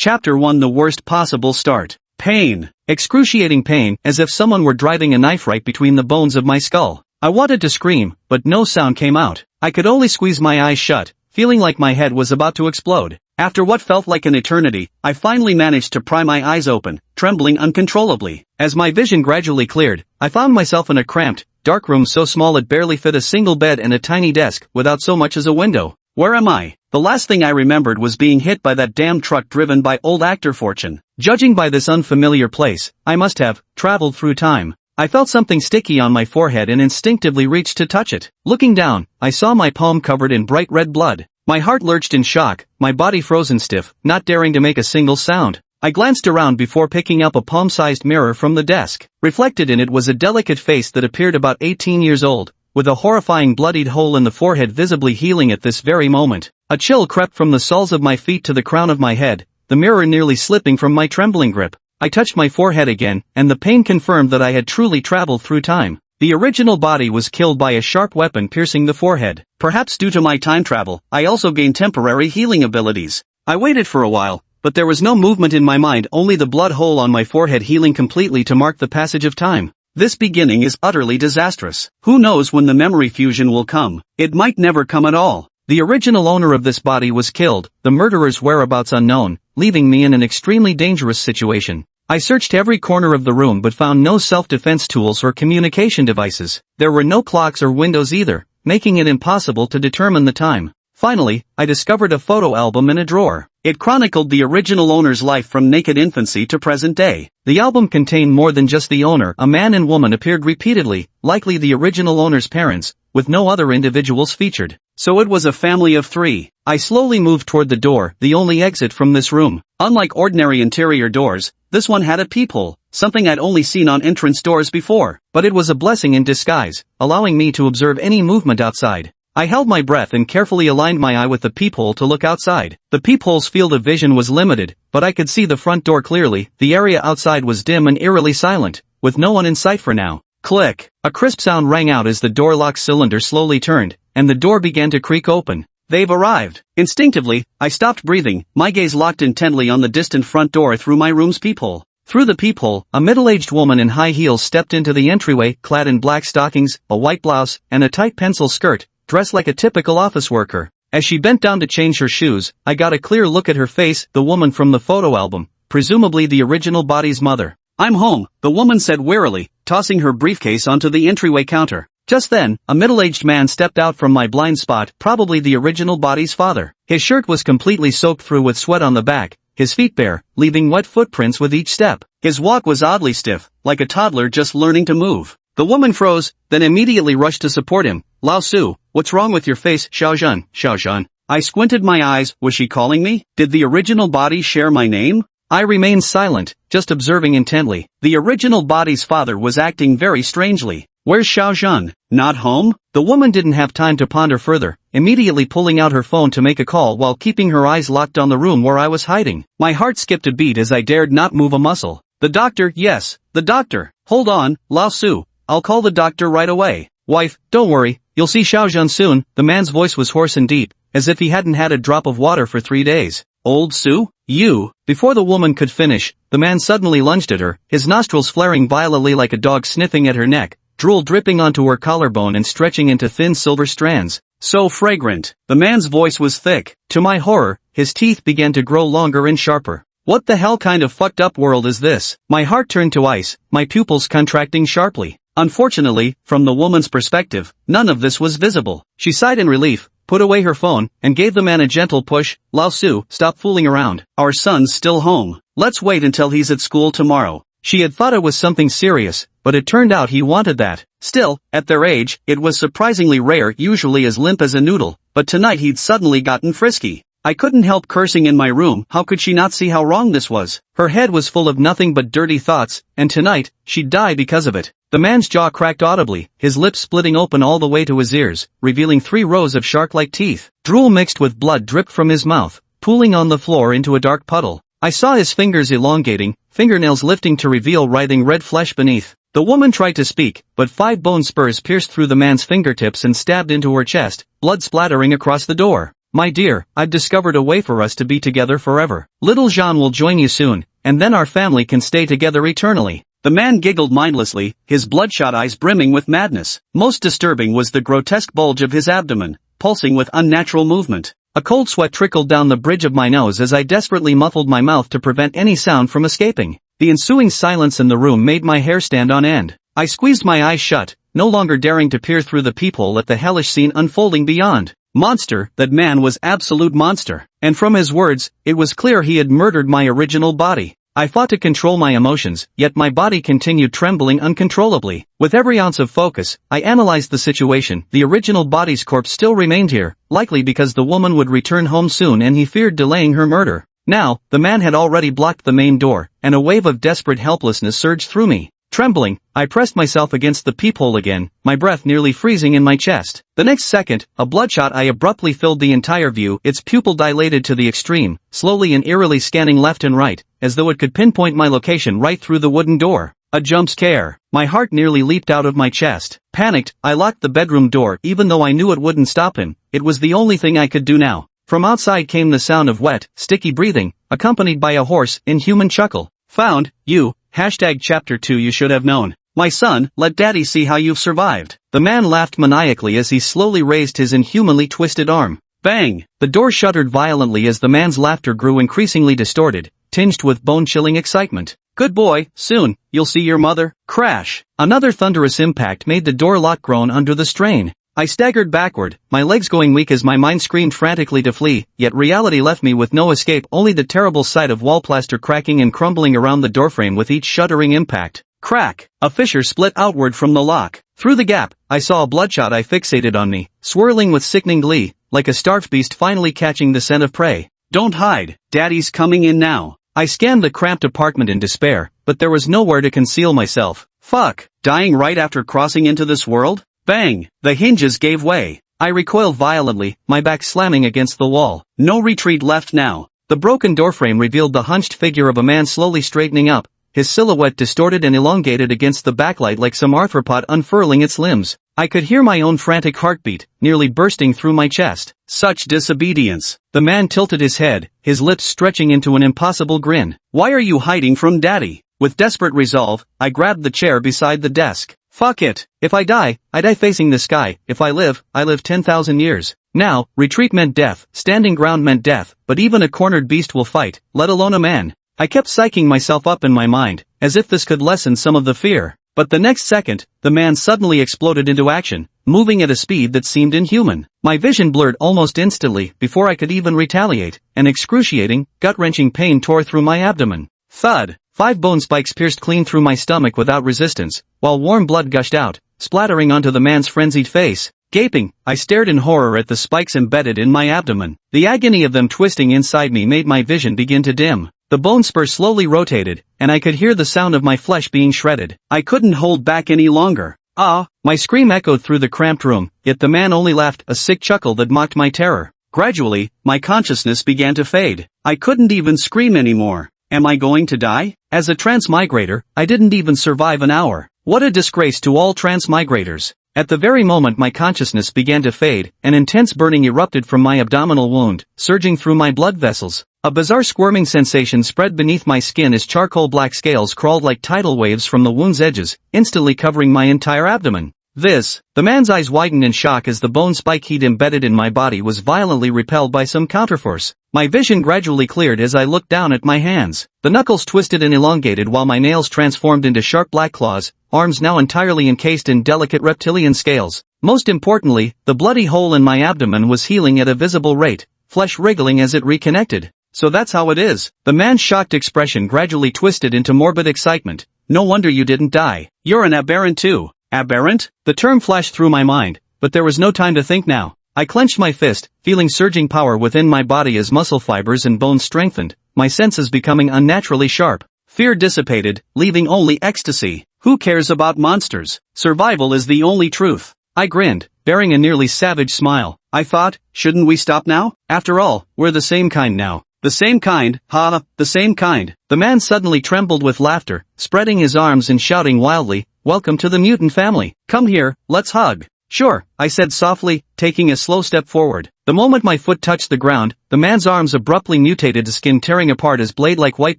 Chapter 1: The worst possible start. Pain. Excruciating pain, as if someone were driving a knife right between the bones of my skull. I wanted to scream, but no sound came out. I could only squeeze my eyes shut, feeling like my head was about to explode. After what felt like an eternity, I finally managed to pry my eyes open, trembling uncontrollably. As my vision gradually cleared, I found myself in a cramped, dark room so small it barely fit a single bed and a tiny desk, without so much as a window. Where am I? The last thing I remembered was being hit by that damn truck driven by old actor Fortune. Judging by this unfamiliar place, I must have traveled through time. I felt something sticky on my forehead and instinctively reached to touch it. Looking down, I saw my palm covered in bright red blood. My heart lurched in shock, my body frozen stiff, not daring to make a single sound. I glanced around before picking up a palm-sized mirror from the desk. Reflected in it was a delicate face that appeared about 18 years old, with a horrifying bloodied hole in the forehead visibly healing at this very moment. A chill crept from the soles of my feet to the crown of my head, the mirror nearly slipping from my trembling grip. I touched my forehead again, and the pain confirmed that I had truly traveled through time. The original body was killed by a sharp weapon piercing the forehead. Perhaps due to my time travel, I also gained temporary healing abilities. I waited for a while, but there was no movement in my mind, only the blood hole on my forehead healing completely to mark the passage of time. This beginning is utterly disastrous. Who knows when the memory fusion will come? It might never come at all. The original owner of this body was killed, the murderer's whereabouts unknown, leaving me in an extremely dangerous situation. I searched every corner of the room but found no self-defense tools or communication devices. There were no clocks or windows either, making it impossible to determine the time. Finally, I discovered a photo album in a drawer. It chronicled the original owner's life from naked infancy to present day. The album contained more than just the owner. A man and woman appeared repeatedly, likely the original owner's parents, with no other individuals featured. So it was a family of 3. I slowly moved toward the door, the only exit from this room. Unlike ordinary interior doors, this one had a peephole, something I'd only seen on entrance doors before. But it was a blessing in disguise, allowing me to observe any movement outside. I held my breath and carefully aligned my eye with the peephole to look outside. The peephole's field of vision was limited, but I could see the front door clearly. The area outside was dim and eerily silent, with no one in sight for now. Click! A crisp sound rang out as the door lock cylinder slowly turned, and the door began to creak open. They've arrived. Instinctively, I stopped breathing, my gaze locked intently on the distant front door through my room's peephole. Through the peephole, a middle-aged woman in high heels stepped into the entryway, clad in black stockings, a white blouse, and a tight pencil skirt, dressed like a typical office worker. As she bent down to change her shoes, I got a clear look at her face, the woman from the photo album, presumably the original body's mother. "I'm home," the woman said wearily, tossing her briefcase onto the entryway counter. Just then, a middle-aged man stepped out from my blind spot, probably the original body's father. His shirt was completely soaked through with sweat on the back, his feet bare, leaving wet footprints with each step. His walk was oddly stiff, like a toddler just learning to move. The woman froze, then immediately rushed to support him. "Lao Su, what's wrong with your face, Xiaozhan, Xiaozhan?" I squinted my eyes. Was she calling me? Did the original body share my name? I remained silent, just observing intently. The original body's father was acting very strangely. "Where's Xiaozhan? Not home?" The woman didn't have time to ponder further, immediately pulling out her phone to make a call while keeping her eyes locked on the room where I was hiding. My heart skipped a beat as I dared not move a muscle. "The doctor, yes, the doctor. Hold on, Lao Su. I'll call the doctor right away. Wife, don't worry, you'll see Xiaozhan soon." The man's voice was hoarse and deep, as if he hadn't had a drop of water for 3 days. "Old Su? You?" Before the woman could finish, the man suddenly lunged at her, his nostrils flaring violently like a dog sniffing at her neck, drool dripping onto her collarbone and stretching into thin silver strands. "So fragrant." The man's voice was thick. To my horror, his teeth began to grow longer and sharper. What the hell kind of fucked up world is this? My heart turned to ice, my pupils contracting sharply. Unfortunately, from the woman's perspective, none of this was visible. She sighed in relief, put away her phone, and gave the man a gentle push. "Lao Su, stop fooling around. Our son's still home. Let's wait until he's at school tomorrow." She had thought it was something serious, but it turned out he wanted that. Still, at their age, it was surprisingly rare, usually as limp as a noodle, but tonight he'd suddenly gotten frisky. I couldn't help cursing in my room. How could she not see how wrong this was? Her head was full of nothing but dirty thoughts, and tonight, she'd die because of it. The man's jaw cracked audibly, his lips splitting open all the way to his ears, revealing 3 rows of shark-like teeth. Drool mixed with blood dripped from his mouth, pooling on the floor into a dark puddle. I saw his fingers elongating, fingernails lifting to reveal writhing red flesh beneath. The woman tried to speak, but 5 bone spurs pierced through the man's fingertips and stabbed into her chest, blood splattering across the door. My dear, I've discovered a way for us to be together forever. Little Jean will join you soon, and then our family can stay together eternally. The man giggled mindlessly, his bloodshot eyes brimming with madness. Most disturbing was the grotesque bulge of his abdomen, pulsing with unnatural movement. A cold sweat trickled down the bridge of my nose as I desperately muffled my mouth to prevent any sound from escaping. The ensuing silence in the room made my hair stand on end. I squeezed my eyes shut, no longer daring to peer through the peephole at the hellish scene unfolding beyond. Monster, that man was absolute monster. And from his words, it was clear he had murdered my original body. I fought to control my emotions, yet my body continued trembling uncontrollably. With every ounce of focus, I analyzed the situation. The original body's corpse still remained here, likely because the woman would return home soon and he feared delaying her murder. Now, the man had already blocked the main door, and a wave of desperate helplessness surged through me. Trembling, I pressed myself against the peephole again, my breath nearly freezing in my chest. The next second, a bloodshot eye abruptly filled the entire view, its pupil dilated to the extreme, slowly and eerily scanning left and right, as though it could pinpoint my location right through the wooden door. A jump scare. My heart nearly leaped out of my chest. Panicked, I locked the bedroom door even though I knew it wouldn't stop him. It was the only thing I could do now. From outside came the sound of wet, sticky breathing, accompanied by a hoarse, inhuman chuckle. Found, you. Chapter 2 You should have known. My son, let daddy see how you've survived. The man laughed maniacally as he slowly raised his inhumanly twisted arm. Bang! The door shuddered violently as the man's laughter grew increasingly distorted, tinged with bone-chilling excitement. Good boy, soon, you'll see your mother. Crash! Another thunderous impact made the door lock groan under the strain. I staggered backward, my legs going weak as my mind screamed frantically to flee, yet reality left me with no escape, only the terrible sight of wall plaster cracking and crumbling around the doorframe with each shuddering impact. Crack! A fissure split outward from the lock. Through the gap, I saw a bloodshot eye fixated on me, swirling with sickening glee, like a starved beast finally catching the scent of prey. Don't hide, daddy's coming in now. I scanned the cramped apartment in despair, but there was nowhere to conceal myself. Fuck! Dying right after crossing into this world? Bang! The hinges gave way. I recoiled violently, my back slamming against the wall. No retreat left now. The broken doorframe revealed the hunched figure of a man slowly straightening up, his silhouette distorted and elongated against the backlight like some arthropod unfurling its limbs. I could hear my own frantic heartbeat, nearly bursting through my chest. Such disobedience. The man tilted his head, his lips stretching into an impossible grin. Why are you hiding from daddy? With desperate resolve, I grabbed the chair beside the desk. Fuck it. If I die facing the sky. If I live 10,000 years. Now, retreat meant death, standing ground meant death, but even a cornered beast will fight, let alone a man. I kept psyching myself up in my mind, as if this could lessen some of the fear. But the next second, the man suddenly exploded into action, moving at a speed that seemed inhuman. My vision blurred almost instantly before I could even retaliate. An excruciating, gut-wrenching pain tore through my abdomen. Thud! 5 bone spikes pierced clean through my stomach without resistance, while warm blood gushed out, splattering onto the man's frenzied face. Gaping, I stared in horror at the spikes embedded in my abdomen. The agony of them twisting inside me made my vision begin to dim. The bone spur slowly rotated, and I could hear the sound of my flesh being shredded. I couldn't hold back any longer. Ah! My scream echoed through the cramped room, yet the man only laughed, a sick chuckle that mocked my terror. Gradually, my consciousness began to fade. I couldn't even scream anymore. Am I going to die? As a transmigrator, I didn't even survive an hour. What a disgrace to all transmigrators. At the very moment my consciousness began to fade, an intense burning erupted from my abdominal wound, surging through my blood vessels. A bizarre squirming sensation spread beneath my skin as charcoal black scales crawled like tidal waves from the wound's edges, instantly covering my entire abdomen. The man's eyes widened in shock as the bone spike he'd embedded in my body was violently repelled by some counterforce. My vision gradually cleared as I looked down at my hands. The knuckles twisted and elongated while my nails transformed into sharp black claws, arms now entirely encased in delicate reptilian scales. Most importantly, the bloody hole in my abdomen was healing at a visible rate, flesh wriggling as it reconnected. So that's how it is. The man's shocked expression gradually twisted into morbid excitement. No wonder you didn't die. You're an aberrant too. Aberrant? The term flashed through my mind, but there was no time to think now. I clenched my fist, feeling surging power within my body as muscle fibers and bones strengthened, my senses becoming unnaturally sharp. Fear dissipated, leaving only ecstasy. Who cares about monsters? Survival is the only truth. I grinned, bearing a nearly savage smile. I thought, shouldn't we stop now? After all, we're the same kind now. The same kind, the same kind. The man suddenly trembled with laughter, spreading his arms and shouting wildly, "Welcome to the mutant family. Come here, let's hug." Sure, I said softly, taking a slow step forward. The moment my foot touched the ground, the man's arms abruptly mutated to skin tearing apart as blade-like white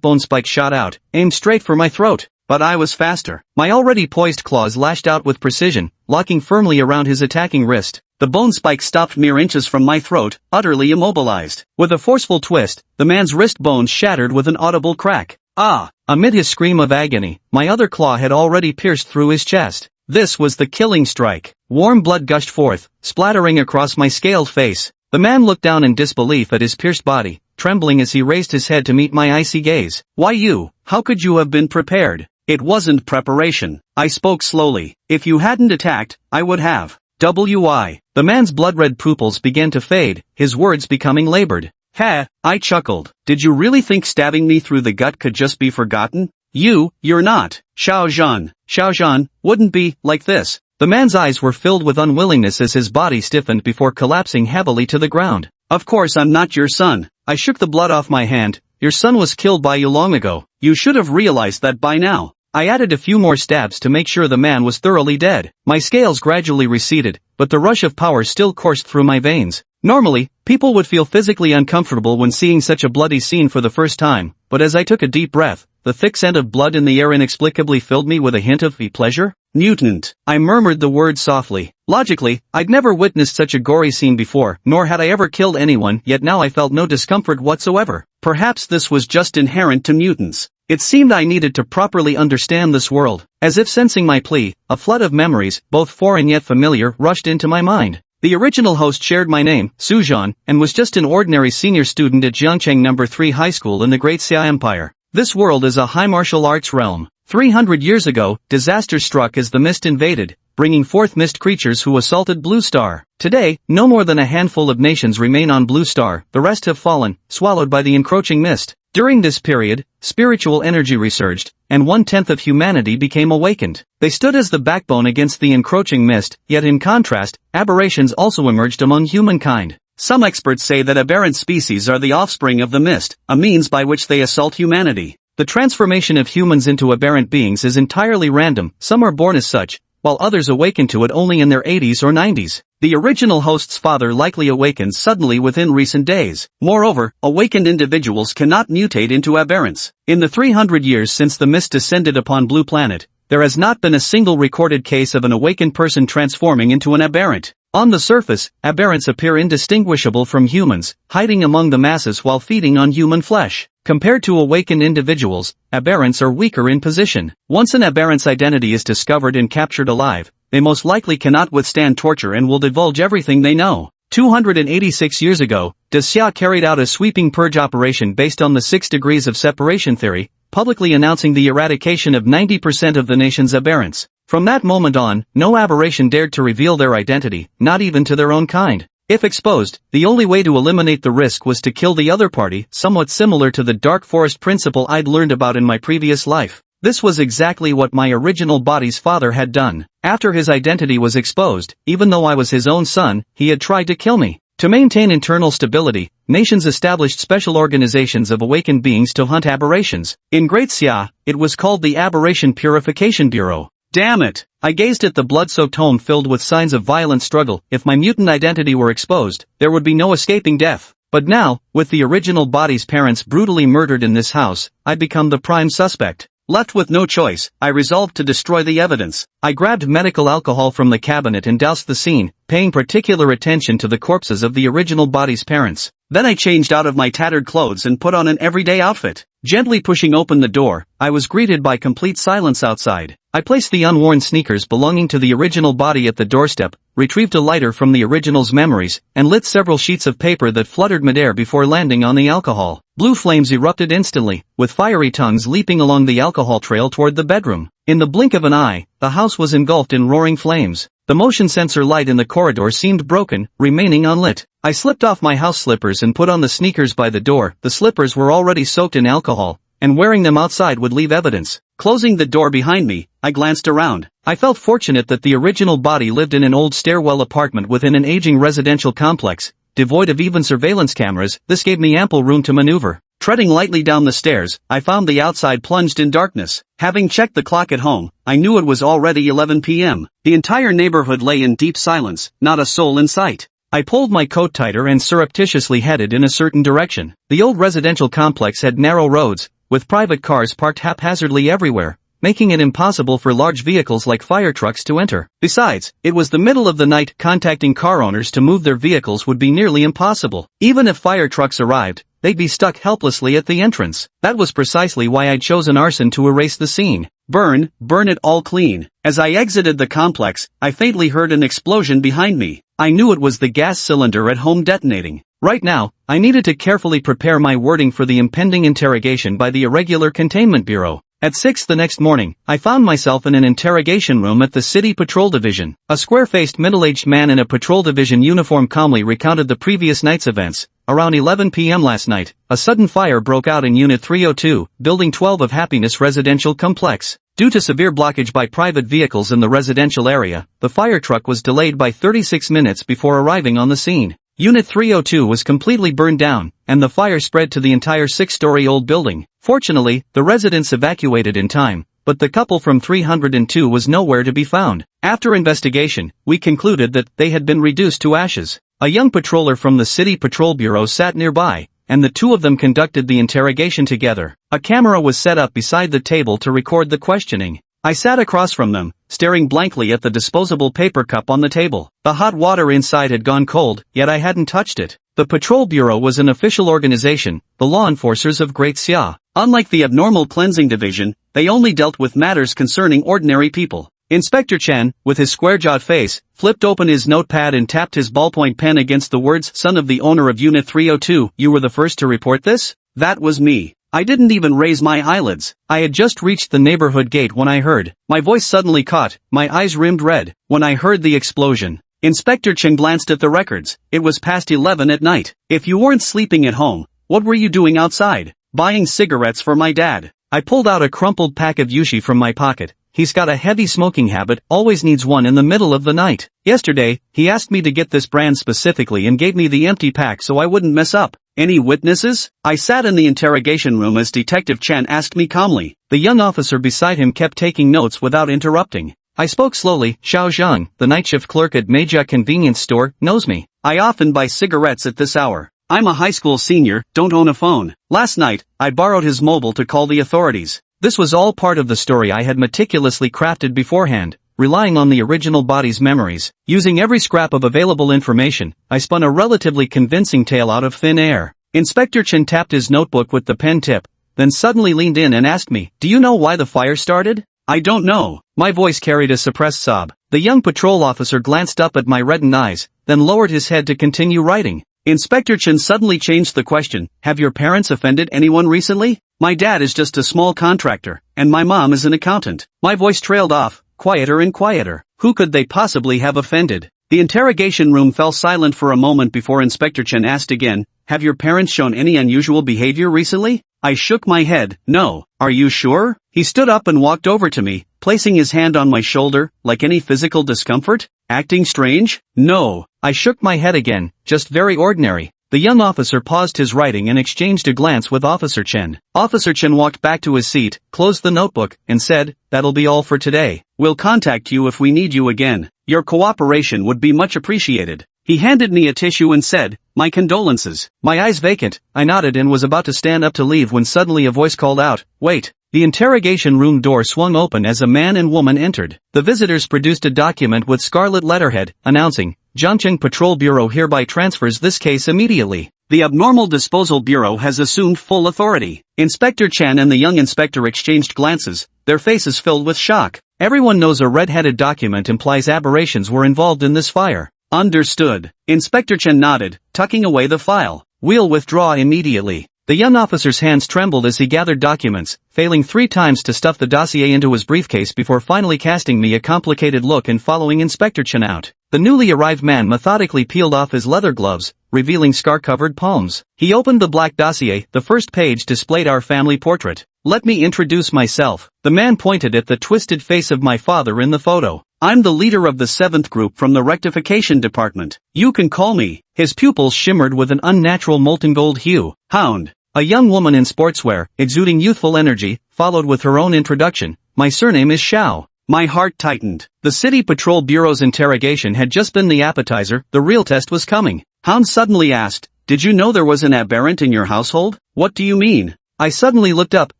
bone spikes shot out, aimed straight for my throat. But I was faster. My already poised claws lashed out with precision, locking firmly around his attacking wrist. The bone spike stopped mere inches from my throat, utterly immobilized. With a forceful twist, the man's wrist bones shattered with an audible crack. Ah! Amid his scream of agony, my other claw had already pierced through his chest. This was the killing strike. Warm blood gushed forth, splattering across my scaled face. The man looked down in disbelief at his pierced body, trembling as he raised his head to meet my icy gaze. Why you? How could you have been prepared? It wasn't preparation. I spoke slowly. If you hadn't attacked, I would have. W.I. The man's blood-red pupils began to fade, his words becoming labored. Ha! I chuckled. Did you really think stabbing me through the gut could just be forgotten? You're not. Xiaozhan, wouldn't be like this. The man's eyes were filled with unwillingness as his body stiffened before collapsing heavily to the ground. Of course I'm not your son. I shook the blood off my hand. Your son was killed by you long ago. You should have realized that by now. I added a few more stabs to make sure the man was thoroughly dead. My scales gradually receded, but the rush of power still coursed through my veins. Normally, people would feel physically uncomfortable when seeing such a bloody scene for the first time, but as I took a deep breath, the thick scent of blood in the air inexplicably filled me with a hint of pleasure. Mutant. I murmured the word softly. Logically, I'd never witnessed such a gory scene before, nor had I ever killed anyone, yet now I felt no discomfort whatsoever. Perhaps this was just inherent to mutants. It seemed I needed to properly understand this world. As if sensing my plea, a flood of memories, both foreign yet familiar, rushed into my mind. The original host shared my name, Suzhan, and was just an ordinary senior student at Jiangcheng No. 3 High School in the Great Xia Empire. This world is a high martial arts realm. 300 years ago, disaster struck as the mist invaded, bringing forth mist creatures who assaulted Blue Star. Today, no more than a handful of nations remain on Blue Star, the rest have fallen, swallowed by the encroaching mist. During this period, spiritual energy resurged, and 1/10 of humanity became awakened. They stood as the backbone against the encroaching mist, yet in contrast, aberrations also emerged among humankind. Some experts say that aberrant species are the offspring of the mist, a means by which they assault humanity. The transformation of humans into aberrant beings is entirely random, some are born as such, while others awaken to it only in their 80s or 90s. The original host's father likely awakened suddenly within recent days. Moreover, awakened individuals cannot mutate into aberrants. In the 300 years since the mist descended upon Blue Planet, there has not been a single recorded case of an awakened person transforming into an aberrant. On the surface, aberrants appear indistinguishable from humans, hiding among the masses while feeding on human flesh. Compared to awakened individuals, aberrants are weaker in position. Once an aberrant's identity is discovered and captured alive, they most likely cannot withstand torture and will divulge everything they know. 286 years ago, Xia carried out a sweeping purge operation based on the 6 degrees of separation theory, publicly announcing the eradication of 90% of the nation's aberrants. From that moment on, no aberration dared to reveal their identity, not even to their own kind. If exposed, the only way to eliminate the risk was to kill the other party, somewhat similar to the dark forest principle I'd learned about in my previous life. This was exactly what my original body's father had done. After his identity was exposed, even though I was his own son, he had tried to kill me. To maintain internal stability, nations established special organizations of awakened beings to hunt aberrations. In Great Xia, it was called the Aberration Purification Bureau. Damn it! I gazed at the blood-soaked home filled with signs of violent struggle. If my mutant identity were exposed, there would be no escaping death. But now, with the original body's parents brutally murdered in this house, I'd become the prime suspect. Left with no choice, I resolved to destroy the evidence. I grabbed medical alcohol from the cabinet and doused the scene, paying particular attention to the corpses of the original body's parents. Then I changed out of my tattered clothes and put on an everyday outfit. Gently pushing open the door, I was greeted by complete silence outside. I placed the unworn sneakers belonging to the original body at the doorstep, retrieved a lighter from the original's memories, and lit several sheets of paper that fluttered midair before landing on the alcohol. Blue flames erupted instantly, with fiery tongues leaping along the alcohol trail toward the bedroom. In the blink of an eye, the house was engulfed in roaring flames. The motion sensor light in the corridor seemed broken, remaining unlit. I slipped off my house slippers and put on the sneakers by the door. The slippers were already soaked in alcohol, and wearing them outside would leave evidence. Closing the door behind me, I glanced around. I felt fortunate that the original body lived in an old stairwell apartment within an aging residential complex, devoid of even surveillance cameras. This gave me ample room to maneuver. Treading lightly down the stairs, I found the outside plunged in darkness. Having checked the clock at home, I knew it was already 11 p.m. The entire neighborhood lay in deep silence, not a soul in sight. I pulled my coat tighter and surreptitiously headed in a certain direction. The old residential complex had narrow roads, with private cars parked haphazardly everywhere, making it impossible for large vehicles like fire trucks to enter. Besides, it was the middle of the night. Contacting car owners to move their vehicles would be nearly impossible. Even if fire trucks arrived, they'd be stuck helplessly at the entrance. That was precisely why I'd chosen arson to erase the scene. Burn it all clean. As I exited the complex, I faintly heard an explosion behind me. I knew it was the gas cylinder at home detonating. Right now, I needed to carefully prepare my wording for the impending interrogation by the Irregular Containment Bureau. At 6 the next morning, I found myself in an interrogation room at the City Patrol Division. A square-faced middle-aged man in a Patrol Division uniform calmly recounted the previous night's events. Around 11 p.m. last night, a sudden fire broke out in Unit 302, Building 12 of Happiness Residential Complex. Due to severe blockage by private vehicles in the residential area, the fire truck was delayed by 36 minutes before arriving on the scene. Unit 302 was completely burned down, and the fire spread to the entire 6-story-old building. Fortunately, the residents evacuated in time, but the couple from 302 was nowhere to be found. After investigation, we concluded that they had been reduced to ashes. A young patroller from the City Patrol Bureau sat nearby, and the two of them conducted the interrogation together. A camera was set up beside the table to record the questioning. I sat across from them, staring blankly at the disposable paper cup on the table. The hot water inside had gone cold, yet I hadn't touched it. The Patrol Bureau was an official organization, the law enforcers of Great Xia. Unlike the Abnormal Cleansing Division, they only dealt with matters concerning ordinary people. Inspector Chen, with his square-jawed face, flipped open his notepad and tapped his ballpoint pen against the words, "Son of the owner of Unit 302, you were the first to report this?" That was me. I didn't even raise my eyelids. I had just reached the neighborhood gate when I heard. My voice suddenly caught, my eyes rimmed red, when I heard the explosion. Inspector Chen glanced at the records. It was past 11 at night. If you weren't sleeping at home, what were you doing outside? Buying cigarettes for my dad. I pulled out a crumpled pack of Yushi from my pocket. He's got a heavy smoking habit, always needs one in the middle of the night. Yesterday, he asked me to get this brand specifically and gave me the empty pack so I wouldn't mess up. Any witnesses? I sat in the interrogation room as Detective Chen asked me calmly. The young officer beside him kept taking notes without interrupting. I spoke slowly. Xiao Zhang, the night shift clerk at Meijia convenience store, knows me. I often buy cigarettes at this hour. I'm a high school senior, don't own a phone. Last night, I borrowed his mobile to call the authorities. This was all part of the story I had meticulously crafted beforehand, relying on the original body's memories. Using every scrap of available information, I spun a relatively convincing tale out of thin air. Inspector Chen tapped his notebook with the pen tip, then suddenly leaned in and asked me, "Do you know why the fire started?" "I don't know." My voice carried a suppressed sob. The young patrol officer glanced up at my reddened eyes, then lowered his head to continue writing. Inspector Chen suddenly changed the question. "Have your parents offended anyone recently?" "My dad is just a small contractor, and my mom is an accountant." My voice trailed off, quieter and quieter. Who could they possibly have offended? The interrogation room fell silent for a moment before Inspector Chen asked again, "Have your parents shown any unusual behavior recently?" I shook my head. "No." "Are you sure?" He stood up and walked over to me, placing his hand on my shoulder. "Like any physical discomfort? Acting strange?" "No." I shook my head again, "Just very ordinary." The young officer paused his writing and exchanged a glance with Officer Chen. Officer Chen walked back to his seat, closed the notebook, and said, "That'll be all for today. We'll contact you if we need you again. Your cooperation would be much appreciated." He handed me a tissue and said, "My condolences." My eyes vacant, I nodded and was about to stand up to leave when suddenly a voice called out, "Wait." The interrogation room door swung open as a man and woman entered. The visitors produced a document with scarlet letterhead, announcing, "Zhangcheng Patrol Bureau hereby transfers this case immediately. The Abnormal Disposal Bureau has assumed full authority." Inspector Chen and the young inspector exchanged glances, their faces filled with shock. Everyone knows a red-headed document implies aberrations were involved in this fire. "Understood." Inspector Chen nodded, tucking away the file. "We'll withdraw immediately." The young officer's hands trembled as he gathered documents, failing 3 times to stuff the dossier into his briefcase before finally casting me a complicated look and following Inspector Chen out. The newly arrived man methodically peeled off his leather gloves, revealing scar-covered palms. He opened the black dossier. The first page displayed our family portrait. "Let me introduce myself." The man pointed at the twisted face of my father in the photo. "I'm the leader of the 7th group from the rectification department. You can call me." His pupils shimmered with an unnatural molten gold hue. "Hound." A young woman in sportswear, exuding youthful energy, followed with her own introduction. My surname is Xiao. My heart tightened. The City Patrol Bureau's interrogation had just been the appetizer, the real test was coming. Hound suddenly asked, "Did you know there was an aberrant in your household?" "What do you mean?" I suddenly looked up,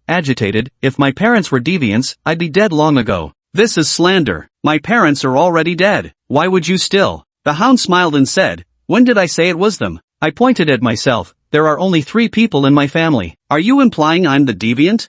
agitated. If my parents were deviants, I'd be dead long ago. "This is slander. My parents are already dead. Why would you still?" The Hound smiled and said, "When did I say it was them?" I pointed at myself. "There are only 3 people in my family." "Are you implying I'm the deviant?"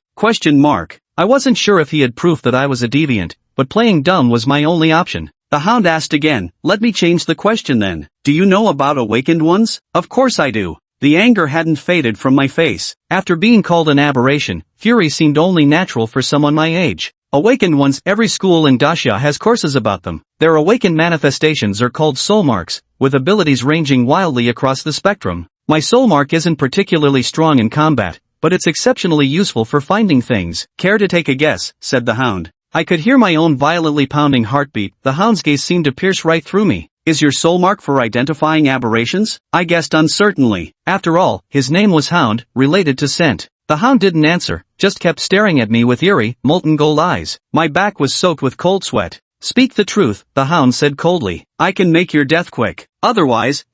I wasn't sure if he had proof that I was a deviant, but playing dumb was my only option. The Hound asked again, "Let me change the question then. Do you know about awakened ones?" "Of course I do." The anger hadn't faded from my face. After being called an aberration, fury seemed only natural for someone my age. Awakened ones, every school in Dacia has courses about them. Their awakened manifestations are called soul marks, with abilities ranging wildly across the spectrum. My soul mark isn't particularly strong in combat, but it's exceptionally useful for finding things. "Care to take a guess?" said the Hound. I could hear my own violently pounding heartbeat. The Hound's gaze seemed to pierce right through me. "Is your soul mark for identifying aberrations?" I guessed uncertainly. After all, his name was Hound, related to scent. The Hound didn't answer, just kept staring at me with eerie, molten gold eyes. My back was soaked with cold sweat. "Speak the truth," the Hound said coldly. "I can make your death quick. Otherwise,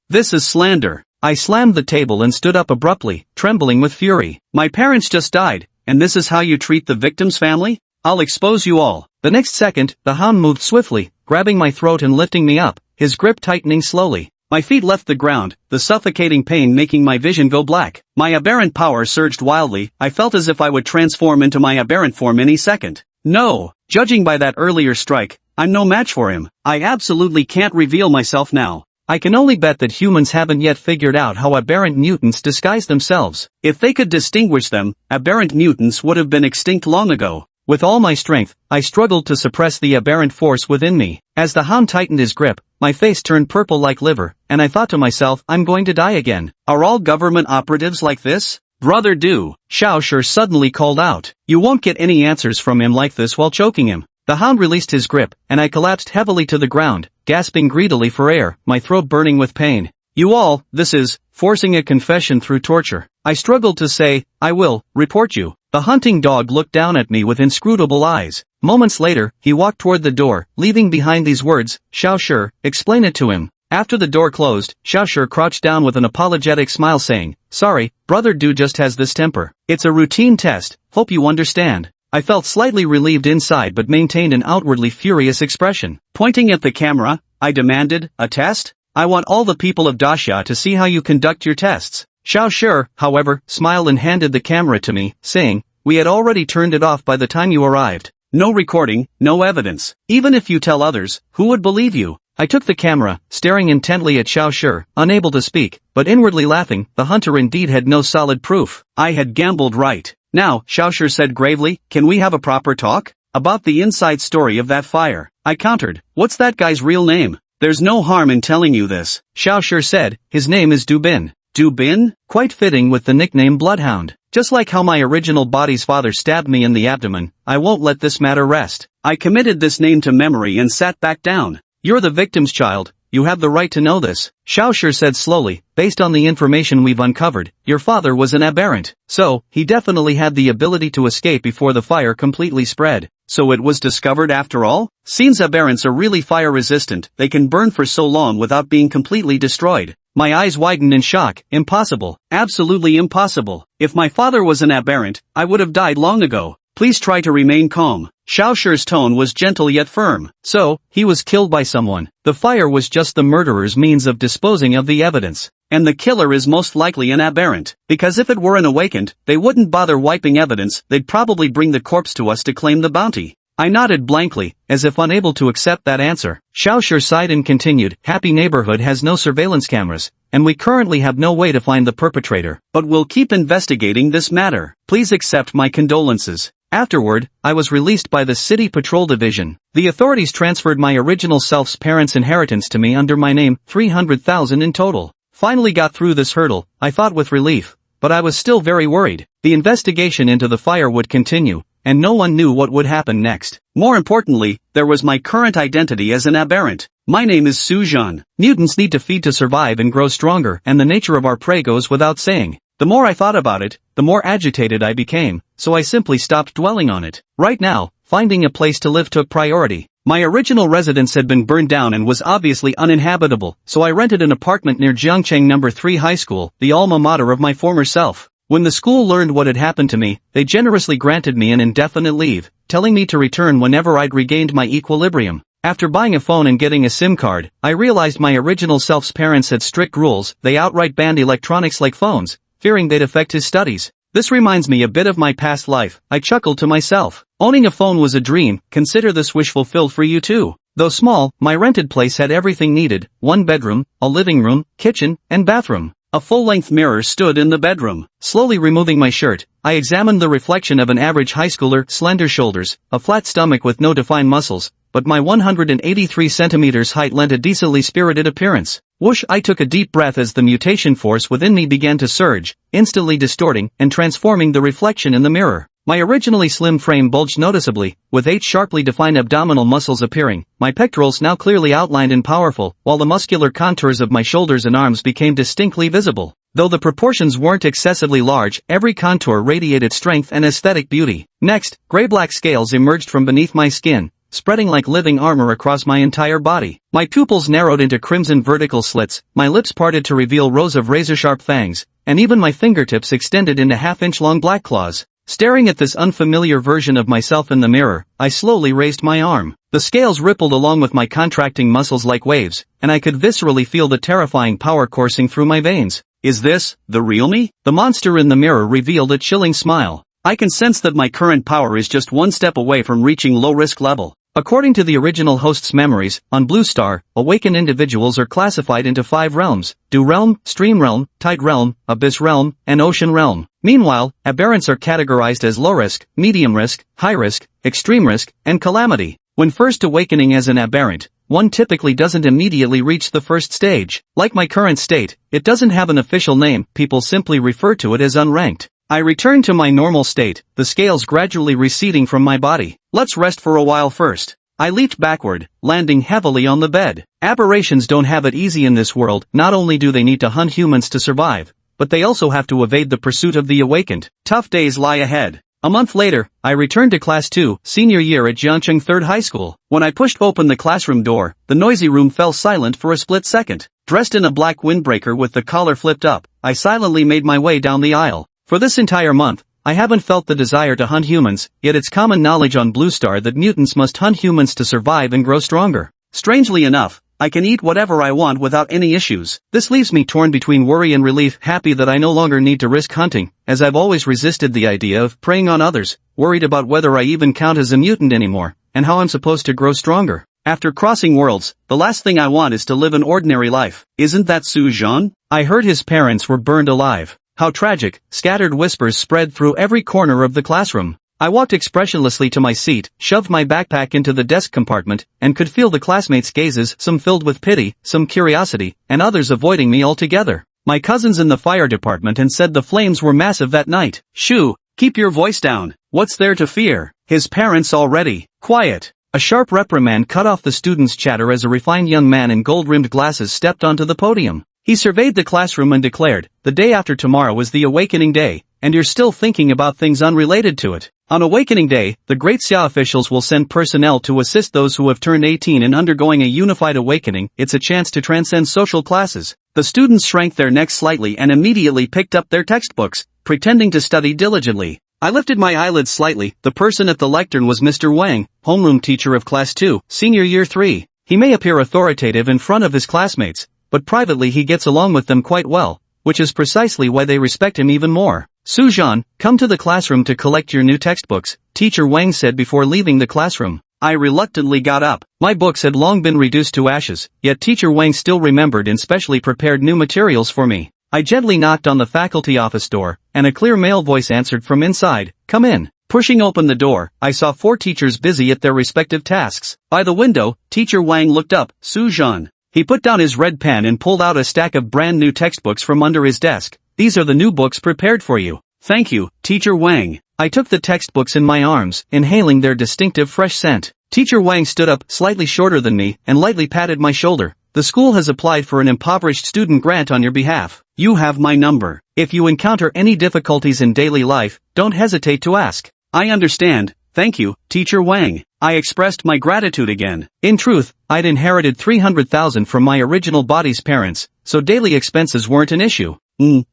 this is slander." I slammed the table and stood up abruptly, trembling with fury. "My parents just died, and this is how you treat the victim's family? I'll expose you all." The next second, the Hound moved swiftly, grabbing my throat and lifting me up, his grip tightening slowly. My feet left the ground, the suffocating pain making my vision go black. My aberrant power surged wildly. I felt as if I would transform into my aberrant form any second. No, judging by that earlier strike, I'm no match for him. I absolutely can't reveal myself now. I can only bet that humans haven't yet figured out how aberrant mutants disguise themselves. If they could distinguish them, aberrant mutants would have been extinct long ago. With all my strength, I struggled to suppress the aberrant force within me. As the Hound tightened his grip, my face turned purple like liver, and I thought to myself, I'm going to die again. Are all government operatives like this? "Brother Do," Xiao Shi suddenly called out. "You won't get any answers from him like this while choking him." The Hound released his grip, and I collapsed heavily to the ground, gasping greedily for air, my throat burning with pain. "You all, this is forcing a confession through torture." I struggled to say, "I will report you." The hunting dog looked down at me with inscrutable eyes. Moments later, he walked toward the door, leaving behind these words, "Xiao Shi, explain it to him." After the door closed, Xiao Shi crouched down with an apologetic smile saying, "Sorry, Brother Do just has this temper. It's a routine test, hope you understand." I felt slightly relieved inside but maintained an outwardly furious expression. Pointing at the camera, I demanded, "A test? I want all the people of Dacia to see how you conduct your tests." Xiao Shi, however, smiled and handed the camera to me, saying, "We had already turned it off by the time you arrived. No recording, no evidence. Even if you tell others, who would believe you?" I took the camera, staring intently at Xiao Shi, unable to speak, but inwardly laughing. The hunter indeed had no solid proof. I had gambled right. "Now," Xiao Shi said gravely, "can we have a proper talk? About the inside story of that fire." I countered, "What's that guy's real name?" "There's no harm in telling you this," Xiao Shi said. "His name is Dubin." Dubin? Quite fitting with the nickname Bloodhound. Just like how my original body's father stabbed me in the abdomen, I won't let this matter rest. I committed this name to memory and sat back down. "You're the victim's child. You have the right to know this," Xiao Shi said slowly. "Based on the information we've uncovered, your father was an aberrant. So, he definitely had the ability to escape before the fire completely spread. So it was discovered after all? Seems aberrants are really fire resistant. They can burn for so long without being completely destroyed." My eyes widened in shock. Impossible. Absolutely impossible. If my father was an aberrant, I would have died long ago. Please try to remain calm. Xiao Shi's tone was gentle yet firm. So, he was killed by someone. The fire was just the murderer's means of disposing of the evidence. And the killer is most likely an aberrant. Because if it were an awakened, they wouldn't bother wiping evidence, they'd probably bring the corpse to us to claim the bounty. I nodded blankly, as if unable to accept that answer. Xiao Shi sighed and continued, "Happy Neighborhood has no surveillance cameras, and we currently have no way to find the perpetrator. But we'll keep investigating this matter. Please accept my condolences." Afterward, I was released by the City Patrol Division. The authorities transferred my original self's parents' inheritance to me under my name, 300,000 in total. Finally got through this hurdle, I thought with relief, but I was still very worried. The investigation into the fire would continue, and no one knew what would happen next. More importantly, there was my current identity as an aberrant. My name is Su Zhan. Mutants need to feed to survive and grow stronger, and the nature of our prey goes without saying. The more I thought about it, the more agitated I became, so I simply stopped dwelling on it. Right now, finding a place to live took priority. My original residence had been burned down and was obviously uninhabitable, so I rented an apartment near Jiangcheng No. 3 High School, the alma mater of my former self. When the school learned what had happened to me, they generously granted me an indefinite leave, telling me to return whenever I'd regained my equilibrium. After buying a phone and getting a SIM card, I realized my original self's parents had strict rules. They outright banned electronics like phones, fearing they'd affect his studies. This reminds me a bit of my past life, I chuckled to myself. Owning a phone was a dream, consider this wish fulfilled for you too. Though small, my rented place had everything needed: one bedroom, a living room, kitchen, and bathroom. A full-length mirror stood in the bedroom. Slowly removing my shirt, I examined the reflection of an average high schooler: slender shoulders, a flat stomach with no defined muscles, but my 183 centimeters height lent a decently spirited appearance. Whoosh! I took a deep breath as the mutation force within me began to surge, instantly distorting and transforming the reflection in the mirror. My originally slim frame bulged noticeably, with 8 sharply defined abdominal muscles appearing, my pectorals now clearly outlined and powerful, while the muscular contours of my shoulders and arms became distinctly visible. Though the proportions weren't excessively large, every contour radiated strength and aesthetic beauty. Next, gray-black scales emerged from beneath my skin, spreading like living armor across my entire body. My pupils narrowed into crimson vertical slits, my lips parted to reveal rows of razor-sharp fangs, and even my fingertips extended into half-inch-long black claws. Staring at this unfamiliar version of myself in the mirror, I slowly raised my arm. The scales rippled along with my contracting muscles like waves, and I could viscerally feel the terrifying power coursing through my veins. Is this the real me? The monster in the mirror revealed a chilling smile. I can sense that my current power is just one step away from reaching low-risk level. According to the original host's memories, on Blue Star, awakened individuals are classified into 5 realms: Dew Realm, Stream Realm, Tide Realm, Abyss Realm, and Ocean Realm. Meanwhile, aberrants are categorized as low risk, medium risk, high risk, extreme risk, and calamity. When first awakening as an aberrant, one typically doesn't immediately reach the first stage. Like my current state, it doesn't have an official name, people simply refer to it as unranked. I returned to my normal state, the scales gradually receding from my body. Let's rest for a while first. I leaped backward, landing heavily on the bed. Aberrations don't have it easy in this world. Not only do they need to hunt humans to survive, but they also have to evade the pursuit of the awakened. Tough days lie ahead. A month later, I returned to Class 2, senior year at Jiangcheng 3rd High School. When I pushed open the classroom door, the noisy room fell silent for a split second. Dressed in a black windbreaker with the collar flipped up, I silently made my way down the aisle. For this entire month, I haven't felt the desire to hunt humans, yet it's common knowledge on Blue Star that mutants must hunt humans to survive and grow stronger. Strangely enough, I can eat whatever I want without any issues. This leaves me torn between worry and relief, happy that I no longer need to risk hunting, as I've always resisted the idea of preying on others, worried about whether I even count as a mutant anymore, and how I'm supposed to grow stronger. After crossing worlds, the last thing I want is to live an ordinary life. Isn't that Su Zhan? I heard his parents were burned alive. How tragic. Scattered whispers spread through every corner of the classroom. I walked expressionlessly to my seat, shoved my backpack into the desk compartment, and could feel the classmates' gazes, some filled with pity, some curiosity, and others avoiding me altogether. My cousins in the fire department and said the flames were massive that night. Shoo, keep your voice down. What's there to fear? His parents already. Quiet. A sharp reprimand cut off the students' chatter as a refined young man in gold-rimmed glasses stepped onto the podium. He surveyed the classroom and declared, "The day after tomorrow is the awakening day, and you're still thinking about things unrelated to it. On awakening day, the Great Xia officials will send personnel to assist those who have turned 18 in undergoing a unified awakening. It's a chance to transcend social classes." The students shrank their necks slightly and immediately picked up their textbooks, pretending to study diligently. I lifted my eyelids slightly. The person at the lectern was Mr. Wang, homeroom teacher of Class 2, Senior Year 3. He may appear authoritative in front of his classmates, but privately he gets along with them quite well, which is precisely why they respect him even more. "Su Zhan, come to the classroom to collect your new textbooks," Teacher Wang said before leaving the classroom. I reluctantly got up. My books had long been reduced to ashes, yet Teacher Wang still remembered and specially prepared new materials for me. I gently knocked on the faculty office door, and a clear male voice answered from inside, "Come in." Pushing open the door, I saw 4 teachers busy at their respective tasks. By the window, Teacher Wang looked up. "Su Zhan." He put down his red pen and pulled out a stack of brand new textbooks from under his desk. "These are the new books prepared for you." "Thank you, Teacher Wang." I took the textbooks in my arms, inhaling their distinctive fresh scent. Teacher Wang stood up, slightly shorter than me, and lightly patted my shoulder. The school has applied for an impoverished student grant on your behalf. You have my number. If you encounter any difficulties in daily life, don't hesitate to ask. I understand, thank you, Teacher Wang. I expressed my gratitude again. In truth, I'd inherited 300,000 from my original body's parents, so daily expenses weren't an issue.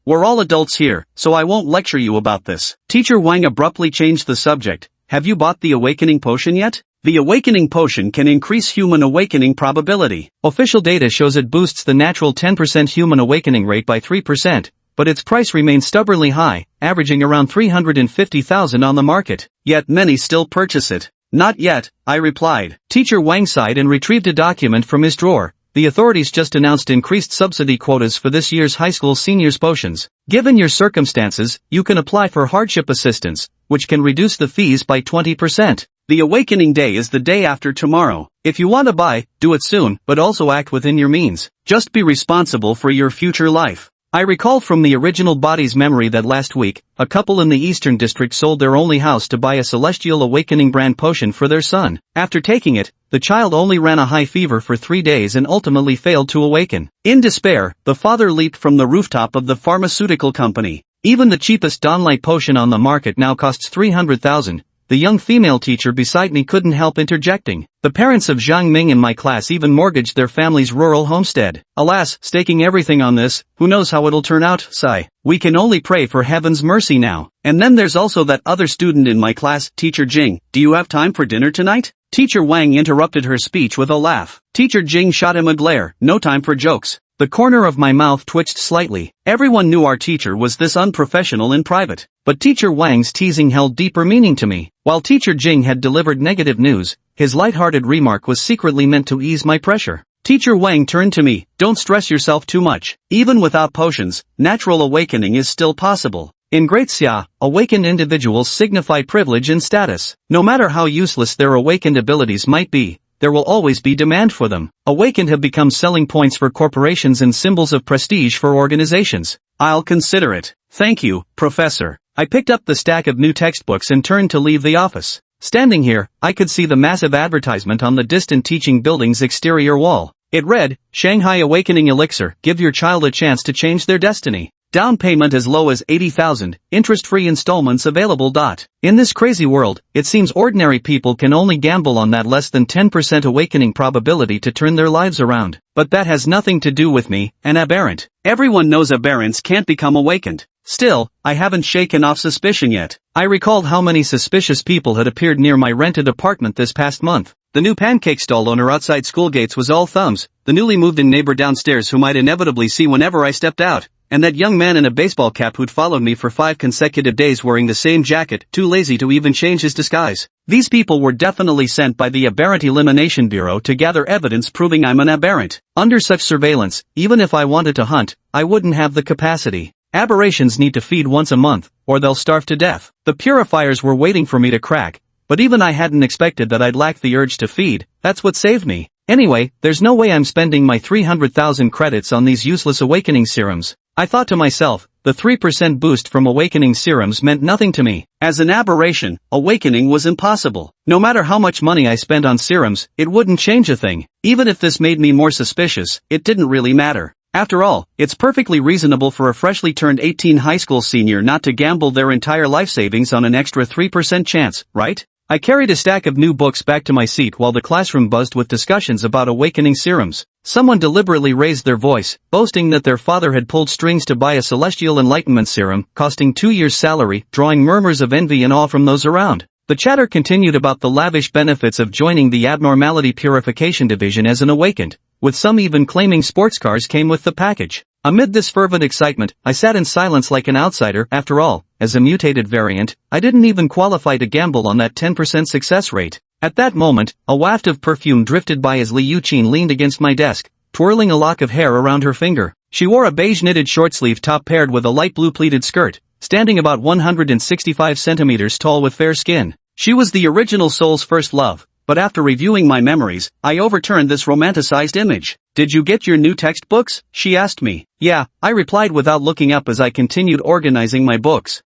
We're all adults here, so I won't lecture you about this. Teacher Wang abruptly changed the subject. Have you bought the awakening potion yet? The awakening potion can increase human awakening probability. Official data shows it boosts the natural 10% human awakening rate by 3%, but its price remains stubbornly high, averaging around 350,000 on the market. Yet many still purchase it. Not yet, I replied. Teacher Wang sighed and retrieved a document from his drawer. The authorities just announced increased subsidy quotas for this year's high school seniors potions. Given your circumstances, you can apply for hardship assistance, which can reduce the fees by 20%. The awakening day is the day after tomorrow. If you want to buy, do it soon, but also act within your means. Just be responsible for your future life. I recall from the original body's memory that last week, a couple in the Eastern District sold their only house to buy a Celestial Awakening brand potion for their son. After taking it, the child only ran a high fever for 3 days and ultimately failed to awaken. In despair, the father leaped from the rooftop of the pharmaceutical company. Even the cheapest Dawnlight potion on the market now costs 300,000. The young female teacher beside me couldn't help interjecting. The parents of Zhang Ming in my class even mortgaged their family's rural homestead. Alas, staking everything on this, who knows how it'll turn out, sigh. We can only pray for heaven's mercy now. And then there's also that other student in my class, Teacher Jing. Do you have time for dinner tonight? Teacher Wang interrupted her speech with a laugh. Teacher Jing shot him a glare. No time for jokes. The corner of my mouth twitched slightly. Everyone knew our teacher was this unprofessional in private. But Teacher Wang's teasing held deeper meaning to me. While Teacher Jing had delivered negative news, his light-hearted remark was secretly meant to ease my pressure. Teacher Wang turned to me. Don't stress yourself too much. Even without potions, natural awakening is still possible. In Great Xia, awakened individuals signify privilege and status. No matter how useless their awakened abilities might be, there will always be demand for them. Awakened have become selling points for corporations and symbols of prestige for organizations. I'll consider it. Thank you, Professor. I picked up the stack of new textbooks and turned to leave the office. Standing here, I could see the massive advertisement on the distant teaching building's exterior wall. It read, Shanghai Awakening Elixir, give your child a chance to change their destiny. Down payment as low as 80,000, interest-free installments available. In this crazy world, it seems ordinary people can only gamble on that less than 10% awakening probability to turn their lives around. But that has nothing to do with me, an aberrant. Everyone knows aberrants can't become awakened. Still, I haven't shaken off suspicion yet. I recalled how many suspicious people had appeared near my rented apartment this past month. The new pancake stall owner outside school gates was all thumbs, the newly moved-in neighbor downstairs whom I'd inevitably see whenever I stepped out, and that young man in a baseball cap who'd followed me for 5 consecutive days wearing the same jacket, too lazy to even change his disguise. These people were definitely sent by the Aberrant Elimination Bureau to gather evidence proving I'm an aberrant. Under such surveillance, even if I wanted to hunt, I wouldn't have the capacity. Aberrations need to feed once a month, or they'll starve to death. The purifiers were waiting for me to crack, but even I hadn't expected that I'd lack the urge to feed. That's what saved me. Anyway, there's no way I'm spending my 300,000 credits on these useless awakening serums. I thought to myself, the 3% boost from awakening serums meant nothing to me. As an aberration, awakening was impossible. No matter how much money I spent on serums, it wouldn't change a thing. Even if this made me more suspicious, it didn't really matter. After all, it's perfectly reasonable for a freshly turned 18 high school senior not to gamble their entire life savings on an extra 3% chance, right? I carried a stack of new books back to my seat while the classroom buzzed with discussions about awakening serums. Someone deliberately raised their voice, boasting that their father had pulled strings to buy a celestial enlightenment serum, costing 2 years' salary, drawing murmurs of envy and awe from those around. The chatter continued about the lavish benefits of joining the Abnormality Purification Division as an awakened, with some even claiming sports cars came with the package. Amid this fervent excitement, I sat in silence like an outsider. After all, as a mutated variant, I didn't even qualify to gamble on that 10% success rate. At that moment, a waft of perfume drifted by as Li Yuqin leaned against my desk, twirling a lock of hair around her finger. She wore a beige knitted short-sleeve top paired with a light blue pleated skirt, standing about 165 centimeters tall with fair skin. She was the original soul's first love, but after reviewing my memories, I overturned this romanticized image. Did you get your new textbooks? She asked me. Yeah, I replied without looking up as I continued organizing my books.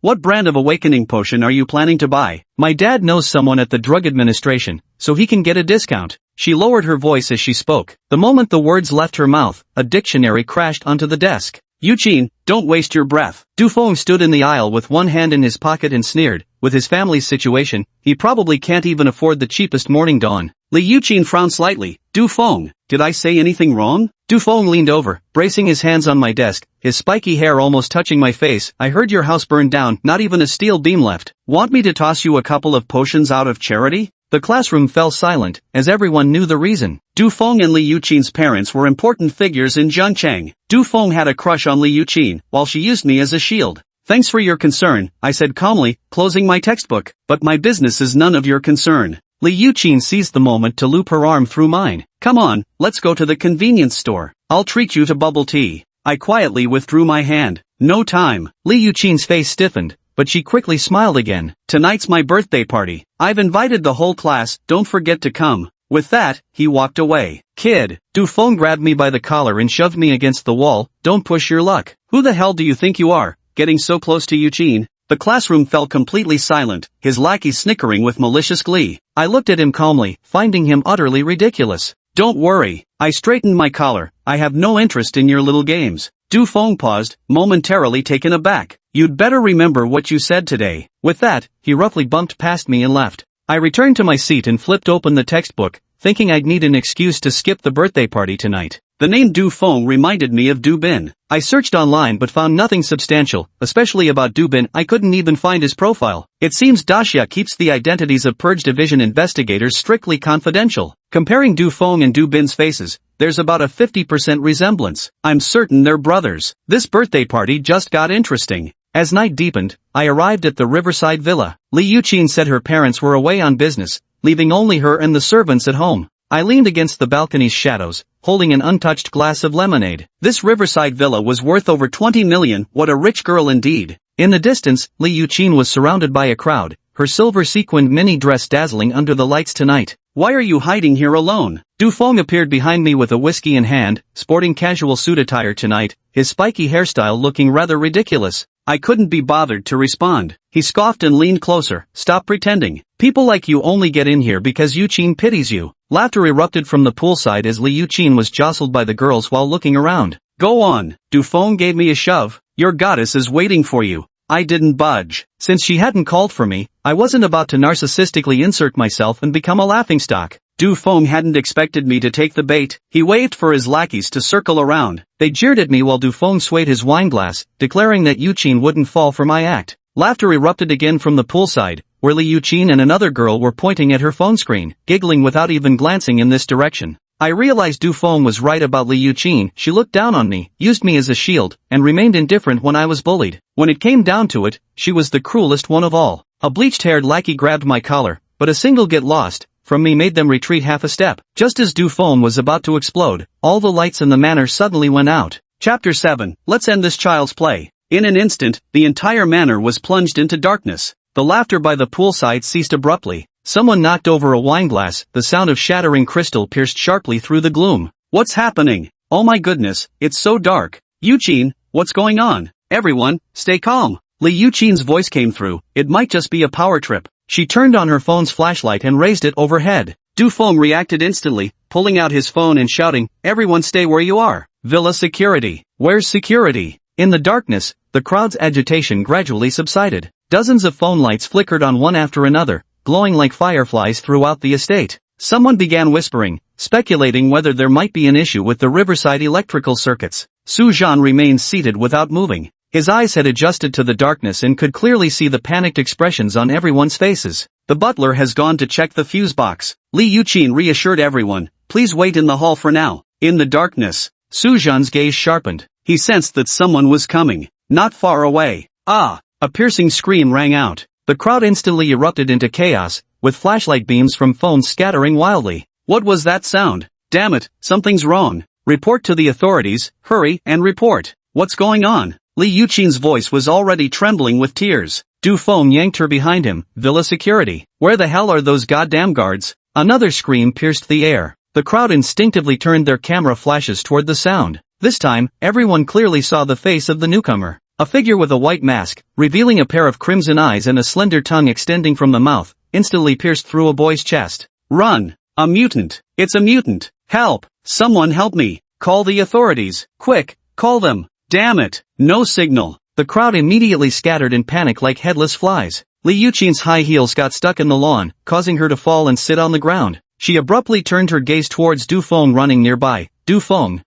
What brand of awakening potion are you planning to buy? My dad knows someone at the Drug Administration, so he can get a discount. She lowered her voice as she spoke. The moment the words left her mouth, a dictionary crashed onto the desk. Eugene, don't waste your breath. Du Feng stood in the aisle with one hand in his pocket and sneered. With his family's situation, he probably can't even afford the cheapest morning dawn. Li Yuqin frowned slightly. Du Feng, did I say anything wrong? Du Feng leaned over, bracing his hands on my desk, his spiky hair almost touching my face. I heard your house burned down, not even a steel beam left. Want me to toss you a couple of potions out of charity? The classroom fell silent, as everyone knew the reason. Du Feng and Li Yuqin's parents were important figures in Zhengcheng. Du Feng had a crush on Li Yuqin, while she used me as a shield. Thanks for your concern, I said calmly, closing my textbook, but my business is none of your concern. Li Yuqin seized the moment to loop her arm through mine. Come on, let's go to the convenience store. I'll treat you to bubble tea. I quietly withdrew my hand. No time. Li Yuqin's face stiffened, but she quickly smiled again. Tonight's my birthday party. I've invited the whole class, don't forget to come. With that, he walked away. Kid, Du Feng grabbed me by the collar and shoved me against the wall. Don't push your luck. Who the hell do you think you are, getting so close to Eugene? The classroom fell completely silent, his lackey snickering with malicious glee. I looked at him calmly, finding him utterly ridiculous. Don't worry, I straightened my collar. I have no interest in your little games. Du Feng paused, momentarily taken aback. You'd better remember what you said today. With that, he roughly bumped past me and left. I returned to my seat and flipped open the textbook, thinking I'd need an excuse to skip the birthday party tonight. The name Du Feng reminded me of Du Bin. I searched online but found nothing substantial, especially about Du Bin. I couldn't even find his profile. It seems Daxia keeps the identities of Purge Division investigators strictly confidential. Comparing Du Feng and Du Bin's faces, there's about a 50% resemblance. I'm certain they're brothers. This birthday party just got interesting. As night deepened, I arrived at the Riverside Villa. Li Yuqin said her parents were away on business, leaving only her and the servants at home. I leaned against the balcony's shadows, holding an untouched glass of lemonade. This Riverside Villa was worth over 20 million, what a rich girl indeed. In the distance, Li Yuqin was surrounded by a crowd, her silver sequined mini dress dazzling under the lights tonight. Why are you hiding here alone? Du Feng appeared behind me with a whiskey in hand, sporting casual suit attire tonight, his spiky hairstyle looking rather ridiculous. I couldn't be bothered to respond. He scoffed and leaned closer. Stop pretending. People like you only get in here because Yuqin pities you. Laughter erupted from the poolside as Li Yuqin was jostled by the girls while looking around. Go on. Du Feng gave me a shove. Your goddess is waiting for you. I didn't budge. Since she hadn't called for me, I wasn't about to narcissistically insert myself and become a laughingstock. Du Feng hadn't expected me to take the bait. He waved for his lackeys to circle around. They jeered at me while Du Feng swayed his wineglass, declaring that Yuqin wouldn't fall for my act. Laughter erupted again from the poolside, where Li Yuqin and another girl were pointing at her phone screen, giggling without even glancing in this direction. I realized Du Feng was right about Li Yuqin. She looked down on me, used me as a shield, and remained indifferent when I was bullied. When it came down to it, she was the cruelest one of all. A bleached-haired lackey grabbed my collar, but a single get lost from me made them retreat half a step. Just as Du Feng was about to explode, all the lights in the manor suddenly went out. Chapter 7. Let's end this child's play. In an instant, the entire manor was plunged into darkness. The laughter by the poolside ceased abruptly. Someone knocked over a wineglass, the sound of shattering crystal pierced sharply through the gloom. What's happening? Oh my goodness, it's so dark. Yuqin, what's going on? Everyone, stay calm. Li Yuqin's voice came through. It might just be a power trip. She turned on her phone's flashlight and raised it overhead. Du Feng reacted instantly, pulling out his phone and shouting, everyone stay where you are. Villa security. Where's security? In the darkness, the crowd's agitation gradually subsided. Dozens of phone lights flickered on one after another, glowing like fireflies throughout the estate. Someone began whispering, speculating whether there might be an issue with the Riverside electrical circuits. Su Zhan remained seated without moving. His eyes had adjusted to the darkness and could clearly see the panicked expressions on everyone's faces. The butler has gone to check the fuse box. Li Yuqin reassured everyone, please wait in the hall for now. In the darkness, Su Zhan's gaze sharpened. He sensed that someone was coming. Not far away. Ah! A piercing scream rang out. The crowd instantly erupted into chaos, with flashlight beams from phones scattering wildly. What was that sound? Damn it, something's wrong. Report to the authorities, hurry and report. What's going on? Li Yuqin's voice was already trembling with tears. Du Feng yanked her behind him. Villa security. Where the hell are those goddamn guards? Another scream pierced the air. The crowd instinctively turned their camera flashes toward the sound. This time, everyone clearly saw the face of the newcomer. A figure with a white mask, revealing a pair of crimson eyes and a slender tongue extending from the mouth, instantly pierced through a boy's chest. Run! A mutant. It's a mutant. Help! Someone help me. Call the authorities. Quick, call them. Damn it. No signal. The crowd immediately scattered in panic like headless flies. Li Yuqin's high heels got stuck in the lawn, causing her to fall and sit on the ground. She abruptly turned her gaze towards Du Feng running nearby. Du Feng,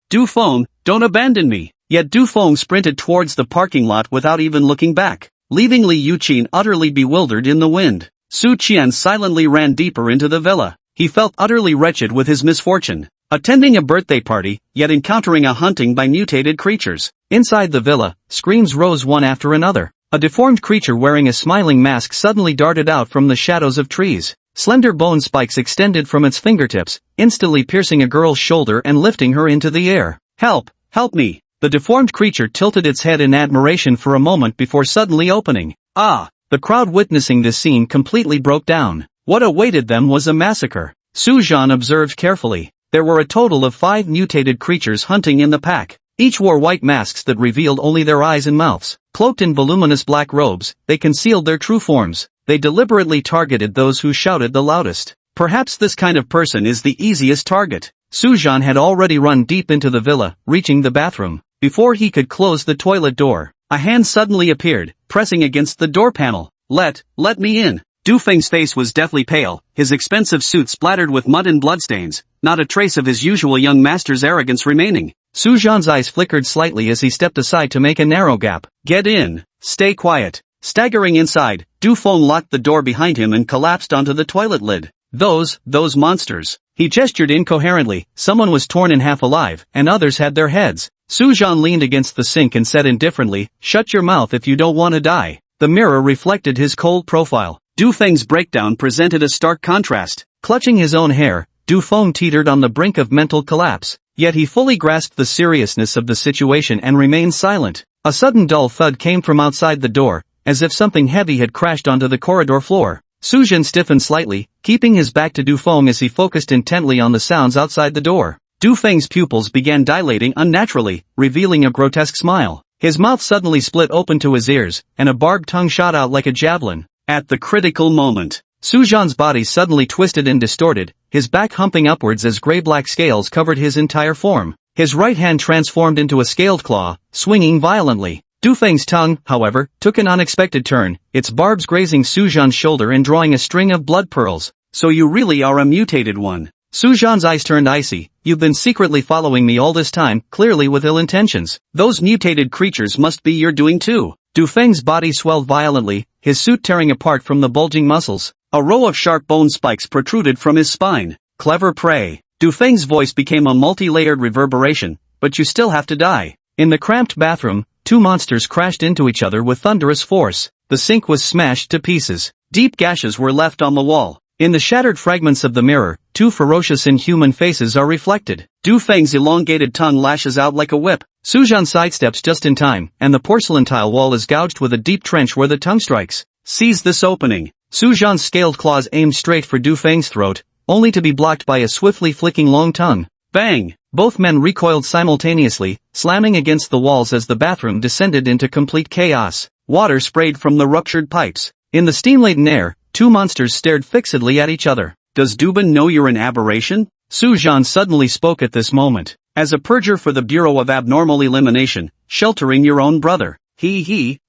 don't abandon me. Yet Du Feng sprinted towards the parking lot without even looking back, leaving Li Yuqin utterly bewildered in the wind. Su Qian silently ran deeper into the villa. He felt utterly wretched with his misfortune. Attending a birthday party, yet encountering a hunting by mutated creatures. Inside the villa, screams rose one after another. A deformed creature wearing a smiling mask suddenly darted out from the shadows of trees. Slender bone spikes extended from its fingertips, instantly piercing a girl's shoulder and lifting her into the air. Help! Help me! The deformed creature tilted its head in admiration for a moment before suddenly opening. Ah! The crowd witnessing this scene completely broke down. What awaited them was a massacre. Su Zhan observed carefully. There were a total of 5 mutated creatures hunting in the pack. Each wore white masks that revealed only their eyes and mouths. Cloaked in voluminous black robes, they concealed their true forms. They deliberately targeted those who shouted the loudest. Perhaps this kind of person is the easiest target. Su Zhan had already run deep into the villa, reaching the bathroom. Before he could close the toilet door, a hand suddenly appeared, pressing against the door panel. Let me in. Du Feng's face was deathly pale, his expensive suit splattered with mud and bloodstains, not a trace of his usual young master's arrogance remaining. Su Zhan's eyes flickered slightly as he stepped aside to make a narrow gap. Get in. Stay quiet. Staggering inside, Du Feng locked the door behind him and collapsed onto the toilet lid. Those monsters. He gestured incoherently. Someone was torn in half alive, and others had their heads. Su Zhan leaned against the sink and said indifferently, shut your mouth if you don't want to die. The mirror reflected his cold profile. Du Feng's breakdown presented a stark contrast. Clutching his own hair, Du Feng teetered on the brink of mental collapse. Yet he fully grasped the seriousness of the situation and remained silent. A sudden dull thud came from outside the door, as if something heavy had crashed onto the corridor floor. Su Zhan stiffened slightly, keeping his back to Du Feng as he focused intently on the sounds outside the door. Du Feng's pupils began dilating unnaturally, revealing a grotesque smile. His mouth suddenly split open to his ears, and a barbed tongue shot out like a javelin. At the critical moment, Su Zhan's body suddenly twisted and distorted, his back humping upwards as gray-black scales covered his entire form. His right hand transformed into a scaled claw, swinging violently. Du Feng's tongue, however, took an unexpected turn, its barbs grazing Su Zhan's shoulder and drawing a string of blood pearls. So you really are a mutated one. Su Zhan's eyes turned icy. You've been secretly following me all this time, clearly with ill intentions. Those mutated creatures must be your doing too. Du Feng's body swelled violently, his suit tearing apart from the bulging muscles. A row of sharp bone spikes protruded from his spine. Clever prey. Du Feng's voice became a multi-layered reverberation, but you still have to die. In the cramped bathroom, 2 monsters crashed into each other with thunderous force. The sink was smashed to pieces. Deep gashes were left on the wall. In the shattered fragments of the mirror, 2 ferocious inhuman faces are reflected. Du Feng's elongated tongue lashes out like a whip. Su Zhan sidesteps just in time, and the porcelain tile wall is gouged with a deep trench where the tongue strikes. Seize this opening. Su Zhan's scaled claws aimed straight for Du Feng's throat, only to be blocked by a swiftly flicking long tongue. Bang! Both men recoiled simultaneously, slamming against the walls as the bathroom descended into complete chaos. Water sprayed from the ruptured pipes. In the steam-laden air, 2 monsters stared fixedly at each other. Does Dubin know you're an aberration? Su Zhan suddenly spoke at this moment. As a purger for the Bureau of Abnormal Elimination, sheltering your own brother.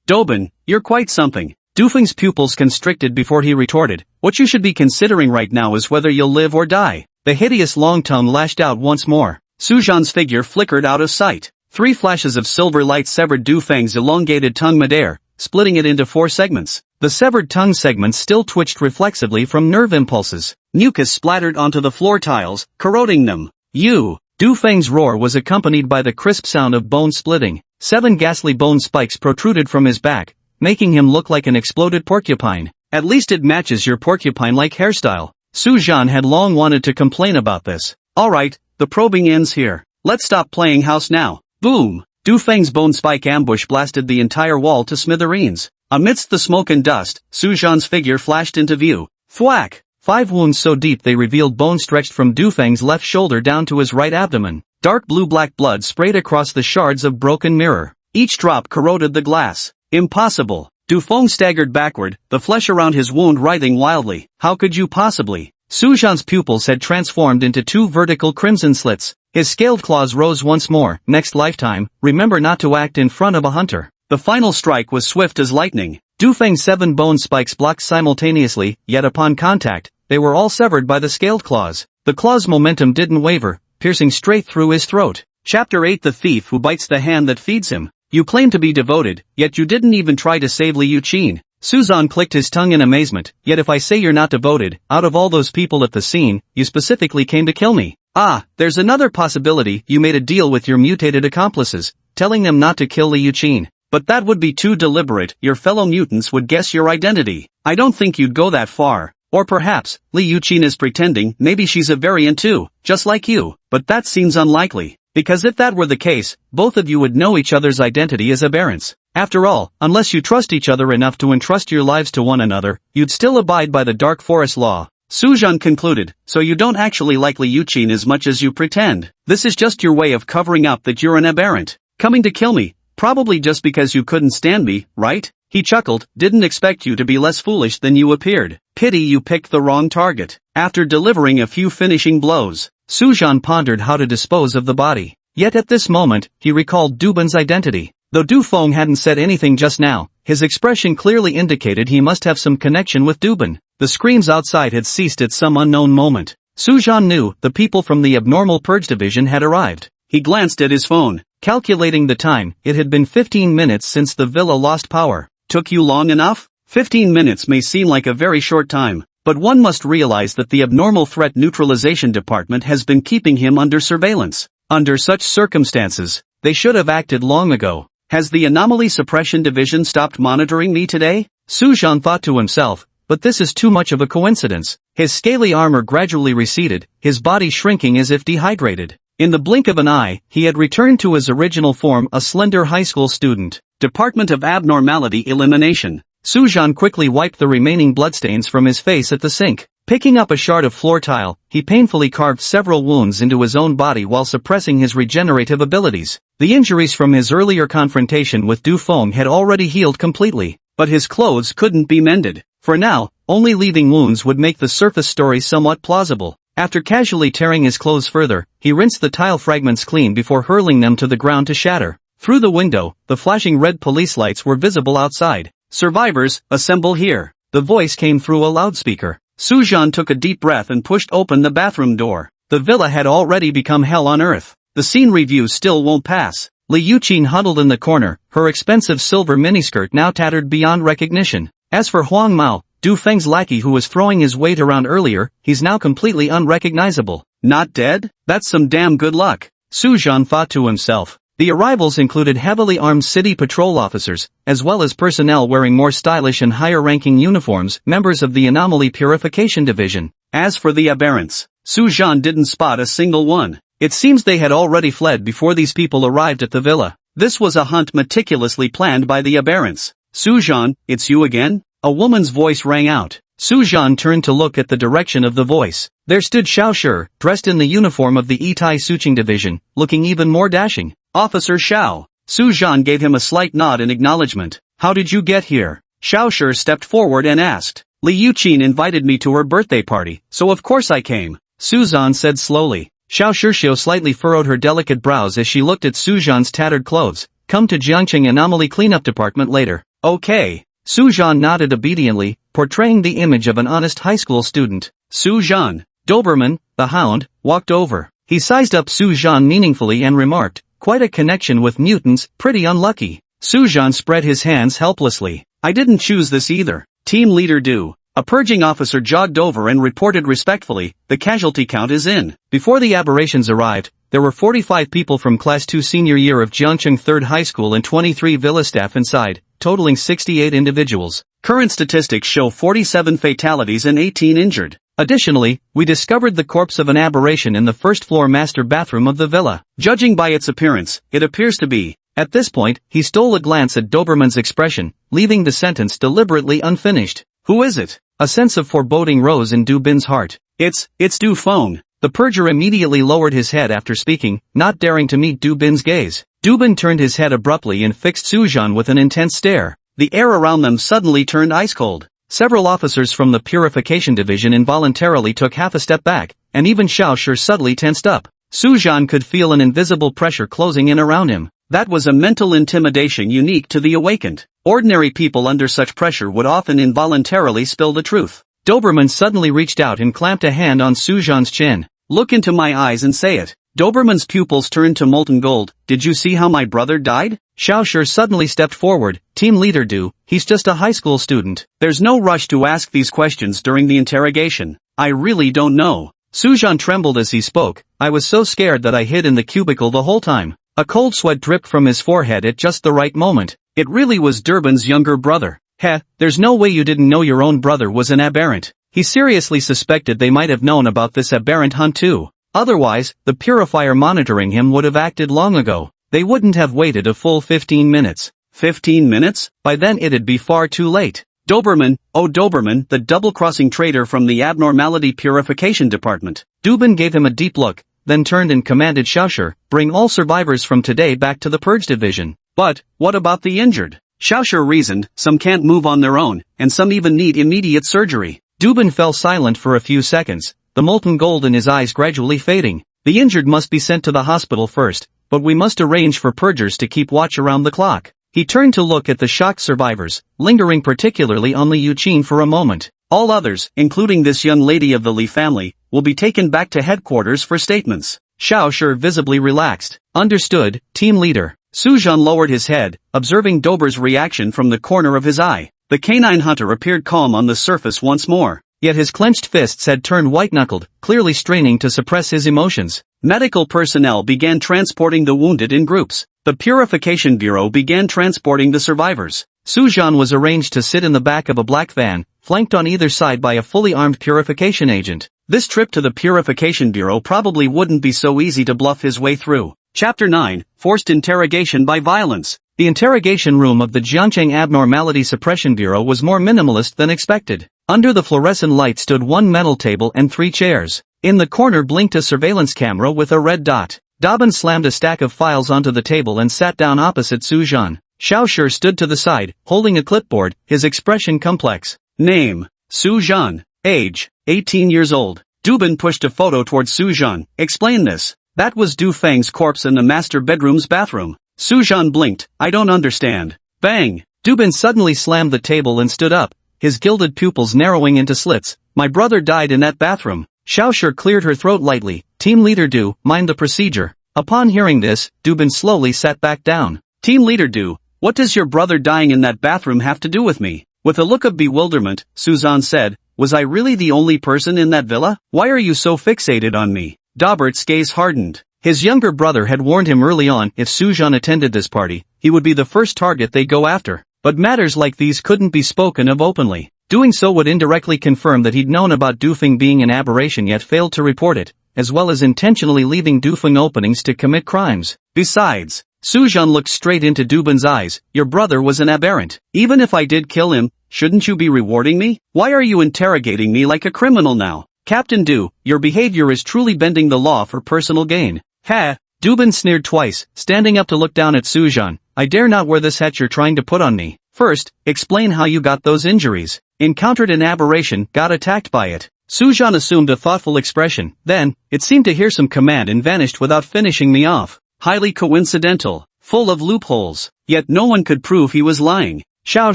Dobin, you're quite something. Du Feng's pupils constricted before he retorted. What you should be considering right now is whether you'll live or die. The hideous long tongue lashed out once more. Su Zhan's figure flickered out of sight. 3 flashes of silver light severed Du Feng's elongated tongue midair, splitting it into 4 segments. The severed tongue segments still twitched reflexively from nerve impulses. Mucus splattered onto the floor tiles, corroding them. Du Feng's roar was accompanied by the crisp sound of bone splitting. 7 ghastly bone spikes protruded from his back, making him look like an exploded porcupine. At least it matches your porcupine-like hairstyle. Su Zhan had long wanted to complain about this. Alright, the probing ends here. Let's stop playing house now. Boom! Du Feng's bone spike ambush blasted the entire wall to smithereens. Amidst the smoke and dust, Su Zhan's figure flashed into view. Thwack! 5 wounds so deep they revealed bone stretched from Du Feng's left shoulder down to his right abdomen. Dark blue-black blood sprayed across the shards of broken mirror. Each drop corroded the glass. Impossible. Du Feng staggered backward, the flesh around his wound writhing wildly. How could you possibly? Sujan's pupils had transformed into two vertical crimson slits. His scaled claws rose once more. Next lifetime, remember not to act in front of a hunter. The final strike was swift as lightning. Du Feng's 7 bone spikes blocked simultaneously, yet upon contact, they were all severed by the scaled claws. The claw's momentum didn't waver, piercing straight through his throat. Chapter 8: The Thief Who Bites the Hand That Feeds Him. You claim to be devoted, yet you didn't even try to save Li Yuqin. Suzan clicked his tongue in amazement. Yet if I say you're not devoted, out of all those people at the scene, you specifically came to kill me. Ah, there's another possibility. You made a deal with your mutated accomplices, telling them not to kill Li Yuqin. But that would be too deliberate. Your fellow mutants would guess your identity. I don't think you'd go that far. Or perhaps, Li Yuqin is pretending. Maybe she's a variant too, just like you. But that seems unlikely. Because if that were the case, both of you would know each other's identity as aberrants. After all, unless you trust each other enough to entrust your lives to one another, you'd still abide by the Dark Forest law. Sujan concluded, so you don't actually like Li Yuqin as much as you pretend. This is just your way of covering up that you're an aberrant. Coming to kill me, probably just because you couldn't stand me, right? He chuckled, didn't expect you to be less foolish than you appeared. Pity you picked the wrong target. After delivering a few finishing blows, Sujan pondered how to dispose of the body. Yet at this moment, he recalled Dubin's identity. Though Du Feng hadn't said anything just now, his expression clearly indicated he must have some connection with Dubin. The screams outside had ceased at some unknown moment. Sujan knew the people from the Abnormal Purge Division had arrived. He glanced at his phone, calculating the time. It had been 15 minutes since the villa lost power. Took you long enough? 15 minutes may seem like a very short time, but one must realize that the Abnormal Threat Neutralization Department has been keeping him under surveillance. Under such circumstances, they should have acted long ago. Has the Anomaly Suppression Division stopped monitoring me today? Sujan thought to himself, but this is too much of a coincidence. His scaly armor gradually receded, his body shrinking as if dehydrated. In the blink of an eye, he had returned to his original form, a slender high school student. Department of Abnormality Elimination. Sujan quickly wiped the remaining bloodstains from his face at the sink. Picking up a shard of floor tile, he painfully carved several wounds into his own body while suppressing his regenerative abilities. The injuries from his earlier confrontation with Du Feng had already healed completely, but his clothes couldn't be mended. For now, only leaving wounds would make the surface story somewhat plausible. After casually tearing his clothes further, he rinsed the tile fragments clean before hurling them to the ground to shatter. Through the window, the flashing red police lights were visible outside. Survivors, assemble here. The voice came through a loudspeaker. Sujan took a deep breath and pushed open the bathroom door. The villa had already become hell on earth. The scene review still won't pass. Li Yuqin huddled in the corner, her expensive silver miniskirt now tattered beyond recognition. As for Huang Mao, Du Feng's lackey who was throwing his weight around earlier, he's now completely unrecognizable. Not dead? That's some damn good luck. Sujan thought to himself. The arrivals included heavily armed city patrol officers, as well as personnel wearing more stylish and higher-ranking uniforms, members of the Anomaly Purification Division. As for the aberrants, Sujan didn't spot a single one. It seems they had already fled before these people arrived at the villa. This was a hunt meticulously planned by the aberrants. Sujan, it's you again? A woman's voice rang out. Sujan turned to look at the direction of the voice. There stood Xiao Shi, dressed in the uniform of the Yitai Suqing Division, looking even more dashing. Officer Xiao. Sujan gave him a slight nod in acknowledgement. How did you get here? Xiao Shi stepped forward and asked. Li Yuqin invited me to her birthday party, so of course I came. Sujan said slowly. Xiao Shi slightly furrowed her delicate brows as she looked at Sujan's tattered clothes. Come to Jiangqing Anomaly Cleanup Department later. Okay. Sujan nodded obediently, portraying the image of an honest high school student. Sujan. Doberman, the hound, walked over. He sized up Sujan meaningfully and remarked, quite a connection with mutants, pretty unlucky. Sujan spread his hands helplessly. I didn't choose this either. Team leader Do. A purging officer jogged over and reported respectfully, the casualty count is in. Before the aberrations arrived, there were 45 people from Class 2 senior year of Jiangqing 3rd High School and 23 villa staff inside, totaling 68 individuals. Current statistics show 47 fatalities and 18 injured. Additionally, we discovered the corpse of an aberration in the first-floor master bathroom of the villa. Judging by its appearance, it appears to be. At this point, he stole a glance at Doberman's expression, leaving the sentence deliberately unfinished. Who is it? A sense of foreboding rose in Du Bin's heart. It's Du Feng. The purger immediately lowered his head after speaking, not daring to meet Du Bin's gaze. Du Bin turned his head abruptly and fixed Sujan with an intense stare. The air around them suddenly turned ice cold. Several officers from the Purification Division involuntarily took half a step back, and even Xiao Shi subtly tensed up. Su Zhan could feel an invisible pressure closing in around him. That was a mental intimidation unique to the awakened. Ordinary people under such pressure would often involuntarily spill the truth. Doberman suddenly reached out and clamped a hand on Su Zhan's chin. "Look into my eyes and say it." Doberman's pupils turned to molten gold. "Did you see how my brother died?" Xiao Shi suddenly stepped forward. "Team leader Du, he's just a high school student. There's no rush to ask these questions during the interrogation. I really don't know." Su Zhan trembled as he spoke. "I was so scared that I hid in the cubicle the whole time." A cold sweat dripped from his forehead at just the right moment. It really was Durban's younger brother. Heh, there's no way you didn't know your own brother was an aberrant. He seriously suspected they might have known about this aberrant hunt too. Otherwise, the purifier monitoring him would have acted long ago. They wouldn't have waited a full 15 minutes. 15 minutes? By then it'd be far too late. Doberman, oh Doberman, the double-crossing traitor from the Abnormality Purification Department. Dubin gave him a deep look, then turned and commanded Xiao Shi, "Bring all survivors from today back to the Purge Division." "But, what about the injured?" Xiao Shi reasoned. "Some can't move on their own, and some even need immediate surgery." Dubin fell silent for a few seconds, the molten gold in his eyes gradually fading. "The injured must be sent to the hospital first, but we must arrange for purgers to keep watch around the clock." He turned to look at the shocked survivors, lingering particularly on Li Yuqin for a moment. "All others, including this young lady of the Li family, will be taken back to headquarters for statements." Xiao Shi visibly relaxed. "Understood, team leader." Su Zhan lowered his head, observing Dober's reaction from the corner of his eye. The canine hunter appeared calm on the surface once more, yet his clenched fists had turned white-knuckled, clearly straining to suppress his emotions. Medical personnel began transporting the wounded in groups. The Purification Bureau began transporting the survivors. Su Zhan was arranged to sit in the back of a black van, flanked on either side by a fully armed purification agent. This trip to the Purification Bureau probably wouldn't be so easy to bluff his way through. Chapter 9, Forced Interrogation by Violence. The interrogation room of the Jiangcheng Abnormality Suppression Bureau was more minimalist than expected. Under the fluorescent light stood one metal table and 3 chairs. In the corner blinked a surveillance camera with a red dot. Dobbin slammed a stack of files onto the table and sat down opposite Su Zhan. Xiao Shi stood to the side, holding a clipboard, his expression complex. Name: Su Zhan. Age: 18 years old. Dubin pushed a photo towards Su Zhan. Explain this. That was Du Feng's corpse in the master bedroom's bathroom. Su Zhan blinked. I don't understand. Bang! Dubin suddenly slammed the table and stood up, his gilded pupils narrowing into slits. My brother died in that bathroom. Xiao Shi cleared her throat lightly. Team leader Du, mind the procedure. Upon hearing this, Dubin slowly sat back down. Team leader Du, what does your brother dying in that bathroom have to do with me? With a look of bewilderment, Su Zhan said, was I really the only person in that villa? Why are you so fixated on me? Daubert's gaze hardened. His younger brother had warned him early on if Su Zhan attended this party, he would be the first target they'd go after. But matters like these couldn't be spoken of openly. Doing so would indirectly confirm that he'd known about Dufeng being an aberration yet failed to report it, as well as intentionally leaving Dufeng openings to commit crimes. Besides, Su Zhan looked straight into Dubin's eyes. Your brother was an aberrant. Even if I did kill him, shouldn't you be rewarding me? Why are you interrogating me like a criminal now? Captain Du, your behavior is truly bending the law for personal gain. Ha! Dubin sneered twice, standing up to look down at Su Zhan. I dare not wear this hat you're trying to put on me. First, explain how you got those injuries. Encountered an aberration, got attacked by it. Su Zhan assumed a thoughtful expression, then, it seemed to hear some command and vanished without finishing me off. Highly coincidental, full of loopholes, yet no one could prove he was lying. Xiao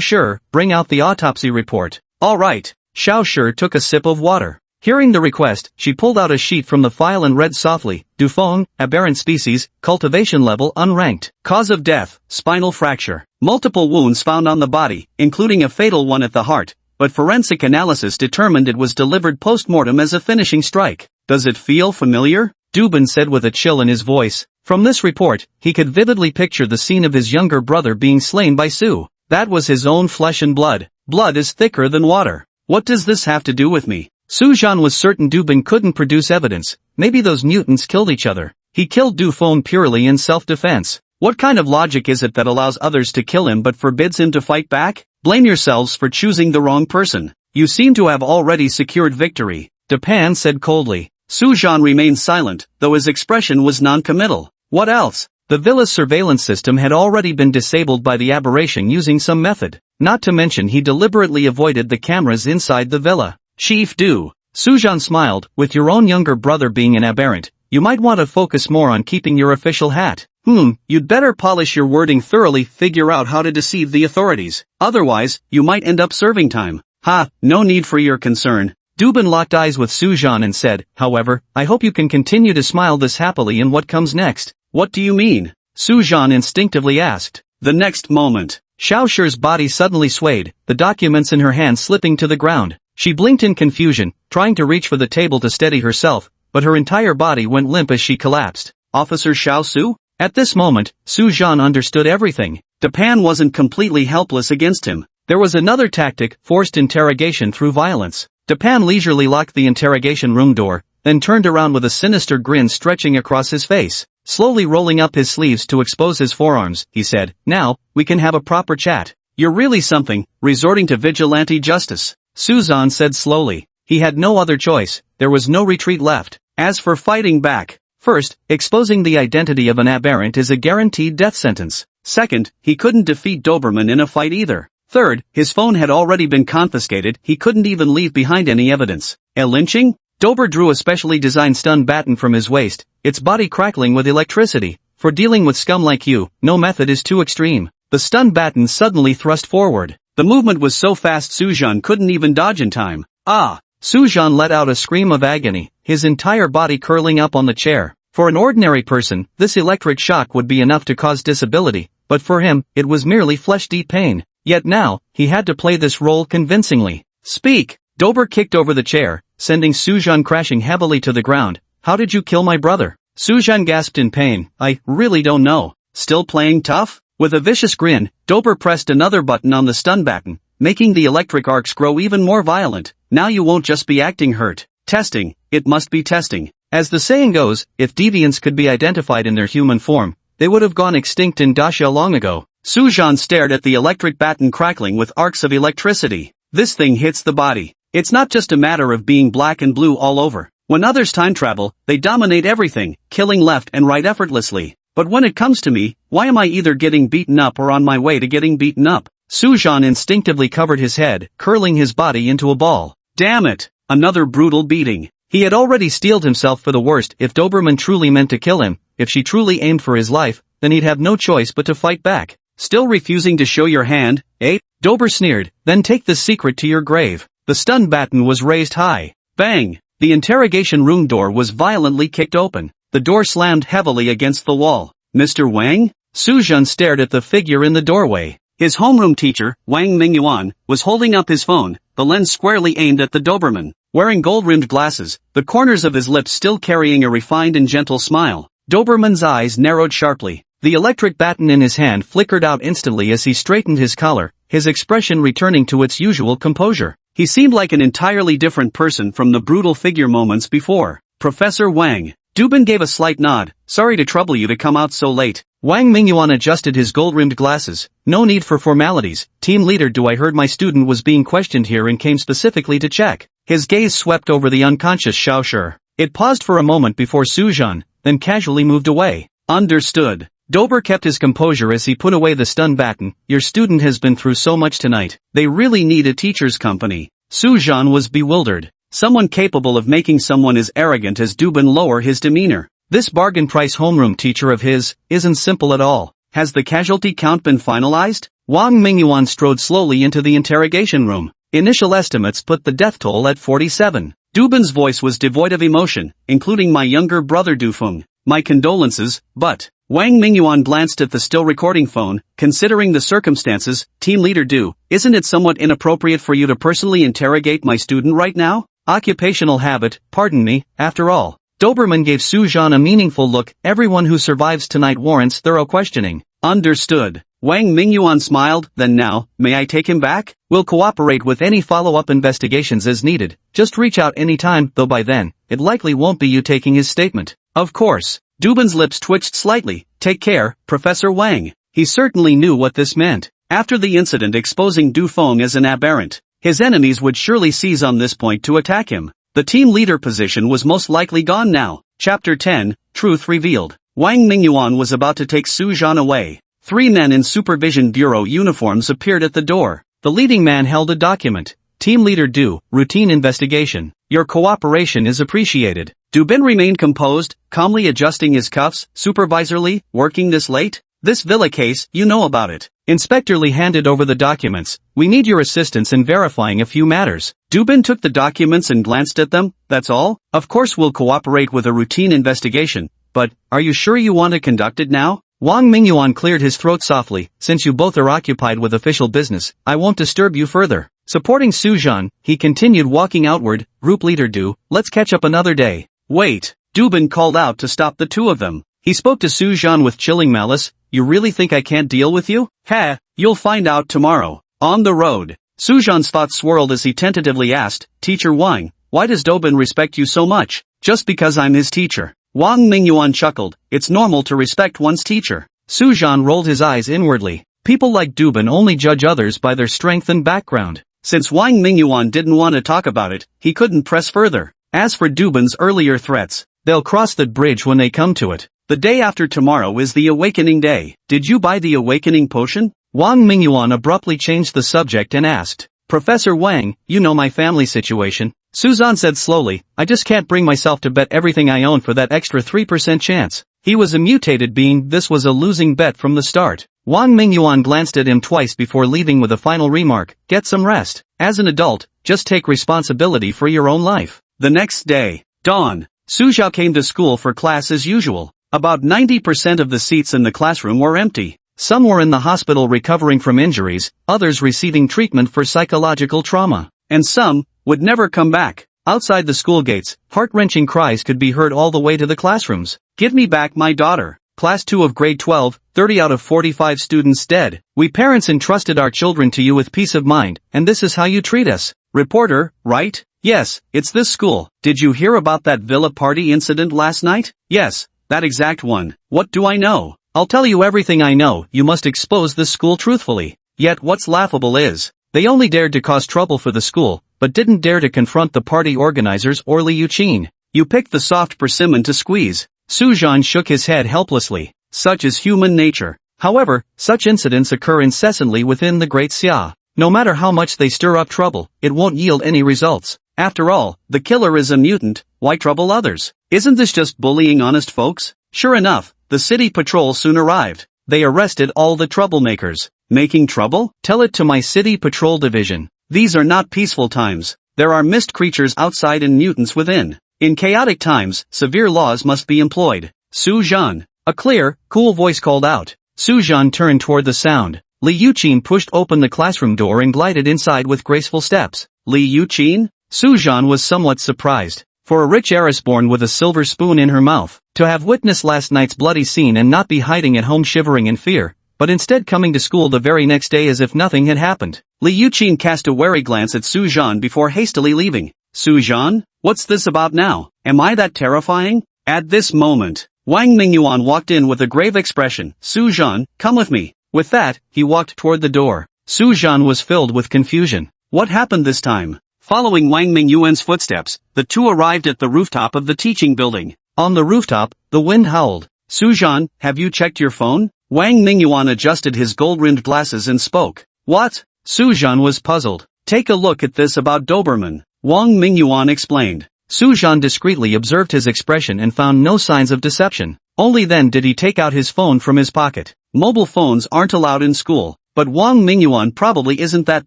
Shi, bring out the autopsy report. All right. Xiao Shi took a sip of water. Hearing the request, she pulled out a sheet from the file and read softly, Dufeng, aberrant species, cultivation level unranked. Cause of death, spinal fracture. Multiple wounds found on the body, including a fatal one at the heart, but forensic analysis determined it was delivered post-mortem as a finishing strike. Does it feel familiar? Dubin said with a chill in his voice. From this report, he could vividly picture the scene of his younger brother being slain by Su. That was his own flesh and blood. Blood is thicker than water. What does this have to do with me? Su Zhan was certain Dubin couldn't produce evidence. Maybe those mutants killed each other. He killed Dufeng purely in self-defense. What kind of logic is it that allows others to kill him but forbids him to fight back? Blame yourselves for choosing the wrong person. You seem to have already secured victory. Depan said coldly. Su Zhan remained silent, though his expression was non-committal. What else? The villa's surveillance system had already been disabled by the aberration using some method. Not to mention he deliberately avoided the cameras inside the villa. Chief Du. Sujan smiled, with your own younger brother being an aberrant, you might want to focus more on keeping your official hat. You'd better polish your wording thoroughly, figure out how to deceive the authorities. Otherwise, you might end up serving time. Ha, no need for your concern. Dubin locked eyes with Sujan and said, however, I hope you can continue to smile this happily in what comes next. What do you mean? Sujan instinctively asked. The next moment. Xiaoshi's body suddenly swayed, the documents in her hand slipping to the ground. She blinked in confusion, trying to reach for the table to steady herself, but her entire body went limp as she collapsed. Officer Xiaosu? At this moment, Sujan understood everything. Dapan wasn't completely helpless against him. There was another tactic, forced interrogation through violence. Dapan leisurely locked the interrogation room door, then turned around with a sinister grin stretching across his face. Slowly rolling up his sleeves to expose his forearms, he said, now, we can have a proper chat. You're really something, resorting to vigilante justice. Suzan said slowly. He had no other choice, there was no retreat left. As for fighting back, first, exposing the identity of an aberrant is a guaranteed death sentence. Second, he couldn't defeat Doberman in a fight either. Third, his phone had already been confiscated, he couldn't even leave behind any evidence. A lynching? Dober drew a specially designed stun baton from his waist, its body crackling with electricity. For dealing with scum like you, no method is too extreme. The stun baton suddenly thrust forward. The movement was so fast Sujan couldn't even dodge in time. Ah! Sujan let out a scream of agony, his entire body curling up on the chair. For an ordinary person, this electric shock would be enough to cause disability, but for him, it was merely flesh-deep pain. Yet now, he had to play this role convincingly. Speak! Dober kicked over the chair, sending Sujan crashing heavily to the ground. How did you kill my brother? Sujan gasped in pain. I really don't know. Still playing tough? With a vicious grin, Dober pressed another button on the stun baton, making the electric arcs grow even more violent. Now you won't just be acting hurt. Testing, it must be testing. As the saying goes, if deviants could be identified in their human form, they would have gone extinct in Dacia long ago. Sujan stared at the electric baton crackling with arcs of electricity. This thing hits the body. It's not just a matter of being black and blue all over. When others time travel, they dominate everything, killing left and right effortlessly. But when it comes to me, why am I either getting beaten up or on my way to getting beaten up? Sujan instinctively covered his head, curling his body into a ball. Damn it! Another brutal beating. He had already steeled himself for the worst. If Doberman truly meant to kill him, if she truly aimed for his life, then he'd have no choice but to fight back. Still refusing to show your hand, eh? Dober sneered, then take this secret to your grave. The stun baton was raised high. Bang! The interrogation room door was violently kicked open. The door slammed heavily against the wall. Mr. Wang? Suzhan stared at the figure in the doorway. His homeroom teacher, Wang Mingyuan, was holding up his phone, the lens squarely aimed at the Doberman. Wearing gold-rimmed glasses, the corners of his lips still carrying a refined and gentle smile. Doberman's eyes narrowed sharply. The electric baton in his hand flickered out instantly as he straightened his collar, his expression returning to its usual composure. He seemed like an entirely different person from the brutal figure moments before. Professor Wang. Dubin gave a slight nod. Sorry to trouble you to come out so late. Wang Mingyuan adjusted his gold-rimmed glasses. No need for formalities. Team leader, I heard my student was being questioned here and came specifically to check. His gaze swept over the unconscious Xiaoshi. It paused for a moment before Suzhan, then casually moved away. Understood. Dober kept his composure as he put away the stun baton. Your student has been through so much tonight. They really need a teacher's company. Suzhan was bewildered. Someone capable of making someone as arrogant as Dubin lower his demeanor. This bargain price homeroom teacher of his isn't simple at all. Has the casualty count been finalized? Wang Mingyuan strode slowly into the interrogation room. Initial estimates put the death toll at 47. Dubin's voice was devoid of emotion, including my younger brother Dufeng. My condolences, but... Wang Mingyuan glanced at the still recording phone. Considering the circumstances, team leader Du, isn't it somewhat inappropriate for you to personally interrogate my student right now? Occupational habit, pardon me, after all. Doberman gave Suzhan a meaningful look. Everyone who survives tonight warrants thorough questioning. Understood. Wang Mingyuan smiled. Then now, may I take him back? We'll cooperate with any follow-up investigations as needed. Just reach out anytime, though by then, it likely won't be you taking his statement. Of course. Dubin's lips twitched slightly. Take care, Professor Wang. He certainly knew what this meant. After the incident exposing Du Feng as an aberrant, his enemies would surely seize on this point to attack him. The team leader position was most likely gone now. Chapter 10, Truth Revealed. Wang Mingyuan was about to take Su Zhan away. 3 men in Supervision Bureau uniforms appeared at the door. The leading man held a document. Team Leader Du, routine investigation. Your cooperation is appreciated. Dubin remained composed, calmly adjusting his cuffs. Supervisor Lee, working this late? This villa case, you know about it. Inspector Lee handed over the documents. We need your assistance in verifying a few matters. Dubin took the documents and glanced at them. That's all? Of course we'll cooperate with a routine investigation, but, are you sure you want to conduct it now? Wang Mingyuan cleared his throat softly. Since you both are occupied with official business, I won't disturb you further. Supporting Su Zhan, he continued walking outward. Group Leader Du, let's catch up another day. Wait, Dubin called out to stop the two of them. He spoke to Su Zhan with chilling malice. You really think I can't deal with you? Ha, you'll find out tomorrow. On the road. Su Zhan's thoughts swirled as he tentatively asked, Teacher Wang, why does Dobin respect you so much? Just because I'm his teacher. Wang Mingyuan chuckled. It's normal to respect one's teacher. Su Zhan rolled his eyes inwardly. People like Dubin only judge others by their strength and background. Since Wang Mingyuan didn't want to talk about it, he couldn't press further. As for Dubin's earlier threats, they'll cross that bridge when they come to it. The day after tomorrow is the awakening day. Did you buy the awakening potion? Wang Mingyuan abruptly changed the subject and asked. Professor Wang, you know my family situation. Su Zhan said slowly, I just can't bring myself to bet everything I own for that extra 3% chance. He was a mutated being. This was a losing bet from the start. Wang Mingyuan glanced at him twice before leaving with a final remark, get some rest. As an adult, just take responsibility for your own life. The next day, dawn. Su Zhao came to school for class as usual. About 90% of the seats in the classroom were empty. Some were in the hospital recovering from injuries, others receiving treatment for psychological trauma, and some would never come back. Outside the school gates, heart-wrenching cries could be heard all the way to the classrooms. Give me back my daughter. Class 2 of grade 12, 30 out of 45 students dead. We parents entrusted our children to you with peace of mind, and this is how you treat us. Reporter, right? Yes, it's this school. Did you hear about that villa party incident last night? Yes, that exact one. What do I know? I'll tell you everything I know. You must expose this school truthfully. Yet what's laughable is, they only dared to cause trouble for the school, but didn't dare to confront the party organizers or Li Yuqin. You picked the soft persimmon to squeeze. Su Zhan shook his head helplessly. Such is human nature. However, such incidents occur incessantly within the Great Xia. No matter how much they stir up trouble, it won't yield any results. After all, the killer is a mutant. Why trouble others? Isn't this just bullying honest folks? Sure enough, the city patrol soon arrived. They arrested all the troublemakers. Making trouble? Tell it to my city patrol division. These are not peaceful times. There are mist creatures outside and mutants within. In chaotic times, severe laws must be employed. Su Zhan. A clear, cool voice called out. Su Zhan turned toward the sound. Li Yuqin pushed open the classroom door and glided inside with graceful steps. Li Yuqin? Su Zhan was somewhat surprised. For a rich heiress born with a silver spoon in her mouth, to have witnessed last night's bloody scene and not be hiding at home shivering in fear, but instead coming to school the very next day as if nothing had happened. Li Yuqin cast a wary glance at Su Zhan before hastily leaving. Su Zhan? What's this about now? Am I that terrifying? At this moment, Wang Mingyuan walked in with a grave expression. Su Zhan, come with me. With that, he walked toward the door. Su Zhan was filled with confusion. What happened this time? Following Wang Mingyuan's footsteps, the two arrived at the rooftop of the teaching building. On the rooftop, the wind howled. Su Zhan, have you checked your phone? Wang Mingyuan adjusted his gold-rimmed glasses and spoke. What? Su Zhan was puzzled. Take a look at this about Doberman. Wang Mingyuan explained. Su Zhan discreetly observed his expression and found no signs of deception. Only then did he take out his phone from his pocket. Mobile phones aren't allowed in school, but Wang Mingyuan probably isn't that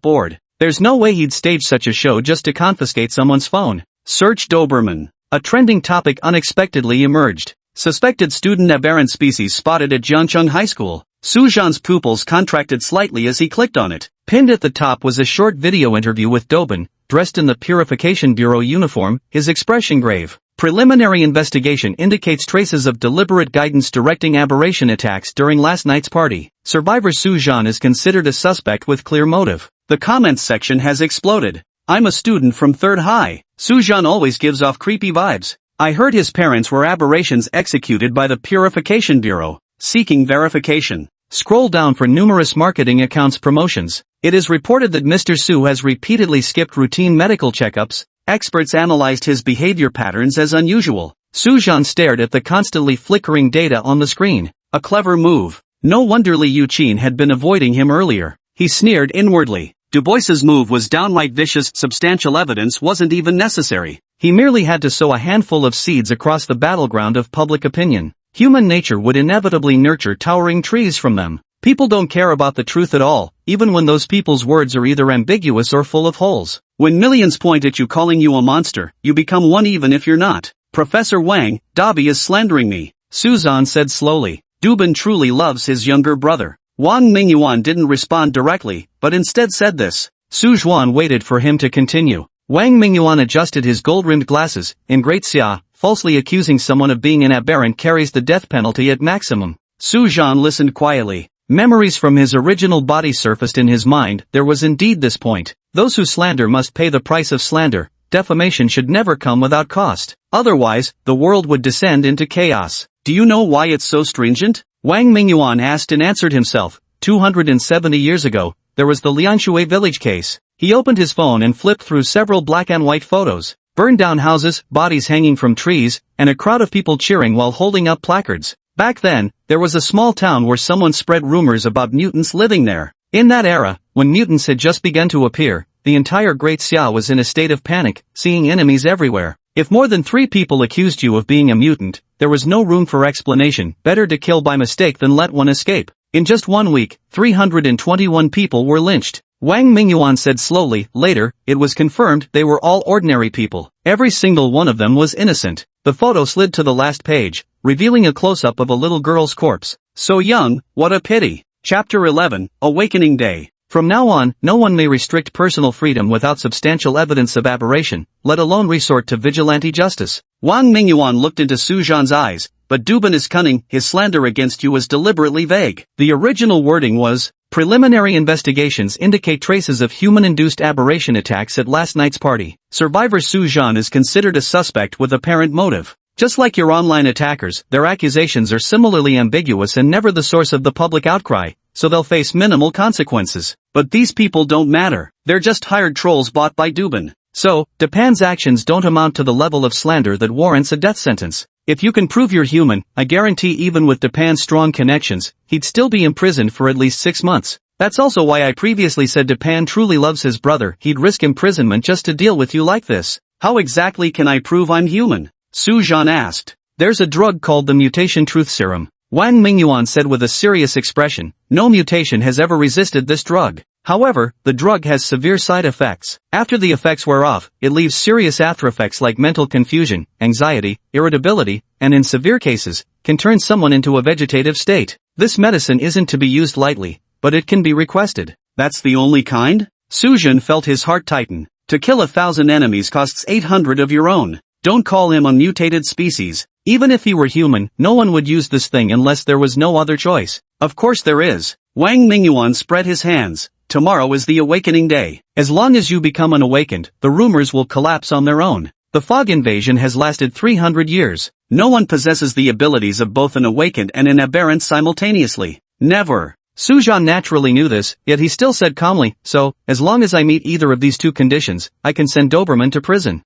bored. There's no way he'd stage such a show just to confiscate someone's phone. Search Doberman. A trending topic unexpectedly emerged. Suspected student aberrant species spotted at Jiangcheng High School. Su Zhan's pupils contracted slightly as he clicked on it. Pinned at the top was a short video interview with Dobin, dressed in the Purification Bureau uniform, his expression grave. Preliminary investigation indicates traces of deliberate guidance directing aberration attacks during last night's party. Survivor Su Zhan is considered a suspect with clear motive. The comments section has exploded. I'm a student from 3rd High. Su Zhan always gives off creepy vibes. I heard his parents were aberrations executed by the Purification Bureau. Seeking verification. Scroll down for numerous marketing accounts promotions. It is reported that Mr. Su has repeatedly skipped routine medical checkups. Experts analyzed his behavior patterns as unusual. Sujan stared at the constantly flickering data on the screen. A clever move. No wonder Li Yuqin had been avoiding him earlier. He sneered inwardly. Dubois's move was downright vicious. Substantial evidence wasn't even necessary. He merely had to sow a handful of seeds across the battleground of public opinion. Human nature would inevitably nurture towering trees from them. People don't care about the truth at all, even when those people's words are either ambiguous or full of holes. When millions point at you calling you a monster, you become one even if you're not. Professor Wang, Dabi is slandering me, Suzan said slowly. Dubin truly loves his younger brother. Wang Mingyuan didn't respond directly, but instead said this. Su Zhuan waited for him to continue. Wang Mingyuan adjusted his gold-rimmed glasses. In Great Xia, falsely accusing someone of being an aberrant carries the death penalty at maximum. Su Zhan listened quietly. Memories from his original body surfaced in his mind. There was indeed this point. Those who slander must pay the price of slander. Defamation should never come without cost. Otherwise, the world would descend into chaos. Do you know why it's so stringent? Wang Mingyuan asked and answered himself. 270 years ago, there was the Lianshui village case. He opened his phone and flipped through several black and white photos. Burned down houses, bodies hanging from trees, and a crowd of people cheering while holding up placards. Back then, there was a small town where someone spread rumors about mutants living there. In that era, when mutants had just begun to appear, the entire Great Xia was in a state of panic, seeing enemies everywhere. If more than 3 people accused you of being a mutant, there was no room for explanation. Better to kill by mistake than let one escape. In just 1 week, 321 people were lynched. Wang Mingyuan said slowly. Later, it was confirmed they were all ordinary people. Every single one of them was innocent. The photo slid to the last page, revealing a close-up of a little girl's corpse. So young, what a pity. Chapter 11, Awakening Day. From now on, no one may restrict personal freedom without substantial evidence of aberration, let alone resort to vigilante justice. Wang Mingyuan looked into Su Zhan's eyes, but Dubin is cunning. His slander against you was deliberately vague. The original wording was, preliminary investigations indicate traces of human-induced aberration attacks at last night's party. Survivor Su Zhan is considered a suspect with apparent motive. Just like your online attackers, their accusations are similarly ambiguous and never the source of the public outcry, so they'll face minimal consequences. But these people don't matter. They're just hired trolls bought by Dubin. So, Dupan's actions don't amount to the level of slander that warrants a death sentence. If you can prove you're human, I guarantee even with Dupan's strong connections, he'd still be imprisoned for at least 6 months. That's also why I previously said Dupan truly loves his brother. He'd risk imprisonment just to deal with you like this. How exactly can I prove I'm human? Su Zhan asked. There's a drug called the mutation truth serum. Wang Mingyuan said with a serious expression. No mutation has ever resisted this drug. However, the drug has severe side effects. After the effects wear off, it leaves serious aftereffects like mental confusion, anxiety, irritability, and in severe cases, can turn someone into a vegetative state. This medicine isn't to be used lightly, but it can be requested. That's the only kind? Su Zhan felt his heart tighten. To kill 1,000 enemies costs 800 of your own. Don't call him a mutated species. Even if he were human, no one would use this thing unless there was no other choice. Of course there is. Wang Mingyuan spread his hands. Tomorrow is the awakening day. As long as you become unawakened, the rumors will collapse on their own. The fog invasion has lasted 300 years. No one possesses the abilities of both an awakened and an aberrant simultaneously. Never. Su Zhan naturally knew this, yet he still said calmly, so, as long as I meet either of these 2 conditions, I can send Doberman to prison.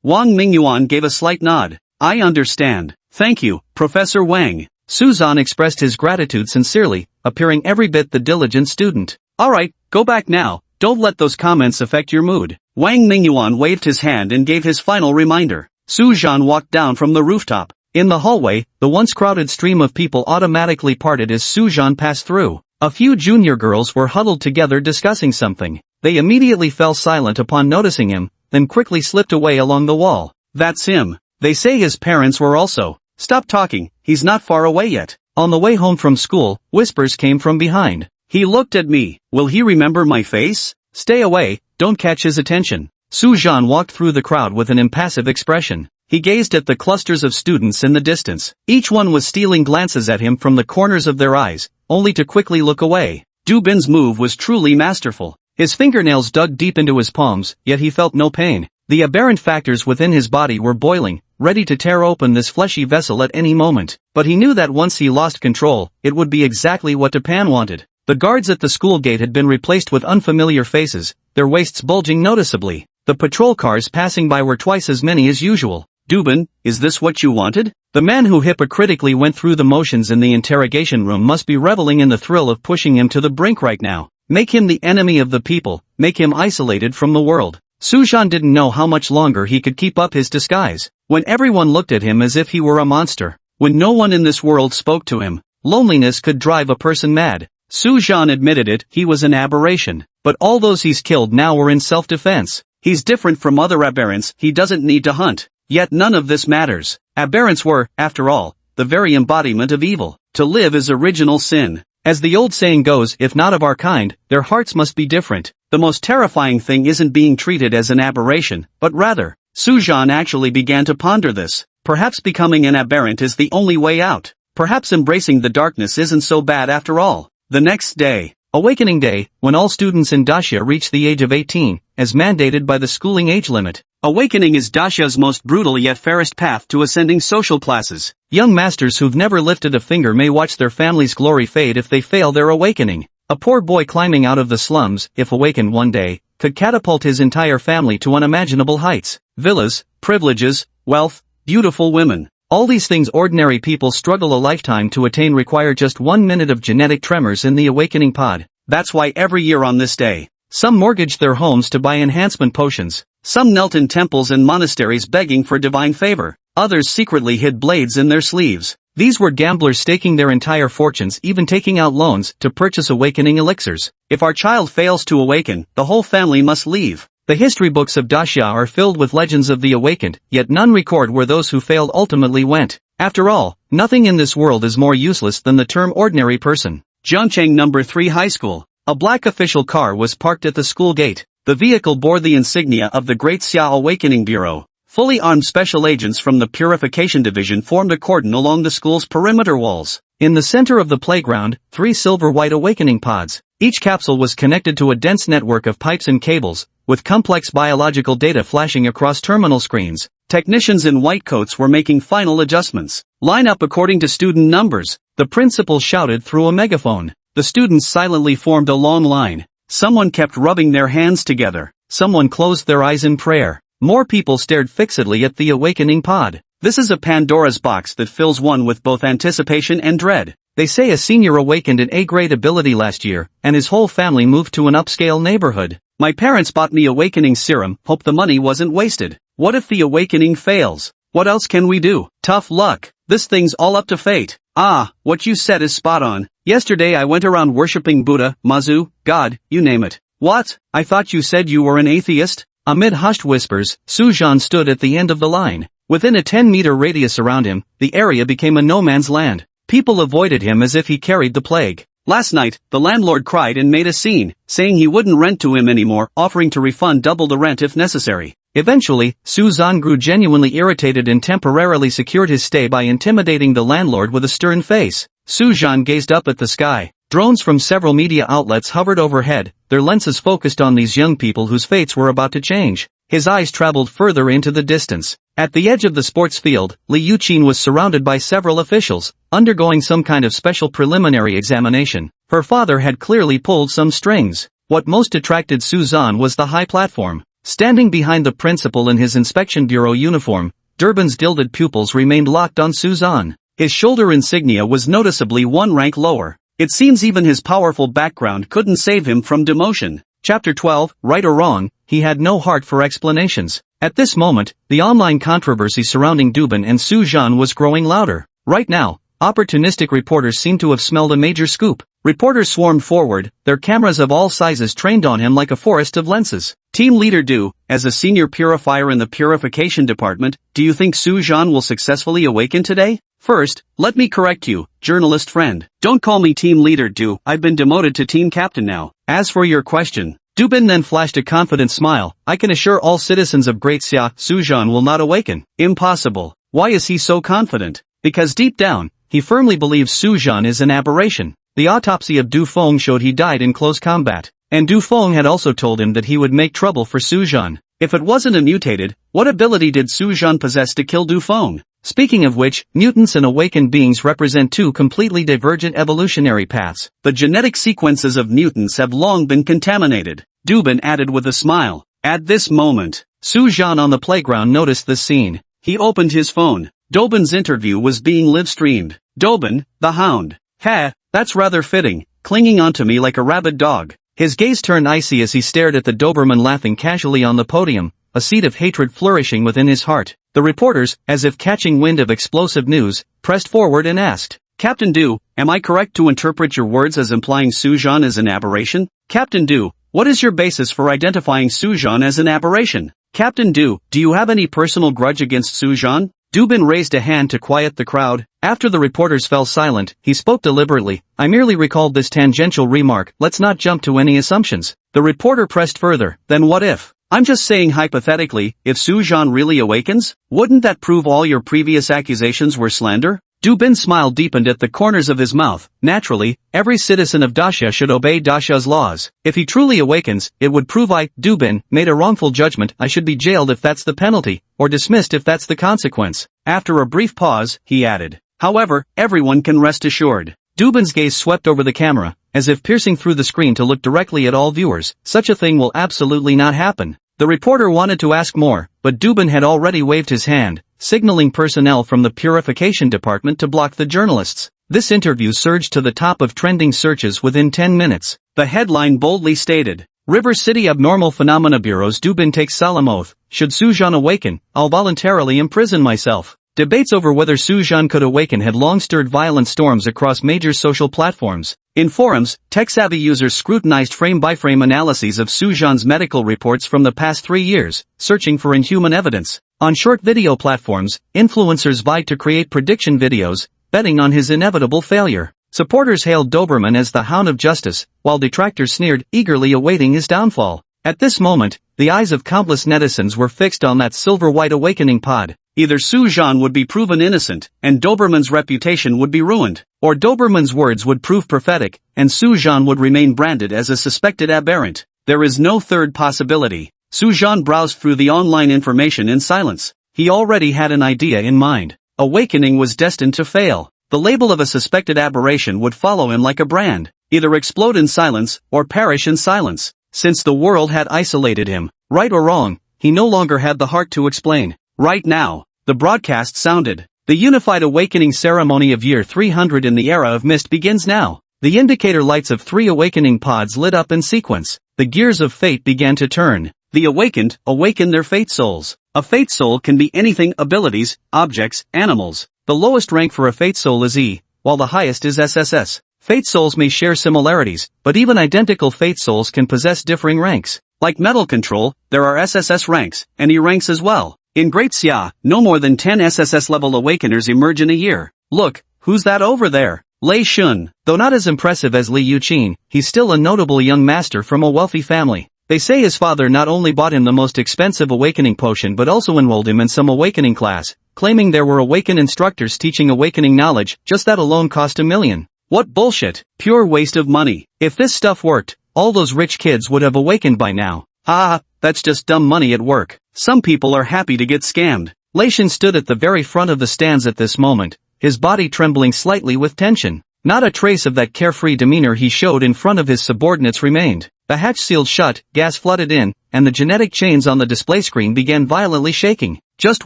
Wang Mingyuan gave a slight nod. I understand. Thank you, Professor Wang. Su Zhan expressed his gratitude sincerely, appearing every bit the diligent student. Alright, go back now, don't let those comments affect your mood. Wang Mingyuan waved his hand and gave his final reminder. Su Zhan walked down from the rooftop. In the hallway, the once crowded stream of people automatically parted as Su Zhan passed through. A few junior girls were huddled together discussing something. They immediately fell silent upon noticing him, then quickly slipped away along the wall. That's him. They say his parents were also. Stop talking, he's not far away yet. On the way home from school, whispers came from behind. He looked at me. Will he remember my face? Stay away, don't catch his attention. Su Zhan walked through the crowd with an impassive expression. He gazed at the clusters of students in the distance. Each one was stealing glances at him from the corners of their eyes, only to quickly look away. Dubin's move was truly masterful. His fingernails dug deep into his palms, yet he felt no pain. The aberrant factors within his body were boiling, ready to tear open this fleshy vessel at any moment. But he knew that once he lost control, it would be exactly what Dupan wanted. The guards at the school gate had been replaced with unfamiliar faces, their waists bulging noticeably. The patrol cars passing by were twice as many as usual. Dubin, is this what you wanted? The man who hypocritically went through the motions in the interrogation room must be reveling in the thrill of pushing him to the brink right now. Make him the enemy of the people, make him isolated from the world. Sujan didn't know how much longer he could keep up his disguise. When everyone looked at him as if he were a monster, when no one in this world spoke to him, loneliness could drive a person mad. Sujan admitted it, he was an aberration. But all those he's killed now were in self-defense. He's different from other aberrants, he doesn't need to hunt. Yet none of this matters. Aberrants were, after all, the very embodiment of evil. To live is original sin. As the old saying goes, if not of our kind, their hearts must be different. The most terrifying thing isn't being treated as an aberration, but rather, Sujan actually began to ponder this. Perhaps becoming an aberrant is the only way out. Perhaps embracing the darkness isn't so bad after all. The next day, Awakening Day, when all students in Daxia reach the age of 18, as mandated by the schooling age limit. Awakening is Daxia's most brutal yet fairest path to ascending social classes. Young masters who've never lifted a finger may watch their family's glory fade if they fail their awakening. A poor boy climbing out of the slums, if awakened one day, could catapult his entire family to unimaginable heights. Villas, privileges, wealth, beautiful women. All these things ordinary people struggle a lifetime to attain require just 1 minute of genetic tremors in the awakening pod. That's why every year on this day, some mortgaged their homes to buy enhancement potions. Some knelt in temples and monasteries begging for divine favor. Others secretly hid blades in their sleeves. These were gamblers staking their entire fortunes, even taking out loans to purchase awakening elixirs. If our child fails to awaken, the whole family must leave. The history books of Daxia are filled with legends of the awakened, yet none record where those who failed ultimately went. After all, nothing in this world is more useless than the term ordinary person. Jiangcheng No. 3 High School. A black official car was parked at the school gate. The vehicle bore the insignia of the Great Xia Awakening Bureau. Fully armed special agents from the Purification Division formed a cordon along the school's perimeter walls. In the center of the playground, 3 silver-white awakening pods. Each capsule was connected to a dense network of pipes and cables, with complex biological data flashing across terminal screens. Technicians in white coats were making final adjustments. Line up according to student numbers, the principal shouted through a megaphone. The students silently formed a long line. Someone kept rubbing their hands together. Someone closed their eyes in prayer. More people stared fixedly at the awakening pod. This is a Pandora's box that fills one with both anticipation and dread. They say a senior awakened an A-grade ability last year, and his whole family moved to an upscale neighborhood. My parents bought me awakening serum, hope the money wasn't wasted. What if the awakening fails? What else can we do? Tough luck. This thing's all up to fate. Ah, what you said is spot on. Yesterday I went around worshipping Buddha, Mazu, God, you name it. What? I thought you said you were an atheist? Amid hushed whispers, Sujan stood at the end of the line. Within a 10-meter radius around him, the area became a no-man's land. People avoided him as if he carried the plague. Last night, the landlord cried and made a scene, saying he wouldn't rent to him anymore, offering to refund double the rent if necessary. Eventually, Sujan grew genuinely irritated and temporarily secured his stay by intimidating the landlord with a stern face. Sujan gazed up at the sky. Drones from several media outlets hovered overhead, their lenses focused on these young people whose fates were about to change. His eyes traveled further into the distance. At the edge of the sports field, Li Yuqin was surrounded by several officials, undergoing some kind of special preliminary examination. Her father had clearly pulled some strings. What most attracted Susan was the high platform. Standing behind the principal in his inspection bureau uniform, Durban's gilded pupils remained locked on Susan. His shoulder insignia was noticeably one rank lower. It seems even his powerful background couldn't save him from demotion. Chapter 12, Right or Wrong, he had no heart for explanations. At this moment, the online controversy surrounding Dubin and Sujan was growing louder. Right now, opportunistic reporters seemed to have smelled a major scoop. Reporters swarmed forward, their cameras of all sizes trained on him like a forest of lenses. Team leader Du, as a senior purifier in the purification department, do you think Sujan will successfully awaken today? First, let me correct you, journalist friend. Don't call me team leader Du, I've been demoted to team captain now. As for your question, Dubin then flashed a confident smile. I can assure all citizens of Great Xia, Sujan will not awaken. Impossible. Why is he so confident? Because deep down, he firmly believes Sujan is an aberration. The autopsy of Du Feng showed he died in close combat. And Du Feng had also told him that he would make trouble for Sujan. If it wasn't a mutated, what ability did Sujan possess to kill Du Feng? Speaking of which, mutants and awakened beings represent two completely divergent evolutionary paths. The genetic sequences of mutants have long been contaminated. Dubin added with a smile. At this moment, Sujan on the playground noticed the scene. He opened his phone. Dobin's interview was being live-streamed. Dobin, the hound. Ha, that's rather fitting, clinging onto me like a rabid dog. His gaze turned icy as he stared at the Doberman laughing casually on the podium, a seed of hatred flourishing within his heart. The reporters, as if catching wind of explosive news, pressed forward and asked, Captain Du, am I correct to interpret your words as implying Sujan is an aberration? Captain Du, what is your basis for identifying Sujan as an aberration? Captain Du, do you have any personal grudge against Sujan? Dubin raised a hand to quiet the crowd. After the reporters fell silent, he spoke deliberately. I merely recalled this tangential remark, let's not jump to any assumptions. The reporter pressed further, then what if? I'm just saying hypothetically, if Sujan really awakens, wouldn't that prove all your previous accusations were slander? Dubin's smile deepened at the corners of his mouth. Naturally, every citizen of Dasha should obey Dasha's laws. If he truly awakens, it would prove I, Dubin, made a wrongful judgment. I should be jailed if that's the penalty, or dismissed if that's the consequence. After a brief pause, he added, however, everyone can rest assured. Dubin's gaze swept over the camera, as if piercing through the screen to look directly at all viewers. Such a thing will absolutely not happen. The reporter wanted to ask more, but Dubin had already waved his hand, signaling personnel from the purification department to block the journalists. This interview surged to the top of trending searches within 10 minutes. The headline boldly stated, River City Abnormal Phenomena Bureau's Dubin takes solemn oath, should Sujan awaken, I'll voluntarily imprison myself. Debates over whether Sujan could awaken had long stirred violent storms across major social platforms. In forums, tech-savvy users scrutinized frame-by-frame analyses of Sujan's medical reports from the past 3 years, searching for inhuman evidence. On short video platforms, influencers vied to create prediction videos, betting on his inevitable failure. Supporters hailed Doberman as the hound of justice, while detractors sneered, eagerly awaiting his downfall. At this moment, the eyes of countless netizens were fixed on that silver-white awakening pod. Either Sujan would be proven innocent, and Doberman's reputation would be ruined, or Doberman's words would prove prophetic, and Sujan would remain branded as a suspected aberrant. There is no third possibility. Sujan browsed through the online information in silence. He already had an idea in mind. Awakening was destined to fail. The label of a suspected aberration would follow him like a brand, either explode in silence, or perish in silence. Since the world had isolated him, right or wrong, he no longer had the heart to explain. Right now, the broadcast sounded. The unified awakening ceremony of year 300 in the era of mist begins now. The indicator lights of 3 awakening pods lit up in sequence. The gears of fate began to turn. The awakened awaken their fate souls. A fate soul can be anything: abilities, objects, animals. The lowest rank for a fate soul is E, while the highest is SSS. Fate souls may share similarities, but even identical fate souls can possess differing ranks. Like metal control, there are SSS ranks, and E ranks as well. In Great Xia, no more than 10 SSS-level awakeners emerge in a year. Look, who's that over there? Lei Shun. Though not as impressive as Li Yuqin, he's still a notable young master from a wealthy family. They say his father not only bought him the most expensive awakening potion but also enrolled him in some awakening class, claiming there were awakened instructors teaching awakening knowledge. Just that alone cost $1 million. What bullshit. Pure waste of money. If this stuff worked, all those rich kids would have awakened by now. Ah, that's just dumb money at work. Some people are happy to get scammed. Lei Shun stood at the very front of the stands at this moment, his body trembling slightly with tension. Not a trace of that carefree demeanor he showed in front of his subordinates remained. The hatch sealed shut, gas flooded in, and the genetic chains on the display screen began violently shaking. Just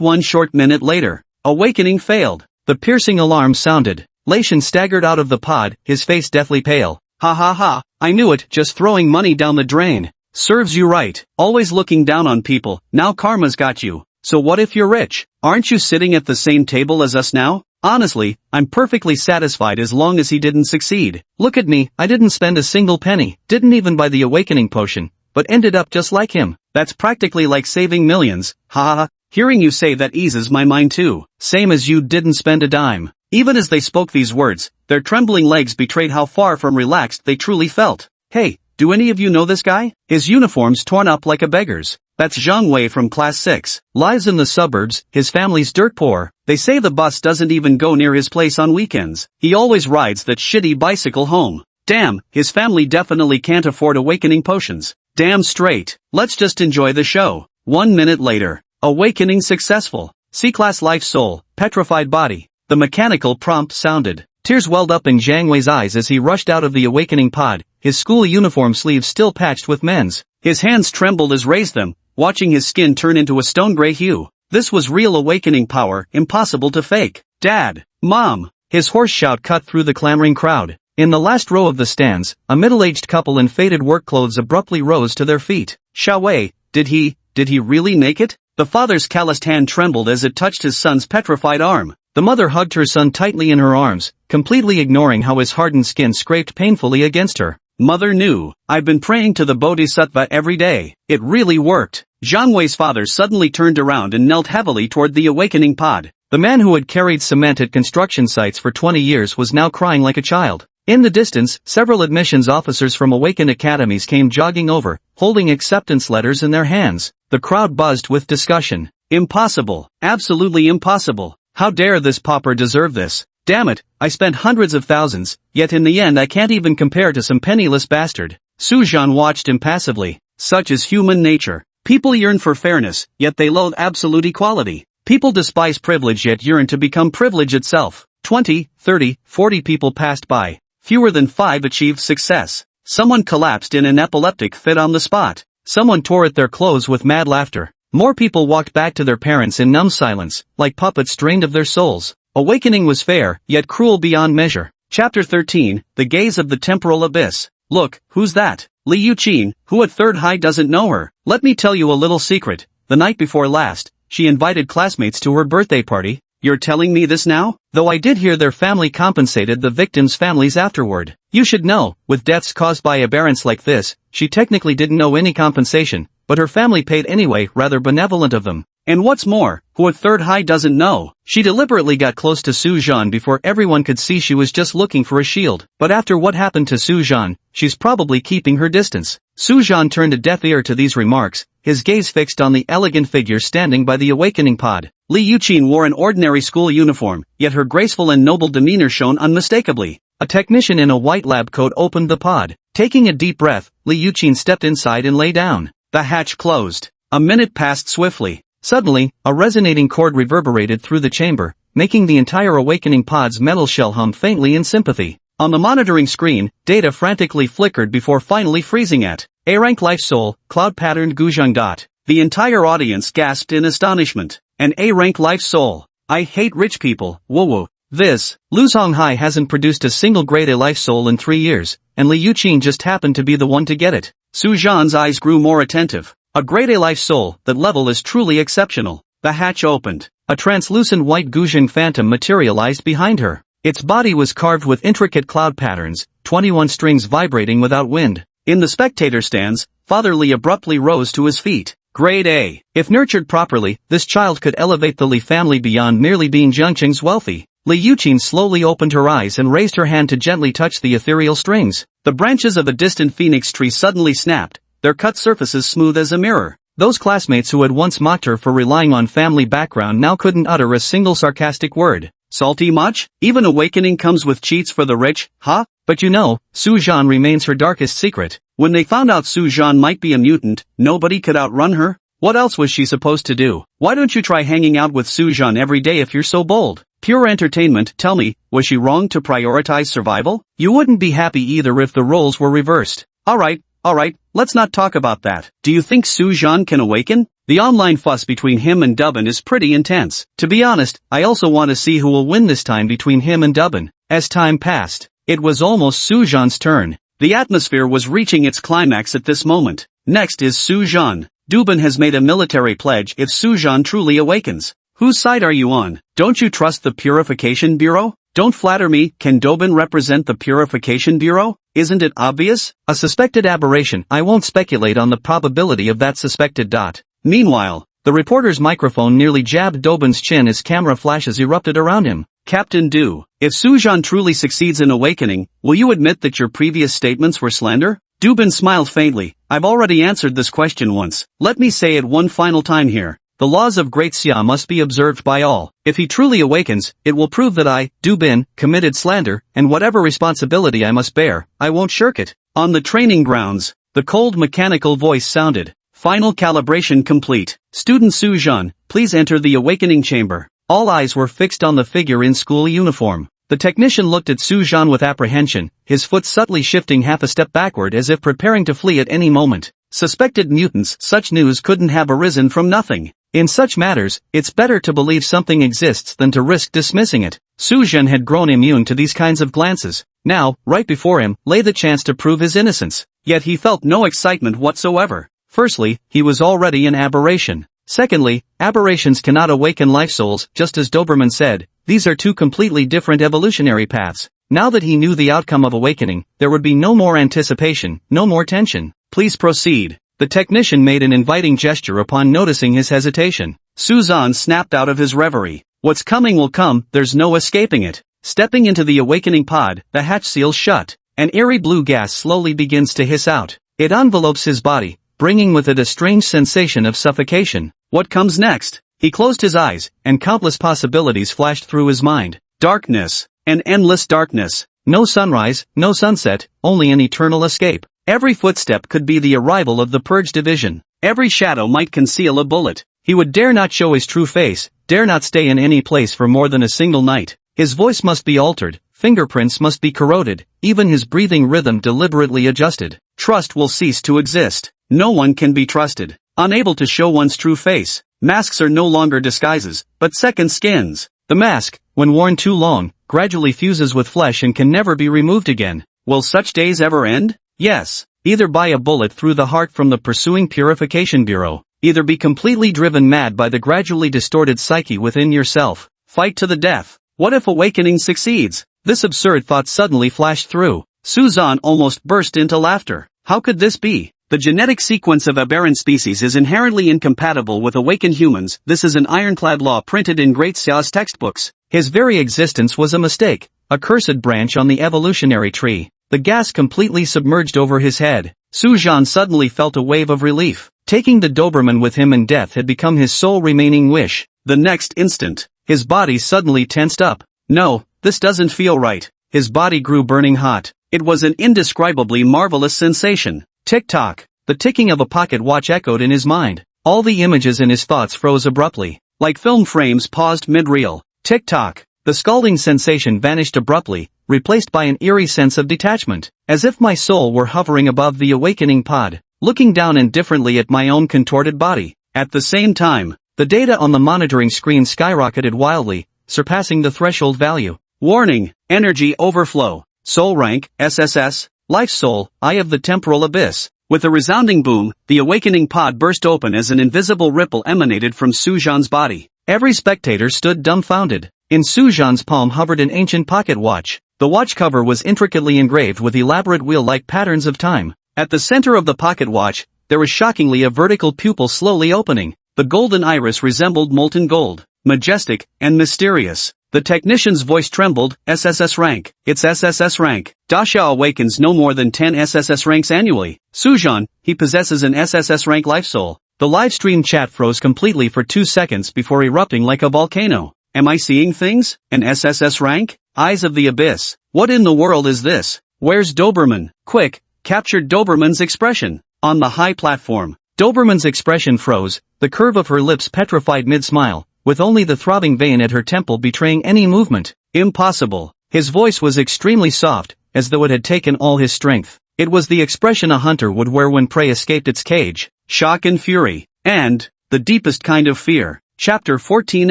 1 short minute later, awakening failed. The piercing alarm sounded. Lei Shun staggered out of the pod, his face deathly pale. Ha ha ha, I knew it, just throwing money down the drain. Serves you right, always looking down on people. Now karma's got you. So what if you're rich? Aren't you sitting at the same table as us now? Honestly, I'm perfectly satisfied as long as he didn't succeed. Look at me, I didn't spend a single penny, didn't even buy the awakening potion, but ended up just like him. That's practically like saving millions. Ha ha ha. Hearing you say that eases my mind too. Same as you didn't spend a dime. Even as they spoke these words, their trembling legs betrayed how far from relaxed they truly felt. Hey, do any of you know this guy? His uniform's torn up like a beggar's. That's Zhang Wei from Class 6. Lives in the suburbs, his family's dirt poor. They say the bus doesn't even go near his place on weekends. He always rides that shitty bicycle home. Damn, his family definitely can't afford awakening potions. Damn straight. Let's just enjoy the show. 1 minute later. Awakening successful. C-Class Life Soul, Petrified Body. The mechanical prompt sounded. Tears welled up in Zhang Wei's eyes as he rushed out of the awakening pod, his school uniform sleeves still patched with men's. His hands trembled as raised them, watching his skin turn into a stone gray hue. This was real awakening power, impossible to fake. Dad! Mom! His hoarse shout cut through the clamoring crowd. In the last row of the stands, a middle-aged couple in faded work clothes abruptly rose to their feet. Xiaowei, did he really make it? The father's calloused hand trembled as it touched his son's petrified arm. The mother hugged her son tightly in her arms, completely ignoring how his hardened skin scraped painfully against her. Mother knew. I've been praying to the Bodhisattva every day. It really worked. Zhang Wei's father suddenly turned around and knelt heavily toward the awakening pod. The man who had carried cement at construction sites for 20 years was now crying like a child. In the distance, several admissions officers from awakened academies came jogging over, holding acceptance letters in their hands. The crowd buzzed with discussion. Impossible. Absolutely impossible. How dare this pauper deserve this? Damn it, I spent hundreds of thousands, yet in the end I can't even compare to some penniless bastard. Su Zhan watched impassively. Such is human nature. People yearn for fairness, yet they loathe absolute equality. People despise privilege yet yearn to become privilege itself. 20, 30, 40 people passed by. Fewer than 5 achieved success. Someone collapsed in an epileptic fit on the spot. Someone tore at their clothes with mad laughter. More people walked back to their parents in numb silence, like puppets drained of their souls. Awakening was fair, yet cruel beyond measure. Chapter 13, The Gaze of the Temporal Abyss. Look, who's that? Li Yuqin, who at third high doesn't know her? Let me tell you a little secret. The night before last, she invited classmates to her birthday party. You're telling me this now? Though I did hear their family compensated the victims' families afterward. You should know, with deaths caused by aberrance like this, she technically didn't know any compensation, but her family paid anyway, rather benevolent of them. And what's more, who at third high doesn't know? She deliberately got close to Su Zhan before everyone could see she was just looking for a shield. But after what happened to Su Zhan, she's probably keeping her distance. Su Zhan turned a deaf ear to these remarks, his gaze fixed on the elegant figure standing by the awakening pod. Li Yuqin wore an ordinary school uniform, yet her graceful and noble demeanor shone unmistakably. A technician in a white lab coat opened the pod. Taking a deep breath, Li Yuqin stepped inside and lay down. The hatch closed. A minute passed swiftly. Suddenly, a resonating chord reverberated through the chamber, making the entire awakening pod's metal shell hum faintly in sympathy. On the monitoring screen, data frantically flickered before finally freezing at A-rank life soul, cloud-patterned Guzheng dot. The entire audience gasped in astonishment. An A-rank life soul. I hate rich people, woo-woo. This, Luzhong Hai hasn't produced a single grade A life soul in 3 years, and Li Yuqin just happened to be the one to get it. Su Zhan's eyes grew more attentive. A grade A life soul, that level is truly exceptional. The hatch opened. A translucent white Guzheng phantom materialized behind her. Its body was carved with intricate cloud patterns, 21 strings vibrating without wind. In the spectator stands, Father Li abruptly rose to his feet. Grade A. If nurtured properly, this child could elevate the Li family beyond merely being Jiangqing's wealthy. Li Yuqin slowly opened her eyes and raised her hand to gently touch the ethereal strings. The branches of a distant phoenix tree suddenly snapped, their cut surfaces smooth as a mirror. Those classmates who had once mocked her for relying on family background now couldn't utter a single sarcastic word. Salty much? Even awakening comes with cheats for the rich, huh? But you know, Su Zhan remains her darkest secret. When they found out Su Zhan might be a mutant, nobody could outrun her. What else was she supposed to do? Why don't you try hanging out with Su Zhan every day if you're so bold? Pure entertainment, tell me, was she wrong to prioritize survival? You wouldn't be happy either if the roles were reversed. Alright, let's not talk about that. Do you think Su Zhan can awaken? The online fuss between him and Dubin is pretty intense. To be honest, I also want to see who will win this time between him and Dubin. As time passed, it was almost Su Zhan's turn. The atmosphere was reaching its climax at this moment. Next is Su Zhan. Dubin has made a military pledge if Su Zhan truly awakens. Whose side are you on? Don't you trust the Purification Bureau? Don't flatter me, can Dobin represent the Purification Bureau? Isn't it obvious? A suspected aberration, I won't speculate on the probability of that suspected dot. Meanwhile, the reporter's microphone nearly jabbed Dobin's chin as camera flashes erupted around him. Captain Du, if Su Zhan truly succeeds in awakening, will you admit that your previous statements were slander? Dubin smiled faintly. I've already answered this question once. Let me say it one final time here. The laws of Great Xia must be observed by all. If he truly awakens, it will prove that I, Dubin, committed slander, and whatever responsibility I must bear, I won't shirk it. On the training grounds, the cold mechanical voice sounded. Final calibration complete. Student Su Zhan, please enter the awakening chamber. All eyes were fixed on the figure in school uniform. The technician looked at Su Zhan with apprehension, his foot subtly shifting half a step backward as if preparing to flee at any moment. Suspected mutants, such news couldn't have arisen from nothing. In such matters, it's better to believe something exists than to risk dismissing it. Suzhan had grown immune to these kinds of glances. Now, right before him, lay the chance to prove his innocence. Yet he felt no excitement whatsoever. Firstly, he was already an aberration. Secondly, aberrations cannot awaken life souls, just as Doberman said. These are two completely different evolutionary paths. Now that he knew the outcome of awakening, there would be no more anticipation, no more tension. Please proceed. The technician made an inviting gesture upon noticing his hesitation. Suzhan snapped out of his reverie. What's coming will come, there's no escaping it. Stepping into the awakening pod, the hatch seals shut. An eerie blue gas slowly begins to hiss out. It envelopes his body, bringing with it a strange sensation of suffocation. What comes next? He closed his eyes, and countless possibilities flashed through his mind. Darkness. An endless darkness. No sunrise, no sunset, only an eternal escape. Every footstep could be the arrival of the Purge Division. Every shadow might conceal a bullet. He would dare not show his true face, dare not stay in any place for more than a single night. His voice must be altered, fingerprints must be corroded, even his breathing rhythm deliberately adjusted. Trust will cease to exist. No one can be trusted. Unable to show one's true face. Masks are no longer disguises, but second skins. The mask, when worn too long, gradually fuses with flesh and can never be removed again. Will such days ever end? Yes. Either buy a bullet through the heart from the pursuing Purification Bureau. Either be completely driven mad by the gradually distorted psyche within yourself. Fight to the death. What if awakening succeeds? This absurd thought suddenly flashed through. Suzhan almost burst into laughter. How could this be? The genetic sequence of aberrant species is inherently incompatible with awakened humans. This is an ironclad law printed in Great Xia's textbooks. His very existence was a mistake, a cursed branch on the evolutionary tree. The gas completely submerged over his head. Suzhan suddenly felt a wave of relief. Taking the Doberman with him in death had become his sole remaining wish. The next instant, his body suddenly tensed up. No, this doesn't feel right. His body grew burning hot. It was an indescribably marvelous sensation. Tick-tock. The ticking of a pocket watch echoed in his mind. All the images in his thoughts froze abruptly. Like film frames paused mid-reel. Tick-tock. The scalding sensation vanished abruptly, replaced by an eerie sense of detachment. As if my soul were hovering above the awakening pod, looking down indifferently at my own contorted body. At the same time, the data on the monitoring screen skyrocketed wildly, surpassing the threshold value. Warning, energy overflow. Soul rank, SSS, life soul, eye of the temporal abyss. With a resounding boom, the awakening pod burst open as an invisible ripple emanated from Suzhan's body. Every spectator stood dumbfounded. In Suzhan's palm hovered an ancient pocket watch. The watch cover was intricately engraved with elaborate wheel-like patterns of time. At the center of the pocket watch, there was shockingly a vertical pupil slowly opening. The golden iris resembled molten gold, majestic and mysterious. The technician's voice trembled. SSS rank. It's SSS rank. Dasha awakens no more than 10 SSS ranks annually. Suzhan, he possesses an SSS rank life soul. The livestream chat froze completely for 2 seconds before erupting like a volcano. Am I seeing things? An SSS rank? Eyes of the abyss. What in the world is this? Where's Doberman? Quick, capture Doberman's expression. On the high platform, Doberman's expression froze, the curve of her lips petrified mid-smile, with only the throbbing vein at her temple betraying any movement. Impossible. His voice was extremely soft, as though it had taken all his strength. It was the expression a hunter would wear when prey escaped its cage. Shock and fury. And the deepest kind of fear. Chapter 14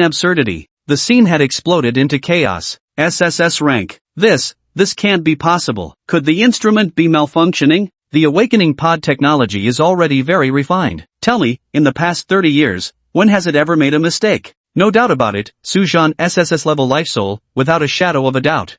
Absurdity. The scene had exploded into chaos. SSS rank. This can't be possible. Could the instrument be malfunctioning? The awakening pod technology is already very refined. Tell me, in the past 30 years, when has it ever made a mistake? No doubt about it, Suzhan SSS level life soul, without a shadow of a doubt.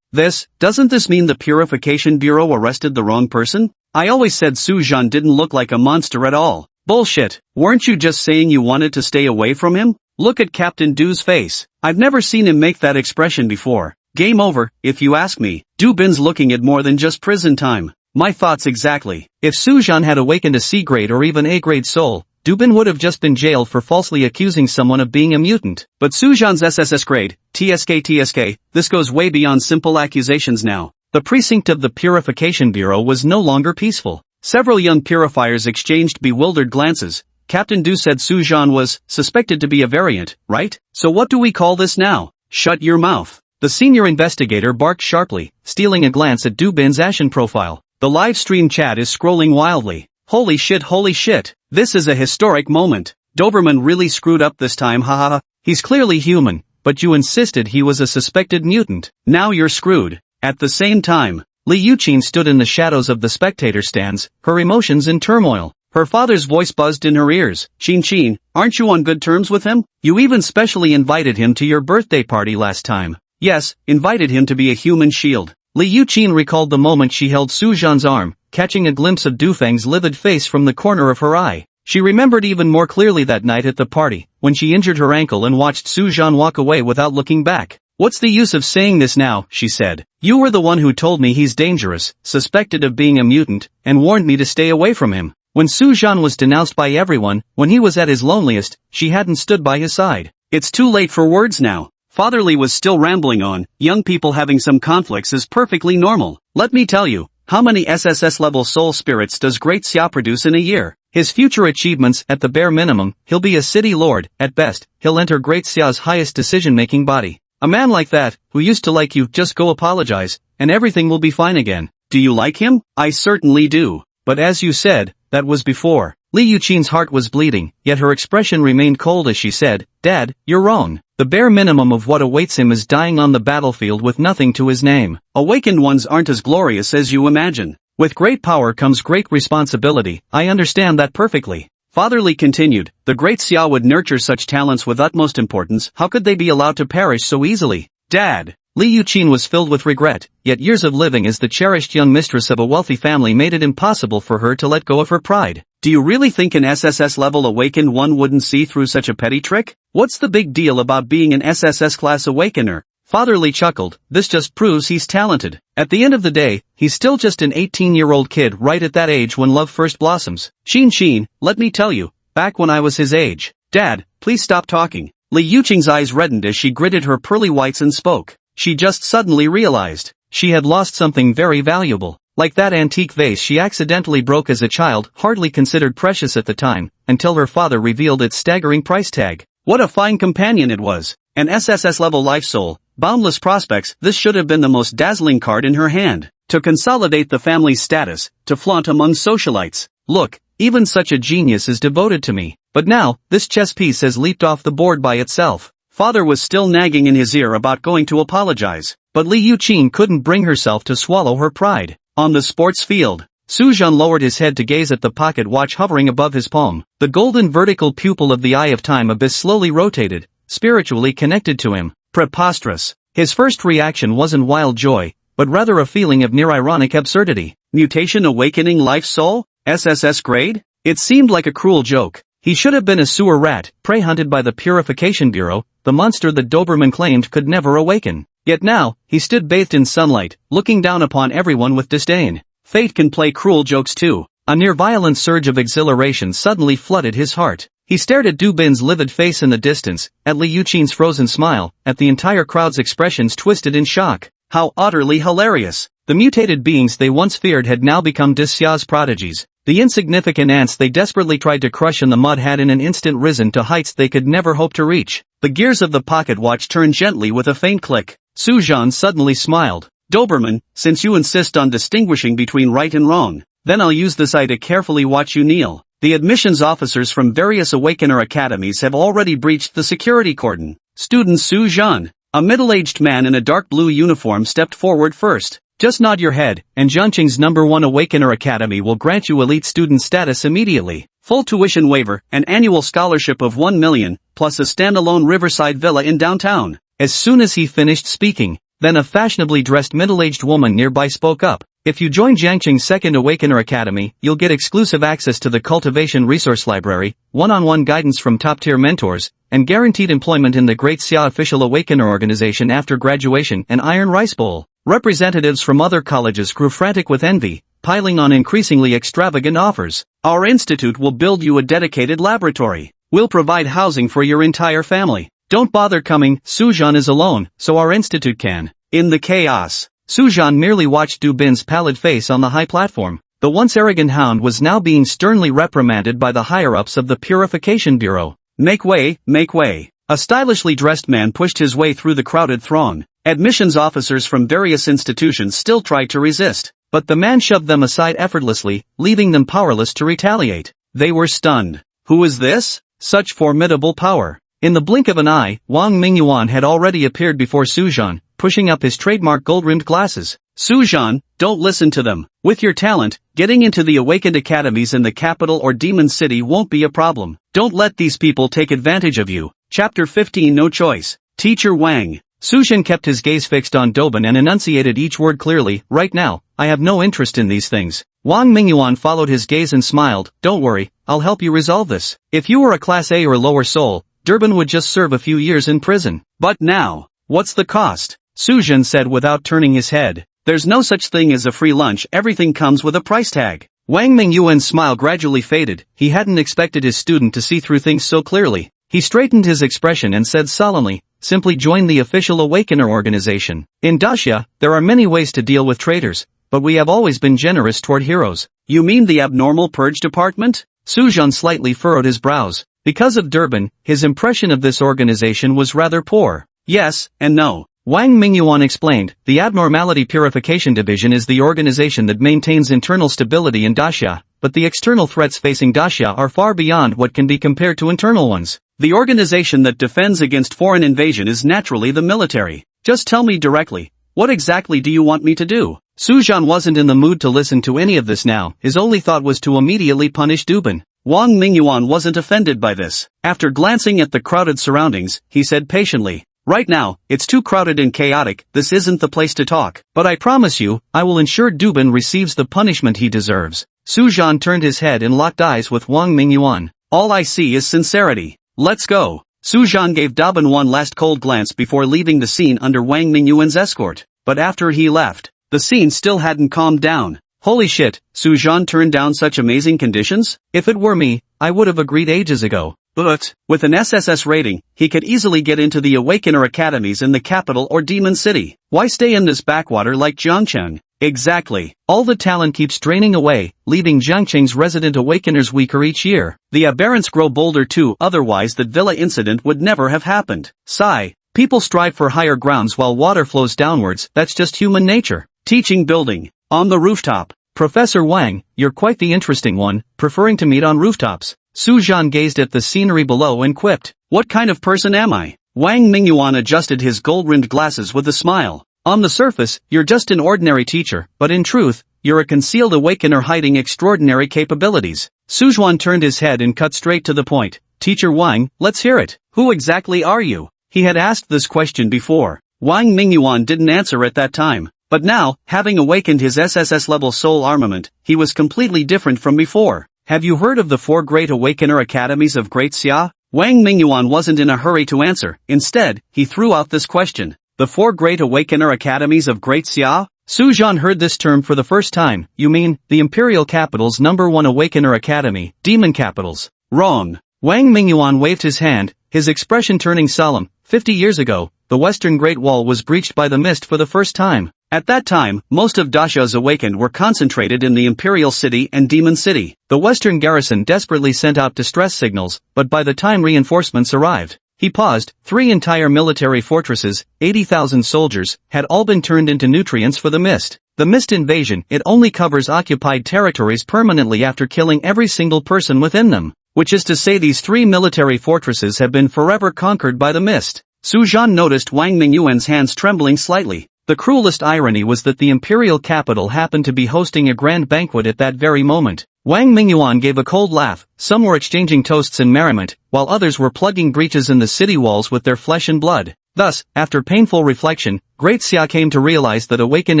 Doesn't this mean the Purification Bureau arrested the wrong person? I always said Suzhan didn't look like a monster at all. Bullshit. Weren't you just saying you wanted to stay away from him? Look at Captain Du's face. I've never seen him make that expression before. Game over, if you ask me. Dubin's looking at more than just prison time. My thoughts exactly. If Suzhan had awakened a C-grade or even A-grade soul, Dubin would have just been jailed for falsely accusing someone of being a mutant. But Suzhan's SSS grade, TSK, this goes way beyond simple accusations now. The precinct of the Purification Bureau was no longer peaceful. Several young purifiers exchanged bewildered glances. Captain Du said Suzhan was suspected to be a variant, right? So what do we call this now? Shut your mouth. The senior investigator barked sharply, stealing a glance at Dubin's ashen profile. The live stream chat is scrolling wildly. Holy shit, this is a historic moment. Doberman really screwed up this time, haha. He's clearly human, but you insisted he was a suspected mutant. Now you're screwed. At the same time, Li Yuqin stood in the shadows of the spectator stands, her emotions in turmoil. Her father's voice buzzed in her ears. Qin, aren't you on good terms with him? You even specially invited him to your birthday party last time. Yes, invited him to be a human shield. Li Yuqin recalled the moment she held Su Zhan's arm, catching a glimpse of Dufeng's livid face from the corner of her eye. She remembered even more clearly that night at the party, when she injured her ankle and watched Su Zhan walk away without looking back. What's the use of saying this now, she said. You were the one who told me he's dangerous, suspected of being a mutant, and warned me to stay away from him. When Su Zhan was denounced by everyone, when he was at his loneliest, she hadn't stood by his side. It's too late for words now. Father Li was still rambling on. Young people having some conflicts is perfectly normal. Let me tell you, how many SSS-level soul spirits does Great Xia produce in a year? His future achievements, at the bare minimum, he'll be a city lord. At best, he'll enter Great Xia's highest decision-making body. A man like that, who used to like you, just go apologize, and everything will be fine again. Do you like him? I certainly do. But as you said, that was before. Li Yuqin's heart was bleeding, yet her expression remained cold as she said, Dad, you're wrong. The bare minimum of what awaits him is dying on the battlefield with nothing to his name. Awakened ones aren't as glorious as you imagine. With great power comes great responsibility. I understand that perfectly. Father Li continued, the Great Xia would nurture such talents with utmost importance. How could they be allowed to perish so easily? Dad! Li Yuqin was filled with regret, yet years of living as the cherished young mistress of a wealthy family made it impossible for her to let go of her pride. Do you really think an SSS-level awakened one wouldn't see through such a petty trick? What's the big deal about being an SSS-class awakener? Father Li chuckled, this just proves he's talented. At the end of the day, he's still just an 18-year-old kid right at that age when love first blossoms. Qin, let me tell you, back when I was his age. Dad, please stop talking. Li Yuqing's eyes reddened as she gritted her pearly whites and spoke. She just suddenly realized, she had lost something very valuable. Like that antique vase she accidentally broke as a child, hardly considered precious at the time, until her father revealed its staggering price tag. What a fine companion it was. An SSS-level life soul, boundless prospects. This should have been the most dazzling card in her hand. To consolidate the family's status, to flaunt among socialites. Look, even such a genius is devoted to me. But now, this chess piece has leaped off the board by itself. Father was still nagging in his ear about going to apologize, but Li Yuqin couldn't bring herself to swallow her pride. On the sports field, Su Zhan lowered his head to gaze at the pocket watch hovering above his palm. The golden vertical pupil of the Eye of Time abyss slowly rotated, spiritually connected to him. Preposterous. His first reaction wasn't wild joy, but rather a feeling of near-ironic absurdity. Mutation awakening life soul? SSS grade? It seemed like a cruel joke. He should have been a sewer rat, prey hunted by the Purification Bureau, the monster that Doberman claimed could never awaken. Yet now, he stood bathed in sunlight, looking down upon everyone with disdain. Fate can play cruel jokes too. A near-violent surge of exhilaration suddenly flooded his heart. He stared at Dubin's livid face in the distance, at Li Yuqin's frozen smile, at the entire crowd's expressions twisted in shock. How utterly hilarious! The mutated beings they once feared had now become Xia's prodigies. The insignificant ants they desperately tried to crush in the mud had in an instant risen to heights they could never hope to reach. The gears of the pocket watch turned gently with a faint click. Su Zhan suddenly smiled. Doberman, since you insist on distinguishing between right and wrong, then I'll use this eye to carefully watch you kneel. The admissions officers from various Awakener academies have already breached the security cordon. Student Su Zhan, a middle-aged man in a dark blue uniform, stepped forward first. Just nod your head, and Jiangqing's #1 Awakener Academy will grant you elite student status immediately. Full tuition waiver, an annual scholarship of 1 million, plus a standalone riverside villa in downtown. As soon as he finished speaking, then a fashionably dressed middle-aged woman nearby spoke up. If you join Jiangqing's 2nd Awakener Academy, you'll get exclusive access to the Cultivation Resource Library, one-on-one guidance from top-tier mentors, and guaranteed employment in the Great Xia Official Awakener Organization after graduation, an iron rice bowl. Representatives from other colleges grew frantic with envy, piling on increasingly extravagant offers. Our institute will build you a dedicated laboratory. We'll provide housing for your entire family. Don't bother coming, Su Zhan is alone, so our institute can. In the chaos, Su Zhan merely watched Dubin's pallid face on the high platform. The once arrogant hound was now being sternly reprimanded by the higher-ups of the Purification Bureau. Make way, make way. A stylishly dressed man pushed his way through the crowded throng. Admissions officers from various institutions still tried to resist, but the man shoved them aside effortlessly, leaving them powerless to retaliate. They were stunned. Who is this? Such formidable power. In the blink of an eye, Wang Mingyuan had already appeared before Suzhan, pushing up his trademark gold-rimmed glasses. Suzhan, don't listen to them. With your talent, getting into the awakened academies in the capital or demon city won't be a problem. Don't let these people take advantage of you. Chapter 15 No Choice. Teacher Wang. Suzhan kept his gaze fixed on Dobin and enunciated each word clearly. Right now, I have no interest in these things. Wang Mingyuan followed his gaze and smiled. Don't worry, I'll help you resolve this. If you were a Class A or lower soul, Durbin would just serve a few years in prison. But now, what's the cost? Suzhan said without turning his head. There's no such thing as a free lunch, everything comes with a price tag. Wang Mingyuan's smile gradually faded. He hadn't expected his student to see through things so clearly. He straightened his expression and said solemnly, simply join the official Awakener organization. In Daxia, there are many ways to deal with traitors, but we have always been generous toward heroes. You mean the abnormal purge department? Suzhan slightly furrowed his brows. Because of Durbin, his impression of this organization was rather poor. Yes, and no. Wang Mingyuan explained, the Abnormality Purification Division is the organization that maintains internal stability in Daxia, but the external threats facing Daxia are far beyond what can be compared to internal ones. The organization that defends against foreign invasion is naturally the military. Just tell me directly, what exactly do you want me to do? Suzhan wasn't in the mood to listen to any of this now. His only thought was to immediately punish Duban. Wang Mingyuan wasn't offended by this. After glancing at the crowded surroundings, he said patiently, right now, it's too crowded and chaotic, this isn't the place to talk. But I promise you, I will ensure Duban receives the punishment he deserves. Suzhan turned his head and locked eyes with Wang Mingyuan. All I see is sincerity. Let's go. Suzhan gave Duban one last cold glance before leaving the scene under Wang Mingyuan's escort. But after he left, the scene still hadn't calmed down. Holy shit, Suzhan turned down such amazing conditions? If it were me, I would have agreed ages ago. But, with an SSS rating, he could easily get into the Awakener academies in the capital or demon city. Why stay in this backwater like Jiangcheng? Exactly. All the talent keeps draining away, leaving Jiangcheng's resident Awakeners weaker each year. The aberrants grow bolder too, otherwise that villa incident would never have happened. Sigh. People strive for higher grounds while water flows downwards, that's just human nature. Teaching building. On the rooftop. Professor Wang, you're quite the interesting one, preferring to meet on rooftops. Suzhan gazed at the scenery below and quipped, what kind of person am I? Wang Mingyuan adjusted his gold-rimmed glasses with a smile. On the surface, you're just an ordinary teacher, but in truth, you're a concealed awakener hiding extraordinary capabilities. Suzhan turned his head and cut straight to the point. Teacher Wang, let's hear it. Who exactly are you? He had asked this question before. Wang Mingyuan didn't answer at that time. But now, having awakened his SSS-level soul armament, he was completely different from before. Have you heard of the 4 Great Awakener Academies of Great Xia? Wang Mingyuan wasn't in a hurry to answer. Instead, he threw out this question. The 4 Great Awakener Academies of Great Xia? Suzhan heard this term for the first time. You mean, the Imperial Capital's #1 Awakener Academy, Demon Capitals? Wrong. Wang Mingyuan waved his hand, his expression turning solemn. 50 years ago, the Western Great Wall was breached by the mist for the first time. At that time, most of Daxia's awakened were concentrated in the Imperial City and Demon City. The Western garrison desperately sent out distress signals, but by the time reinforcements arrived, he paused, 3 entire military fortresses, 80,000 soldiers, had all been turned into nutrients for the mist. The mist invasion, it only covers occupied territories permanently after killing every single person within them. Which is to say these 3 military fortresses have been forever conquered by the mist. Suzhan noticed Wang Mingyuan's hands trembling slightly. The cruelest irony was that the imperial capital happened to be hosting a grand banquet at that very moment. Wang Mingyuan gave a cold laugh. Some were exchanging toasts and merriment, while others were plugging breaches in the city walls with their flesh and blood. Thus, after painful reflection, Great Xia came to realize that awakened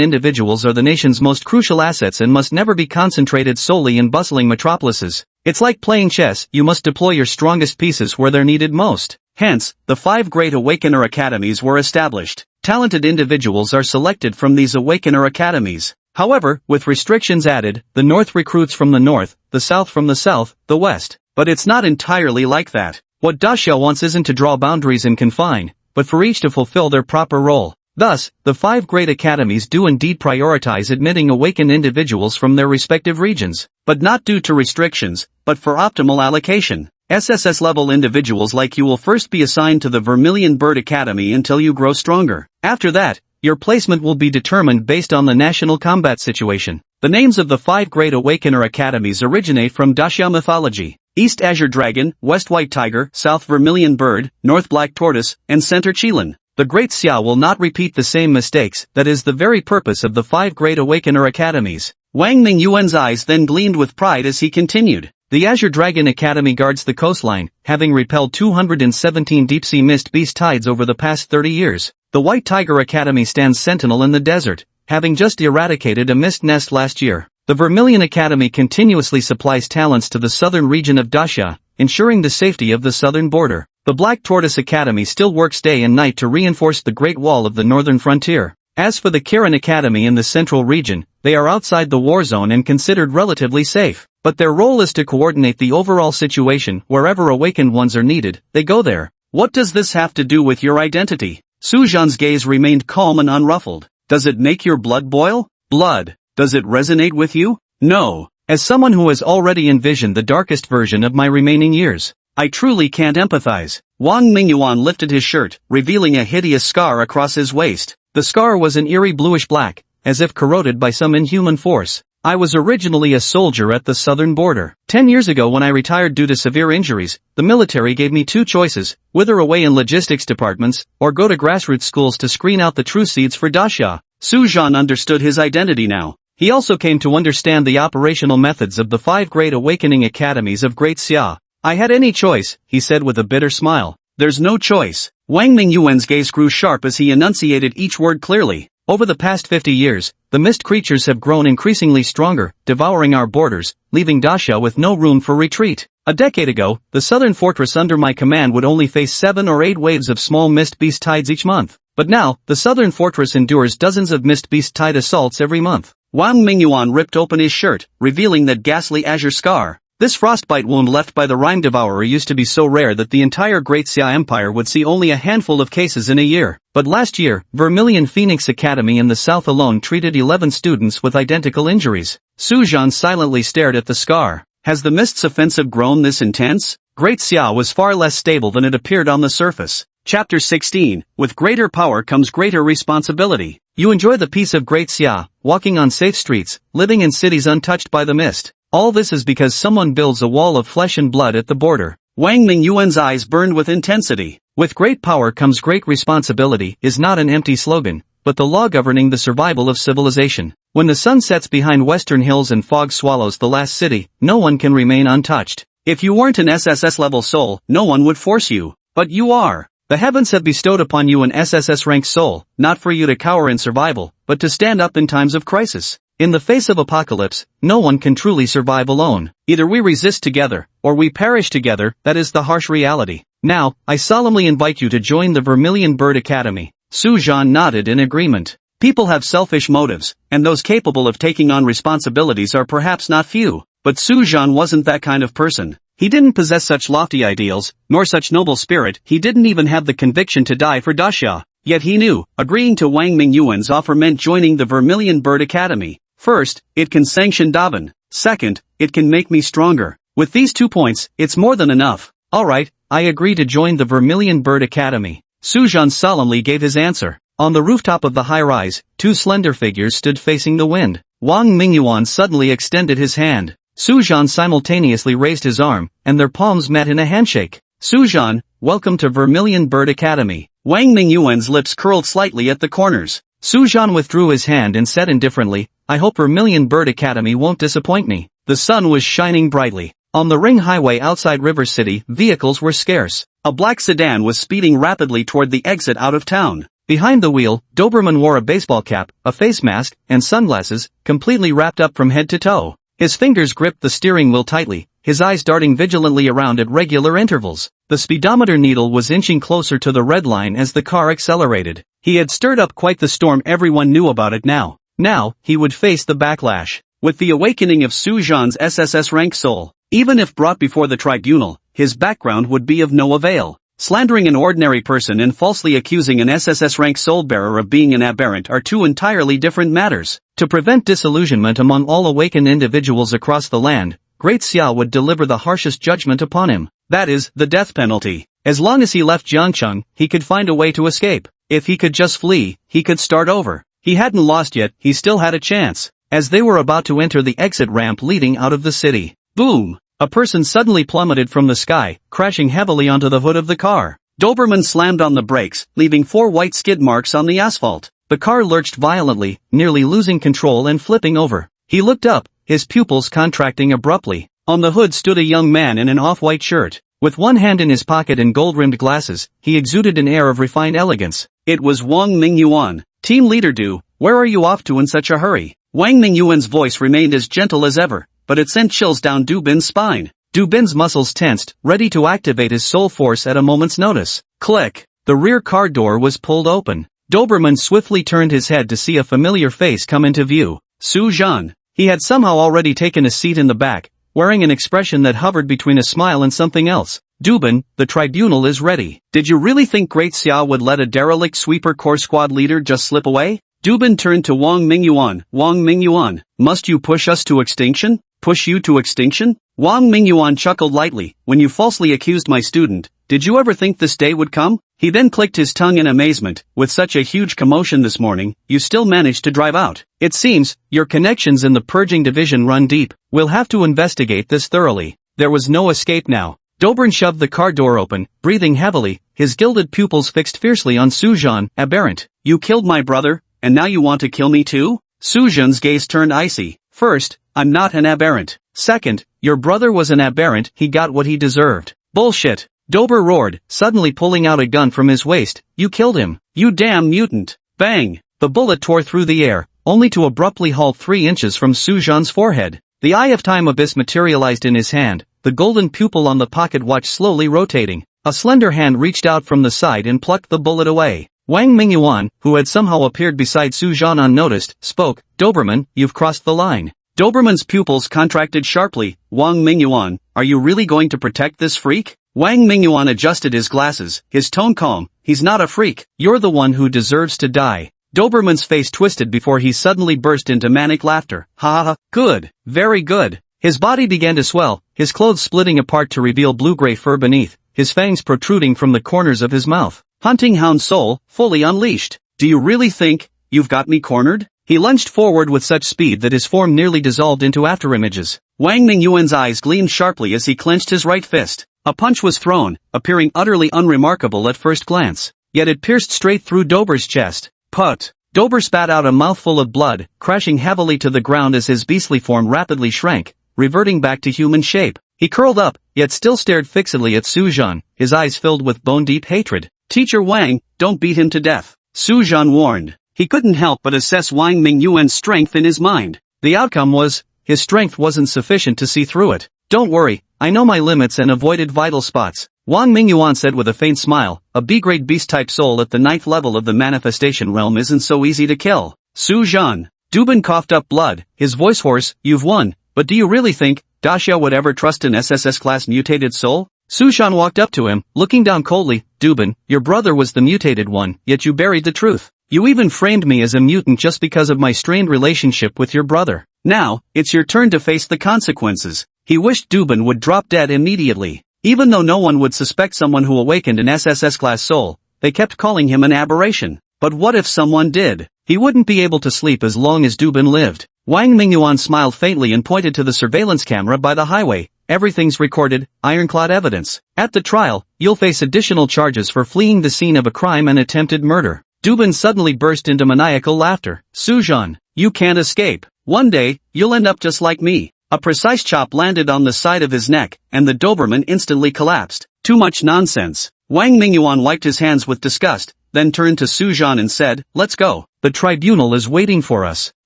individuals are the nation's most crucial assets and must never be concentrated solely in bustling metropolises. It's like playing chess, you must deploy your strongest pieces where they're needed most. Hence, the 5 Great Awakener Academies were established. Talented individuals are selected from these Awakener Academies. However, with restrictions added, the North recruits from the North, the South from the South, the West. But it's not entirely like that. What Daxia wants isn't to draw boundaries and confine, but for each to fulfill their proper role. Thus, the 5 great academies do indeed prioritize admitting awakened individuals from their respective regions, but not due to restrictions, but for optimal allocation. SSS-level individuals like you will first be assigned to the Vermilion Bird Academy until you grow stronger. After that, your placement will be determined based on the national combat situation. The names of the 5 great Awakener Academies originate from Daxia mythology. East Azure Dragon, West White Tiger, South Vermilion Bird, North Black Tortoise, and Center Qilin. The Great Xia will not repeat the same mistakes. That is the very purpose of the 5 Great Awakener Academies. Wang Mingyuan's eyes then gleamed with pride as he continued. The Azure Dragon Academy guards the coastline, having repelled 217 deep-sea mist beast tides over the past 30 years. The White Tiger Academy stands sentinel in the desert, having just eradicated a mist nest last year. The Vermilion Academy continuously supplies talents to the southern region of Daxia, ensuring the safety of the southern border. The Black Tortoise Academy still works day and night to reinforce the Great Wall of the northern frontier. As for the Kirin Academy in the central region, they are outside the war zone and considered relatively safe. But their role is to coordinate the overall situation. Wherever awakened ones are needed, they go there. What does this have to do with your identity? Su Zhan's gaze remained calm and unruffled. Does it make your blood boil? Blood. Does it resonate with you? No. As someone who has already envisioned the darkest version of my remaining years, I truly can't empathize. Wang Mingyuan lifted his shirt, revealing a hideous scar across his waist. The scar was an eerie bluish-black, as if corroded by some inhuman force. I was originally a soldier at the southern border. 10 years ago when I retired due to severe injuries, the military gave me 2 choices, wither away in logistics departments, or go to grassroots schools to screen out the true seeds for Daxia. Su Zhan understood his identity now. He also came to understand the operational methods of the 5 Great Awakening Academies of Great Xia. I had any choice, he said with a bitter smile. There's no choice. Wang Mingyuan's gaze grew sharp as he enunciated each word clearly. Over the past 50 years, the mist creatures have grown increasingly stronger, devouring our borders, leaving Daxia with no room for retreat. A decade ago, the southern fortress under my command would only face 7 or 8 waves of small mist beast tides each month. But now, the southern fortress endures dozens of mist beast tide assaults every month. Wang Mingyuan ripped open his shirt, revealing that ghastly azure scar. This frostbite wound left by the Rime Devourer used to be so rare that the entire Great Xia Empire would see only a handful of cases in a year. But last year, Vermilion Phoenix Academy in the south alone treated 11 students with identical injuries. Su Zhan silently stared at the scar. Has the mist's offensive grown this intense? Great Xia was far less stable than it appeared on the surface. Chapter 16, with greater power comes greater responsibility. You enjoy the peace of Great Xia, walking on safe streets, living in cities untouched by the mist. All this is because someone builds a wall of flesh and blood at the border. Wang Mingyuan's eyes burned with intensity. With great power comes great responsibility is not an empty slogan, but the law governing the survival of civilization. When the sun sets behind western hills and fog swallows the last city, no one can remain untouched. If you weren't an SSS-level soul, no one would force you. But you are. The heavens have bestowed upon you an SSS-ranked soul, not for you to cower in survival, but to stand up in times of crisis. In the face of apocalypse, no one can truly survive alone. Either we resist together, or we perish together. That is the harsh reality. Now, I solemnly invite you to join the Vermilion Bird Academy. Su Zhan nodded in agreement. People have selfish motives, and those capable of taking on responsibilities are perhaps not few. But Su Zhan wasn't that kind of person. He didn't possess such lofty ideals, nor such noble spirit. He didn't even have the conviction to die for Daxia. Yet he knew, agreeing to Wang Mingyuan's offer meant joining the Vermilion Bird Academy. First, it can sanction Daban. Second, it can make me stronger. With these 2 points, it's more than enough. Alright, I agree to join the Vermilion Bird Academy. Su Zhan solemnly gave his answer. On the rooftop of the high-rise, 2 slender figures stood facing the wind. Wang Mingyuan suddenly extended his hand. Su Zhan simultaneously raised his arm, and their palms met in a handshake. Su Zhan, welcome to Vermilion Bird Academy. Wang Mingyuan's lips curled slightly at the corners. Su Zhan withdrew his hand and said indifferently, I hope Vermilion Bird Academy won't disappoint me. The sun was shining brightly. On the ring highway outside River City, vehicles were scarce. A black sedan was speeding rapidly toward the exit out of town. Behind the wheel, Doberman wore a baseball cap, a face mask, and sunglasses, completely wrapped up from head to toe. His fingers gripped the steering wheel tightly, his eyes darting vigilantly around at regular intervals. The speedometer needle was inching closer to the red line as the car accelerated. He had stirred up quite the storm. Everyone knew about it now. Now, he would face the backlash. With the awakening of Su Zhan's SSS-rank soul, even if brought before the tribunal, his background would be of no avail. Slandering an ordinary person and falsely accusing an SSS-rank soul-bearer of being an aberrant are 2 entirely different matters. To prevent disillusionment among all awakened individuals across the land, Great Xia would deliver the harshest judgment upon him. That is, the death penalty. As long as he left Jiangcheng, he could find a way to escape. If he could just flee, he could start over. He hadn't lost yet, he still had a chance. As they were about to enter the exit ramp leading out of the city, boom! a person suddenly plummeted from the sky, crashing heavily onto the hood of the car. Doberman slammed on the brakes, leaving 4 white skid marks on the asphalt. The car lurched violently, nearly losing control and flipping over. He looked up, his pupils contracting abruptly. On the hood stood a young man in an off-white shirt. With one hand in his pocket and gold-rimmed glasses, he exuded an air of refined elegance. It was Wang Mingyuan. Team leader Du, where are you off to in such a hurry? Wang Mingyuan's voice remained as gentle as ever, but it sent chills down Du Bin's spine. Du Bin's muscles tensed, ready to activate his soul force at a moment's notice. Click! The rear car door was pulled open. Doberman swiftly turned his head to see a familiar face come into view. Su Zhan. He had somehow already taken a seat in the back, wearing an expression that hovered between a smile and something else. Dubin, the tribunal is ready. Did you really think Great Xia would let a derelict sweeper corps squad leader just slip away? Dubin turned to Wang Mingyuan. Wang Mingyuan, must you push us to extinction? Push you to extinction? Wang Mingyuan chuckled lightly. When you falsely accused my student, did you ever think this day would come? He then clicked his tongue in amazement. With such a huge commotion this morning, you still managed to drive out. It seems, your connections in the purging division run deep. We'll have to investigate this thoroughly. There was no escape now. Dobrin shoved the car door open, breathing heavily, his gilded pupils fixed fiercely on Su Zhan. Aberrant. You killed my brother, and now you want to kill me too? Su Zhan's gaze turned icy. First, I'm not an aberrant. Second, your brother was an aberrant, he got what he deserved. Bullshit. Dober roared, suddenly pulling out a gun from his waist. You killed him. You damn mutant. Bang! The bullet tore through the air, only to abruptly halt 3 inches from Su Zhan's forehead. The Eye of Time abyss materialized in his hand, the golden pupil on the pocket watch slowly rotating. A slender hand reached out from the side and plucked the bullet away. Wang Mingyuan, who had somehow appeared beside Su Zhan unnoticed, spoke. Doberman, you've crossed the line. Doberman's pupils contracted sharply. Wang Mingyuan, are you really going to protect this freak? Wang Mingyuan adjusted his glasses, his tone calm. He's not a freak. You're the one who deserves to die. Doberman's face twisted before he suddenly burst into manic laughter. Ha ha ha, good, very good. His body began to swell, his clothes splitting apart to reveal blue-gray fur beneath, his fangs protruding from the corners of his mouth. Hunting hound soul, fully unleashed. Do you really think you've got me cornered? He lunged forward with such speed that his form nearly dissolved into afterimages. Wang Mingyuan's eyes gleamed sharply as he clenched his right fist. A punch was thrown, appearing utterly unremarkable at first glance. Yet it pierced straight through Dober's chest. Put! Dober spat out a mouthful of blood, crashing heavily to the ground as his beastly form rapidly shrank, reverting back to human shape. He curled up, yet still stared fixedly at Su Zhan, his eyes filled with bone-deep hatred. Teacher Wang, don't beat him to death. Su Zhan warned. He couldn't help but assess Wang Mingyuan's strength in his mind. The outcome was, his strength wasn't sufficient to see through it. Don't worry, I know my limits and avoided vital spots. Wang Mingyuan said with a faint smile, a B-grade beast-type soul at the 9th level of the manifestation realm isn't so easy to kill. Su Zhan. Dubin coughed up blood, his voice hoarse. You've won, but do you really think Daxia would ever trust an SSS-class mutated soul? Su Zhan walked up to him, looking down coldly. Dubin, your brother was the mutated one, yet you buried the truth. You even framed me as a mutant just because of my strained relationship with your brother. Now, it's your turn to face the consequences. He wished Dubin would drop dead immediately. Even though no one would suspect someone who awakened an SSS-class soul, they kept calling him an aberration. But what if someone did? He wouldn't be able to sleep as long as Dubin lived. Wang Mingyuan smiled faintly and pointed to the surveillance camera by the highway. Everything's recorded, ironclad evidence. At the trial, you'll face additional charges for fleeing the scene of a crime and attempted murder. Dubin suddenly burst into maniacal laughter. Su Zhan, you can't escape. One day, you'll end up just like me. A precise chop landed on the side of his neck, and the Doberman instantly collapsed. Too much nonsense. Wang Mingyuan wiped his hands with disgust, then turned to Su Zhan and said, let's go. The tribunal is waiting for us.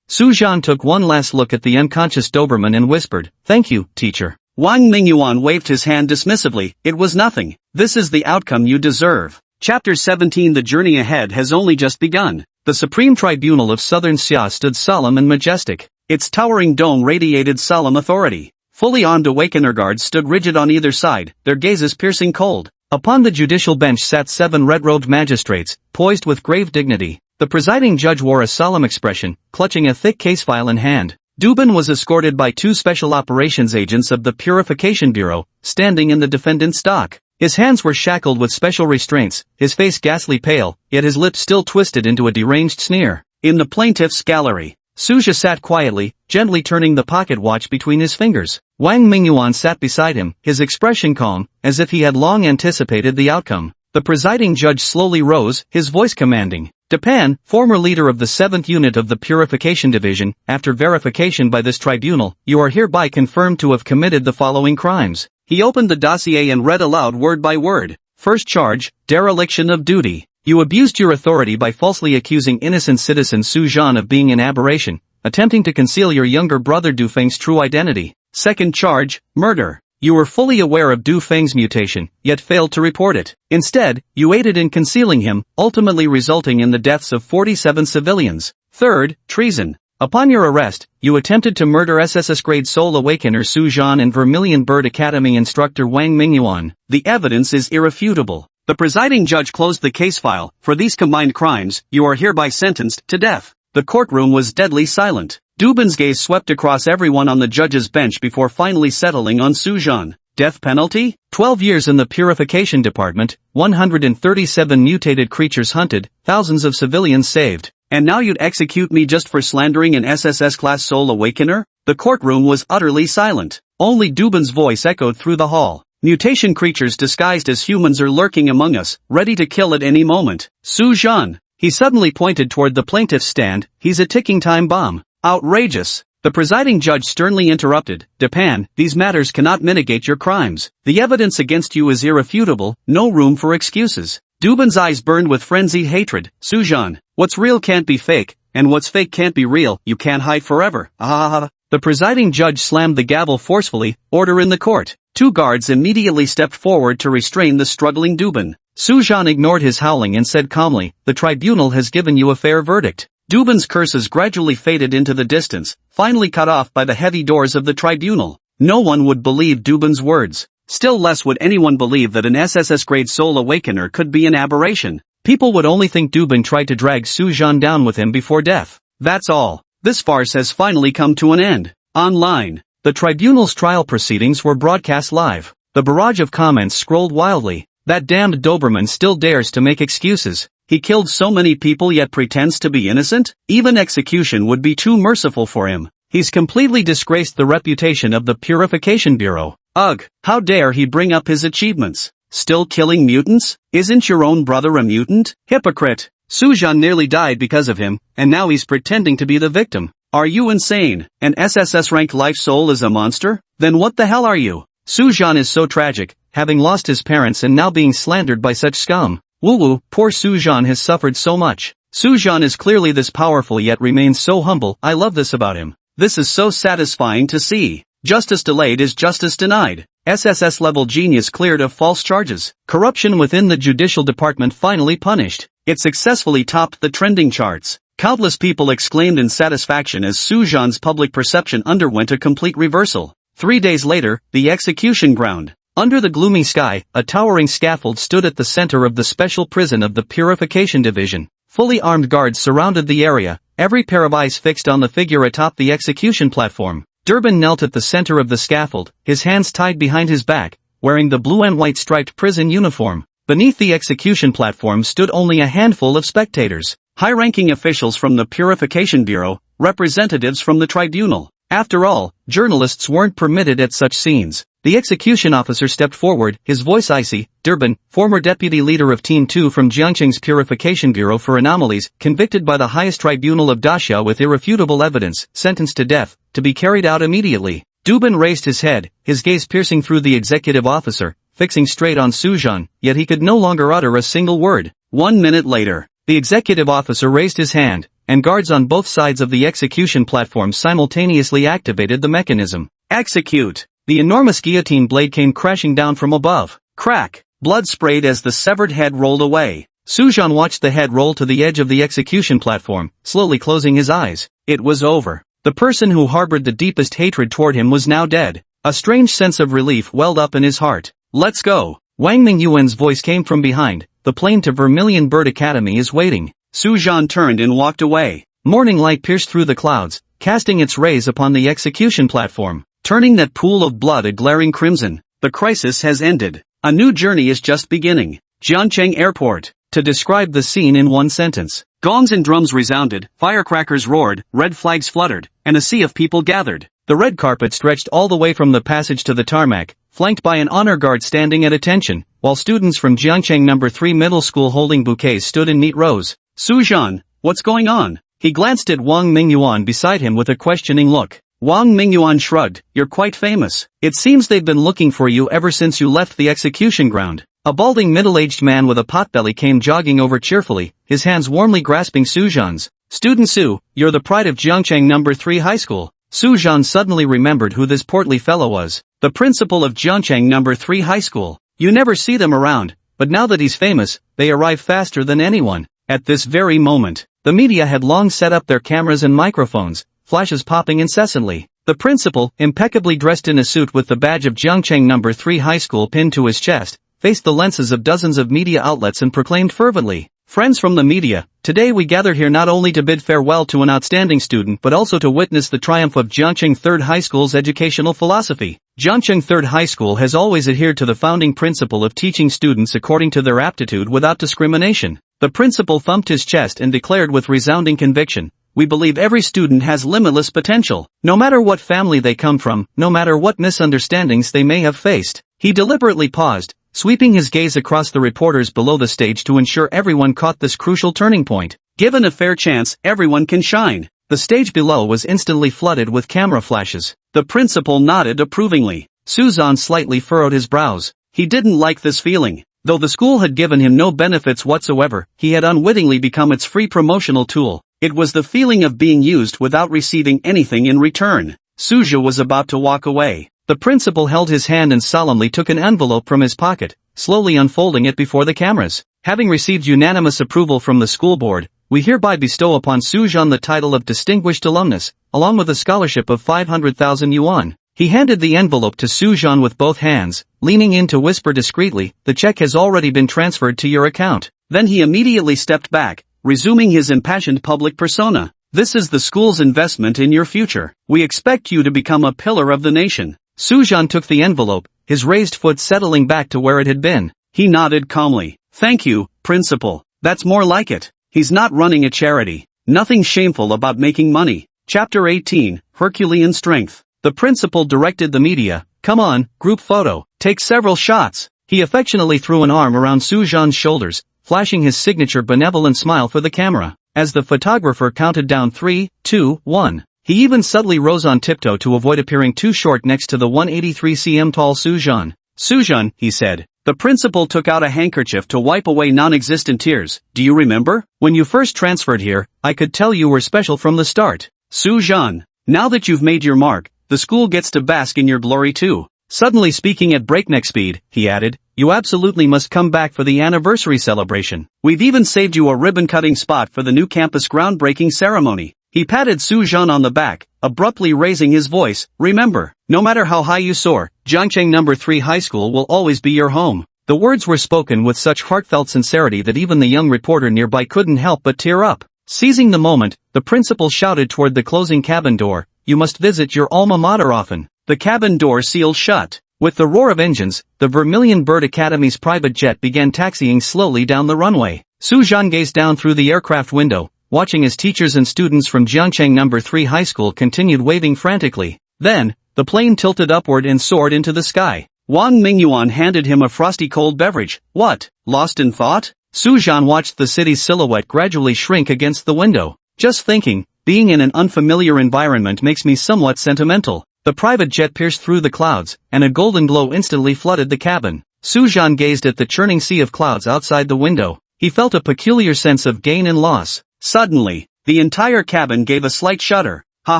Su Zhan took one last look at the unconscious Doberman and whispered, thank you, teacher. Wang Mingyuan waved his hand dismissively. It was nothing. This is the outcome you deserve. Chapter 17. The journey ahead has only just begun. The Supreme Tribunal of Southern Xia stood solemn and majestic. Its towering dome radiated solemn authority. Fully armed awakener guards stood rigid on either side, their gazes piercing cold. Upon the judicial bench sat 7 red-robed magistrates, poised with grave dignity. The presiding judge wore a solemn expression, clutching a thick case file in hand. Dubin was escorted by 2 special operations agents of the Purification Bureau, standing in the defendant's dock. His hands were shackled with special restraints, his face ghastly pale, yet his lips still twisted into a deranged sneer. In the plaintiff's gallery, Suja sat quietly, gently turning the pocket watch between his fingers. Wang Mingyuan sat beside him, his expression calm, as if he had long anticipated the outcome. The presiding judge slowly rose, his voice commanding. Depan, former leader of the 7th Unit of the Purification Division, after verification by this tribunal, you are hereby confirmed to have committed the following crimes. He opened the dossier and read aloud word by word. First charge, dereliction of duty. You abused your authority by falsely accusing innocent citizen Su Zhan of being an aberration, attempting to conceal your younger brother Du Feng's true identity. Second charge, murder. You were fully aware of Du Feng's mutation, yet failed to report it. Instead, you aided in concealing him, ultimately resulting in the deaths of 47 civilians. Third, treason. Upon your arrest, you attempted to murder SSS grade Soul Awakener Su Zhan and Vermilion Bird Academy instructor Wang Mingyuan. The evidence is irrefutable. The presiding judge closed the case file. For these combined crimes, you are hereby sentenced to death. The courtroom was deadly silent. Dubin's gaze swept across everyone on the judge's bench before finally settling on Su Zhan. Death penalty? 12 years in the Purification Department, 137 mutated creatures hunted, thousands of civilians saved. And now you'd execute me just for slandering an SSS-class Soul Awakener? The courtroom was utterly silent. Only Dubin's voice echoed through the hall. Mutation creatures disguised as humans are lurking among us, ready to kill at any moment. Su Zhan. He suddenly pointed toward the plaintiff's stand. He's a ticking time bomb. Outrageous. The presiding judge sternly interrupted. Depan, these matters cannot mitigate your crimes. The evidence against you is irrefutable, no room for excuses. Dubin's eyes burned with frenzied hatred. Su Zhan, what's real can't be fake, and what's fake can't be real, you can't hide forever. Ah! The presiding judge slammed the gavel forcefully. Order in the court. 2 guards immediately stepped forward to restrain the struggling Dubin. Su Zhan ignored his howling and said calmly, the tribunal has given you a fair verdict. Dubin's curses gradually faded into the distance, finally cut off by the heavy doors of the tribunal. No one would believe Dubin's words. Still less would anyone believe that an SSS-grade Soul Awakener could be an aberration. People would only think Dubin tried to drag Su Zhan down with him before death. That's all. This farce has finally come to an end. Online. The tribunal's trial proceedings were broadcast live. The barrage of comments scrolled wildly. That damned Doberman still dares to make excuses. He killed so many people yet pretends to be innocent? Even execution would be too merciful for him. He's completely disgraced the reputation of the Purification Bureau. Ugh, how dare he bring up his achievements? Still killing mutants? Isn't your own brother a mutant? Hypocrite. Su Zhan nearly died because of him, and now he's pretending to be the victim. Are you insane? An SSS-ranked life soul is a monster? Then what the hell are you? Su Zhan is so tragic, having lost his parents and now being slandered by such scum. Woo-woo, poor Su Zhan has suffered so much. Su Zhan is clearly this powerful yet remains so humble. I love this about him. This is so satisfying to see. Justice delayed is justice denied. SSS-level genius cleared of false charges. Corruption within the judicial department finally punished. It successfully topped the trending charts. Countless people exclaimed in satisfaction as Su Zhan's public perception underwent a complete reversal. 3 days later, the execution ground. Under the gloomy sky, a towering scaffold stood at the center of the special prison of the Purification Division. Fully armed guards surrounded the area, every pair of eyes fixed on the figure atop the execution platform. Durbin knelt at the center of the scaffold, his hands tied behind his back, wearing the blue and white striped prison uniform. Beneath the execution platform stood only a handful of spectators. High-ranking officials from the Purification Bureau, representatives from the tribunal. After all, journalists weren't permitted at such scenes. The execution officer stepped forward, his voice icy. Durbin, former deputy leader of Team 2 from Jiangqing's Purification Bureau for anomalies, convicted by the highest tribunal of Daxia with irrefutable evidence, sentenced to death, to be carried out immediately. Durbin raised his head, his gaze piercing through the executive officer, fixing straight on Su Zhan, yet he could no longer utter a single word. 1 minute later, the executive officer raised his hand, and guards on both sides of the execution platform simultaneously activated the mechanism. Execute! The enormous guillotine blade came crashing down from above. Crack! Blood sprayed as the severed head rolled away. Su Zhan watched the head roll to the edge of the execution platform, slowly closing his eyes. It was over. The person who harbored the deepest hatred toward him was now dead. A strange sense of relief welled up in his heart. Let's go! Wang Mingyuan's voice came from behind. The plane to Vermilion Bird Academy is waiting. Su Zhan turned and walked away. Morning light pierced through the clouds, casting its rays upon the execution platform, turning that pool of blood a glaring crimson. The crisis has ended. A new journey is just beginning. Jiangcheng Airport. To describe the scene in one sentence, Gongs and drums resounded, firecrackers roared, red flags fluttered, and a sea of people gathered. The red carpet stretched all the way from the passage to the tarmac, flanked by an honor guard standing at attention, while students from Jiangcheng No. 3 Middle School holding bouquets stood in neat rows. Suzhan, what's going on? He glanced at Wang Mingyuan beside him with a questioning look. Wang Mingyuan shrugged, you're quite famous. It seems they've been looking for you ever since you left the execution ground. A balding middle-aged man with a potbelly came jogging over cheerfully, his hands warmly grasping Suzhan's. Student Su, you're the pride of Jiangcheng No. 3 High School. Suzhan suddenly remembered who this portly fellow was. The principal of Jiangcheng No. 3 High School. You never see them around, but now that he's famous, they arrive faster than anyone. At this very moment, the media had long set up their cameras and microphones, flashes popping incessantly. The principal, impeccably dressed in a suit with the badge of Jiangcheng No. 3 High School pinned to his chest, faced the lenses of dozens of media outlets and proclaimed fervently, "Friends from the media, today we gather here not only to bid farewell to an outstanding student but also to witness the triumph of Jiangcheng 3rd High School's educational philosophy. Jiangcheng 3rd High School has always adhered to the founding principle of teaching students according to their aptitude without discrimination." The principal thumped his chest and declared with resounding conviction, "We believe every student has limitless potential, no matter what family they come from, no matter what misunderstandings they may have faced." He deliberately paused, sweeping his gaze across the reporters below the stage to ensure everyone caught this crucial turning point. Given a fair chance, everyone can shine. The stage below was instantly flooded with camera flashes. The principal nodded approvingly. Suzhan slightly furrowed his brows. He didn't like this feeling. Though the school had given him no benefits whatsoever, he had unwittingly become its free promotional tool. It was the feeling of being used without receiving anything in return. Suzha was about to walk away. The principal held his hand and solemnly took an envelope from his pocket, slowly unfolding it before the cameras. "Having received unanimous approval from the school board, we hereby bestow upon Suzhan the title of Distinguished Alumnus, along with a scholarship of 500,000 yuan. He handed the envelope to Suzhan with both hands, leaning in to whisper discreetly, "The check has already been transferred to your account." Then he immediately stepped back, resuming his impassioned public persona. "This is the school's investment in your future. We expect you to become a pillar of the nation." Suzhan took the envelope, his raised foot settling back to where it had been. He nodded calmly. "Thank you, principal. That's more like it. He's not running a charity. Nothing shameful about making money." Chapter 18, Herculean Strength. The principal directed the media, "Come on, group photo, take several shots." He affectionately threw an arm around Suzhan's shoulders, flashing his signature benevolent smile for the camera. As the photographer counted down 3, 2, 1, he even subtly rose on tiptoe to avoid appearing too short next to the 183 cm tall Suzhan. "Suzhan," he said. The principal took out a handkerchief to wipe away non-existent tears. "Do you remember? When you first transferred here, I could tell you were special from the start. Suzhan, now that you've made your mark, the school gets to bask in your glory too." Suddenly speaking at breakneck speed, he added, "You absolutely must come back for the anniversary celebration. We've even saved you a ribbon-cutting spot for the new campus groundbreaking ceremony." He patted Suzhan on the back, abruptly raising his voice, "Remember, no matter how high you soar, Jiangcheng No. 3 High School will always be your home." The words were spoken with such heartfelt sincerity that even the young reporter nearby couldn't help but tear up. Seizing the moment, the principal shouted toward the closing cabin door, "You must visit your alma mater often." The cabin door sealed shut. With the roar of engines, the Vermilion Bird Academy's private jet began taxiing slowly down the runway. Suzhan gazed down through the aircraft window, watching as teachers and students from Jiangcheng No. 3 High School continued waving frantically. Then, the plane tilted upward and soared into the sky. Wang Mingyuan handed him a frosty cold beverage. "What, lost in thought?" Suzhan watched the city's silhouette gradually shrink against the window. "Just thinking, being in an unfamiliar environment makes me somewhat sentimental." The private jet pierced through the clouds, and a golden glow instantly flooded the cabin. Suzhan gazed at the churning sea of clouds outside the window. He felt a peculiar sense of gain and loss. Suddenly, the entire cabin gave a slight shudder. "Ha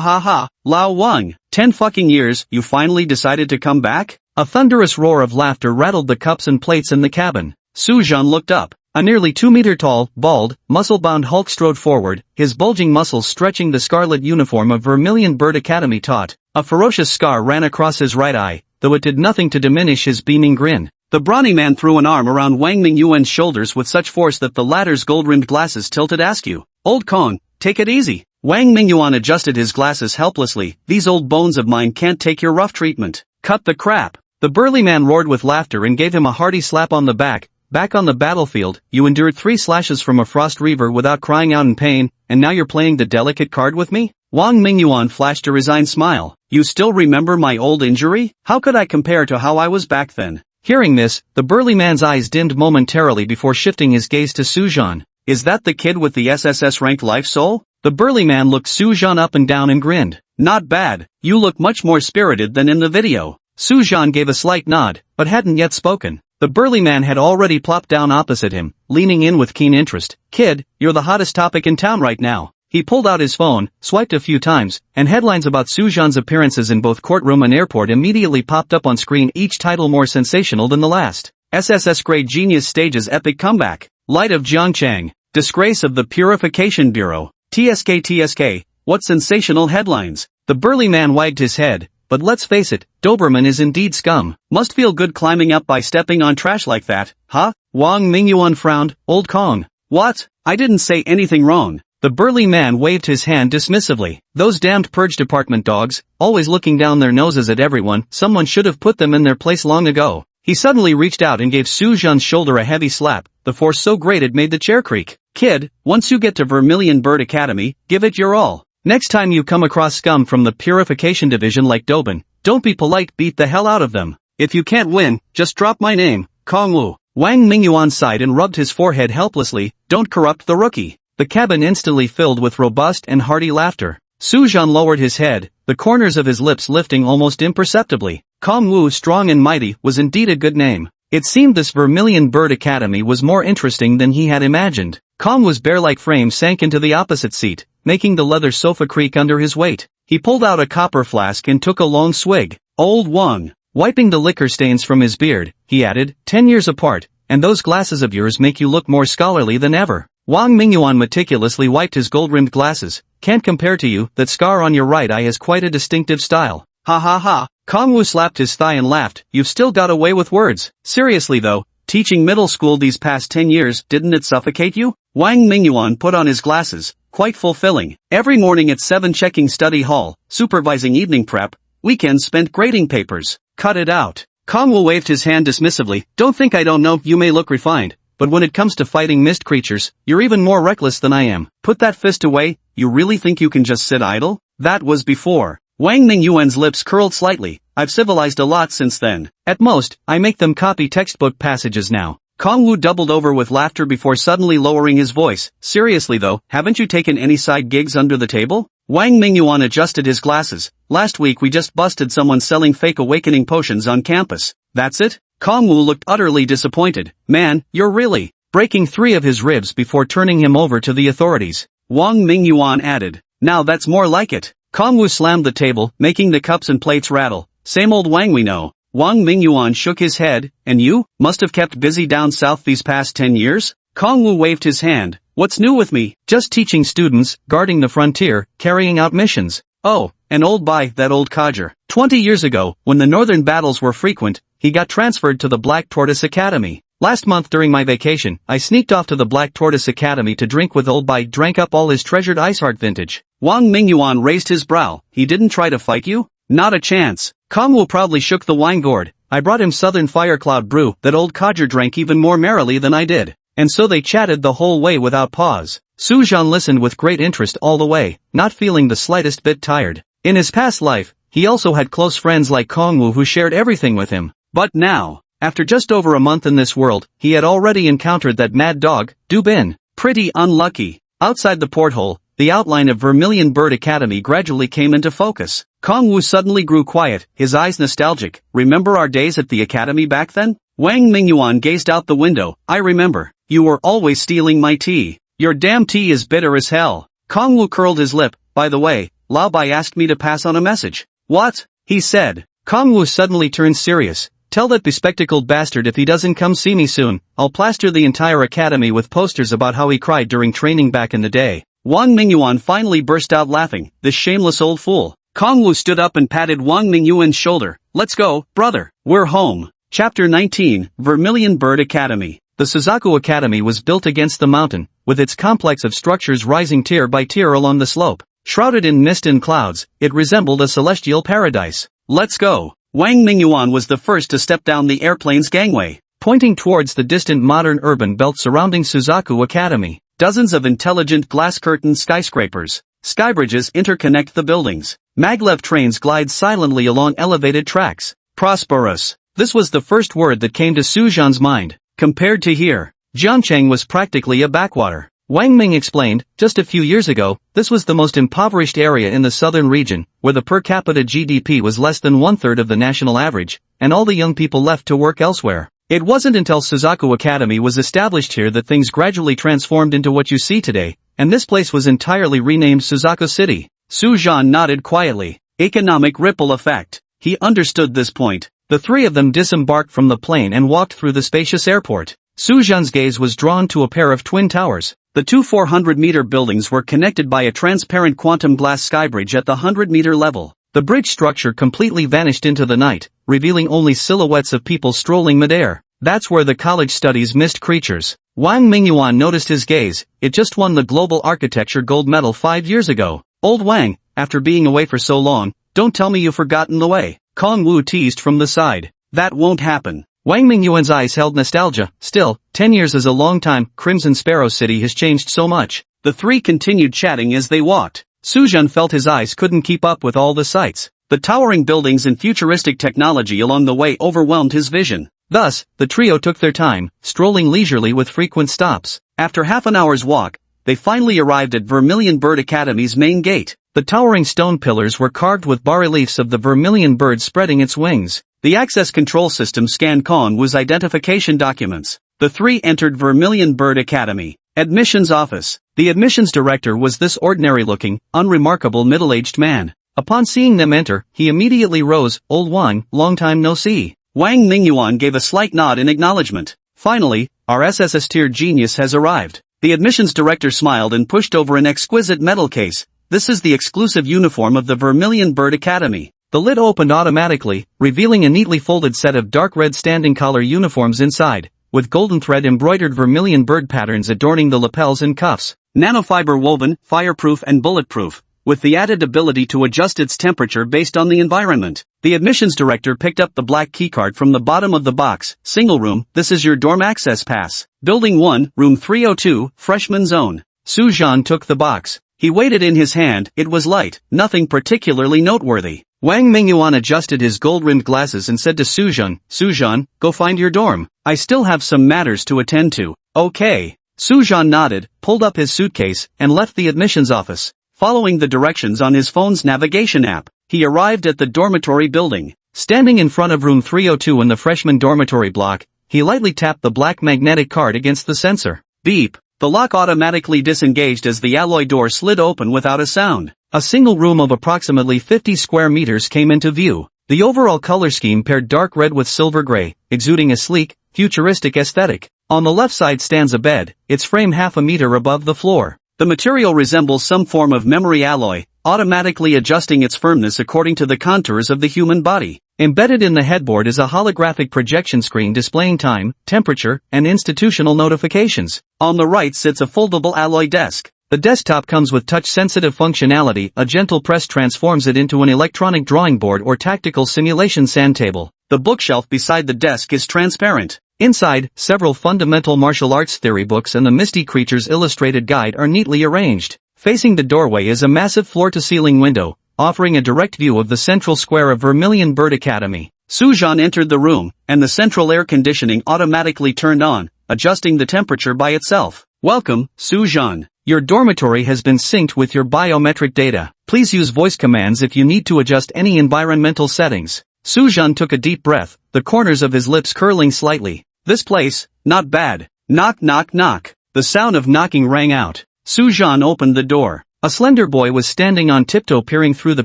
ha ha, Lao Wang, 10 fucking years, you finally decided to come back?" A thunderous roar of laughter rattled the cups and plates in the cabin. Suzhan looked up. A nearly 2-meter-tall, bald, muscle-bound Hulk strode forward, his bulging muscles stretching the scarlet uniform of Vermilion Bird Academy taut. A ferocious scar ran across his right eye, though it did nothing to diminish his beaming grin. The brawny man threw an arm around Wang Mingyuan's shoulders with such force that the latter's gold-rimmed glasses tilted askew. "Old Kong, take it easy." Wang Mingyuan adjusted his glasses helplessly. "These old bones of mine can't take your rough treatment." "Cut the crap." The burly man roared with laughter and gave him a hearty slap on the back, Back on the battlefield, you endured 3 slashes from a frost reaver without crying out in pain, and now you're playing the delicate card with me? Wang Mingyuan flashed a resigned smile. You still remember my old injury? How could I compare to how I was back then? Hearing this, the burly man's eyes dimmed momentarily before shifting his gaze to Su Zhan. Is that the kid with the SSS-ranked life soul? The burly man looked Su Zhan up and down and grinned. Not bad, you look much more spirited than in the video. Su Zhan gave a slight nod, but hadn't yet spoken. The burly man had already plopped down opposite him, leaning in with keen interest. Kid, you're the hottest topic in town right now. He pulled out his phone, swiped a few times, and headlines about Su Zhan's appearances in both courtroom and airport immediately popped up on screen, each title more sensational than the last. SSS-grade genius stages epic comeback. Light of Jiangchang. Disgrace of the Purification Bureau. TSK. What sensational headlines. The burly man wagged his head. But let's face it, Doberman is indeed scum. Must feel good climbing up by stepping on trash like that, huh? Wang Mingyuan frowned. Old Kong. What? I didn't say anything wrong. The burly man waved his hand dismissively. Those damned purge department dogs, always looking down their noses at everyone. Someone should have put them in their place long ago. He suddenly reached out and gave Su Zhan's shoulder a heavy slap, the force so great it made the chair creak. Kid, once you get to Vermilion Bird Academy, give it your all. Next time you come across scum from the Purification Division like Doben, don't be polite, beat the hell out of them. If you can't win, just drop my name, Kong Wu. Wang Mingyuan sighed and rubbed his forehead helplessly. Don't corrupt the rookie. The cabin instantly filled with robust and hearty laughter. Su Zhan lowered his head, the corners of his lips lifting almost imperceptibly. Kong Wu, strong and mighty, was indeed a good name. It seemed this Vermilion Bird Academy was more interesting than he had imagined. Kong Wu's bear-like frame sank into the opposite seat, making the leather sofa creak under his weight. He pulled out a copper flask and took a long swig. Old Wang. Wiping the liquor stains from his beard, he added, 10 years apart, and those glasses of yours make you look more scholarly than ever. Wang Mingyuan meticulously wiped his gold-rimmed glasses. Can't compare to you, that scar on your right eye has quite a distinctive style. Ha ha ha. Kong Wu slapped his thigh and laughed. You've still got away with words. Seriously though, teaching middle school these past 10 years, didn't it suffocate you? Wang Mingyuan put on his glasses. Quite fulfilling. Every morning at 7 checking study hall, supervising evening prep, weekends spent grading papers. Cut it out. Kong Wu waved his hand dismissively. Don't think I don't know, you may look refined, but when it comes to fighting mist creatures, you're even more reckless than I am. Put that fist away. You really think you can just sit idle? That was before. Wang Mingyuan's lips curled slightly. I've civilized a lot since then. At most, I make them copy textbook passages now. Kong Wu doubled over with laughter before suddenly lowering his voice. Seriously though, haven't you taken any side gigs under the table? Wang Mingyuan adjusted his glasses. Last week we just busted someone selling fake awakening potions on campus. That's it? Kong Wu looked utterly disappointed. Man, you're really breaking 3 of his ribs before turning him over to the authorities. Wang Mingyuan added. Now that's more like it. Kong Wu slammed the table, making the cups and plates rattle. Same old Wang we know. Wang Mingyuan shook his head. And you? Must have kept busy down south these past 10 years? Kong Wu waved his hand. What's new with me? Just teaching students, guarding the frontier, carrying out missions. Oh, and that old codger. 20 years ago, when the northern battles were frequent, he got transferred to the Black Tortoise Academy. Last month during my vacation, I sneaked off to the Black Tortoise Academy to drink with old Bai, drank up all his treasured Iceheart vintage. Wang Mingyuan raised his brow. He didn't try to fight you? Not a chance. Kong Wu proudly shook the wine gourd. I brought him Southern Firecloud brew. That old codger drank even more merrily than I did. And so they chatted the whole way without pause. Su Zhan listened with great interest all the way, not feeling the slightest bit tired. In his past life, he also had close friends like Kong Wu who shared everything with him. But now, after just over a month in this world, he had already encountered that mad dog, Du Bin. Pretty unlucky. Outside the porthole, the outline of Vermilion Bird Academy gradually came into focus. Kong Wu suddenly grew quiet, his eyes nostalgic. Remember our days at the academy back then? Wang Mingyuan gazed out the window. I remember. You were always stealing my tea. Your damn tea is bitter as hell. Kong Wu curled his lip. By the way, Lao Bai asked me to pass on a message. What? He said. Kong Wu suddenly turned serious. Tell that bespectacled bastard if he doesn't come see me soon, I'll plaster the entire academy with posters about how he cried during training back in the day. Wang Mingyuan finally burst out laughing. This shameless old fool. Kong Wu stood up and patted Wang Mingyuan's shoulder. Let's go, brother. We're home. Chapter 19, Vermilion Bird Academy. The Suzaku Academy was built against the mountain, with its complex of structures rising tier by tier along the slope. Shrouded in mist and clouds, it resembled a celestial paradise. Let's go. Wang Mingyuan was the first to step down the airplane's gangway. pointing towards the distant modern urban belt surrounding Suzaku Academy. Dozens of intelligent glass-curtained skyscrapers, skybridges interconnect the buildings. Maglev trains glide silently along elevated tracks. Prosperous. This was the first word that came to Su Zhan's mind. Compared to here, Jiancheng was practically a backwater. Wang Ming explained, just a few years ago, this was the most impoverished area in the southern region, where the per capita GDP was less than one-third of the national average, and all the young people left to work elsewhere. It wasn't until Suzaku Academy was established here that things gradually transformed into what you see today, and this place was entirely renamed Suzaku City. Su Zhan nodded quietly. Economic ripple effect. He understood this point. The three of them disembarked from the plane and walked through the spacious airport. Su Zhan's gaze was drawn to a pair of twin towers. The two 400-meter buildings were connected by a transparent quantum glass skybridge at the 100-meter level. The bridge structure completely vanished into the night, revealing only silhouettes of people strolling midair. That's where the college studies mist creatures. Wang Mingyuan noticed his gaze. It just won the Global Architecture Gold Medal 5 years ago. Old Wang, after being away for so long, don't tell me you've forgotten the way. Kong Wu teased from the side. That won't happen. Wang Mingyuan's eyes held nostalgia. Still, 10 years is a long time. Crimson Sparrow City has changed so much. The three continued chatting as they walked. Su Zhan felt his eyes couldn't keep up with all the sights. The towering buildings and futuristic technology along the way overwhelmed his vision. Thus, the trio took their time, strolling leisurely with frequent stops. After half an hour's walk, they finally arrived at Vermilion Bird Academy's main gate. The towering stone pillars were carved with bas-reliefs of the vermilion bird spreading its wings. The access control system scanned Kong Wu's identification documents. The three entered Vermilion Bird Academy. Admissions office. The admissions director was this ordinary-looking, unremarkable middle-aged man. Upon seeing them enter, he immediately rose. Old Wang, long time no see. Wang Mingyuan gave a slight nod in acknowledgement. Finally, our SSS-tier genius has arrived. The admissions director smiled and pushed over an exquisite metal case. This is the exclusive uniform of the Vermilion Bird Academy. The lid opened automatically, revealing a neatly folded set of dark red standing collar uniforms inside, with golden thread embroidered vermilion bird patterns adorning the lapels and cuffs. Nanofiber woven, fireproof and bulletproof, with the added ability to adjust its temperature based on the environment. The admissions director picked up the black keycard from the bottom of the box. Single room, this is your dorm access pass. Building 1, room 302, freshman zone. Su Zhan took the box. He weighed it in his hand. It was light, nothing particularly noteworthy. Wang Mingyuan adjusted his gold-rimmed glasses and said to Su Zhan, go find your dorm. I still have some matters to attend to. Okay. Su Zhan nodded, pulled up his suitcase, and left the admissions office. Following the directions on his phone's navigation app, he arrived at the dormitory building. Standing in front of room 302 in the freshman dormitory block, he lightly tapped the black magnetic card against the sensor. Beep. The lock automatically disengaged as the alloy door slid open without a sound. A single room of approximately 50 square meters came into view. The overall color scheme paired dark red with silver gray, exuding a sleek, futuristic aesthetic. On the left side stands a bed, its frame half a meter above the floor. The material resembles some form of memory alloy, automatically adjusting its firmness according to the contours of the human body. Embedded in the headboard is a holographic projection screen displaying time, temperature, and institutional notifications. On the right sits a foldable alloy desk. The desktop comes with touch-sensitive functionality. A gentle press transforms it into an electronic drawing board or tactical simulation sand table. The bookshelf beside the desk is transparent. Inside, several fundamental martial arts theory books and the Misty Creatures Illustrated Guide are neatly arranged. Facing the doorway is a massive floor-to-ceiling window, offering a direct view of the central square of Vermilion Bird Academy. Su Zhan entered the room, and the central air conditioning automatically turned on, adjusting the temperature by itself. Welcome, Su Zhan. Your dormitory has been synced with your biometric data. Please use voice commands if you need to adjust any environmental settings. Su Zhan took a deep breath, the corners of his lips curling slightly. This place, not bad. Knock knock knock. The sound of knocking rang out. Su Zhan opened the door. A slender boy was standing on tiptoe peering through the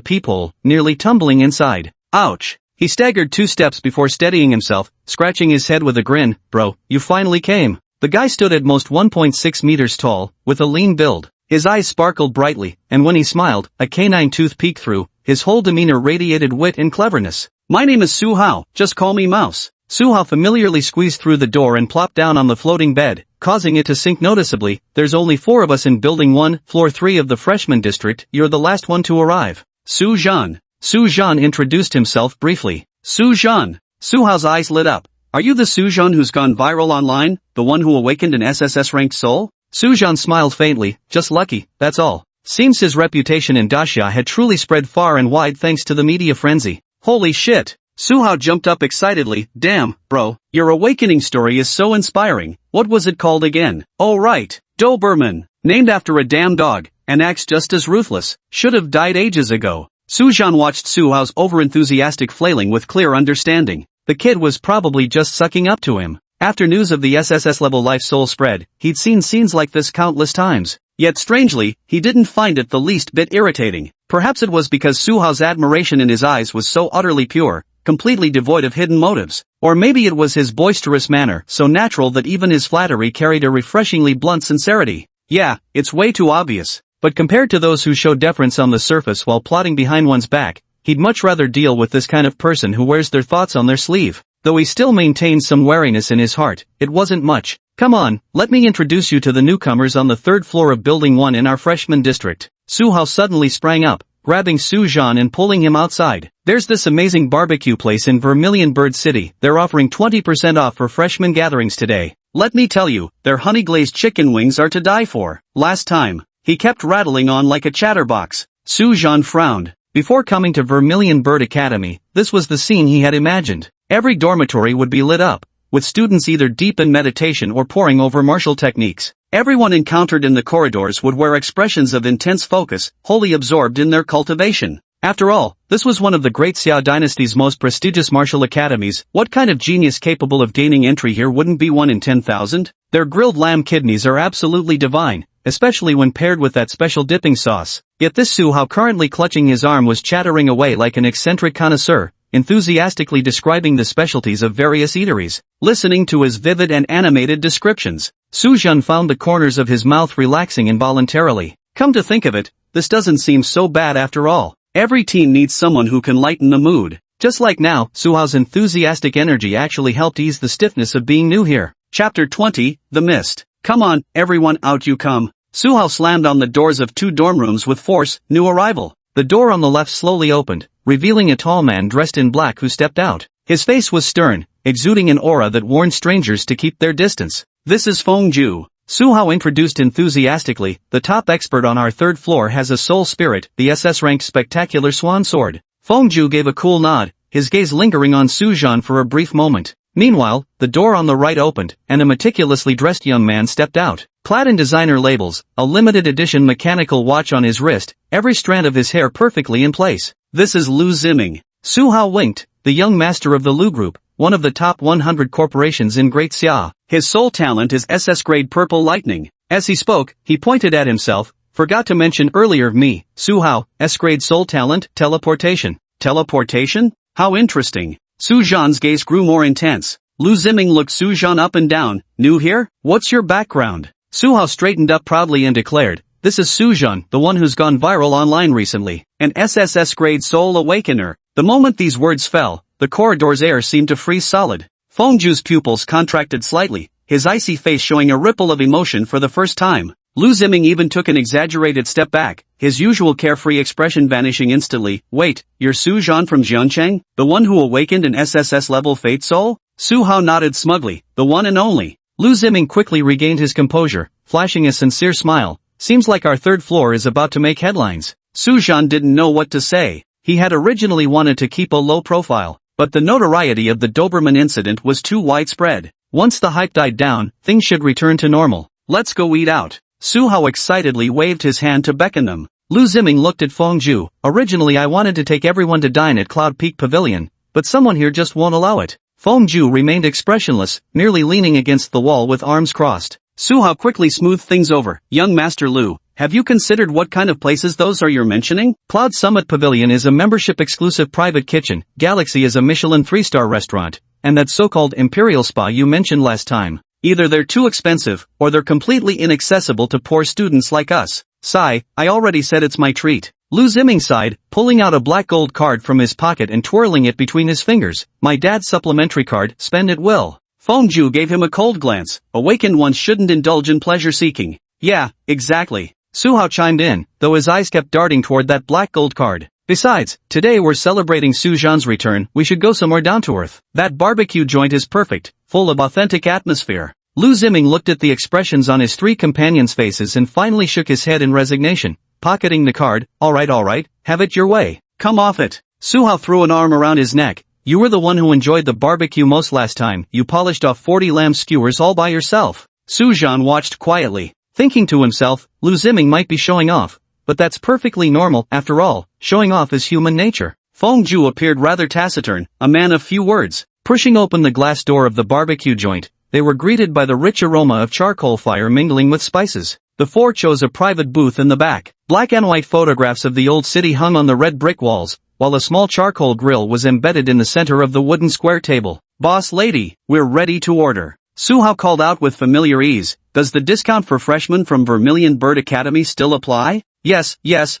peephole, nearly tumbling inside. Ouch. He staggered 2 steps before steadying himself, scratching his head with a grin. Bro, you finally came. The guy stood at most 1.6 meters tall, with a lean build. His eyes sparkled brightly, and when he smiled, a canine tooth peeked through. His whole demeanor radiated wit and cleverness. My name is Su Hao, just call me Mouse. Su Hao familiarly squeezed through the door and plopped down on the floating bed, causing it to sink noticeably. There's only 4 of us in Building 1, Floor 3 of the freshman district. You're the last one to arrive. Su Zhan. Su Zhan introduced himself briefly. Su Zhan. Su Hao's eyes lit up. Are you the Sujan who's gone viral online, the one who awakened an SSS-ranked soul? Sujan smiled faintly, just lucky, that's all. Seems his reputation in Daxia had truly spread far and wide thanks to the media frenzy. Holy shit! Suhao jumped up excitedly, damn, bro, your awakening story is so inspiring. What was it called again? Oh right, Doberman. Named after a damn dog, and acts just as ruthless. Should have died ages ago. Sujan watched Suhao's over-enthusiastic flailing with clear understanding. The kid was probably just sucking up to him. After news of the SSS level life soul spread, he'd seen scenes like this countless times. Yet strangely, he didn't find it the least bit irritating. Perhaps it was because Suhao's admiration in his eyes was so utterly pure, completely devoid of hidden motives. Or maybe it was his boisterous manner, so natural that even his flattery carried a refreshingly blunt sincerity. Yeah, it's way too obvious. But compared to those who show deference on the surface while plotting behind one's back, he'd much rather deal with this kind of person who wears their thoughts on their sleeve. Though he still maintained some wariness in his heart, it wasn't much. Come on, let me introduce you to the newcomers on the third floor of Building 1 in our freshman district. Suhao suddenly sprang up, grabbing Sujan and pulling him outside. There's this amazing barbecue place in Vermilion Bird City. They're offering 20% off for freshman gatherings today. Let me tell you, their honey-glazed chicken wings are to die for. Last time, he kept rattling on like a chatterbox. Sujan frowned. Before coming to Vermilion Bird Academy, this was the scene he had imagined. Every dormitory would be lit up, with students either deep in meditation or poring over martial techniques. Everyone encountered in the corridors would wear expressions of intense focus, wholly absorbed in their cultivation. After all, this was one of the great Xia dynasty's most prestigious martial academies. What kind of genius capable of gaining entry here wouldn't be 1 in 10,000? Their grilled lamb kidneys are absolutely divine, especially when paired with that special dipping sauce. Yet this Suhao currently clutching his arm was chattering away like an eccentric connoisseur, enthusiastically describing the specialties of various eateries. Listening to his vivid and animated descriptions, Sujan found the corners of his mouth relaxing involuntarily. Come to think of it, this doesn't seem so bad after all. Every team needs someone who can lighten the mood. Just like now, Suhao's enthusiastic energy actually helped ease the stiffness of being new here. Chapter 20, The Mist. Come on, everyone, out you come. Suhao slammed on the doors of 2 dorm rooms with force. New arrival. The door on the left slowly opened, revealing a tall man dressed in black who stepped out. His face was stern, exuding an aura that warned strangers to keep their distance. This is Fengju. Suhao introduced enthusiastically. The top expert on our third floor has a soul spirit, the SS-ranked spectacular swan sword. Fengju gave a cool nod, his gaze lingering on Sujan for a brief moment. Meanwhile, the door on the right opened, and a meticulously dressed young man stepped out. Clad in designer labels, a limited edition mechanical watch on his wrist, every strand of his hair perfectly in place. This is Lu Ziming. Suhao winked, the young master of the Lu Group, one of the top 100 corporations in Great Xia. His sole talent is SS-grade purple lightning. As he spoke, he pointed at himself. Forgot to mention earlier me, Suhao, S-grade soul talent, teleportation. Teleportation? How interesting. Sujan's gaze grew more intense. Lu Ziming looked Sujan up and down. New here? What's your background? Suhao straightened up proudly and declared, this is Sujan, the one who's gone viral online recently, an SSS-grade soul awakener. The moment these words fell, the corridor's air seemed to freeze solid. Fengju's pupils contracted slightly, his icy face showing a ripple of emotion for the first time. Lu Ziming even took an exaggerated step back, his usual carefree expression vanishing instantly. Wait, you're Sujan from Jiancheng? The one who awakened an SSS-level fate soul? Suhao nodded smugly, the one and only. Lu Ziming quickly regained his composure, flashing a sincere smile. Seems like our third floor is about to make headlines. Sujan didn't know what to say. He had originally wanted to keep a low profile, but the notoriety of the Doberman incident was too widespread. Once the hype died down, things should return to normal. Let's go eat out. Suhao excitedly waved his hand to beckon them. Lu Ziming looked at Fengju. Originally I wanted to take everyone to dine at Cloud Peak Pavilion, but someone here just won't allow it. Fengju remained expressionless, merely leaning against the wall with arms crossed. Suhao quickly smoothed things over. Young Master Lu, have you considered what kind of places those are you're mentioning? Cloud Summit Pavilion is a membership-exclusive private kitchen, Galaxy is a Michelin 3-star restaurant, and that so-called Imperial Spa you mentioned last time. Either they're too expensive, or they're completely inaccessible to poor students like us. Sigh, I already said it's my treat. Lu Ziming sighed, pulling out a black gold card from his pocket and twirling it between his fingers. My dad's supplementary card, spend at will. Fengju gave him a cold glance. Awakened ones shouldn't indulge in pleasure-seeking. Yeah, exactly. Suhao chimed in, though his eyes kept darting toward that black gold card. Besides, today we're celebrating Sujan's return, we should go somewhere down to earth. That barbecue joint is perfect, full of authentic atmosphere. Lu Ziming looked at the expressions on his three companions' faces and finally shook his head in resignation, pocketing the card. Alright, have it your way. Come off it. Su Hao threw an arm around his neck. You were the one who enjoyed the barbecue most last time, you polished off 40 lamb skewers all by yourself. Sujan watched quietly, thinking to himself, Lu Ziming might be showing off. But that's perfectly normal, after all, showing off is human nature. Feng Zhu appeared rather taciturn, a man of few words. Pushing open the glass door of the barbecue joint, they were greeted by the rich aroma of charcoal fire mingling with spices. The four chose a private booth in the back. Black and white photographs of the old city hung on the red brick walls, while a small charcoal grill was embedded in the center of the wooden square table. Boss lady, we're ready to order. Su Hao called out with familiar ease. Does the discount for freshmen from Vermilion Bird Academy still apply? Yes,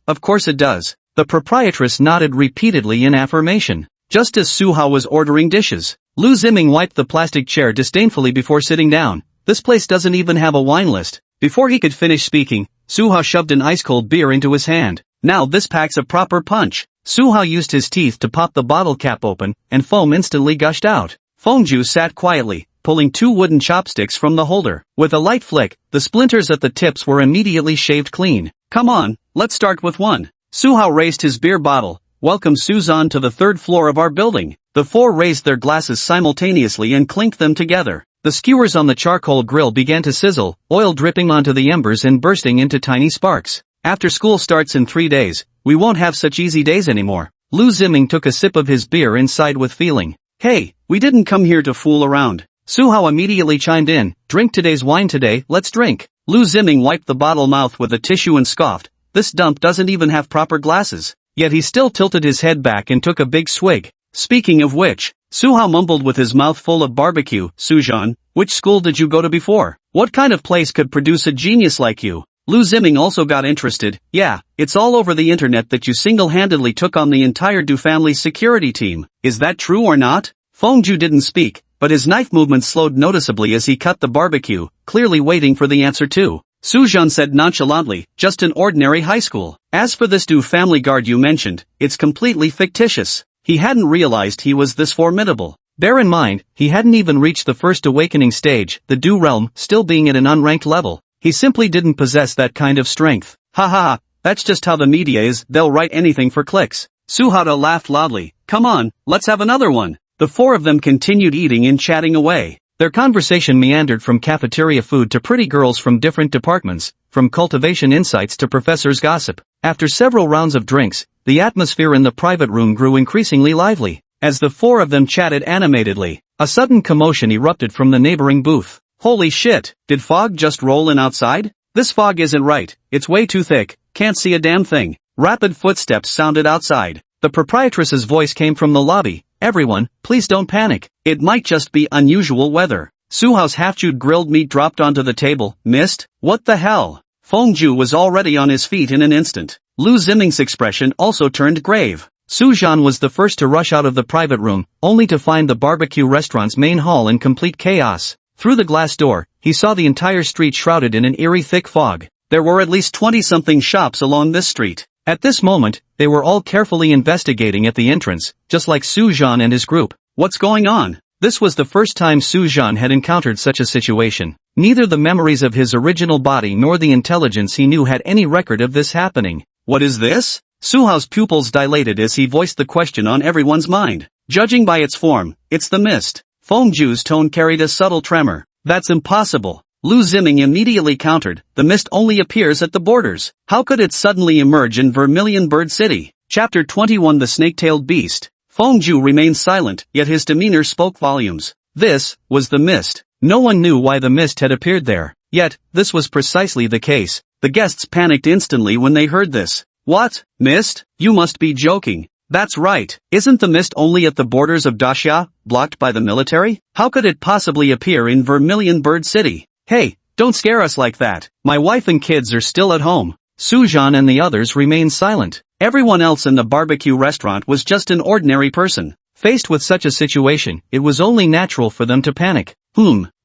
of course it does. The proprietress nodded repeatedly in affirmation. Just as Su Hao was ordering dishes, Lu Ziming wiped the plastic chair disdainfully before sitting down. This place doesn't even have a wine list. Before he could finish speaking, Su Hao shoved an ice-cold beer into his hand. Now this packs a proper punch. Su Hao used his teeth to pop the bottle cap open, and foam instantly gushed out. Feng Zhu sat quietly, pulling two wooden chopsticks from the holder. With a light flick, the splinters at the tips were immediately shaved clean. Come on, let's start with one. Su Hao raised his beer bottle. Welcome Suzan to the third floor of our building. The four raised their glasses simultaneously and clinked them together. The skewers on the charcoal grill began to sizzle, oil dripping onto the embers and bursting into tiny sparks. After school starts in 3 days, we won't have such easy days anymore. Lu Ziming took a sip of his beer and sighed with feeling. Hey, we didn't come here to fool around. Su Hao immediately chimed in. Drink today's wine today, let's drink. Lu Ziming wiped the bottle mouth with a tissue and scoffed. This dump doesn't even have proper glasses. Yet he still tilted his head back and took a big swig. Speaking of which, Su Hao mumbled with his mouth full of barbecue. Sujan, which school did you go to before? What kind of place could produce a genius like you? Lu Ziming also got interested. Yeah, it's all over the internet that you single-handedly took on the entire Du family's security team. Is that true or not? Feng Zhu didn't speak, but his knife movements slowed noticeably as he cut the barbecue, clearly waiting for the answer too. Sujan said nonchalantly, just an ordinary high school. As for this Du family guard you mentioned, it's completely fictitious. He hadn't realized he was this formidable. Bear in mind, he hadn't even reached the first awakening stage, the Du realm, still being at an unranked level. He simply didn't possess that kind of strength. Ha, that's just how the media is, they'll write anything for clicks. Su Hao laughed loudly. Come on, let's have another one. The four of them continued eating and chatting away. Their conversation meandered from cafeteria food to pretty girls from different departments, from cultivation insights to professors' gossip. After several rounds of drinks, the atmosphere in the private room grew increasingly lively. As the four of them chatted animatedly, a sudden commotion erupted from the neighboring booth. Holy shit, did fog just roll in outside? This fog isn't right, it's way too thick, can't see a damn thing. Rapid footsteps sounded outside. The proprietress's voice came from the lobby. Everyone, please don't panic. It might just be unusual weather. Su Hao's half-chewed grilled meat dropped onto the table. Mist? What the hell? Feng Zhu was already on his feet in an instant. Lu Ziming's expression also turned grave. Sujan was the first to rush out of the private room, only to find the barbecue restaurant's main hall in complete chaos. Through the glass door, he saw the entire street shrouded in an eerie thick fog. There were at least 20-something shops along this street. At this moment, they were all carefully investigating at the entrance, just like Sujan and his group. What's going on? This was the first time Sujan had encountered such a situation. Neither the memories of his original body nor the intelligence he knew had any record of this happening. What is this? Su Hao's pupils dilated as he voiced the question on everyone's mind. Judging by its form, it's the mist. Feng Zhu's tone carried a subtle tremor. That's impossible. Lu Ziming immediately countered, the mist only appears at the borders. How could it suddenly emerge in Vermilion Bird City? Chapter 21 The Snake-Tailed Beast. Feng Zhu remained silent, yet his demeanor spoke volumes. This was the mist. No one knew why the mist had appeared there. Yet, this was precisely the case. The guests panicked instantly when they heard this. What? Mist? You must be joking. That's right. Isn't the mist only at the borders of Daxia, blocked by the military? How could it possibly appear in Vermilion Bird City? Hey, don't scare us like that. My wife and kids are still at home. Sujan and the others remained silent. Everyone else in the barbecue restaurant was just an ordinary person. Faced with such a situation, it was only natural for them to panic.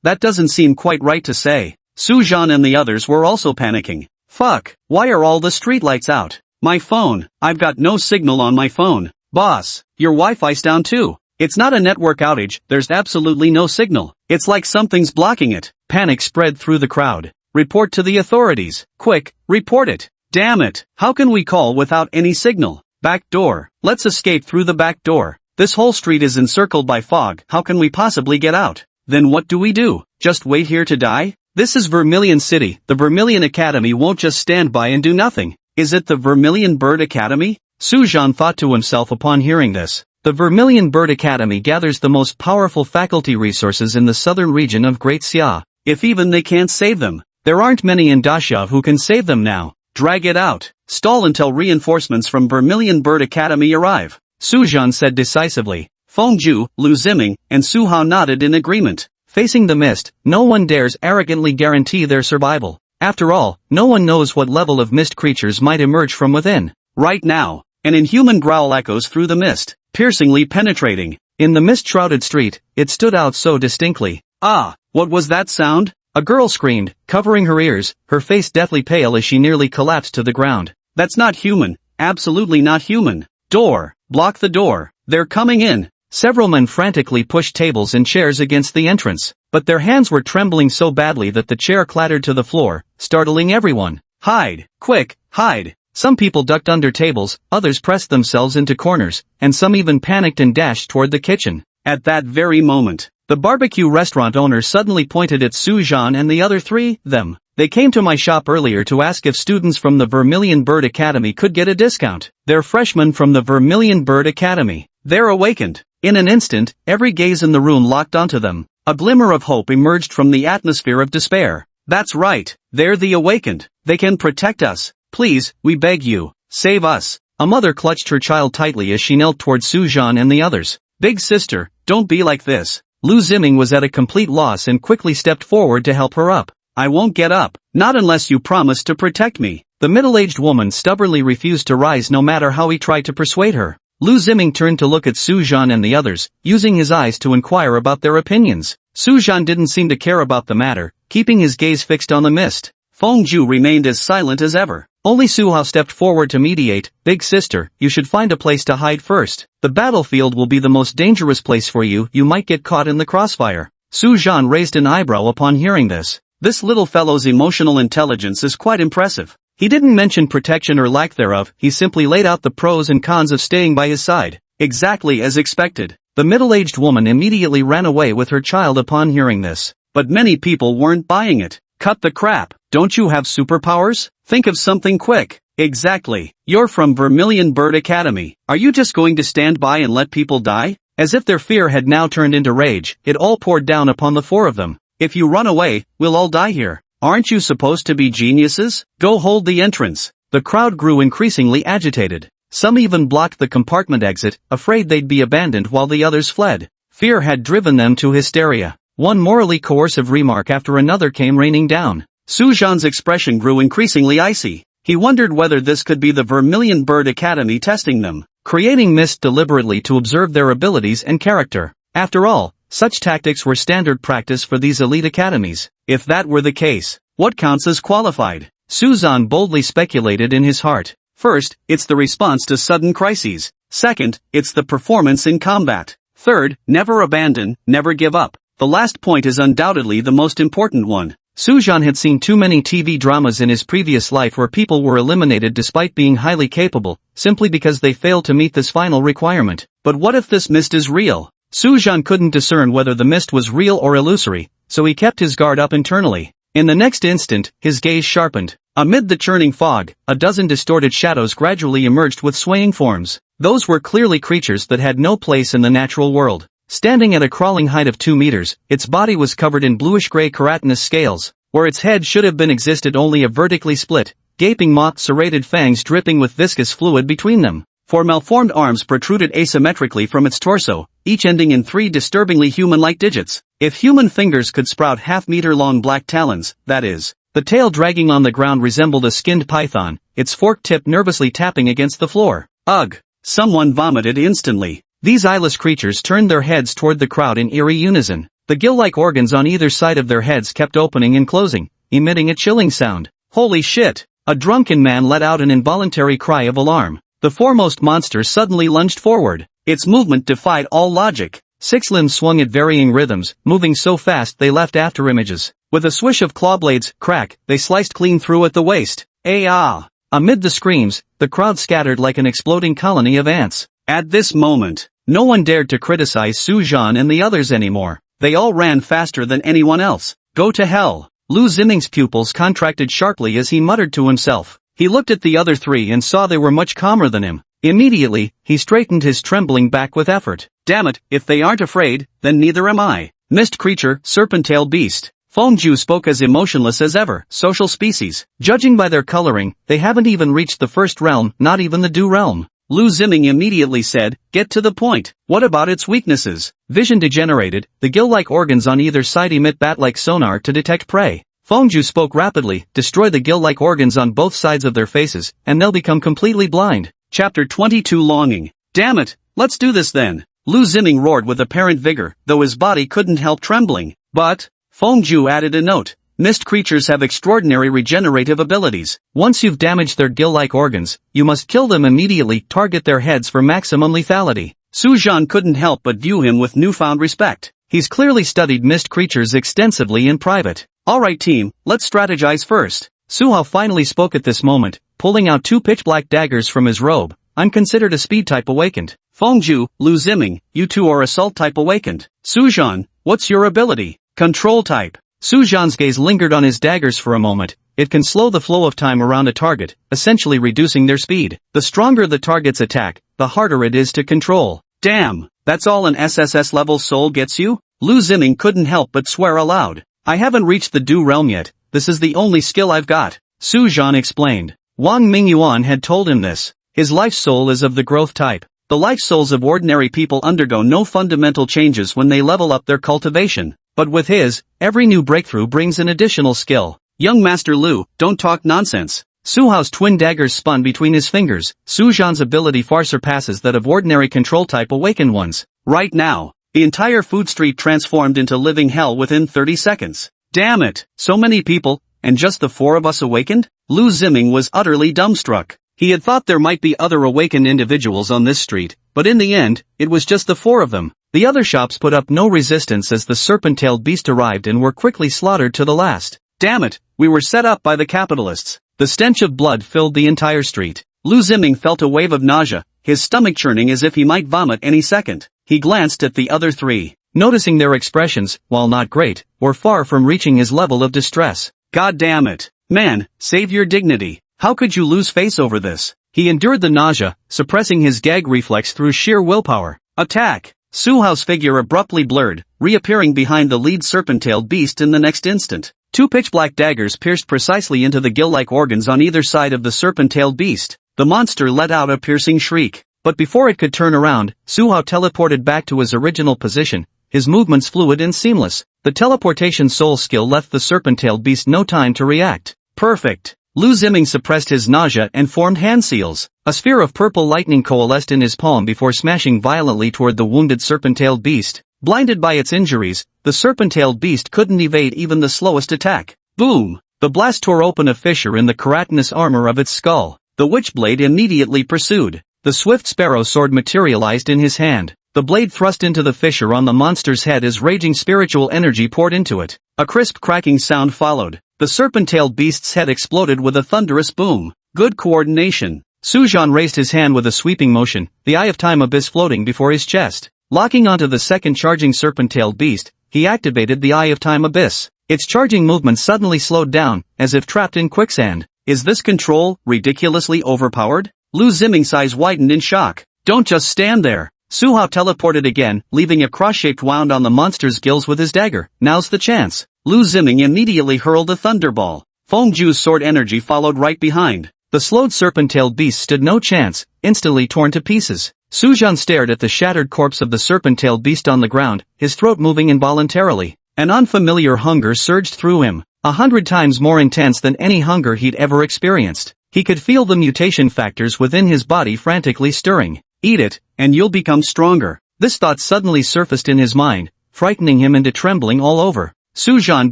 That doesn't seem quite right to say. Sujan and the others were also panicking. Fuck, why are all the streetlights out? My phone, I've got no signal on my phone. Boss, your Wi-Fi's down too. It's not a network outage, there's absolutely no signal. It's like something's blocking it. Panic spread through the crowd. Report to the authorities. Quick, report it. Damn it, how can we call without any signal? Back door. Let's escape through the back door. This whole street is encircled by fog, how can we possibly get out? Then what do we do? Just wait here to die? This is Vermilion City, the Vermilion Academy won't just stand by and do nothing. Is it the Vermilion Bird Academy? Sujan thought to himself upon hearing this. The Vermilion Bird Academy gathers the most powerful faculty resources in the southern region of Great Xia. If even they can't save them, there aren't many in Daxia who can save them now. Drag it out. Stall until reinforcements from Vermilion Bird Academy arrive. Sujan said decisively. Fengju, Lu Ziming, and Su Hao nodded in agreement. Facing the mist, no one dares arrogantly guarantee their survival. After all, no one knows what level of mist creatures might emerge from within. Right now, an inhuman growl echoes through the mist, piercingly penetrating. In the mist-shrouded street, it stood out so distinctly. Ah, what was that sound? A girl screamed, covering her ears, her face deathly pale as she nearly collapsed to the ground. That's not human, absolutely not human. Door, block the door, they're coming in. Several men frantically pushed tables and chairs against the entrance, but their hands were trembling so badly that the chair clattered to the floor, startling everyone. Hide, quick, hide. Some people ducked under tables, others pressed themselves into corners, and some even panicked and dashed toward the kitchen. At that very moment, the barbecue restaurant owner suddenly pointed at Sujan and the other three, them. They came to my shop earlier to ask if students from the Vermilion Bird Academy could get a discount. They're freshmen from the Vermilion Bird Academy. They're awakened. In an instant, every gaze in the room locked onto them. A glimmer of hope emerged from the atmosphere of despair. That's right, they're the awakened. They can protect us. Please, we beg you, save us. A mother clutched her child tightly as she knelt toward Sujan and the others. Big sister, don't be like this. Lu Ziming was at a complete loss and quickly stepped forward to help her up. I won't get up, not unless you promise to protect me. The middle-aged woman stubbornly refused to rise no matter how he tried to persuade her. Lu Ziming turned to look at Sujan and the others, using his eyes to inquire about their opinions. Sujan didn't seem to care about the matter, keeping his gaze fixed on the mist. Fengju remained as silent as ever. Only Su Hao stepped forward to mediate. Big sister, you should find a place to hide first. The battlefield will be the most dangerous place for you, you might get caught in the crossfire. Sujan raised an eyebrow upon hearing this. This little fellow's emotional intelligence is quite impressive. He didn't mention protection or lack thereof, he simply laid out the pros and cons of staying by his side. Exactly as expected. The middle-aged woman immediately ran away with her child upon hearing this. But many people weren't buying it. Cut the crap. Don't you have superpowers? Think of something quick. Exactly. You're from Vermilion Bird Academy. Are you just going to stand by and let people die? As if their fear had now turned into rage, it all poured down upon the four of them. If you run away, we'll all die here. Aren't you supposed to be geniuses? Go hold the entrance. The crowd grew increasingly agitated. Some even blocked the compartment exit, afraid they'd be abandoned while the others fled. Fear had driven them to hysteria. One morally coercive remark after another came raining down. Sujan's expression grew increasingly icy. He wondered whether this could be the Vermilion Bird Academy testing them, creating mist deliberately to observe their abilities and character. After all, such tactics were standard practice for these elite academies. If that were the case, what counts as qualified? Suzan boldly speculated in his heart. First, it's the response to sudden crises. Second, it's the performance in combat. Third, never abandon, never give up. The last point is undoubtedly the most important one. Sujan had seen too many TV dramas in his previous life where people were eliminated despite being highly capable, simply because they failed to meet this final requirement. But what if this mist is real? Sujan couldn't discern whether the mist was real or illusory, so he kept his guard up internally. In the next instant, his gaze sharpened. Amid the churning fog, a dozen distorted shadows gradually emerged with swaying forms. Those were clearly creatures that had no place in the natural world. Standing at a crawling height of 2 meters, its body was covered in bluish-gray keratinous scales. Where its head should have been existed only a vertically split, gaping mock serrated fangs dripping with viscous fluid between them. 4 malformed arms protruded asymmetrically from its torso, each ending in 3 disturbingly human-like digits. If human fingers could sprout half-meter-long black talons, that is. The tail dragging on the ground resembled a skinned python, its forked tip nervously tapping against the floor. Ugh! Someone vomited instantly. These eyeless creatures turned their heads toward the crowd in eerie unison. The gill-like organs on either side of their heads kept opening and closing, emitting a chilling sound. Holy shit! A drunken man let out an involuntary cry of alarm. The foremost monster suddenly lunged forward. Its movement defied all logic. 6 limbs swung at varying rhythms, moving so fast they left afterimages. With a swish of claw blades, crack, they sliced clean through at the waist. Ah! Amid the screams, the crowd scattered like an exploding colony of ants. At this moment, no one dared to criticize Su Zhan and the others anymore. They all ran faster than anyone else. Go to hell. Lu Ziming's pupils contracted sharply as he muttered to himself. He looked at the other 3 and saw they were much calmer than him. Immediately, he straightened his trembling back with effort. Damn it, if they aren't afraid, then neither am I. Mist creature, serpentine beast. Fengju spoke as emotionless as ever. Social species. Judging by their coloring, they haven't even reached the first realm, not even the Du realm. Lu Ziming immediately said, get to the point. What about its weaknesses? Vision degenerated, the gill-like organs on either side emit bat-like sonar to detect prey. Fengju spoke rapidly, destroy the gill-like organs on both sides of their faces, and they'll become completely blind. Chapter 22 Longing. Damn it, let's do this then. Lu Ziming roared with apparent vigor, though his body couldn't help trembling. But, Fengju added a note. Mist creatures have extraordinary regenerative abilities. Once you've damaged their gill-like organs, you must kill them immediately, target their heads for maximum lethality. Su Zhan couldn't help but view him with newfound respect. He's clearly studied mist creatures extensively in private. Alright team, let's strategize first. Su Hao finally spoke at this moment, pulling out 2 pitch-black daggers from his robe. I'm considered a speed-type awakened. Fengju, Lu Ziming, you 2 are assault-type awakened. Su Zhan, what's your ability? Control type. Su Zhan's gaze lingered on his daggers for a moment. It can slow the flow of time around a target, essentially reducing their speed. The stronger the target's attack, the harder it is to control. Damn, that's all an SSS level soul gets you? Lu Ziming couldn't help but swear aloud. I haven't reached the Du realm yet, this is the only skill I've got. Su Zhan explained. Wang Mingyuan had told him this. His life soul is of the growth type. The life souls of ordinary people undergo no fundamental changes when they level up their cultivation. But with his, every new breakthrough brings an additional skill. Young Master Lu, don't talk nonsense. Su Hao's twin daggers spun between his fingers. Su Zhan's ability far surpasses that of ordinary control-type awakened ones. Right now, the entire food street transformed into living hell within 30 seconds. Damn it, so many people, and just the 4 of us awakened? Lu Ziming was utterly dumbstruck. He had thought there might be other awakened individuals on this street, but in the end, it was just the 4 of them. The other shops put up no resistance as the serpent-tailed beast arrived and were quickly slaughtered to the last. Damn it, we were set up by the capitalists. The stench of blood filled the entire street. Lu Ziming felt a wave of nausea, his stomach churning as if he might vomit any second. He glanced at the other 3. Noticing their expressions, while not great, were far from reaching his level of distress. God damn it. Man, save your dignity. How could you lose face over this? He endured the nausea, suppressing his gag reflex through sheer willpower. Attack! Su Hao's figure abruptly blurred, reappearing behind the lead serpent-tailed beast in the next instant. 2 pitch-black daggers pierced precisely into the gill-like organs on either side of the serpent-tailed beast. The monster let out a piercing shriek. But before it could turn around, Su Hao teleported back to his original position, his movements fluid and seamless. The teleportation soul skill left the serpent-tailed beast no time to react. Perfect. Lu Ziming suppressed his nausea and formed hand seals. A sphere of purple lightning coalesced in his palm before smashing violently toward the wounded serpent-tailed beast. Blinded by its injuries, the serpent-tailed beast couldn't evade even the slowest attack. Boom! The blast tore open a fissure in the keratinous armor of its skull. The witchblade immediately pursued. The swift sparrow sword materialized in his hand. The blade thrust into the fissure on the monster's head as raging spiritual energy poured into it. A crisp cracking sound followed. The serpent-tailed beast's head exploded with a thunderous boom. Good coordination. Su Zhan raised his hand with a sweeping motion, the Eye of Time abyss floating before his chest. Locking onto the second charging serpent-tailed beast, he activated the Eye of Time abyss. Its charging movement suddenly slowed down, as if trapped in quicksand. Is this control ridiculously overpowered? Lu Ziming's eyes widened in shock. Don't just stand there. Su Hao teleported again, leaving a cross-shaped wound on the monster's gills with his dagger. Now's the chance. Lu Ziming immediately hurled a thunderball. Fengju's sword energy followed right behind. The slowed serpent-tailed beast stood no chance, instantly torn to pieces. Su Zhan stared at the shattered corpse of the serpent-tailed beast on the ground, his throat moving involuntarily. An unfamiliar hunger surged through him, 100 times more intense than any hunger he'd ever experienced. He could feel the mutation factors within his body frantically stirring. Eat it, and you'll become stronger. This thought suddenly surfaced in his mind, frightening him into trembling all over. Su Zhan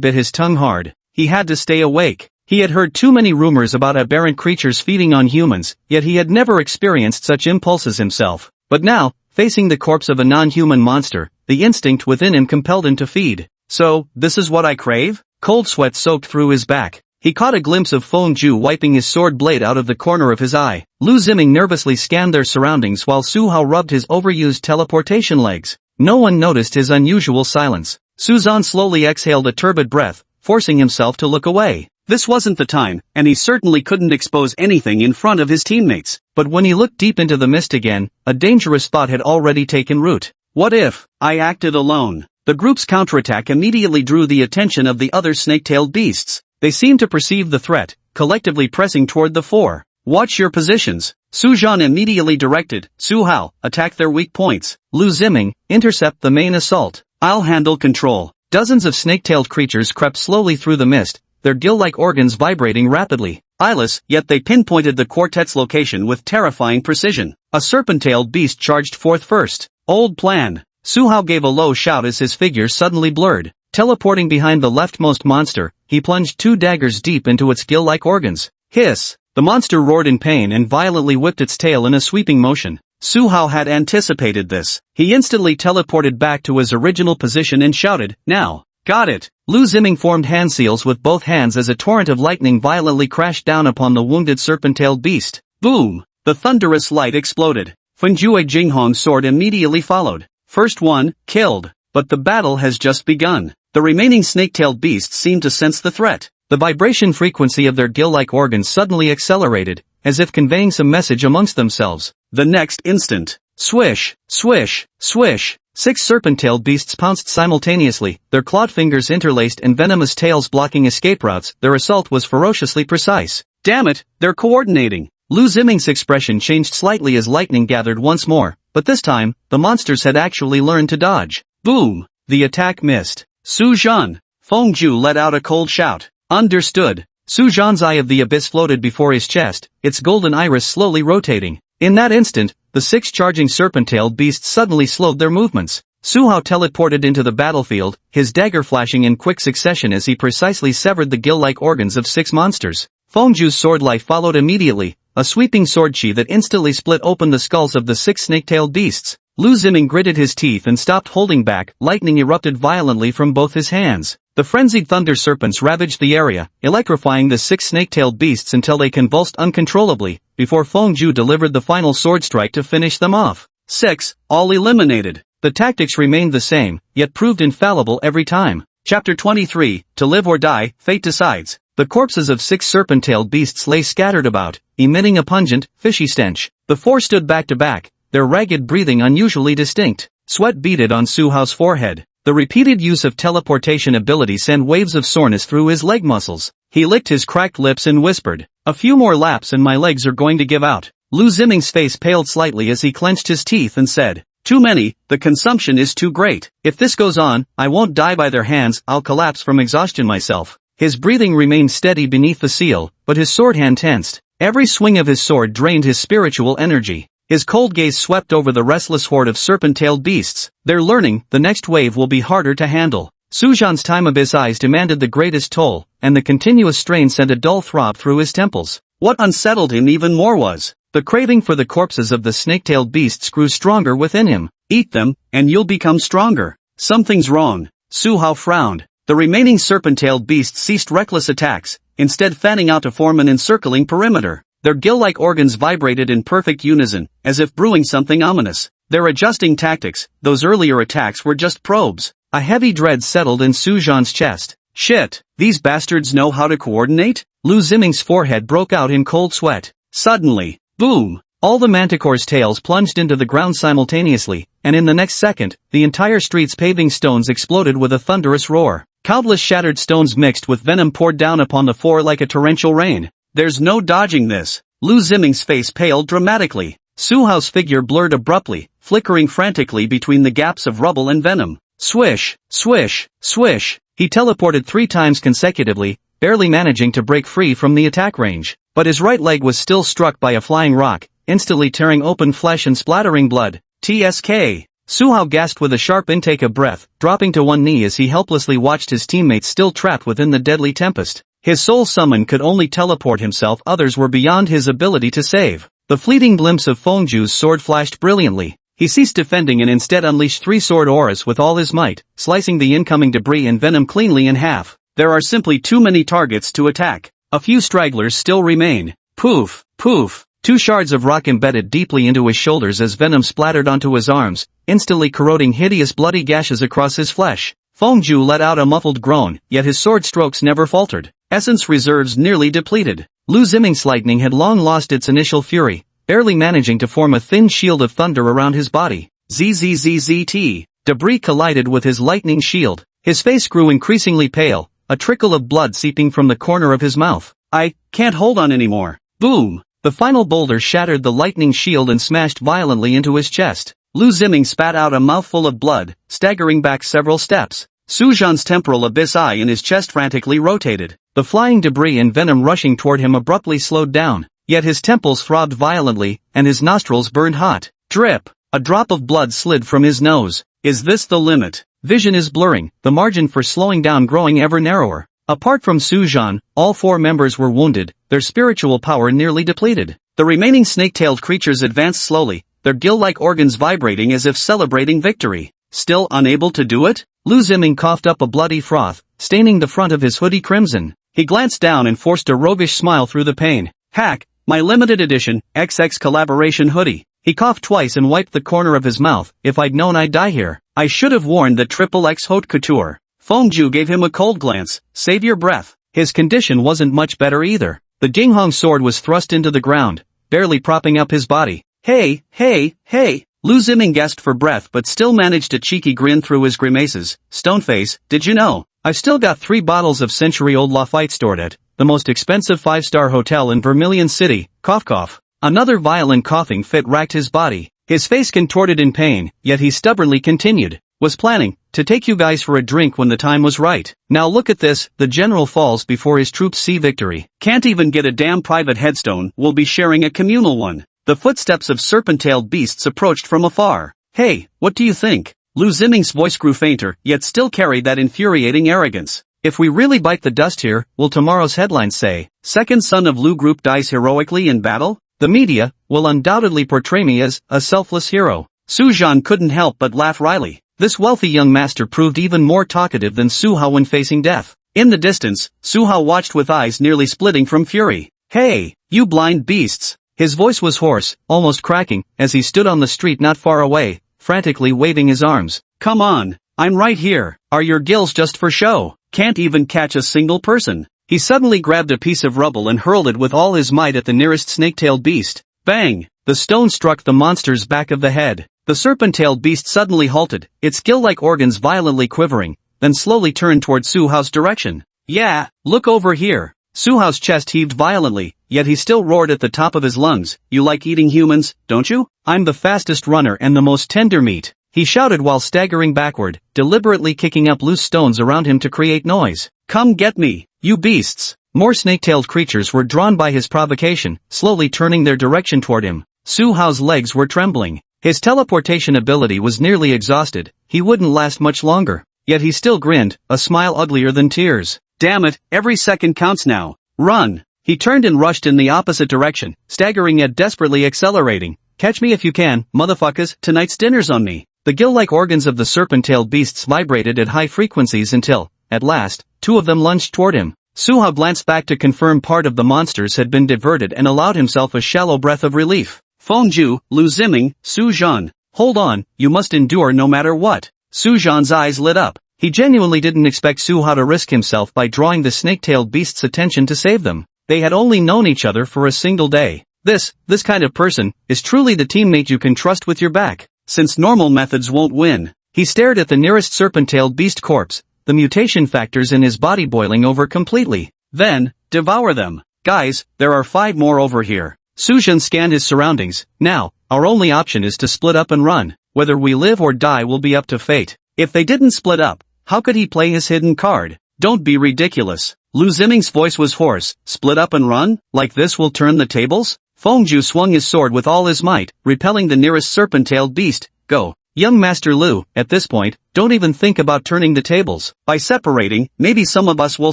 bit his tongue hard. He had to stay awake. He had heard too many rumors about aberrant creatures feeding on humans, yet he had never experienced such impulses himself. But now, facing the corpse of a non-human monster, the instinct within him compelled him to feed. So, this is what I crave? Cold sweat soaked through his back. He caught a glimpse of Feng Ju wiping his sword blade out of the corner of his eye. Lu Ziming nervously scanned their surroundings while Su Hao rubbed his overused teleportation legs. No one noticed his unusual silence. Su Zhan slowly exhaled a turbid breath, forcing himself to look away. This wasn't the time, and he certainly couldn't expose anything in front of his teammates. But when he looked deep into the mist again, a dangerous thought had already taken root. What if I acted alone? The group's counterattack immediately drew the attention of the other snake-tailed beasts. They seemed to perceive the threat, collectively pressing toward the fore. Watch your positions. Su Zhan immediately directed. Su Hao, attack their weak points. Lu Ziming, intercept the main assault. I'll handle control. Dozens of snake-tailed creatures crept slowly through the mist, their gill-like organs vibrating rapidly. Eyeless, yet they pinpointed the quartet's location with terrifying precision. A serpent-tailed beast charged forth first. Old plan. Su Hao gave a low shout as his figure suddenly blurred. Teleporting behind the leftmost monster, he plunged 2 daggers deep into its gill-like organs. Hiss! The monster roared in pain and violently whipped its tail in a sweeping motion. Su Hao had anticipated this. He instantly teleported back to his original position and shouted, now! Got it! Lu Ziming formed hand seals with both hands as a torrent of lightning violently crashed down upon the wounded serpent-tailed beast. Boom! The thunderous light exploded. Fenjue Jinghong's sword immediately followed. First one, killed. But the battle has just begun. The remaining snake-tailed beasts seemed to sense the threat. The vibration frequency of their gill-like organs suddenly accelerated, as if conveying some message amongst themselves. The next instant, swish, swish, swish, 6 serpent-tailed beasts pounced simultaneously, their clawed fingers interlaced and venomous tails blocking escape routes. Their assault was ferociously precise. Damn it, they're coordinating. Lu Ziming's expression changed slightly as lightning gathered once more, but this time, the monsters had actually learned to dodge. Boom! The attack missed. Su Zhan! Feng Ju let out a cold shout. Understood. Su Zhan's eye of the abyss floated before his chest, its golden iris slowly rotating. In that instant, the 6 charging serpent-tailed beasts suddenly slowed their movements. Su Hao teleported into the battlefield, his dagger flashing in quick succession as he precisely severed the gill-like organs of 6 monsters. Feng Ju's sword life followed immediately, a sweeping sword chi that instantly split open the skulls of the 6 snake-tailed beasts. Lu Ziming gritted his teeth and stopped holding back. Lightning erupted violently from both his hands. The frenzied thunder serpents ravaged the area, electrifying the 6 snake-tailed beasts until they convulsed uncontrollably, before Feng Ju delivered the final sword strike to finish them off. 6, all eliminated. The tactics remained the same, yet proved infallible every time. Chapter 23, To Live or Die, Fate Decides. The corpses of 6 serpent-tailed beasts lay scattered about, emitting a pungent, fishy stench. The 4 stood back to back, their ragged breathing unusually distinct. Sweat beaded on Su Hao's forehead. The repeated use of teleportation ability sent waves of soreness through his leg muscles. He licked his cracked lips and whispered, "A few more laps and my legs are going to give out." Lu Ziming's face paled slightly as he clenched his teeth and said, "Too many, the consumption is too great. If this goes on, I won't die by their hands, I'll collapse from exhaustion myself." His breathing remained steady beneath the seal, but his sword hand tensed. Every swing of his sword drained his spiritual energy. His cold gaze swept over the restless horde of serpent-tailed beasts. They're learning, the next wave will be harder to handle. Su Zhan's time abyss eyes demanded the greatest toll, and the continuous strain sent a dull throb through his temples. What unsettled him even more was the craving for the corpses of the snake-tailed beasts grew stronger within him. Eat them, and you'll become stronger. Something's wrong. Su Hao frowned. The remaining serpent-tailed beasts ceased reckless attacks, instead fanning out to form an encircling perimeter. Their gill-like organs vibrated in perfect unison, as if brewing something ominous. They're adjusting tactics, those earlier attacks were just probes. A heavy dread settled in Su Zhan's chest. Shit, these bastards know how to coordinate? Lu Ziming's forehead broke out in cold sweat. Suddenly, boom! All the manticore's tails plunged into the ground simultaneously, and in the next second, the entire street's paving stones exploded with a thunderous roar. Countless shattered stones mixed with venom poured down upon the floor like a torrential rain. There's no dodging this. Lu Ziming's face paled dramatically. Su Hao's figure blurred abruptly, flickering frantically between the gaps of rubble and venom. Swish, swish, swish. He teleported 3 times consecutively, barely managing to break free from the attack range. But his right leg was still struck by a flying rock, instantly tearing open flesh and splattering blood. TSK. Su Hao gasped with a sharp intake of breath, dropping to one knee as he helplessly watched his teammates still trapped within the deadly tempest. His soul summon could only teleport himself, others were beyond his ability to save. The fleeting glimpse of Fengju's sword flashed brilliantly. He ceased defending and instead unleashed 3 sword auras with all his might, slicing the incoming debris and venom cleanly in half. There are simply too many targets to attack. A few stragglers still remain. Poof, poof. 2 shards of rock embedded deeply into his shoulders as venom splattered onto his arms, instantly corroding hideous bloody gashes across his flesh. Fengju let out a muffled groan, yet his sword strokes never faltered. Essence reserves nearly depleted. Lu Ziming's lightning had long lost its initial fury, barely managing to form a thin shield of thunder around his body. Zzzzzt. Debris collided with his lightning shield. His face grew increasingly pale, a trickle of blood seeping from the corner of his mouth. I can't hold on anymore. Boom! The final boulder shattered the lightning shield and smashed violently into his chest. Lu Ziming spat out a mouthful of blood, staggering back several steps. Su Zhan's temporal abyss eye in his chest frantically rotated. The flying debris and venom rushing toward him abruptly slowed down, yet his temples throbbed violently, and his nostrils burned hot. Drip! A drop of blood slid from his nose. Is this the limit? Vision is blurring, the margin for slowing down growing ever narrower. Apart from Su Zhan, all 4 members were wounded, their spiritual power nearly depleted. The remaining snake-tailed creatures advanced slowly, their gill-like organs vibrating as if celebrating victory. Still unable to do it? Lu Ziming coughed up a bloody froth, staining the front of his hoodie crimson. He glanced down and forced a roguish smile through the pain. Hack, my limited edition, XX collaboration hoodie. He coughed twice and wiped the corner of his mouth. If I'd known I'd die here, I should have worn the XXX haute couture. Fengju gave him a cold glance. Save your breath. His condition wasn't much better either. The Jinghong sword was thrust into the ground, barely propping up his body. Hey, hey, hey! Lu Ziming gasped for breath but still managed a cheeky grin through his grimaces. Stoneface, did you know? I've still got 3 bottles of century-old Lafite stored at the most expensive 5-star hotel in Vermilion City. Cough cough. Another violent coughing fit racked his body. His face contorted in pain, yet he stubbornly continued. Was planning to take you guys for a drink when the time was right. Now look at this, the general falls before his troops see victory. Can't even get a damn private headstone, we'll be sharing a communal one. The footsteps of serpent-tailed beasts approached from afar. Hey, what do you think? Lu Ziming's voice grew fainter, yet still carried that infuriating arrogance. If we really bite the dust here, will tomorrow's headlines say, second son of Lu Group dies heroically in battle? The media will undoubtedly portray me as a selfless hero. Su Zhan couldn't help but laugh wryly. This wealthy young master proved even more talkative than Su Hao when facing death. In the distance, Su Hao watched with eyes nearly splitting from fury. Hey, you blind beasts! His voice was hoarse, almost cracking, as he stood on the street not far away, frantically waving his arms. Come on, I'm right here. Are your gills just for show? Can't even catch a single person. He suddenly grabbed a piece of rubble and hurled it with all his might at the nearest snake-tailed beast. Bang! The stone struck the monster's back of the head. The serpent-tailed beast suddenly halted, its gill-like organs violently quivering, then slowly turned toward Su Hao's direction. Yeah, look over here. Su Hao's chest heaved violently, yet he still roared at the top of his lungs. You like eating humans, don't you? I'm the fastest runner and the most tender meat. He shouted while staggering backward, deliberately kicking up loose stones around him to create noise. Come get me, you beasts! More snake-tailed creatures were drawn by his provocation, slowly turning their direction toward him. Su Hao's legs were trembling. His teleportation ability was nearly exhausted, he wouldn't last much longer. Yet he still grinned, a smile uglier than tears. Damn it, every second counts now. Run! He turned and rushed in the opposite direction, staggering yet desperately accelerating. Catch me if you can, motherfuckers, tonight's dinner's on me. The gill-like organs of the serpent-tailed beasts vibrated at high frequencies until, at last, 2 of them lunged toward him. Su Hao glanced back to confirm part of the monsters had been diverted and allowed himself a shallow breath of relief. Fengju, Lu Ziming, Su Zhan. Hold on, you must endure no matter what. Su Zhan's eyes lit up. He genuinely didn't expect Su Hao to risk himself by drawing the snake-tailed beast's attention to save them. They had only known each other for a single day. This kind of person, is truly the teammate you can trust with your back. Since normal methods won't win. He stared at the nearest serpent-tailed beast corpse, the mutation factors in his body boiling over completely. Then, devour them. Guys, there are 5 more over here. Su Zhan scanned his surroundings. Now, our only option is to split up and run. Whether we live or die will be up to fate. If they didn't split up, how could he play his hidden card? Don't be ridiculous. Lu Ziming's voice was hoarse. Split up and run? Like this will turn the tables? Fengju swung his sword with all his might, repelling the nearest serpent-tailed beast. Go. Young Master Lu, at this point, don't even think about turning the tables. By separating, maybe some of us will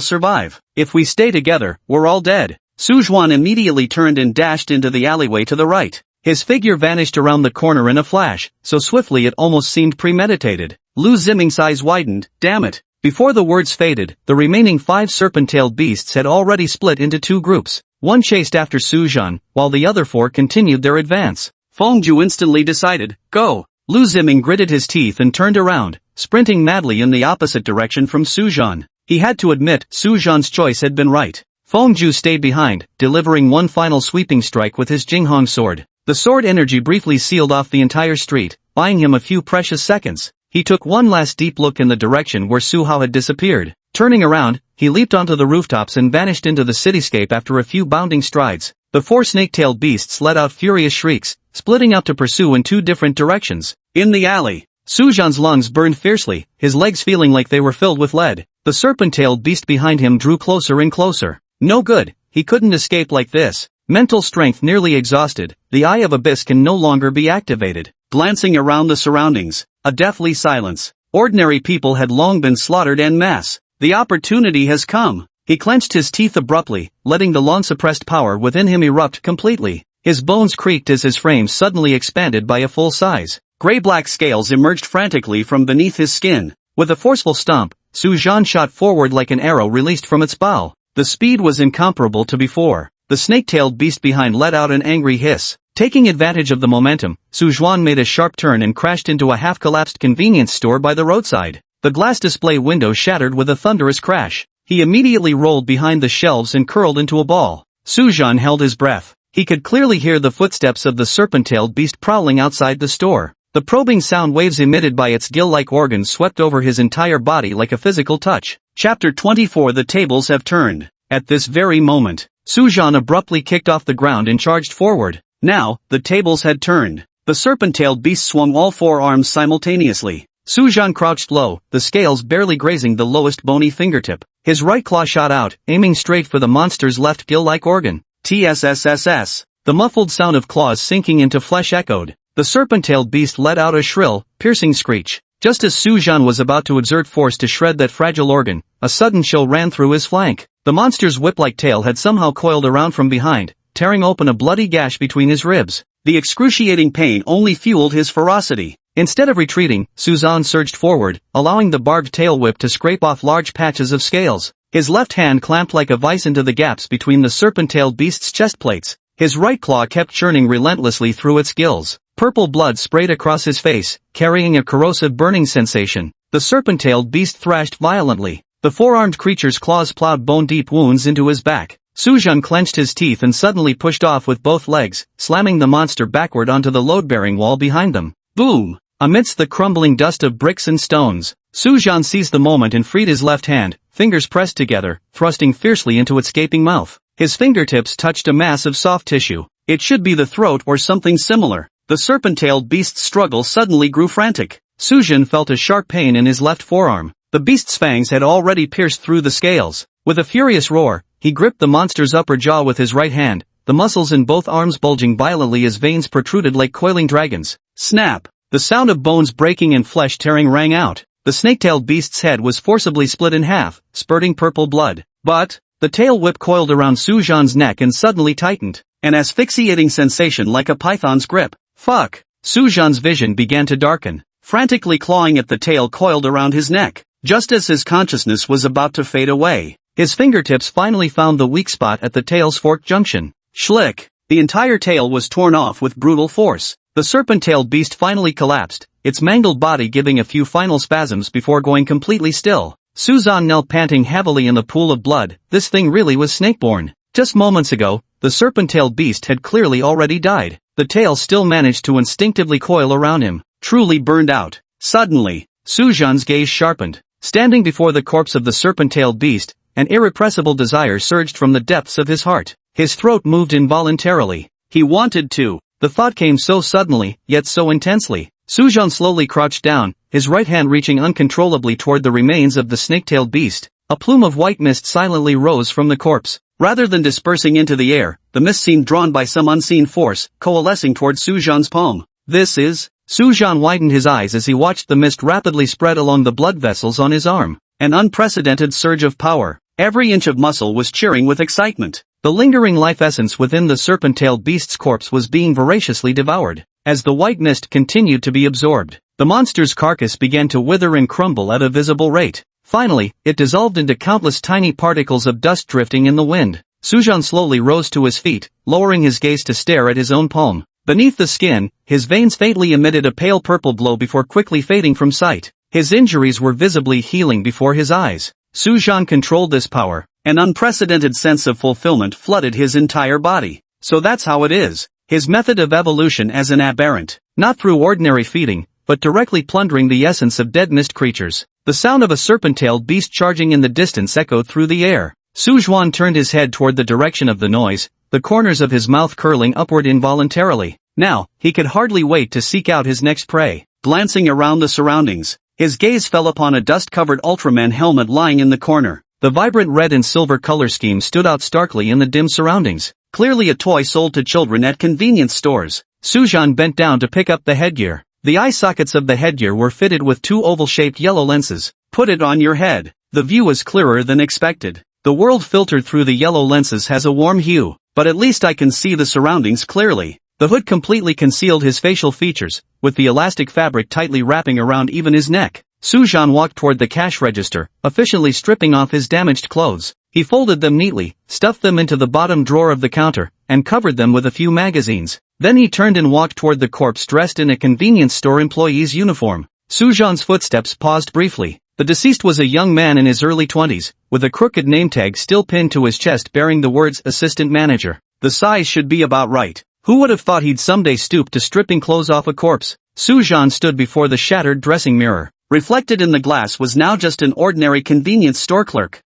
survive. If we stay together, we're all dead. Su Zhuan immediately turned and dashed into the alleyway to the right. His figure vanished around the corner in a flash, so swiftly it almost seemed premeditated. Lu Ziming's eyes widened. Damn it. Before the words faded, the remaining 5 serpent-tailed beasts had already split into 2 groups. One chased after Su Zhan, while the other 4 continued their advance. Fengju instantly decided, go. Lu Ziming gritted his teeth and turned around, sprinting madly in the opposite direction from Su Zhan. He had to admit Su Zhan's choice had been right. Fengju stayed behind, delivering one final sweeping strike with his Jinghong sword. The sword energy briefly sealed off the entire street, buying him a few precious seconds. He took one last deep look in the direction where Su Hao had disappeared. Turning around, he leaped onto the rooftops and vanished into the cityscape after a few bounding strides. The 4 snake-tailed beasts let out furious shrieks, splitting up to pursue in 2 different directions. In the alley, Su Zhan's lungs burned fiercely, his legs feeling like they were filled with lead. The serpent-tailed beast behind him drew closer and closer. No good, he couldn't escape like this. Mental strength nearly exhausted, the Eye of Abyss can no longer be activated. Glancing around the surroundings, a deathly silence. Ordinary people had long been slaughtered en masse. The opportunity has come. He clenched his teeth abruptly, letting the long-suppressed power within him erupt completely. His bones creaked as his frame suddenly expanded by a full size. Gray-black scales emerged frantically from beneath his skin. With a forceful stomp, Su Zhan shot forward like an arrow released from its bow. The speed was incomparable to before. The snake-tailed beast behind let out an angry hiss. Taking advantage of the momentum, Su Zhuan made a sharp turn and crashed into a half-collapsed convenience store by the roadside. The glass display window shattered with a thunderous crash. He immediately rolled behind the shelves and curled into a ball. Su Zhan held his breath. He could clearly hear the footsteps of the serpent-tailed beast prowling outside the store. The probing sound waves emitted by its gill-like organs swept over his entire body like a physical touch. Chapter 24. The tables have turned. At this very moment, Su Zhan abruptly kicked off the ground and charged forward. Now, the tables had turned. The serpent-tailed beast swung all 4 arms simultaneously. Su Zhan crouched low, the scales barely grazing the lowest bony fingertip. His right claw shot out, aiming straight for the monster's left gill-like organ. TSSSS. The muffled sound of claws sinking into flesh echoed. The serpent-tailed beast let out a shrill, piercing screech. Just as Su Zhan was about to exert force to shred that fragile organ, a sudden chill ran through his flank. The monster's whip-like tail had somehow coiled around from behind, tearing open a bloody gash between his ribs. The excruciating pain only fueled his ferocity. Instead of retreating, Su Zhan surged forward, allowing the barbed tail whip to scrape off large patches of scales. His left hand clamped like a vice into the gaps between the serpent-tailed beast's chest plates. His right claw kept churning relentlessly through its gills. Purple blood sprayed across his face, carrying a corrosive burning sensation. The serpent-tailed beast thrashed violently. The 4-armed creature's claws plowed bone-deep wounds into his back. Su Zhan clenched his teeth and suddenly pushed off with both legs, slamming the monster backward onto the load-bearing wall behind them. Boom! Amidst the crumbling dust of bricks and stones, Su Zhan seized the moment and freed his left hand, fingers pressed together, thrusting fiercely into its gaping mouth. His fingertips touched a mass of soft tissue. It should be the throat or something similar. The serpent-tailed beast's struggle suddenly grew frantic. Su Zhan felt a sharp pain in his left forearm. The beast's fangs had already pierced through the scales. With a furious roar, he gripped the monster's upper jaw with his right hand, the muscles in both arms bulging violently as veins protruded like coiling dragons. Snap! The sound of bones breaking and flesh tearing rang out. The snake-tailed beast's head was forcibly split in half, spurting purple blood. But the tail whip coiled around Su Zhan's neck and suddenly tightened. An asphyxiating sensation like a python's grip. Fuck! Su Zhan's vision began to darken. Frantically clawing at the tail coiled around his neck. Just as his consciousness was about to fade away, his fingertips finally found the weak spot at the tail's forked junction. Schlick! The entire tail was torn off with brutal force. The serpent-tailed beast finally collapsed, its mangled body giving a few final spasms before going completely still. Su Zhan knelt panting heavily in the pool of blood. This thing really was snakeborn. Just moments ago, the serpent-tailed beast had clearly already died. The tail still managed to instinctively coil around him, truly burned out. Suddenly, Su Zhan's gaze sharpened. Standing before the corpse of the serpent-tailed beast, an irrepressible desire surged from the depths of his heart. His throat moved involuntarily. He wanted to. The thought came so suddenly, yet so intensely. Su Zhan slowly crouched down, his right hand reaching uncontrollably toward the remains of the snake-tailed beast. A plume of white mist silently rose from the corpse. Rather than dispersing into the air, the mist seemed drawn by some unseen force, coalescing toward Su Zhan's palm. This is Su Zhan widened his eyes as he watched the mist rapidly spread along the blood vessels on his arm. An unprecedented surge of power. Every inch of muscle was cheering with excitement. The lingering life essence within the serpent-tailed beast's corpse was being voraciously devoured. As the white mist continued to be absorbed, the monster's carcass began to wither and crumble at a visible rate. Finally, it dissolved into countless tiny particles of dust drifting in the wind. Su Zhan slowly rose to his feet, lowering his gaze to stare at his own palm. Beneath the skin, his veins faintly emitted a pale purple glow before quickly fading from sight. His injuries were visibly healing before his eyes. Su Zhan controlled this power. An unprecedented sense of fulfillment flooded his entire body. So that's how it is. His method of evolution as an aberrant. Not through ordinary feeding, but directly plundering the essence of dead mist creatures. The sound of a serpent-tailed beast charging in the distance echoed through the air. Su Zhan turned his head toward the direction of the noise, the corners of his mouth curling upward involuntarily. Now, he could hardly wait to seek out his next prey. Glancing around the surroundings, his gaze fell upon a dust-covered Ultraman helmet lying in the corner. The vibrant red and silver color scheme stood out starkly in the dim surroundings. Clearly a toy sold to children at convenience stores. Su Zhan bent down to pick up the headgear. The eye sockets of the headgear were fitted with two oval-shaped yellow lenses. Put it on your head. The view was clearer than expected. The world filtered through the yellow lenses has a warm hue, but at least I can see the surroundings clearly. The hood completely concealed his facial features, with the elastic fabric tightly wrapping around even his neck. Su Zhan walked toward the cash register, efficiently stripping off his damaged clothes. He folded them neatly, stuffed them into the bottom drawer of the counter, and covered them with a few magazines. Then he turned and walked toward the corpse dressed in a convenience store employee's uniform. Su Zhan's footsteps paused briefly. The deceased was a young man in his early 20s, with a crooked name tag still pinned to his chest bearing the words assistant manager. The size should be about right. Who would have thought he'd someday stoop to stripping clothes off a corpse? Su Zhan stood before the shattered dressing mirror. Reflected in the glass was now just an ordinary convenience store clerk.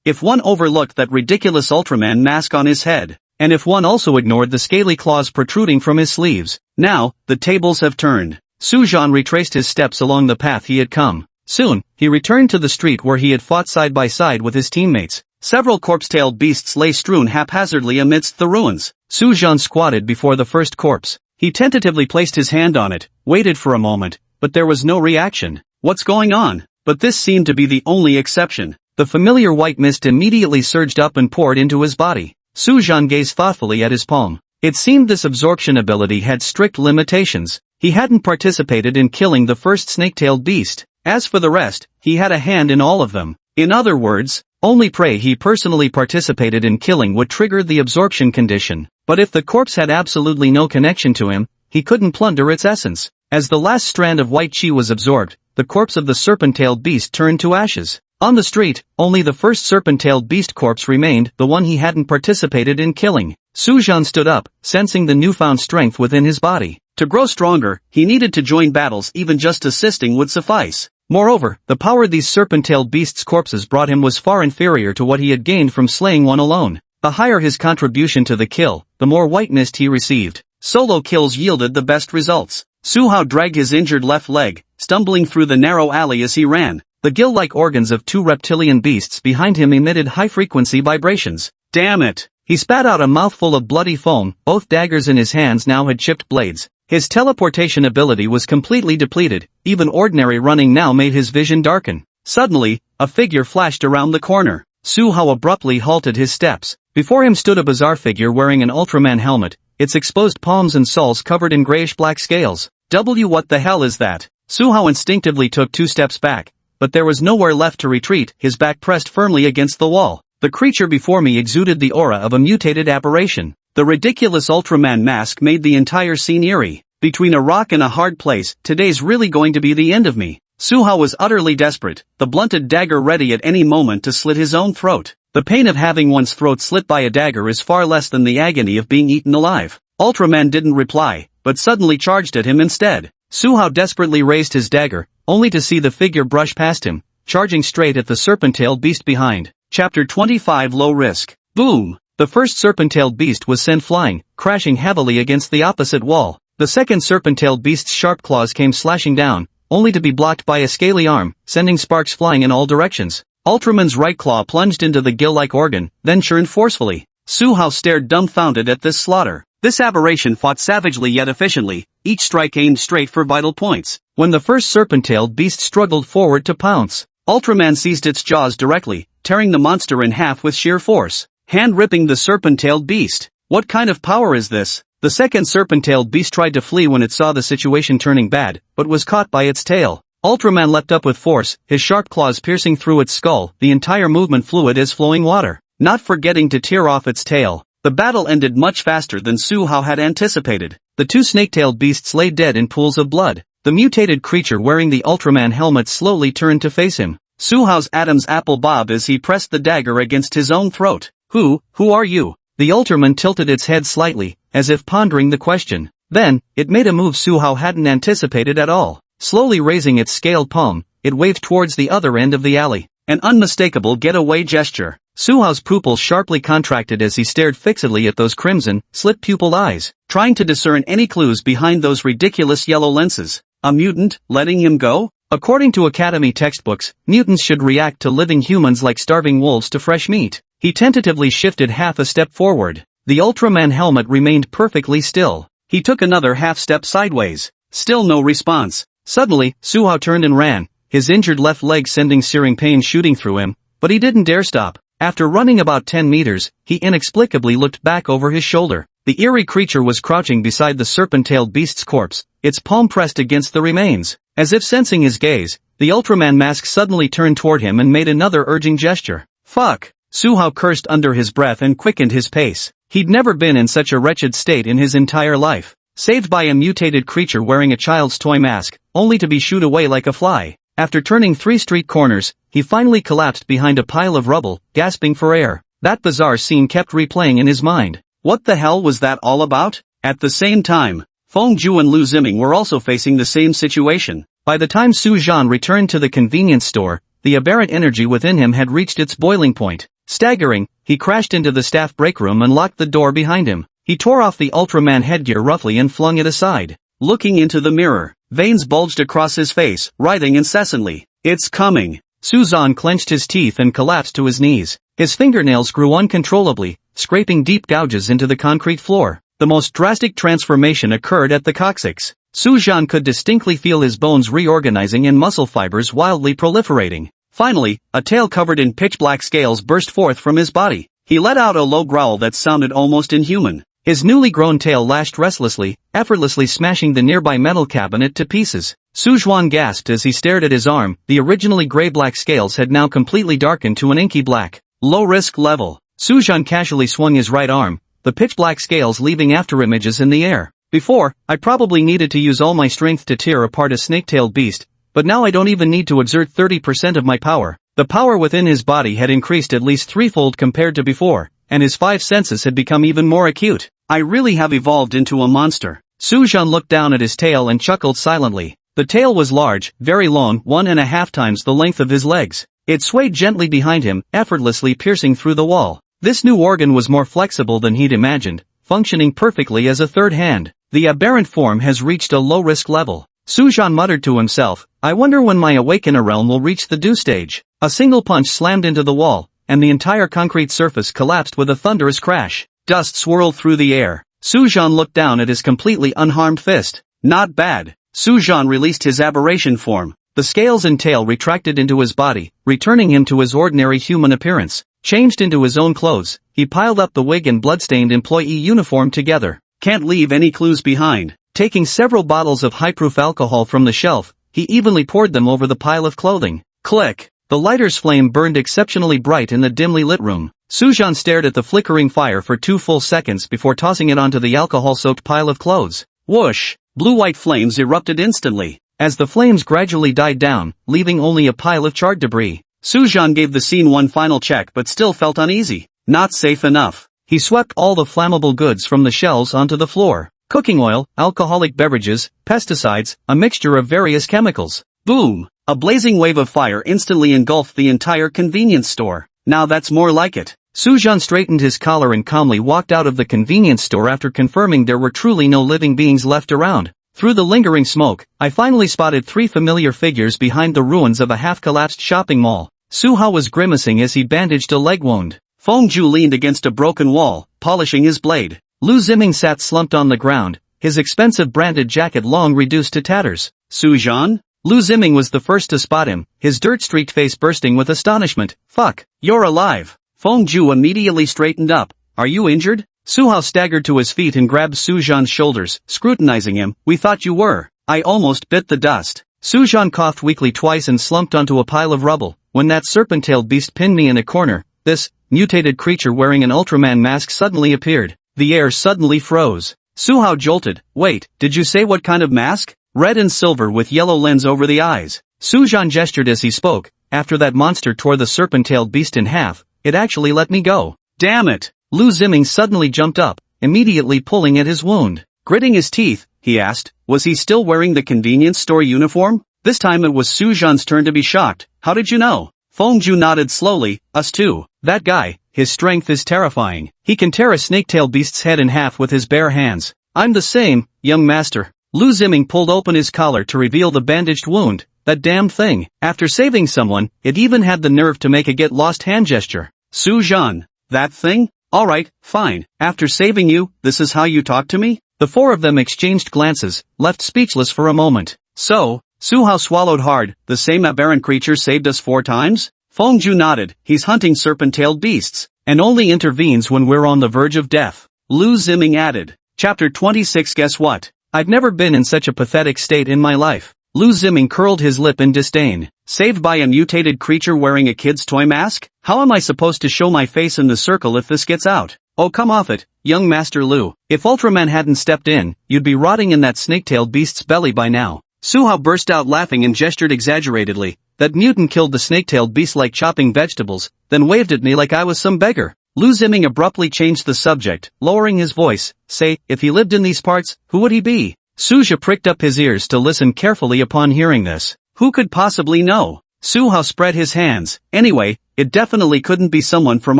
If one overlooked that ridiculous Ultraman mask on his head, and if one also ignored the scaly claws protruding from his sleeves. Now, the tables have turned. Su Zhan retraced his steps along the path he had come. Soon, he returned to the street where he had fought side by side with his teammates. Several corpse-tailed beasts lay strewn haphazardly amidst the ruins. Su Zhan squatted before the first corpse. He tentatively placed his hand on it, waited for a moment, but there was no reaction. What's going on? But this seemed to be the only exception. The familiar white mist immediately surged up and poured into his body. Su Zhan gazed thoughtfully at his palm. It seemed this absorption ability had strict limitations. He hadn't participated in killing the first snake-tailed beast. As for the rest, he had a hand in all of them. In other words, only prey he personally participated in killing would trigger the absorption condition. But if the corpse had absolutely no connection to him, he couldn't plunder its essence. As the last strand of white chi was absorbed, the corpse of the serpent-tailed beast turned to ashes. On the street, only the first serpent-tailed beast corpse remained, the one he hadn't participated in killing. Su Zhan stood up, sensing the newfound strength within his body. To grow stronger, he needed to join battles. Even just assisting would suffice. Moreover, the power these serpent-tailed beasts' corpses brought him was far inferior to what he had gained from slaying one alone. The higher his contribution to the kill, the more white mist he received. Solo kills yielded the best results. Su Hao dragged his injured left leg, stumbling through the narrow alley as he ran. The gill-like organs of two reptilian beasts behind him emitted high-frequency vibrations. Damn it! He spat out a mouthful of bloody foam. Both daggers in his hands now had chipped blades. His teleportation ability was completely depleted. Even ordinary running now made his vision darken. Suddenly, a figure flashed around the corner. Su Hao abruptly halted his steps. Before him stood a bizarre figure wearing an Ultraman helmet, its exposed palms and soles covered in grayish-black scales. What the hell is that? Su Hao instinctively took 2 steps back, but there was nowhere left to retreat, his back pressed firmly against the wall. The creature before me exuded the aura of a mutated aberration. The ridiculous Ultraman mask made the entire scene eerie. Between a rock and a hard place, today's really going to be the end of me. Su Hao was utterly desperate, the blunted dagger ready at any moment to slit his own throat. The pain of having one's throat slit by a dagger is far less than the agony of being eaten alive. Ultraman didn't reply, but suddenly charged at him instead. Su Hao desperately raised his dagger, only to see the figure brush past him, charging straight at the serpent-tailed beast behind. Chapter 25 Low Risk. Boom! The first serpent-tailed beast was sent flying, crashing heavily against the opposite wall. The second serpent-tailed beast's sharp claws came slashing down, only to be blocked by a scaly arm, sending sparks flying in all directions. Ultraman's right claw plunged into the gill-like organ, then churned forcefully. Su Hao stared dumbfounded at this slaughter. This aberration fought savagely yet efficiently, each strike aimed straight for vital points. When the first serpent-tailed beast struggled forward to pounce, Ultraman seized its jaws directly, tearing the monster in half with sheer force, hand-ripping the serpent-tailed beast. What kind of power is this? The second serpent-tailed beast tried to flee when it saw the situation turning bad, but was caught by its tail. Ultraman leapt up with force, his sharp claws piercing through its skull, the entire movement fluid as flowing water, not forgetting to tear off its tail. The battle ended much faster than Su Hao had anticipated. The two snake-tailed beasts lay dead in pools of blood. The mutated creature wearing the Ultraman helmet slowly turned to face him. Su Hao's Adam's apple bobbed as he pressed the dagger against his own throat. Who are you? The Ultraman tilted its head slightly, as if pondering the question. Then, it made a move Su Hao hadn't anticipated at all. Slowly raising its scaled palm, it waved towards the other end of the alley. An unmistakable getaway gesture. Su Hao's pupils sharply contracted as he stared fixedly at those crimson, slit-pupiled eyes, trying to discern any clues behind those ridiculous yellow lenses. A mutant, letting him go? According to Academy textbooks, mutants should react to living humans like starving wolves to fresh meat. He tentatively shifted half a step forward. The Ultraman helmet remained perfectly still. He took another half step sideways. Still no response. Suddenly, Su Hao turned and ran, his injured left leg sending searing pain shooting through him, but he didn't dare stop. After running about 10 meters, he inexplicably looked back over his shoulder. The eerie creature was crouching beside the serpent-tailed beast's corpse, its palm pressed against the remains. As if sensing his gaze, the Ultraman mask suddenly turned toward him and made another urging gesture. Fuck! Su Hao cursed under his breath and quickened his pace. He'd never been in such a wretched state in his entire life. Saved by a mutated creature wearing a child's toy mask, only to be shooed away like a fly. After turning 3 street corners, he finally collapsed behind a pile of rubble, gasping for air. That bizarre scene kept replaying in his mind. What the hell was that all about? At the same time, Feng Zhu and Lu Ziming were also facing the same situation. By the time Su Zhan returned to the convenience store, the aberrant energy within him had reached its boiling point. Staggering, he crashed into the staff break room and locked the door behind him. He tore off the Ultraman headgear roughly and flung it aside. Looking into the mirror, veins bulged across his face, writhing incessantly. It's coming. Su Zhan clenched his teeth and collapsed to his knees. His fingernails grew uncontrollably, scraping deep gouges into the concrete floor. The most drastic transformation occurred at the coccyx. Su Zhan could distinctly feel his bones reorganizing and muscle fibers wildly proliferating. Finally, a tail covered in pitch-black scales burst forth from his body. He let out a low growl that sounded almost inhuman. His newly grown tail lashed restlessly, effortlessly smashing the nearby metal cabinet to pieces. Su Zhuan gasped as he stared at his arm. The originally gray-black scales had now completely darkened to an inky black. Low-risk level. Su Zhan casually swung his right arm, the pitch-black scales leaving afterimages in the air. Before, I probably needed to use all my strength to tear apart a snake-tailed beast, but now I don't even need to exert 30% of my power. The power within his body had increased at least threefold compared to before, and his 5 senses had become even more acute. I really have evolved into a monster. Su Zhan looked down at his tail and chuckled silently. The tail was large, very long, 1.5 times the length of his legs. It swayed gently behind him, effortlessly piercing through the wall. This new organ was more flexible than he'd imagined, functioning perfectly as a third hand. The aberrant form has reached a low-risk level. Su Zhan muttered to himself, I wonder when my Awakener realm will reach the due stage. A single punch slammed into the wall, and the entire concrete surface collapsed with a thunderous crash. Dust swirled through the air. Su Zhan looked down at his completely unharmed fist. Not bad. Su Zhan released his aberration form. The scales and tail retracted into his body, returning him to his ordinary human appearance. Changed into his own clothes, he piled up the wig and bloodstained employee uniform together. Can't leave any clues behind. Taking several bottles of high-proof alcohol from the shelf, he evenly poured them over the pile of clothing. Click! The lighter's flame burned exceptionally bright in the dimly lit room. Su Zhan stared at the flickering fire for 2 full seconds before tossing it onto the alcohol-soaked pile of clothes. Whoosh! Blue-white flames erupted instantly. As the flames gradually died down, leaving only a pile of charred debris, Su Zhan gave the scene one final check but still felt uneasy. Not safe enough. He swept all the flammable goods from the shelves onto the floor. Cooking oil, alcoholic beverages, pesticides, a mixture of various chemicals. Boom! A blazing wave of fire instantly engulfed the entire convenience store. Now that's more like it. Su Zhan straightened his collar and calmly walked out of the convenience store after confirming there were truly no living beings left around. Through the lingering smoke, I finally spotted 3 familiar figures behind the ruins of a half-collapsed shopping mall. Su Hao was grimacing as he bandaged a leg wound. Feng Zhu leaned against a broken wall, polishing his blade. Lu Ziming sat slumped on the ground, his expensive branded jacket long reduced to tatters. Suzhan? Lu Ziming was the first to spot him, his dirt-streaked face bursting with astonishment. Fuck, you're alive. Feng Ju immediately straightened up. Are you injured? Su Hao staggered to his feet and grabbed Suzhan's shoulders, scrutinizing him. We thought you were. I almost bit the dust. Suzhan coughed weakly twice and slumped onto a pile of rubble. When that serpent-tailed beast pinned me in a corner, this mutated creature wearing an Ultraman mask suddenly appeared. The air suddenly froze. Su Hao jolted. Wait, did you say what kind of mask? Red and silver with yellow lens over the eyes. Suzhan gestured as he spoke. After that monster tore the serpent-tailed beast in half, it actually let me go. Damn it! Lu Ziming suddenly jumped up, immediately pulling at his wound. Gritting his teeth, he asked, was he still wearing the convenience store uniform? This time it was Suzhan's turn to be shocked. How did you know? Feng Ju nodded slowly. Us too. That guy, his strength is terrifying. He can tear a snake-tailed beast's head in half with his bare hands. I'm the same, young master. Lu Ziming pulled open his collar to reveal the bandaged wound. That damned thing. After saving someone, it even had the nerve to make a get-lost hand gesture. Suzhan. That thing? Alright, fine. After saving you, this is how you talk to me? The four of them exchanged glances, left speechless for a moment. So, Su Hao swallowed hard. The same aberrant creature saved us 4 times? Feng Ju nodded. He's hunting serpent-tailed beasts, and only intervenes when we're on the verge of death. Lu Ziming added. Chapter 26. Guess what? I've never been in such a pathetic state in my life. Lu Ziming curled his lip in disdain. Saved by a mutated creature wearing a kid's toy mask? How am I supposed to show my face in the circle if this gets out? Oh, come off it, young Master Lu. If Ultraman hadn't stepped in, you'd be rotting in that snake-tailed beast's belly by now. Su Hao burst out laughing and gestured exaggeratedly. That mutant killed the snake-tailed beast like chopping vegetables, then waved at me like I was some beggar. Lu Ziming abruptly changed the subject, lowering his voice. Say, if he lived in these parts, who would he be? Suja pricked up his ears to listen carefully upon hearing this. Who could possibly know? Su Hao spread his hands. Anyway, it definitely couldn't be someone from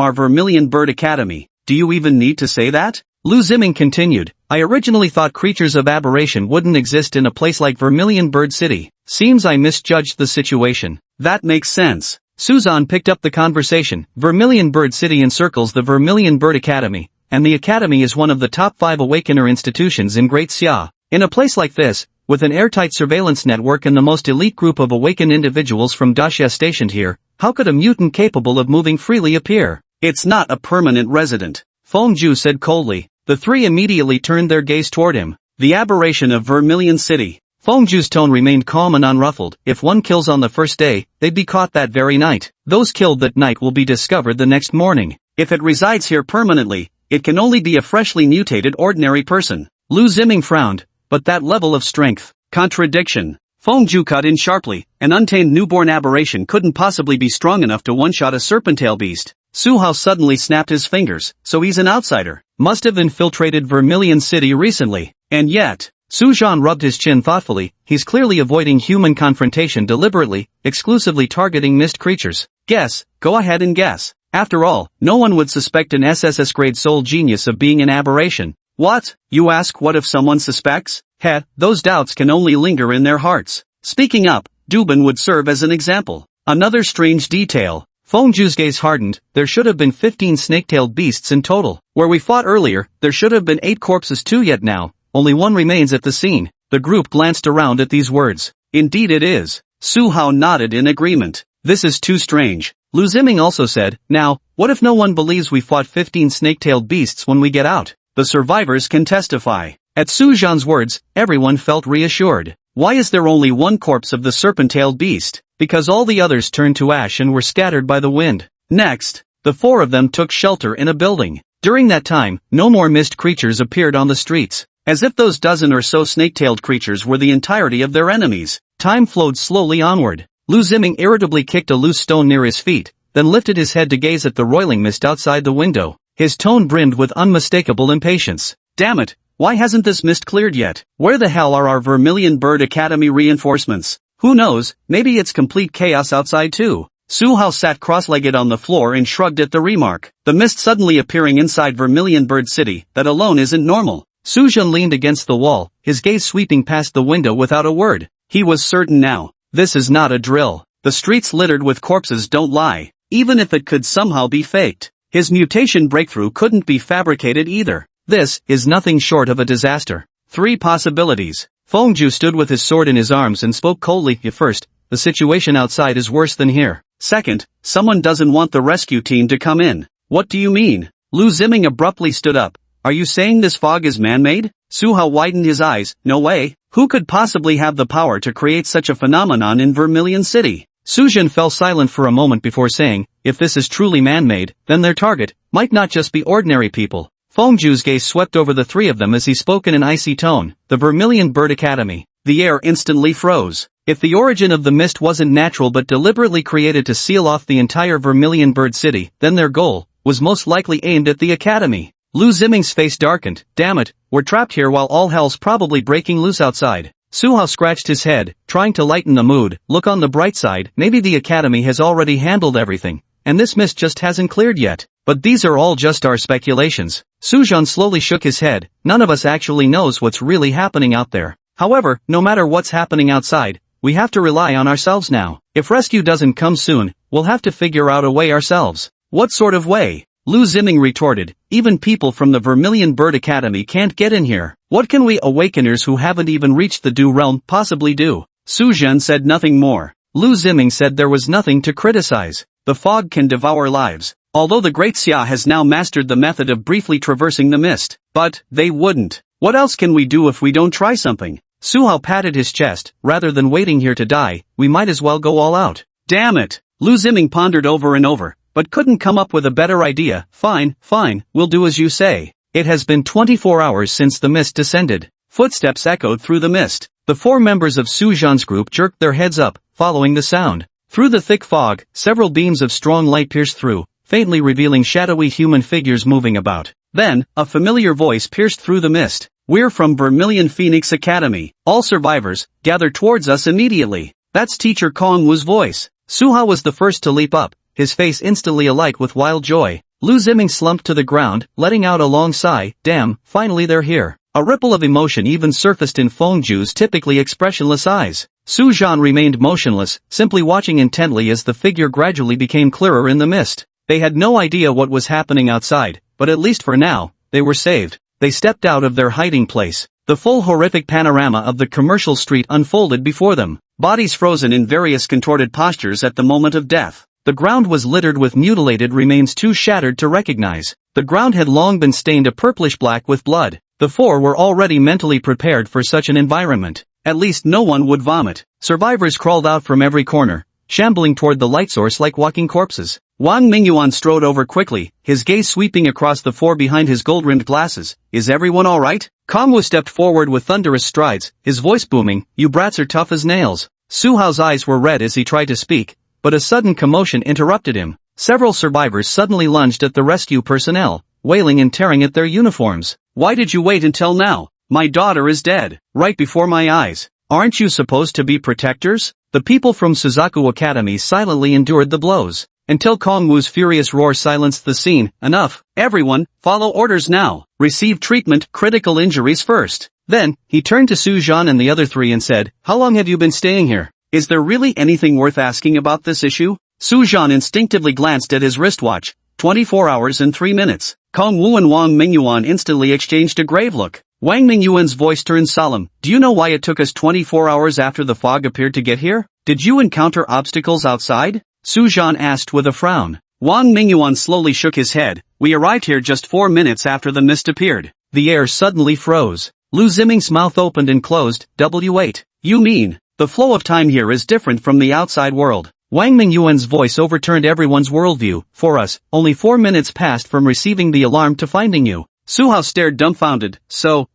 our Vermilion Bird Academy. Do you even need to say that? Lu Ziming continued. I originally thought creatures of aberration wouldn't exist in a place like Vermilion Bird City. Seems I misjudged the situation. That makes sense. Suzhan picked up the conversation. Vermilion Bird City encircles the Vermilion Bird Academy, and the Academy is one of the top 5 Awakener institutions in Great Xia. In a place like this, with an airtight surveillance network and the most elite group of awakened individuals from Daxia stationed here, how could a mutant capable of moving freely appear? It's not a permanent resident, Feng Ju said coldly. The three immediately turned their gaze toward him. The aberration of Vermilion City. Feng Ju's tone remained calm and unruffled. If one kills on the first day, they'd be caught that very night. Those killed that night will be discovered the next morning. If it resides here permanently, it can only be a freshly mutated ordinary person. Lu Ziming frowned. But that level of strength. Contradiction. Feng Ju cut in sharply. An untamed newborn aberration couldn't possibly be strong enough to one-shot a serpent-tail beast. Su Hao suddenly snapped his fingers. So he's an outsider. Must have infiltrated Vermilion City recently. And yet, Suzhan rubbed his chin thoughtfully. He's clearly avoiding human confrontation deliberately, exclusively targeting mist creatures. Guess. Go ahead and guess. After all, no one would suspect an SSS-grade soul genius of being an aberration. What? You ask what if someone suspects? Heh, those doubts can only linger in their hearts. Speaking up, Dubin would serve as an example. Another strange detail. Feng Ju's gaze hardened. There should have been 15 snake-tailed beasts in total. Where we fought earlier, there should have been 8 corpses too, yet now only one remains at the scene. The group glanced around at these words. Indeed it is. Su Hao nodded in agreement. This is too strange. Lu Ziming also said, now, what if no one believes we fought 15 snake-tailed beasts when we get out? The survivors can testify. At Suzhan's words, everyone felt reassured. Why is there only one corpse of the serpent-tailed beast? Because all the others turned to ash and were scattered by the wind. Next, the 4 of them took shelter in a building. During that time, no more mist creatures appeared on the streets. As if those dozen or so snake-tailed creatures were the entirety of their enemies. Time flowed slowly onward. Lu Ziming irritably kicked a loose stone near his feet, then lifted his head to gaze at the roiling mist outside the window. His tone brimmed with unmistakable impatience. Damn it, why hasn't this mist cleared yet? Where the hell are our Vermilion Bird Academy reinforcements? Who knows, maybe it's complete chaos outside too. Su Hao sat cross-legged on the floor and shrugged at the remark. The mist suddenly appearing inside Vermilion Bird City, that alone isn't normal. Suzhan leaned against the wall, his gaze sweeping past the window without a word. He was certain now. This is not a drill. The streets littered with corpses don't lie. Even if it could somehow be faked. His mutation breakthrough couldn't be fabricated either. This is nothing short of a disaster. 3 possibilities. Fengju stood with his sword in his arms and spoke coldly. First, the situation outside is worse than here. Second, someone doesn't want the rescue team to come in. What do you mean? Lu Ziming abruptly stood up. Are you saying this fog is man-made? Su Hao widened his eyes. No way. Who could possibly have the power to create such a phenomenon in Vermilion City? Su Jin fell silent for a moment before saying, if this is truly man-made, then their target might not just be ordinary people. Fengju's gaze swept over the 3 of them as he spoke in an icy tone. The Vermilion Bird Academy. The air instantly froze. If the origin of the mist wasn't natural but deliberately created to seal off the entire Vermilion Bird City, then their goal was most likely aimed at the academy. Lu Ziming's face darkened. Damn it, we're trapped here while all hell's probably breaking loose outside. Su Hao scratched his head, trying to lighten the mood. Look on the bright side, maybe the academy has already handled everything, and this mist just hasn't cleared yet. But these are all just our speculations. Su Jian slowly shook his head. None of us actually knows what's really happening out there. However, no matter what's happening outside, we have to rely on ourselves now. If rescue doesn't come soon, we'll have to figure out a way ourselves. What sort of way? Lu Ziming retorted, even people from the Vermilion Bird Academy can't get in here. What can we awakeners who haven't even reached the Dew Realm possibly do? Su Zhen said nothing more. Lu Ziming said there was nothing to criticize. The fog can devour lives. Although the Great Xia has now mastered the method of briefly traversing the mist. But, they wouldn't. What else can we do if we don't try something? Su Hao patted his chest. Rather than waiting here to die, we might as well go all out. Damn it! Lu Ziming pondered over and over, but couldn't come up with a better idea. Fine, we'll do as you say. It has been 24 hours since the mist descended. Footsteps echoed through the mist. The 4 members of Su Zhan's group jerked their heads up, following the sound. Through the thick fog, several beams of strong light pierced through, faintly revealing shadowy human figures moving about. Then, a familiar voice pierced through the mist. We're from Vermilion Phoenix Academy. All survivors, gather towards us immediately. That's Teacher Kong Wu's voice. Su Hao was the first to leap up, his face instantly alight with wild joy. Lu Ziming slumped to the ground, letting out a long sigh. Damn, finally they're here. A ripple of emotion even surfaced in Fengju's typically expressionless eyes. Su Zhan remained motionless, simply watching intently as the figure gradually became clearer in the mist. They had no idea what was happening outside, but at least for now, they were saved. They stepped out of their hiding place. The full horrific panorama of the commercial street unfolded before them. Bodies frozen in various contorted postures at the moment of death. The ground was littered with mutilated remains too shattered to recognize. The ground had long been stained a purplish black with blood. The 4 were already mentally prepared for such an environment. At least no one would vomit. Survivors crawled out from every corner, shambling toward the light source like walking corpses. Wang Mingyuan strode over quickly, his gaze sweeping across the 4 behind his gold-rimmed glasses. Is everyone alright? Kong Wu stepped forward with thunderous strides, his voice booming. You brats are tough as nails. Su Hao's eyes were red as he tried to speak, but a sudden commotion interrupted him. Several survivors suddenly lunged at the rescue personnel, wailing and tearing at their uniforms. Why did you wait until now? My daughter is dead, right before my eyes. Aren't you supposed to be protectors? The people from Suzaku Academy silently endured the blows, until Kong Wu's furious roar silenced the scene. Enough, everyone, follow orders now. Receive treatment, critical injuries first. Then, he turned to Su Zhan and the other 3 and said, how long have you been staying here? Is there really anything worth asking about this issue? Su Zhan instinctively glanced at his wristwatch. 24 hours and 3 minutes. Kong Wu and Wang Mingyuan instantly exchanged a grave look. Wang Mingyuan's voice turned solemn. Do you know why it took us 24 hours after the fog appeared to get here? Did you encounter obstacles outside? Su Zhan asked with a frown. Wang Mingyuan slowly shook his head. We arrived here just 4 minutes after the mist appeared. The air suddenly froze. Lu Ziming's mouth opened and closed. W8. You mean, the flow of time here is different from the outside world. Wang Mingyuan's voice overturned everyone's worldview. For us, only 4 minutes passed from receiving the alarm to finding you. Su Hao stared dumbfounded. So,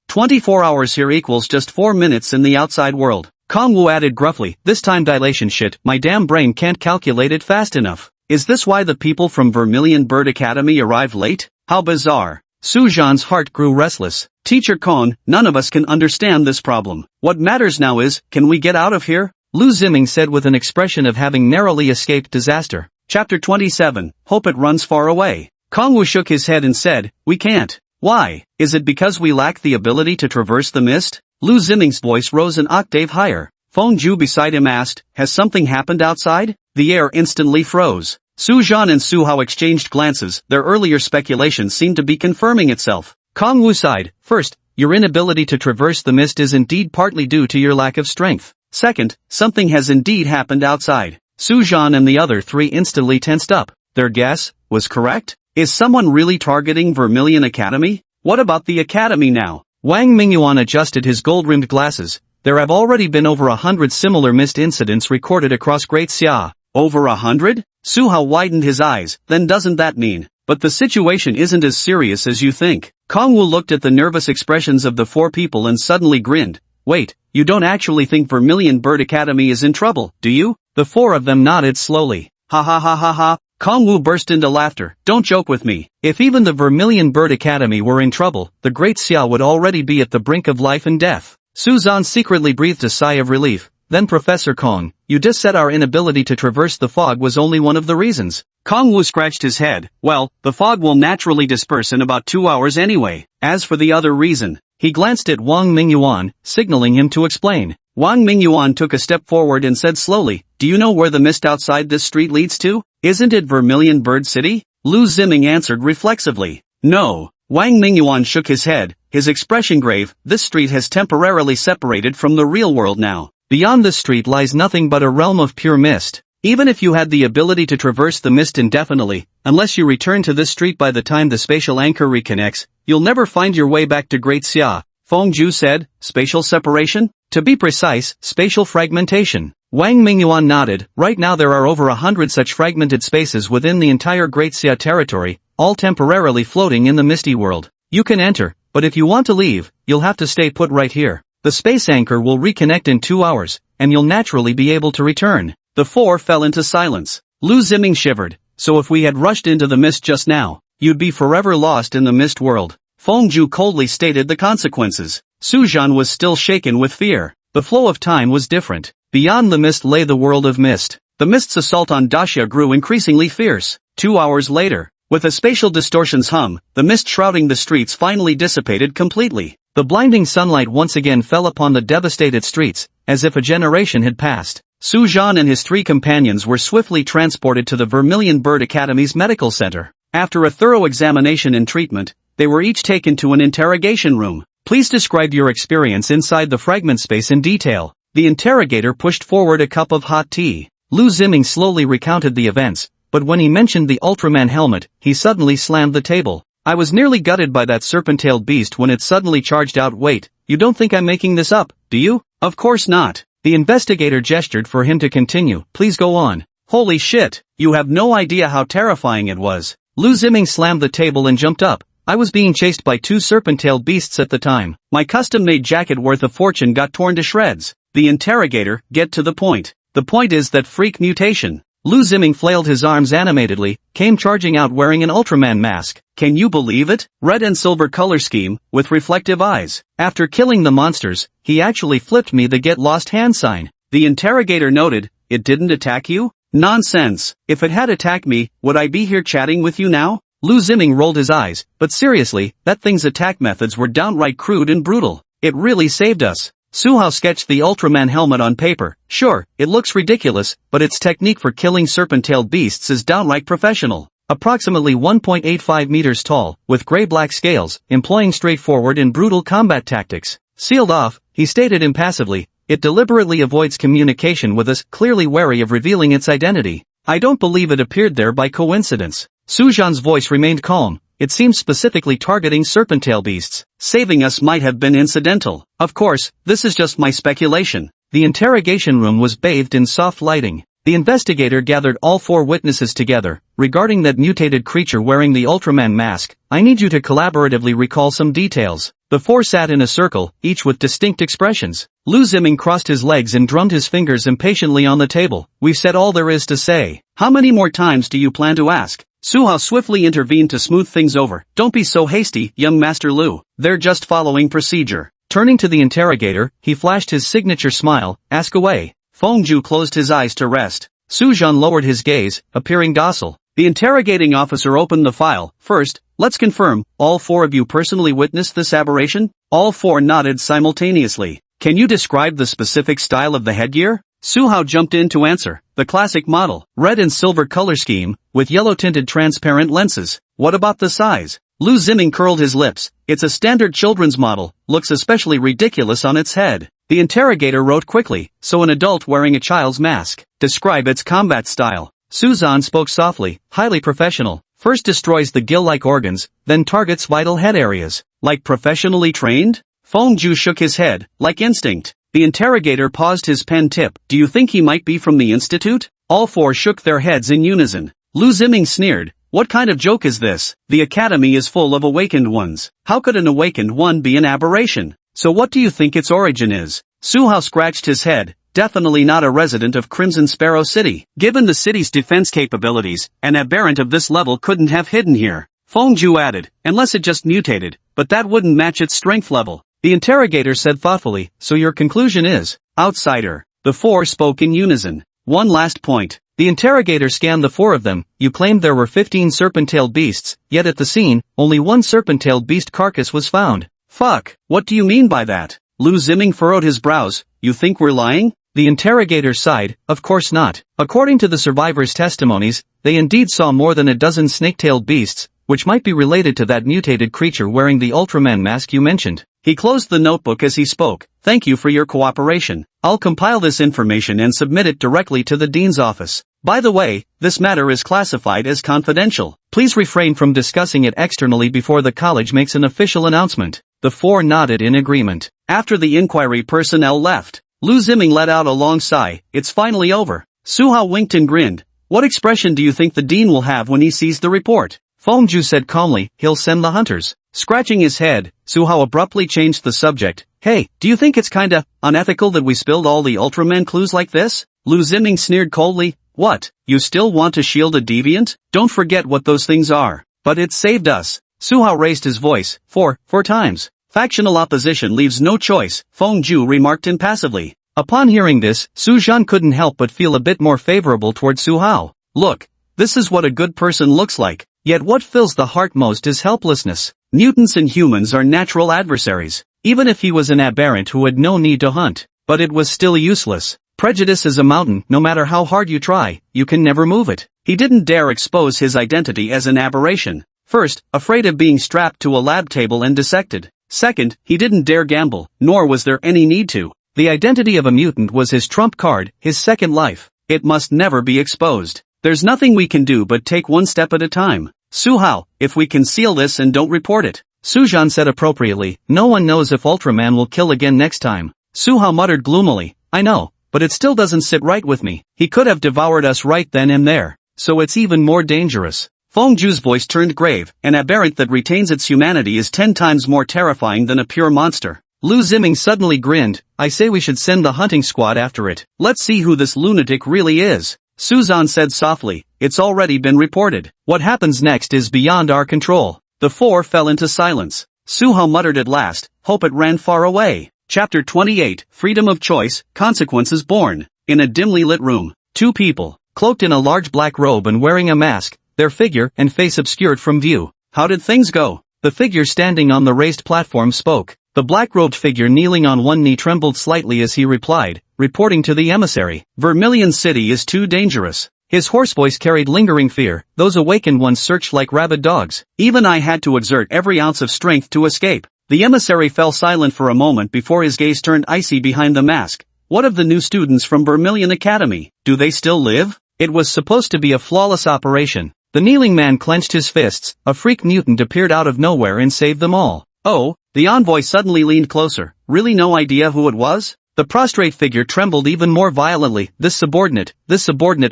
24 hours here equals just 4 minutes in the outside world. Kong Wu added gruffly, this time dilation shit, my damn brain can't calculate it fast enough. Is this why the people from Vermilion Bird Academy arrived late? How bizarre. Su Zhan's heart grew restless. Teacher Kong, none of us can understand this problem. What matters now is, can we get out of here? Lu Ziming said with an expression of having narrowly escaped disaster. Chapter 27, Hope it runs far away. Kong Wu shook his head and said, we can't. Why? Is it because we lack the ability to traverse the mist? Lu Ziming's voice rose an octave higher. Fengju beside him asked, has something happened outside? The air instantly froze. Su Zhan and Su Hao exchanged glances, their earlier speculation seemed to be confirming itself. Kong Wu sighed. First, your inability to traverse the mist is indeed partly due to your lack of strength. Second, something has indeed happened outside. Su Zhan and the other three instantly tensed up. Their guess was correct? Is someone really targeting Vermilion Academy? What about the academy now? Wang Mingyuan adjusted his gold-rimmed glasses. There have already been over 100 similar mist incidents recorded across Great Xia. Over 100? Su Hao widened his eyes. Then doesn't that mean? But the situation isn't as serious as you think. Kong Wu looked at the nervous expressions of the four people and suddenly grinned. Wait, you don't actually think Vermilion Bird Academy is in trouble, do you? The four of them nodded slowly. Ha ha ha ha ha. Kong Wu burst into laughter. Don't joke with me. If even the Vermilion Bird Academy were in trouble, the Great Xia would already be at the brink of life and death. Su Zhan secretly breathed a sigh of relief. Then Professor Kong, you just said our inability to traverse the fog was only one of the reasons. Kong Wu scratched his head. Well, the fog will naturally disperse in about 2 hours anyway. As for the other reason, he glanced at Wang Mingyuan, signaling him to explain. Wang Mingyuan took a step forward and said slowly, do you know where the mist outside this street leads to? Isn't it Vermilion Bird City? Lu Ziming answered reflexively. No. Wang Mingyuan shook his head, his expression grave. This street has temporarily separated from the real world now. Beyond this street lies nothing but a realm of pure mist. Even if you had the ability to traverse the mist indefinitely, unless you return to this street by the time the spatial anchor reconnects, you'll never find your way back to Great Xia. Feng Zhu said, spatial separation? To be precise, spatial fragmentation. Wang Mingyuan nodded. Right now there are over 100 such fragmented spaces within the entire Great Xia territory, all temporarily floating in the misty world. You can enter, but if you want to leave, you'll have to stay put right here. The space anchor will reconnect in 2 hours, and you'll naturally be able to return. The four fell into silence. Lu Ziming shivered. So if we had rushed into the mist just now, you'd be forever lost in the mist world. Feng Zhu coldly stated the consequences. Su Zhan was still shaken with fear. The flow of time was different. Beyond the mist lay the world of mist. The mist's assault on Daxia grew increasingly fierce. 2 hours later, with a spatial distortion's hum, the mist shrouding the streets finally dissipated completely. The blinding sunlight once again fell upon the devastated streets, as if a generation had passed. Su Zhan and his three companions were swiftly transported to the Vermilion Bird Academy's medical center. After a thorough examination and treatment, they were each taken to an interrogation room. Please describe your experience inside the fragment space in detail. The interrogator pushed forward a cup of hot tea. Lu Ziming slowly recounted the events, but when he mentioned the Ultraman helmet, he suddenly slammed the table. I was nearly gutted by that serpent-tailed beast when it suddenly charged out. Wait, you don't think I'm making this up, do you? Of course not. The investigator gestured for him to continue. Please go on. Holy shit, you have no idea how terrifying it was. Lu Ziming slammed the table and jumped up. I was being chased by 2 serpent-tailed beasts at the time. My custom-made jacket worth a fortune got torn to shreds. The interrogator, get to the point. The point is that freak mutation. Lu Ziming flailed his arms animatedly, came charging out wearing an Ultraman mask. Can you believe it? Red and silver color scheme, with reflective eyes. After killing the monsters, he actually flipped me the get lost hand sign. The interrogator noted, it didn't attack you? Nonsense. If it had attacked me, would I be here chatting with you now? Lu Ziming rolled his eyes, but seriously, that thing's attack methods were downright crude and brutal. It really saved us. Su Hao sketched the Ultraman helmet on paper. Sure, it looks ridiculous, but its technique for killing serpent-tailed beasts is downright professional. Approximately 1.85 meters tall, with gray-black scales, employing straightforward and brutal combat tactics. Sealed off, he stated impassively, it deliberately avoids communication with us, clearly wary of revealing its identity. I don't believe it appeared there by coincidence. Su Zhan's voice remained calm. It seems specifically targeting serpent-tail beasts. Saving us might have been incidental. Of course, this is just my speculation. The interrogation room was bathed in soft lighting. The investigator gathered all 4 witnesses together. Regarding that mutated creature wearing the Ultraman mask, I need you to collaboratively recall some details. The 4 sat in a circle, each with distinct expressions. Lu Ziming crossed his legs and drummed his fingers impatiently on the table. We've said all there is to say. How many more times do you plan to ask? Su Hao swiftly intervened to smooth things over. Don't be so hasty, young Master Lu. They're just following procedure. Turning to the interrogator, he flashed his signature smile. Ask away. Feng Zhu closed his eyes to rest. Su Zhan lowered his gaze, appearing docile. The interrogating officer opened the file. First, let's confirm, all 4 of you personally witnessed this aberration? All 4 nodded simultaneously. Can you describe the specific style of the headgear? Su Hao jumped in to answer. The classic model, red and silver color scheme, with yellow-tinted transparent lenses. What about the size? Lu Ziming curled his lips. It's a standard children's model, looks especially ridiculous on its head. The interrogator wrote quickly, so an adult wearing a child's mask. Describe its combat style. Suzan spoke softly, highly professional. First destroys the gill-like organs, then targets vital head areas. Like professionally trained? Fengju shook his head, like instinct. The interrogator paused his pen tip. Do you think he might be from the institute? All four shook their heads in unison. Lu Ziming sneered. What kind of joke is this? The academy is full of awakened ones. How could an awakened one be an aberration? So what do you think its origin is? Su Hao scratched his head. Definitely not a resident of Crimson Sparrow City. Given the city's defense capabilities, an aberrant of this level couldn't have hidden here. Fengju added, unless it just mutated, but that wouldn't match its strength level. The interrogator said thoughtfully, so your conclusion is, outsider. The four spoke in unison. One last point. The interrogator scanned the four of them. You claimed there were 15 serpent-tailed beasts, yet at the scene, only one serpent-tailed beast carcass was found. Fuck, what do you mean by that? Lu Ziming furrowed his brows. You think we're lying? The interrogator sighed. Of course not. According to the survivors' testimonies, they indeed saw more than a dozen snake-tailed beasts, which might be related to that mutated creature wearing the Ultraman mask you mentioned. He closed the notebook as he spoke. Thank you for your cooperation. I'll compile this information and submit it directly to the dean's office. By the way, this matter is classified as confidential. Please refrain from discussing it externally before the college makes an official announcement. The four nodded in agreement. After the inquiry personnel left, Lu Ziming let out a long sigh. It's finally over. Su Hao winked and grinned. What expression do you think the dean will have when he sees the report? Fengju said calmly, he'll send the hunters. Scratching his head, Su Hao abruptly changed the subject. Hey, do you think it's kinda unethical that we spilled all the Ultraman clues like this? Lu Ziming sneered coldly. What, you still want to shield a deviant? Don't forget what those things are. But it saved us. Su Hao raised his voice. Four times. Factional opposition leaves no choice, Fengju remarked impassively. Upon hearing this, Su Zhan couldn't help but feel a bit more favorable toward Su Hao. Look, this is what a good person looks like. Yet what fills the heart most is helplessness. Mutants and humans are natural adversaries. Even if he was an aberrant who had no need to hunt, but it was still useless. Prejudice is a mountain, no matter how hard you try, you can never move it. He didn't dare expose his identity as an aberration. First, afraid of being strapped to a lab table and dissected. Second, he didn't dare gamble, nor was there any need to. The identity of a mutant was his trump card, his second life. It must never be exposed. There's nothing we can do but take one step at a time. Su Hao, if we conceal this and don't report it. Su Zhan said appropriately, no one knows if Ultraman will kill again next time. Su Hao muttered gloomily, I know, but it still doesn't sit right with me. He could have devoured us right then and there. So it's even more dangerous. Fengju's voice turned grave. An aberrant that retains its humanity is 10 times more terrifying than a pure monster. Lu Ziming suddenly grinned. I say we should send the hunting squad after it. Let's see who this lunatic really is. Suzan said softly, it's already been reported. What happens next is beyond our control. The four fell into silence. Su Hao muttered at last, hope it ran far away. Chapter 28, Freedom of Choice, Consequences Born. In a dimly lit room, two people, cloaked in a large black robe and wearing a mask, their figure and face obscured from view. How did things go? The figure standing on the raised platform spoke. The black-robed figure kneeling on one knee trembled slightly as he replied, reporting to the emissary. Vermilion City is too dangerous. His hoarse voice carried lingering fear. Those awakened ones searched like rabid dogs. Even I had to exert every ounce of strength to escape. The emissary fell silent for a moment before his gaze turned icy behind the mask. What of the new students from Vermilion Academy? Do they still live? It was supposed to be a flawless operation. The kneeling man clenched his fists. A freak mutant appeared out of nowhere and saved them all. Oh, the envoy suddenly leaned closer. Really no idea who it was? The prostrate figure trembled even more violently. This subordinate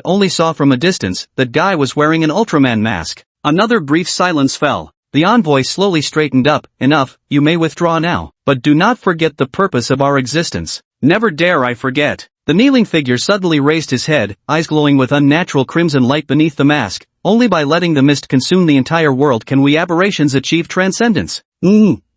only saw from a distance that guy was wearing an Ultraman mask. Another brief silence fell. The envoy slowly straightened up. Enough, you may withdraw now. But do not forget the purpose of our existence. Never dare I forget. The kneeling figure suddenly raised his head, eyes glowing with unnatural crimson light beneath the mask. Only by letting the mist consume the entire world can we aberrations achieve transcendence.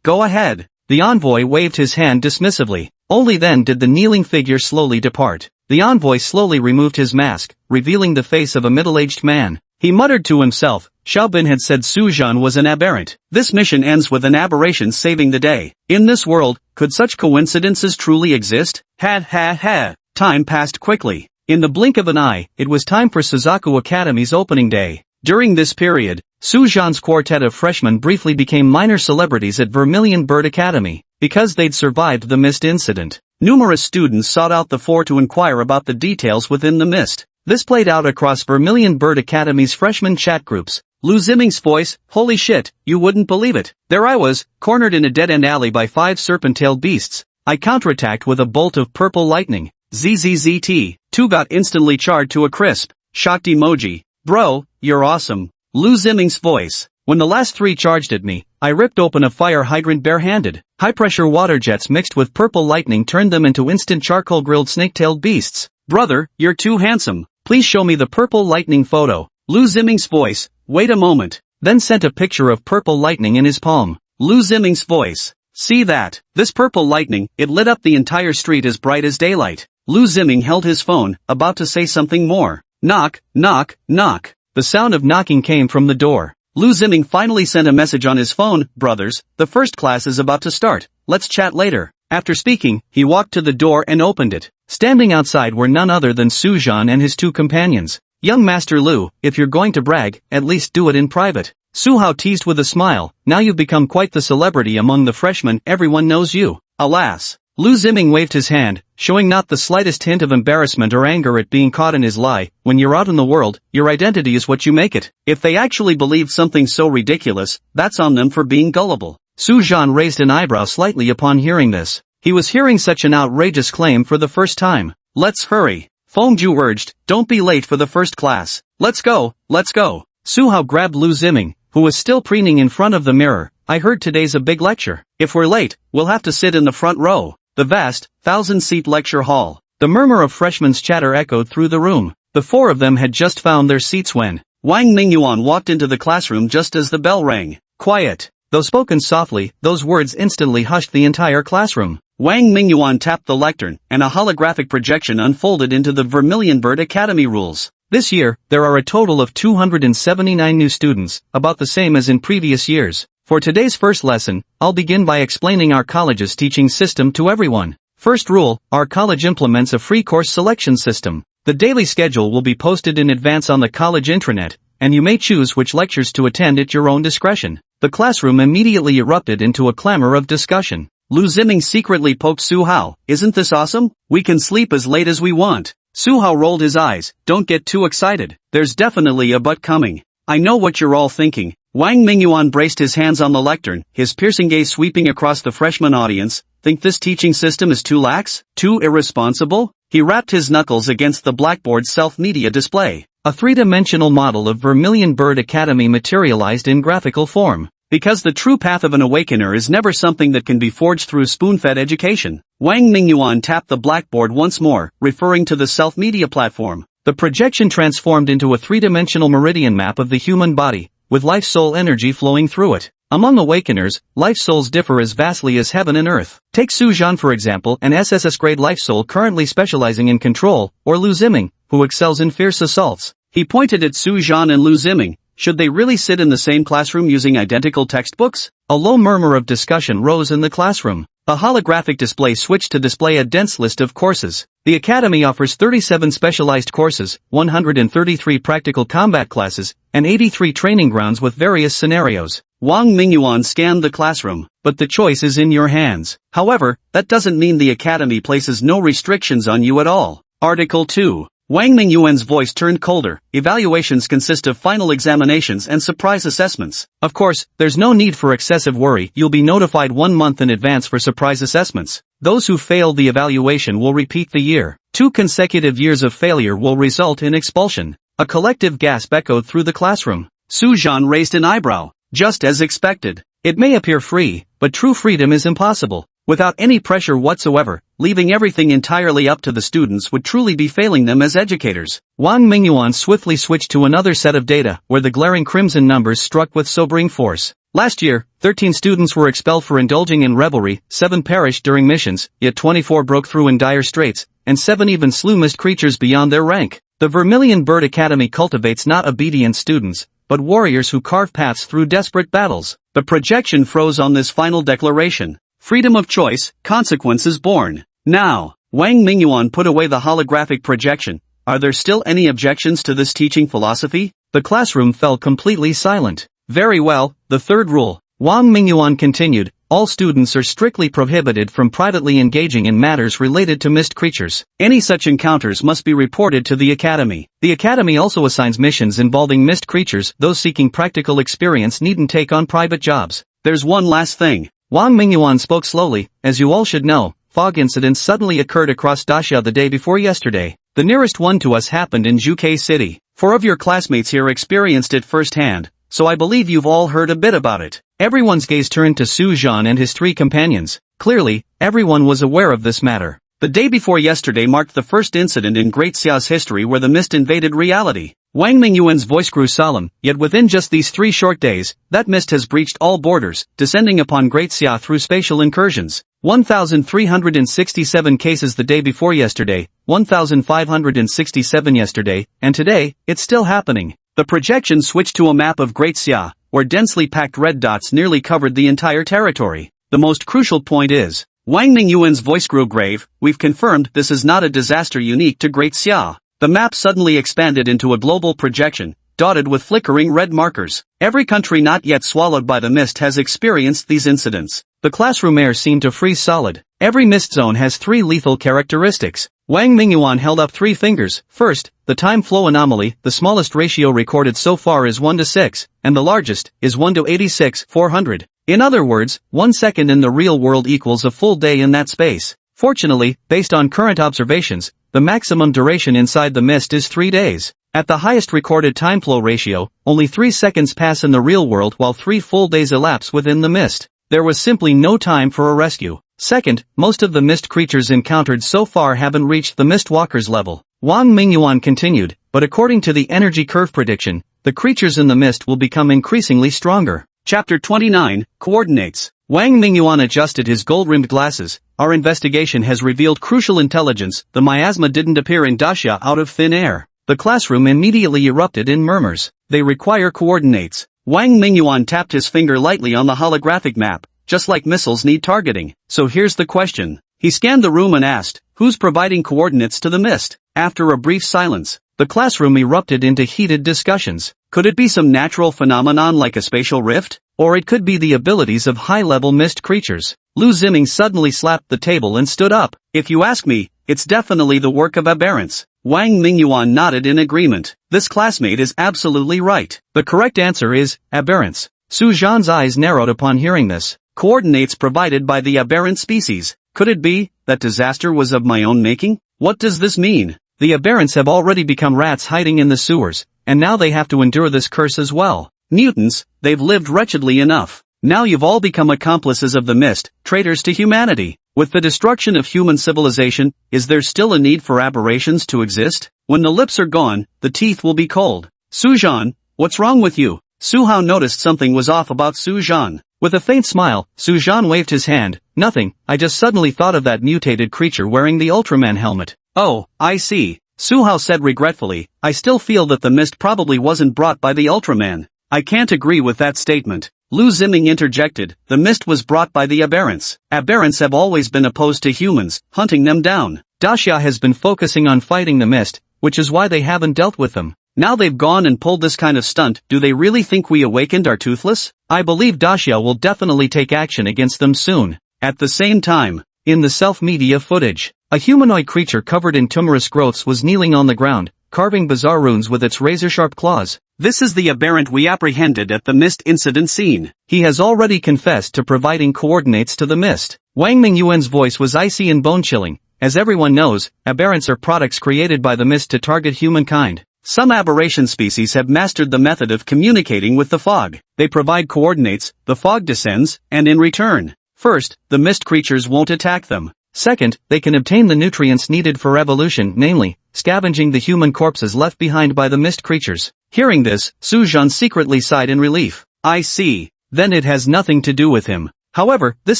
Go ahead. The envoy waved his hand dismissively. Only then did the kneeling figure slowly depart. The envoy slowly removed his mask, revealing the face of a middle-aged man. He muttered to himself. Xiaobin had said Su Zhan was an aberrant. This mission ends with an aberration saving the day. In this world, could such coincidences truly exist? Ha. Time passed quickly. In the blink of an eye, it was time for Suzaku Academy's opening day. During this period, Sujan's quartet of freshmen briefly became minor celebrities at Vermilion Bird Academy, because they'd survived the mist incident. Numerous students sought out the four to inquire about the details within the mist. This played out across Vermilion Bird Academy's freshman chat groups. Lu Ziming's voice, holy shit, you wouldn't believe it. There I was, cornered in a dead-end alley by 5 serpent-tailed beasts. I counterattacked with a bolt of purple lightning. ZZZT. 2 got instantly charred to a crisp. Shocked emoji. Bro, you're awesome. Lu Ziming's voice. When the last 3 charged at me, I ripped open a fire hydrant barehanded. High-pressure water jets mixed with purple lightning turned them into instant charcoal-grilled snake-tailed beasts. Brother, you're too handsome. Please show me the purple lightning photo. Lu Ziming's voice. Wait a moment. Then sent a picture of purple lightning in his palm. Lu Ziming's voice. See that? This purple lightning, it lit up the entire street as bright as daylight. Lu Ziming held his phone, about to say something more. Knock, knock, knock. The sound of knocking came from the door. Lu Ziming finally sent a message on his phone. Brothers, the first class is about to start. Let's chat later. After speaking, he walked to the door and opened it. Standing outside were none other than Sujan and his 2 companions. Young Master Lu, if you're going to brag, at least do it in private. Su Hao teased with a smile. Now you've become quite the celebrity among the freshmen, everyone knows you. Alas. Lu Ziming waved his hand, showing not the slightest hint of embarrassment or anger at being caught in his lie. When you're out in the world, your identity is what you make it. If they actually believed something so ridiculous, that's on them for being gullible. Su Zhan raised an eyebrow slightly upon hearing this. He was hearing such an outrageous claim for the first time. Let's hurry. Feng Ju urged, don't be late for the first class. Let's go, let's go. Su Hao grabbed Lu Ziming, who was still preening in front of the mirror. I heard today's a big lecture. If we're late, we'll have to sit in the front row. The vast, 1,000-seat lecture hall. The murmur of freshmen's chatter echoed through the room. The 4 of them had just found their seats when Wang Mingyuan walked into the classroom just as the bell rang. Quiet. Though spoken softly, those words instantly hushed the entire classroom. Wang Mingyuan tapped the lectern, and a holographic projection unfolded into the Vermilion Bird Academy rules. This year, there are a total of 279 new students, about the same as in previous years. For today's first lesson, I'll begin by explaining our college's teaching system to everyone. First rule, our college implements a free course selection system. The daily schedule will be posted in advance on the college intranet, and you may choose which lectures to attend at your own discretion. The classroom immediately erupted into a clamor of discussion. Lu Ziming secretly poked Su Hao. Isn't this awesome? We can sleep as late as we want. Su Hao rolled his eyes. Don't get too excited. There's definitely a but coming. I know what you're all thinking. Wang Mingyuan braced his hands on the lectern, his piercing gaze sweeping across the freshman audience. Think this teaching system is too lax? Too irresponsible? He rapped his knuckles against the blackboard's self-media display. A 3-dimensional model of Vermilion Bird Academy materialized in graphical form. Because the true path of an awakener is never something that can be forged through spoon-fed education. Wang Mingyuan tapped the blackboard once more, referring to the self-media platform. The projection transformed into a 3-dimensional meridian map of the human body, with life-soul energy flowing through it. Among awakeners, life-souls differ as vastly as heaven and earth. Take Su Zhan for example, an SSS-grade life-soul currently specializing in control, or Lu Ziming, who excels in fierce assaults. He pointed at Su Zhan and Lu Ziming. Should they really sit in the same classroom using identical textbooks? A low murmur of discussion rose in the classroom. The holographic display switched to display a dense list of courses. The Academy offers 37 specialized courses, 133 practical combat classes, and 83 training grounds with various scenarios. Wang Mingyuan scanned the classroom. But the choice is in your hands. However, that doesn't mean the Academy places no restrictions on you at all. Article 2. Wang Mingyuan's voice turned colder. Evaluations consist of final examinations and surprise assessments. Of course, there's no need for excessive worry. You'll be notified 1 month in advance for surprise assessments. Those who fail the evaluation will repeat the year. 2 consecutive years of failure will result in expulsion. A collective gasp echoed through the classroom. Su Zhan raised an eyebrow. Just as expected. It may appear free, but true freedom is impossible. Without any pressure whatsoever, leaving everything entirely up to the students would truly be failing them as educators. Wang Mingyuan swiftly switched to another set of data, where the glaring crimson numbers struck with sobering force. Last year, 13 students were expelled for indulging in revelry, 7 perished during missions, yet 24 broke through in dire straits, and 7 even slew mist creatures beyond their rank. The Vermilion Bird Academy cultivates not obedient students, but warriors who carve paths through desperate battles. The projection froze on this final declaration. Freedom of choice, consequences born. Now, Wang Mingyuan put away the holographic projection. Are there still any objections to this teaching philosophy? The classroom fell completely silent. Very well, the third rule. Wang Mingyuan continued, all students are strictly prohibited from privately engaging in matters related to mist creatures. Any such encounters must be reported to the academy. The academy also assigns missions involving mist creatures. Those seeking practical experience needn't take on private jobs. There's one last thing. Wang Mingyuan spoke slowly, as you all should know, fog incidents suddenly occurred across Daxia the day before yesterday. The nearest one to us happened in Zhuke City. 4 of your classmates here experienced it firsthand, so I believe you've all heard a bit about it. Everyone's gaze turned to Su Zhan and his 3 companions. Clearly, everyone was aware of this matter. The day before yesterday marked the first incident in Great Xia's history where the mist invaded reality. Wang Mingyuan's voice grew solemn, yet within just these 3 short days, that mist has breached all borders, descending upon Great Xia through spatial incursions. 1,367 cases the day before yesterday, 1,567 yesterday, and today, it's still happening. The projection switched to a map of Great Xia, where densely packed red dots nearly covered the entire territory. The most crucial point is, Wang Mingyuan's voice grew grave, we've confirmed this is not a disaster unique to Great Xia. The map suddenly expanded into a global projection, dotted with flickering red markers. Every country not yet swallowed by the mist has experienced these incidents. The classroom air seemed to freeze solid. Every mist zone has 3 lethal characteristics. Wang Mingyuan held up 3 fingers. First, the time flow anomaly, the smallest ratio recorded so far is 1 to 6, and the largest is 1 to 86,400. In other words, 1 second in the real world equals a full day in that space. Fortunately, based on current observations, the maximum duration inside the mist is 3 days. At the highest recorded time flow ratio, only 3 seconds pass in the real world while 3 full days elapse within the mist. There was simply no time for a rescue. Second, most of the mist creatures encountered so far haven't reached the mist walkers level. Wang Mingyuan continued, but according to the energy curve prediction, the creatures in the mist will become increasingly stronger. Chapter 29, Coordinates. Wang Mingyuan adjusted his gold-rimmed glasses. Our investigation has revealed crucial intelligence. The miasma didn't appear in Daxia out of thin air. The classroom immediately erupted in murmurs. They require coordinates. Wang Mingyuan tapped his finger lightly on the holographic map, just like missiles need targeting. So here's the question. He scanned the room and asked, who's providing coordinates to the mist? After a brief silence, the classroom erupted into heated discussions. Could it be some natural phenomenon like a spatial rift? Or it could be the abilities of high-level mist creatures. Lu Ziming suddenly slapped the table and stood up. If you ask me, it's definitely the work of aberrants. Wang Mingyuan nodded in agreement. This classmate is absolutely right. The correct answer is, aberrants. Su Zhan's eyes narrowed upon hearing this. Coordinates provided by the aberrant species. Could it be that disaster was of my own making? What does this mean? The aberrants have already become rats hiding in the sewers, and now they have to endure this curse as well. Mutants, they've lived wretchedly enough. Now you've all become accomplices of the mist, traitors to humanity. With the destruction of human civilization, is there still a need for aberrations to exist? When the lips are gone, the teeth will be cold. Su Zhan, what's wrong with you? Su Hao noticed something was off about Su Zhan. With a faint smile, Su Zhan waved his hand. Nothing, I just suddenly thought of that mutated creature wearing the Ultraman helmet. Oh, I see. Su Hao said regretfully, I still feel that the mist probably wasn't brought by the Ultraman. I can't agree with that statement. Lu Ziming interjected, the mist was brought by the aberrants. Aberrants have always been opposed to humans, hunting them down. Daxia has been focusing on fighting the mist, which is why they haven't dealt with them. Now they've gone and pulled this kind of stunt. Do they really think we awakened our toothless? I believe Daxia will definitely take action against them soon. At the same time, in the self-media footage, a humanoid creature covered in tumorous growths was kneeling on the ground, carving bizarre runes with its razor-sharp claws. This is the aberrant we apprehended at the mist incident scene. He has already confessed to providing coordinates to the mist. Wang Mingyuan's voice was icy and bone-chilling. As everyone knows, aberrants are products created by the mist to target humankind. Some aberration species have mastered the method of communicating with the fog. They provide coordinates, the fog descends, and in return, first, the mist creatures won't attack them. Second, they can obtain the nutrients needed for evolution, namely, scavenging the human corpses left behind by the mist creatures. Hearing this, Su Zhan secretly sighed in relief. I see. Then it has nothing to do with him. However, this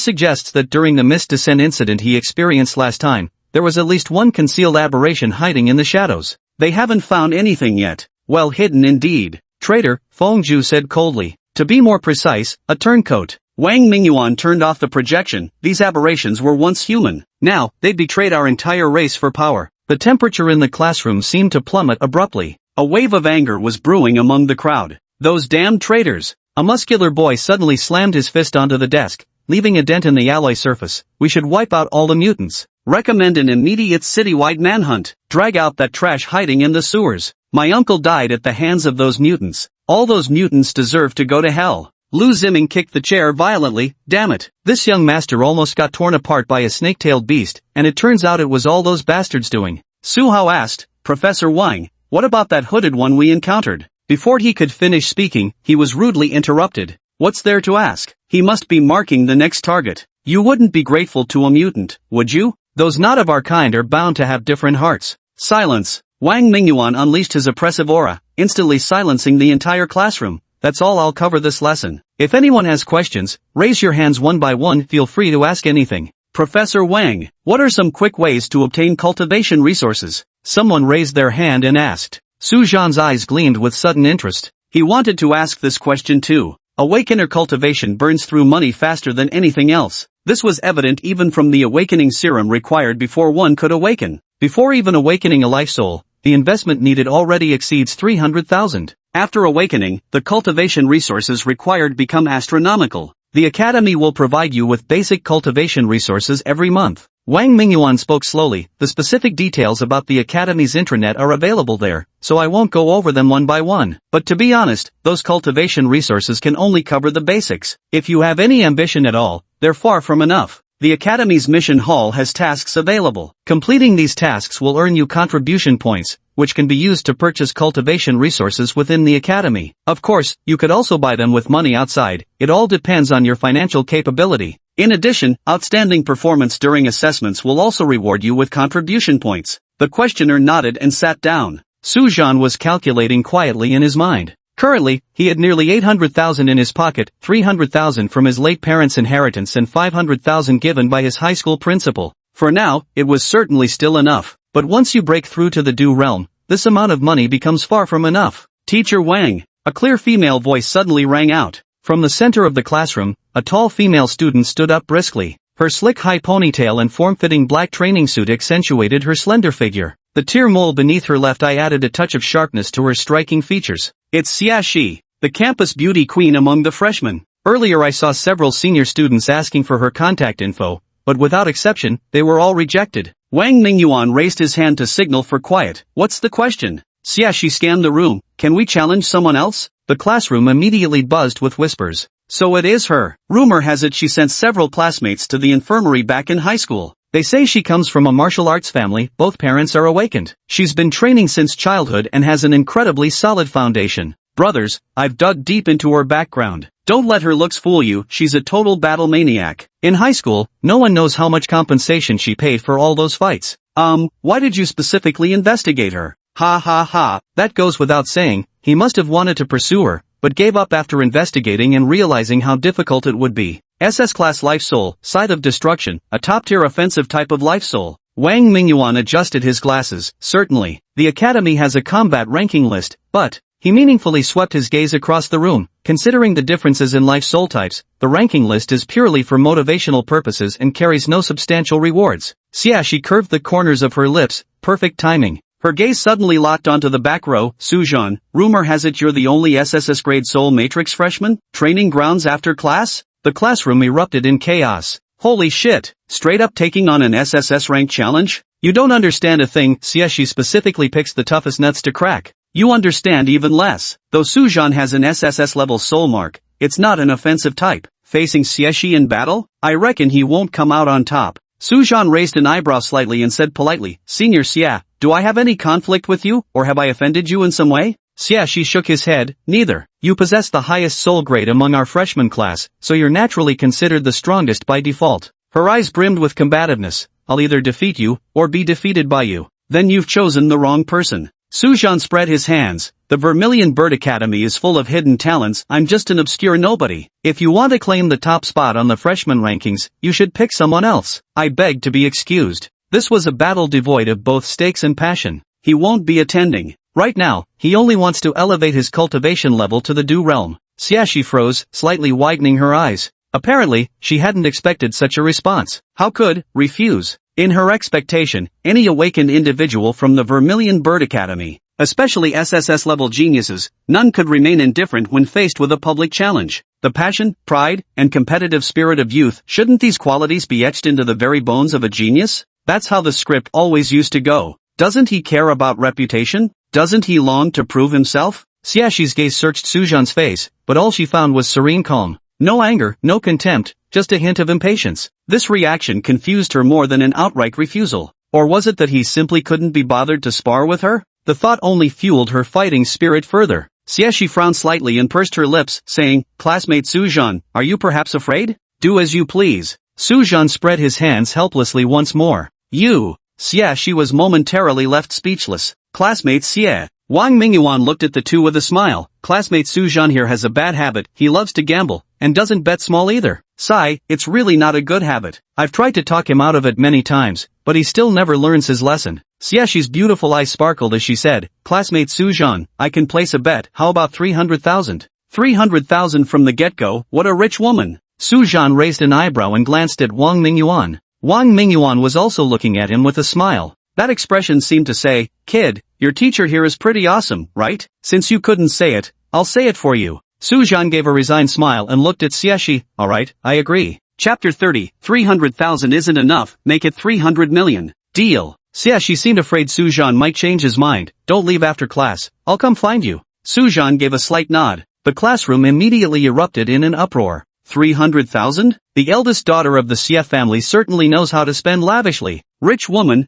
suggests that during the mist descent incident he experienced last time, there was at least one concealed aberration hiding in the shadows. They haven't found anything yet. Well hidden indeed. Traitor, Feng Zhu said coldly. To be more precise, a turncoat. Wang Mingyuan turned off the projection. These aberrations were once human. Now, they betrayed our entire race for power. The temperature in the classroom seemed to plummet abruptly. A wave of anger was brewing among the crowd. Those damned traitors! A muscular boy suddenly slammed his fist onto the desk, leaving a dent in the alloy surface. We should wipe out all the mutants. Recommend an immediate citywide manhunt. Drag out that trash hiding in the sewers. My uncle died at the hands of those mutants. All those mutants deserve to go to hell. Lu Ziming kicked the chair violently. Damn it. This young master almost got torn apart by a snake-tailed beast, and it turns out it was all those bastards doing. Su Hao asked, Professor Wang, what about that hooded one we encountered? Before he could finish speaking, he was rudely interrupted. What's there to ask? He must be marking the next target. You wouldn't be grateful to a mutant, would you? Those not of our kind are bound to have different hearts. Silence. Wang Mingyuan unleashed his oppressive aura, instantly silencing the entire classroom. That's all I'll cover this lesson. If anyone has questions, raise your hands one by one. Feel free to ask anything. Professor Wang, what are some quick ways to obtain cultivation resources? Someone raised their hand and asked. Su Zhan's eyes gleamed with sudden interest. He wanted to ask this question too. Awakener cultivation burns through money faster than anything else. This was evident even from the awakening serum required before one could awaken. Before even awakening a life soul, the investment needed already exceeds 300,000. After awakening, the cultivation resources required become astronomical. The Academy will provide you with basic cultivation resources every month. Wang Mingyuan spoke slowly. The specific details about the Academy's intranet are available there, so I won't go over them one by one. But to be honest, those cultivation resources can only cover the basics. If you have any ambition at all, they're far from enough. The Academy's mission hall has tasks available. Completing these tasks will earn you contribution points, which can be used to purchase cultivation resources within the Academy. Of course, you could also buy them with money outside. It all depends on your financial capability. In addition, outstanding performance during assessments will also reward you with contribution points. The questioner nodded and sat down. Su Zhan was calculating quietly in his mind. Currently, he had nearly 800,000 in his pocket, 300,000 from his late parents' inheritance and 500,000 given by his high school principal. For now, it was certainly still enough. But once you break through to the Du realm, this amount of money becomes far from enough. Teacher Wang. A clear female voice suddenly rang out. From the center of the classroom, a tall female student stood up briskly. Her slick high ponytail and form-fitting black training suit accentuated her slender figure. The tear mole beneath her left eye added a touch of sharpness to her striking features. It's Xia Shi, the campus beauty queen among the freshmen. Earlier I saw several senior students asking for her contact info, but without exception, they were all rejected. Wang Mingyuan raised his hand to signal for quiet. What's the question? Xia Shi scanned the room. Can we challenge someone else? The classroom immediately buzzed with whispers. So it is her. Rumor has it she sent several classmates to the infirmary back in high school. They say she comes from a martial arts family, both parents are awakened. She's been training since childhood and has an incredibly solid foundation. Brothers, I've dug deep into her background. Don't let her looks fool you, she's a total battle maniac. In high school, no one knows how much compensation she paid for all those fights. Why did you specifically investigate her? Ha ha ha, that goes without saying. He must have wanted to pursue her, but gave up after investigating and realizing how difficult it would be. SS-class life soul, site of destruction, a top-tier offensive type of life soul. Wang Mingyuan adjusted his glasses. Certainly, the Academy has a combat ranking list, but he meaningfully swept his gaze across the room. Considering the differences in life soul types, the ranking list is purely for motivational purposes and carries no substantial rewards. Xia Shi curved the corners of her lips, perfect timing. Her gaze suddenly locked onto the back row. Su Zhan, rumor has it you're the only SSS grade Soul Matrix freshman? Training grounds after class? The classroom erupted in chaos. Holy shit, straight up taking on an SSS rank challenge? You don't understand a thing. Xia Shi specifically picks the toughest nuts to crack. You understand even less. Though Su Zhan has an SSS level soul mark, it's not an offensive type. Facing Xia Shi in battle? I reckon he won't come out on top. Su Zhan raised an eyebrow slightly and said politely, Senior Xia, do I have any conflict with you, or have I offended you in some way? Xia Shi shook his head. Neither. You possess the highest soul grade among our freshman class, so you're naturally considered the strongest by default. Her eyes brimmed with combativeness. I'll either defeat you, or be defeated by you. Then you've chosen the wrong person. Su Zhan spread his hands. The Vermilion Bird Academy is full of hidden talents. I'm just an obscure nobody. If you want to claim the top spot on the freshman rankings, you should pick someone else. I beg to be excused. This was a battle devoid of both stakes and passion. He won't be attending. Right now, he only wants to elevate his cultivation level to the Du realm. Xia Shi froze, slightly widening her eyes. Apparently, she hadn't expected such a response. How could refuse? In her expectation, any awakened individual from the Vermilion Bird Academy, Especially SSS-level geniuses, none could remain indifferent when faced with a public challenge. The passion, pride, and competitive spirit of youth, shouldn't these qualities be etched into the very bones of a genius? That's how the script always used to go. Doesn't he care about reputation? Doesn't he long to prove himself? Xiaxi's gaze searched Sujan's face, but all she found was serene calm. No anger, no contempt, just a hint of impatience. This reaction confused her more than an outright refusal. Or was it that he simply couldn't be bothered to spar with her? The thought only fueled her fighting spirit further. Xiaxi frowned slightly and pursed her lips, saying, "Classmate Sujan, are you perhaps afraid? Do as you please." Sujan spread his hands helplessly once more. "You." Xiaxi was momentarily left speechless. "Classmate Xie." Wang Mingyuan looked at the two with a smile. "Classmate Sujan here has a bad habit, he loves to gamble, and doesn't bet small either. Sigh, it's really not a good habit. I've tried to talk him out of it many times, but he still never learns his lesson." Xiaxi's beautiful eyes sparkled as she said, "Classmate Sujan, I can place a bet, how about 300,000? 300,000 from the get-go, what a rich woman." Sujan raised an eyebrow and glanced at Wang Mingyuan. Wang Mingyuan was also looking at him with a smile. That expression seemed to say, "Kid, your teacher here is pretty awesome, right? Since you couldn't say it, I'll say it for you." Sujan gave a resigned smile and looked at Xiaxi. "Alright, I agree." Chapter 30, 300,000 isn't enough, make it 300 million. Deal. Xiaxi seemed afraid Sujan might change his mind. "Don't leave after class, I'll come find you." Sujan gave a slight nod. The classroom immediately erupted in an uproar. 300,000? The eldest daughter of the Xie family certainly knows how to spend lavishly. Rich woman,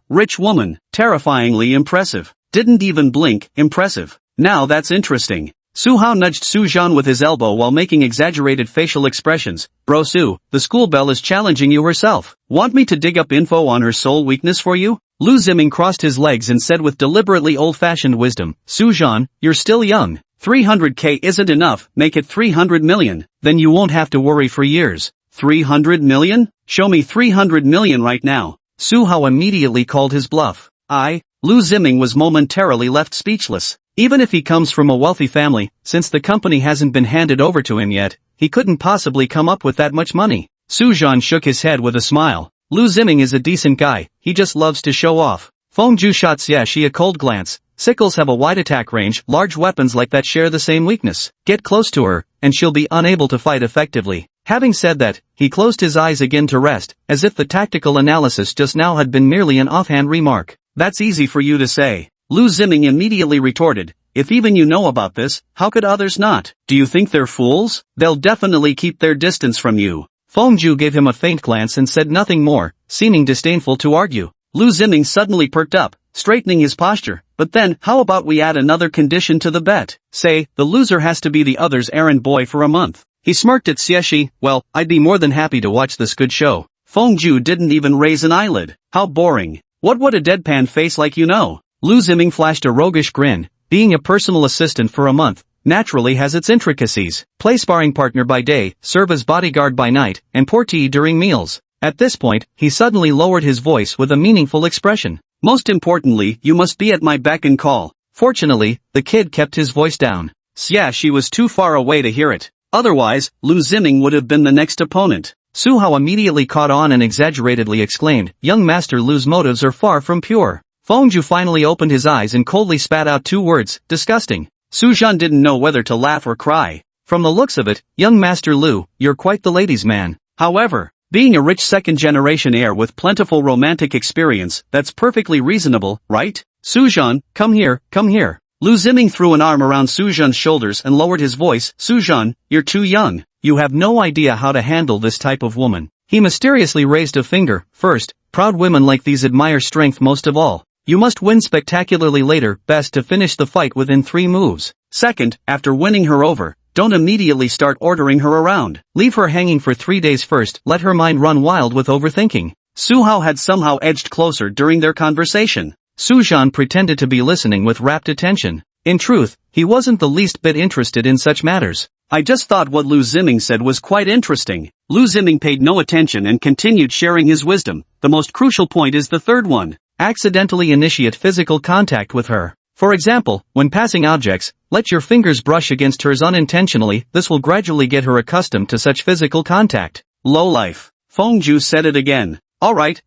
rich woman, terrifyingly impressive. Didn't even blink, impressive. Now that's interesting. Su Hao nudged Sujan with his elbow while making exaggerated facial expressions. "Bro Su, the school belle is challenging you herself. Want me to dig up info on her sole weakness for you?" Lu Ziming crossed his legs and said with deliberately old-fashioned wisdom, "Sujan, you're still young. 300k isn't enough, make it 300 million. Then you won't have to worry for years." 300 million? Show me 300 million right now. Su Hao immediately called his bluff. Lu Ziming was momentarily left speechless. Even if he comes from a wealthy family, since the company hasn't been handed over to him yet, he couldn't possibly come up with that much money. Sujan shook his head with a smile. Lu Ziming is a decent guy, he just loves to show off. Feng Ju shot Xiaxi a cold glance. Sickles have a wide attack range, large weapons like that share the same weakness. Get close to her, and she'll be unable to fight effectively. Having said that, he closed his eyes again to rest, as if the tactical analysis just now had been merely an offhand remark. "That's easy for you to say." Lu Ziming immediately retorted, "If even you know about this, how could others not? Do you think they're fools? They'll definitely keep their distance from you." Feng Ju gave him a faint glance and said nothing more, seeming disdainful to argue. Lu Ziming suddenly perked up, straightening his posture. "But then, how about we add another condition to the bet? Say, the loser has to be the other's errand boy for a month." He smirked at Xiaxi. "Well, I'd be more than happy to watch this good show." Feng Ju didn't even raise an eyelid. "How boring. What would a deadpan face like you know?" Lu Ziming flashed a roguish grin. Being a personal assistant for a month naturally has its intricacies. Play sparring partner by day, serve as bodyguard by night, and portee during meals. At this point, he suddenly lowered his voice with a meaningful expression. "Most importantly, you must be at my beck and call." Fortunately, the kid kept his voice down. Xiaxi was too far away to hear it. Otherwise, Lu Ziming would have been the next opponent. Su Hao immediately caught on and exaggeratedly exclaimed, "Young Master Lu's motives are far from pure." Feng Ju finally opened his eyes and coldly spat out two words, "Disgusting." Sujan didn't know whether to laugh or cry. From the looks of it, young Master Lu, you're quite the ladies' man. However, being a rich second-generation heir with plentiful romantic experience, that's perfectly reasonable, right? "Sujan, come here, come here." Lu Ziming threw an arm around Sujan's shoulders and lowered his voice. "Sujan, you're too young. You have no idea how to handle this type of woman." He mysteriously raised a finger. "First, proud women like these admire strength most of all. You must win spectacularly later, best to finish the fight within 3 moves. Second, after winning her over, don't immediately start ordering her around. Leave her hanging for 3 days first, let her mind run wild with overthinking." Su Hao had somehow edged closer during their conversation. Sujan pretended to be listening with rapt attention. In truth, he wasn't the least bit interested in such matters. "I just thought what Lu Ziming said was quite interesting." Lu Ziming paid no attention and continued sharing his wisdom. "The most crucial point is the third one. Accidentally initiate physical contact with her. For example, when passing objects, let your fingers brush against hers unintentionally. This will gradually get her accustomed to such physical contact." "Lowlife." Feng Ju said it again. All right,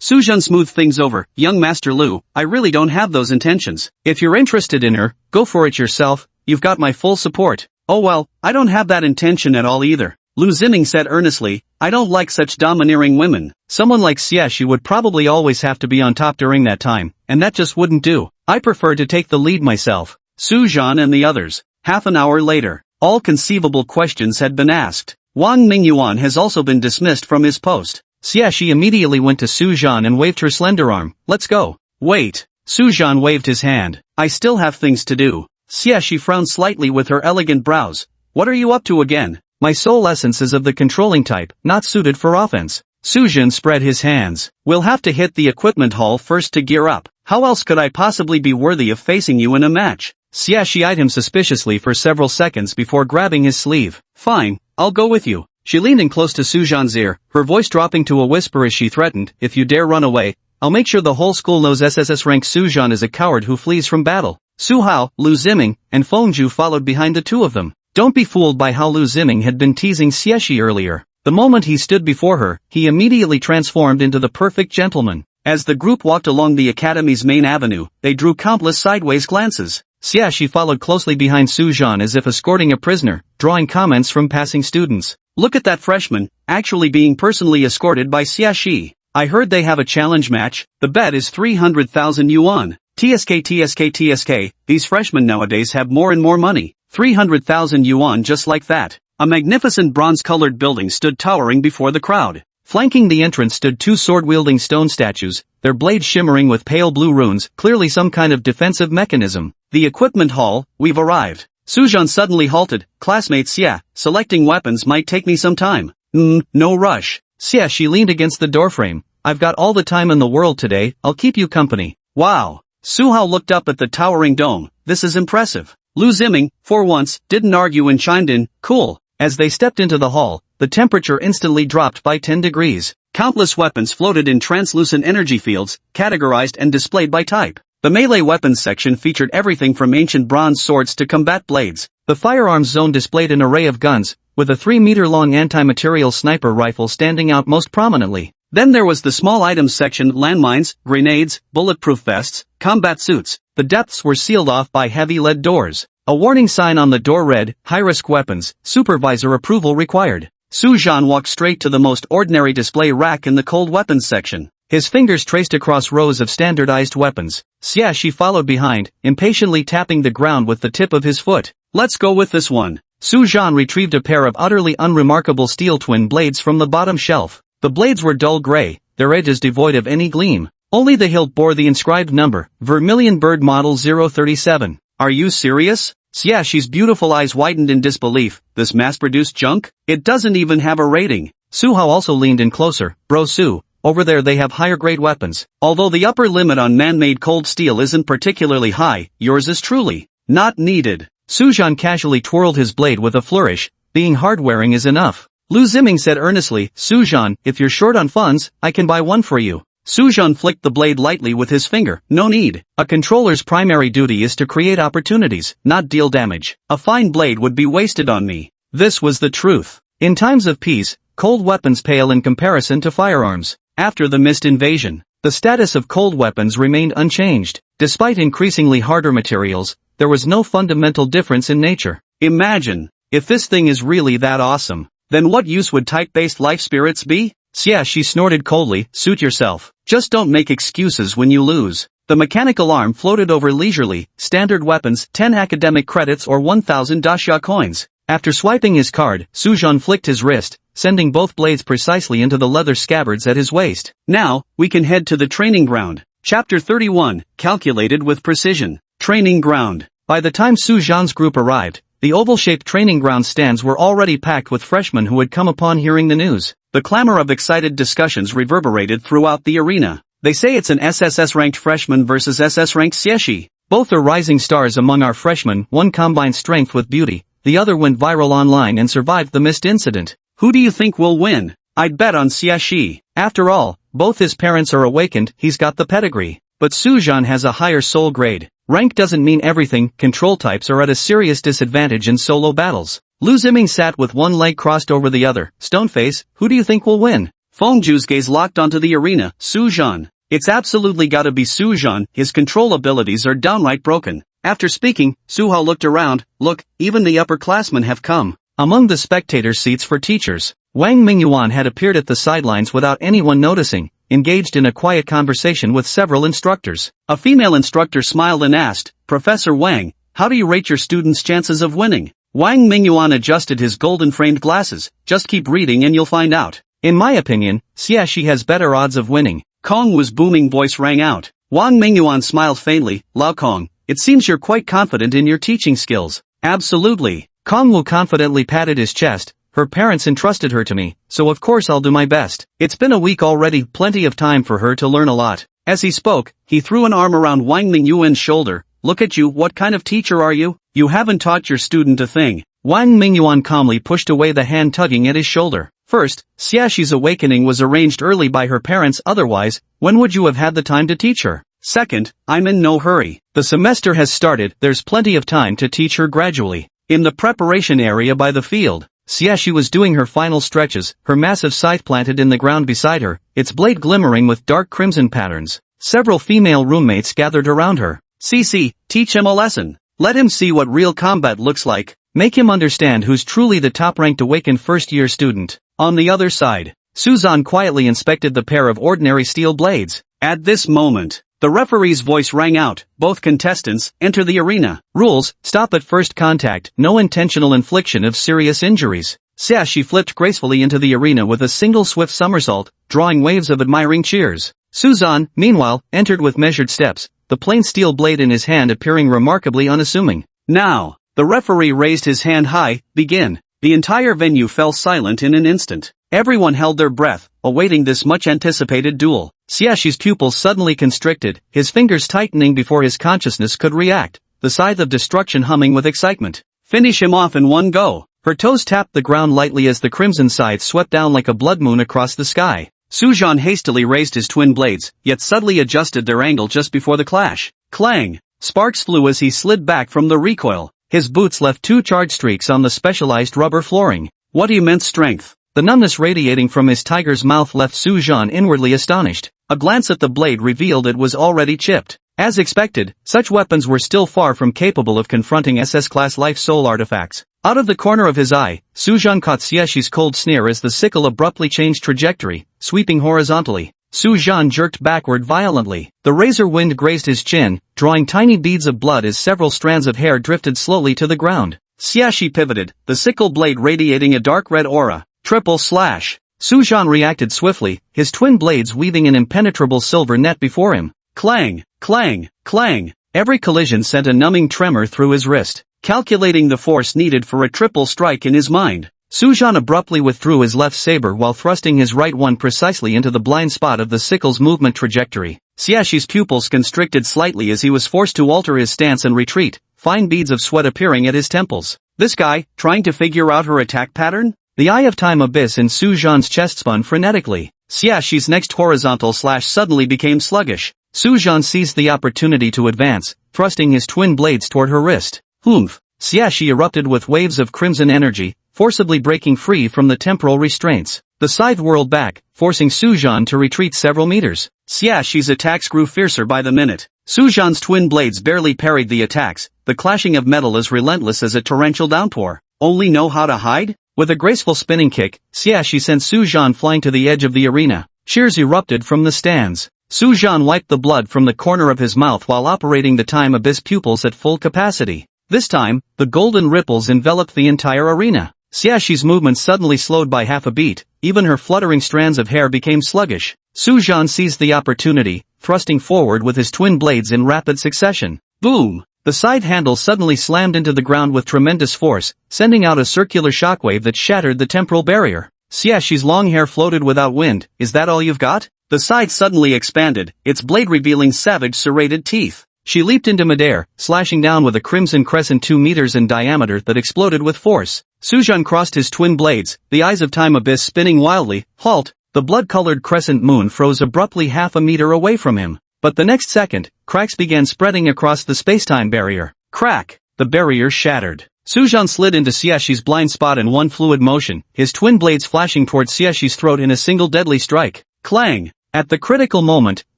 Sujun smoothed things over. Young Master Lu, I really don't have those intentions. If you're interested in her, go for it yourself, you've got my full support. Oh well, I don't have that intention at all either. Lu Ziming said earnestly, I don't like such domineering women. Someone like Xie would probably always have to be on top during that time, and that just wouldn't do. I prefer to take the lead myself. Sujun and the others. Half an hour later, all conceivable questions had been asked. Wang Mingyuan has also been dismissed from his post. Xie immediately went to Sujun and waved her slender arm. Let's go. Wait. Sujun waved his hand. I still have things to do. Xie frowned slightly with her elegant brows. What are you up to again? My soul essence is of the controlling type, not suited for offense. Sujun spread his hands. We'll have to hit the equipment hall first to gear up. How else could I possibly be worthy of facing you in a match? Xie eyed him suspiciously for several seconds before grabbing his sleeve. Fine, I'll go with you. She leaned in close to Sujun's ear, her voice dropping to a whisper as she threatened, if you dare run away, I'll make sure the whole school knows SSS rank Sujun is a coward who flees from battle. Su Hao, Lu Ziming, and Fengju followed behind the two of them. Don't be fooled by how Lu Ziming had been teasing Xie earlier. The moment he stood before her, he immediately transformed into the perfect gentleman. As the group walked along the academy's main avenue, they drew countless sideways glances. Xie followed closely behind Sujun as if escorting a prisoner, drawing comments from passing students. Look at that freshman, actually being personally escorted by Xie. I heard they have a challenge match, the bet is 300,000 yuan. TSK, these freshmen nowadays have more and more money. 300,000 yuan just like that. A magnificent bronze-colored building stood towering before the crowd. Flanking the entrance stood two sword-wielding stone statues, their blades shimmering with pale blue runes, clearly some kind of defensive mechanism. The equipment hall, we've arrived. Sujun suddenly halted. Classmate Xie, selecting weapons might take me some time. No rush. Xie leaned against the doorframe. I've got all the time in the world today, I'll keep you company. Wow. Su Hao looked up at the towering dome. This is impressive. Lu Ziming, for once, didn't argue and chimed in, cool. As they stepped into the hall, the temperature instantly dropped by 10 degrees. Countless weapons floated in translucent energy fields, categorized and displayed by type. The melee weapons section featured everything from ancient bronze swords to combat blades. The firearms zone displayed an array of guns, with a 3-meter-long anti-material sniper rifle standing out most prominently. Then there was the small items section, landmines, grenades, bulletproof vests, combat suits. The depths were sealed off by heavy lead doors. A warning sign on the door read, high-risk weapons, supervisor approval required. Sujun walked straight to the most ordinary display rack in the cold weapons section. His fingers traced across rows of standardized weapons. Xie followed behind, impatiently tapping the ground with the tip of his foot. Let's go with this one. Sujun retrieved a pair of utterly unremarkable steel twin blades from the bottom shelf. The blades were dull gray, their edges devoid of any gleam. Only the hilt bore the inscribed number, Vermilion Bird Model 037. Are you serious? Xiaxi's beautiful eyes widened in disbelief. This mass-produced junk? It doesn't even have a rating. Su Hao also leaned in closer. Bro Su, over there they have higher-grade weapons. Although the upper limit on man-made cold steel isn't particularly high, yours is truly not needed. Sujun casually twirled his blade with a flourish. Being hard-wearing is enough. Lu Ziming said earnestly, Sujun, if you're short on funds, I can buy one for you. Sujun flicked the blade lightly with his finger. No need. A controller's primary duty is to create opportunities, not deal damage. A fine blade would be wasted on me. This was the truth. In times of peace, cold weapons pale in comparison to firearms. After the Mist invasion, the status of cold weapons remained unchanged. Despite increasingly harder materials, there was no fundamental difference in nature. Imagine, if this thing is really that awesome, then what use would type-based life spirits be? She snorted coldly, suit yourself. Just don't make excuses when you lose. The mechanical arm floated over leisurely, standard weapons, 10 academic credits or 1,000 daxia coins. After swiping his card, Sujun flicked his wrist, sending both blades precisely into the leather scabbards at his waist. Now, we can head to the training ground. Chapter 31, calculated with precision. Training ground. By the time Sujun's group arrived, the oval-shaped training ground stands were already packed with freshmen who had come upon hearing the news. The clamor of excited discussions reverberated throughout the arena. They say it's an SSS-ranked freshman versus SS-ranked Xie. Both are rising stars among our freshmen, one combined strength with beauty, the other went viral online and survived the Mist incident. Who do you think will win? I'd bet on Xie. After all, both his parents are awakened, he's got the pedigree. But Sujun has a higher soul grade. Rank doesn't mean everything, control types are at a serious disadvantage in solo battles. Lu Ziming sat with one leg crossed over the other. Stoneface, who do you think will win? Fengju's gaze locked onto the arena. Suzhan. It's absolutely gotta be Suzhan, his control abilities are downright broken. After speaking, Suhao looked around. Look, even the upperclassmen have come. Among the spectator seats for teachers, Wang Mingyuan had appeared at the sidelines without anyone noticing, engaged in a quiet conversation with several instructors. A female instructor smiled and asked, Professor Wang, how do you rate your students' chances of winning? Wang Mingyuan adjusted his golden-framed glasses. Just keep reading and you'll find out. In my opinion, Xiaxi has better odds of winning. Kong Wu's booming voice rang out. Wang Mingyuan smiled faintly. Lao Kong, it seems you're quite confident in your teaching skills. Absolutely. Kong Wu confidently patted his chest. Her parents entrusted her to me, so of course I'll do my best. It's been a week already, plenty of time for her to learn a lot. As he spoke, he threw an arm around Wang Mingyuan's shoulder. Look at you, what kind of teacher are you? You haven't taught your student a thing. Wang Mingyuan calmly pushed away the hand tugging at his shoulder. First, Xiaxi's awakening was arranged early by her parents, otherwise, when would you have had the time to teach her? Second, I'm in no hurry. The semester has started, there's plenty of time to teach her gradually. In the preparation area by the field, Xiaxi was doing her final stretches, her massive scythe planted in the ground beside her, its blade glimmering with dark crimson patterns. Several female roommates gathered around her. Cici, teach him a lesson. Let him see what real combat looks like. Make him understand who's truly the top-ranked awakened first-year student. On the other side, Suzan quietly inspected the pair of ordinary steel blades. At this moment, the referee's voice rang out. Both contestants, enter the arena. Rules, stop at first contact, no intentional infliction of serious injuries. Xiaxi flipped gracefully into the arena with a single swift somersault, drawing waves of admiring cheers. Suzan, meanwhile, entered with measured steps, the plain steel blade in his hand appearing remarkably unassuming. Now, the referee raised his hand high. Begin. The entire venue fell silent in an instant. Everyone held their breath, awaiting this much-anticipated duel. Xiaxi's pupils suddenly constricted, his fingers tightening before his consciousness could react, the scythe of destruction humming with excitement. Finish him off in one go. Her toes tapped the ground lightly as the crimson scythe swept down like a blood moon across the sky. Suzhan hastily raised his twin blades, yet subtly adjusted their angle just before the clash. Clang! Sparks flew as he slid back from the recoil. His boots left two charred streaks on the specialized rubber flooring. What immense strength! The numbness radiating from his tiger's mouth left Suzhan inwardly astonished. A glance at the blade revealed it was already chipped. As expected, such weapons were still far from capable of confronting SS-class life soul artifacts. Out of the corner of his eye, Suzhan caught Xiaxi's cold sneer as the sickle abruptly changed trajectory, sweeping horizontally. Suzhan jerked backward violently. The razor wind grazed his chin, drawing tiny beads of blood as several strands of hair drifted slowly to the ground. Xiaxi pivoted, the sickle blade radiating a dark red aura. Triple slash. Suzhan reacted swiftly, his twin blades weaving an impenetrable silver net before him. Clang, clang, clang. Every collision sent a numbing tremor through his wrist, calculating the force needed for a triple strike in his mind. Suzhan abruptly withdrew his left saber while thrusting his right one precisely into the blind spot of the sickle's movement trajectory. Xiaxi's pupils constricted slightly as he was forced to alter his stance and retreat, fine beads of sweat appearing at his temples. This guy, trying to figure out her attack pattern? The eye of time abyss in Suzhan's chest spun frenetically. Xiaxi's next horizontal slash suddenly became sluggish. Suzhan seized the opportunity to advance, thrusting his twin blades toward her wrist. Humph! Xiaxi erupted with waves of crimson energy, forcibly breaking free from the temporal restraints. The scythe whirled back, forcing Suzhan to retreat several meters. Xiaxi's attacks grew fiercer by the minute. Suzhan's twin blades barely parried the attacks, the clashing of metal as relentless as a torrential downpour. Only know how to hide? With a graceful spinning kick, Xiaxi sent Suzhan flying to the edge of the arena. Cheers erupted from the stands. Suzhan wiped the blood from the corner of his mouth while operating the time abyss pupils at full capacity. This time, the golden ripples enveloped the entire arena. Xiaxi's movements suddenly slowed by half a beat, even her fluttering strands of hair became sluggish. Suzhan seized the opportunity, thrusting forward with his twin blades in rapid succession. Boom! The scythe handle suddenly slammed into the ground with tremendous force, sending out a circular shockwave that shattered the temporal barrier. Xiaxi's long hair floated without wind. Is that all you've got? The scythe suddenly expanded, its blade revealing savage serrated teeth. She leaped into midair, slashing down with a crimson crescent 2 meters in diameter that exploded with force. Suzhan crossed his twin blades, the eyes of time abyss spinning wildly. Halt! The blood-colored crescent moon froze abruptly half a meter away from him. But the next second, cracks began spreading across the space-time barrier. Crack! The barrier shattered. Suzhan slid into Xiaxi's blind spot in one fluid motion, his twin blades flashing toward Xiaxi's throat in a single deadly strike. Clang! At the critical moment,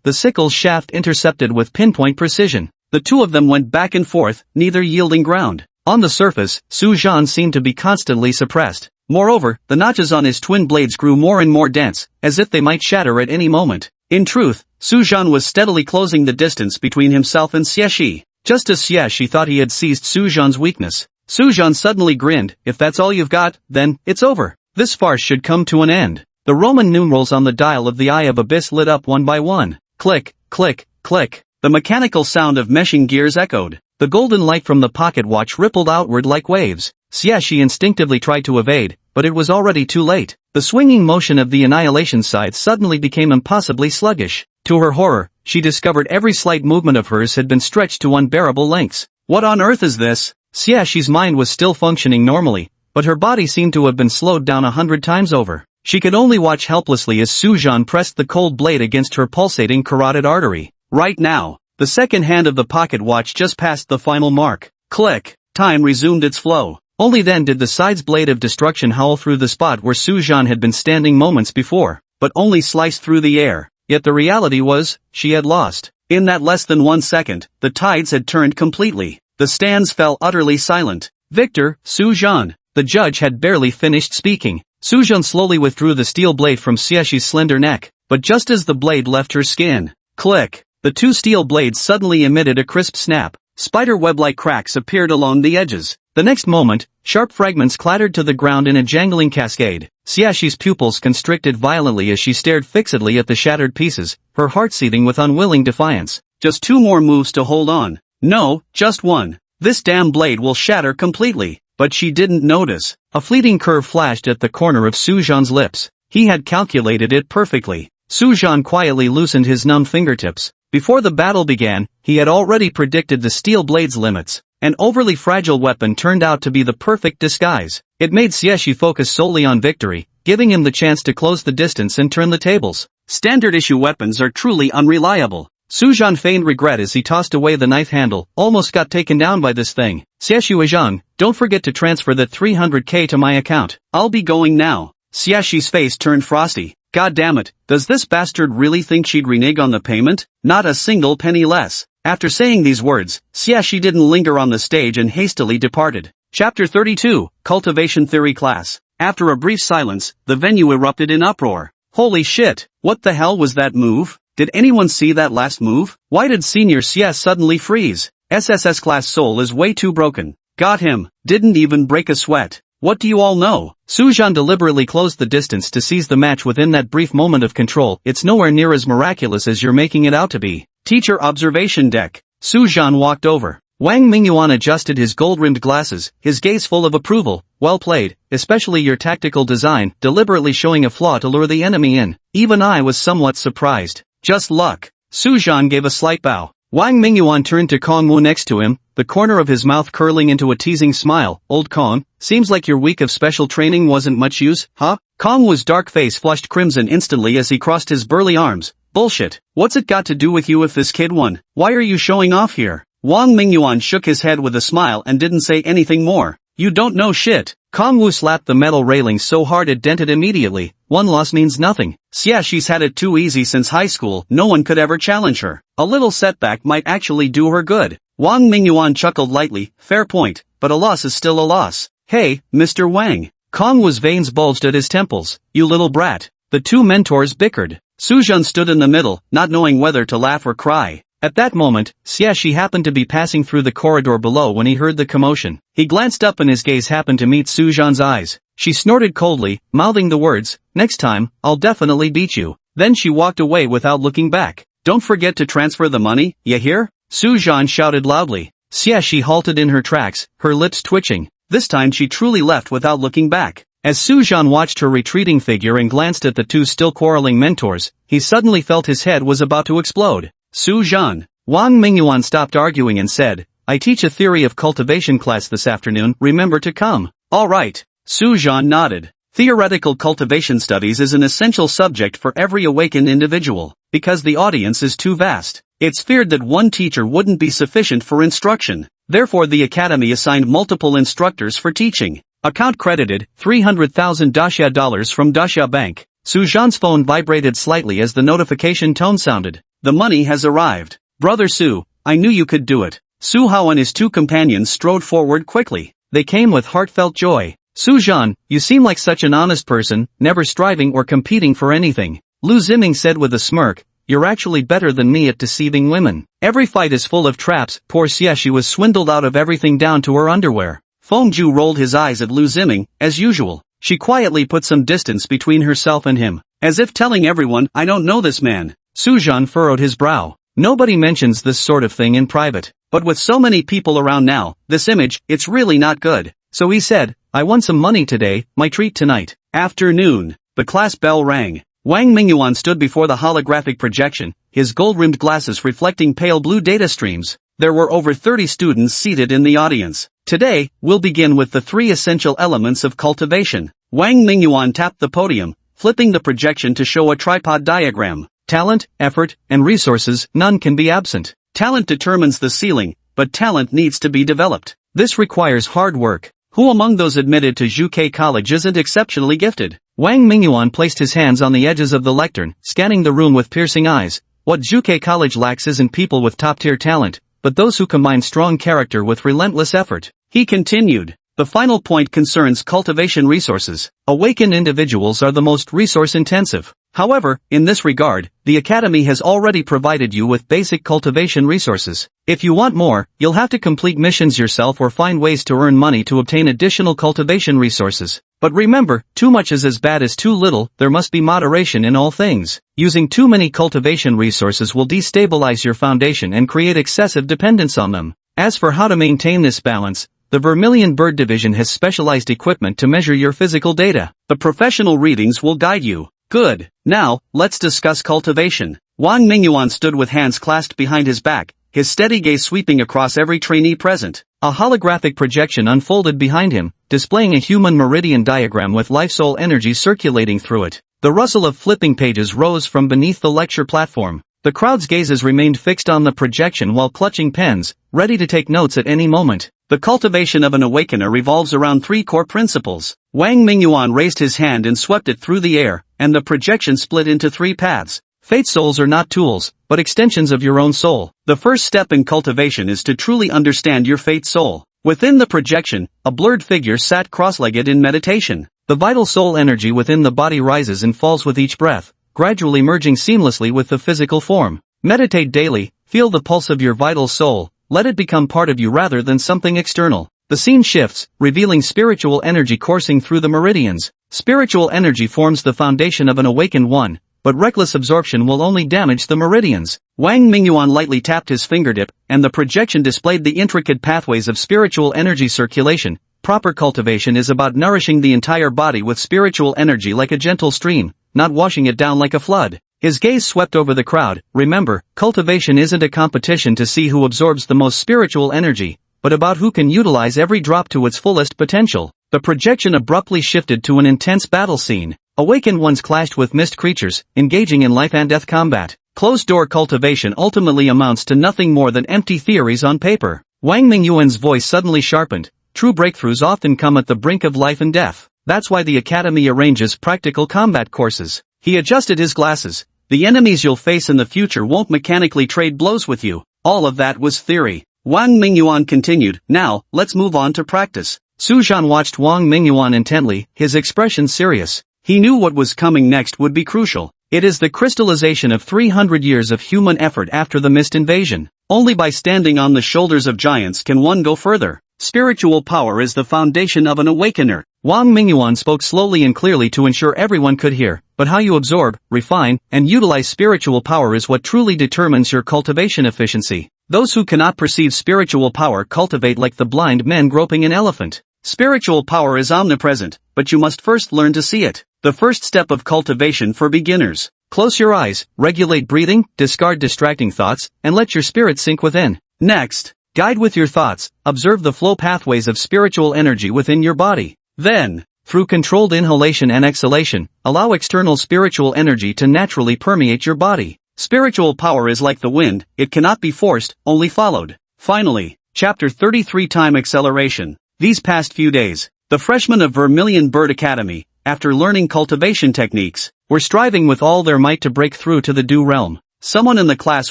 the sickle's shaft intercepted with pinpoint precision. The two of them went back and forth, neither yielding ground. On the surface, Suzhan seemed to be constantly suppressed. Moreover, the notches on his twin blades grew more and more dense, as if they might shatter at any moment. In truth, Suzhan was steadily closing the distance between himself and Xiaxi. Just as Xiaxi thought he had seized Suzhan's weakness, Suzhan suddenly grinned. If that's all you've got, then it's over. This farce should come to an end. The Roman numerals on the dial of the Eye of Abyss lit up one by one. Click, click, click. The mechanical sound of meshing gears echoed. The golden light from the pocket watch rippled outward like waves. Xiaxi instinctively tried to evade, but it was already too late. The swinging motion of the annihilation scythe suddenly became impossibly sluggish. To her horror, she discovered every slight movement of hers had been stretched to unbearable lengths. What on earth is this? Xiaxi's mind was still functioning normally, but her body seemed to have been slowed down 100 times over. She could only watch helplessly as Suzhan pressed the cold blade against her pulsating carotid artery. Right now, the second hand of the pocket watch just passed the final mark. Click. Time resumed its flow. Only then did the scythe's blade of destruction howl through the spot where Suzhan had been standing moments before, but only sliced through the air. Yet the reality was, she had lost. In that less than 1 second, the tides had turned completely. The stands fell utterly silent. Victor, Suzhan. The judge had barely finished speaking. Suzhan slowly withdrew the steel blade from Xiaxi's slender neck, but just as the blade left her skin, click, the two steel blades suddenly emitted a crisp snap. Spider web-like cracks appeared along the edges. The next moment, sharp fragments clattered to the ground in a jangling cascade. Xiaxi's pupils constricted violently as she stared fixedly at the shattered pieces, her heart seething with unwilling defiance. Just 2 more moves to hold on. No, just one. This damn blade will shatter completely. But she didn't notice. A fleeting curve flashed at the corner of Suzhan's lips. He had calculated it perfectly. Suzhan quietly loosened his numb fingertips. Before the battle began, he had already predicted the steel blade's limits. An overly fragile weapon turned out to be the perfect disguise. It made Xiaxi focus solely on victory, giving him the chance to close the distance and turn the tables. Standard-issue weapons are truly unreliable. Suzhan feigned regret as he tossed away the knife handle. Almost got taken down by this thing. Xiaxi Weizhang, don't forget to transfer that 300k to my account. I'll be going now. Xiaxi's face turned frosty. God damn it, does this bastard really think she'd renege on the payment? Not a single penny less. After saying these words, Xiaxi didn't linger on the stage and hastily departed. Chapter 32, Cultivation Theory Class. After a brief silence, the venue erupted in uproar. Holy shit, what the hell was that move? Did anyone see that last move? Why did Senior Xie suddenly freeze? SSS class soul is way too broken. Got him. Didn't even break a sweat. What do you all know? Suzhan deliberately closed the distance to seize the match within that brief moment of control. It's nowhere near as miraculous as you're making it out to be. Teacher observation deck. Suzhan walked over. Wang Mingyuan adjusted his gold-rimmed glasses, his gaze full of approval. Well played, especially your tactical design, deliberately showing a flaw to lure the enemy in. Even I was somewhat surprised. Just luck. Suzhan gave a slight bow. Wang Mingyuan turned to Kong Wu next to him, the corner of his mouth curling into a teasing smile. Old Kong, seems like your week of special training wasn't much use, huh? Kong Wu's dark face flushed crimson instantly as he crossed his burly arms. Bullshit. What's it got to do with you if this kid won? Why are you showing off here? Wang Mingyuan shook his head with a smile and didn't say anything more. You don't know shit. Kong Wu slapped the metal railing so hard it dented immediately. One loss means nothing. Xiaxi's had it too easy since high school, no one could ever challenge her. A little setback might actually do her good. Wang Mingyuan chuckled lightly. Fair point, but a loss is still a loss. Hey, Mr. Wang. Kong Wu's veins bulged at his temples. You little brat. The two mentors bickered. Suzhan stood in the middle, not knowing whether to laugh or cry. At that moment, Xiaxi happened to be passing through the corridor below when he heard the commotion. He glanced up and his gaze happened to meet Suzhan's eyes. She snorted coldly, mouthing the words, "Next time, I'll definitely beat you." Then she walked away without looking back. Don't forget to transfer the money, ya hear? Suzhan shouted loudly. Xiaxi halted in her tracks, her lips twitching. This time she truly left without looking back. As Suzhan watched her retreating figure and glanced at the two still quarreling mentors, he suddenly felt his head was about to explode. Suzhan. Wang Mingyuan stopped arguing and said, I teach a theory of cultivation class this afternoon, remember to come. All right. Suzhan nodded. Theoretical cultivation studies is an essential subject for every awakened individual, because the audience is too vast. It's feared that one teacher wouldn't be sufficient for instruction. Therefore the academy assigned multiple instructors for teaching. Account credited, 300,000 Daxia dollars from Daxia Bank. Su Zhan's phone vibrated slightly as the notification tone sounded. The money has arrived. Brother Su, I knew you could do it. Su Hao and his two companions strode forward quickly. They came with heartfelt joy. Su Zhan, you seem like such an honest person, never striving or competing for anything. Lu Ziming said with a smirk, you're actually better than me at deceiving women. Every fight is full of traps. Poor Xie, she was swindled out of everything down to her underwear. Feng Ju rolled his eyes at Lu Ziming, as usual. She quietly put some distance between herself and him, as if telling everyone, I don't know this man. Su Zhan furrowed his brow. Nobody mentions this sort of thing in private, but with so many people around now, this image, it's really not good. So he said, I won some money today, my treat tonight. Afternoon. The class bell rang. Wang Mingyuan stood before the holographic projection, his gold-rimmed glasses reflecting pale blue data streams. There were over 30 students seated in the audience. Today, we'll begin with the 3 essential elements of cultivation. Wang Mingyuan tapped the podium, flipping the projection to show a tripod diagram. Talent, effort, and resources, none can be absent. Talent determines the ceiling, but talent needs to be developed. This requires hard work. Who among those admitted to Zhuke College isn't exceptionally gifted? Wang Mingyuan placed his hands on the edges of the lectern, scanning the room with piercing eyes. What Zhuke College lacks isn't people with top-tier talent, but those who combine strong character with relentless effort. He continued. The final point concerns cultivation resources. Awakened individuals are the most resource-intensive. However, in this regard, the Academy has already provided you with basic cultivation resources. If you want more, you'll have to complete missions yourself or find ways to earn money to obtain additional cultivation resources. But remember, too much is as bad as too little. There must be moderation in all things. Using too many cultivation resources will destabilize your foundation and create excessive dependence on them. As for how to maintain this balance, the Vermilion Bird Division has specialized equipment to measure your physical data. The professional readings will guide you. Good. Now, let's discuss cultivation. Wang Mingyuan stood with hands clasped behind his back, his steady gaze sweeping across every trainee present. A holographic projection unfolded behind him, displaying a human meridian diagram with life-soul energy circulating through it. The rustle of flipping pages rose from beneath the lecture platform. The crowd's gazes remained fixed on the projection while clutching pens, ready to take notes at any moment. The cultivation of an awakener revolves around 3 core principles. Wang Mingyuan raised his hand and swept it through the air, and the projection split into 3 paths. Fate souls are not tools, but extensions of your own soul. The first step in cultivation is to truly understand your fate soul. Within the projection, a blurred figure sat cross-legged in meditation. The vital soul energy within the body rises and falls with each breath, gradually merging seamlessly with the physical form. Meditate daily, feel the pulse of your vital soul, let it become part of you rather than something external. The scene shifts, revealing spiritual energy coursing through the meridians. Spiritual energy forms the foundation of an awakened one, but reckless absorption will only damage the meridians. Wang Mingyuan lightly tapped his fingertip, and the projection displayed the intricate pathways of spiritual energy circulation. Proper cultivation is about nourishing the entire body with spiritual energy like a gentle stream, not washing it down like a flood. His gaze swept over the crowd. Remember, cultivation isn't a competition to see who absorbs the most spiritual energy, but about who can utilize every drop to its fullest potential. The projection abruptly shifted to an intense battle scene. Awakened ones clashed with mist creatures, engaging in life and death combat. Closed-door cultivation ultimately amounts to nothing more than empty theories on paper. Wang Mingyuan's voice suddenly sharpened. True breakthroughs often come at the brink of life and death. That's why the Academy arranges practical combat courses. He adjusted his glasses. The enemies you'll face in the future won't mechanically trade blows with you. All of that was theory. Wang Mingyuan continued. Now, let's move on to practice. Su Zhan watched Wang Mingyuan intently, his expression serious. He knew what was coming next would be crucial. It is the crystallization of 300 years of human effort after the mist invasion. Only by standing on the shoulders of giants can one go further. Spiritual power is the foundation of an awakener. Wang Mingyuan spoke slowly and clearly to ensure everyone could hear, but how you absorb, refine, and utilize spiritual power is what truly determines your cultivation efficiency. Those who cannot perceive spiritual power cultivate like the blind men groping an elephant. Spiritual power is omnipresent, but you must first learn to see it. The first step of cultivation for beginners. Close your eyes, regulate breathing, discard distracting thoughts, and let your spirit sink within. Next, guide with your thoughts, observe the flow pathways of spiritual energy within your body. Then, through controlled inhalation and exhalation, allow external spiritual energy to naturally permeate your body. Spiritual power is like the wind, it cannot be forced, only followed. Finally, Chapter 33 Time Acceleration. These past few days, the freshmen of Vermilion Bird Academy, after learning cultivation techniques, were striving with all their might to break through to the Dew Realm. Someone in the class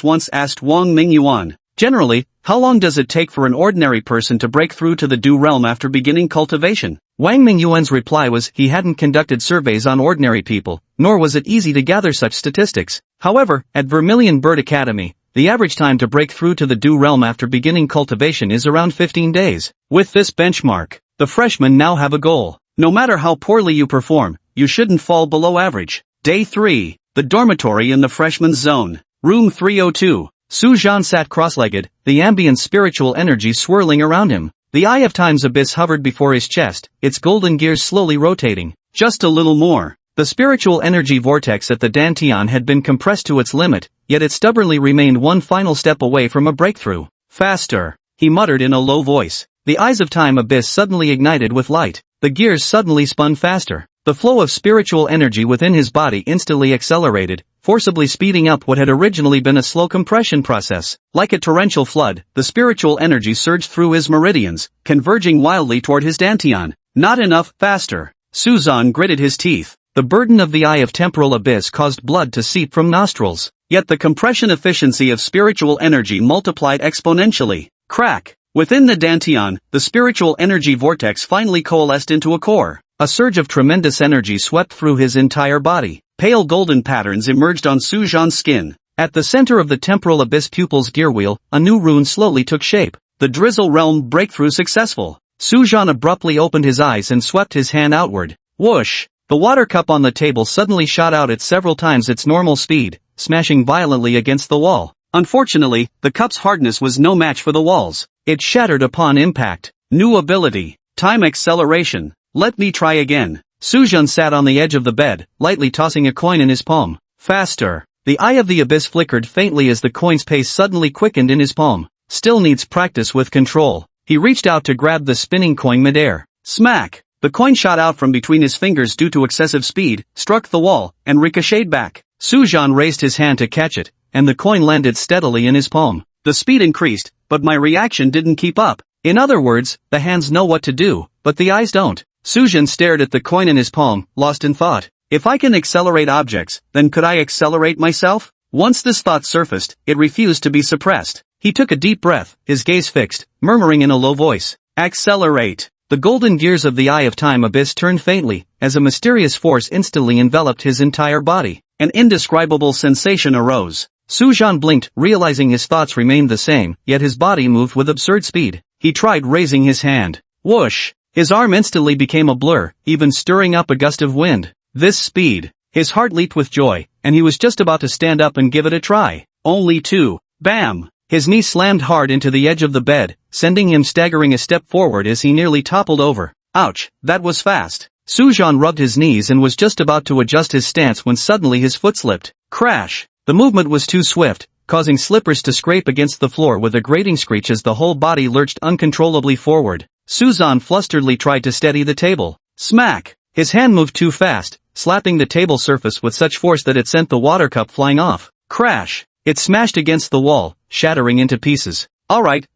once asked Wang Mingyuan, generally, how long does it take for an ordinary person to break through to the Dew Realm after beginning cultivation? Wang Mingyuan's reply was he hadn't conducted surveys on ordinary people, nor was it easy to gather such statistics. However, at Vermilion Bird Academy, the average time to break through to the Dew Realm after beginning cultivation is around 15 days. With this benchmark, the freshmen now have a goal. No matter how poorly you perform, you shouldn't fall below average. Day 3. The dormitory in the freshman's zone. Room 302. Su Zhan sat cross-legged, the ambient spiritual energy swirling around him. The Eye of Time's abyss hovered before his chest, its golden gears slowly rotating. Just a little more. The spiritual energy vortex at the Dantian had been compressed to its limit, yet it stubbornly remained one final step away from a breakthrough. Faster, he muttered in a low voice. The Eyes of Time abyss suddenly ignited with light. The gears suddenly spun faster. The flow of spiritual energy within his body instantly accelerated, forcibly speeding up what had originally been a slow compression process. Like a torrential flood, the spiritual energy surged through his meridians, converging wildly toward his Dantian. Not enough, faster. Su Zhan gritted his teeth. The burden of the Eye of Temporal Abyss caused blood to seep from nostrils. Yet the compression efficiency of spiritual energy multiplied exponentially. Crack! Within the Dantian, the spiritual energy vortex finally coalesced into a core. A surge of tremendous energy swept through his entire body. Pale golden patterns emerged on Su Zhan's skin. At the center of the Temporal Abyss pupil's gear wheel, a new rune slowly took shape. The Drizzle Realm breakthrough successful. Su Zhan abruptly opened his eyes and swept his hand outward. Whoosh! The water cup on the table suddenly shot out at several times its normal speed, smashing violently against the wall. Unfortunately, the cup's hardness was no match for the walls. It shattered upon impact. New ability. Time acceleration. Let me try again. Su Zhan sat on the edge of the bed, lightly tossing a coin in his palm. Faster. The Eye of the Abyss flickered faintly as the coin's pace suddenly quickened in his palm. Still needs practice with control. He reached out to grab the spinning coin midair. Smack! The coin shot out from between his fingers due to excessive speed, struck the wall, and ricocheted back. Su Zhan raised his hand to catch it, and the coin landed steadily in his palm. The speed increased, but my reaction didn't keep up. In other words, the hands know what to do, but the eyes don't. Su Zhan stared at the coin in his palm, lost in thought. If I can accelerate objects, then could I accelerate myself? Once this thought surfaced, it refused to be suppressed. He took a deep breath, his gaze fixed, murmuring in a low voice. Accelerate! The golden gears of the Eye of Time abyss turned faintly, as a mysterious force instantly enveloped his entire body. An indescribable sensation arose. Su Zhan blinked, realizing his thoughts remained the same, yet his body moved with absurd speed. He tried raising his hand. Whoosh! His arm instantly became a blur, even stirring up a gust of wind. This speed! His heart leaped with joy, and he was just about to stand up and give it a try. Only two. Bam! His knee slammed hard into the edge of the bed, sending him staggering a step forward as he nearly toppled over. Ouch, that was fast. Su Zhan rubbed his knees and was just about to adjust his stance when suddenly his foot slipped. Crash! The movement was too swift, causing slippers to scrape against the floor with a grating screech as the whole body lurched uncontrollably forward. Su Zhan flusteredly tried to steady the table. Smack! His hand moved too fast, slapping the table surface with such force that it sent the water cup flying off. Crash! It smashed against the wall, shattering into pieces. Alright,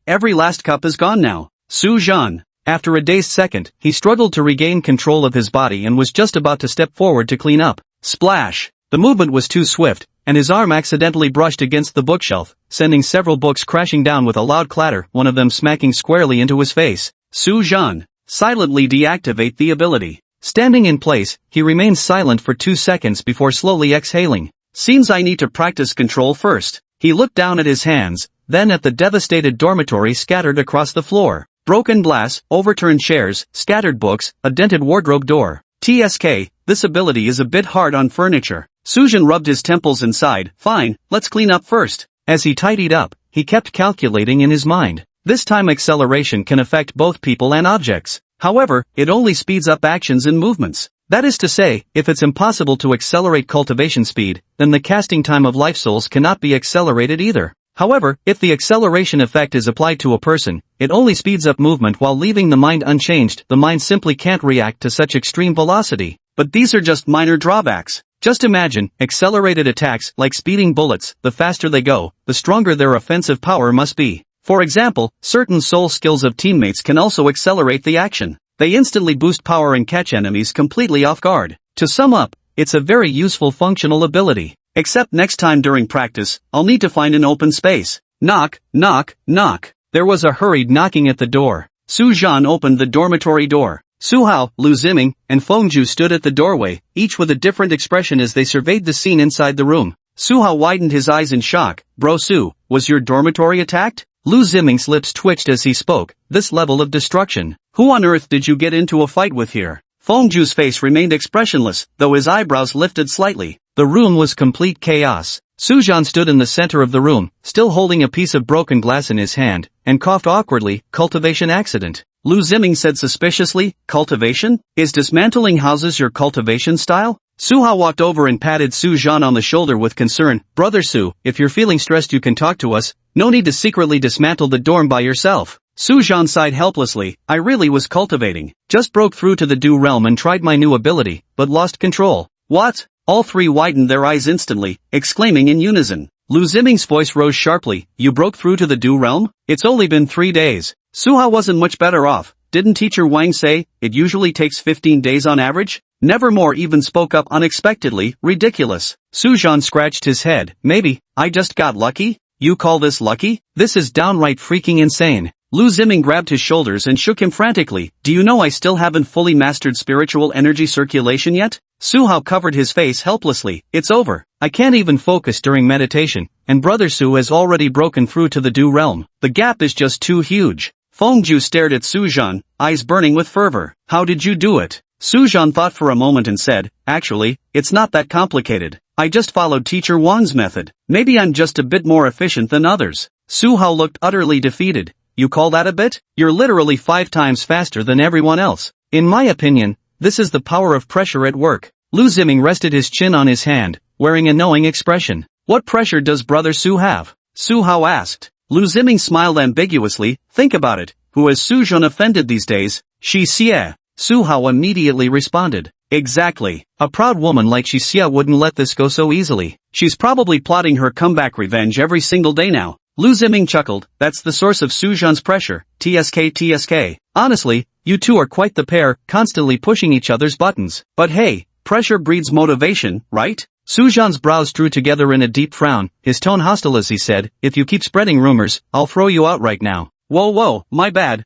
every last cup is gone now. Su Zhan. After a dazed second, he struggled to regain control of his body and was just about to step forward to clean up. Splash! The movement was too swift, and his arm accidentally brushed against the bookshelf, sending several books crashing down with a loud clatter, one of them smacking squarely into his face. Su Zhan. Silently deactivate the ability. Standing in place, he remained silent for 2 seconds before slowly exhaling. Seems I need to practice control first. He looked down at his hands, then at the devastated dormitory scattered across the floor. Broken glass, overturned chairs, scattered books, a dented wardrobe door. TSK, this ability is a bit hard on furniture. Su Zhan rubbed his temples and sighed. Fine, let's clean up first. As he tidied up, he kept calculating in his mind. This time acceleration can affect both people and objects. However, it only speeds up actions and movements. That is to say, if it's impossible to accelerate cultivation speed, then the casting time of life souls cannot be accelerated either. However, if the acceleration effect is applied to a person, it only speeds up movement while leaving the mind unchanged. The mind simply can't react to such extreme velocity. But these are just minor drawbacks. Just imagine, accelerated attacks like speeding bullets, the faster they go, the stronger their offensive power must be. For example, certain soul skills of teammates can also accelerate the action. They instantly boost power and catch enemies completely off guard. To sum up, it's a very useful functional ability. Except next time during practice, I'll need to find an open space. Knock, knock, knock. There was a hurried knocking at the door. Su Zhan opened the dormitory door. Su Hao, Lu Ziming, and Fengju stood at the doorway, each with a different expression as they surveyed the scene inside the room. Su Hao widened his eyes in shock. Bro Su, was your dormitory attacked? Lu Ziming's lips twitched as he spoke. This level of destruction. Who on earth did you get into a fight with here? Fengju's face remained expressionless, though his eyebrows lifted slightly. The room was complete chaos. Su Zhan stood in the center of the room, still holding a piece of broken glass in his hand, and coughed awkwardly. Cultivation accident. Lu Ziming said suspiciously, cultivation? Is dismantling houses your cultivation style? Su Hao walked over and patted Su Zhan on the shoulder with concern. Brother Su, if you're feeling stressed you can talk to us. No need to secretly dismantle the dorm by yourself. Su Zhan sighed helplessly. I really was cultivating. Just broke through to the Do realm and tried my new ability, but lost control. What? All three widened their eyes instantly, exclaiming in unison. Lu Ziming's voice rose sharply. You broke through to the Do realm? It's only been 3 days. Su Hao wasn't much better off. Didn't teacher Wang say, it usually takes 15 days on average? Nevermore even spoke up unexpectedly. Ridiculous. Su Zhan scratched his head. Maybe, I just got lucky? You call this lucky? This is downright freaking insane. Lu Ziming grabbed his shoulders and shook him frantically. Do you know I still haven't fully mastered spiritual energy circulation yet? Su Hao covered his face helplessly. It's over. I can't even focus during meditation, and Brother Su has already broken through to the Do realm. The gap is just too huge. Fengju stared at Su Zhan, eyes burning with fervor. How did you do it? Su Zhan thought for a moment and said, actually, it's not that complicated. I just followed teacher Wang's method. Maybe I'm just a bit more efficient than others. Su Hao looked utterly defeated. You call that a bit? You're literally 5 times faster than everyone else. In my opinion, this is the power of pressure at work. Lu Ziming rested his chin on his hand, wearing a knowing expression. What pressure does Brother Su have? Su Hao asked. Lu Ziming smiled ambiguously. Think about it. Who has Su Zhan offended these days? Shi Xie. Su Hao immediately responded. Exactly. A proud woman like Shi Xie wouldn't let this go so easily. She's probably plotting her comeback revenge every single day now. Lu Ziming chuckled. That's the source of Su Zhan's pressure. TSK. Honestly, you two are quite the pair, constantly pushing each other's buttons. But hey, pressure breeds motivation, right? Su Zhan's brows drew together in a deep frown, his tone hostile as he said, if you keep spreading rumors, I'll throw you out right now. Whoa, my bad.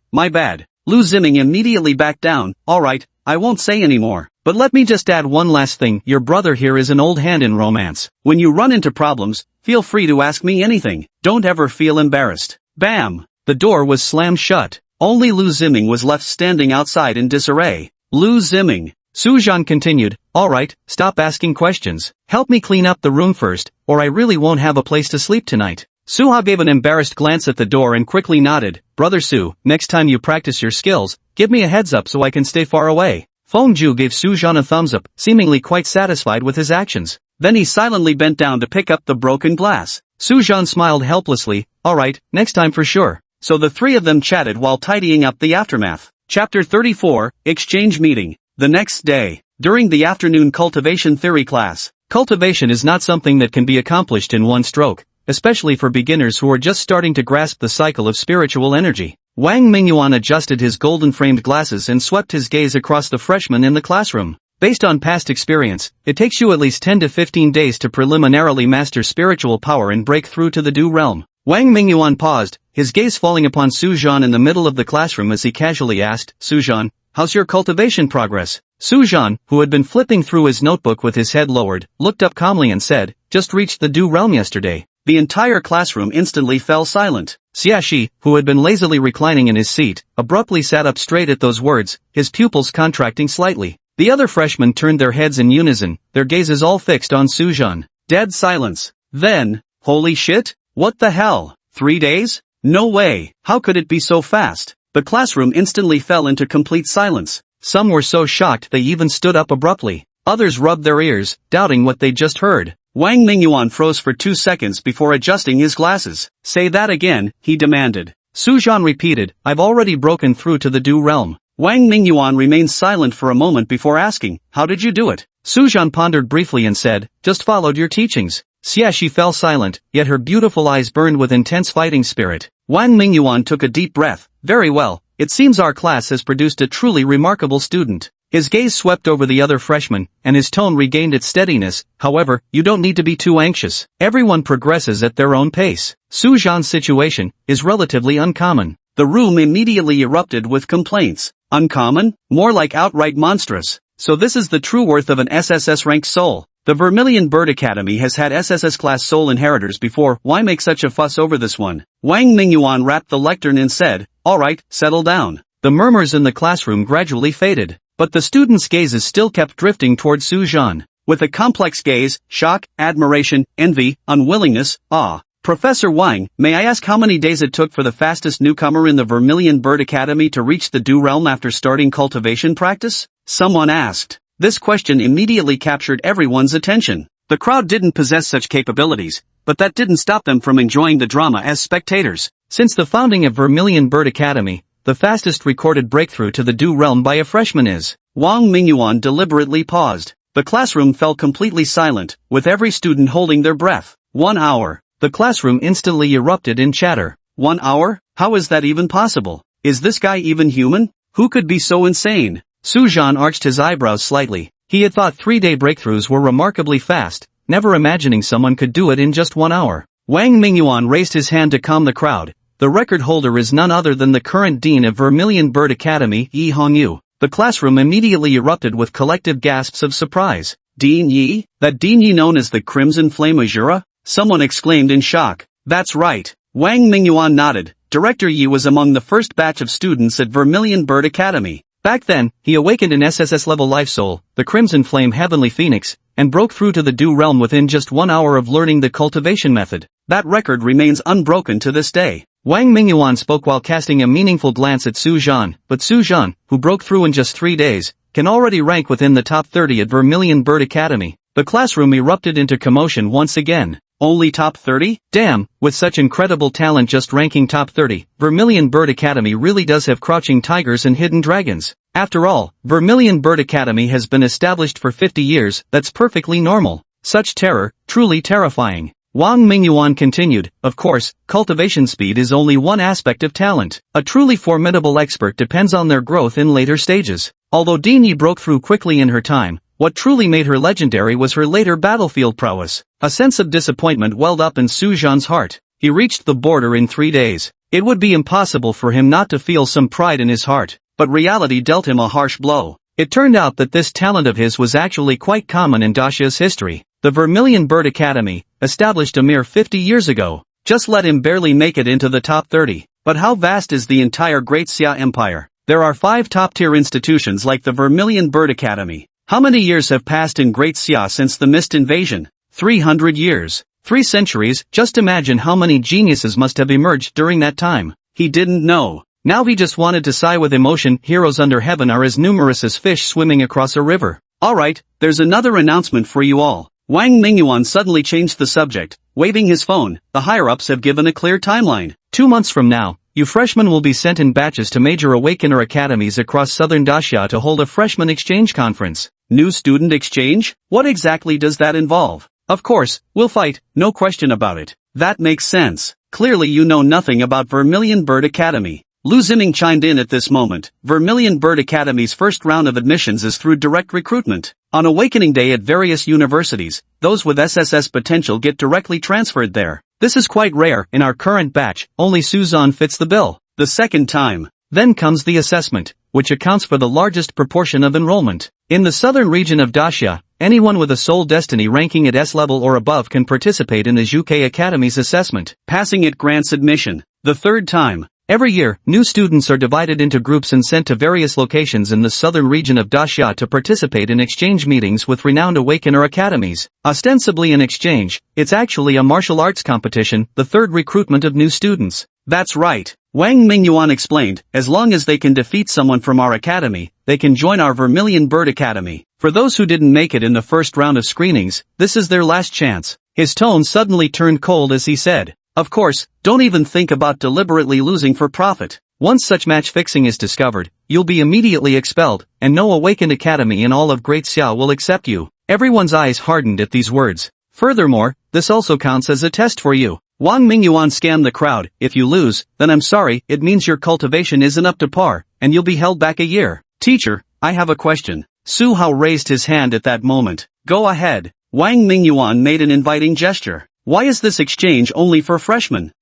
Lu Ziming immediately backed down. Alright, I won't say anymore. But let me just add one last thing. Your brother here is an old hand in romance. When you run into problems, feel free to ask me anything. Don't ever feel embarrassed. Bam! The door was slammed shut. Only Lu Ziming was left standing outside in disarray. Lu Ziming. Su Zhan continued, alright, stop asking questions. Help me clean up the room first, or I really won't have a place to sleep tonight. Su Hao gave an embarrassed glance at the door and quickly nodded. Brother Su, next time you practice your skills, give me a heads up so I can stay far away. Fengju gave Su Zhan a thumbs up, seemingly quite satisfied with his actions. Then he silently bent down to pick up the broken glass. Su Zhan smiled helplessly. Alright, next time for sure. So the three of them chatted while tidying up the aftermath. Chapter 34, Exchange Meeting. The next day, during the afternoon cultivation theory class. Cultivation is not something that can be accomplished in one stroke, especially for beginners who are just starting to grasp the cycle of spiritual energy. Wang Mingyuan adjusted his golden-framed glasses and swept his gaze across the freshmen in the classroom. Based on past experience, it takes you at least 10 to 15 days to preliminarily master spiritual power and break through to the Do realm. Wang Mingyuan paused, his gaze falling upon Su Zhan in the middle of the classroom as he casually asked, Su Zhan, how's your cultivation progress? Su Zhan, who had been flipping through his notebook with his head lowered, looked up calmly and said, just reached the Do realm yesterday. The entire classroom instantly fell silent. Xiaxi, who had been lazily reclining in his seat, abruptly sat up straight at those words, his pupils contracting slightly. The other freshmen turned their heads in unison, their gazes all fixed on Su Zhan. Dead silence. Then, holy shit? What the hell? 3 days? No way. How could it be so fast? The classroom instantly fell into complete silence. Some were so shocked they even stood up abruptly. Others rubbed their ears, doubting what they'd just heard. Wang Mingyuan froze for 2 seconds before adjusting his glasses. Say that again, he demanded. Su Zhan repeated, I've already broken through to the Do realm. Wang Mingyuan remained silent for a moment before asking, how did you do it? Su Zhan pondered briefly and said, just followed your teachings. Xiaxi fell silent, yet her beautiful eyes burned with intense fighting spirit. Wang Mingyuan took a deep breath. Very well, it seems our class has produced a truly remarkable student. His gaze swept over the other freshmen, and his tone regained its steadiness. However, you don't need to be too anxious. Everyone progresses at their own pace. Su Zhan's situation is relatively uncommon. The room immediately erupted with complaints. Uncommon? More like outright monstrous. So this is the true worth of an SSS-ranked soul. The Vermilion Bird Academy has had SSS-class soul inheritors before. Why make such a fuss over this one? Wang Mingyuan rapped the lectern and said, "Alright, settle down." The murmurs in the classroom gradually faded, but the students' gazes still kept drifting toward Su Zhan. With a complex gaze, shock, admiration, envy, unwillingness, awe. Professor Wang, may I ask how many days it took for the fastest newcomer in the Vermilion Bird Academy to reach the Dew Realm after starting cultivation practice? Someone asked. This question immediately captured everyone's attention. The crowd didn't possess such capabilities, but that didn't stop them from enjoying the drama as spectators. Since the founding of Vermilion Bird Academy, the fastest recorded breakthrough to the Dew Realm by a freshman is. Wang Mingyuan deliberately paused. The classroom fell completely silent, with every student holding their breath. 1 hour. The classroom instantly erupted in chatter. 1 hour? How is that even possible? Is this guy even human? Who could be so insane? Su Zhan arched his eyebrows slightly. He had thought 3-day breakthroughs were remarkably fast, never imagining someone could do it in just 1 hour. Wang Mingyuan raised his hand to calm the crowd. The record holder is none other than the current dean of Vermilion Bird Academy, Yi Hongyu. The classroom immediately erupted with collective gasps of surprise. Dean Yi? That Dean Yi known as the Crimson Flame Azura? Someone exclaimed in shock. That's right. Wang Mingyuan nodded. Director Yi was among the first batch of students at Vermilion Bird Academy. Back then, he awakened an SSS-level life soul, the Crimson Flame Heavenly Phoenix, and broke through to the Dew Realm within just 1 hour of learning the cultivation method. That record remains unbroken to this day. Wang Mingyuan spoke while casting a meaningful glance at Su Zhan, but Su Zhan, who broke through in just 3 days, can already rank within the top 30 at Vermilion Bird Academy. The classroom erupted into commotion once again. Only top 30? Damn, with such incredible talent just ranking top 30, Vermilion Bird Academy really does have crouching tigers and hidden dragons. After all, Vermilion Bird Academy has been established for 50 years, that's perfectly normal. Such terror, truly terrifying. Wang Mingyuan continued, of course, cultivation speed is only one aspect of talent. A truly formidable expert depends on their growth in later stages. Although Dean Yi broke through quickly in her time, what truly made her legendary was her later battlefield prowess. A sense of disappointment welled up in Su Zhan's heart. He reached the border in 3 days. It would be impossible for him not to feel some pride in his heart, but reality dealt him a harsh blow. It turned out that this talent of his was actually quite common in Dacia's history. The Vermilion Bird Academy, established a mere 50 years ago, just let him barely make it into the top 30. But how vast is the entire Great Xia Empire? There are 5 top-tier institutions like the Vermilion Bird Academy. How many years have passed in Great Xia since the Mist Invasion? 300 years. 3 centuries. Just imagine how many geniuses must have emerged during that time. He didn't know. Now he just wanted to sigh with emotion. Heroes under heaven are as numerous as fish swimming across a river. Alright, there's another announcement for you all. Wang Mingyuan suddenly changed the subject, waving his phone. The higher-ups have given a clear timeline. 2 months from now, you freshmen will be sent in batches to major Awakener academies across southern Dacia to hold a freshman exchange conference. New student exchange? What exactly does that involve? Of course, we'll fight, no question about it. That makes sense. Clearly you know nothing about Vermilion Bird Academy. Lu Ziming chimed in at this moment. Vermilion Bird Academy's first round of admissions is through direct recruitment. On Awakening Day at various universities, those with SSS potential get directly transferred there. This is quite rare. In our current batch, only Su Zhan fits the bill. The second time. Then comes the assessment, which accounts for the largest proportion of enrollment. In the southern region of Dacia, anyone with a soul destiny ranking at S level or above can participate in the Zhuke Academy's assessment. Passing it grants admission. The third time. Every year, new students are divided into groups and sent to various locations in the southern region of Dacia to participate in exchange meetings with renowned Awakener academies. Ostensibly an exchange, it's actually a martial arts competition, the third recruitment of new students. That's right. Wang Mingyuan explained, as long as they can defeat someone from our academy, they can join our Vermilion Bird Academy. For those who didn't make it in the first round of screenings, this is their last chance. His tone suddenly turned cold as he said, of course, don't even think about deliberately losing for profit. Once such match fixing is discovered, you'll be immediately expelled, and no awakened academy in all of Great Xia will accept you. Everyone's eyes hardened at these words. Furthermore, this also counts as a test for you. Wang Mingyuan scammed the crowd. If you lose, then I'm sorry, it means your cultivation isn't up to par, and you'll be held back a year. Teacher, I have a question. Su Hao raised his hand at that moment. Go ahead. Wang Mingyuan made an inviting gesture. Why is this exchange only for freshmen?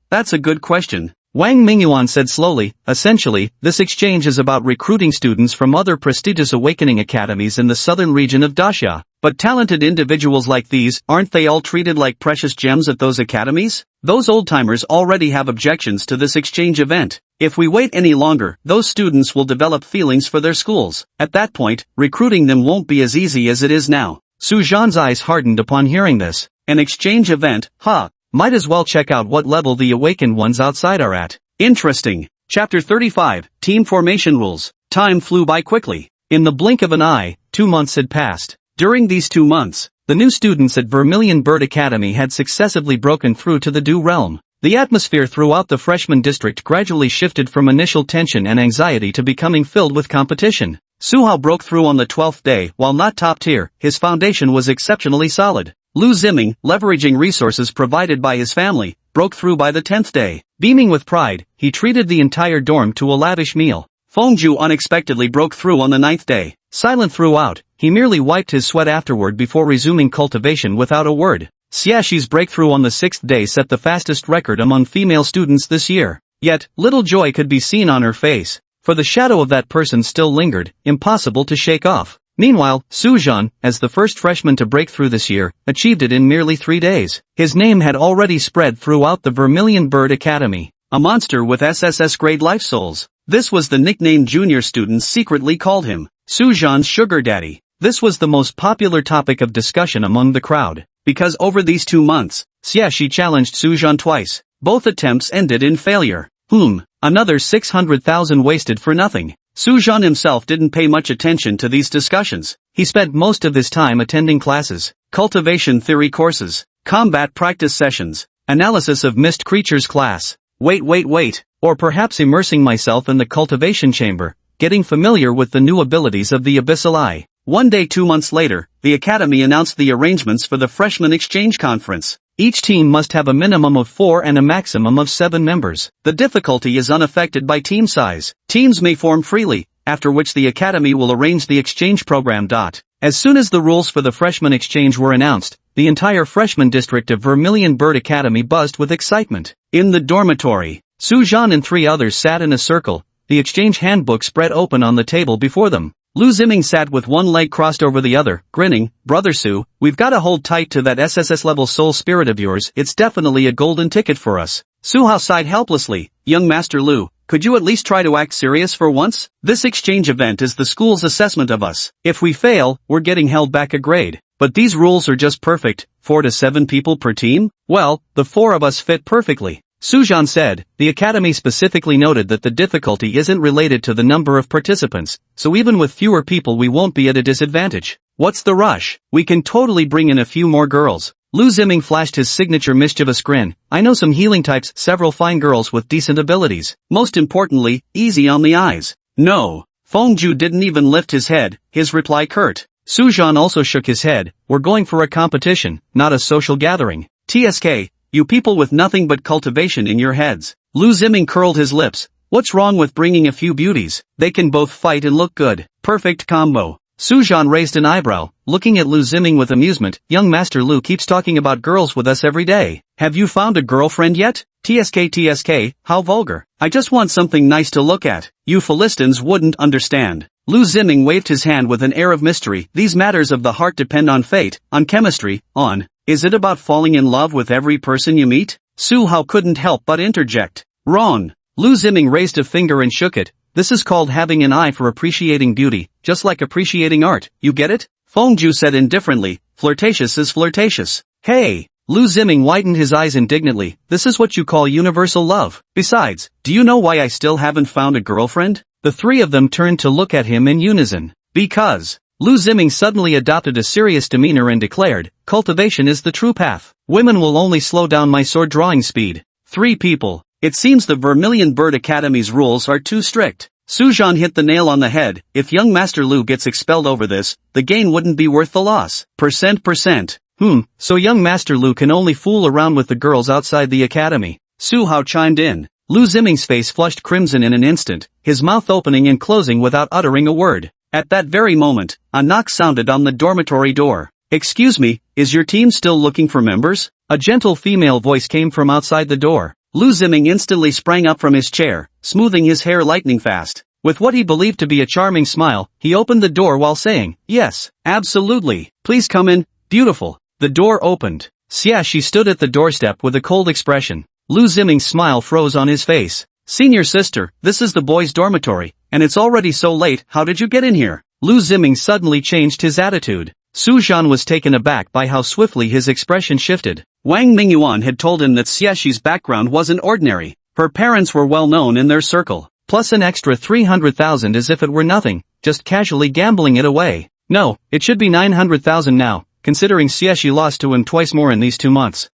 That's a good question. Wang Mingyuan said slowly, essentially, this exchange is about recruiting students from other prestigious awakening academies in the southern region of Daxia. But talented individuals like these, aren't they all treated like precious gems at those academies? Those old-timers already have objections to this exchange event. If we wait any longer, those students will develop feelings for their schools. At that point, recruiting them won't be as easy as it is now. Su Zhan's eyes hardened upon hearing this. An exchange event, might as well check out what level the awakened ones outside are at. Interesting. Chapter 35, Team Formation Rules. Time flew by quickly. In the blink of an eye, 2 months had passed. During these 2 months, the new students at Vermilion Bird Academy had successively broken through to the Dew Realm. The atmosphere throughout the freshman district gradually shifted from initial tension and anxiety to becoming filled with competition. Su Hao broke through on the 12th day. While not top tier, his foundation was exceptionally solid. Lu Ziming, leveraging resources provided by his family, broke through by the 10th day. Beaming with pride, he treated the entire dorm to a lavish meal. Fengju unexpectedly broke through on the 9th day. Silent throughout, he merely wiped his sweat afterward before resuming cultivation without a word. Xiaxi's breakthrough on the 6th day set the fastest record among female students this year. Yet, little joy could be seen on her face, for the shadow of that person still lingered, impossible to shake off. Meanwhile, Su Zhan, as the first freshman to break through this year, achieved it in merely 3 days. His name had already spread throughout the Vermilion Bird Academy. A monster with SSS-grade life souls. This was the nickname junior students secretly called him. Su Zhan's sugar daddy. This was the most popular topic of discussion among the crowd. Because over these 2 months, Xiaxi challenged Su Zhan twice. Both attempts ended in failure. Another 600,000 wasted for nothing. Su Zhan himself didn't pay much attention to these discussions. He spent most of his time attending classes, cultivation theory courses, combat practice sessions, analysis of mist creatures class. Wait. Or perhaps immersing myself in the cultivation chamber, getting familiar with the new abilities of the Abyssal Eye. One day 2 months later, the academy announced the arrangements for the freshman exchange conference. Each team must have a minimum of 4 and a maximum of 7 members. The difficulty is unaffected by team size. Teams may form freely, after which the academy will arrange the exchange program. As soon as the rules for the freshman exchange were announced, the entire freshman district of Vermilion Bird Academy buzzed with excitement. In the dormitory, Su Zhan and 3 others sat in a circle, the exchange handbook spread open on the table before them. Lu Ziming sat with one leg crossed over the other, grinning. Brother Su, we've gotta hold tight to that SSS-level soul spirit of yours, it's definitely a golden ticket for us. Su Hao sighed helplessly. Young Master Lu, could you at least try to act serious for once? This exchange event is the school's assessment of us. If we fail, we're getting held back a grade. But these rules are just perfect, 4 to 7 people per team? Well, the 4 of us fit perfectly. Su Zhan said. The academy specifically noted that the difficulty isn't related to the number of participants, so even with fewer people we won't be at a disadvantage. What's the rush? We can totally bring in a few more girls. Lu Ziming flashed his signature mischievous grin. I know some healing types, several fine girls with decent abilities. Most importantly, easy on the eyes. No. Fengju didn't even lift his head, his reply curt. Su Zhan also shook his head. We're going for a competition, not a social gathering. TSK. You people with nothing but cultivation in your heads. Lu Ziming curled his lips. What's wrong with bringing a few beauties? They can both fight and look good. Perfect combo. Su Zhan raised an eyebrow, looking at Lu Ziming with amusement. Young Master Lu keeps talking about girls with us every day. Have you found a girlfriend yet? TSK, how vulgar. I just want something nice to look at. You Philistines wouldn't understand. Lu Ziming waved his hand with an air of mystery. These matters of the heart depend on fate, on chemistry, on... Is it about falling in love with every person you meet? Su Hao couldn't help but interject. Wrong. Lu Ziming raised a finger and shook it. This is called having an eye for appreciating beauty, just like appreciating art, you get it? Fengju said indifferently. Flirtatious is flirtatious. Hey! Lu Ziming widened his eyes indignantly. This is what you call universal love. Besides, do you know why I still haven't found a girlfriend? The 3 of them turned to look at him in unison. Because... Lu Ziming suddenly adopted a serious demeanor and declared, cultivation is the true path. Women will only slow down my sword drawing speed. 3 people. It seems the Vermilion Bird Academy's rules are too strict. Su Zhan hit the nail on the head. If young Master Lu gets expelled over this, the gain wouldn't be worth the loss. Percent. So young Master Lu can only fool around with the girls outside the academy. Su Hao chimed in. Lu Ziming's face flushed crimson in an instant, his mouth opening and closing without uttering a word. At that very moment, a knock sounded on the dormitory door. "Excuse me, is your team still looking for members?" A gentle female voice came from outside the door. Lu Ziming instantly sprang up from his chair, smoothing his hair lightning fast. With what he believed to be a charming smile, he opened the door while saying, "Yes, absolutely. Please come in, beautiful." The door opened. Xiaxi stood at the doorstep with a cold expression. Lu Ziming's smile froze on his face. "Senior sister, this is the boys' dormitory, and it's already so late, how did you get in here?" Lu Ziming suddenly changed his attitude. Su Zhan was taken aback by how swiftly his expression shifted. Wang Mingyuan had told him that Xiaxi's background wasn't ordinary. Her parents were well known in their circle, plus an extra 300,000 as if it were nothing, just casually gambling it away. No, it should be 900,000 now, considering Xiaxi lost to him twice more in these 2 months.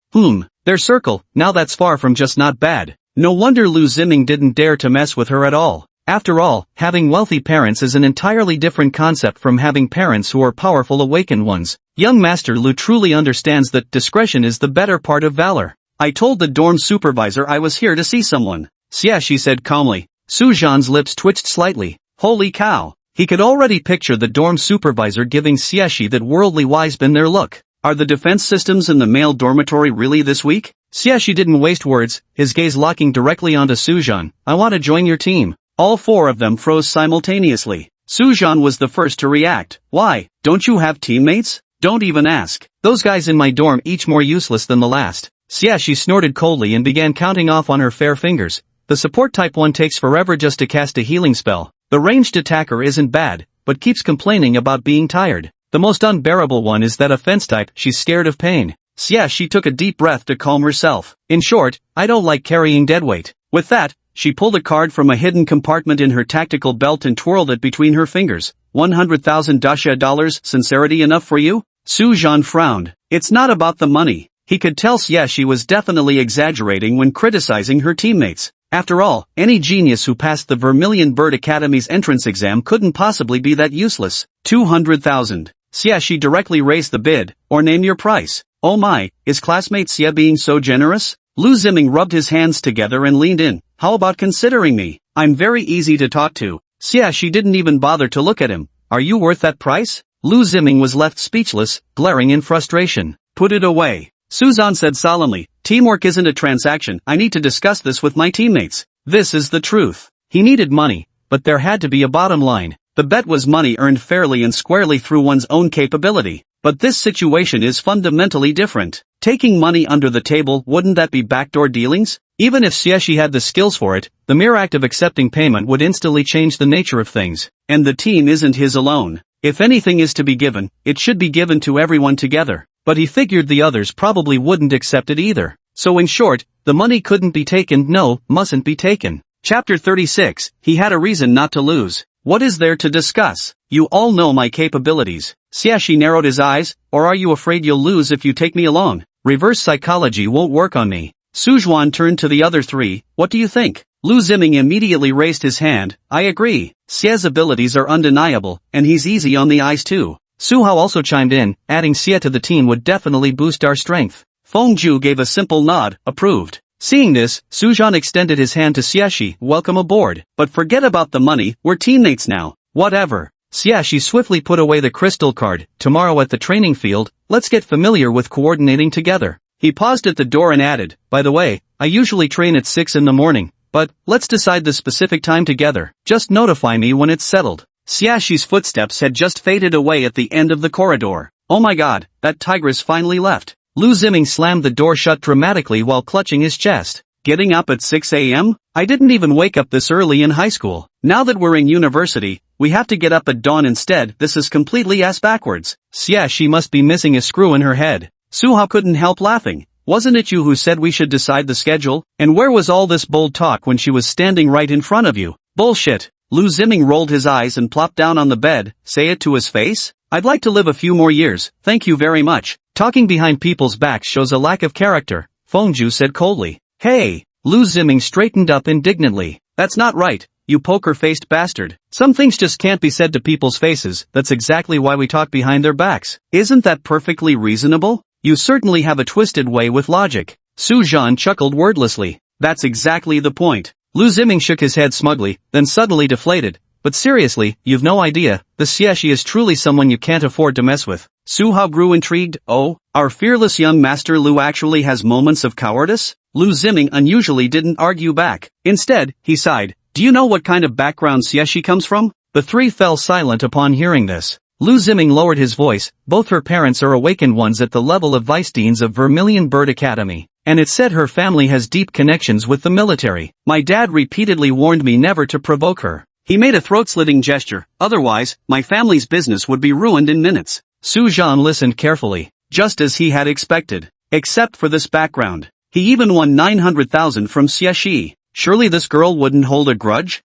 Their circle, now that's far from just not bad. No wonder Lu Ziming didn't dare to mess with her at all. After all, having wealthy parents is an entirely different concept from having parents who are powerful awakened ones. Young Master Lu truly understands that discretion is the better part of valor. "I told the dorm supervisor I was here to see someone," Xiaxi said calmly. Su Zhan's lips twitched slightly. Holy cow! He could already picture the dorm supervisor giving Xiaxi that worldly wise bin their look. Are the defense systems in the male dormitory really this weak? Xiaxi didn't waste words, his gaze locking directly onto Su Zhan. "I want to join your team." All four of them froze simultaneously. Su Zhan was the first to react. "Why, don't you have teammates?" "Don't even ask. Those guys in my dorm each more useless than the last." Xiaxi snorted coldly and began counting off on her fair fingers. The support type one takes forever just to cast a healing spell. The ranged attacker isn't bad, but keeps complaining about being tired. The most unbearable one is that offense type, she's scared of pain. Xiaxi took a deep breath to calm herself. "In short, I don't like carrying deadweight." With that, she pulled a card from a hidden compartment in her tactical belt and twirled it between her fingers. 100,000 dasha dollars, sincerity enough for you? Su Zhan frowned. It's not about the money. He could tell Xiaxi was definitely exaggerating when criticizing her teammates. After all, any genius who passed the Vermilion Bird Academy's entrance exam couldn't possibly be that useless. 200,000. Xiaxi directly raised the bid, or name your price. Oh my, is classmate Xia being so generous? Lu Ziming rubbed his hands together and leaned in. How about considering me? I'm very easy to talk to. Xiaxi didn't even bother to look at him. Are you worth that price? Lu Ziming was left speechless, glaring in frustration. Put it away. Su Zhan said solemnly, teamwork isn't a transaction, I need to discuss this with my teammates. This is the truth. He needed money, but there had to be a bottom line. The bet was money earned fairly and squarely through one's own capability. But this situation is fundamentally different. Taking money under the table, wouldn't that be backdoor dealings? Even if Xiaxi had the skills for it, the mere act of accepting payment would instantly change the nature of things. And the team isn't his alone. If anything is to be given, it should be given to everyone together. But he figured the others probably wouldn't accept it either. So in short, the money couldn't be taken, no, mustn't be taken. Chapter 36, he had a reason not to lose. What is there to discuss? You all know my capabilities. Xiaxi narrowed his eyes, or are you afraid you'll lose if you take me along? Reverse psychology won't work on me. Su Zhuan turned to the other three, what do you think? Lu Ziming immediately raised his hand, I agree. Xia's abilities are undeniable, and he's easy on the eyes too. Su Hao also chimed in, adding Xia to the team would definitely boost our strength. Feng Zhu gave a simple nod, approved. Seeing this, Su Zhan extended his hand to Xiaxi, welcome aboard. But forget about the money, we're teammates now. Whatever. Xiaxi swiftly put away the crystal card, tomorrow at the training field, let's get familiar with coordinating together. He paused at the door and added, by the way, I usually train at 6 in the morning, but, let's decide the specific time together, just notify me when it's settled. Xiaxi's footsteps had just faded away at the end of the corridor. Oh my god, that tigress finally left. Lu Ziming slammed the door shut dramatically while clutching his chest. Getting up at 6 a.m.? I didn't even wake up this early in high school. Now that we're in university, we have to get up at dawn instead. This is completely ass backwards. Xiaxi must be missing a screw in her head. Su Hao couldn't help laughing. Wasn't it you who said we should decide the schedule? And where was all this bold talk when she was standing right in front of you? Bullshit. Lu Ziming rolled his eyes and plopped down on the bed. Say it to his face? I'd like to live a few more years, thank you very much. Talking behind people's backs shows a lack of character, Feng Zhu said coldly. Hey! Lu Ziming straightened up indignantly. That's not right, you poker-faced bastard. Some things just can't be said to people's faces, that's exactly why we talk behind their backs. Isn't that perfectly reasonable? You certainly have a twisted way with logic. Su Zhan chuckled wordlessly. That's exactly the point. Lu Ziming shook his head smugly, then suddenly deflated. But seriously, you've no idea, the Xieshi is truly someone you can't afford to mess with. Su Hao grew intrigued. Oh, our fearless young master Lu actually has moments of cowardice? Lu Ziming unusually didn't argue back. Instead, he sighed. Do you know what kind of background Xieshi comes from? The three fell silent upon hearing this. Lu Ziming lowered his voice. Both her parents are awakened ones at the level of vice deans of Vermilion Bird Academy. And it's said her family has deep connections with the military. My dad repeatedly warned me never to provoke her. He made a throat-slitting gesture. Otherwise, my family's business would be ruined in minutes. Su Zhan listened carefully, just as he had expected. Except for this background. He even won 900,000 from Xieshi. Surely this girl wouldn't hold a grudge?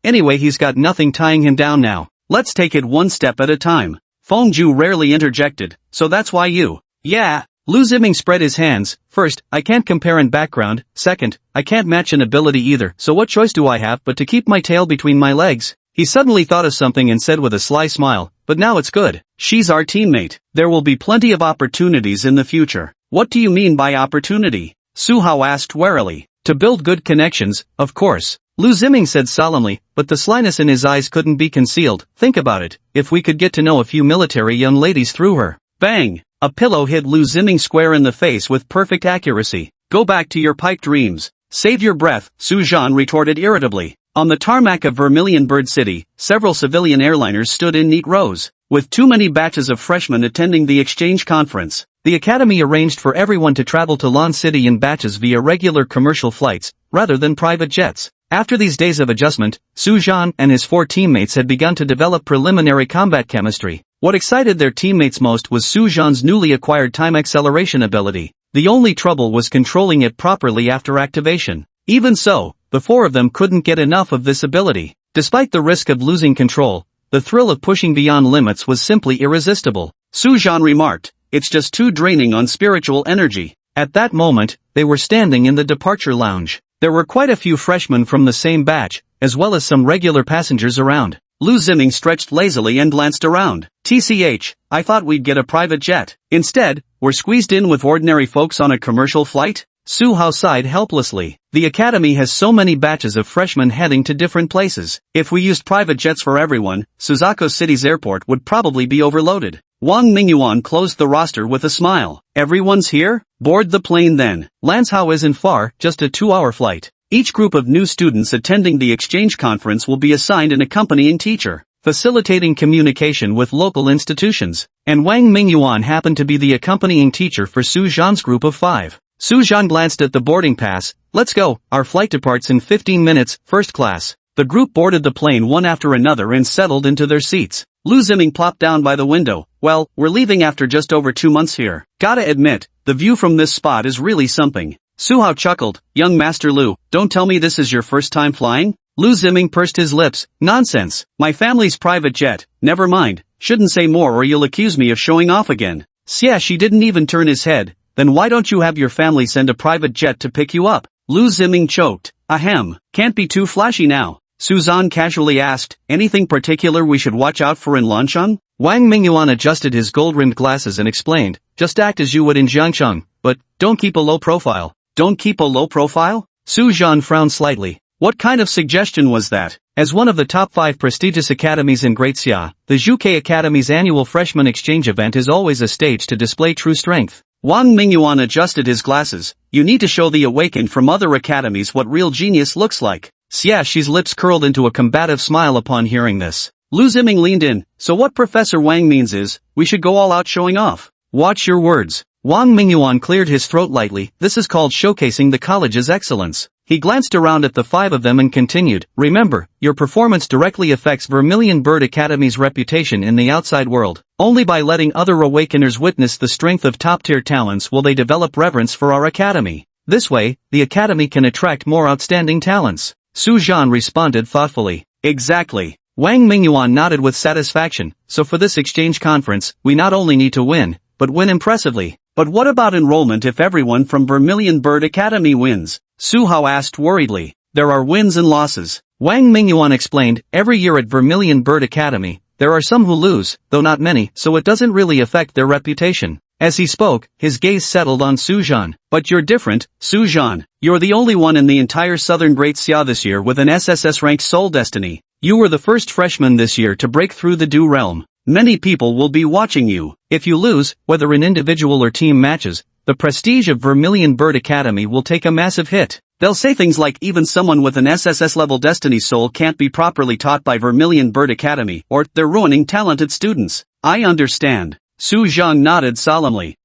Anyway he's got nothing tying him down now. Let's take it one step at a time. Feng Ju rarely interjected, so that's why you. Yeah. Lu Ziming spread his hands. First, I can't compare in background. Second, I can't match in ability either. So what choice do I have but to keep my tail between my legs? He suddenly thought of something and said with a sly smile, but now it's good. She's our teammate. There will be plenty of opportunities in the future. What do you mean by opportunity? Su Hao asked warily. To build good connections, of course. Lu Ziming said solemnly, but the slyness in his eyes couldn't be concealed. Think about it. If we could get to know a few military young ladies through her. Bang! A pillow hit Lu Ziming square in the face with perfect accuracy. Go back to your pipe dreams. Save your breath, Su Zhan retorted irritably. On the tarmac of Vermilion Bird City, several civilian airliners stood in neat rows, with too many batches of freshmen attending the exchange conference. The academy arranged for everyone to travel to Lan City in batches via regular commercial flights, rather than private jets. After these days of adjustment, Su Zhan and his 4 teammates had begun to develop preliminary combat chemistry. What excited their teammates most was Su Zhan's newly acquired time acceleration ability. The only trouble was controlling it properly after activation. Even so, the 4 of them couldn't get enough of this ability. Despite the risk of losing control, the thrill of pushing beyond limits was simply irresistible. Su Zhan remarked, it's just too draining on spiritual energy. At that moment, they were standing in the departure lounge. There were quite a few freshmen from the same batch, as well as some regular passengers around. Lu Ziming stretched lazily and glanced around. TCH, I thought we'd get a private jet. Instead, we're squeezed in with ordinary folks on a commercial flight? Su Hao sighed helplessly. The academy has so many batches of freshmen heading to different places. If we used private jets for everyone, Suzaku City's airport would probably be overloaded. Wang Mingyuan closed the roster with a smile. Everyone's here? Board the plane then. Lanzhou isn't far, just a 2-hour flight. Each group of new students attending the exchange conference will be assigned an accompanying teacher, facilitating communication with local institutions. And Wang Mingyuan happened to be the accompanying teacher for Su Zhan's group of 5. Su Zhan glanced at the boarding pass. Let's go, our flight departs in 15 minutes, first class. The group boarded the plane one after another and settled into their seats. Lu Ziming plopped down by the window. Well, we're leaving after just over 2 months here. Gotta admit, the view from this spot is really something. Su Hao chuckled. Young Master Lu, don't tell me this is your first time flying? Lu Ziming pursed his lips. Nonsense. My family's private jet. Never mind. Shouldn't say more or you'll accuse me of showing off again. Xie didn't even turn his head. Then why don't you have your family send a private jet to pick you up? Lu Ziming choked. Ahem. Can't be too flashy now. Su Zhan casually asked, anything particular we should watch out for in Lancheng? Wang Mingyuan adjusted his gold-rimmed glasses and explained, just act as you would in Jiangcheng, but don't keep a low profile. Don't keep a low profile? Su Zhan frowned slightly. What kind of suggestion was that? As one of the top 5 prestigious academies in Great Xia, the Zhuke Academy's annual freshman exchange event is always a stage to display true strength. Wang Mingyuan adjusted his glasses. You need to show the awakened from other academies what real genius looks like. Xiaxi's lips curled into a combative smile upon hearing this. Lu Ziming leaned in. So what Professor Wang means is, we should go all out showing off. Watch your words. Wang Mingyuan cleared his throat lightly. This is called showcasing the college's excellence. He glanced around at the 5 of them and continued, remember, your performance directly affects Vermilion Bird Academy's reputation in the outside world. Only by letting other awakeners witness the strength of top-tier talents will they develop reverence for our academy. This way, the academy can attract more outstanding talents. Su Zhan responded thoughtfully. Exactly. Wang Mingyuan nodded with satisfaction. So for this exchange conference, we not only need to win, but win impressively. But what about enrollment if everyone from Vermilion Bird Academy wins? Su Hao asked worriedly. There are wins and losses. Wang Mingyuan explained, every year at Vermilion Bird Academy, there are some who lose, though not many, so it doesn't really affect their reputation. As he spoke, his gaze settled on Sujan. But you're different, Sujan. You're the only one in the entire Southern Great Xia this year with an SSS-ranked Soul Destiny. You were the first freshman this year to break through the Dew realm. Many people will be watching you. If you lose, whether in individual or team matches, the prestige of Vermilion Bird Academy will take a massive hit. They'll say things like even someone with an SSS-level Destiny Soul can't be properly taught by Vermilion Bird Academy, or they're ruining talented students. I understand. Su Zhang nodded solemnly.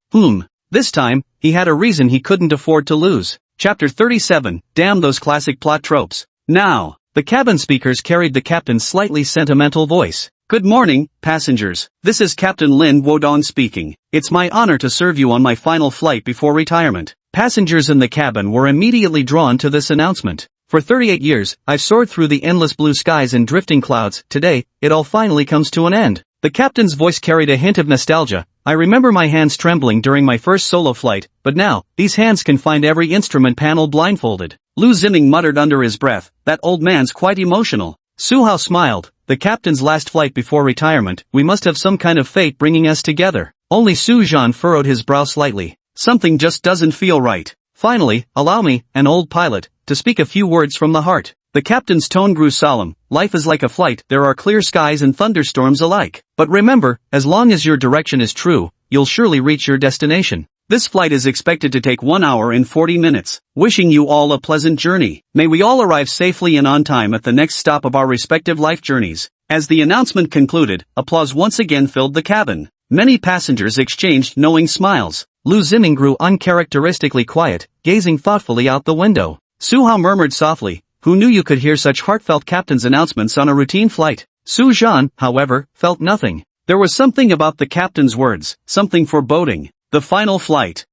This time, he had a reason he couldn't afford to lose. Chapter 37, Damn those classic plot tropes. Now, the cabin speakers carried the captain's slightly sentimental voice. Good morning, passengers. This is Captain Lin Wodong speaking. It's my honor to serve you on my final flight before retirement. Passengers in the cabin were immediately drawn to this announcement. For 38 years, I've soared through the endless blue skies and drifting clouds. Today, it all finally comes to an end. The captain's voice carried a hint of nostalgia. I remember my hands trembling during my first solo flight, but now, these hands can find every instrument panel blindfolded. Lu Ziming muttered under his breath, that old man's quite emotional. Su Hao smiled. The captain's last flight before retirement, we must have some kind of fate bringing us together. Only Su Zhan furrowed his brow slightly. Something just doesn't feel right. Finally, allow me, an old pilot, to speak a few words from the heart. The captain's tone grew solemn. Life is like a flight, there are clear skies and thunderstorms alike. But remember, as long as your direction is true, you'll surely reach your destination. This flight is expected to take 1 hour and 40 minutes. Wishing you all a pleasant journey. May we all arrive safely and on time at the next stop of our respective life journeys. As the announcement concluded, applause once again filled the cabin. Many passengers exchanged knowing smiles. Lu Ziming grew uncharacteristically quiet, gazing thoughtfully out the window. Su Hao murmured softly, who knew you could hear such heartfelt captain's announcements on a routine flight? Su Zhan, however, felt nothing. There was something about the captain's words, something foreboding. The final flight.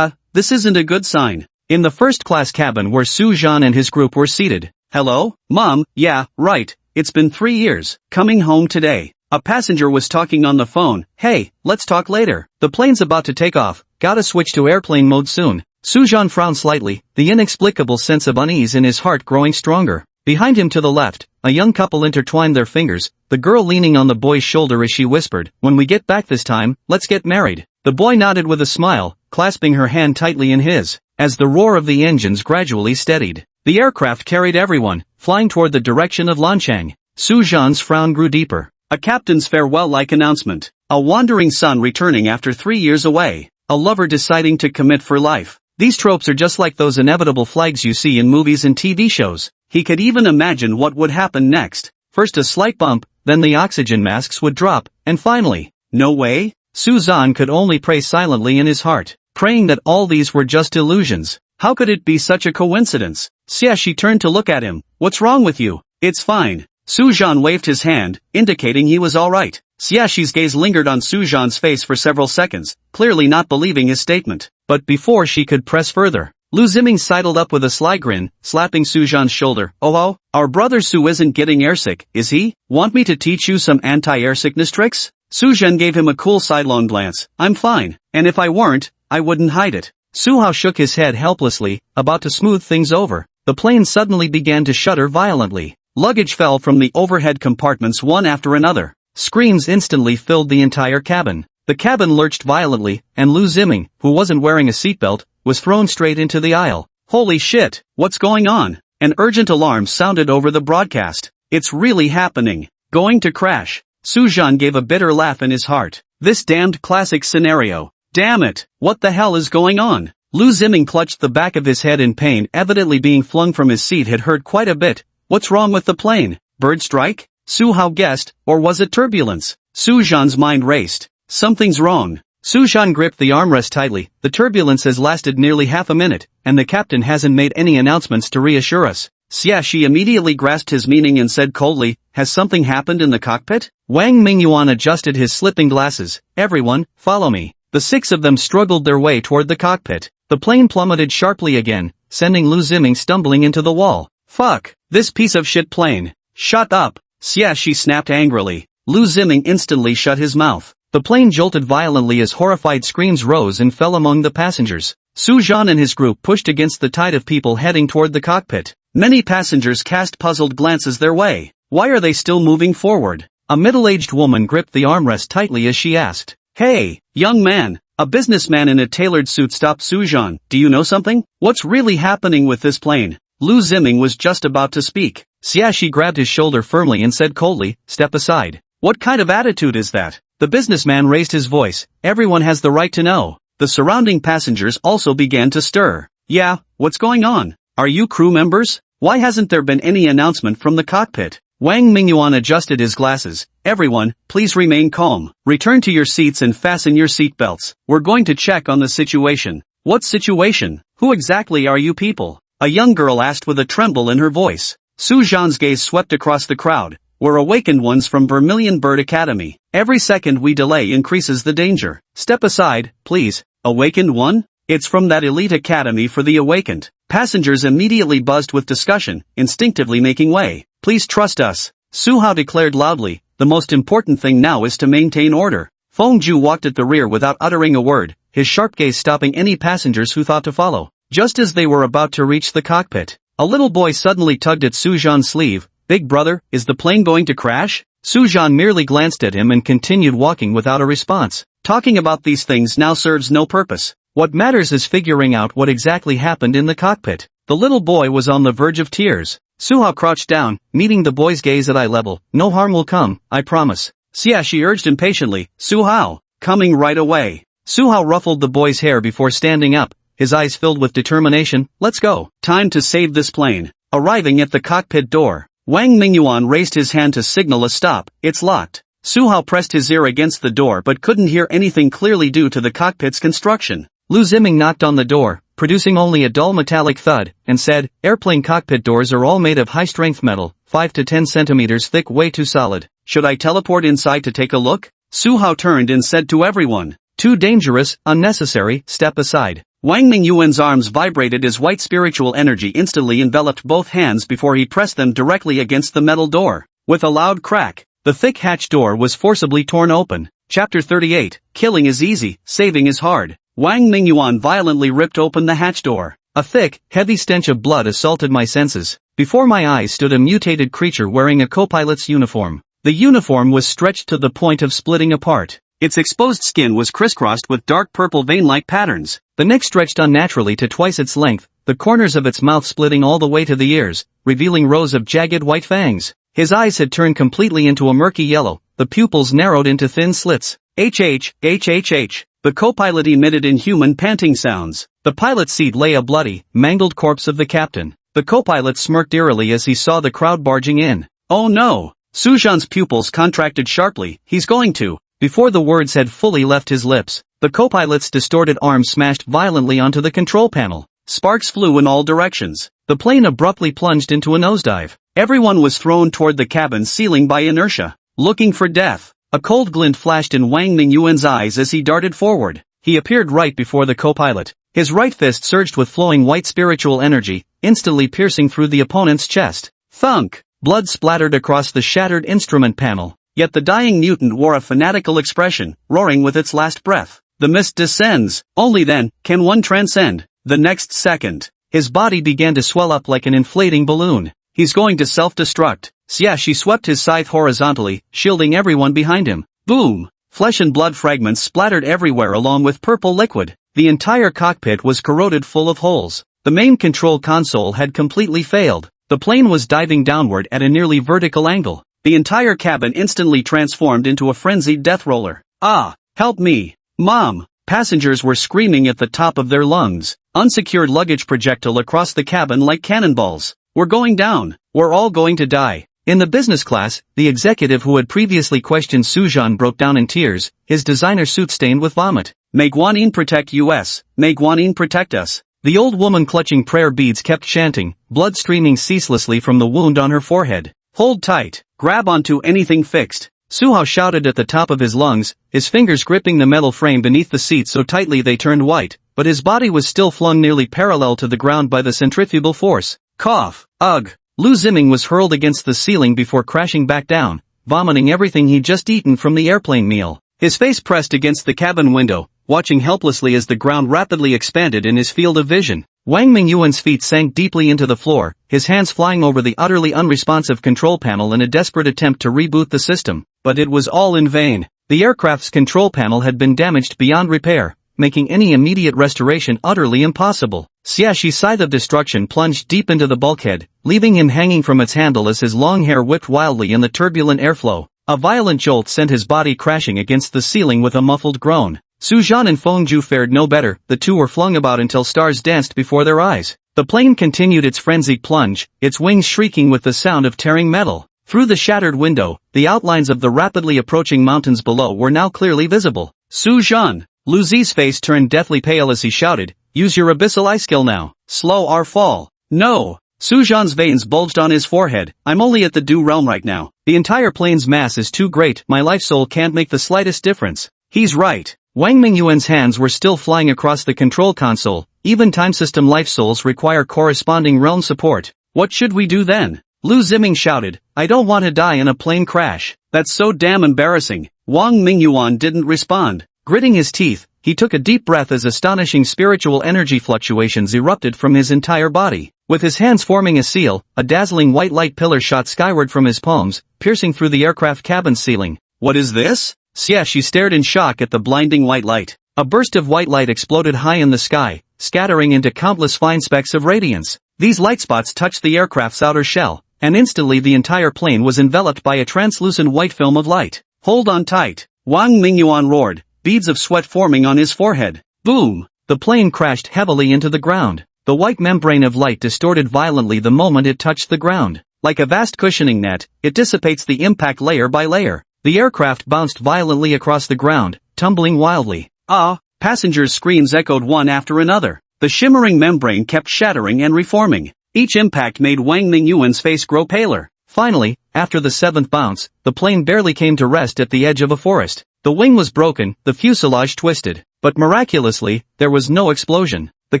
This isn't a good sign. In the first-class cabin where Su Zhan and his group were seated. Hello, Mom, yeah, right, it's been 3 years, coming home today. A passenger was talking on the phone, hey, let's talk later. The plane's about to take off, gotta switch to airplane mode soon. Su Zhan frowned slightly, the inexplicable sense of unease in his heart growing stronger. Behind him to the left, a young couple intertwined their fingers, the girl leaning on the boy's shoulder as she whispered, when we get back this time, let's get married. The boy nodded with a smile, clasping her hand tightly in his. As the roar of the engines gradually steadied, the aircraft carried everyone, flying toward the direction of Lanchang. Su Zhan's frown grew deeper. A captain's farewell-like announcement. A wandering son returning after 3 years away. A lover deciding to commit for life. These tropes are just like those inevitable flags you see in movies and TV shows. He could even imagine what would happen next. First a slight bump, then the oxygen masks would drop, and finally, no way? Su Zhan could only pray silently in his heart, praying that all these were just illusions. How could it be such a coincidence? Xiaxi turned to look at him. What's wrong with you? It's fine. Su Zhan waved his hand, indicating he was alright. Xiaxi's gaze lingered on Su Zhan's face for several seconds, clearly not believing his statement. But before she could press further, Lu Ziming sidled up with a sly grin, slapping Su Zhan's shoulder. Oh, our brother Su isn't getting airsick, is he? Want me to teach you some anti-airsickness tricks? Su Zhan gave him a cool sidelong glance. I'm fine, and if I weren't, I wouldn't hide it. Su Hao shook his head helplessly, about to smooth things over. The plane suddenly began to shudder violently. Luggage fell from the overhead compartments one after another. Screams instantly filled the entire cabin. The cabin lurched violently, and Lu Ziming, who wasn't wearing a seatbelt, was thrown straight into the aisle. Holy shit, what's going on? An urgent alarm sounded over the broadcast. It's really happening. Going to crash. Su Zhan gave a bitter laugh in his heart. This damned classic scenario. Damn it, what the hell is going on? Lu Ziming clutched the back of his head in pain. Evidently being flung from his seat had hurt quite a bit. What's wrong with the plane? Bird strike? Su Hao guessed, or was it turbulence? Su Zhan's mind raced. Something's wrong. Su Zhan gripped the armrest tightly. The turbulence has lasted nearly half a minute, and the captain hasn't made any announcements to reassure us. Xiaxi immediately grasped his meaning and said coldly, has something happened in the cockpit? Wang Mingyuan adjusted his slipping glasses. Everyone, follow me. The 6 of them struggled their way toward the cockpit. The plane plummeted sharply again, sending Lu Ziming stumbling into the wall. Fuck, this piece of shit plane. Shut up. Xiaxi snapped angrily. Lu Ziming instantly shut his mouth. The plane jolted violently as horrified screams rose and fell among the passengers. Su Zhan and his group pushed against the tide of people heading toward the cockpit. Many passengers cast puzzled glances their way. Why are they still moving forward? A middle-aged woman gripped the armrest tightly as she asked, hey, young man, A businessman in a tailored suit stopped Suzhan. Do you know something? What's really happening with this plane? Lu Ziming was just about to speak. Xiaxi grabbed his shoulder firmly and said coldly, step aside. What kind of attitude is that? The businessman raised his voice. Everyone has the right to know. The surrounding passengers also began to stir. Yeah, what's going on? Are you crew members? Why hasn't there been any announcement from the cockpit? Wang Mingyuan adjusted his glasses. Everyone, please remain calm. Return to your seats and fasten your seatbelts. We're going to check on the situation. What situation? Who exactly are you people? A young girl asked with a tremble in her voice. Su Zhan's gaze swept across the crowd. We're awakened ones from Vermilion Bird Academy. Every second we delay increases the danger. Step aside, please. Awakened one? It's from that elite academy for the awakened. Passengers immediately buzzed with discussion, instinctively making way. Please trust us. Su Hao declared loudly. The most important thing now is to maintain order. Feng Ju walked at the rear without uttering a word, his sharp gaze stopping any passengers who thought to follow. Just as they were about to reach the cockpit, a little boy suddenly tugged at Su Zhan's sleeve. Big brother, is the plane going to crash? Su Zhan merely glanced at him and continued walking without a response. Talking about these things now serves no purpose. What matters is figuring out what exactly happened in the cockpit. The little boy was on the verge of tears. Su Hao crouched down, meeting the boy's gaze at eye level. No harm will come, I promise. Xiaxi urged impatiently. Su Hao, coming right away. Su Hao ruffled the boy's hair before standing up, his eyes filled with determination. Let's go. Time to save this plane. Arriving at the cockpit door, Wang Mingyuan raised his hand to signal a stop. It's locked. Su Hao pressed his ear against the door but couldn't hear anything clearly due to the cockpit's construction. Lu Ziming knocked on the door, producing only a dull metallic thud, and said, airplane cockpit doors are all made of high-strength metal, 5 to 10 centimeters thick, way too solid. Should I teleport inside to take a look? Su Hao turned and said to everyone, too dangerous, unnecessary, step aside. Wang Mingyuan's arms vibrated as white spiritual energy instantly enveloped both hands before he pressed them directly against the metal door. With a loud crack, the thick hatch door was forcibly torn open. Chapter 38, Killing is easy, saving is hard. Wang Mingyuan violently ripped open the hatch door. A thick, heavy stench of blood assaulted my senses. Before my eyes stood a mutated creature wearing a co-pilot's uniform. The uniform was stretched to the point of splitting apart. Its exposed skin was crisscrossed with dark purple vein-like patterns. The neck stretched unnaturally to twice its length, the corners of its mouth splitting all the way to the ears, revealing rows of jagged white fangs. His eyes had turned completely into a murky yellow, the pupils narrowed into thin slits. HHHHH. The co-pilot emitted inhuman panting sounds. The pilot's seat lay a bloody, mangled corpse of the captain. The co-pilot smirked eerily as he saw the crowd barging in. Oh no! Su Zhan's pupils contracted sharply. He's going to. Before the words had fully left his lips, the co-pilot's distorted arm smashed violently onto the control panel. Sparks flew in all directions. The plane abruptly plunged into a nosedive. Everyone was thrown toward the cabin ceiling by inertia, looking for death. A cold glint flashed in Wang Mingyuan's eyes as he darted forward. He appeared right before the co-pilot. His right fist surged with flowing white spiritual energy, instantly piercing through the opponent's chest. Thunk! Blood splattered across the shattered instrument panel. Yet the dying mutant wore a fanatical expression, roaring with its last breath. The mist descends. Only then can one transcend. The next second, his body began to swell up like an inflating balloon. He's going to self-destruct. Xiaxi swept his scythe horizontally, shielding everyone behind him. Boom! Flesh and blood fragments splattered everywhere along with purple liquid. The entire cockpit was corroded full of holes. The main control console had completely failed. The plane was diving downward at a nearly vertical angle. The entire cabin instantly transformed into a frenzied death roller. Ah! Help me! Mom! Passengers were screaming at the top of their lungs. Unsecured luggage projectile across the cabin like cannonballs. We're going down. We're all going to die. In the business class, the executive who had previously questioned Su Zhan broke down in tears, his designer suit stained with vomit. May Guanyin protect us. May Guanyin protect us. The old woman clutching prayer beads kept chanting, blood streaming ceaselessly from the wound on her forehead. Hold tight. Grab onto anything fixed. Su Hao shouted at the top of his lungs, his fingers gripping the metal frame beneath the seat so tightly they turned white, but his body was still flung nearly parallel to the ground by the centrifugal force. Cough. Ugh. Lu Ziming was hurled against the ceiling before crashing back down, vomiting everything he'd just eaten from the airplane meal. His face pressed against the cabin window, watching helplessly as the ground rapidly expanded in his field of vision. Wang Mingyuan's feet sank deeply into the floor, his hands flying over the utterly unresponsive control panel in a desperate attempt to reboot the system. But it was all in vain. The aircraft's control panel had been damaged beyond repair, making any immediate restoration utterly impossible. Xiaxi's scythe of destruction plunged deep into the bulkhead, leaving him hanging from its handle as his long hair whipped wildly in the turbulent airflow. A violent jolt sent his body crashing against the ceiling with a muffled groan. Su Zhan and Feng Zhu fared no better, the two were flung about until stars danced before their eyes. The plane continued its frenzied plunge, its wings shrieking with the sound of tearing metal. Through the shattered window, the outlines of the rapidly approaching mountains below were now clearly visible. Su Zhan! Lu Zi's face turned deathly pale as he shouted, "Use your abyssal eye skill now. Slow our fall." "No!" Su Zhan's veins bulged on his forehead. "I'm only at the Du realm right now. The entire plane's mass is too great, my life soul can't make the slightest difference." He's right. Wang Mingyuan's hands were still flying across the control console. Even time system life souls require corresponding realm support. "What should we do then?" Lu Ziming shouted, "I don't want to die in a plane crash. That's so damn embarrassing." Wang Mingyuan didn't respond. Gritting his teeth, he took a deep breath as astonishing spiritual energy fluctuations erupted from his entire body. With his hands forming a seal, a dazzling white light pillar shot skyward from his palms, piercing through the aircraft cabin ceiling. "What is this?" Xiaxi stared in shock at the blinding white light. A burst of white light exploded high in the sky, scattering into countless fine specks of radiance. These light spots touched the aircraft's outer shell, and instantly the entire plane was enveloped by a translucent white film of light. "Hold on tight!" Wang Mingyuan roared, beads of sweat forming on his forehead. Boom! The plane crashed heavily into the ground. The white membrane of light distorted violently the moment it touched the ground. Like a vast cushioning net, it dissipates the impact layer by layer. The aircraft bounced violently across the ground, tumbling wildly. "Ah!" Passengers' screams echoed one after another. The shimmering membrane kept shattering and reforming. Each impact made Wang Mingyuan's face grow paler. Finally, after the seventh bounce, the plane barely came to rest at the edge of a forest. The wing was broken, the fuselage twisted. But miraculously, there was no explosion. The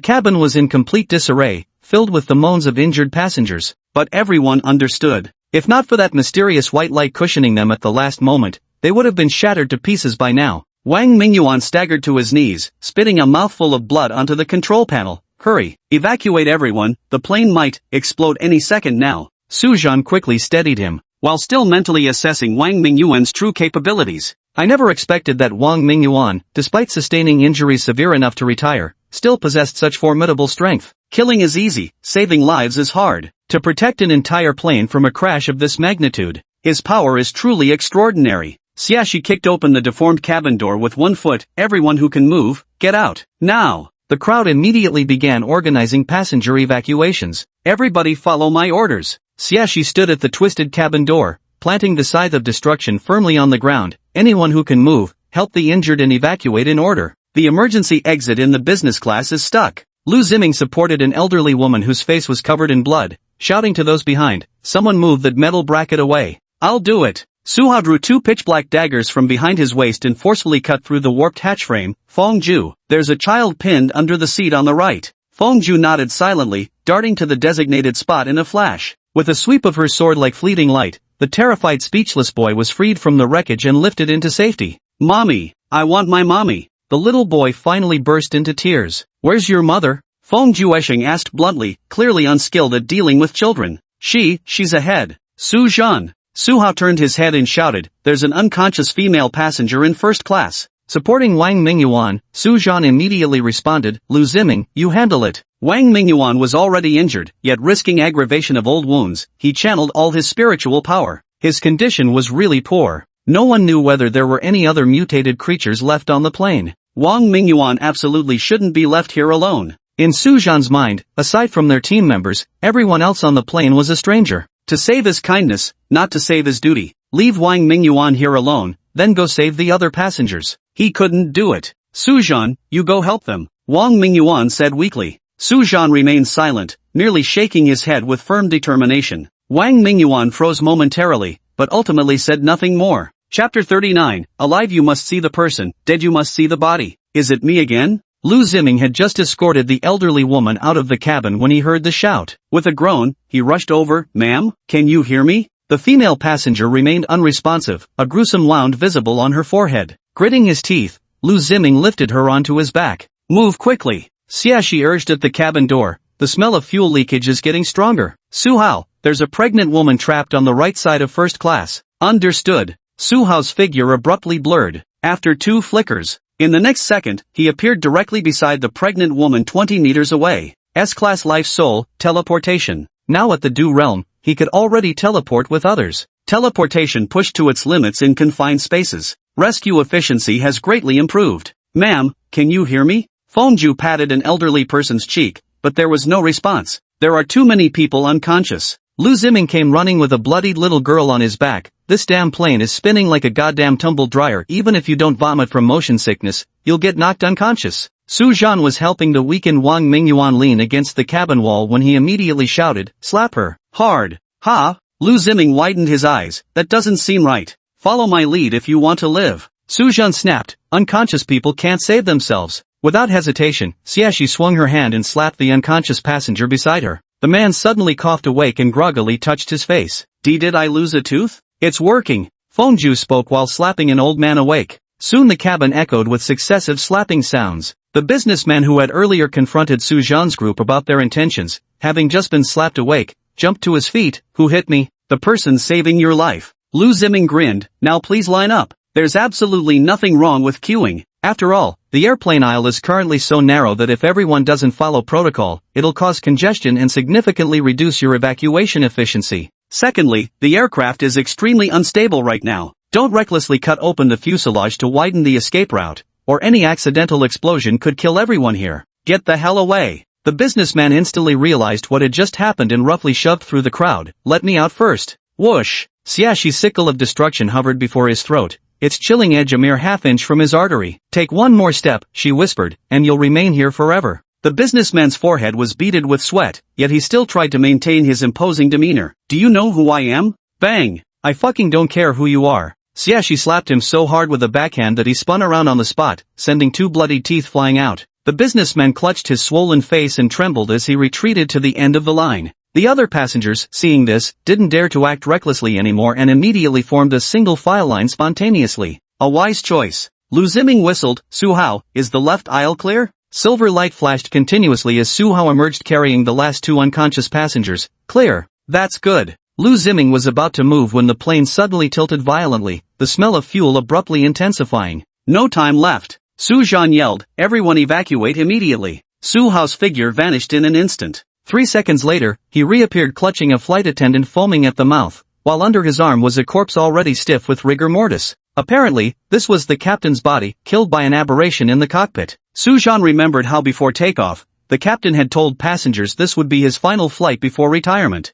cabin was in complete disarray, filled with the moans of injured passengers. But everyone understood. If not for that mysterious white light cushioning them at the last moment, they would have been shattered to pieces by now. Wang Mingyuan staggered to his knees, spitting a mouthful of blood onto the control panel. "Hurry, evacuate everyone, the plane might explode any second now." Su Zhan quickly steadied him, while still mentally assessing Wang Mingyuan's true capabilities. "I never expected that Wang Mingyuan, despite sustaining injuries severe enough to retire, still possessed such formidable strength. Killing is easy, saving lives is hard. To protect an entire plane from a crash of this magnitude, his power is truly extraordinary." Xiaxi kicked open the deformed cabin door with one foot. "Everyone who can move, get out, now!" The crowd immediately began organizing passenger evacuations. "Everybody follow my orders." Xiaxi stood at the twisted cabin door, planting the scythe of destruction firmly on the ground. "Anyone who can move, help the injured and evacuate in order. The emergency exit in the business class is stuck." Lu Ziming supported an elderly woman whose face was covered in blood, shouting to those behind, "Someone move that metal bracket away." "I'll do it." Su Hao drew two pitch-black daggers from behind his waist and forcefully cut through the warped hatch frame. "Feng Zhu, there's a child pinned under the seat on the right." Feng Zhu nodded silently, darting to the designated spot in a flash. With a sweep of her sword like fleeting light, the terrified speechless boy was freed from the wreckage and lifted into safety. "Mommy, I want my mommy." The little boy finally burst into tears. "Where's your mother?" Feng Juesheng asked bluntly, clearly unskilled at dealing with children. She's ahead." "Su Zhan." Su Hao turned his head and shouted, "There's an unconscious female passenger in first class." Supporting Wang Mingyuan, Su Zhan immediately responded, "Lu Ziming, you handle it." Wang Mingyuan was already injured, yet risking aggravation of old wounds, he channeled all his spiritual power. His condition was really poor. No one knew whether there were any other mutated creatures left on the plane. Wang Mingyuan absolutely shouldn't be left here alone. In Su Zhan's mind, aside from their team members, everyone else on the plane was a stranger. To save his kindness, not to save his duty. Leave Wang Mingyuan here alone, then go save the other passengers. He couldn't do it. "Su Zhan, you go help them," Wang Mingyuan said weakly. Su Zhan remained silent, merely shaking his head with firm determination. Wang Mingyuan froze momentarily, but ultimately said nothing more. Chapter 39, Alive you must see the person, dead you must see the body. Is it me again? Lu Ziming had just escorted the elderly woman out of the cabin when he heard the shout. With a groan, he rushed over. "Ma'am, can you hear me?" The female passenger remained unresponsive, a gruesome wound visible on her forehead. Gritting his teeth, Lu Ziming lifted her onto his back. "Move quickly," Xiaxi urged at the cabin door. "The smell of fuel leakage is getting stronger." "Su Hao, there's a pregnant woman trapped on the right side of first class." "Understood." Su Hao's figure abruptly blurred. After two flickers, In the next second, he appeared directly beside the pregnant woman 20 meters away. S-Class Life Soul, Teleportation. Now at the Do realm, he could already teleport with others. Teleportation pushed to its limits in confined spaces. Rescue efficiency has greatly improved. Ma'am, can you hear me? Fonju patted an elderly person's cheek, but there was no response. There are too many people unconscious. Lu Ziming came running with a bloodied little girl on his back. This damn plane is spinning like a goddamn tumble dryer. Even if you don't vomit from motion sickness, you'll get knocked unconscious. Su Zhan was helping the weakened Wang Mingyuan lean against the cabin wall when he immediately shouted, "Slap her. Hard." Ha! Lu Ziming widened his eyes. That doesn't seem right. Follow my lead if you want to live. Su Zhan snapped. Unconscious people can't save themselves. Without hesitation, Xiaxi swung her hand and slapped the unconscious passenger beside her. The man suddenly coughed awake and groggily touched his face. Did I lose a tooth? It's working. Fonju spoke while slapping an old man awake. Soon the cabin echoed with successive slapping sounds. The businessman who had earlier confronted Su Zhan's group about their intentions, having just been slapped awake, jumped to his feet. Who hit me? The person saving your life. Lu Ziming grinned. Now please line up. There's absolutely nothing wrong with queuing. After all, the airplane aisle is currently so narrow that if everyone doesn't follow protocol, it'll cause congestion and significantly reduce your evacuation efficiency. Secondly, the aircraft is extremely unstable right now. Don't recklessly cut open the fuselage to widen the escape route, or any accidental explosion could kill everyone here. Get the hell away. The businessman instantly realized what had just happened and roughly shoved through the crowd. Let me out first. Whoosh! Xiaxi's sickle of destruction hovered before his throat, its chilling edge a mere half-inch from his artery. Take one more step, she whispered, and you'll remain here forever. The businessman's forehead was beaded with sweat, yet he still tried to maintain his imposing demeanor. Do you know who I am? Bang! I fucking don't care who you are. Xiaxi slapped him so hard with a backhand that he spun around on the spot, sending 2 bloody teeth flying out. The businessman clutched his swollen face and trembled as he retreated to the end of the line. The other passengers, seeing this, didn't dare to act recklessly anymore and immediately formed a single file line spontaneously. A wise choice. Lu Ziming whistled. Su Hao, is the left aisle clear? Silver light flashed continuously as Su Hao emerged carrying the last 2 unconscious passengers. Clear. That's good. Lu Ziming was about to move when the plane suddenly tilted violently, the smell of fuel abruptly intensifying. No time left. Su Zhan yelled, everyone evacuate immediately. Su Hao's figure vanished in an instant. 3 seconds later, he reappeared clutching a flight attendant foaming at the mouth, while under his arm was a corpse already stiff with rigor mortis. Apparently, this was the captain's body, killed by an aberration in the cockpit. Su Zhan remembered how before takeoff, the captain had told passengers this would be his final flight before retirement.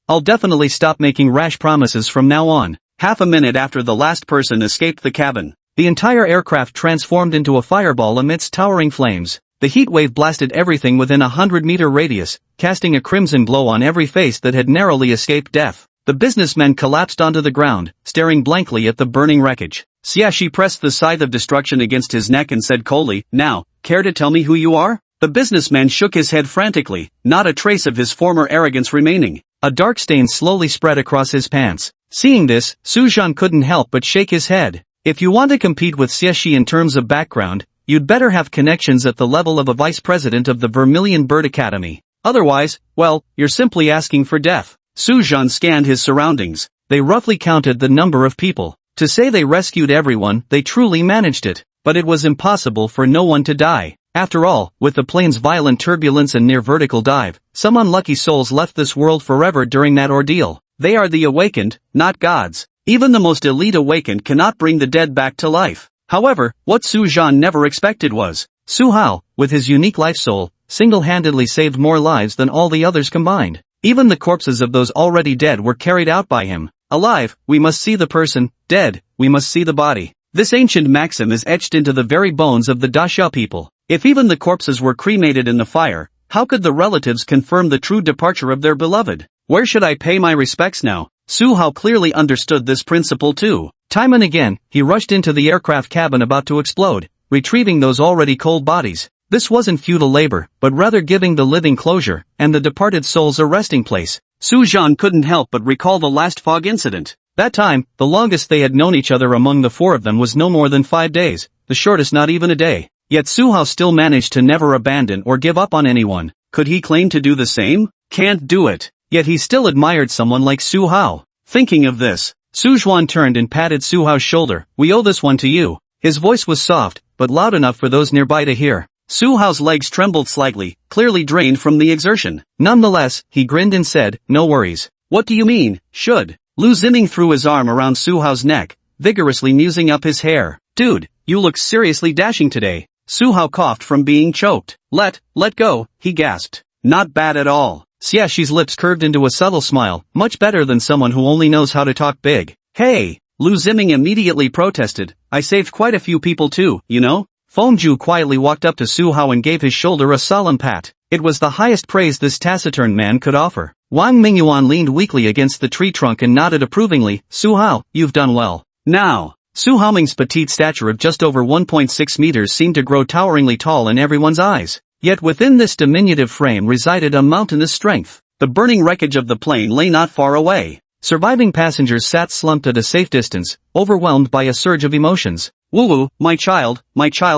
I'll definitely stop making rash promises from now on. Half a minute after the last person escaped the cabin, the entire aircraft transformed into a fireball amidst towering flames. The heat wave blasted everything within a 100-meter radius, casting a crimson glow on every face that had narrowly escaped death. The businessman collapsed onto the ground, staring blankly at the burning wreckage. Xiaxi pressed the scythe of destruction against his neck and said coldly, now, care to tell me who you are? The businessman shook his head frantically, not a trace of his former arrogance remaining. A dark stain slowly spread across his pants. Seeing this, Su Zhan couldn't help but shake his head. If you want to compete with Xiaxi in terms of background, you'd better have connections at the level of a vice president of the Vermilion Bird Academy. Otherwise, well, you're simply asking for death. Su Zhan scanned his surroundings. They roughly counted the number of people. To say they rescued everyone, they truly managed it. But it was impossible for no one to die. After all, with the plane's violent turbulence and near vertical dive, some unlucky souls left this world forever during that ordeal. They are the awakened, not gods. Even the most elite awakened cannot bring the dead back to life. However, what Su Zhan never expected was, Su Hao, with his unique life soul, single-handedly saved more lives than all the others combined. Even the corpses of those already dead were carried out by him. Alive, we must see the person. Dead, we must see the body. This ancient maxim is etched into the very bones of the Daxia people. If even the corpses were cremated in the fire, how could the relatives confirm the true departure of their beloved? Where should I pay my respects now? Su Hao clearly understood this principle too. Time and again, he rushed into the aircraft cabin about to explode, retrieving those already cold bodies. This wasn't futile labor, but rather giving the living closure, and the departed souls a resting place. Su Zhan couldn't help but recall the last fog incident. That time, the longest they had known each other among the 4 of them was no more than 5 days, the shortest not even a day. Yet Su Hao still managed to never abandon or give up on anyone. Could he claim to do the same? Can't do it. Yet he still admired someone like Su Hao. Thinking of this, Su Zhuan turned and patted Su Hao's shoulder. We owe this one to you. His voice was soft, but loud enough for those nearby to hear. Su Hao's legs trembled slightly, clearly drained from the exertion. Nonetheless, he grinned and said, "No worries." "What do you mean, should?" Lu Ziming threw his arm around Su Hao's neck, vigorously musing up his hair. "Dude, you look seriously dashing today." Su Hao coughed from being choked. Let go," he gasped. "Not bad at all." Xiaxi's lips curved into a subtle smile, much better than someone who only knows how to talk big. "Hey!" Lu Ziming immediately protested, "I saved quite a few people too, you know?" Fengju quietly walked up to Su Hao and gave his shoulder a solemn pat. It was the highest praise this taciturn man could offer. Wang Mingyuan leaned weakly against the tree trunk and nodded approvingly. "Su Hao, you've done well." Now, Su Haoming's petite stature of just over 1.6 meters seemed to grow toweringly tall in everyone's eyes. Yet within this diminutive frame resided a mountainous strength. The burning wreckage of the plane lay not far away. Surviving passengers sat slumped at a safe distance, overwhelmed by a surge of emotions. "Wu, my child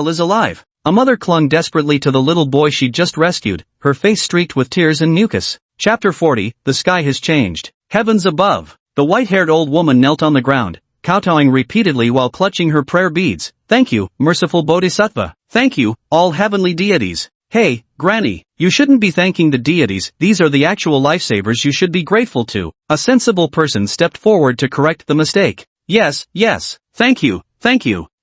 is alive." A mother clung desperately to the little boy she'd just rescued, her face streaked with tears and mucus. Chapter 40, The Sky Has Changed. Heavens above. The white-haired old woman knelt on the ground, kowtowing repeatedly while clutching her prayer beads. "Thank you, merciful Bodhisattva. Thank you, all heavenly deities." "Hey, Granny, you shouldn't be thanking the deities, these are the actual lifesavers you should be grateful to." A sensible person stepped forward to correct the mistake. Yes, thank you.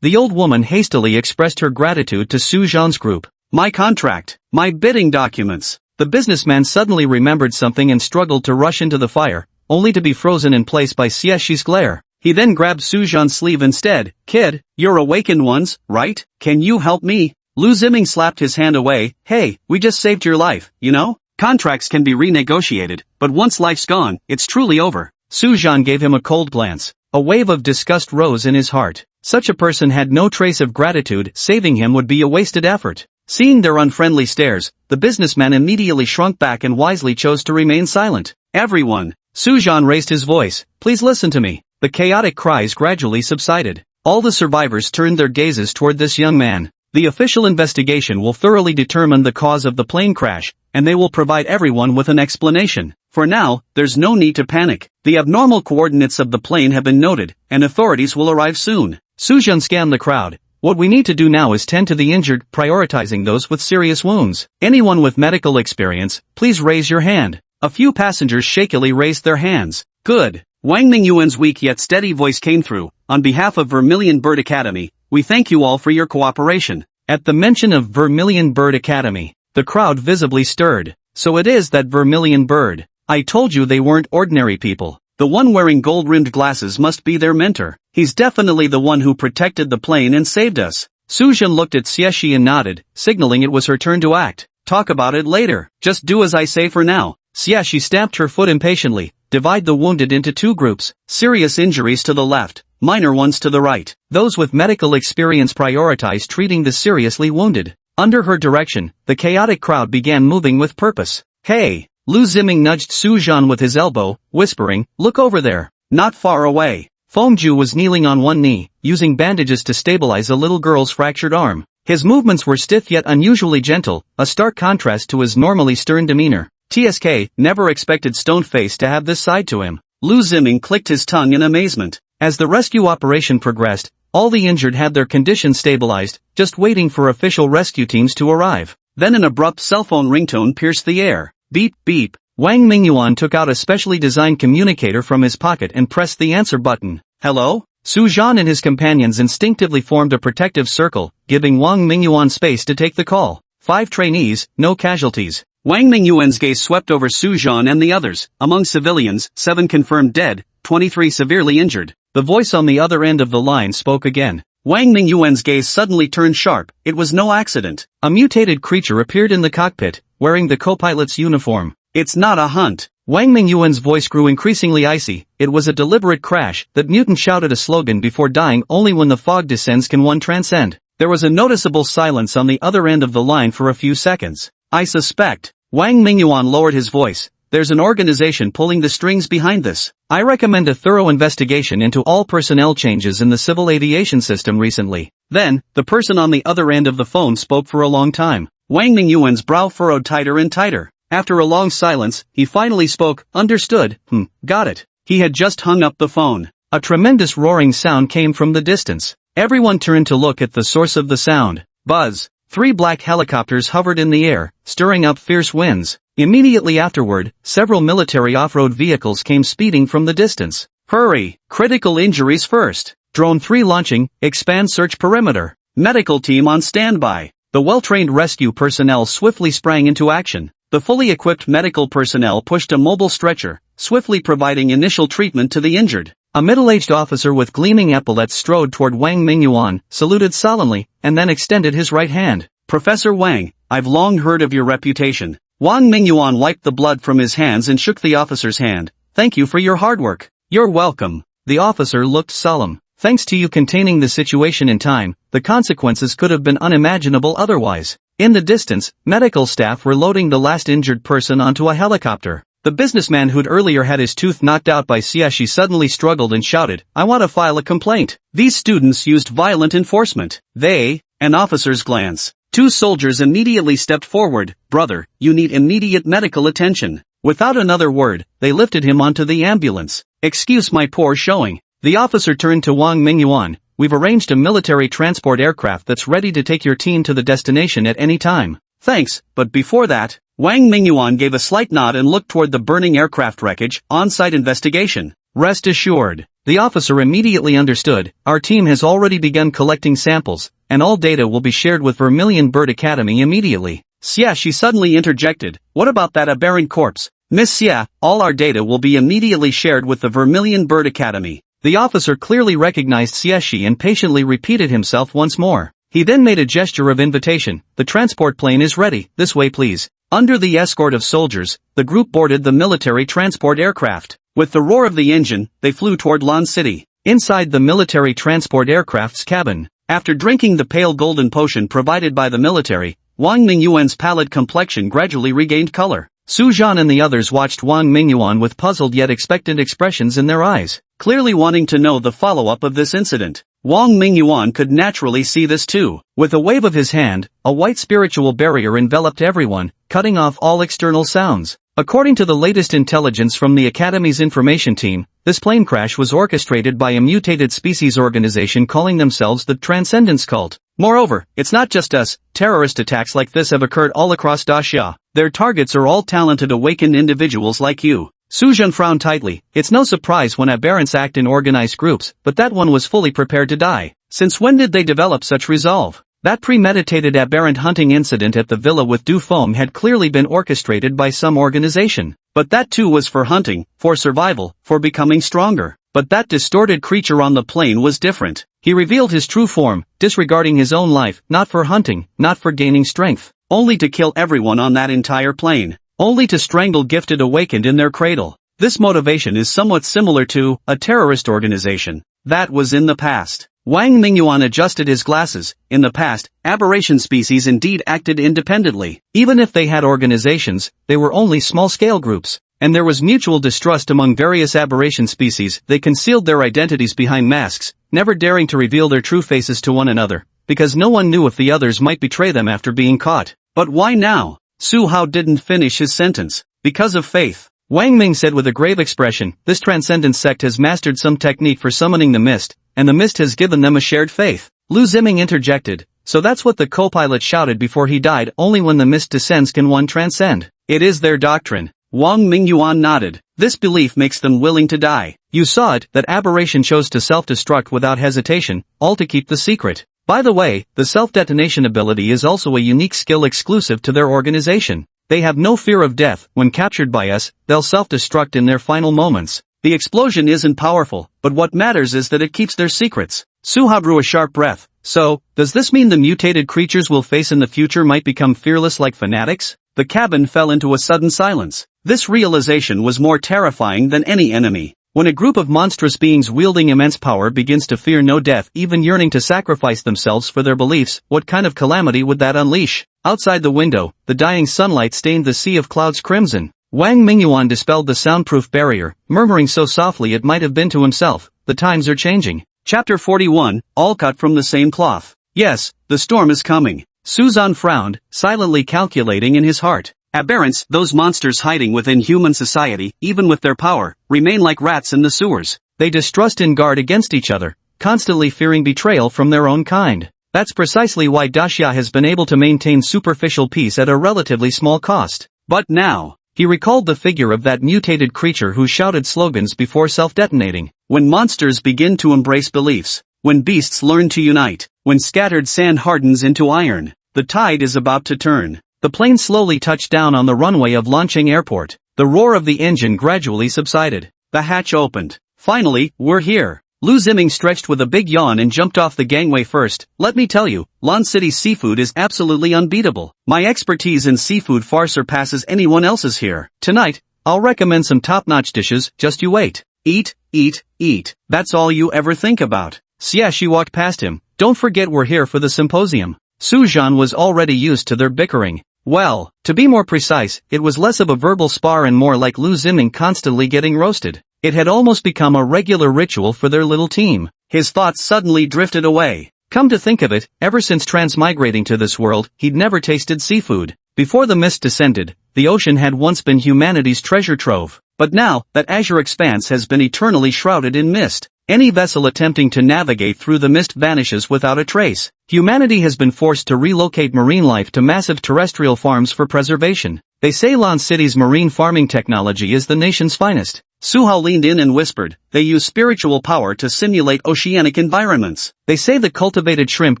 The old woman hastily expressed her gratitude to Su Zhan's group. "My contract, my bidding documents." The businessman suddenly remembered something and struggled to rush into the fire, only to be frozen in place by Xiaxi's glare. He then grabbed Su Zhan's sleeve instead. "Kid, you're awakened ones, right? Can you help me?" Lu Ziming slapped his hand away. "Hey, we just saved your life, you know? Contracts can be renegotiated, but once life's gone, it's truly over." Su Zhan gave him a cold glance. A wave of disgust rose in his heart. Such a person had no trace of gratitude, saving him would be a wasted effort. Seeing their unfriendly stares, the businessman immediately shrunk back and wisely chose to remain silent. "Everyone," Su Zhan raised his voice, "please listen to me." The chaotic cries gradually subsided. All the survivors turned their gazes toward this young man. The official investigation will thoroughly determine the cause of the plane crash, and they will provide everyone with an explanation. For now, there's no need to panic. The abnormal coordinates of the plane have been noted, and authorities will arrive soon. Su Zhan scanned the crowd. "What we need to do now is tend to the injured, prioritizing those with serious wounds. Anyone with medical experience, please raise your hand." A few passengers shakily raised their hands. "Good." Wang Mingyuan's weak yet steady voice came through. "On behalf of Vermilion Bird Academy, we thank you all for your cooperation." At the mention of Vermilion Bird Academy, the crowd visibly stirred. "So it is that Vermilion Bird. I told you they weren't ordinary people. The one wearing gold-rimmed glasses must be their mentor. He's definitely the one who protected the plane and saved us." Su Zhan looked at Xiaxi and nodded, signaling it was her turn to act. "Talk about it later. Just do as I say for now." Xiaxi stamped her foot impatiently. "Divide the wounded into two groups. Serious injuries to the left, minor ones to the right. Those with medical experience prioritize treating the seriously wounded." Under her direction, the chaotic crowd began moving with purpose. "Hey!" Lu Ziming nudged Su Zhan with his elbow, whispering, "Look over there." Not far away, Fengju was kneeling on one knee, using bandages to stabilize a little girl's fractured arm. His movements were stiff yet unusually gentle, a stark contrast to his normally stern demeanor. TSK never expected Stoneface to have this side to him. Lu Ziming clicked his tongue in amazement. As the rescue operation progressed, all the injured had their condition stabilized, just waiting for official rescue teams to arrive. Then an abrupt cell phone ringtone pierced the air. Beep, beep. Wang Mingyuan took out a specially designed communicator from his pocket and pressed the answer button. "Hello?" Su Zhan and his companions instinctively formed a protective circle, giving Wang Mingyuan space to take the call. 5 trainees, no casualties. Wang Mingyuan's gaze swept over Su Zhan and the others. Among civilians, 7 confirmed dead, 23 severely injured. The voice on the other end of the line spoke again. Wang Mingyuan's gaze suddenly turned sharp. It was no accident. A mutated creature appeared in the cockpit, wearing the co-pilot's uniform. "It's not a hunt." Wang Mingyuan's voice grew increasingly icy. "It was a deliberate crash." That mutant shouted a slogan before dying. "Only when the fog descends can one transcend." There was a noticeable silence on the other end of the line for a few seconds. "I suspect." Wang Mingyuan lowered his voice. "There's an organization pulling the strings behind this. I recommend a thorough investigation into all personnel changes in the civil aviation system recently." Then, the person on the other end of the phone spoke for a long time. Wang Mingyuan's brow furrowed tighter and tighter. After a long silence, he finally spoke. "Understood. Got it." He had just hung up the phone. A tremendous roaring sound came from the distance. Everyone turned to look at the source of the sound. Buzz. 3 black helicopters hovered in the air, stirring up fierce winds. Immediately afterward, several military off-road vehicles came speeding from the distance. Hurry! Critical injuries first. Drone 3 launching, expand search perimeter. Medical team on standby. The well-trained rescue personnel swiftly sprang into action. The fully equipped medical personnel pushed a mobile stretcher, swiftly providing initial treatment to the injured. A middle-aged officer with gleaming epaulets strode toward Wang Mingyuan, saluted solemnly, and then extended his right hand. Professor Wang, I've long heard of your reputation. Wang Mingyuan wiped the blood from his hands and shook the officer's hand. Thank you for your hard work. You're welcome. The officer looked solemn. Thanks to you containing the situation in time, the consequences could have been unimaginable otherwise. In the distance, medical staff were loading the last injured person onto a helicopter. The businessman who'd earlier had his tooth knocked out by Xieshi suddenly struggled and shouted, I want to file a complaint. These students used violent enforcement. An officer's glance. 2 soldiers immediately stepped forward. Brother, you need immediate medical attention. Without another word, they lifted him onto the ambulance. Excuse my poor showing. The officer turned to Wang Mingyuan. We've arranged a military transport aircraft that's ready to take your team to the destination at any time. Thanks, but before that, Wang Mingyuan gave a slight nod and looked toward the burning aircraft wreckage. On-site investigation. Rest assured. The officer immediately understood. Our team has already begun collecting samples, and all data will be shared with Vermilion Bird Academy immediately. Xia, she suddenly interjected. What about that aberrant corpse? Miss Xia, all our data will be immediately shared with the Vermilion Bird Academy. The officer clearly recognized Xieshi and patiently repeated himself once more. He then made a gesture of invitation. The transport plane is ready, this way please. Under the escort of soldiers, the group boarded the military transport aircraft. With the roar of the engine, they flew toward Lan City. Inside the military transport aircraft's cabin, after drinking the pale golden potion provided by the military, Wang Mingyuan's pallid complexion gradually regained color. Su Zhan and the others watched Wang Mingyuan with puzzled yet expectant expressions in their eyes, clearly wanting to know the follow-up of this incident. Wang Mingyuan could naturally see this too. With a wave of his hand, a white spiritual barrier enveloped everyone, cutting off all external sounds. According to the latest intelligence from the Academy's information team, this plane crash was orchestrated by a mutated species organization calling themselves the Transcendence Cult. Moreover, it's not just us. Terrorist attacks like this have occurred all across Daxia. Their targets are all talented awakened individuals like you. Su Zhan frowned tightly. It's no surprise when aberrants act in organized groups, but that one was fully prepared to die. Since when did they develop such resolve? That premeditated aberrant hunting incident at the villa with Du Feng had clearly been orchestrated by some organization. But that too was for hunting, for survival, for becoming stronger. But that distorted creature on the plane was different. He revealed his true form, disregarding his own life, not for hunting, not for gaining strength, only to kill everyone on that entire plane, only to strangle gifted awakened in their cradle. This motivation is somewhat similar to a terrorist organization. That was in the past. Wang Mingyuan adjusted his glasses. In the past, aberration species indeed acted independently. Even if they had organizations, they were only small-scale groups. And there was mutual distrust among various aberration species. They concealed their identities behind masks, never daring to reveal their true faces to one another, because no one knew if the others might betray them after being caught. But why now? Su Hao didn't finish his sentence. Because of faith. Wang Ming said with a grave expression, this transcendence sect has mastered some technique for summoning the mist, and the mist has given them a shared faith. Lu Ziming interjected, so that's what the co-pilot shouted before he died, only when the mist descends can one transcend. It is their doctrine. Wang Mingyuan nodded. This belief makes them willing to die. You saw it, that aberration chose to self-destruct without hesitation, all to keep the secret. By the way, the self-detonation ability is also a unique skill exclusive to their organization. They have no fear of death. When captured by us, they'll self-destruct in their final moments. The explosion isn't powerful, but what matters is that it keeps their secrets. Su Ha drew a sharp breath. So, does this mean the mutated creatures we'll face in the future might become fearless like fanatics? The cabin fell into a sudden silence. This realization was more terrifying than any enemy. When a group of monstrous beings wielding immense power begins to fear no death, even yearning to sacrifice themselves for their beliefs, what kind of calamity would that unleash? Outside the window, the dying sunlight stained the sea of clouds crimson. Wang Mingyuan dispelled the soundproof barrier, murmuring so softly it might have been to himself, the times are changing. Chapter 41, all cut from the same cloth. Yes, the storm is coming. Su Zhan frowned, silently calculating in his heart. Aberrants, those monsters hiding within human society, even with their power, remain like rats in the sewers. They distrust and guard against each other, constantly fearing betrayal from their own kind. That's precisely why Daxia has been able to maintain superficial peace at a relatively small cost. But now, he recalled the figure of that mutated creature who shouted slogans before self-detonating. When monsters begin to embrace beliefs, when beasts learn to unite, when scattered sand hardens into iron, the tide is about to turn. The plane slowly touched down on the runway of Lancheng Airport. The roar of the engine gradually subsided. The hatch opened. Finally, we're here. Lu Ziming stretched with a big yawn and jumped off the gangway first. Let me tell you, Lan City's seafood is absolutely unbeatable. My expertise in seafood far surpasses anyone else's here. Tonight, I'll recommend some top-notch dishes, just you wait. Eat, eat, eat. That's all you ever think about. Xiaxi walked past him. Don't forget we're here for the symposium. Su Zhan was already used to their bickering. Well, to be more precise, it was less of a verbal spar and more like Lu Ziming constantly getting roasted. It had almost become a regular ritual for their little team. His thoughts suddenly drifted away. Come to think of it, ever since transmigrating to this world, he'd never tasted seafood. Before the mist descended, the ocean had once been humanity's treasure trove. But now, that azure expanse has been eternally shrouded in mist. Any vessel attempting to navigate through the mist vanishes without a trace. Humanity has been forced to relocate marine life to massive terrestrial farms for preservation. They say Lan City's marine farming technology is the nation's finest. Su Hao leaned in and whispered, they use spiritual power to simulate oceanic environments. They say the cultivated shrimp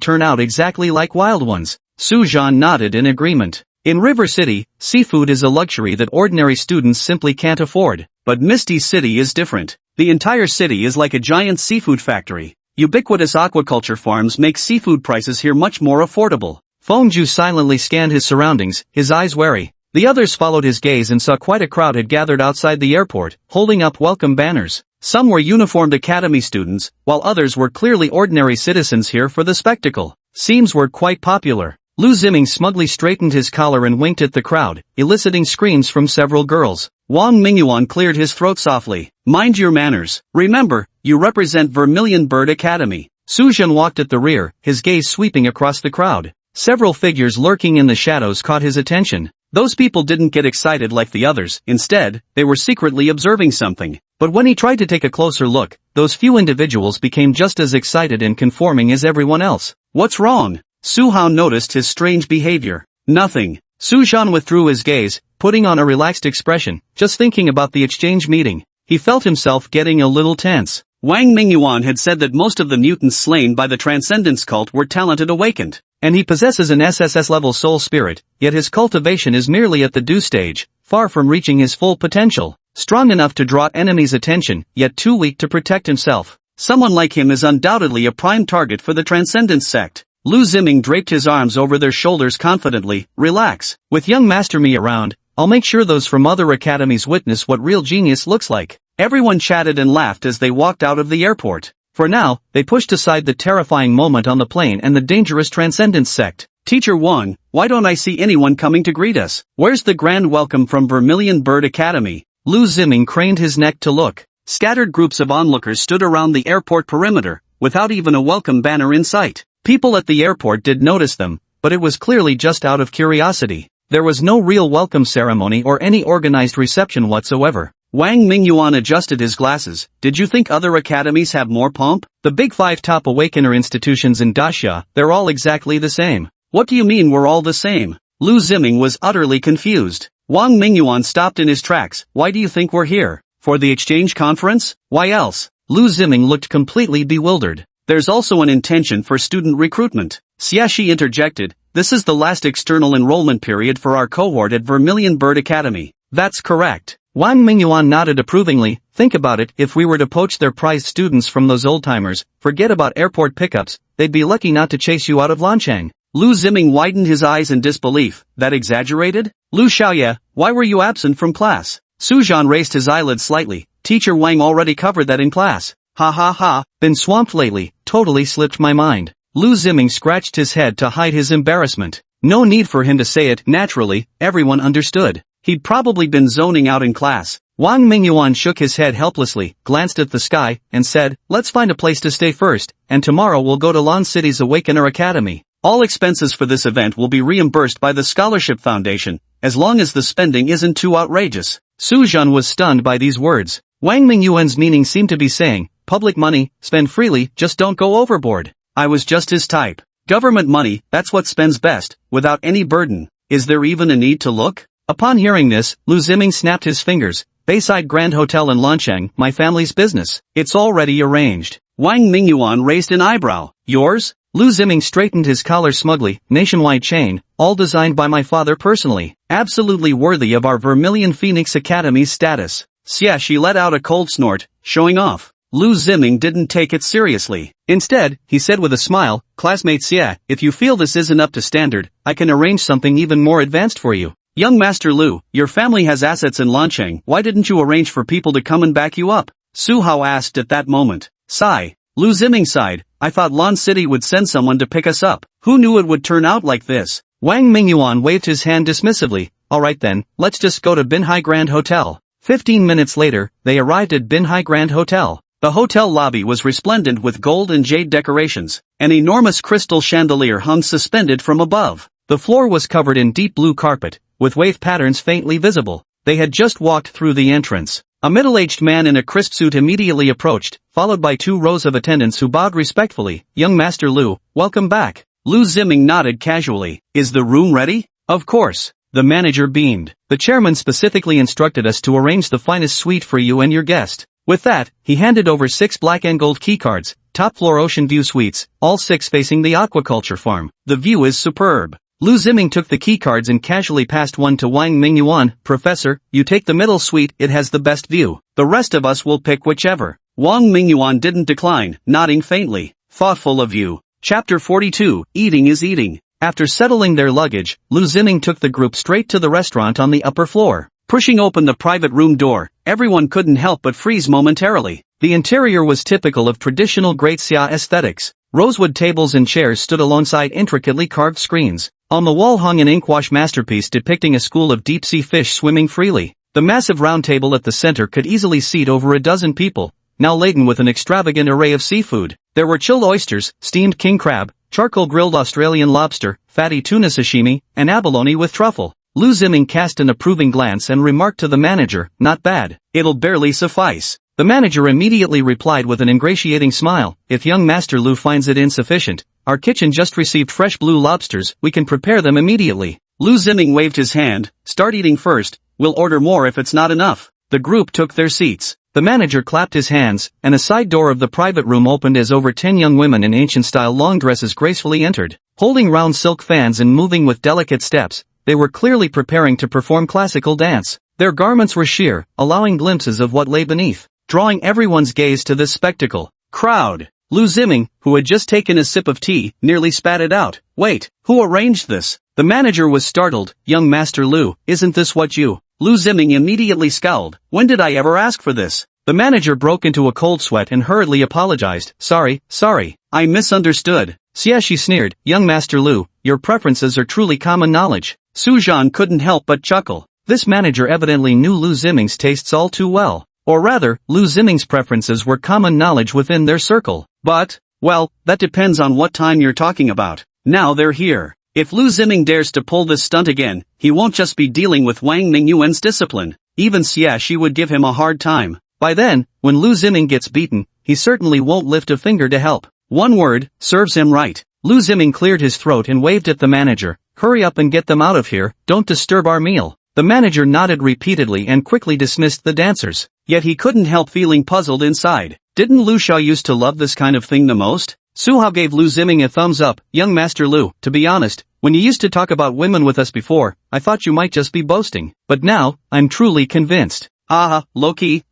turn out exactly like wild ones. Su Zhan nodded in agreement. In River City, seafood is a luxury that ordinary students simply can't afford. But Misty City is different. The entire city is like a giant seafood factory. Ubiquitous aquaculture farms make seafood prices here much more affordable. Fengju silently scanned his surroundings, his eyes wary. The others followed his gaze and saw quite a crowd had gathered outside the airport, holding up welcome banners. Some were uniformed academy students, while others were clearly ordinary citizens here for the spectacle. Seems were quite popular. Lu Ziming smugly straightened his collar and winked at the crowd, eliciting screams from several girls. Wang Mingyuan cleared his throat softly. Mind your manners. Remember, you represent Vermilion Bird Academy. Su Zhan walked at the rear, his gaze sweeping across the crowd. Several figures lurking in the shadows caught his attention. Those people didn't get excited like the others, instead, they were secretly observing something. But when he tried to take a closer look, those few individuals became just as excited and conforming as everyone else. What's wrong? Su Hao noticed his strange behavior. Nothing. Su Zhan withdrew his gaze, putting on a relaxed expression, just thinking about the exchange meeting. He felt himself getting a little tense. Wang Mingyuan had said that most of the mutants slain by the Transcendence cult were talented awakened. And he possesses an SSS-level soul spirit, yet his cultivation is merely at the dew stage, far from reaching his full potential. Strong enough to draw enemies' attention, yet too weak to protect himself. Someone like him is undoubtedly a prime target for the Transcendence sect. Lu Ziming draped his arms over their shoulders confidently. Relax. With young Master Me around, I'll make sure those from other academies witness what real genius looks like. Everyone chatted and laughed as they walked out of the airport. For now, they pushed aside the terrifying moment on the plane and the dangerous Transcendence sect. Teacher Wang, why don't I see anyone coming to greet us? Where's the grand welcome from Vermilion Bird Academy? Lu Ziming craned his neck to look. Scattered groups of onlookers stood around the airport perimeter, without even a welcome banner in sight. People at the airport did notice them, but it was clearly just out of curiosity. There was no real welcome ceremony or any organized reception whatsoever. Wang Mingyuan adjusted his glasses. Did you think other academies have more pomp? The big 5 top awakener institutions in Daxia, they're all exactly the same. What do you mean we're all the same? Lu Ziming was utterly confused. Wang Mingyuan stopped in his tracks. Why do you think we're here? For the exchange conference? Why else? Lu Ziming looked completely bewildered. There's also an intention for student recruitment. Xiaxi interjected. This is the last external enrollment period for our cohort at Vermilion Bird Academy. That's correct. Wang Mingyuan nodded approvingly. Think about it, if we were to poach their prized students from those old-timers, forget about airport pickups, they'd be lucky not to chase you out of Lancheng. Lu Ziming widened his eyes in disbelief. That exaggerated? Lu Xiaoye, why were you absent from class? Su Zhan raised his eyelids slightly. Teacher Wang already covered that in class. Ha ha ha, been swamped lately, totally slipped my mind. Lu Ziming scratched his head to hide his embarrassment. No need for him to say it, naturally, everyone understood. He'd probably been zoning out in class. Wang Mingyuan shook his head helplessly, glanced at the sky, and said, let's find a place to stay first, and tomorrow we'll go to Lan City's Awakener Academy. All expenses for this event will be reimbursed by the Scholarship Foundation, as long as the spending isn't too outrageous. Su Zhan was stunned by these words. Wang Mingyuan's meaning seemed to be saying, public money, spend freely, just don't go overboard. I was just his type. Government money, that's what spends best, without any burden. Is there even a need to look? Upon hearing this, Lu Ziming snapped his fingers. Bayside Grand Hotel in Lanchang, my family's business. It's already arranged. Wang Mingyuan raised an eyebrow. Yours? Lu Ziming straightened his collar smugly. Nationwide chain, all designed by my father personally. Absolutely worthy of our Vermilion Phoenix Academy's status. Xia Shi let out a cold snort, showing off. Lu Ziming didn't take it seriously. Instead, he said with a smile, classmate Xia, if you feel this isn't up to standard, I can arrange something even more advanced for you. Young Master Lu, your family has assets in Lanchang, why didn't you arrange for people to come and back you up? Su Hao asked at that moment. Sigh. Lu Ziming sighed, I thought Lan City would send someone to pick us up. Who knew it would turn out like this? Wang Mingyuan waved his hand dismissively. Alright then, let's just go to Binhai Grand Hotel. 15 minutes later, they arrived at Binhai Grand Hotel. The hotel lobby was resplendent with gold and jade decorations. An enormous crystal chandelier hung suspended from above. The floor was covered in deep blue carpet, with wave patterns faintly visible. They had just walked through the entrance. A middle-aged man in a crisp suit immediately approached, followed by 2 rows of attendants who bowed respectfully. Young Master Lu, welcome back. Lu Ziming nodded casually. Is the room ready? Of course. The manager beamed. The chairman specifically instructed us to arrange the finest suite for you and your guest. With that, he handed over 6 black and gold keycards, top-floor ocean view suites, all 6 facing the aquaculture farm. The view is superb. Lu Ziming took the keycards and casually passed one to Wang Mingyuan. Professor, you take the middle suite, it has the best view. The rest of us will pick whichever. Wang Mingyuan didn't decline, nodding faintly. Thoughtful of you. Chapter 42, Eating is Eating. After settling their luggage, Lu Ziming took the group straight to the restaurant on the upper floor. Pushing open the private room door, everyone couldn't help but freeze momentarily. The interior was typical of traditional Great Xia aesthetics. Rosewood tables and chairs stood alongside intricately carved screens. On the wall hung an inkwash masterpiece depicting a school of deep-sea fish swimming freely. The massive round table at the center could easily seat over a dozen people, now laden with an extravagant array of seafood. There were chilled oysters, steamed king crab, charcoal-grilled Australian lobster, fatty tuna sashimi, and abalone with truffle. Lu Ziming cast an approving glance and remarked to the manager, not bad. It'll barely suffice. The manager immediately replied with an ingratiating smile, if young Master Lu finds it insufficient, our kitchen just received fresh blue lobsters, we can prepare them immediately. Lu Ziming waved his hand, start eating first, we'll order more if it's not enough. The group took their seats. The manager clapped his hands, and a side door of the private room opened as over 10 young women in ancient-style long dresses gracefully entered. Holding round silk fans and moving with delicate steps, they were clearly preparing to perform classical dance. Their garments were sheer, allowing glimpses of what lay beneath. Drawing everyone's gaze to this spectacle. Crowd. Lu Ziming, who had just taken a sip of tea, nearly spat it out. Wait, who arranged this? The manager was startled. Young Master Lu, isn't this what you? Lu Ziming immediately scowled. When did I ever ask for this? The manager broke into a cold sweat and hurriedly apologized. Sorry, I misunderstood. Xia Shi sneered. Young Master Lu, your preferences are truly common knowledge. Su Zhan couldn't help but chuckle. This manager evidently knew Lu Ziming's tastes all too well. Or rather, Lu Ziming's preferences were common knowledge within their circle. But, well, that depends on what time you're talking about. Now they're here. If Lu Ziming dares to pull this stunt again, he won't just be dealing with Wang Mingyuan's discipline. Even Xia Shi would give him a hard time. By then, when Lu Ziming gets beaten, he certainly won't lift a finger to help. One word, serves him right. Lu Ziming cleared his throat and waved at the manager. Hurry up and get them out of here, don't disturb our meal. The manager nodded repeatedly and quickly dismissed the dancers. Yet he couldn't help feeling puzzled inside. Didn't Lu Xiao used to love this kind of thing the most? Su Hao gave Lu Ziming a thumbs up. Young Master Lu, to be honest, when you used to talk about women with us before, I thought you might just be boasting. But now, I'm truly convinced. Aha, Loki.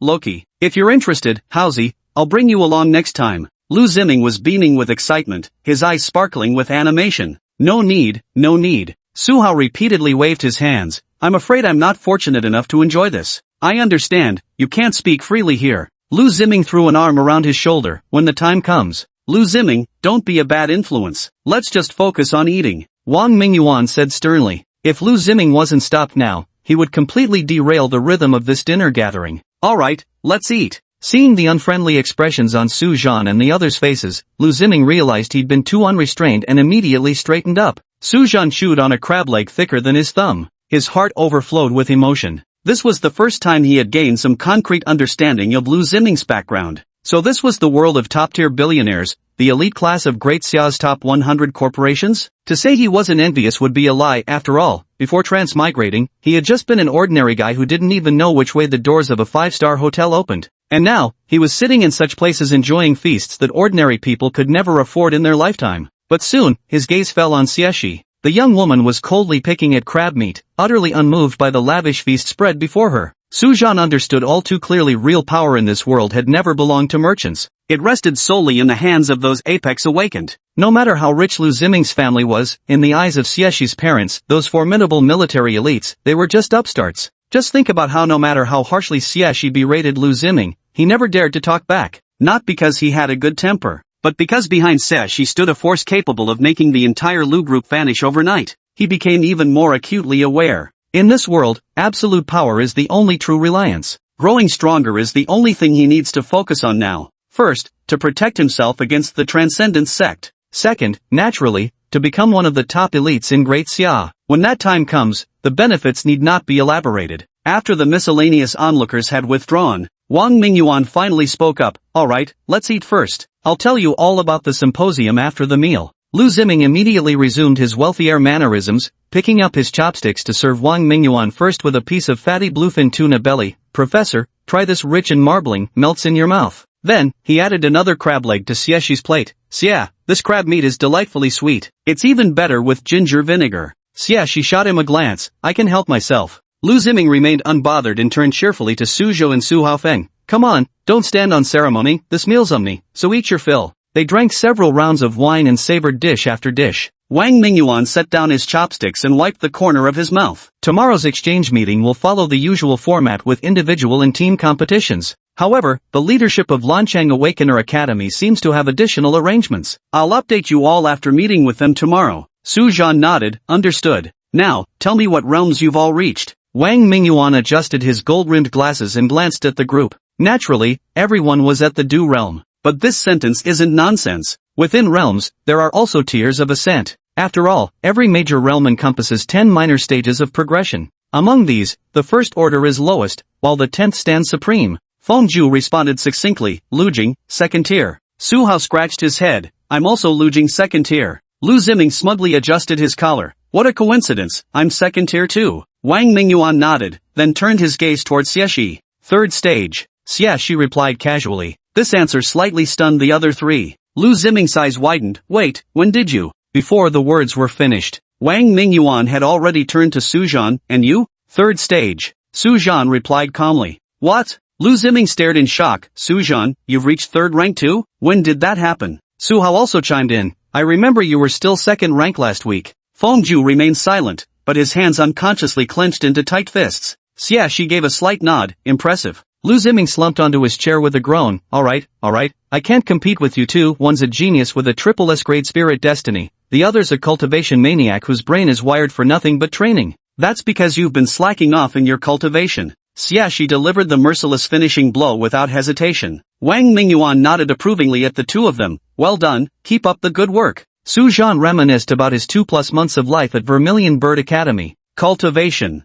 If you're interested, Hausi, I'll bring you along next time. Lu Ziming was beaming with excitement, his eyes sparkling with animation. No need. Su Hao repeatedly waved his hands. I'm afraid I'm not fortunate enough to enjoy this. I understand, you can't speak freely here. Lu Ziming threw an arm around his shoulder. When the time comes. Lu Ziming, don't be a bad influence. Let's just focus on eating. Wang Mingyuan said sternly. If Lu Ziming wasn't stopped now, he would completely derail the rhythm of this dinner gathering. Alright, let's eat. Seeing the unfriendly expressions on Su Zhan and the others' faces, Lu Ziming realized he'd been too unrestrained and immediately straightened up. Su Zhan chewed on a crab leg thicker than his thumb. His heart overflowed with emotion. This was the first time he had gained some concrete understanding of Lu Ziming's background. So this was the world of top-tier billionaires, the elite class of Great Xia's top 100 corporations? To say he wasn't envious would be a lie. After all, before transmigrating, he had just been an ordinary guy who didn't even know which way the doors of a five-star hotel opened. And now, he was sitting in such places enjoying feasts that ordinary people could never afford in their lifetime. But soon, his gaze fell on Xieshi. The young woman was coldly picking at crab meat, utterly unmoved by the lavish feast spread before her. Su Zhan understood all too clearly real power in this world had never belonged to merchants. It rested solely in the hands of those apex awakened. No matter how rich Lu Ziming's family was, in the eyes of Xieshi's parents, those formidable military elites, they were just upstarts. Just think about how no matter how harshly Xieshi berated Lu Ziming, he never dared to talk back. Not because he had a good temper, but because behind Xieshi stood a force capable of making the entire Lu group vanish overnight. He became even more acutely aware. In this world, absolute power is the only true reliance. Growing stronger is the only thing he needs to focus on now. First, to protect himself against the Transcendence sect. Second, naturally, to become one of the top elites in Great Xia. When that time comes, the benefits need not be elaborated. After the miscellaneous onlookers had withdrawn, Wang Mingyuan finally spoke up. Alright, let's eat first. I'll tell you all about the symposium after the meal. Lu Ziming immediately resumed his wealthier mannerisms, picking up his chopsticks to serve Wang Mingyuan first with a piece of fatty bluefin tuna belly. Professor, try this rich and marbling, melts in your mouth. Then, he added another crab leg to Xieshi's plate. Xia, this crab meat is delightfully sweet. It's even better with ginger vinegar. Xieshi shot him a glance. I can help myself. Lu Ziming remained unbothered and turned cheerfully to Su Zhou and Su Haofeng. Come on, don't stand on ceremony, this meal's umni, so eat your fill. They drank several rounds of wine and savored dish after dish. Wang Mingyuan set down his chopsticks and wiped the corner of his mouth. Tomorrow's exchange meeting will follow the usual format with individual and team competitions. However, the leadership of Lanchang Awakener Academy seems to have additional arrangements. I'll update you all after meeting with them tomorrow. Su Zhan nodded, understood. Now, tell me what realms you've all reached. Wang Mingyuan adjusted his gold-rimmed glasses and glanced at the group. Naturally, everyone was at the Du realm. But this sentence isn't nonsense. Within realms, there are also tiers of ascent. After all, every major realm encompasses 10 minor stages of progression. Among these, the first order is lowest, while the 10th stands supreme. Fengju responded succinctly, Lujing, second tier. Su Hao scratched his head, I'm also Lujing second tier. Lu Ziming smugly adjusted his collar. What a coincidence, I'm second tier too. Wang Mingyuan nodded, then turned his gaze towards Xieshi. Third stage. Xieshi replied casually. This answer slightly stunned the other three. Lu Ziming's eyes widened. Wait, when did you? Before the words were finished, Wang Mingyuan had already turned to Su Zhan, and you? Third stage. Su Zhan replied calmly. What? Lu Ziming stared in shock. Su Zhan, you've reached third rank too? When did that happen? Su Hao also chimed in. I remember you were still second rank last week. Fengju remained silent, but his hands unconsciously clenched into tight fists. Xieshi gave a slight nod. Impressive. Lu Ziming slumped onto his chair with a groan. Alright, I can't compete with you two. One's a genius with a triple S-grade spirit destiny. The other's a cultivation maniac whose brain is wired for nothing but training. That's because you've been slacking off in your cultivation. Xieshi delivered the merciless finishing blow without hesitation. Wang Mingyuan nodded approvingly at the two of them. Well done, keep up the good work. Su Zhan reminisced about his 2+ months of life at Vermilion Bird Academy. Cultivation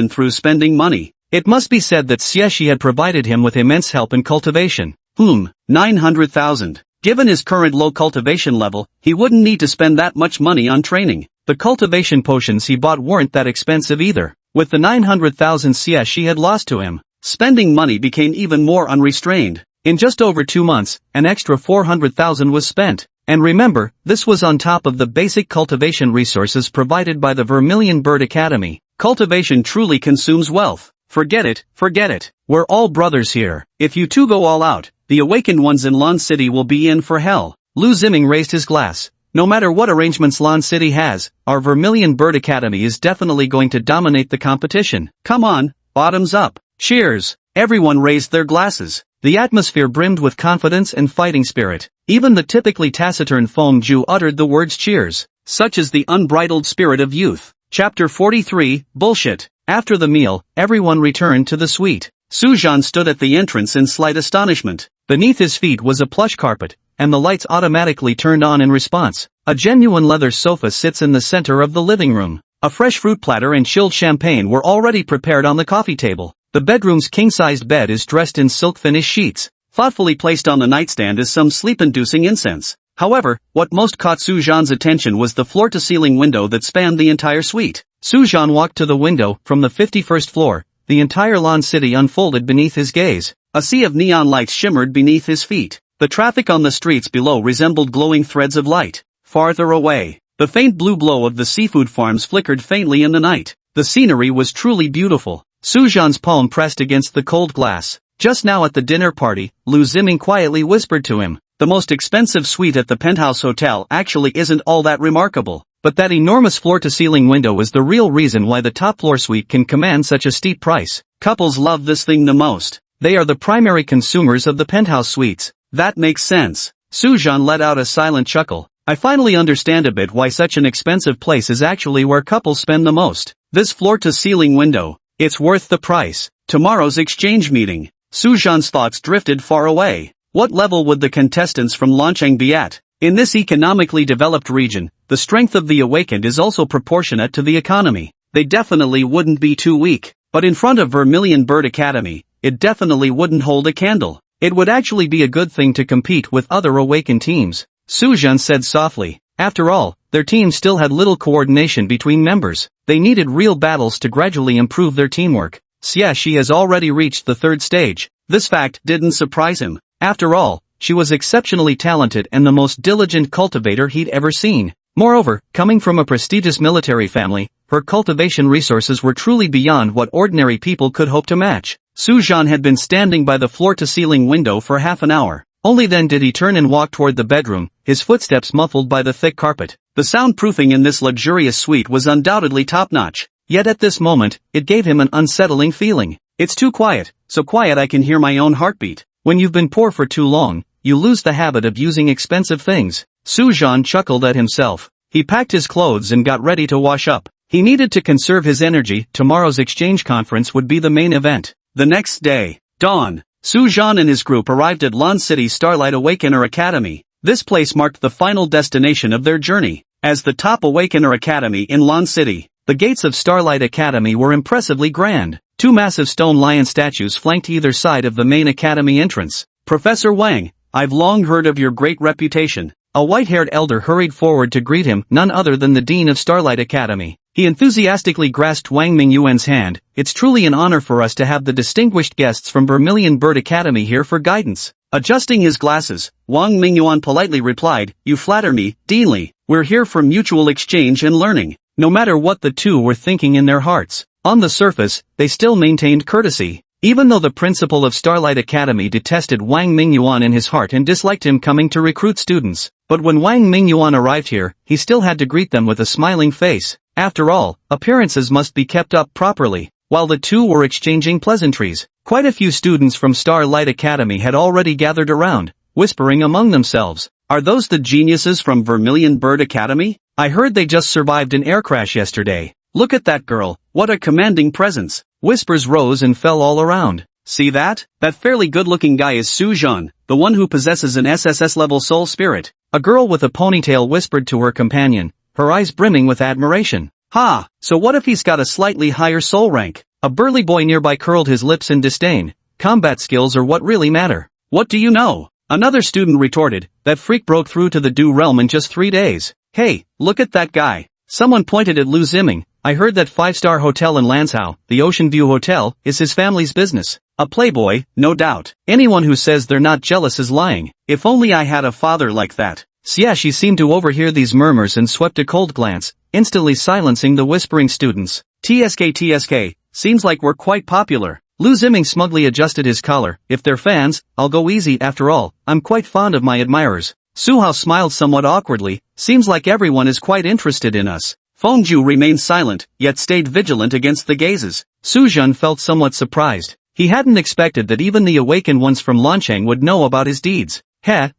through spending money. It must be said that Xieshi had provided him with immense help in cultivation. 900,000. Given his current low cultivation level, he wouldn't need to spend that much money on training. The cultivation potions he bought weren't that expensive either. With the 900,000 Xieshi had lost to him, spending money became even more unrestrained. In just over 2 months, an extra 400,000 was spent. And remember, this was on top of the basic cultivation resources provided by the Vermilion Bird Academy. Cultivation truly consumes wealth. Forget it. We're all brothers here. If you two go all out, the awakened ones in Lan City will be in for hell. Lu Ziming raised his glass. No matter what arrangements Lan City has, our Vermilion Bird Academy is definitely going to dominate the competition. Come on, bottoms up. Cheers. Everyone raised their glasses. The atmosphere brimmed with confidence and fighting spirit. Even the typically taciturn Fengju uttered the words cheers. Such is the unbridled spirit of youth. Chapter 43, Bullshit. After the meal, everyone returned to the suite. Su Zhan stood at the entrance in slight astonishment. Beneath his feet was a plush carpet, and the lights automatically turned on in response. A genuine leather sofa sits in the center of the living room. A fresh fruit platter and chilled champagne were already prepared on the coffee table. The bedroom's king-sized bed is dressed in silk-finished sheets. thoughtfully placed on the nightstand is some sleep-inducing incense. However, what most caught Su Zhan's attention was the floor-to-ceiling window that spanned the entire suite. Su Zhan walked to the window. From the 51st floor, the entire Lan City unfolded beneath his gaze. A sea of neon lights shimmered beneath his feet. The traffic on the streets below resembled glowing threads of light. Farther away, the faint blue glow of the seafood farms flickered faintly in the night. The scenery was truly beautiful. Su Zhan's palm pressed against the cold glass. Just now at the dinner party, Lu Ziming quietly whispered to him, "The most expensive suite at the penthouse hotel actually isn't all that remarkable, but that enormous floor-to-ceiling window is the real reason why the top-floor suite can command such a steep price. Couples love this thing the most. They are the primary consumers of the penthouse suites." "That makes sense." Su Zhan let out a silent chuckle. "I finally understand a bit why such an expensive place is actually where couples spend the most. This floor-to-ceiling window, it's worth the price." Tomorrow's exchange meeting. Su Zhan's thoughts drifted far away. What level would the contestants from Lancheng be at? In this economically developed region, the strength of the awakened is also proportionate to the economy. They definitely wouldn't be too weak. But in front of Vermilion Bird Academy, it definitely wouldn't hold a candle. It would actually be a good thing to compete with other awakened teams. Su Zhan said softly. After all, their team still had little coordination between members. They needed real battles to gradually improve their teamwork. Xie Shi has already reached the third stage. This fact didn't surprise him. After all, she was exceptionally talented and the most diligent cultivator he'd ever seen. Moreover, coming from a prestigious military family, her cultivation resources were truly beyond what ordinary people could hope to match. Su Zhan had been standing by the floor-to-ceiling window for half an hour. Only then did he turn and walk toward the bedroom, his footsteps muffled by the thick carpet. The soundproofing in this luxurious suite was undoubtedly top-notch. Yet at this moment, it gave him an unsettling feeling. It's too quiet, so quiet I can hear my own heartbeat. When you've been poor for too long, you lose the habit of using expensive things. Su Zhan chuckled at himself. He packed his clothes and got ready to wash up. He needed to conserve his energy. Tomorrow's exchange conference would be the main event. The next day, dawn. Su Zhan and his group arrived at Lan City Starlight Awakener Academy. This place marked the final destination of their journey. As the top Awakener Academy in Lan City, the gates of Starlight Academy were impressively grand. Two massive stone lion statues flanked either side of the main academy entrance. "Professor Wang, I've long heard of your great reputation." A white-haired elder hurried forward to greet him, none other than the dean of Starlight Academy. He enthusiastically grasped Wang Mingyuan's hand. "It's truly an honor for us to have the distinguished guests from Vermilion Bird Academy here for guidance." Adjusting his glasses, Wang Mingyuan politely replied, "You flatter me, Deanly. We're here for mutual exchange and learning." No matter what the two were thinking in their hearts, on the surface, they still maintained courtesy. Even though the principal of Starlight Academy detested Wang Mingyuan in his heart and disliked him coming to recruit students, but when Wang Mingyuan arrived here, he still had to greet them with a smiling face. After all, appearances must be kept up properly. While the two were exchanging pleasantries, quite a few students from Starlight Academy had already gathered around, whispering among themselves, "Are those the geniuses from Vermilion Bird Academy? I heard they just survived an air crash yesterday. Look at that girl, what a commanding presence." Whispers rose and fell all around. "See that? That fairly good-looking guy is Su Zhan, the one who possesses an SSS-level soul spirit." A girl with a ponytail whispered to her companion, her eyes brimming with admiration. "Ha, so what if he's got a slightly higher soul rank?" A burly boy nearby curled his lips in disdain. "Combat skills are what really matter." "What do you know?" Another student retorted. "That freak broke through to the Du realm in just 3 days. Hey, look at that guy." Someone pointed at Lu Ziming. "I heard that 5-star hotel in Lanzhou, the Ocean View Hotel, is his family's business." A playboy, no doubt. Anyone who says they're not jealous is lying. If only I had a father like that. Xie Shi seemed to overhear these murmurs and swept a cold glance, instantly silencing the whispering students. TSK, seems like we're quite popular." Lu Ziming smugly adjusted his collar. "If they're fans, I'll go easy. After all, I'm quite fond of my admirers." Su Hao smiled somewhat awkwardly. "Seems like everyone is quite interested in us." Fengju remained silent, yet stayed vigilant against the gazes. Su Zhan felt somewhat surprised. He hadn't expected that even the awakened ones from Lancheng would know about his deeds.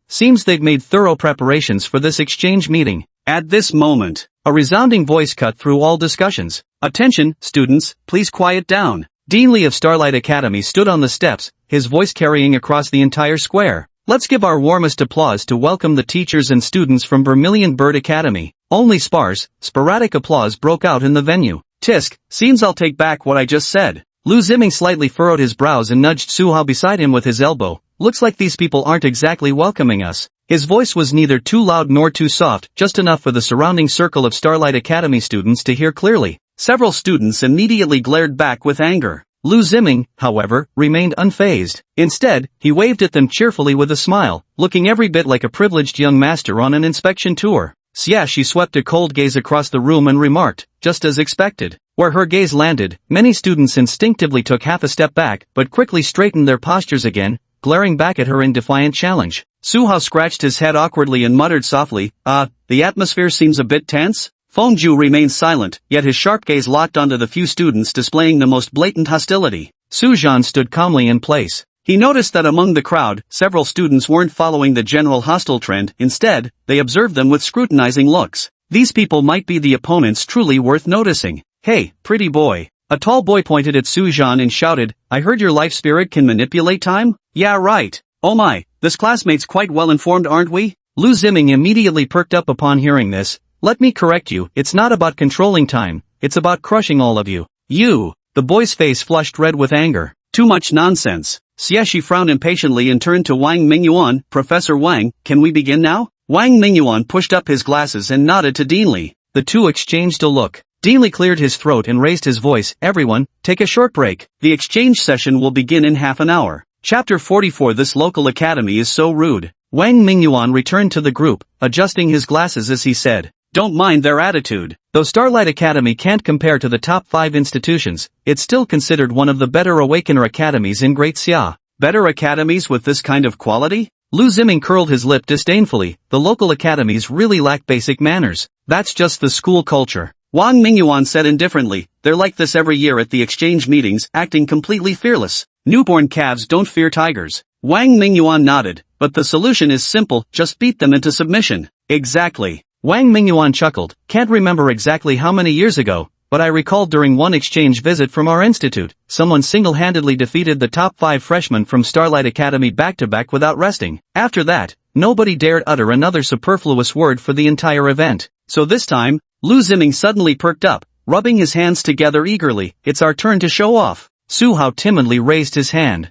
Seems they'd made thorough preparations for this exchange meeting. At this moment, a resounding voice cut through all discussions. "Attention, students, please quiet down." Dean Li of Starlight Academy stood on the steps, his voice carrying across the entire square. "Let's give our warmest applause to welcome the teachers and students from Vermilion Bird Academy." Only sporadic applause broke out in the venue. "Tisk, seems I'll take back what I just said. Lu Ziming slightly furrowed his brows and nudged Su Hao beside him with his elbow. Looks like these people aren't exactly welcoming us. His voice was neither too loud nor too soft, just enough for the surrounding circle of Starlight Academy students to hear clearly. Several students immediately glared back with anger. Lu Ziming, however, remained unfazed. Instead, he waved at them cheerfully with a smile, looking every bit like a privileged young master on an inspection tour. She swept a cold gaze across the room and remarked, just as expected. Where her gaze landed, many students instinctively took half a step back, but quickly straightened their postures again, glaring back at her in defiant challenge. Su Hao scratched his head awkwardly and muttered softly, the atmosphere seems a bit tense? Feng Zhu remained silent, yet his sharp gaze locked onto the few students displaying the most blatant hostility. Su Zhan stood calmly in place. He noticed that among the crowd, several students weren't following the general hostile trend. Instead, they observed them with scrutinizing looks. These people might be the opponents truly worth noticing. Hey, pretty boy. A tall boy pointed at Su Zhan and shouted, I heard your life spirit can manipulate time? Yeah, right. Oh my, this classmate's quite well informed, aren't we? Lu Ziming immediately perked up upon hearing this. Let me correct you, it's not about controlling time, it's about crushing all of you. You! The boy's face flushed red with anger. Too much nonsense. Xie frowned impatiently and turned to Wang Mingyuan. Professor Wang, can we begin now? Wang Mingyuan pushed up his glasses and nodded to Dean Li. The two exchanged a look. Dean Li cleared his throat and raised his voice. Everyone, take a short break. The exchange session will begin in half an hour. Chapter 44. This local academy is so rude. Wang Mingyuan returned to the group, adjusting his glasses as he said, don't mind their attitude. Though Starlight Academy can't compare to the top 5 institutions, it's still considered one of the better Awakener academies in Great Xia. Better academies with this kind of quality? Lu Ziming curled his lip disdainfully. The local academies really lack basic manners. That's just the school culture. Wang Mingyuan said indifferently, they're like this every year at the exchange meetings, acting completely fearless. Newborn calves don't fear tigers. Wang Mingyuan nodded, but the solution is simple, just beat them into submission. Exactly. Wang Mingyuan chuckled, can't remember exactly how many years ago, but I recall during one exchange visit from our institute, someone single-handedly defeated the top 5 freshmen from Starlight Academy back-to-back without resting. After that, nobody dared utter another superfluous word for the entire event. So this time, Lu Ziming suddenly perked up, rubbing his hands together eagerly. It's our turn to show off. Su Hao timidly raised his hand.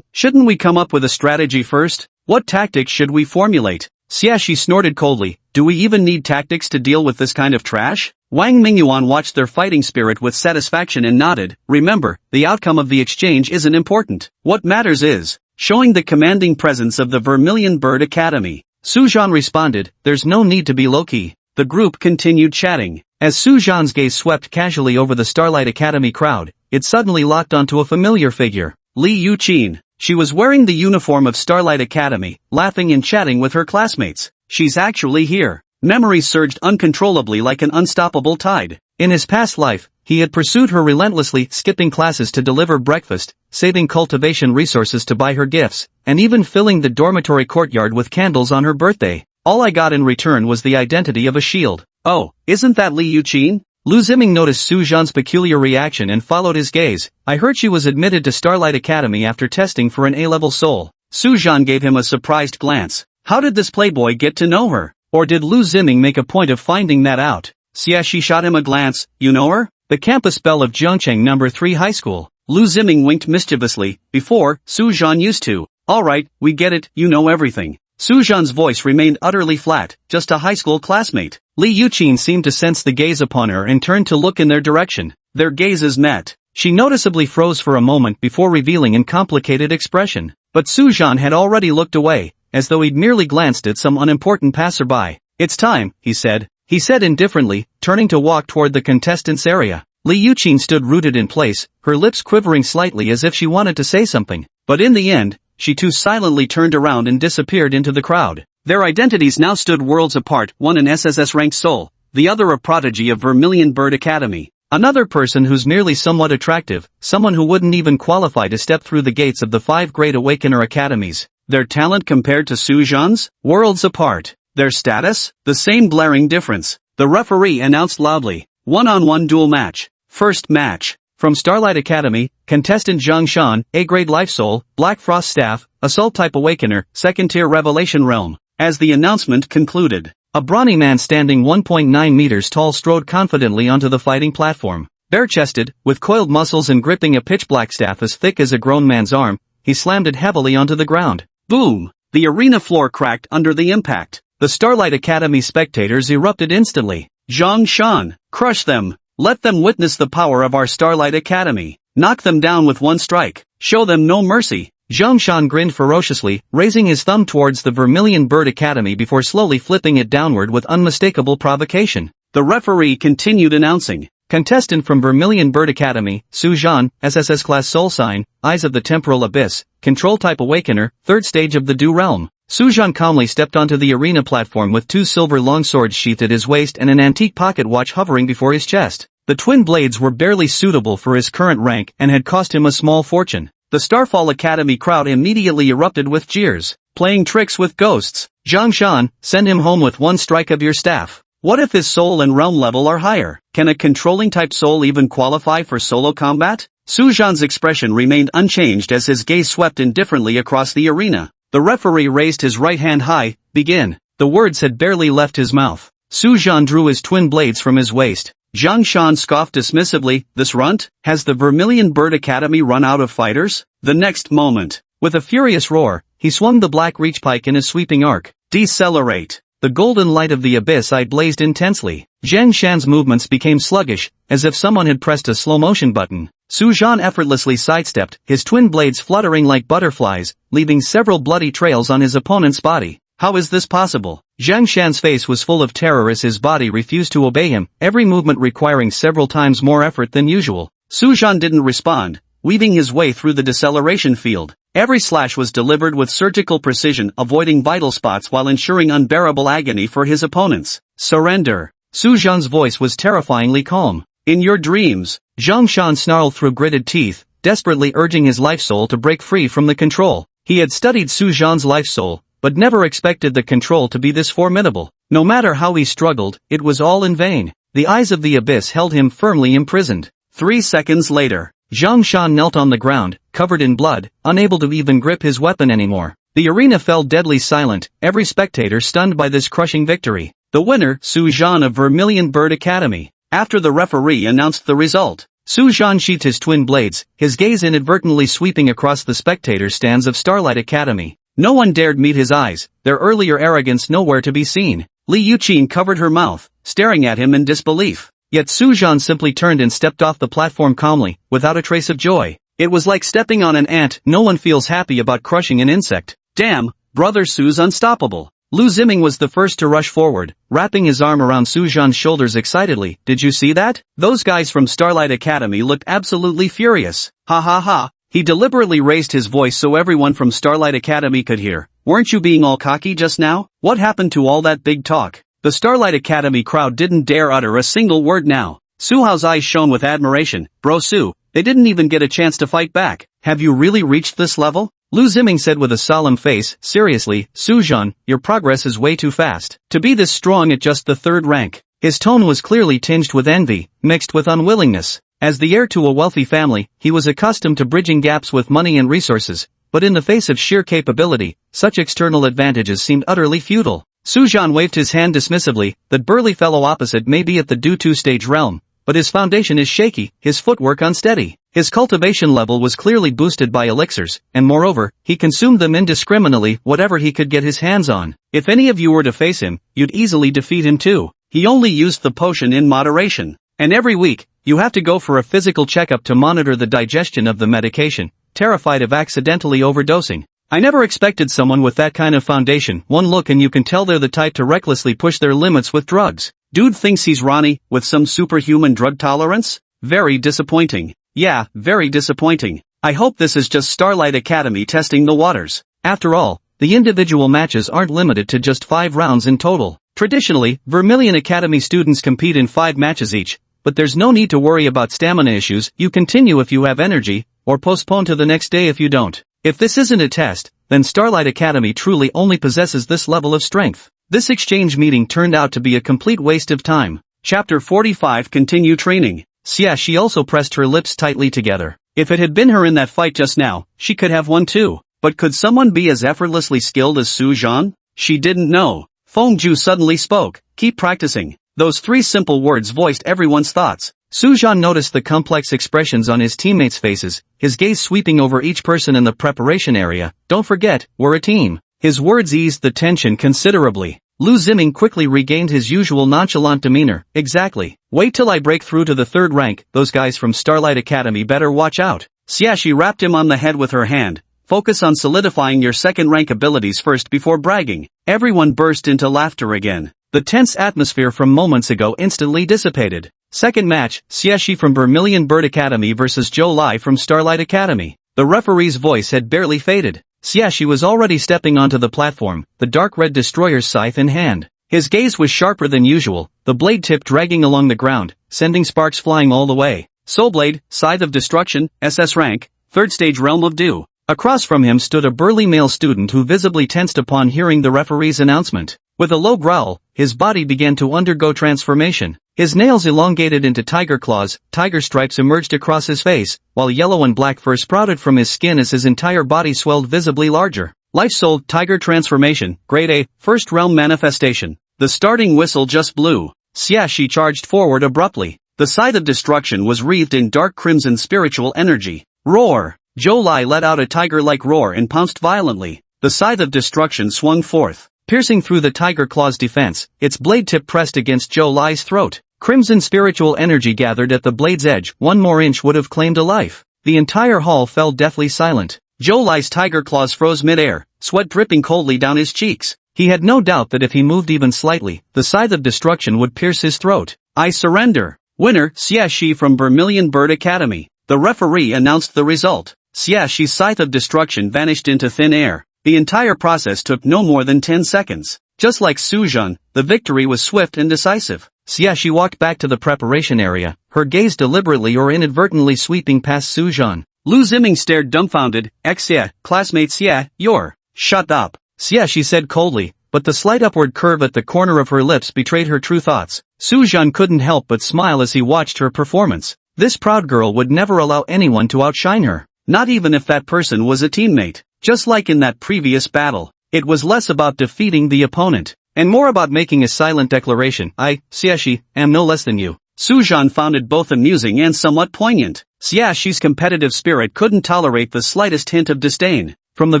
Shouldn't we come up with a strategy first? What tactics should we formulate? Xie snorted coldly, do we even need tactics to deal with this kind of trash? Wang Mingyuan watched their fighting spirit with satisfaction and nodded, remember, the outcome of the exchange isn't important. What matters is showing the commanding presence of the Vermilion Bird Academy. Su Zhan responded, there's no need to be low-key. The group continued chatting. As Su Zhan's gaze swept casually over the Starlight Academy crowd, it suddenly locked onto a familiar figure, Li Yuqin. She was wearing the uniform of Starlight Academy, laughing and chatting with her classmates. She's actually here. Memories surged uncontrollably like an unstoppable tide. In his past life, he had pursued her relentlessly, skipping classes to deliver breakfast, saving cultivation resources to buy her gifts, and even filling the dormitory courtyard with candles on her birthday. All I got in return was the identity of a shield. Oh, isn't that Li Yuqin? Lu Ziming noticed Su Zhan's peculiar reaction and followed his gaze. I heard she was admitted to Starlight Academy after testing for an A-level soul. Su Zhan gave him a surprised glance. How did this playboy get to know her? Or did Lu Ziming make a point of finding that out? Xie shot him a glance. You know her? The campus belle of Jiangcheng No. 3 High School. Lu Ziming winked mischievously. Before, Su Zhan used to. Alright, we get it, you know everything. Su Zhan's voice remained utterly flat, just a high school classmate. Li Yuqin seemed to sense the gaze upon her and turned to look in their direction. Their gazes met. She noticeably froze for a moment before revealing a complicated expression. But Su Zhan had already looked away, as though he'd merely glanced at some unimportant passerby. It's time, he said. He said indifferently, turning to walk toward the contestants' area. Li Yuqin stood rooted in place, her lips quivering slightly as if she wanted to say something. But in the end, she too silently turned around and disappeared into the crowd. Their identities now stood worlds apart, one an SSS-ranked soul, the other a prodigy of Vermilion Bird Academy. Another person who's merely somewhat attractive, someone who wouldn't even qualify to step through the gates of the 5 great Awakener academies. Their talent compared to Su Zhan's? Worlds apart. Their status? The same glaring difference. The referee announced loudly, one-on-one duel match. First match. From Starlight Academy, contestant Zhang Shan, A-grade Life Soul, Black Frost Staff, Assault-type Awakener, Second-tier Revelation Realm. As the announcement concluded, a brawny man standing 1.9 meters tall strode confidently onto the fighting platform. Bare-chested, with coiled muscles and gripping a pitch-black staff as thick as a grown man's arm, he slammed it heavily onto the ground. Boom! The arena floor cracked under the impact. The Starlight Academy spectators erupted instantly. Zhang Shan, crush them! Let them witness the power of our Starlight Academy. Knock them down with one strike. Show them no mercy. Zhang Shan grinned ferociously, raising his thumb towards the Vermilion Bird Academy before slowly flipping it downward with unmistakable provocation. The referee continued announcing. Contestant from Vermilion Bird Academy, Su Zhan, SSS Class Soul Sign, Eyes of the Temporal Abyss, Control Type Awakener, 3rd Stage of the Dew Realm. Su Zhan calmly stepped onto the arena platform with 2 silver longswords sheathed at his waist and an antique pocket watch hovering before his chest. The twin blades were barely suitable for his current rank and had cost him a small fortune. The Starfall Academy crowd immediately erupted with jeers. Playing tricks with ghosts. Zhang Shan, send him home with one strike of your staff. What if his soul and realm level are higher? Can a controlling type soul even qualify for solo combat? Su Zhan's expression remained unchanged as his gaze swept indifferently across the arena. The referee raised his right hand high. Begin. The words had barely left his mouth. Su Zhan drew his twin blades from his waist. Zhang Shan scoffed dismissively, this runt? Has the Vermilion Bird Academy run out of fighters? The next moment, with a furious roar, he swung the black reach pike in a sweeping arc. Decelerate. The golden light of the abyss eye blazed intensely. Zhang Shan's movements became sluggish, as if someone had pressed a slow-motion button. Su Zhan effortlessly sidestepped, his twin blades fluttering like butterflies, leaving several bloody trails on his opponent's body. How is this possible? Zhang Shan's face was full of terror as his body refused to obey him, every movement requiring several times more effort than usual. Su Zhan didn't respond, weaving his way through the deceleration field. Every slash was delivered with surgical precision, avoiding vital spots while ensuring unbearable agony for his opponents. Surrender. Su Zhan's voice was terrifyingly calm. In your dreams. Zhang Shan snarled through gritted teeth, desperately urging his life soul to break free from the control. He had studied Su Zhan's life soul, but never expected the control to be this formidable. No matter how he struggled, it was all in vain. The eyes of the abyss held him firmly imprisoned. 3 seconds later, Zhang Shan knelt on the ground, covered in blood, unable to even grip his weapon anymore. The arena fell deadly silent, every spectator stunned by this crushing victory. The winner, Su Zhan of Vermilion Bird Academy. After the referee announced the result, Su Zhan sheathed his twin blades, his gaze inadvertently sweeping across the spectator stands of Starlight Academy. No one dared meet his eyes, their earlier arrogance nowhere to be seen. Li Yuqin covered her mouth, staring at him in disbelief. Yet Su Zhan simply turned and stepped off the platform calmly, without a trace of joy. It was like stepping on an ant. No one feels happy about crushing an insect. Damn, brother Su's unstoppable. Lu Ziming was the first to rush forward, wrapping his arm around Su Zhan's shoulders excitedly. Did you see that? Those guys from Starlight Academy looked absolutely furious. Ha ha ha. He deliberately raised his voice so everyone from Starlight Academy could hear. Weren't you being all cocky just now? What happened to all that big talk? The Starlight Academy crowd didn't dare utter a single word now. Su Hao's eyes shone with admiration. Bro Su, they didn't even get a chance to fight back. Have you really reached this level? Lu Ziming said with a solemn face. Seriously, Su Zhan, your progress is way too fast. To be this strong at just the 3rd rank. His tone was clearly tinged with envy, mixed with unwillingness. As the heir to a wealthy family, he was accustomed to bridging gaps with money and resources, but in the face of sheer capability, such external advantages seemed utterly futile. Su Zhan waved his hand dismissively. That burly fellow opposite may be at the Do 2-stage realm, but his foundation is shaky, his footwork unsteady. His cultivation level was clearly boosted by elixirs, and moreover, he consumed them indiscriminately, whatever he could get his hands on. If any of you were to face him, you'd easily defeat him too. He only used the potion in moderation. And every week, you have to go for a physical checkup to monitor the digestion of the medication, terrified of accidentally overdosing. I never expected someone with that kind of foundation. One look and you can tell they're the type to recklessly push their limits with drugs. Dude thinks he's Ronnie, with some superhuman drug tolerance? Very disappointing. Yeah, very disappointing. I hope this is just Starlight Academy testing the waters. After all, the individual matches aren't limited to just 5 rounds in total. Traditionally, Vermilion Academy students compete in 5 matches each, but there's no need to worry about stamina issues. You continue if you have energy, or postpone to the next day if you don't. If this isn't a test, then Starlight Academy truly only possesses this level of strength. This exchange meeting turned out to be a complete waste of time. Chapter 45 Continue Training. Xia Shi also pressed her lips tightly together. If it had been her in that fight just now, she could have won too. But could someone be as effortlessly skilled as Su Zhan? She didn't know. Feng Ju suddenly spoke. Keep practicing. Those 3 simple words voiced everyone's thoughts. Sujan noticed the complex expressions on his teammates' faces, his gaze sweeping over each person in the preparation area. Don't forget, we're a team. His words eased the tension considerably. Lu Ziming quickly regained his usual nonchalant demeanor. Exactly. Wait till I break through to the third rank, those guys from Starlight Academy better watch out. Xiaxi rapped him on the head with her hand. Focus on solidifying your second rank abilities first before bragging. Everyone burst into laughter again. The tense atmosphere from moments ago instantly dissipated. Second match, Xiaxi from Vermilion Bird Academy versus Zhou Lai from Starlight Academy. The referee's voice had barely faded. Xiaxi was already stepping onto the platform, the dark red destroyer's scythe in hand. His gaze was sharper than usual, the blade tip dragging along the ground, sending sparks flying all the way. Soulblade, Scythe of Destruction, SS rank, 3rd stage Realm of Dew. Across from him stood a burly male student who visibly tensed upon hearing the referee's announcement. With a low growl, his body began to undergo transformation. His nails elongated into tiger claws, tiger stripes emerged across his face, while yellow and black fur sprouted from his skin as his entire body swelled visibly larger. Life Soul Tiger Transformation, Grade A, First Realm Manifestation. The starting whistle just blew. Xiaxi charged forward abruptly. The Scythe of Destruction was wreathed in dark crimson spiritual energy. Roar! Zhou Lai let out a tiger-like roar and pounced violently. The Scythe of Destruction swung forth. Piercing through the tiger claw's defense, its blade tip pressed against Zhou Lai's throat. Crimson spiritual energy gathered at the blade's edge. One more inch would have claimed a life. The entire hall fell deathly silent. Zhou Lai's tiger claws froze mid-air, sweat dripping coldly down his cheeks. He had no doubt that if he moved even slightly, the Scythe of Destruction would pierce his throat. I surrender. Winner, Xiaxi from Vermilion Bird Academy. The referee announced the result. Xiaxi's Scythe of Destruction vanished into thin air. The entire process took no more than 10 seconds. Just like Sujan, the victory was swift and decisive. Xiaxi walked back to the preparation area, her gaze deliberately or inadvertently sweeping past Sujan. Lu Ziming stared dumbfounded. Xia, classmate Xia, you're... Shut up. Xiaxi said coldly, but the slight upward curve at the corner of her lips betrayed her true thoughts. Sujan couldn't help but smile as he watched her performance. This proud girl would never allow anyone to outshine her. Not even if that person was a teammate. Just like in that previous battle, it was less about defeating the opponent, and more about making a silent declaration. I, Xiaxi, am no less than you. Sujan found it both amusing and somewhat poignant. Xiaxi's competitive spirit couldn't tolerate the slightest hint of disdain. From the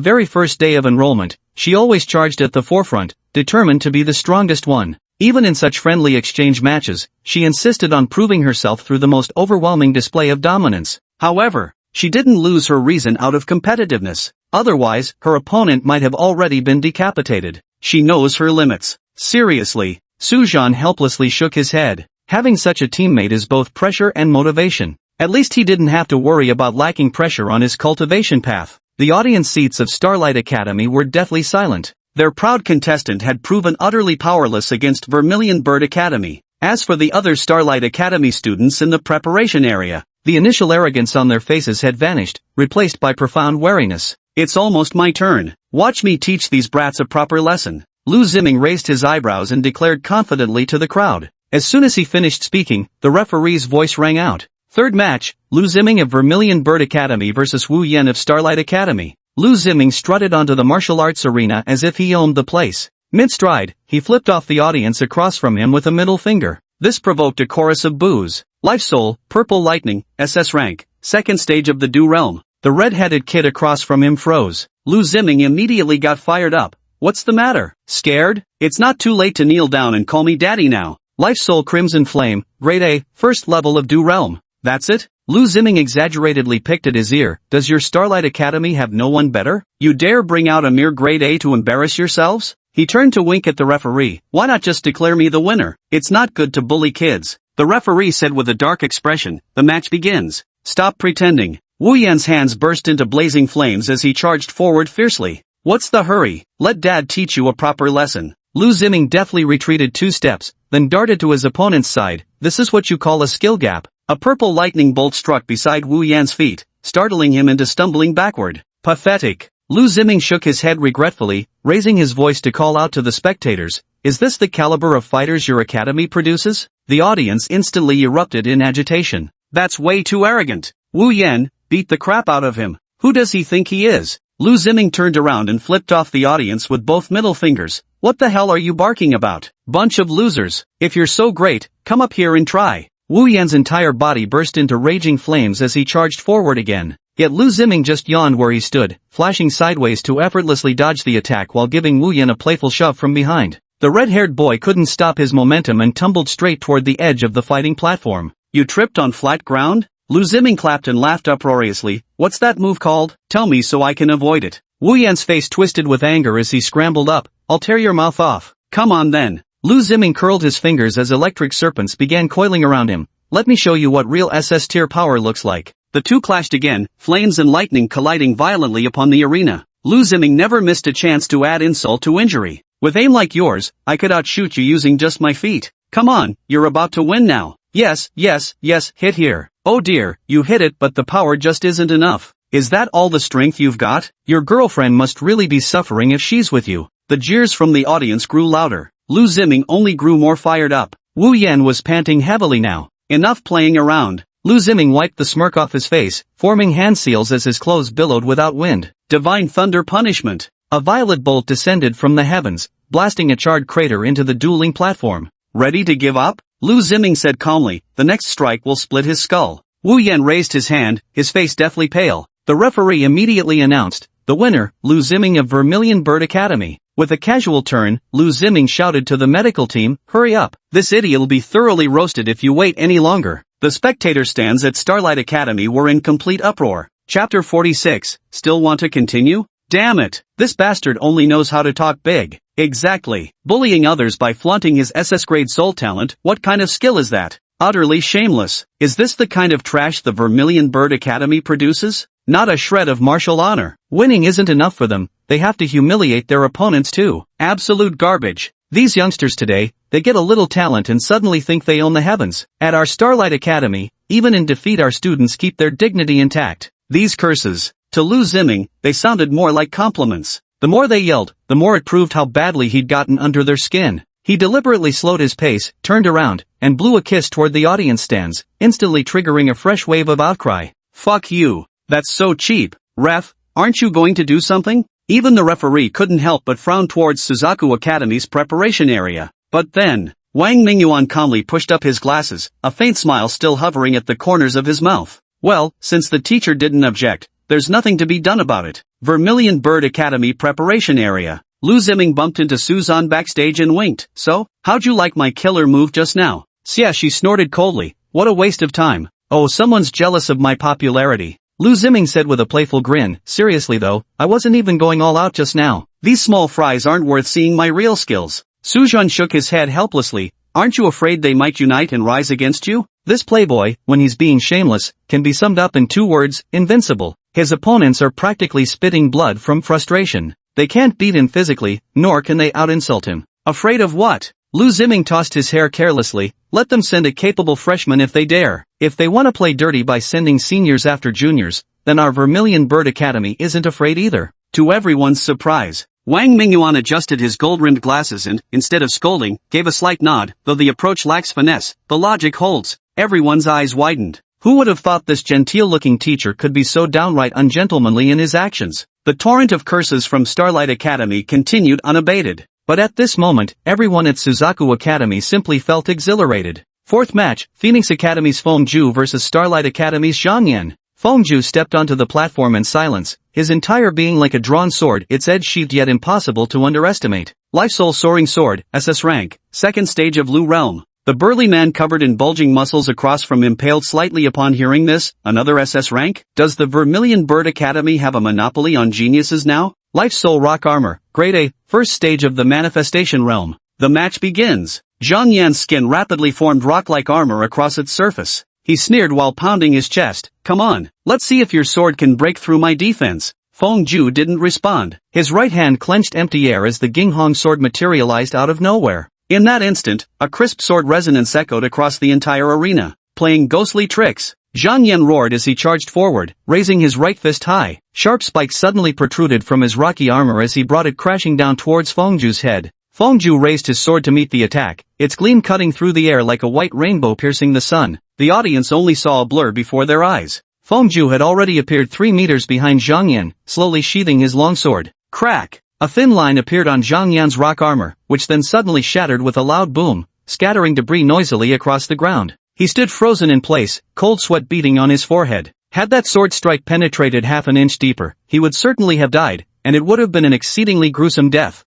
very first day of enrollment, she always charged at the forefront, determined to be the strongest one. Even in such friendly exchange matches, she insisted on proving herself through the most overwhelming display of dominance. However, she didn't lose her reason out of competitiveness. Otherwise, her opponent might have already been decapitated. She knows her limits. Seriously, Sujan helplessly shook his head. Having such a teammate is both pressure and motivation. At least he didn't have to worry about lacking pressure on his cultivation path. The audience seats of Starlight Academy were deathly silent. Their proud contestant had proven utterly powerless against Vermilion Bird Academy. As for the other Starlight Academy students in the preparation area, the initial arrogance on their faces had vanished, replaced by profound wariness. It's almost my turn. Watch me teach these brats a proper lesson. Lu Ziming raised his eyebrows and declared confidently to the crowd. As soon as he finished speaking, the referee's voice rang out. Third match, Lu Ziming of Vermilion Bird Academy versus Wu Yan of Starlight Academy. Lu Ziming strutted onto the martial arts arena as if he owned the place. Mid-stride, he flipped off the audience across from him with a middle finger. This provoked a chorus of boos. Life Soul, Purple Lightning, SS rank, 2nd stage of the Dew Realm. The red-headed kid across from him froze. Lu Ziming immediately got fired up. What's the matter? Scared? It's not too late to kneel down and call me daddy now. Life Soul Crimson Flame, Grade A, 1st level of Dew Realm. That's it? Lu Ziming exaggeratedly picked at his ear. Does your Starlight Academy have no one better? You dare bring out a mere Grade A to embarrass yourselves? He turned to wink at the referee. Why not just declare me the winner? It's not good to bully kids. The referee said with a dark expression. The match begins. Stop pretending. Wu Yan's hands burst into blazing flames as he charged forward fiercely. What's the hurry? Let Dad teach you a proper lesson. Lu Ziming deftly retreated 2 steps, then darted to his opponent's side. This is what you call a skill gap. A purple lightning bolt struck beside Wu Yan's feet, startling him into stumbling backward. Pathetic. Lu Ziming shook his head regretfully, raising his voice to call out to the spectators. Is this the caliber of fighters your academy produces? The audience instantly erupted in agitation. That's way too arrogant. Wu Yan, beat the crap out of him. Who does he think he is? Lu Ziming turned around and flipped off the audience with both middle fingers. What the hell are you barking about? Bunch of losers. If you're so great, come up here and try. Wu Yan's entire body burst into raging flames as he charged forward again. Yet Lu Ziming just yawned where he stood, flashing sideways to effortlessly dodge the attack while giving Wu Yan a playful shove from behind. The red-haired boy couldn't stop his momentum and tumbled straight toward the edge of the fighting platform. "You tripped on flat ground?" Lu Ziming clapped and laughed uproariously. "What's that move called? Tell me so I can avoid it." Wu Yan's face twisted with anger as he scrambled up. "I'll tear your mouth off." "Come on then." Lu Ziming curled his fingers as electric serpents began coiling around him. "Let me show you what real SS tier power looks like." The two clashed again, flames and lightning colliding violently upon the arena. Lu Ziming never missed a chance to add insult to injury. "With aim like yours, I could outshoot you using just my feet. Come on, you're about to win now." Yes, hit here." "Oh dear, you hit it but the power just isn't enough. Is that all the strength you've got? Your girlfriend must really be suffering if she's with you." The jeers from the audience grew louder. Lu Ziming only grew more fired up. Wu Yan was panting heavily now. "Enough playing around." Lu Ziming wiped the smirk off his face, forming hand seals as his clothes billowed without wind. Divine thunder punishment. A violet bolt descended from the heavens, blasting a charred crater into the dueling platform. "Ready to give up?" Lu Ziming said calmly. "The next strike will split his skull." Wu Yan raised his hand, his face deathly pale. The referee immediately announced, "The winner, Lu Ziming of Vermilion Bird Academy." With a casual turn, Lu Ziming shouted to the medical team, "Hurry up, this idiot'll be thoroughly roasted if you wait any longer." The spectator stands at Starlight Academy were in complete uproar. Chapter 46, Still want to continue? Damn it, this bastard only knows how to talk big. Exactly. Bullying others by flaunting his SS grade soul talent, what kind of skill is that? Utterly shameless. Is this the kind of trash the Vermilion Bird Academy produces? Not a shred of martial honor. Winning isn't enough for them, they have to humiliate their opponents too. Absolute garbage. These youngsters today, they get a little talent and suddenly think they own the heavens. At our Starlight Academy, even in defeat our students keep their dignity intact. These curses, to Lu Ziming, they sounded more like compliments. The more they yelled, the more it proved how badly he'd gotten under their skin. He deliberately slowed his pace, turned around, and blew a kiss toward the audience stands, instantly triggering a fresh wave of outcry. "Fuck you. That's so cheap. Ref, aren't you going to do something?" Even the referee couldn't help but frown towards Suzaku Academy's preparation area. But then, Wang Mingyuan calmly pushed up his glasses, a faint smile still hovering at the corners of his mouth. "Well, since the teacher didn't object, there's nothing to be done about it. Vermilion Bird Academy preparation area." Lu Ziming bumped into Suzan backstage and winked. "So, how'd you like my killer move just now?" "Yeah," she snorted coldly. "What a waste of time. Oh, someone's jealous of my popularity." Lu Ziming said with a playful grin. "Seriously though, I wasn't even going all out just now. These small fries aren't worth seeing my real skills." Suzan shook his head helplessly. "Aren't you afraid they might unite and rise against you?" This playboy, when he's being shameless, can be summed up in 2 words, invincible. His opponents are practically spitting blood from frustration. They can't beat him physically, nor can they out-insult him. Afraid of what? Lu Ziming tossed his hair carelessly. Let them send a capable freshman if they dare. If they want to play dirty by sending seniors after juniors, then our Vermilion Bird Academy isn't afraid either. To everyone's surprise, Wang Mingyuan adjusted his gold-rimmed glasses and, instead of scolding, gave a slight nod. Though the approach lacks finesse, the logic holds. Everyone's eyes widened. Who would have thought this genteel-looking teacher could be so downright ungentlemanly in his actions? The torrent of curses from Starlight Academy continued unabated. But at this moment, everyone at Suzaku Academy simply felt exhilarated. Fourth match, Phoenix Academy's Fengju versus Starlight Academy's Zhangyan. Fengju stepped onto the platform in silence, his entire being like a drawn sword, its edge sheathed yet impossible to underestimate. Life Soul Soaring Sword, SS rank, second stage of Lu Realm. The burly man covered in bulging muscles across from impaled slightly upon hearing this. Another SS rank? Does the Vermilion Bird Academy have a monopoly on geniuses now? Life Soul Rock Armor, Grade A, first stage of the Manifestation Realm. The match begins. Zhang Yan's skin rapidly formed rock-like armor across its surface. He sneered while pounding his chest. "Come on, let's see if your sword can break through my defense." Fengju didn't respond. His right hand clenched empty air as the Ginghong sword materialized out of nowhere. In that instant, a crisp sword resonance echoed across the entire arena, playing ghostly tricks. Zhang Yan roared as he charged forward, raising his right fist high. Sharp spikes suddenly protruded from his rocky armor as he brought it crashing down towards Fengju's head. Fengju raised his sword to meet the attack, its gleam cutting through the air like a white rainbow piercing the sun. The audience only saw a blur before their eyes. Fengju had already appeared 3 meters behind Zhang Yan, slowly sheathing his longsword. Crack! A thin line appeared on Zhang Yan's rock armor, which then suddenly shattered with a loud boom, scattering debris noisily across the ground. He stood frozen in place, cold sweat beading on his forehead. Had that sword strike penetrated half an inch deeper, he would certainly have died, and it would have been an exceedingly gruesome death.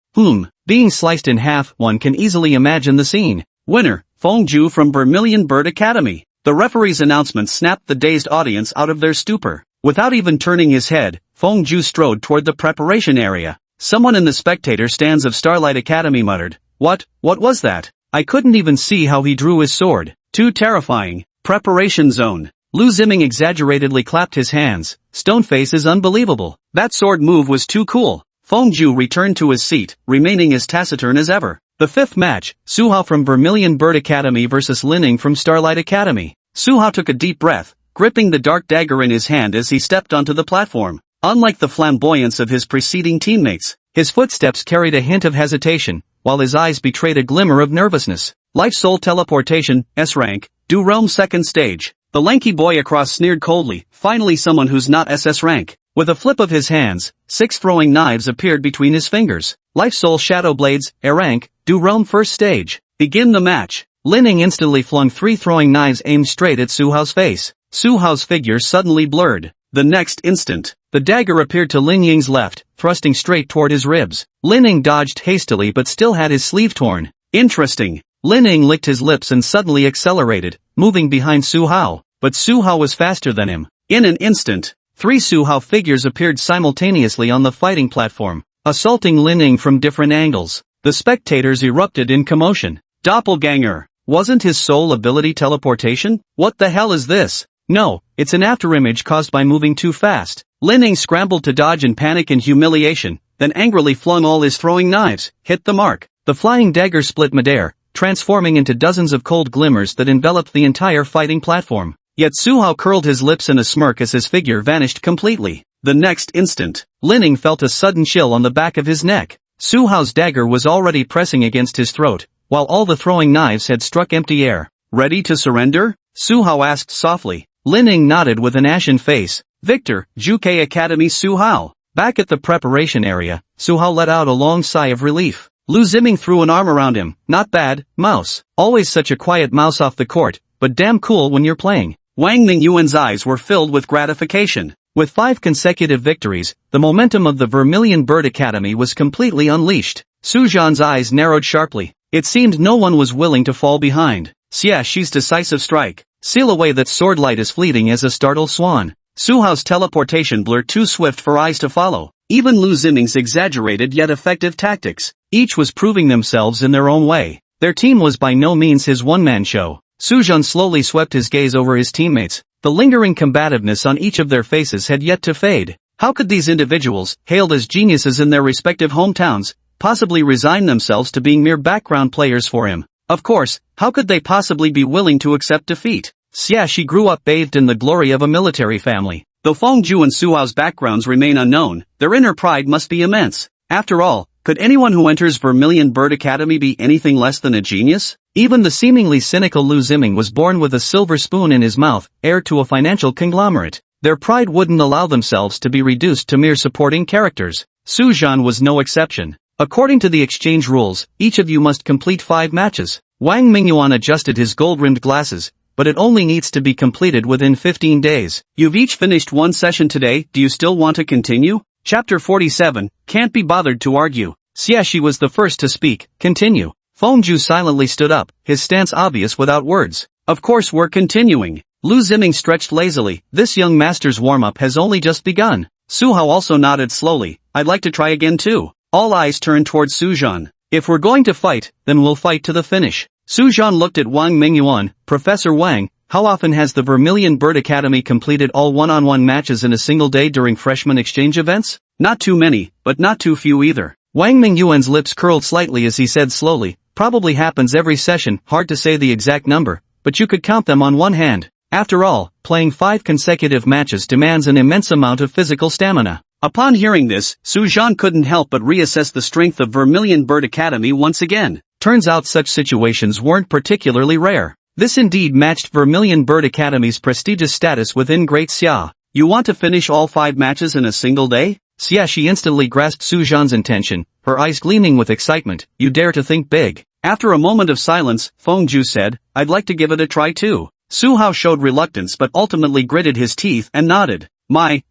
Being sliced in half, one can easily imagine the scene. Winner, Fengju from Vermilion Bird Academy. The referee's announcement snapped the dazed audience out of their stupor. Without even turning his head, Fengju strode toward the preparation area. Someone in the spectator stands of Starlight Academy muttered, What was that? I couldn't even see how he drew his sword. Too terrifying. Preparation zone. Lu Ziming exaggeratedly clapped his hands. Stoneface is unbelievable. That sword move was too cool. Fengju returned to his seat, remaining as taciturn as ever. The fifth match, Suhao from Vermilion Bird Academy versus Lining from Starlight Academy. Suhao took a deep breath, gripping the dark dagger in his hand as he stepped onto the platform. Unlike the flamboyance of his preceding teammates, his footsteps carried a hint of hesitation, while his eyes betrayed a glimmer of nervousness. Life Soul Teleportation, S-Rank, Do Realm Second Stage. The lanky boy across sneered coldly, finally someone who's not SS rank. With a flip of his hands, 6 throwing knives appeared between his fingers. Life Soul Shadow Blades, A rank, Do Realm First Stage. Begin the match. Lining instantly flung 3 throwing knives aimed straight at Suhao's face. Suhao's figure suddenly blurred. The next instant, the dagger appeared to Lin Ying's left, thrusting straight toward his ribs. Lin Ying dodged hastily but still had his sleeve torn. Interesting. Lin Ying licked his lips and suddenly accelerated, moving behind Suhao, but Suhao was faster than him. In an instant, 3 Suhao figures appeared simultaneously on the fighting platform, assaulting Lin Ying from different angles. The spectators erupted in commotion. Doppelganger. Wasn't his soul ability teleportation? What the hell is this? No, it's an afterimage caused by moving too fast. Lin Ying scrambled to dodge in panic and humiliation, then angrily flung all his throwing knives, hit the mark. The flying dagger split midair, transforming into dozens of cold glimmers that enveloped the entire fighting platform. Yet Suhao curled his lips in a smirk as his figure vanished completely. The next instant, Lin Ying felt a sudden chill on the back of his neck. Suhao's dagger was already pressing against his throat, while all the throwing knives had struck empty air. Ready to surrender? Suhao asked softly. Lin Ying nodded with an ashen face. Victor, Juke Academy Suhao. Back at the preparation area, Suhao let out a long sigh of relief. Lu Ziming threw an arm around him. Not bad, mouse. Always such a quiet mouse off the court, but damn cool when you're playing. Wang Mingyuan's eyes were filled with gratification. With 5 consecutive victories, the momentum of the Vermilion Bird Academy was completely unleashed. Su Zhan's eyes narrowed sharply. It seemed no one was willing to fall behind. Xiaxi's decisive strike. Seal away that sword light as fleeting as a startled swan. Suhao's teleportation blur too swift for eyes to follow. Even Lu Ziming's exaggerated yet effective tactics. Each was proving themselves in their own way. Their team was by no means his one-man show. Su Zhan slowly swept his gaze over his teammates. The lingering combativeness on each of their faces had yet to fade. How could these individuals, hailed as geniuses in their respective hometowns, possibly resign themselves to being mere background players for him? Of course, how could they possibly be willing to accept defeat? Xiaxi grew up bathed in the glory of a military family. Though Fengju and Suhao's backgrounds remain unknown, their inner pride must be immense. After all, could anyone who enters Vermilion Bird Academy be anything less than a genius? Even the seemingly cynical Lu Ziming was born with a silver spoon in his mouth, heir to a financial conglomerate. Their pride wouldn't allow themselves to be reduced to mere supporting characters. Su Zhan was no exception. According to the exchange rules, each of you must complete 5 matches. Wang Mingyuan adjusted his gold-rimmed glasses, but it only needs to be completed within 15 days. You've each finished 1 session today, do you still want to continue? Chapter 47, Can't be bothered to argue. Xiaxi was the first to speak. Continue. Fengju silently stood up, his stance obvious without words. Of course we're continuing. Lu Ziming stretched lazily. This young master's warm-up has only just begun. Suhao also nodded slowly. I'd like to try again too. All eyes turned towards Su Zhan. If we're going to fight, then we'll fight to the finish. Su Zhan looked at Wang Mingyuan. Professor Wang, how often has the Vermilion Bird Academy completed all one-on-one matches in a single day during freshman exchange events? Not too many, but not too few either. Wang Mingyuan's lips curled slightly as he said slowly, probably happens every session, hard to say the exact number, but you could count them on one hand. After all, playing 5 consecutive matches demands an immense amount of physical stamina. Upon hearing this, Su Zhan couldn't help but reassess the strength of Vermilion Bird Academy once again. Turns out such situations weren't particularly rare. This indeed matched Vermilion Bird Academy's prestigious status within Great Xia. You want to finish all 5 matches in a single day? Xiaxi instantly grasped Su Zhan's intention, her eyes gleaming with excitement. You dare to think big. After a moment of silence, Fengju said, I'd like to give it a try too. Su Hao showed reluctance but ultimately gritted his teeth and nodded.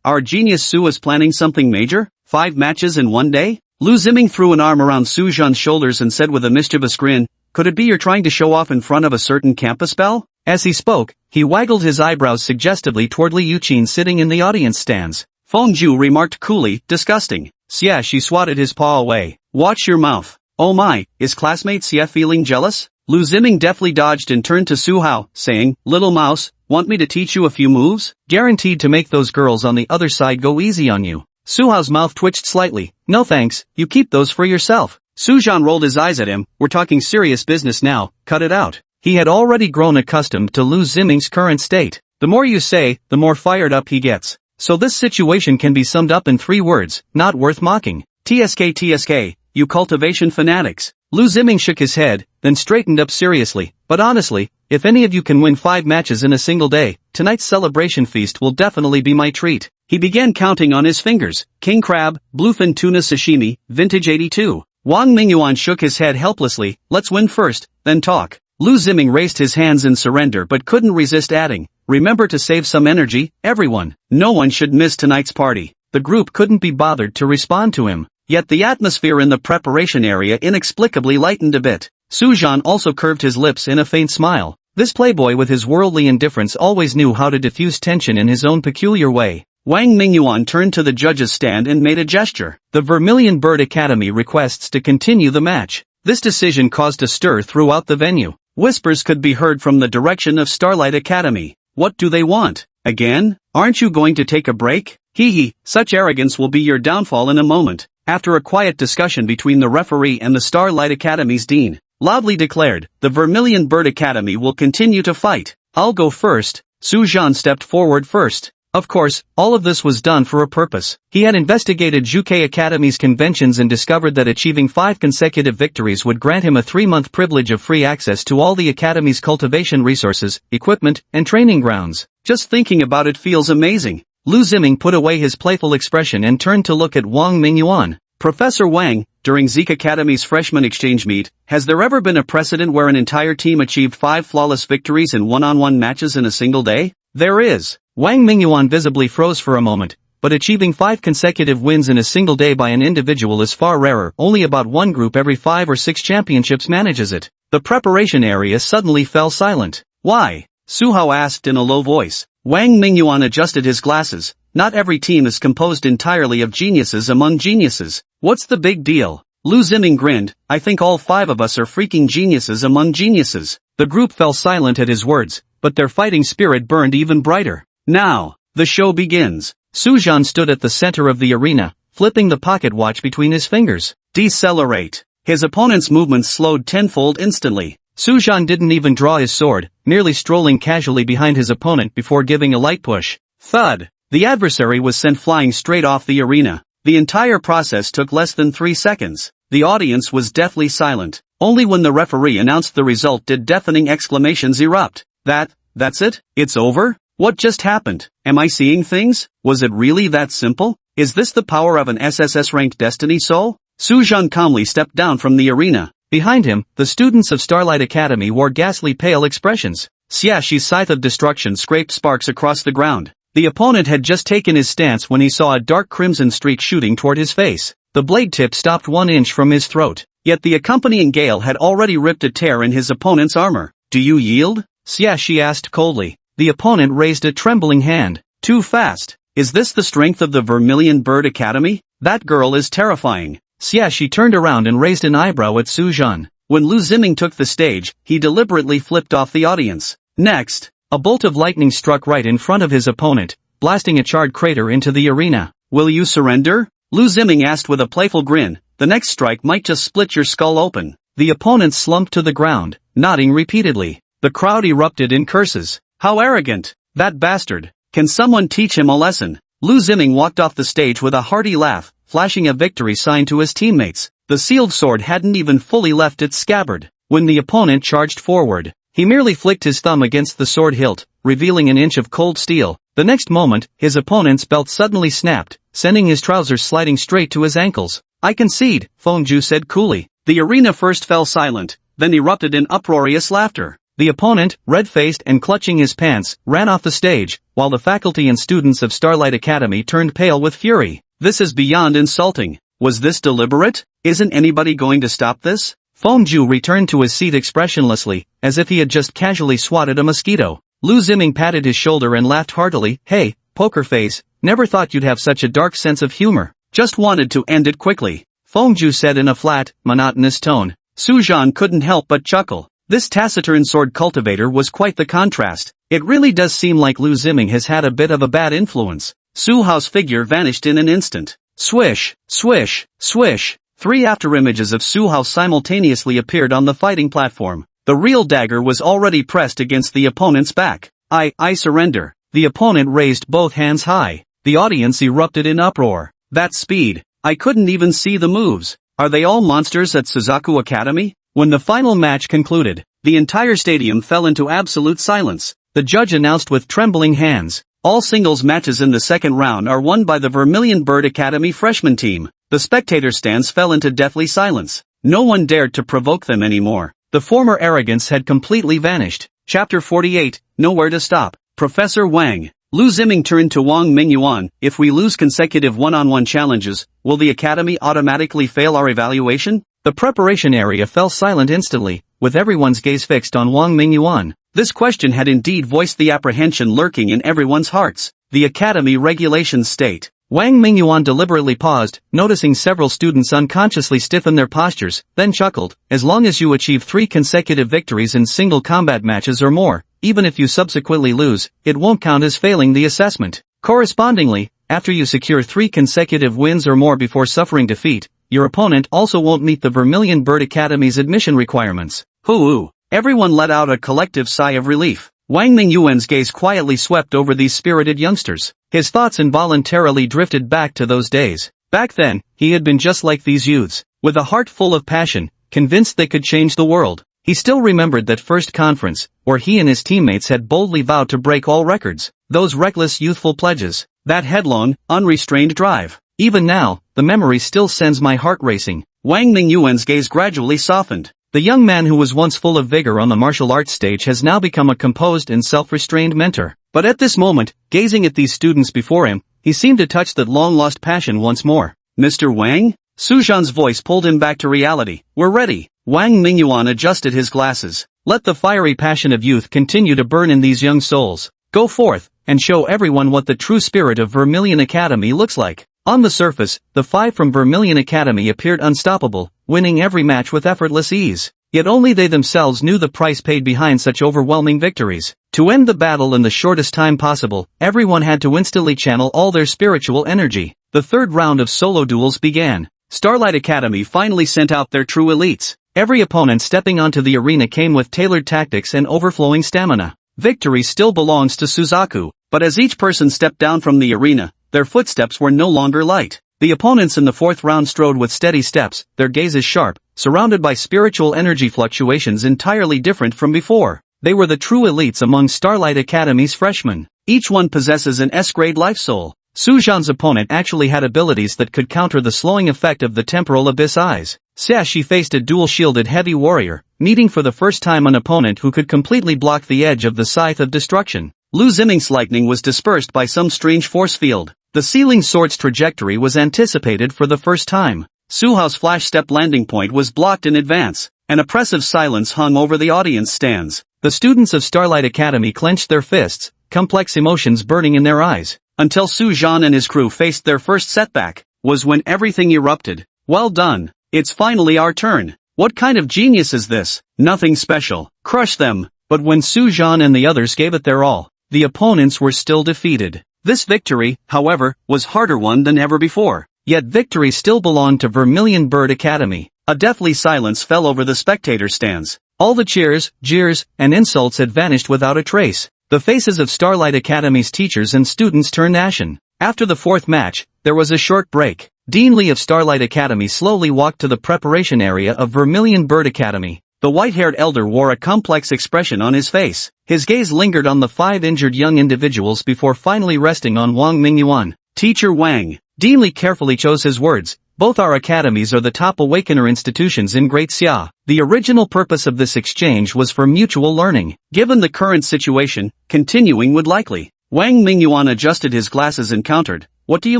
Our genius Su is planning something major? 5 matches in one day? Lu Ziming threw an arm around Su Zhan's shoulders and said with a mischievous grin, could it be you're trying to show off in front of a certain campus belle? As he spoke, he waggled his eyebrows suggestively toward Li Yuqin sitting in the audience stands. Feng Zhu remarked coolly, disgusting. Xia Shi swatted his paw away. Watch your mouth. Oh my, is classmate Xia feeling jealous? Lu Ziming deftly dodged and turned to Su Hao, saying, Little mouse, want me to teach you a few moves? Guaranteed to make those girls on the other side go easy on you. Su Hao's mouth twitched slightly. No thanks, you keep those for yourself. Su Zhan rolled his eyes at him. We're talking serious business now, cut it out. He had already grown accustomed to Lu Ziming's current state. The more you say, the more fired up he gets. So this situation can be summed up in 3 words, not worth mocking. TSK, you cultivation fanatics. Lu Ziming shook his head, then straightened up seriously. But honestly, if any of you can win 5 matches in a single day, tonight's celebration feast will definitely be my treat. He began counting on his fingers. King crab, bluefin tuna sashimi, vintage 82. Wang Mingyuan shook his head helplessly. Let's win first, then talk. Lu Ziming raised his hands in surrender but couldn't resist adding, remember to save some energy, everyone. No one should miss tonight's party. The group couldn't be bothered to respond to him. Yet the atmosphere in the preparation area inexplicably lightened a bit. Su Zhan also curved his lips in a faint smile. This playboy with his worldly indifference always knew how to diffuse tension in his own peculiar way. Wang Mingyuan turned to the judges' stand and made a gesture. The Vermilion Bird Academy requests to continue the match. This decision caused a stir throughout the venue. Whispers could be heard from the direction of Starlight Academy. What do they want? Again? Aren't you going to take a break? Hee, such arrogance will be your downfall in a moment. After a quiet discussion between the referee and the Starlight Academy's dean, loudly declared, the Vermilion Bird Academy will continue to fight. I'll go first. Su Zhan stepped forward first. Of course, all of this was done for a purpose. He had investigated Zhuke Academy's conventions and discovered that achieving 5 consecutive victories would grant him a 3-month privilege of free access to all the Academy's cultivation resources, equipment, and training grounds. Just thinking about it feels amazing. Lu Ziming put away his playful expression and turned to look at Wang Mingyuan. Professor Wang, during Zeke Academy's freshman exchange meet, has there ever been a precedent where an entire team achieved 5 flawless victories in one-on-one matches in a single day? There is. Wang Mingyuan visibly froze for a moment, but achieving 5 consecutive wins in a single day by an individual is far rarer. Only about one group every 5 or 6 championships manages it. The preparation area suddenly fell silent. Why? Su Hao asked in a low voice. Wang Mingyuan adjusted his glasses. Not every team is composed entirely of geniuses among geniuses. What's the big deal? Lu Ziming grinned. I think all 5 of us are freaking geniuses among geniuses. The group fell silent at his words, but their fighting spirit burned even brighter. Now, the show begins. Su Zhan stood at the center of the arena, flipping the pocket watch between his fingers. Decelerate. His opponent's movements slowed tenfold instantly. Su Zhan didn't even draw his sword, merely strolling casually behind his opponent before giving a light push. Thud. The adversary was sent flying straight off the arena. The entire process took less than 3 seconds. The audience was deathly silent. Only when the referee announced the result did deafening exclamations erupt. That's it? It's over? What just happened? Am I seeing things? Was it really that simple? Is this the power of an SSS-ranked Destiny Soul? Su Zhan calmly stepped down from the arena. Behind him, the students of Starlight Academy wore ghastly pale expressions. Xia Shi's scythe of destruction scraped sparks across the ground. The opponent had just taken his stance when he saw a dark crimson streak shooting toward his face. The blade tip stopped 1 inch from his throat. Yet the accompanying gale had already ripped a tear in his opponent's armor. Do you yield? Xia Shi asked coldly. The opponent raised a trembling hand. Too fast. Is this the strength of the Vermilion Bird Academy? That girl is terrifying. Xia Shi turned around and raised an eyebrow at Su Zhan. When Lu Ziming took the stage, he deliberately flipped off the audience. Next, a bolt of lightning struck right in front of his opponent, blasting a charred crater into the arena. Will you surrender? Lu Ziming asked with a playful grin. The next strike might just split your skull open. The opponent slumped to the ground, nodding repeatedly. The crowd erupted in curses. How arrogant! That bastard! Can someone teach him a lesson? Lu Ziming walked off the stage with a hearty laugh, flashing a victory sign to his teammates. The sealed sword hadn't even fully left its scabbard. When the opponent charged forward, he merely flicked his thumb against the sword hilt, revealing an inch of cold steel. The next moment, his opponent's belt suddenly snapped, sending his trousers sliding straight to his ankles. I concede, Feng Zhu said coolly. The arena first fell silent, then erupted in uproarious laughter. The opponent, red-faced and clutching his pants, ran off the stage, while the faculty and students of Starlight Academy turned pale with fury. This is beyond insulting. Was this deliberate? Isn't anybody going to stop this? Fengju returned to his seat expressionlessly, as if he had just casually swatted a mosquito. Lu Ziming patted his shoulder and laughed heartily. Hey, poker face, never thought you'd have such a dark sense of humor. Just wanted to end it quickly. Fengju said in a flat, monotonous tone. Su Zhan couldn't help but chuckle. This taciturn sword cultivator was quite the contrast. It really does seem like Lu Ziming has had a bit of a bad influence. Su Hao's figure vanished in an instant. Swish, swish, swish. 3 afterimages of Su Hao simultaneously appeared on the fighting platform. The real dagger was already pressed against the opponent's back. I surrender. The opponent raised both hands high. The audience erupted in uproar. That speed. I couldn't even see the moves. Are they all monsters at Suzaku Academy? When the final match concluded, the entire stadium fell into absolute silence. The judge announced with trembling hands, all singles matches in the second round are won by the Vermilion Bird Academy freshman team. The spectator stands fell into deathly silence. No one dared to provoke them anymore. The former arrogance had completely vanished. Chapter 48, Nowhere to Stop. Professor Wang. Lu Ziming turned to Wang Mingyuan. If we lose consecutive one-on-one challenges, will the academy automatically fail our evaluation? The preparation area fell silent instantly, with everyone's gaze fixed on Wang Mingyuan. This question had indeed voiced the apprehension lurking in everyone's hearts. The academy regulations state. Wang Mingyuan deliberately paused, noticing several students unconsciously stiffen their postures, then chuckled. As long as you achieve 3 consecutive victories in single combat matches or more, even if you subsequently lose, it won't count as failing the assessment. Correspondingly, after you secure 3 consecutive wins or more before suffering defeat, your opponent also won't meet the Vermilion Bird Academy's admission requirements. Hoo-oo. Everyone let out a collective sigh of relief. Wang Mingyuan's gaze quietly swept over these spirited youngsters. His thoughts involuntarily drifted back to those days. Back then, he had been just like these youths, with a heart full of passion, convinced they could change the world. He still remembered that first conference, where he and his teammates had boldly vowed to break all records. Those reckless youthful pledges. That headlong, unrestrained drive. Even now, the memory still sends my heart racing. Wang Mingyuan's gaze gradually softened. The young man who was once full of vigor on the martial arts stage has now become a composed and self-restrained mentor. But at this moment, gazing at these students before him, he seemed to touch that long-lost passion once more. Mr. Wang? Su Zhan's voice pulled him back to reality. We're ready. Wang Mingyuan adjusted his glasses. Let the fiery passion of youth continue to burn in these young souls. Go forth, and show everyone what the true spirit of Vermilion Academy looks like. On the surface, the 5 from Vermilion Academy appeared unstoppable, winning every match with effortless ease. Yet only they themselves knew the price paid behind such overwhelming victories. To end the battle in the shortest time possible, everyone had to instantly channel all their spiritual energy. The third round of solo duels began. Starlight Academy finally sent out their true elites. Every opponent stepping onto the arena came with tailored tactics and overflowing stamina. Victory still belongs to Suzaku, but as each person stepped down from the arena, their footsteps were no longer light. The opponents in the fourth round strode with steady steps, their gazes sharp, surrounded by spiritual energy fluctuations entirely different from before. They were the true elites among Starlight Academy's freshmen. Each one possesses an S-grade life soul. Su Zhan's opponent actually had abilities that could counter the slowing effect of the temporal abyss eyes. She faced a dual-shielded heavy warrior, meeting for the first time an opponent who could completely block the edge of the scythe of destruction. Lu Ziming's lightning was dispersed by some strange force field. The sealing sword's trajectory was anticipated for the first time. Su Hao's flash-step landing point was blocked in advance. An oppressive silence hung over the audience stands. The students of Starlight Academy clenched their fists, complex emotions burning in their eyes. Until Su Zhan and his crew faced their first setback, was when everything erupted. Well done. It's finally our turn. What kind of genius is this? Nothing special. Crush them. But when Su Zhan and the others gave it their all, the opponents were still defeated. This victory, however, was harder won than ever before. Yet victory still belonged to Vermilion Bird Academy. A deathly silence fell over the spectator stands. All the cheers, jeers, and insults had vanished without a trace. The faces of Starlight Academy's teachers and students turned ashen. After the fourth match, there was a short break. Dean Lee of Starlight Academy slowly walked to the preparation area of Vermilion Bird Academy. The white-haired elder wore a complex expression on his face. His gaze lingered on the 5 injured young individuals before finally resting on Wang Mingyuan. Teacher Wang. Dean Lee carefully chose his words, Both our academies are the top awakener institutions in Great Xia. The original purpose of this exchange was for mutual learning. Given the current situation, continuing would likely. Wang Mingyuan adjusted his glasses and countered, "What do you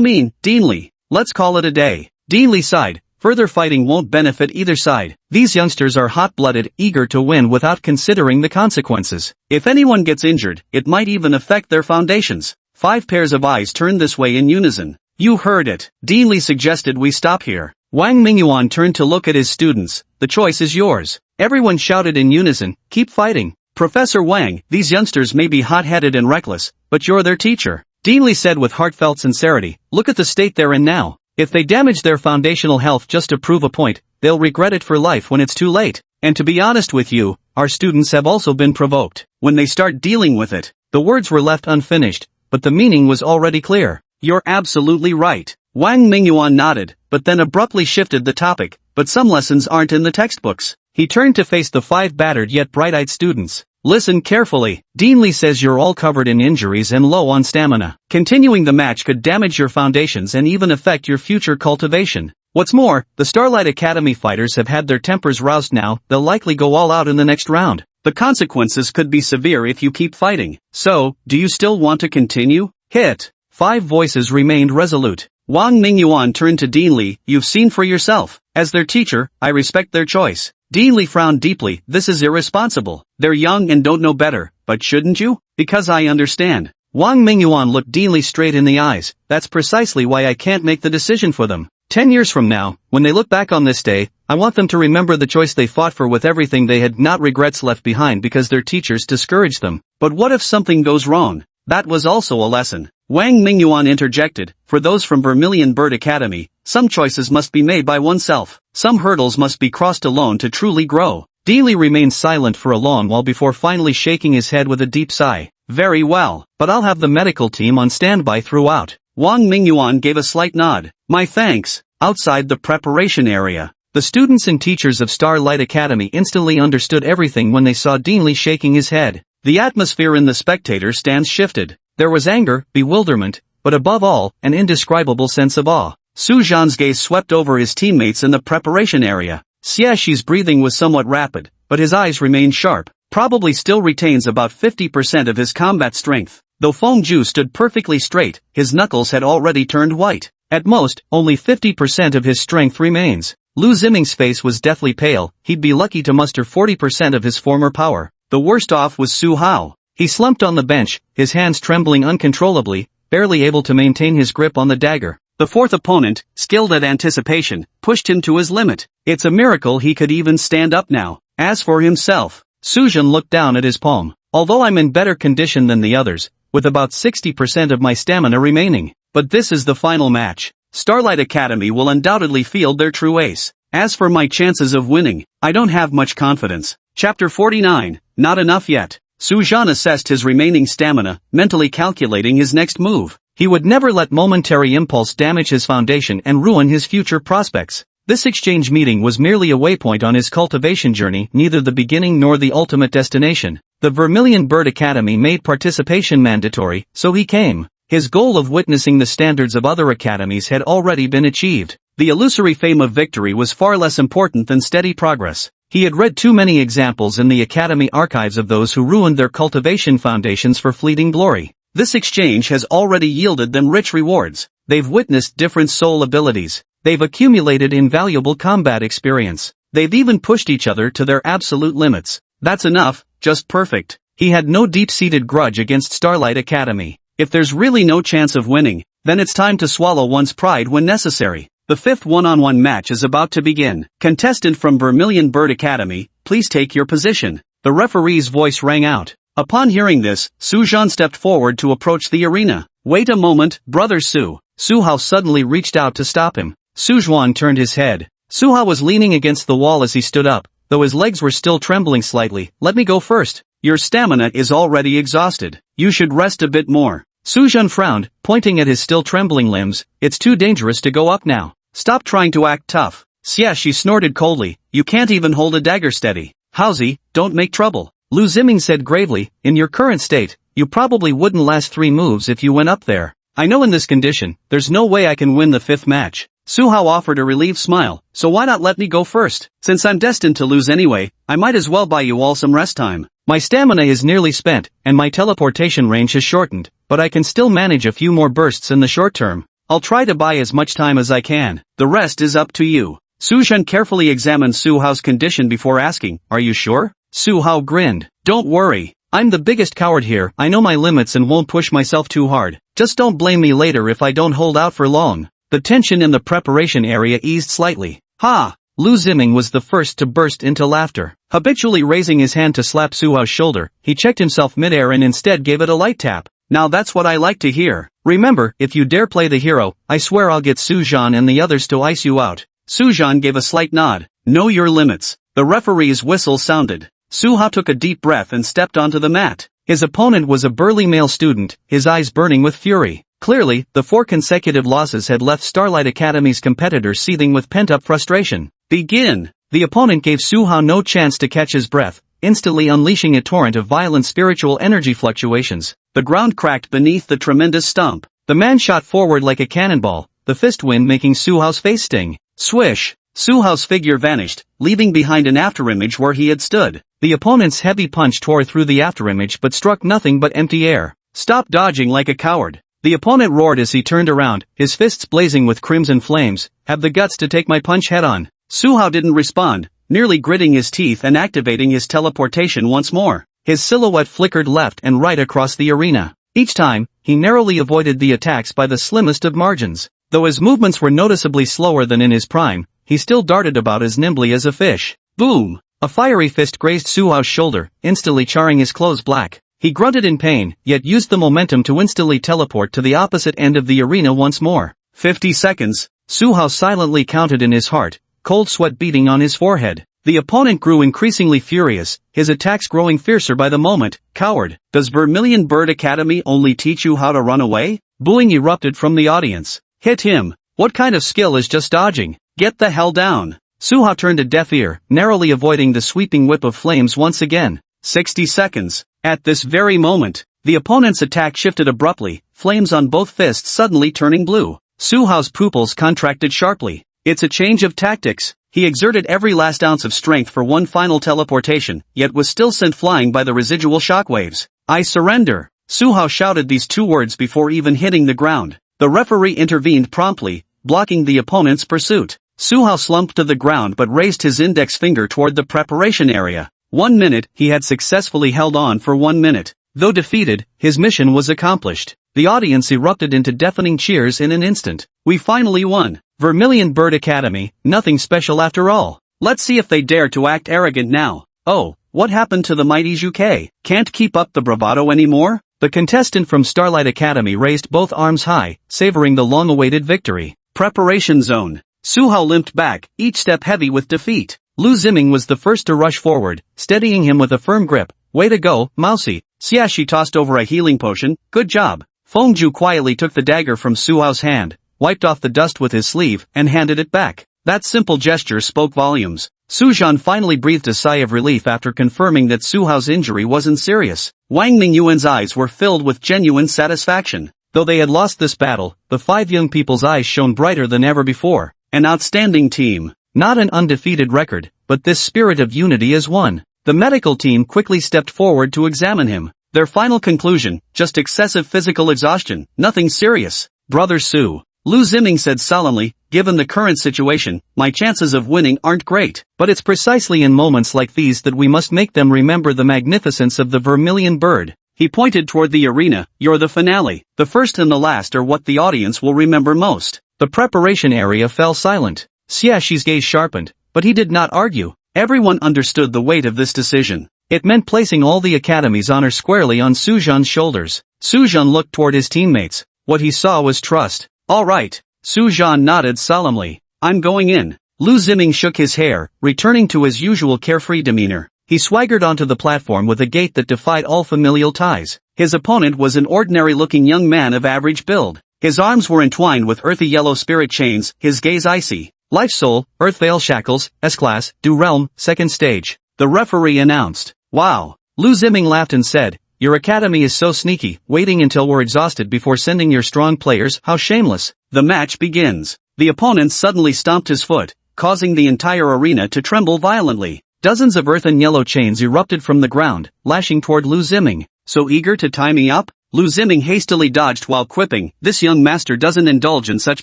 mean, Dean Li? Let's call it a day." Dean Li sighed. Further fighting won't benefit either side. These youngsters are hot-blooded, eager to win without considering the consequences. If anyone gets injured, it might even affect their foundations. 5 pairs of eyes turned this way in unison. "You heard it." Dean Li suggested we stop here. Wang Mingyuan turned to look at his students. "The choice is yours." Everyone shouted in unison, "Keep fighting." "Professor Wang, these youngsters may be hot-headed and reckless, but you're their teacher." Dean Li said with heartfelt sincerity, "Look at the state they're in now. If they damage their foundational health just to prove a point, they'll regret it for life when it's too late. And to be honest with you, our students have also been provoked. When they start dealing with it." The words were left unfinished, but the meaning was already clear. "You're absolutely right." Wang Mingyuan nodded, but then abruptly shifted the topic. "But some lessons aren't in the textbooks." He turned to face the 5 battered yet bright-eyed students. "Listen carefully. Dean Li says you're all covered in injuries and low on stamina. Continuing the match could damage your foundations and even affect your future cultivation. What's more, the Starlight Academy fighters have had their tempers roused now, they'll likely go all out in the next round. The consequences could be severe if you keep fighting. So, do you still want to continue? Hit." 5 voices remained resolute. Wang Mingyuan turned to Dean Li, "You've seen for yourself. As their teacher, I respect their choice." Dean Li frowned deeply. "This is irresponsible. They're young and don't know better, but shouldn't you? Because I understand." Wang Mingyuan looked Dean Li straight in the eyes. "That's precisely why I can't make the decision for them. 10 years from now, when they look back on this day, I want them to remember the choice they fought for with everything they had, not regrets left behind because their teachers discouraged them." "But what if something goes wrong? That was also a lesson." Wang Mingyuan interjected, "For those from Vermilion Bird Academy, some choices must be made by oneself. Some hurdles must be crossed alone to truly grow." Dean Li remained silent for a long while before finally shaking his head with a deep sigh. "Very well, but I'll have the medical team on standby throughout." Wang Mingyuan gave a slight nod. "My thanks." Outside the preparation area, the students and teachers of Starlight Academy instantly understood everything when they saw Dean Li shaking his head. The atmosphere in the spectator stands shifted. There was anger, bewilderment, but above all, an indescribable sense of awe. Su Zhan's gaze swept over his teammates in the preparation area. Xiaxi's breathing was somewhat rapid, but his eyes remained sharp. Probably still retains about 50% of his combat strength. Though Feng Ju stood perfectly straight, his knuckles had already turned white. At most, only 50% of his strength remains. Lu Ziming's face was deathly pale. He'd be lucky to muster 40% of his former power. The worst off was Su Hao. He slumped on the bench, his hands trembling uncontrollably, barely able to maintain his grip on the dagger. The fourth opponent, skilled at anticipation, pushed him to his limit. It's a miracle he could even stand up now. As for himself, Su Zhan looked down at his palm. "Although I'm in better condition than the others, with about 60% of my stamina remaining. But this is the final match. Starlight Academy will undoubtedly field their true ace. As for my chances of winning, I don't have much confidence." Chapter 49, Not Enough Yet. Su Zhan assessed his remaining stamina, mentally calculating his next move. He would never let momentary impulse damage his foundation and ruin his future prospects. This exchange meeting was merely a waypoint on his cultivation journey, neither the beginning nor the ultimate destination. The Vermilion Bird Academy made participation mandatory, so he came. His goal of witnessing the standards of other academies had already been achieved. The illusory fame of victory was far less important than steady progress. He had read too many examples in the academy archives of those who ruined their cultivation foundations for fleeting glory. This exchange has already yielded them rich rewards. They've witnessed different soul abilities. They've accumulated invaluable combat experience. They've even pushed each other to their absolute limits. That's enough, just perfect. He had no deep-seated grudge against Starlight Academy. If there's really no chance of winning, then it's time to swallow one's pride when necessary. The 5th one-on-one match is about to begin. Contestant from Vermilion Bird Academy, please take your position. The referee's voice rang out. Upon hearing this, Su Zhan stepped forward to approach the arena. "Wait a moment, Brother Su." Su Hao suddenly reached out to stop him. Su Zhuan turned his head. Su Hao was leaning against the wall as he stood up, though his legs were still trembling slightly. "Let me go first. Your stamina is already exhausted. You should rest a bit more." Su Zhan frowned, pointing at his still trembling limbs. "It's too dangerous to go up now." "Stop trying to act tough." Xiaxi snorted coldly. "You can't even hold a dagger steady." "Haozi, don't make trouble." Lu Ziming said gravely, "In your current state, you probably wouldn't last 3 moves if you went up there. I know in this condition, there's no way I can win the 5th match. Su Hao offered a relieved smile. So why not let me go first? Since I'm destined to lose anyway, I might as well buy you all some rest time. My stamina is nearly spent, and my teleportation range has shortened, but I can still manage a few more bursts in the short term. I'll try to buy as much time as I can. The rest is up to you. Su Zhen carefully examined Su Hao's condition before asking, are you sure? Su Hao grinned. Don't worry. I'm the biggest coward here. I know my limits and won't push myself too hard. Just don't blame me later if I don't hold out for long. The tension in the preparation area eased slightly. Ha! Lu Ziming was the first to burst into laughter. Habitually raising his hand to slap Su Hao's shoulder, he checked himself midair and instead gave it a light tap. Now that's what I like to hear. Remember, if you dare play the hero, I swear I'll get Su Zhan and the others to ice you out. Su Zhan gave a slight nod. Know your limits. The referee's whistle sounded. Su Hao took a deep breath and stepped onto the mat. His opponent was a burly male student, his eyes burning with fury. Clearly, the 4 consecutive losses had left Starlight Academy's competitors seething with pent-up frustration. Begin! The opponent gave Su Hao no chance to catch his breath, instantly unleashing a torrent of violent spiritual energy fluctuations. The ground cracked beneath the tremendous stomp. The man shot forward like a cannonball, the fist wind making Su Hao's face sting. Swish! Su Hao's figure vanished, leaving behind an afterimage where he had stood. The opponent's heavy punch tore through the afterimage but struck nothing but empty air. Stop dodging like a coward. The opponent roared as he turned around, his fists blazing with crimson flames. Have the guts to take my punch head-on. Su Hao didn't respond, nearly gritting his teeth and activating his teleportation once more. His silhouette flickered left and right across the arena. Each time, he narrowly avoided the attacks by the slimmest of margins. Though his movements were noticeably slower than in his prime, he still darted about as nimbly as a fish. Boom! A fiery fist grazed Su Hao's shoulder, instantly charring his clothes black. He grunted in pain, yet used the momentum to instantly teleport to the opposite end of the arena once more. 50 seconds. Su Hao silently counted in his heart, cold sweat beating on his forehead. The opponent grew increasingly furious, his attacks growing fiercer by the moment. Coward! Does Vermilion Bird Academy only teach you how to run away? Booing erupted from the audience. Hit him! What kind of skill is just dodging? Get the hell down! Su Hao turned a deaf ear, narrowly avoiding the sweeping whip of flames once again. 60 seconds. At this very moment, the opponent's attack shifted abruptly, flames on both fists suddenly turning blue. Su Hao's pupils contracted sharply. It's a change of tactics. He exerted every last ounce of strength for one final teleportation, yet was still sent flying by the residual shockwaves. I surrender. Su Hao shouted these 2 words before even hitting the ground. The referee intervened promptly, blocking the opponent's pursuit. Su Hao slumped to the ground but raised his index finger toward the preparation area. 1 minute, he had successfully held on for 1 minute. Though defeated, his mission was accomplished. The audience erupted into deafening cheers in an instant. We finally won. Vermilion Bird Academy, nothing special after all. Let's see if they dare to act arrogant now. Oh, what happened to the mighty Zhuke? Can't keep up the bravado anymore? The contestant from Starlight Academy raised both arms high, savoring the long-awaited victory. Preparation zone. Su Hao limped back, each step heavy with defeat. Lu Ziming was the first to rush forward, steadying him with a firm grip. Way to go, Mousy. Xiaxi tossed over a healing potion. Good job. Fengju quietly took the dagger from Su Hao's hand, wiped off the dust with his sleeve, and handed it back. That simple gesture spoke volumes. Su Zhan finally breathed a sigh of relief after confirming that Su Hao's injury wasn't serious. Wang Mingyuan's eyes were filled with genuine satisfaction. Though they had lost this battle, the 5 young people's eyes shone brighter than ever before. An outstanding team. Not an undefeated record, but this spirit of unity is one. The medical team quickly stepped forward to examine him. Their final conclusion, just excessive physical exhaustion, nothing serious. Brother Su. Lu Ziming said solemnly, given the current situation, my chances of winning aren't great. But it's precisely in moments like these that we must make them remember the magnificence of the Vermilion Bird. He pointed toward the arena. You're the finale. The first and the last are what the audience will remember most. The preparation area fell silent. Xiaxi's gaze sharpened, but he did not argue. Everyone understood the weight of this decision. It meant placing all the academy's honor squarely on Su Zhan's shoulders. Su Zhan looked toward his teammates. What he saw was trust. All right. Su Zhan nodded solemnly. I'm going in. Lu Ziming shook his hair, returning to his usual carefree demeanor. He swaggered onto the platform with a gait that defied all familial ties. His opponent was an ordinary-looking young man of average build. His arms were entwined with earthy yellow spirit chains, his gaze icy. Life Soul, Earth Veil Shackles, S-Class, Do Realm, 2nd Stage. The referee announced. Wow. Lu Ziming laughed and said, your academy is so sneaky, waiting until we're exhausted before sending your strong players, how shameless. The match begins. the opponent suddenly stomped his foot, causing the entire arena to tremble violently. Dozens of earth and yellow chains erupted from the ground, lashing toward Lu Ziming. So eager to tie me up? Lu Ziming hastily dodged while quipping, "This young master doesn't indulge in such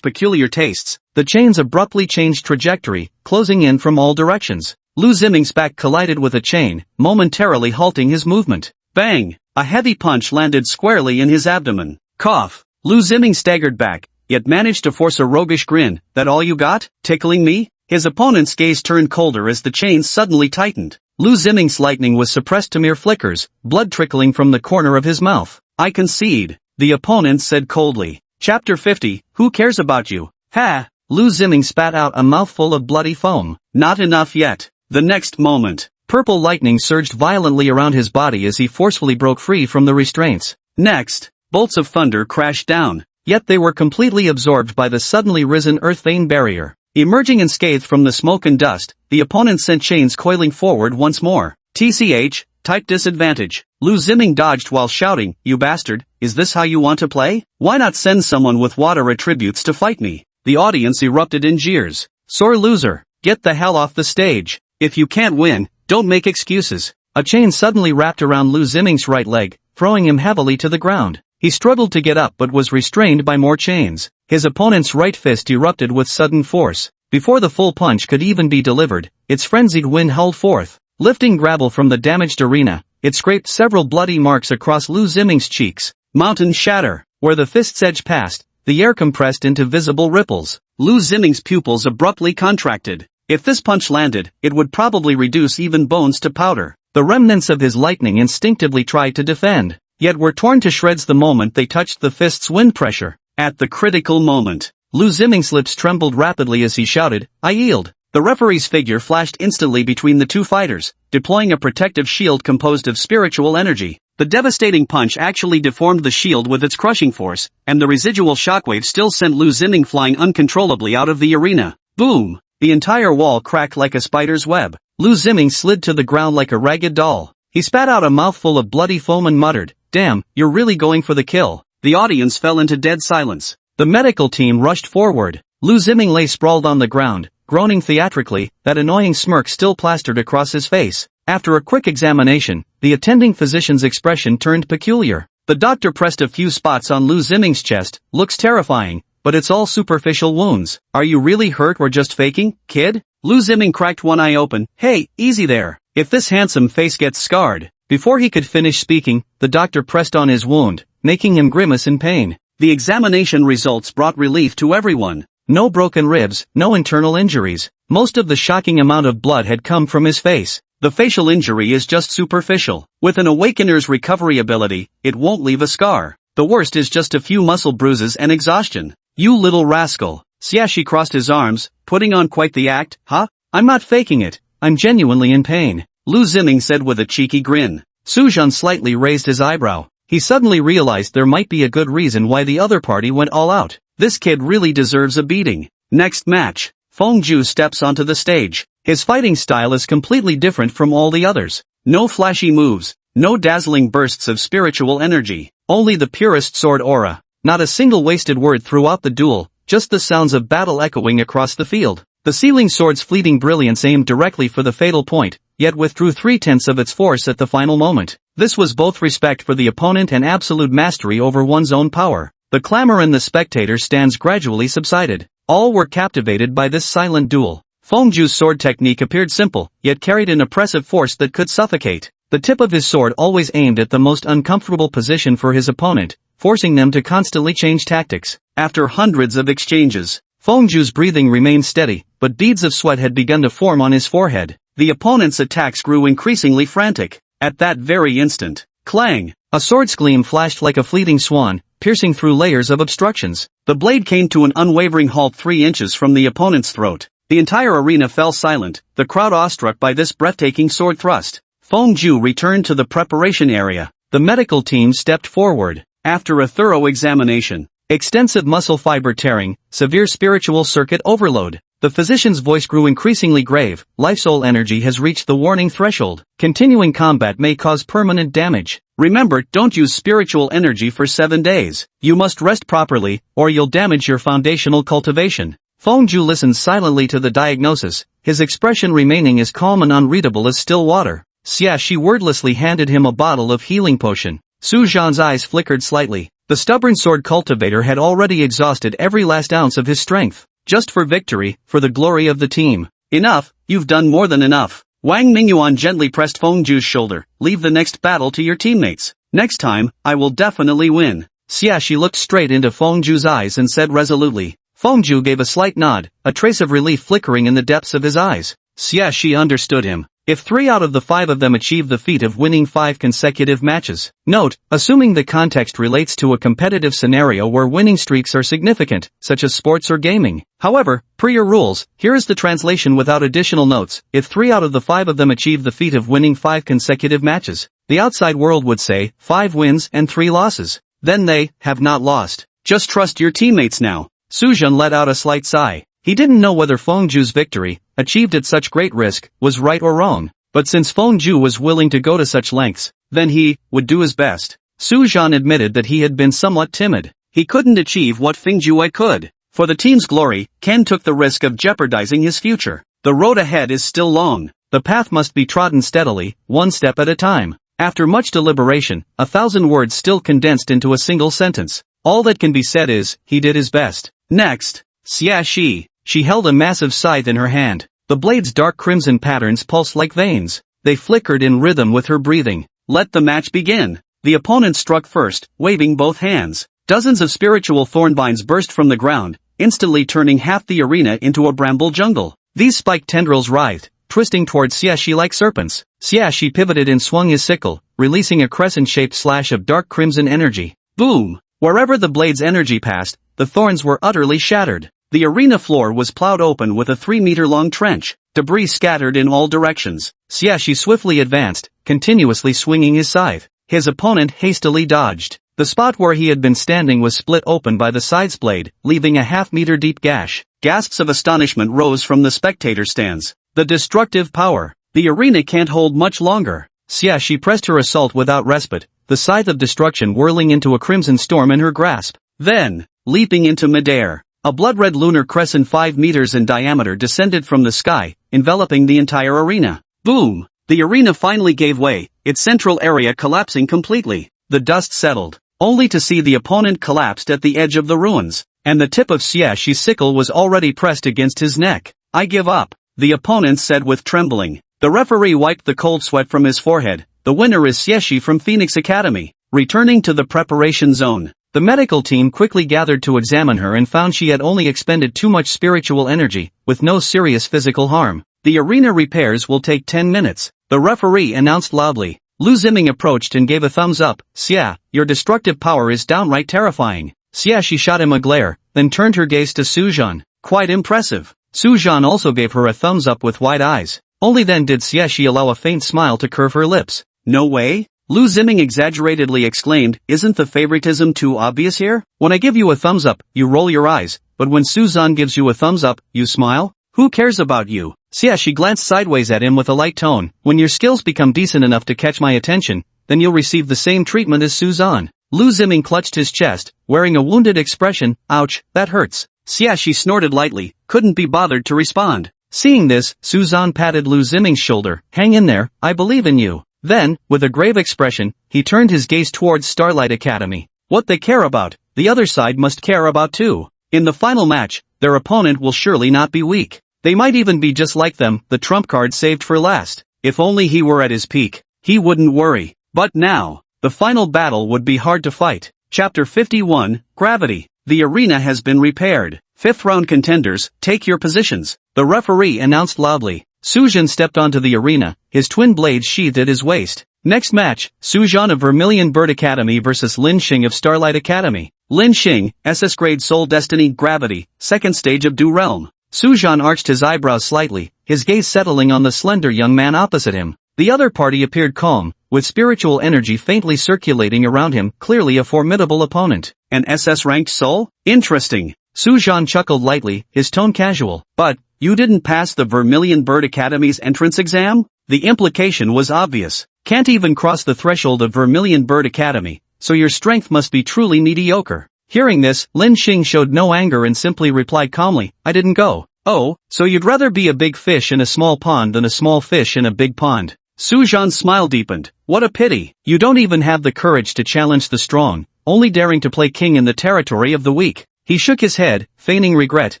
peculiar tastes." The chains abruptly changed trajectory, closing in from all directions. Lu Ziming's back collided with a chain, momentarily halting his movement. Bang! A heavy punch landed squarely in his abdomen. Cough! Lu Ziming staggered back, yet managed to force a roguish grin. "That all you got? Tickling me?" His opponent's gaze turned colder as the chains suddenly tightened. Lu Ziming's lightning was suppressed to mere flickers, blood trickling from the corner of his mouth. "I concede," the opponent said coldly. Chapter 50, Who Cares About You? Ha! Lu Ziming spat out a mouthful of bloody foam. Not enough yet. The next moment, purple lightning surged violently around his body as he forcefully broke free from the restraints. Next, bolts of thunder crashed down, yet they were completely absorbed by the suddenly risen earth vein barrier. Emerging unscathed from the smoke and dust, the opponent sent chains coiling forward once more. TCH, type disadvantage. Lu Ziming dodged while shouting, "You bastard, is this how you want to play? Why not send someone with water attributes to fight me?" The audience erupted in jeers. "Sore loser, get the hell off the stage. If you can't win, don't make excuses." A chain suddenly wrapped around Lu Ziming's right leg, throwing him heavily to the ground. He struggled to get up but was restrained by more chains. His opponent's right fist erupted with sudden force. Before the full punch could even be delivered, its frenzied wind howled forth. Lifting gravel from the damaged arena, it scraped several bloody marks across Lu Ziming's cheeks. Mountain shatter. Where the fist's edge passed, the air compressed into visible ripples. Lu Ziming's pupils abruptly contracted. If this punch landed, it would probably reduce even bones to powder. The remnants of his lightning instinctively tried to defend, yet were torn to shreds the moment they touched the fist's wind pressure. At the critical moment, Lu Ziming's lips trembled rapidly as he shouted, "I yield." The referee's figure flashed instantly between the two fighters, deploying a protective shield composed of spiritual energy. The devastating punch actually deformed the shield with its crushing force, and the residual shockwave still sent Lu Ziming flying uncontrollably out of the arena. Boom! The entire wall cracked like a spider's web. Lu Ziming slid to the ground like a ragged doll. He spat out a mouthful of bloody foam and muttered, "Damn, you're really going for the kill." The audience fell into dead silence. The medical team rushed forward. Lu Ziming lay sprawled on the ground, groaning theatrically, that annoying smirk still plastered across his face. After a quick examination, the attending physician's expression turned peculiar. The doctor pressed a few spots on Lu Ziming's chest. "Looks terrifying, but it's all superficial wounds. Are you really hurt or just faking, kid?" Lu Ziming cracked one eye open. "Hey, easy there. If this handsome face gets scarred." Before he could finish speaking, the doctor pressed on his wound, making him grimace in pain. The examination results brought relief to everyone. No broken ribs, no internal injuries. Most of the shocking amount of blood had come from his face. The facial injury is just superficial. With an awakener's recovery ability, it won't leave a scar. The worst is just a few muscle bruises and exhaustion. "You little rascal." Xiaxi crossed his arms, putting on quite the act. "Huh? I'm not faking it. I'm genuinely in pain," Lu Ziming said with a cheeky grin. Suzhan slightly raised his eyebrow. He suddenly realized there might be a good reason why the other party went all out. This kid really deserves a beating. Next match. Fengju steps onto the stage. His fighting style is completely different from all the others. No flashy moves, no dazzling bursts of spiritual energy, only the purest sword aura. Not a single wasted word throughout the duel, just the sounds of battle echoing across the field. The sealing sword's fleeting brilliance aimed directly for the fatal point, yet withdrew 3/10 of its force at the final moment. This was both respect for the opponent and absolute mastery over one's own power. The clamor in the spectator stands gradually subsided. All were captivated by this silent duel. Fengju's sword technique appeared simple, yet carried an oppressive force that could suffocate. The tip of his sword always aimed at the most uncomfortable position for his opponent, forcing them to constantly change tactics. After hundreds of exchanges, Fengju's breathing remained steady, but beads of sweat had begun to form on his forehead. The opponent's attacks grew increasingly frantic. At that very instant, clang! A sword's gleam flashed like a fleeting swan, piercing through layers of obstructions. The blade came to an unwavering halt 3 inches from the opponent's throat. The entire arena fell silent, the crowd awestruck by this breathtaking sword thrust. Fengju returned to the preparation area. The medical team stepped forward. After a thorough examination, extensive muscle fiber tearing, severe spiritual circuit overload, the physician's voice grew increasingly grave. Life-soul energy has reached the warning threshold. Continuing combat may cause permanent damage. Remember, don't use spiritual energy for 7 days. You must rest properly, or you'll damage your foundational cultivation. Feng Zhu listened silently to the diagnosis, his expression remaining as calm and unreadable as still water. Xia Shi wordlessly handed him a bottle of healing potion. Su Zhan's eyes flickered slightly. The stubborn sword cultivator had already exhausted every last ounce of his strength. Just for victory, for the glory of the team. Enough, you've done more than enough. Wang Mingyuan gently pressed Feng Zhu's shoulder. Leave the next battle to your teammates. Next time, I will definitely win. Xia Shi looked straight into Feng Zhu's eyes and said resolutely. Feng Zhu gave a slight nod, a trace of relief flickering in the depths of his eyes. Xia Shi understood him. If 3 out of the 5 of them achieve the feat of winning 5 consecutive matches. Note, assuming the context relates to a competitive scenario where winning streaks are significant, such as sports or gaming. However, per your rules, here is the translation without additional notes. If 3 out of the 5 of them achieve the feat of winning 5 consecutive matches, the outside world would say 5 wins and 3 losses. Then they have not lost. Just trust your teammates now. Su Zhan let out a slight sigh. He didn't know whether Feng Zhu's victory, achieved at such great risk, was right or wrong. But since Feng Zhu was willing to go to such lengths, then he would do his best. Su Zhan admitted that he had been somewhat timid. He couldn't achieve what Feng Zhu could. For the team's glory, Ken took the risk of jeopardizing his future. The road ahead is still long. The path must be trodden steadily, one step at a time. After much deliberation, 1,000 words still condensed into a single sentence. All that can be said is, he did his best. Next, Xia Shi. She held a massive scythe in her hand. The blade's dark crimson patterns pulsed like veins. They flickered in rhythm with her breathing. Let the match begin. The opponent struck first, waving both hands. Dozens of spiritual thorn vines burst from the ground, instantly turning half the arena into a bramble jungle. These spiked tendrils writhed, twisting toward Xia Shi like serpents. Xia Shi pivoted and swung his sickle, releasing a crescent-shaped slash of dark crimson energy. Boom! Wherever the blade's energy passed, the thorns were utterly shattered. The arena floor was plowed open with a 3-meter-long trench. Debris scattered in all directions. Xia Shi swiftly advanced, continuously swinging his scythe. His opponent hastily dodged. The spot where he had been standing was split open by the scythe's blade, leaving a half-meter deep gash. Gasps of astonishment rose from the spectator stands. The destructive power. The arena can't hold much longer. Xia Shi pressed her assault without respite, the scythe of destruction whirling into a crimson storm in her grasp. Then, leaping into midair, a blood-red lunar crescent 5 meters in diameter descended from the sky, enveloping the entire arena. Boom! The arena finally gave way, its central area collapsing completely. The dust settled, only to see the opponent collapsed at the edge of the ruins, and the tip of Xia Shi's sickle was already pressed against his neck. I give up, the opponent said with trembling. The referee wiped the cold sweat from his forehead. The winner is Xia Shi from Phoenix Academy. Returning to the preparation zone, the medical team quickly gathered to examine her and found she had only expended too much spiritual energy, with no serious physical harm. The arena repairs will take 10 minutes, the referee announced loudly. Lu Ziming approached and gave a thumbs up. Xia, your destructive power is downright terrifying. Xia Shi shot him a glare, then turned her gaze to Su Zhan. Quite impressive. Su Zhan also gave her a thumbs up with wide eyes. Only then did Xia Shi allow a faint smile to curve her lips. No way? Lu Ziming exaggeratedly exclaimed, isn't the favoritism too obvious here? When I give you a thumbs up, you roll your eyes, but when Su Zhan gives you a thumbs up, you smile? Who cares about you? Xia Shi glanced sideways at him with a light tone. When your skills become decent enough to catch my attention, then you'll receive the same treatment as Su Zhan. Lu Ziming clutched his chest, wearing a wounded expression. Ouch, that hurts. Xia Shi snorted lightly, couldn't be bothered to respond. Seeing this, Su Zhan patted Lu Ziming's shoulder. Hang in there, I believe in you. Then, with a grave expression, he turned his gaze towards Starlight Academy. What they care about, the other side must care about too. In the final match, their opponent will surely not be weak. They might even be just like them, the trump card saved for last. If only he were at his peak, he wouldn't worry. But now, the final battle would be hard to fight. Chapter 51, Gravity. The arena has been repaired. 5th round contenders, take your positions. The referee announced loudly. Su Zhan stepped onto the arena, his twin blades sheathed at his waist. Next match, Su Zhan of Vermilion Bird Academy vs Lin Xing of Starlight Academy. Lin Xing, SS grade Soul Destiny Gravity, 2nd stage of Du Realm. Su Zhan arched his eyebrows slightly, his gaze settling on the slender young man opposite him. The other party appeared calm, with spiritual energy faintly circulating around him, clearly a formidable opponent. An SS-ranked soul? Interesting. Su Zhan chuckled lightly, his tone casual. But, you didn't pass the Vermilion Bird Academy's entrance exam? The implication was obvious. Can't even cross the threshold of Vermilion Bird Academy, so your strength must be truly mediocre. Hearing this, Lin Xing showed no anger and simply replied calmly, I didn't go. Oh, so you'd rather be a big fish in a small pond than a small fish in a big pond. Su Zhan's smile deepened. What a pity. You don't even have the courage to challenge the strong, only daring to play king in the territory of the weak. He shook his head, feigning regret.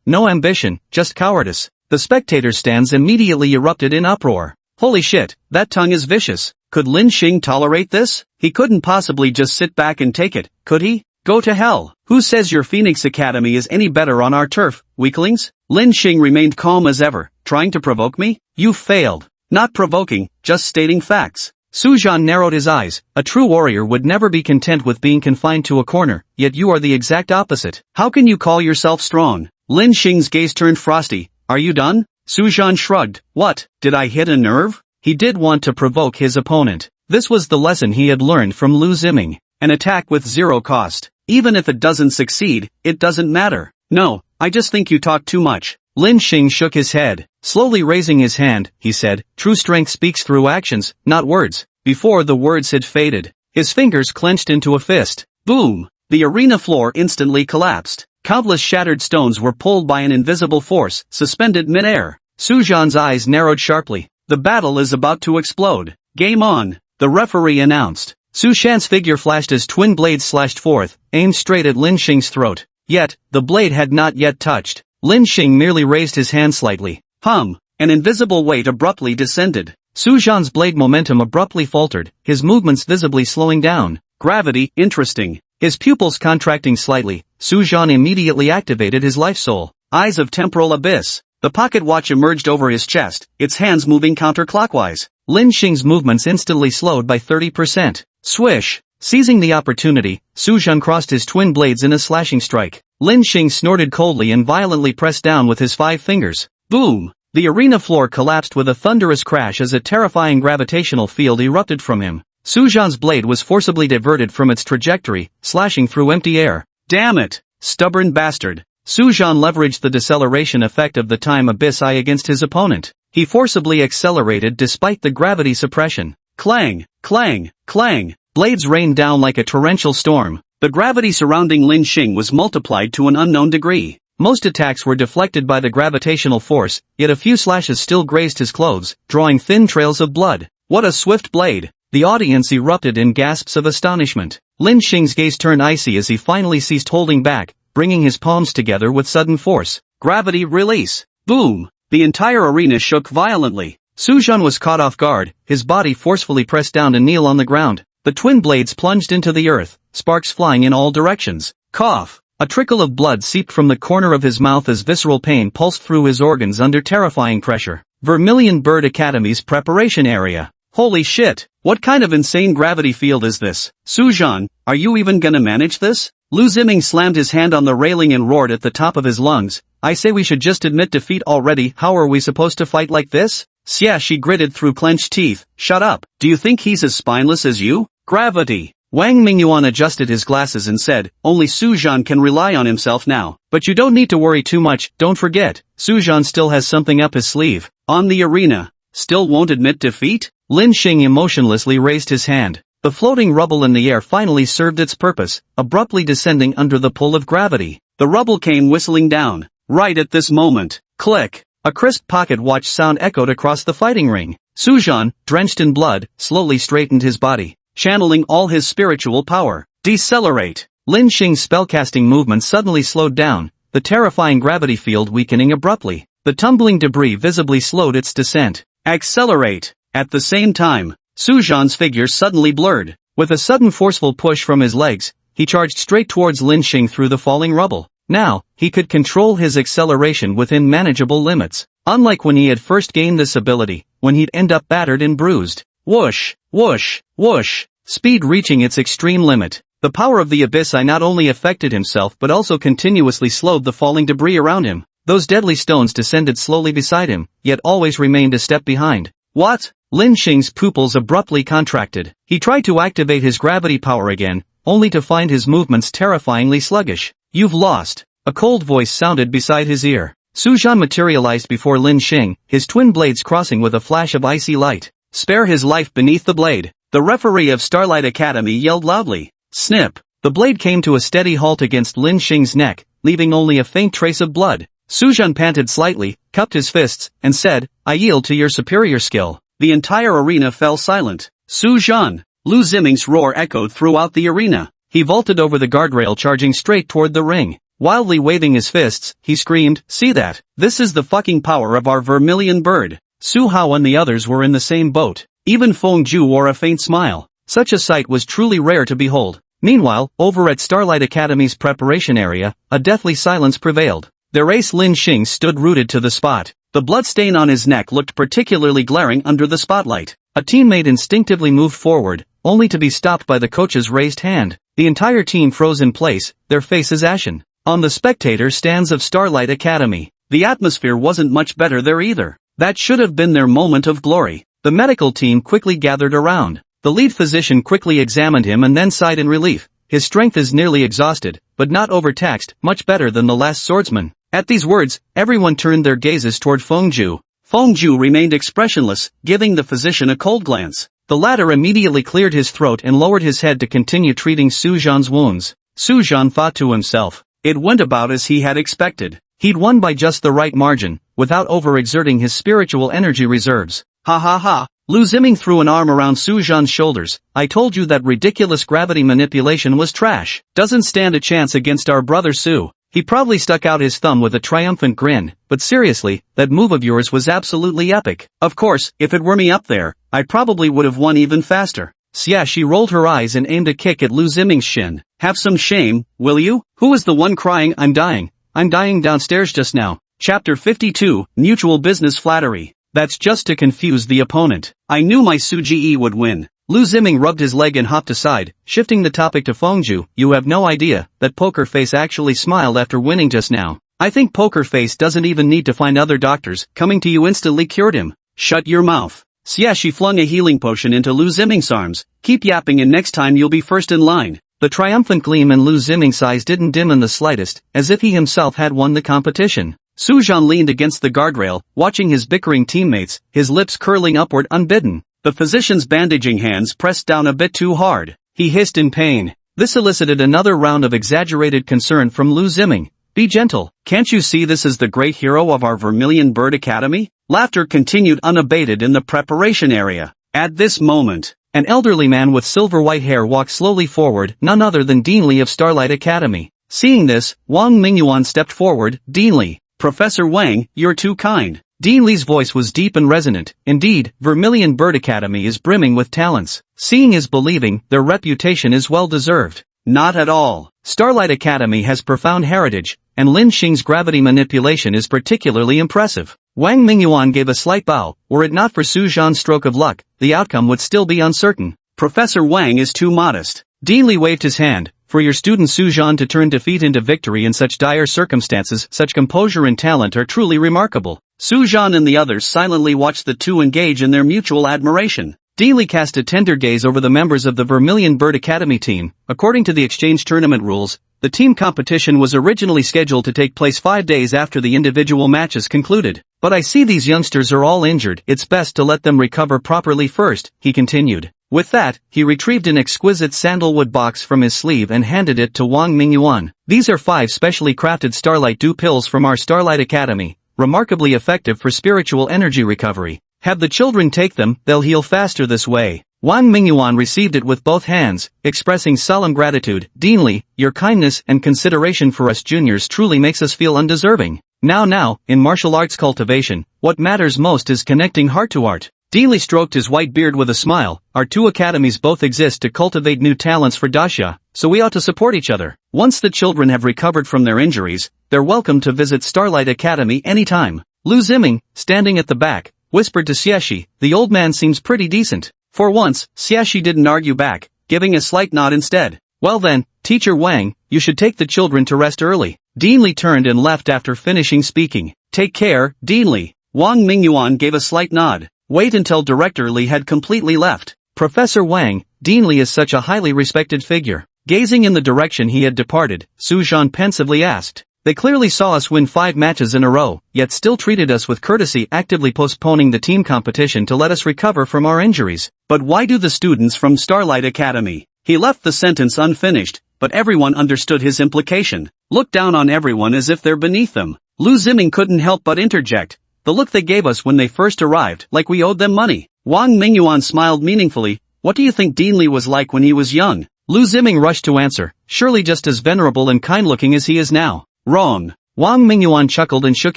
No ambition, just cowardice. The spectators' stands immediately erupted in uproar. Holy shit, that tongue is vicious. Could Lin Xing tolerate this? He couldn't possibly just sit back and take it, could he? Go to hell. Who says your Phoenix Academy is any better on our turf, weaklings? Lin Xing remained calm as ever. Trying to provoke me? You failed. Not provoking, just stating facts. Su Zhan narrowed his eyes. A true warrior would never be content with being confined to a corner, yet you are the exact opposite. How can you call yourself strong? Lin Xing's gaze turned frosty. Are you done? Su Zhan shrugged. What, did I hit a nerve? He did want to provoke his opponent. This was the lesson he had learned from Lu Ziming. An attack with zero cost. Even if it doesn't succeed, it doesn't matter. No, I just think you talk too much. Lin Xing shook his head. Slowly raising his hand, he said, true strength speaks through actions, not words. Before the words had faded, his fingers clenched into a fist. Boom! The arena floor instantly collapsed. Countless shattered stones were pulled by an invisible force, suspended mid-air. Su Zhan's eyes narrowed sharply. The battle is about to explode. Game on, the referee announced. Su Zhan's figure flashed as twin blades slashed forth, aimed straight at Lin Xing's throat. Yet, the blade had not yet touched. Lin Xing merely raised his hand slightly. An invisible weight abruptly descended. Su Zhan's blade momentum abruptly faltered, his movements visibly slowing down. Gravity, interesting. His pupils contracting slightly, Su Zhan immediately activated his life soul. Eyes of temporal abyss. The pocket watch emerged over his chest, its hands moving counterclockwise. Lin Xing's movements instantly slowed by 30%. Swish! Seizing the opportunity, Su Zhan crossed his twin blades in a slashing strike. Lin Xing snorted coldly and violently pressed down with his 5 fingers. Boom! The arena floor collapsed with a thunderous crash as a terrifying gravitational field erupted from him. Su Zhan's blade was forcibly diverted from its trajectory, slashing through empty air. Damn it! Stubborn bastard! Su Zhan leveraged the deceleration effect of the time abyss eye against his opponent. He forcibly accelerated despite the gravity suppression. Clang! Clang! Clang! Blades rained down like a torrential storm. The gravity surrounding Lin Xing was multiplied to an unknown degree. Most attacks were deflected by the gravitational force, yet a few slashes still grazed his clothes, drawing thin trails of blood. What a swift blade! The audience erupted in gasps of astonishment. Lin Xing's gaze turned icy as he finally ceased holding back, bringing his palms together with sudden force. Gravity release! Boom! The entire arena shook violently. Su Zhan was caught off guard, his body forcefully pressed down to kneel on the ground. The twin blades plunged into the earth, sparks flying in all directions. Cough! A trickle of blood seeped from the corner of his mouth as visceral pain pulsed through his organs under terrifying pressure. Vermilion Bird Academy's preparation area. Holy shit! What kind of insane gravity field is this? Su Zhan, are you even gonna manage this? Lu Ziming slammed his hand on the railing and roared at the top of his lungs. I say we should just admit defeat already. How are we supposed to fight like this? Xia, she gritted through clenched teeth. Shut up. Do you think he's as spineless as you? Gravity. Wang Mingyuan adjusted his glasses and said, only Su Zhan can rely on himself now. But you don't need to worry too much, don't forget, Su Zhan still has something up his sleeve. On the arena. Still won't admit defeat? Lin Xing emotionlessly raised his hand. The floating rubble in the air finally served its purpose, abruptly descending under the pull of gravity. The rubble came whistling down. Right at this moment. Click. A crisp pocket watch sound echoed across the fighting ring. Su Zhan, drenched in blood, slowly straightened his body, channeling all his spiritual power. Decelerate. Lin Xing's spellcasting movement suddenly slowed down, the terrifying gravity field weakening abruptly. The tumbling debris visibly slowed its descent. Accelerate. At the same time, Su Zhan's figure suddenly blurred. With a sudden forceful push from his legs, he charged straight towards Lin Xing through the falling rubble. Now, he could control his acceleration within manageable limits. Unlike when he had first gained this ability, when he'd end up battered and bruised. Whoosh, whoosh, whoosh. Speed reaching its extreme limit. The power of the abyss eye not only affected himself but also continuously slowed the falling debris around him. Those deadly stones descended slowly beside him, yet always remained a step behind. What? Lin Xing's pupils abruptly contracted. He tried to activate his gravity power again, only to find his movements terrifyingly sluggish. You've lost. A cold voice sounded beside his ear. Su Zhan materialized before Lin Xing, his twin blades crossing with a flash of icy light. Spare his life beneath the blade. The referee of Starlight Academy yelled loudly. Snip. The blade came to a steady halt against Lin Xing's neck, leaving only a faint trace of blood. Su Zhan panted slightly, cupped his fists, and said, "I yield to your superior skill." The entire arena fell silent. Su Zhan! Lu Ziming's roar echoed throughout the arena. He vaulted over the guardrail, charging straight toward the ring. Wildly waving his fists, he screamed, "See that? This is the fucking power of our vermilion bird." Su Hao and the others were in the same boat. Even Feng Ju wore a faint smile. Such a sight was truly rare to behold. Meanwhile, over at Starlight Academy's preparation area, a deathly silence prevailed. Their ace Lin Xing stood rooted to the spot. The blood stain on his neck looked particularly glaring under the spotlight. A teammate instinctively moved forward, only to be stopped by the coach's raised hand. The entire team froze in place, their faces ashen. On the spectator stands of Starlight Academy, the atmosphere wasn't much better there either. That should have been their moment of glory. The medical team quickly gathered around. The lead physician quickly examined him and then sighed in relief. His strength is nearly exhausted, but not overtaxed, much better than the last swordsman. At these words, everyone turned their gazes toward Feng Ju. Feng Ju remained expressionless, giving the physician a cold glance. The latter immediately cleared his throat and lowered his head to continue treating Su Zhan's wounds. Su Zhan thought to himself. It went about as he had expected. He'd won by just the right margin, without overexerting his spiritual energy reserves. Ha ha ha. Lu Ziming threw an arm around Su Zhan's shoulders. "I told you that ridiculous gravity manipulation was trash. Doesn't stand a chance against our brother Su." He proudly stuck out his thumb with a triumphant grin. "But seriously, that move of yours was absolutely epic. Of course, if it were me up there, I probably would have won even faster." Xiaxi rolled her eyes and aimed a kick at Lu Ziming's shin. "Have some shame, will you? Who is the one crying, 'I'm dying'? I'm dying downstairs just now." Chapter 52, Mutual Business Flattery. That's just to confuse the opponent. I knew my Su Ji would win. Lu Ziming rubbed his leg and hopped aside, shifting the topic to Feng Ju. "You have no idea that Poker Face actually smiled after winning just now. I think Poker Face doesn't even need to find other doctors. Coming to you instantly cured him." "Shut your mouth." Xiaxi flung a healing potion into Lu Ziming's arms. "Keep yapping and next time you'll be first in line." The triumphant gleam in Lu Ziming's eyes didn't dim in the slightest, as if he himself had won the competition. Su Zhan leaned against the guardrail, watching his bickering teammates, his lips curling upward unbidden. The physician's bandaging hands pressed down a bit too hard. He hissed in pain. This elicited another round of exaggerated concern from Lu Ziming. "Be gentle. Can't you see this is the great hero of our Vermilion Bird Academy?" Laughter continued unabated in the preparation area. At this moment, an elderly man with silver-white hair walked slowly forward, none other than Dean Li of Starlight Academy. Seeing this, Wang Mingyuan stepped forward. "Dean Li, Professor Wang, you're too kind." Dean Li's voice was deep and resonant. Indeed, Vermilion Bird Academy is brimming with talents. Seeing is believing, their reputation is well-deserved. Not at all. Starlight Academy has profound heritage, and Lin Xing's gravity manipulation is particularly impressive. Wang Mingyuan gave a slight bow. Were it not for Su Zhan's stroke of luck, the outcome would still be uncertain. Professor Wang is too modest. Dean Li waved his hand. For your student Su Zhan to turn defeat into victory in such dire circumstances, such composure and talent are truly remarkable. Su Zhan and the others silently watched the two engage in their mutual admiration. Dean Li cast a tender gaze over the members of the Vermilion Bird Academy team. According to the exchange tournament rules, the team competition was originally scheduled to take place 5 days after the individual matches concluded. "But I see these youngsters are all injured. It's best to let them recover properly first," he continued. With that, he retrieved an exquisite sandalwood box from his sleeve and handed it to Wang Mingyuan. "These are 5 specially crafted Starlight Dew pills from our Starlight Academy, remarkably effective for spiritual energy recovery. Have the children take them, they'll heal faster this way." Wang Mingyuan received it with both hands, expressing solemn gratitude. "Dean Li, your kindness and consideration for us juniors truly makes us feel undeserving. Now, in martial arts cultivation, what matters most is connecting heart to art." Dean Li stroked his white beard with a smile. "Our 2 academies both exist to cultivate new talents for Daxia, so we ought to support each other. Once the children have recovered from their injuries, they're welcome to visit Starlight Academy anytime." Lu Ziming, standing at the back, whispered to Xiaxi, "The old man seems pretty decent." For once, Xiaxi didn't argue back, giving a slight nod instead. "Well then, Teacher Wang, you should take the children to rest early." Dean Li turned and left after finishing speaking. "Take care, Dean Li." Wang Mingyuan gave a slight nod. Wait until Director Li had completely left. "Professor Wang, Dean Li is such a highly respected figure." Gazing in the direction he had departed, Su Zhan pensively asked. "They clearly saw us win 5 matches in a row, yet still treated us with courtesy, actively postponing the team competition to let us recover from our injuries. But why do the students from Starlight Academy?" He left the sentence unfinished, but everyone understood his implication. Look down on everyone as if they're beneath them. Lu Ziming couldn't help but interject. The look they gave us when they first arrived, like we owed them money. Wang Mingyuan smiled meaningfully. What do you think Dean Li was like when he was young? Lu Ziming rushed to answer, surely just as venerable and kind-looking as he is now. Wrong. Wang Mingyuan chuckled and shook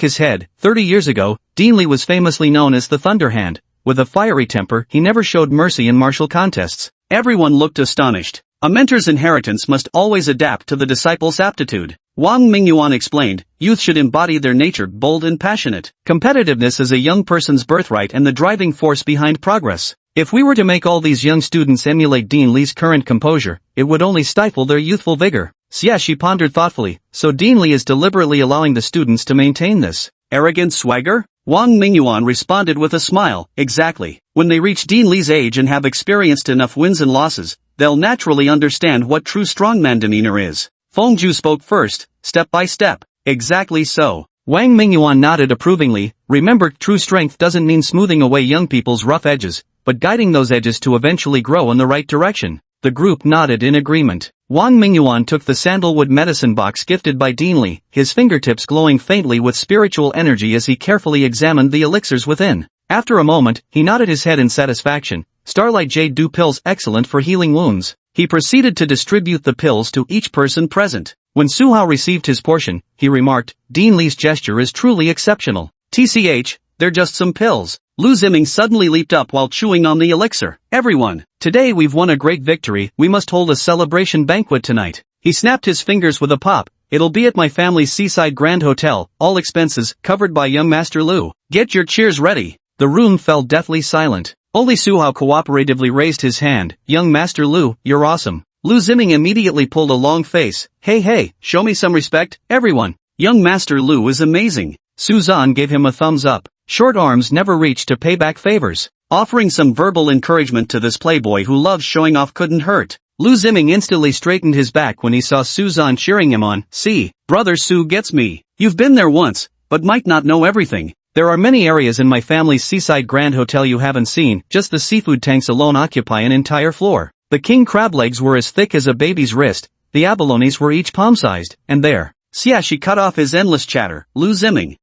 his head. 30 years ago, Dean Li was famously known as the Thunderhand. With a fiery temper, he never showed mercy in martial contests. Everyone looked astonished. A mentor's inheritance must always adapt to the disciple's aptitude. Wang Mingyuan explained, youth should embody their nature, bold and passionate. Competitiveness is a young person's birthright and the driving force behind progress. If we were to make all these young students emulate Dean Li's current composure, it would only stifle their youthful vigor. She pondered thoughtfully, so Dean Li is deliberately allowing the students to maintain this arrogant swagger? Wang Mingyuan responded with a smile, exactly. When they reach Dean Li's age and have experienced enough wins and losses, they'll naturally understand what true strongman demeanor is. Fengju spoke first, step by step. Exactly so. Wang Mingyuan nodded approvingly. Remember, true strength doesn't mean smoothing away young people's rough edges, but guiding those edges to eventually grow in the right direction. The group nodded in agreement. Wang Mingyuan took the sandalwood medicine box gifted by Dean Li, his fingertips glowing faintly with spiritual energy as he carefully examined the elixirs within. After a moment, he nodded his head in satisfaction. Starlight Jade Dew pills excellent for healing wounds. He proceeded to distribute the pills to each person present. When Su Hao received his portion, he remarked, Dean Li's gesture is truly exceptional. TCH, they're just some pills. Lu Ziming suddenly leaped up while chewing on the elixir. Everyone, today we've won a great victory, we must hold a celebration banquet tonight. He snapped his fingers with a pop. It'll be at my family's seaside Grand Hotel, all expenses covered by young Master Lu. Get your cheers ready. The room fell deathly silent. Only Su Hao cooperatively raised his hand. Young Master Lu, you're awesome. Lu Ziming immediately pulled a long face. Hey, show me some respect, everyone. Young Master Lu is amazing. Su Zan gave him a thumbs up. Short arms never reach to pay back favors. Offering some verbal encouragement to this playboy who loves showing off couldn't hurt. Lu Ziming instantly straightened his back when he saw Su Zan cheering him on. See, brother Su gets me. You've been there once, but might not know everything. There are many areas in my family's seaside Grand Hotel you haven't seen, just the seafood tanks alone occupy an entire floor. The king crab legs were as thick as a baby's wrist, the abalones were each palm-sized, and there. She cut off his endless chatter. Lu Ziming.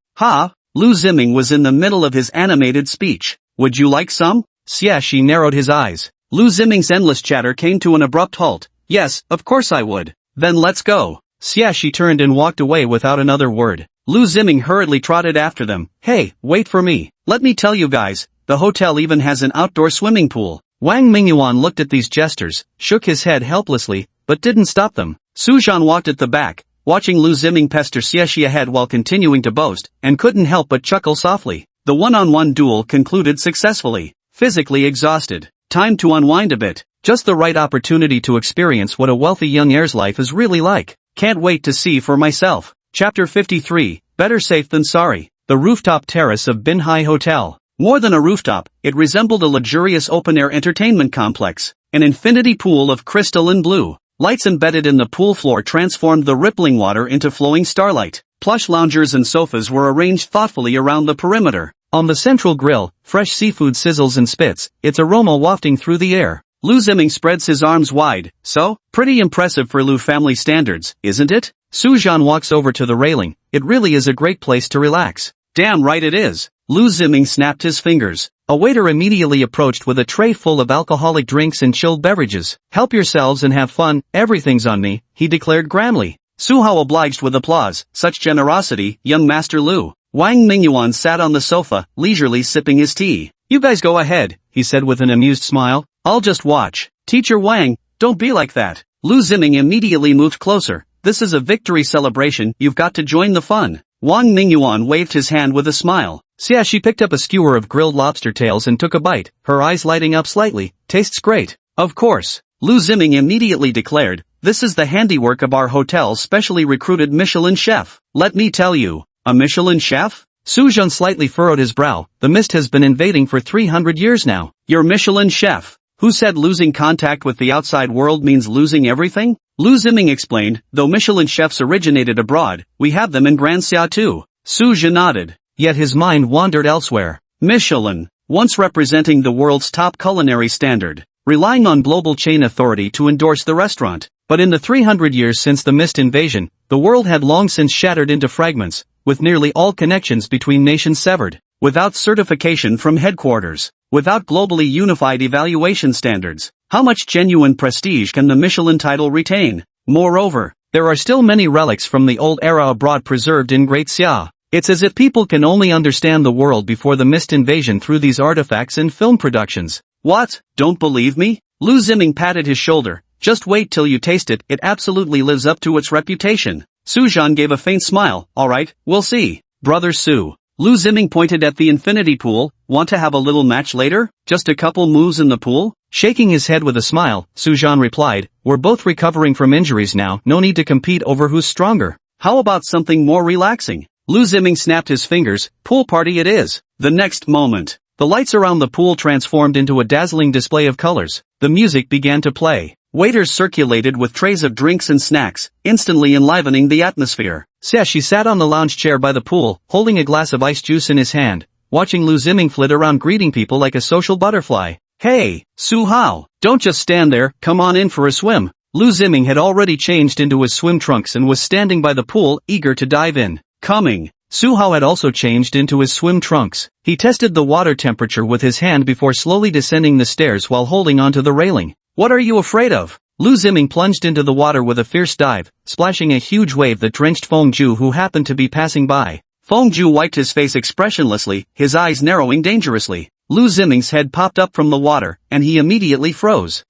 Lu Ziming was in the middle of his animated speech. Would you like some? She narrowed his eyes. Lu Ziming's endless chatter came to an abrupt halt. Yes, of course I would. Then let's go. She turned and walked away without another word. Lu Ziming hurriedly trotted after them. Hey, wait for me. Let me tell you guys, the hotel even has an outdoor swimming pool. Wang Mingyuan looked at these jesters, shook his head helplessly, but didn't stop them. Su Zhan walked at the back, watching Lu Ziming pester Xie ahead while continuing to boast, and couldn't help but chuckle softly. The one-on-one duel concluded successfully. Physically exhausted. Time to unwind a bit. Just the right opportunity to experience what a wealthy young heir's life is really like. Can't wait to see for myself. Chapter 53, Better Safe Than Sorry. The rooftop terrace of Binhai Hotel. More than a rooftop, it resembled a luxurious open-air entertainment complex. An infinity pool of crystalline blue. Lights embedded in the pool floor transformed the rippling water into flowing starlight. Plush loungers and sofas were arranged thoughtfully around the perimeter. On the central grill, fresh seafood sizzles and spits, its aroma wafting through the air. Lu Ziming spreads his arms wide. So, pretty impressive for Lu family standards, isn't it? Su Zhan walks over to the railing. It really is a great place to relax. Damn right it is. Lu Ziming snapped his fingers. A waiter immediately approached with a tray full of alcoholic drinks and chilled beverages. Help yourselves and have fun, everything's on me, he declared grandly. Su Hao obliged with applause. Such generosity, young Master Lu. Wang Mingyuan sat on the sofa, leisurely sipping his tea. You guys go ahead, he said with an amused smile. I'll just watch. Teacher Wang, don't be like that. Lu Ziming immediately moved closer. This is a victory celebration, you've got to join the fun. Wang Mingyuan waved his hand with a smile. She picked up a skewer of grilled lobster tails and took a bite, her eyes lighting up slightly. Tastes great. Of course. Lu Ziming immediately declared, this is the handiwork of our hotel's specially recruited Michelin chef. Let me tell you, a Michelin chef? Su Zhan slightly furrowed his brow. The mist has been invading for 300 years now. Your Michelin chef? Who said losing contact with the outside world means losing everything? Lu Ziming explained, though Michelin chefs originated abroad, we have them in Grand Xia too. Su Zhan nodded. Yet his mind wandered elsewhere. Michelin, once representing the world's top culinary standard, relying on global chain authority to endorse the restaurant. But in the 300 years since the Mist invasion, the world had long since shattered into fragments, with nearly all connections between nations severed. Without certification from headquarters, without globally unified evaluation standards, how much genuine prestige can the Michelin title retain? Moreover, there are still many relics from the old era abroad preserved in Great Xia. It's as if people can only understand the world before the Mist invasion through these artifacts in film productions. What? Don't believe me? Lu Ziming patted his shoulder. Just wait till you taste it, it absolutely lives up to its reputation. Su Zhan gave a faint smile. Alright, we'll see. Brother Su. Lu Ziming pointed at the infinity pool. Want to have a little match later? Just a couple moves in the pool? Shaking his head with a smile, Su Zhan replied, we're both recovering from injuries now, no need to compete over who's stronger. How about something more relaxing? Lu Ziming snapped his fingers. Pool party it is. The next moment, the lights around the pool transformed into a dazzling display of colors. The music began to play. Waiters circulated with trays of drinks and snacks, instantly enlivening the atmosphere. Xie sat on the lounge chair by the pool, holding a glass of ice juice in his hand, watching Lu Ziming flit around greeting people like a social butterfly. Hey, Su Hao, don't just stand there, come on in for a swim. Lu Ziming had already changed into his swim trunks and was standing by the pool, eager to dive in. Coming. Su Hao had also changed into his swim trunks. He tested the water temperature with his hand before slowly descending the stairs while holding onto the railing. What are you afraid of? Lu Ziming plunged into the water with a fierce dive, splashing a huge wave that drenched Feng Ju, who happened to be passing by. Feng Ju wiped his face expressionlessly, his eyes narrowing dangerously. Lu Ziming's head popped up from the water, and he immediately froze.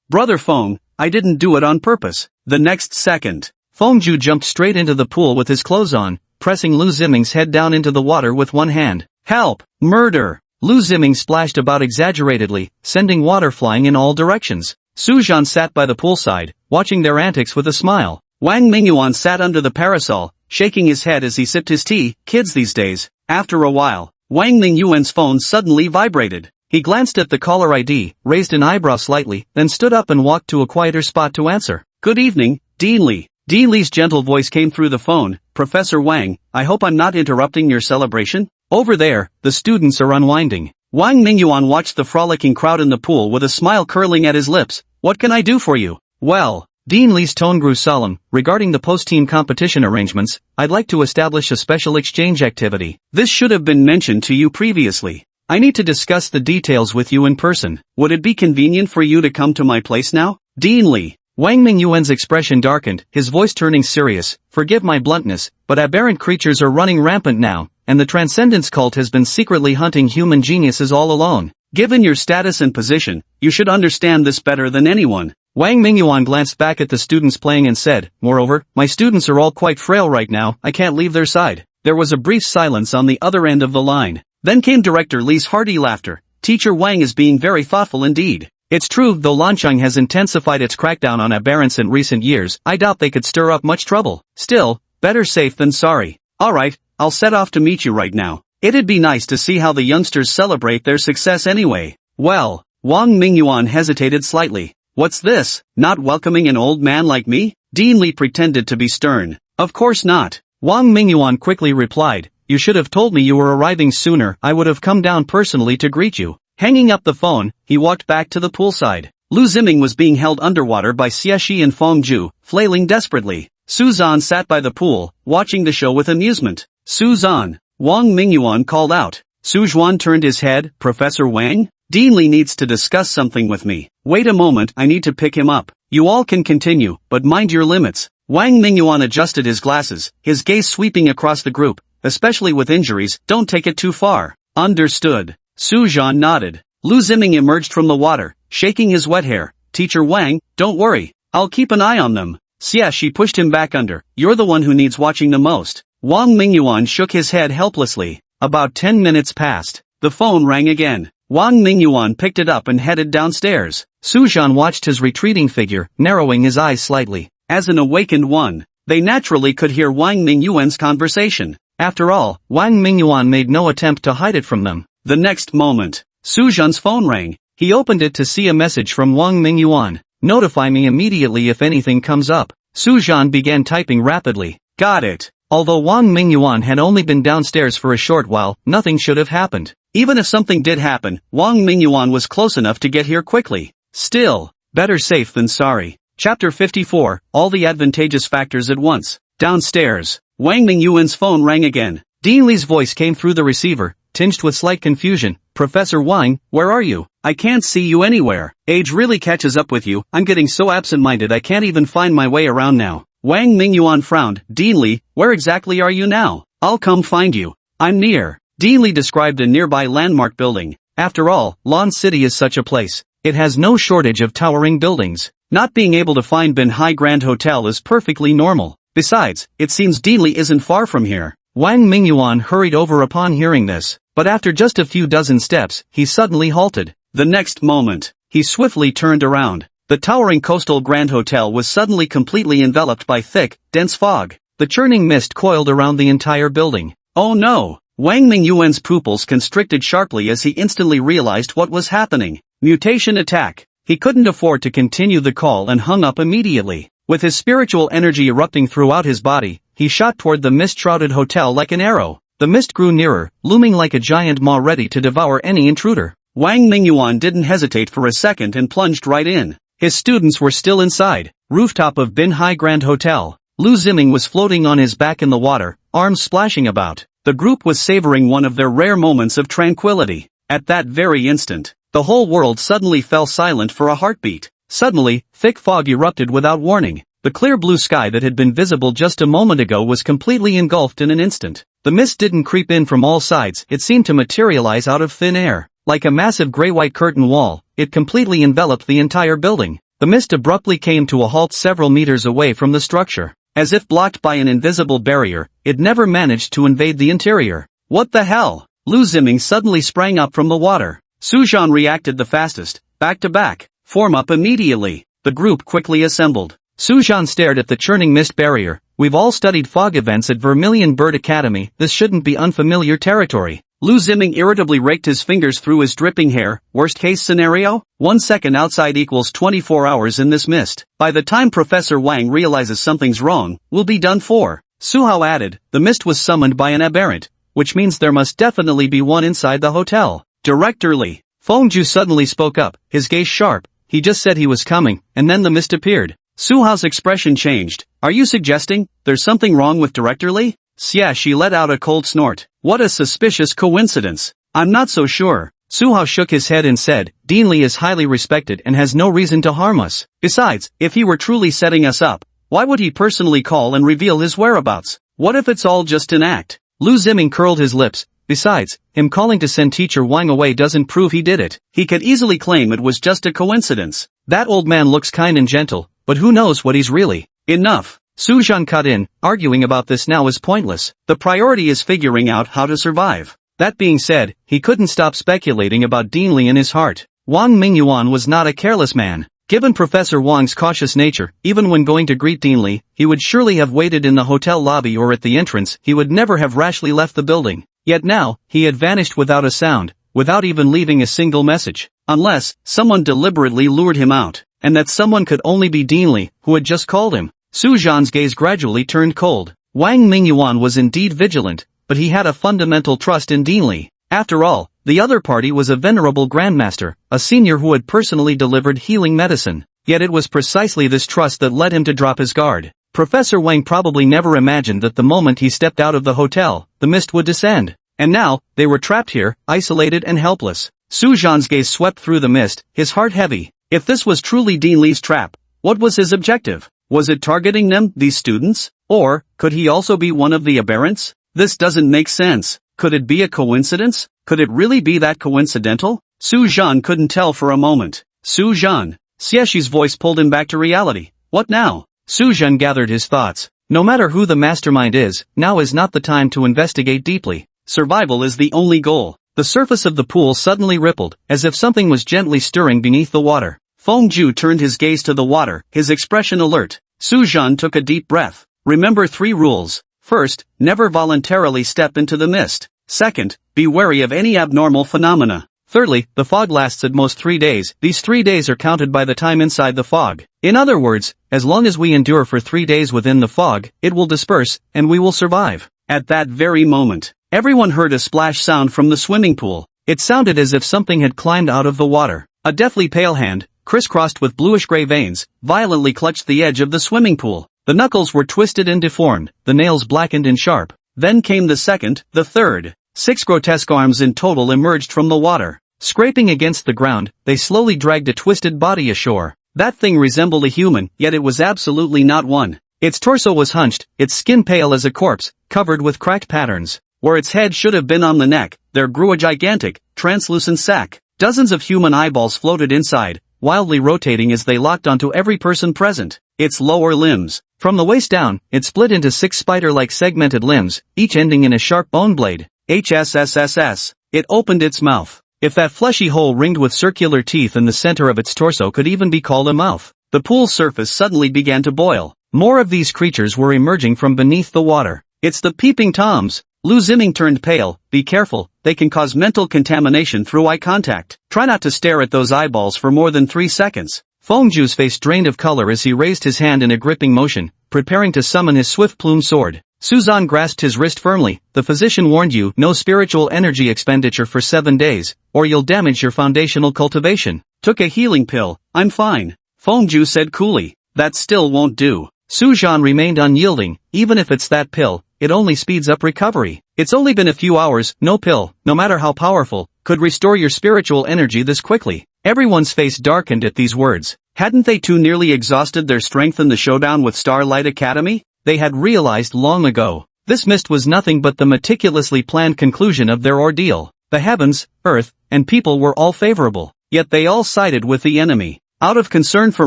Brother Feng, I didn't do it on purpose. The next second, Feng Ju jumped straight into the pool with his clothes on, pressing Lu Ziming's head down into the water with one hand. Help! Murder! Lu Ziming splashed about exaggeratedly, sending water flying in all directions. Su Zhan sat by the poolside, watching their antics with a smile. Wang Mingyuan sat under the parasol, shaking his head as he sipped his tea. Kids these days. After a while, Wang Mingyuan's phone suddenly vibrated. He glanced at the caller ID, raised an eyebrow slightly, then stood up and walked to a quieter spot to answer. Good evening, Dean Li. Dean Li's gentle voice came through the phone. Professor Wang, I hope I'm not interrupting your celebration? Over there, the students are unwinding. Wang Mingyuan watched the frolicking crowd in the pool with a smile curling at his lips. What can I do for you? Well, Dean Li's tone grew solemn. Regarding the post-team competition arrangements, I'd like to establish a special exchange activity. This should have been mentioned to you previously. I need to discuss the details with you in person. Would it be convenient for you to come to my place now? Dean Li. Wang Mingyuan's expression darkened, his voice turning serious. Forgive my bluntness, but aberrant creatures are running rampant now, and the Transcendence cult has been secretly hunting human geniuses all along. Given your status and position, you should understand this better than anyone. Wang Mingyuan glanced back at the students playing and said, moreover, my students are all quite frail right now, I can't leave their side. There was a brief silence on the other end of the line. Then came Director Li's hearty laughter. Teacher Wang is being very thoughtful indeed. It's true, though Lancheng has intensified its crackdown on aberrants in recent years, I doubt they could stir up much trouble. Still, better safe than sorry. Alright, I'll set off to meet you right now. It'd be nice to see how the youngsters celebrate their success anyway. Well, Wang Mingyuan hesitated slightly. What's this? Not welcoming an old man like me? Dean Li pretended to be stern. Of course not. Wang Mingyuan quickly replied, you should have told me you were arriving sooner, I would have come down personally to greet you. Hanging up the phone, he walked back to the poolside. Lu Ziming was being held underwater by Xie and Feng Ju, flailing desperately. Su Zhan sat by the pool, watching the show with amusement. Su Zhan, Wang Mingyuan called out. Su Zhuan turned his head. Professor Wang? Dean Li needs to discuss something with me. Wait a moment, I need to pick him up. You all can continue, but mind your limits. Wang Mingyuan adjusted his glasses, his gaze sweeping across the group. Especially with injuries, don't take it too far. Understood. Su Zhan nodded. Lu Ziming emerged from the water, shaking his wet hair. Teacher Wang, don't worry. I'll keep an eye on them. Xie pushed him back under. You're the one who needs watching the most. Wang Mingyuan shook his head helplessly. About 10 minutes passed. The phone rang again. Wang Mingyuan picked it up and headed downstairs. Su Zhan watched his retreating figure, narrowing his eyes slightly. As an awakened one, they naturally could hear Wang Mingyuan's conversation. After all, Wang Mingyuan made no attempt to hide it from them. The next moment, Su Zhan's phone rang. He opened it to see a message from Wang Mingyuan. Notify me immediately if anything comes up. Su Zhan began typing rapidly. Got it. Although Wang Mingyuan had only been downstairs for a short while, nothing should have happened. Even if something did happen, Wang Mingyuan was close enough to get here quickly. Still, better safe than sorry. Chapter 54, All the Advantageous Factors at Once. Downstairs, Wang Mingyuan's phone rang again. Dean Li's voice came through the receiver, tinged with slight confusion. Professor Wang, where are you? I can't see you anywhere. Age really catches up with you. I'm getting so absent-minded I can't even find my way around now. Wang Mingyuan frowned. Dean Li, where exactly are you now? I'll come find you. I'm near. Dean Li described a nearby landmark building. After all, Lon City is such a place. It has no shortage of towering buildings. Not being able to find Bin Hai Grand Hotel is perfectly normal. Besides, it seems Dean Li isn't far from here. Wang Mingyuan hurried over upon hearing this, but after just a few dozen steps, he suddenly halted. The next moment, he swiftly turned around. The towering coastal Grand Hotel was suddenly completely enveloped by thick, dense fog. The churning mist coiled around the entire building. Oh no! Wang Mingyuan's pupils constricted sharply as he instantly realized what was happening. Mutation attack. He couldn't afford to continue the call and hung up immediately. With his spiritual energy erupting throughout his body, he shot toward the mist-shrouded hotel like an arrow. The mist grew nearer, looming like a giant maw ready to devour any intruder. Wang Mingyuan didn't hesitate for a second and plunged right in. His students were still inside. Rooftop of Bin Hai Grand Hotel. Lu Ziming was floating on his back in the water, arms splashing about. The group was savoring one of their rare moments of tranquility. At that very instant, the whole world suddenly fell silent for a heartbeat. Suddenly, thick fog erupted without warning. The clear blue sky that had been visible just a moment ago was completely engulfed in an instant. The mist didn't creep in from all sides, it seemed to materialize out of thin air. Like a massive gray-white curtain wall, it completely enveloped the entire building. The mist abruptly came to a halt several meters away from the structure. As if blocked by an invisible barrier, it never managed to invade the interior. What the hell? Lu Ziming suddenly sprang up from the water. Su Zhan reacted the fastest. Back to back. Form up immediately. The group quickly assembled. Su Zhan stared at the churning mist barrier. We've all studied fog events at Vermilion Bird Academy, this shouldn't be unfamiliar territory. Lu Ziming irritably raked his fingers through his dripping hair. Worst case scenario? 1 second outside equals 24 hours in this mist. By the time Professor Wang realizes something's wrong, we'll be done for. Su Hao added, the mist was summoned by an aberrant, which means there must definitely be one inside the hotel. Director Li. Feng Ju suddenly spoke up, his gaze sharp. He just said he was coming, and then the mist appeared. Su Hao's expression changed. Are you suggesting there's something wrong with Director Li? Xia, she let out a cold snort. What a suspicious coincidence. I'm not so sure. Su Hao shook his head and said, Dean Li is highly respected and has no reason to harm us. Besides, if he were truly setting us up, why would he personally call and reveal his whereabouts? What if it's all just an act? Lu Ziming curled his lips. Besides, him calling to send teacher Wang away doesn't prove he did it. He could easily claim it was just a coincidence. That old man looks kind and gentle, but who knows what he's really. Enough. Su Zhan cut in, arguing about this now is pointless. The priority is figuring out how to survive. That being said, he couldn't stop speculating about Dean Li in his heart. Wang Mingyuan was not a careless man. Given Professor Wang's cautious nature, even when going to greet Dean Li, he would surely have waited in the hotel lobby or at the entrance, he would never have rashly left the building. Yet now, he had vanished without a sound, without even leaving a single message. Unless, someone deliberately lured him out, and that someone could only be Dean Li, who had just called him. Su Zhan's gaze gradually turned cold. Wang Mingyuan was indeed vigilant, but he had a fundamental trust in Dean Li. After all, the other party was a venerable grandmaster, a senior who had personally delivered healing medicine. Yet it was precisely this trust that led him to drop his guard. Professor Wang probably never imagined that the moment he stepped out of the hotel, the mist would descend. And now, they were trapped here, isolated and helpless. Su Zhan's gaze swept through the mist, his heart heavy. If this was truly Dean Li's trap, what was his objective? Was it targeting them, these students? Or, could he also be one of the aberrants? This doesn't make sense. Could it be a coincidence? Could it really be that coincidental? Su Zhan couldn't tell for a moment. Su Zhan. Xieshi's voice pulled him back to reality. What now? Su Zhan gathered his thoughts. No matter who the mastermind is, now is not the time to investigate deeply. Survival is the only goal. The surface of the pool suddenly rippled, as if something was gently stirring beneath the water. Feng Ju turned his gaze to the water, his expression alert. Su Zhan took a deep breath. Remember 3 rules. First, never voluntarily step into the mist. Second, be wary of any abnormal phenomena. Thirdly, the fog lasts at most 3 days. These 3 days are counted by the time inside the fog. In other words, as long as we endure for 3 days within the fog, it will disperse, and we will survive. At that very moment, everyone heard a splash sound from the swimming pool. It sounded as if something had climbed out of the water. A deathly pale hand, crisscrossed with bluish-gray veins, violently clutched the edge of the swimming pool. The knuckles were twisted and deformed, the nails blackened and sharp. Then came the second, the third. 6 grotesque arms in total emerged from the water. Scraping against the ground, they slowly dragged a twisted body ashore. That thing resembled a human, yet it was absolutely not one. Its torso was hunched, its skin pale as a corpse, covered with cracked patterns. Where its head should have been on the neck, there grew a gigantic, translucent sac. Dozens of human eyeballs floated inside, wildly rotating as they locked onto every person present. Its lower limbs. From the waist down, it split into 6 spider-like segmented limbs, each ending in a sharp bone blade. HSSSS. It opened its mouth. If that fleshy hole ringed with circular teeth in the center of its torso could even be called a mouth, the pool's surface suddenly began to boil. More of these creatures were emerging from beneath the water. It's the peeping toms. Lu Ziming turned pale. Be careful, they can cause mental contamination through eye contact. Try not to stare at those eyeballs for more than 3 seconds. Fengju's face drained of color as he raised his hand in a gripping motion, preparing to summon his swift-plumed sword. Suzan grasped his wrist firmly. The physician warned you, no spiritual energy expenditure for 7 days, or you'll damage your foundational cultivation. Took a healing pill. I'm fine. Fengju said coolly. That still won't do. Suzan remained unyielding. Even if it's that pill, it only speeds up recovery. It's only been a few hours. No pill, no matter how powerful, could restore your spiritual energy this quickly. Everyone's face darkened at these words. Hadn't they too nearly exhausted their strength in the showdown with Starlight Academy? They had realized long ago. This mist was nothing but the meticulously planned conclusion of their ordeal. The heavens, earth, and people were all favorable. Yet they all sided with the enemy. Out of concern for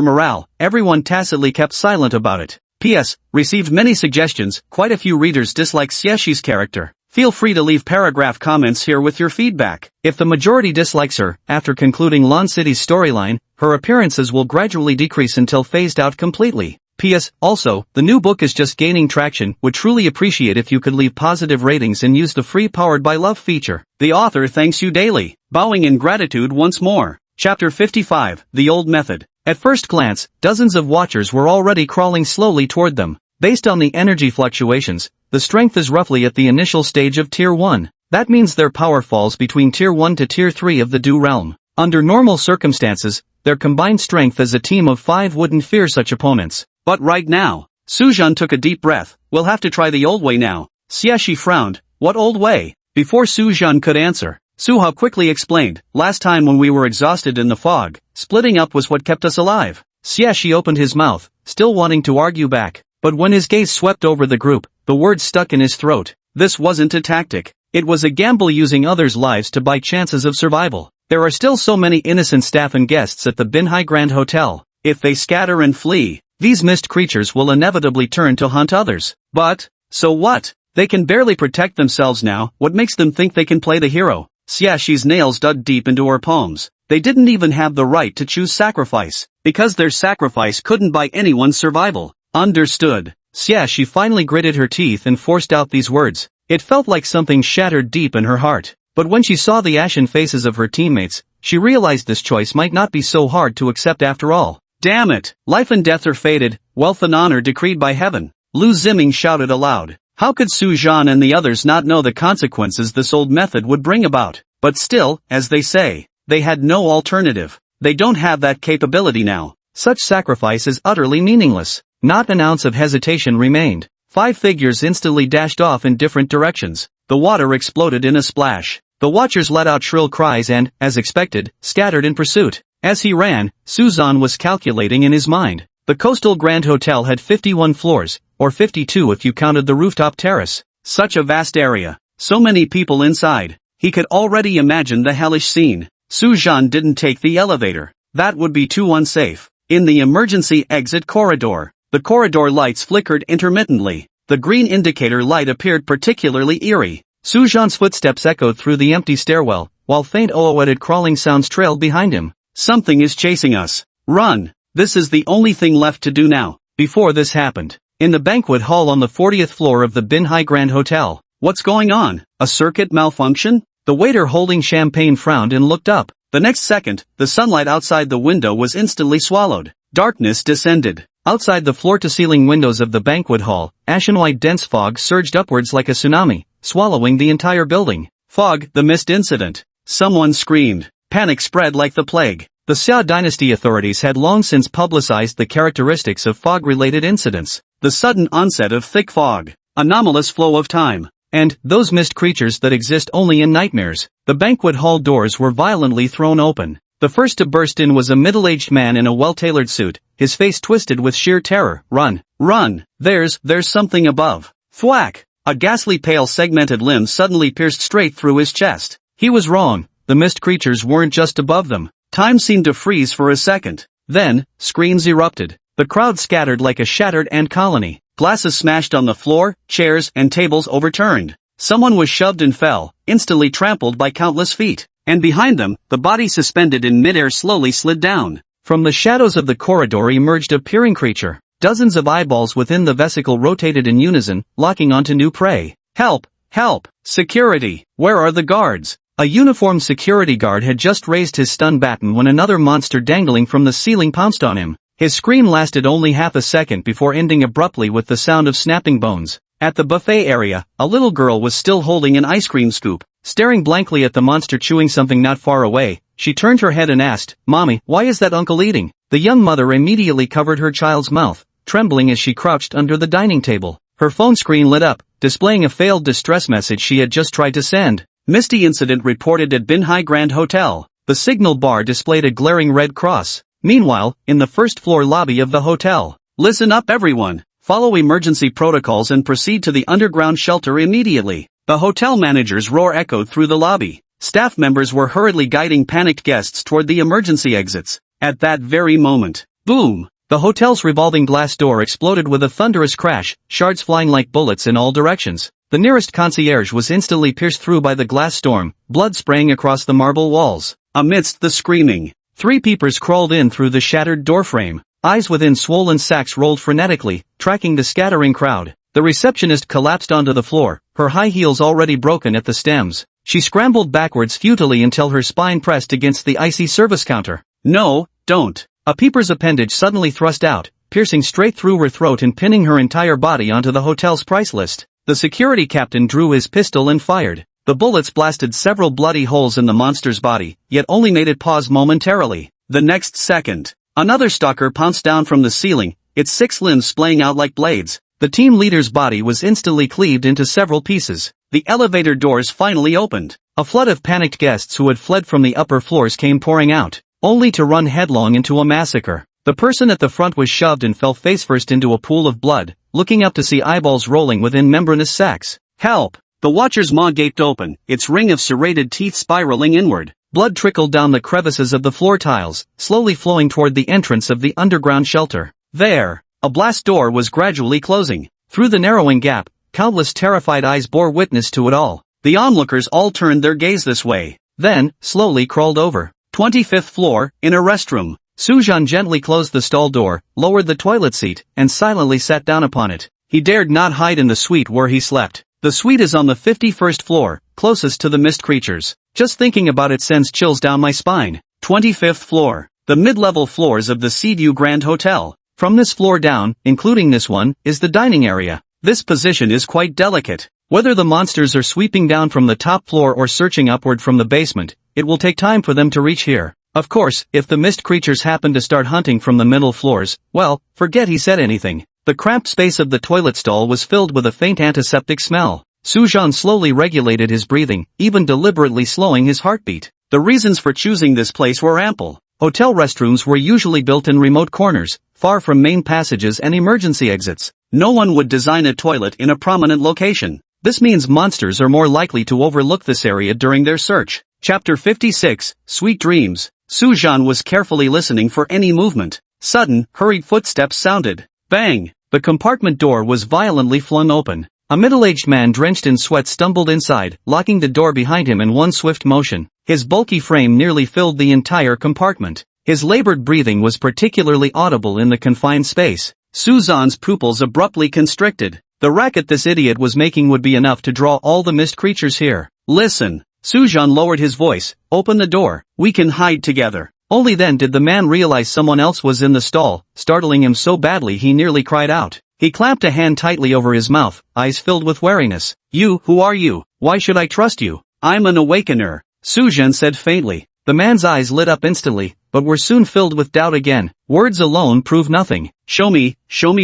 morale, everyone tacitly kept silent about it. P.S. Received many suggestions. Quite a few readers dislike Xiexi's character. Feel free to leave paragraph comments here with your feedback. If the majority dislikes her, after concluding Lon City's storyline, her appearances will gradually decrease until phased out completely. P.S. Also, the new book is just gaining traction. Would truly appreciate if you could leave positive ratings and use the free Powered by Love feature. The author thanks you daily. Bowing in gratitude once more. Chapter 55, The Old Method. At first glance, dozens of watchers were already crawling slowly toward them. Based on the energy fluctuations, the strength is roughly at the initial stage of Tier 1. That means their power falls between Tier 1 to Tier 3 of the Du realm. Under normal circumstances, their combined strength as a team of 5 wouldn't fear such opponents. But right now, Suzan took a deep breath. We'll have to try the old way now. Xiexi frowned. What old way? Before Suzan could answer, Suha quickly explained. Last time when we were exhausted in the fog, splitting up was what kept us alive. Xiexi opened his mouth, still wanting to argue back. But when his gaze swept over the group, the words stuck in his throat. This wasn't a tactic. It was a gamble using others' lives to buy chances of survival. There are still so many innocent staff and guests at the Binhai Grand Hotel. If they scatter and flee, these mist creatures will inevitably turn to hunt others. But, so what? They can barely protect themselves now. What makes them think they can play the hero? Xiaxi's nails dug deep into her palms. They didn't even have the right to choose sacrifice, because their sacrifice couldn't buy anyone's survival. Understood. Xiaxi finally gritted her teeth and forced out these words. It felt like something shattered deep in her heart. But when she saw the ashen faces of her teammates, she realized this choice might not be so hard to accept after all. Damn it! Life and death are fated, wealth and honor decreed by heaven. Lu Ziming shouted aloud. How could Su Zhan and the others not know the consequences this old method would bring about? But still, as they say, they had no alternative. They don't have that capability now. Such sacrifice is utterly meaningless. Not an ounce of hesitation remained. 5 figures instantly dashed off in different directions. The water exploded in a splash. The watchers let out shrill cries and, as expected, scattered in pursuit. As he ran, Suzan was calculating in his mind. The Coastal Grand Hotel had 51 floors, or 52 if you counted the rooftop terrace. Such a vast area. So many people inside. He could already imagine the hellish scene. Suzan didn't take the elevator. That would be too unsafe. In the emergency exit corridor, the corridor lights flickered intermittently. The green indicator light appeared particularly eerie. Suzan's footsteps echoed through the empty stairwell, while faint ooeted crawling sounds trailed behind him. Something is chasing us. Run! This is the only thing left to do now. Before this happened, in the banquet hall on the 40th floor of the Binhai Grand Hotel. What's going on? A circuit malfunction? The waiter holding champagne frowned and looked up. The next second, the sunlight outside the window was instantly swallowed. Darkness descended. Outside the floor-to-ceiling windows of the banquet hall, ashen-white dense fog surged upwards like a tsunami, swallowing the entire building. Fog, the mist incident. Someone screamed. Panic spread like the plague. The Xia dynasty authorities had long since publicized the characteristics of fog-related incidents. The sudden onset of thick fog, anomalous flow of time, and those mist creatures that exist only in nightmares. The banquet hall doors were violently thrown open. The first to burst in was a middle-aged man in a well-tailored suit, his face twisted with sheer terror. Run! Run! There's something above. Thwack! A ghastly pale segmented limb suddenly pierced straight through his chest. He was wrong. The mist creatures weren't just above them. Time seemed to freeze for a second. Then, screams erupted. The crowd scattered like a shattered ant colony. Glasses smashed on the floor, chairs and tables overturned. Someone was shoved and fell, instantly trampled by countless feet. And behind them, the body suspended in midair slowly slid down. From the shadows of the corridor emerged a peering creature. Dozens of eyeballs within the vesicle rotated in unison, locking onto new prey. Help! Help! Security! Where are the guards? A uniformed security guard had just raised his stun baton when another monster dangling from the ceiling pounced on him. His scream lasted only half a second before ending abruptly with the sound of snapping bones. At the buffet area, a little girl was still holding an ice cream scoop. Staring blankly at the monster chewing something not far away, she turned her head and asked, "Mommy, why is that uncle eating?" The young mother immediately covered her child's mouth, trembling as she crouched under the dining table. Her phone screen lit up, displaying a failed distress message she had just tried to send. Misty incident reported at Binhai Grand Hotel. The signal bar displayed a glaring red cross. Meanwhile, in the first floor lobby of the hotel. Listen up everyone. Follow emergency protocols and proceed to the underground shelter immediately. The hotel manager's roar echoed through the lobby. Staff members were hurriedly guiding panicked guests toward the emergency exits. At that very moment, boom! The hotel's revolving glass door exploded with a thunderous crash, shards flying like bullets in all directions. The nearest concierge was instantly pierced through by the glass storm, blood spraying across the marble walls. Amidst the screaming, 3 peepers crawled in through the shattered doorframe. Eyes within swollen sacs rolled frenetically, tracking the scattering crowd. The receptionist collapsed onto the floor, her high heels already broken at the stems. She scrambled backwards futilely until her spine pressed against the icy service counter. No, don't. A peeper's appendage suddenly thrust out, piercing straight through her throat and pinning her entire body onto the hotel's price list. The security captain drew his pistol and fired. The bullets blasted several bloody holes in the monster's body, yet only made it pause momentarily. The next second, another stalker pounced down from the ceiling, its 6 limbs splaying out like blades. The team leader's body was instantly cleaved into several pieces. The elevator doors finally opened. A flood of panicked guests who had fled from the upper floors came pouring out, only to run headlong into a massacre. The person at the front was shoved and fell face-first into a pool of blood, looking up to see eyeballs rolling within membranous sacs. Help! The watcher's maw gaped open, its ring of serrated teeth spiraling inward. Blood trickled down the crevices of the floor tiles, slowly flowing toward the entrance of the underground shelter. There! A blast door was gradually closing. Through the narrowing gap, countless terrified eyes bore witness to it all. The onlookers all turned their gaze this way, then, slowly crawled over. 25th floor, in a restroom. Sujan gently closed the stall door, lowered the toilet seat, and silently sat down upon it. He dared not hide in the suite where he slept. The suite is on the 51st floor, closest to the mist creatures. Just thinking about it sends chills down my spine. 25th floor. The mid-level floors of the Seaview Grand Hotel. From this floor down, including this one, is the dining area. This position is quite delicate. Whether the monsters are sweeping down from the top floor or searching upward from the basement, it will take time for them to reach here. Of course, if the mist creatures happen to start hunting from the middle floors, well, forget he said anything. The cramped space of the toilet stall was filled with a faint antiseptic smell. Sujan slowly regulated his breathing, even deliberately slowing his heartbeat. The reasons for choosing this place were ample. Hotel restrooms were usually built in remote corners, far from main passages and emergency exits. No one would design a toilet in a prominent location. This means monsters are more likely to overlook this area during their search. Chapter 56, Sweet Dreams. Sujan was carefully listening for any movement. Sudden, hurried footsteps sounded. Bang! The compartment door was violently flung open. A middle-aged man drenched in sweat stumbled inside, locking the door behind him in one swift motion. His bulky frame nearly filled the entire compartment. His labored breathing was particularly audible in the confined space. Suzan's pupils abruptly constricted. The racket this idiot was making would be enough to draw all the mist creatures here. Listen. Sujan lowered his voice. Open the door. We can hide together. Only then did the man realize someone else was in the stall, startling him so badly he nearly cried out. He clamped a hand tightly over his mouth, eyes filled with wariness. You, who are you? Why should I trust you? I'm an awakener, Sujan said faintly. The man's eyes lit up instantly, but were soon filled with doubt again. Words alone prove nothing. Show me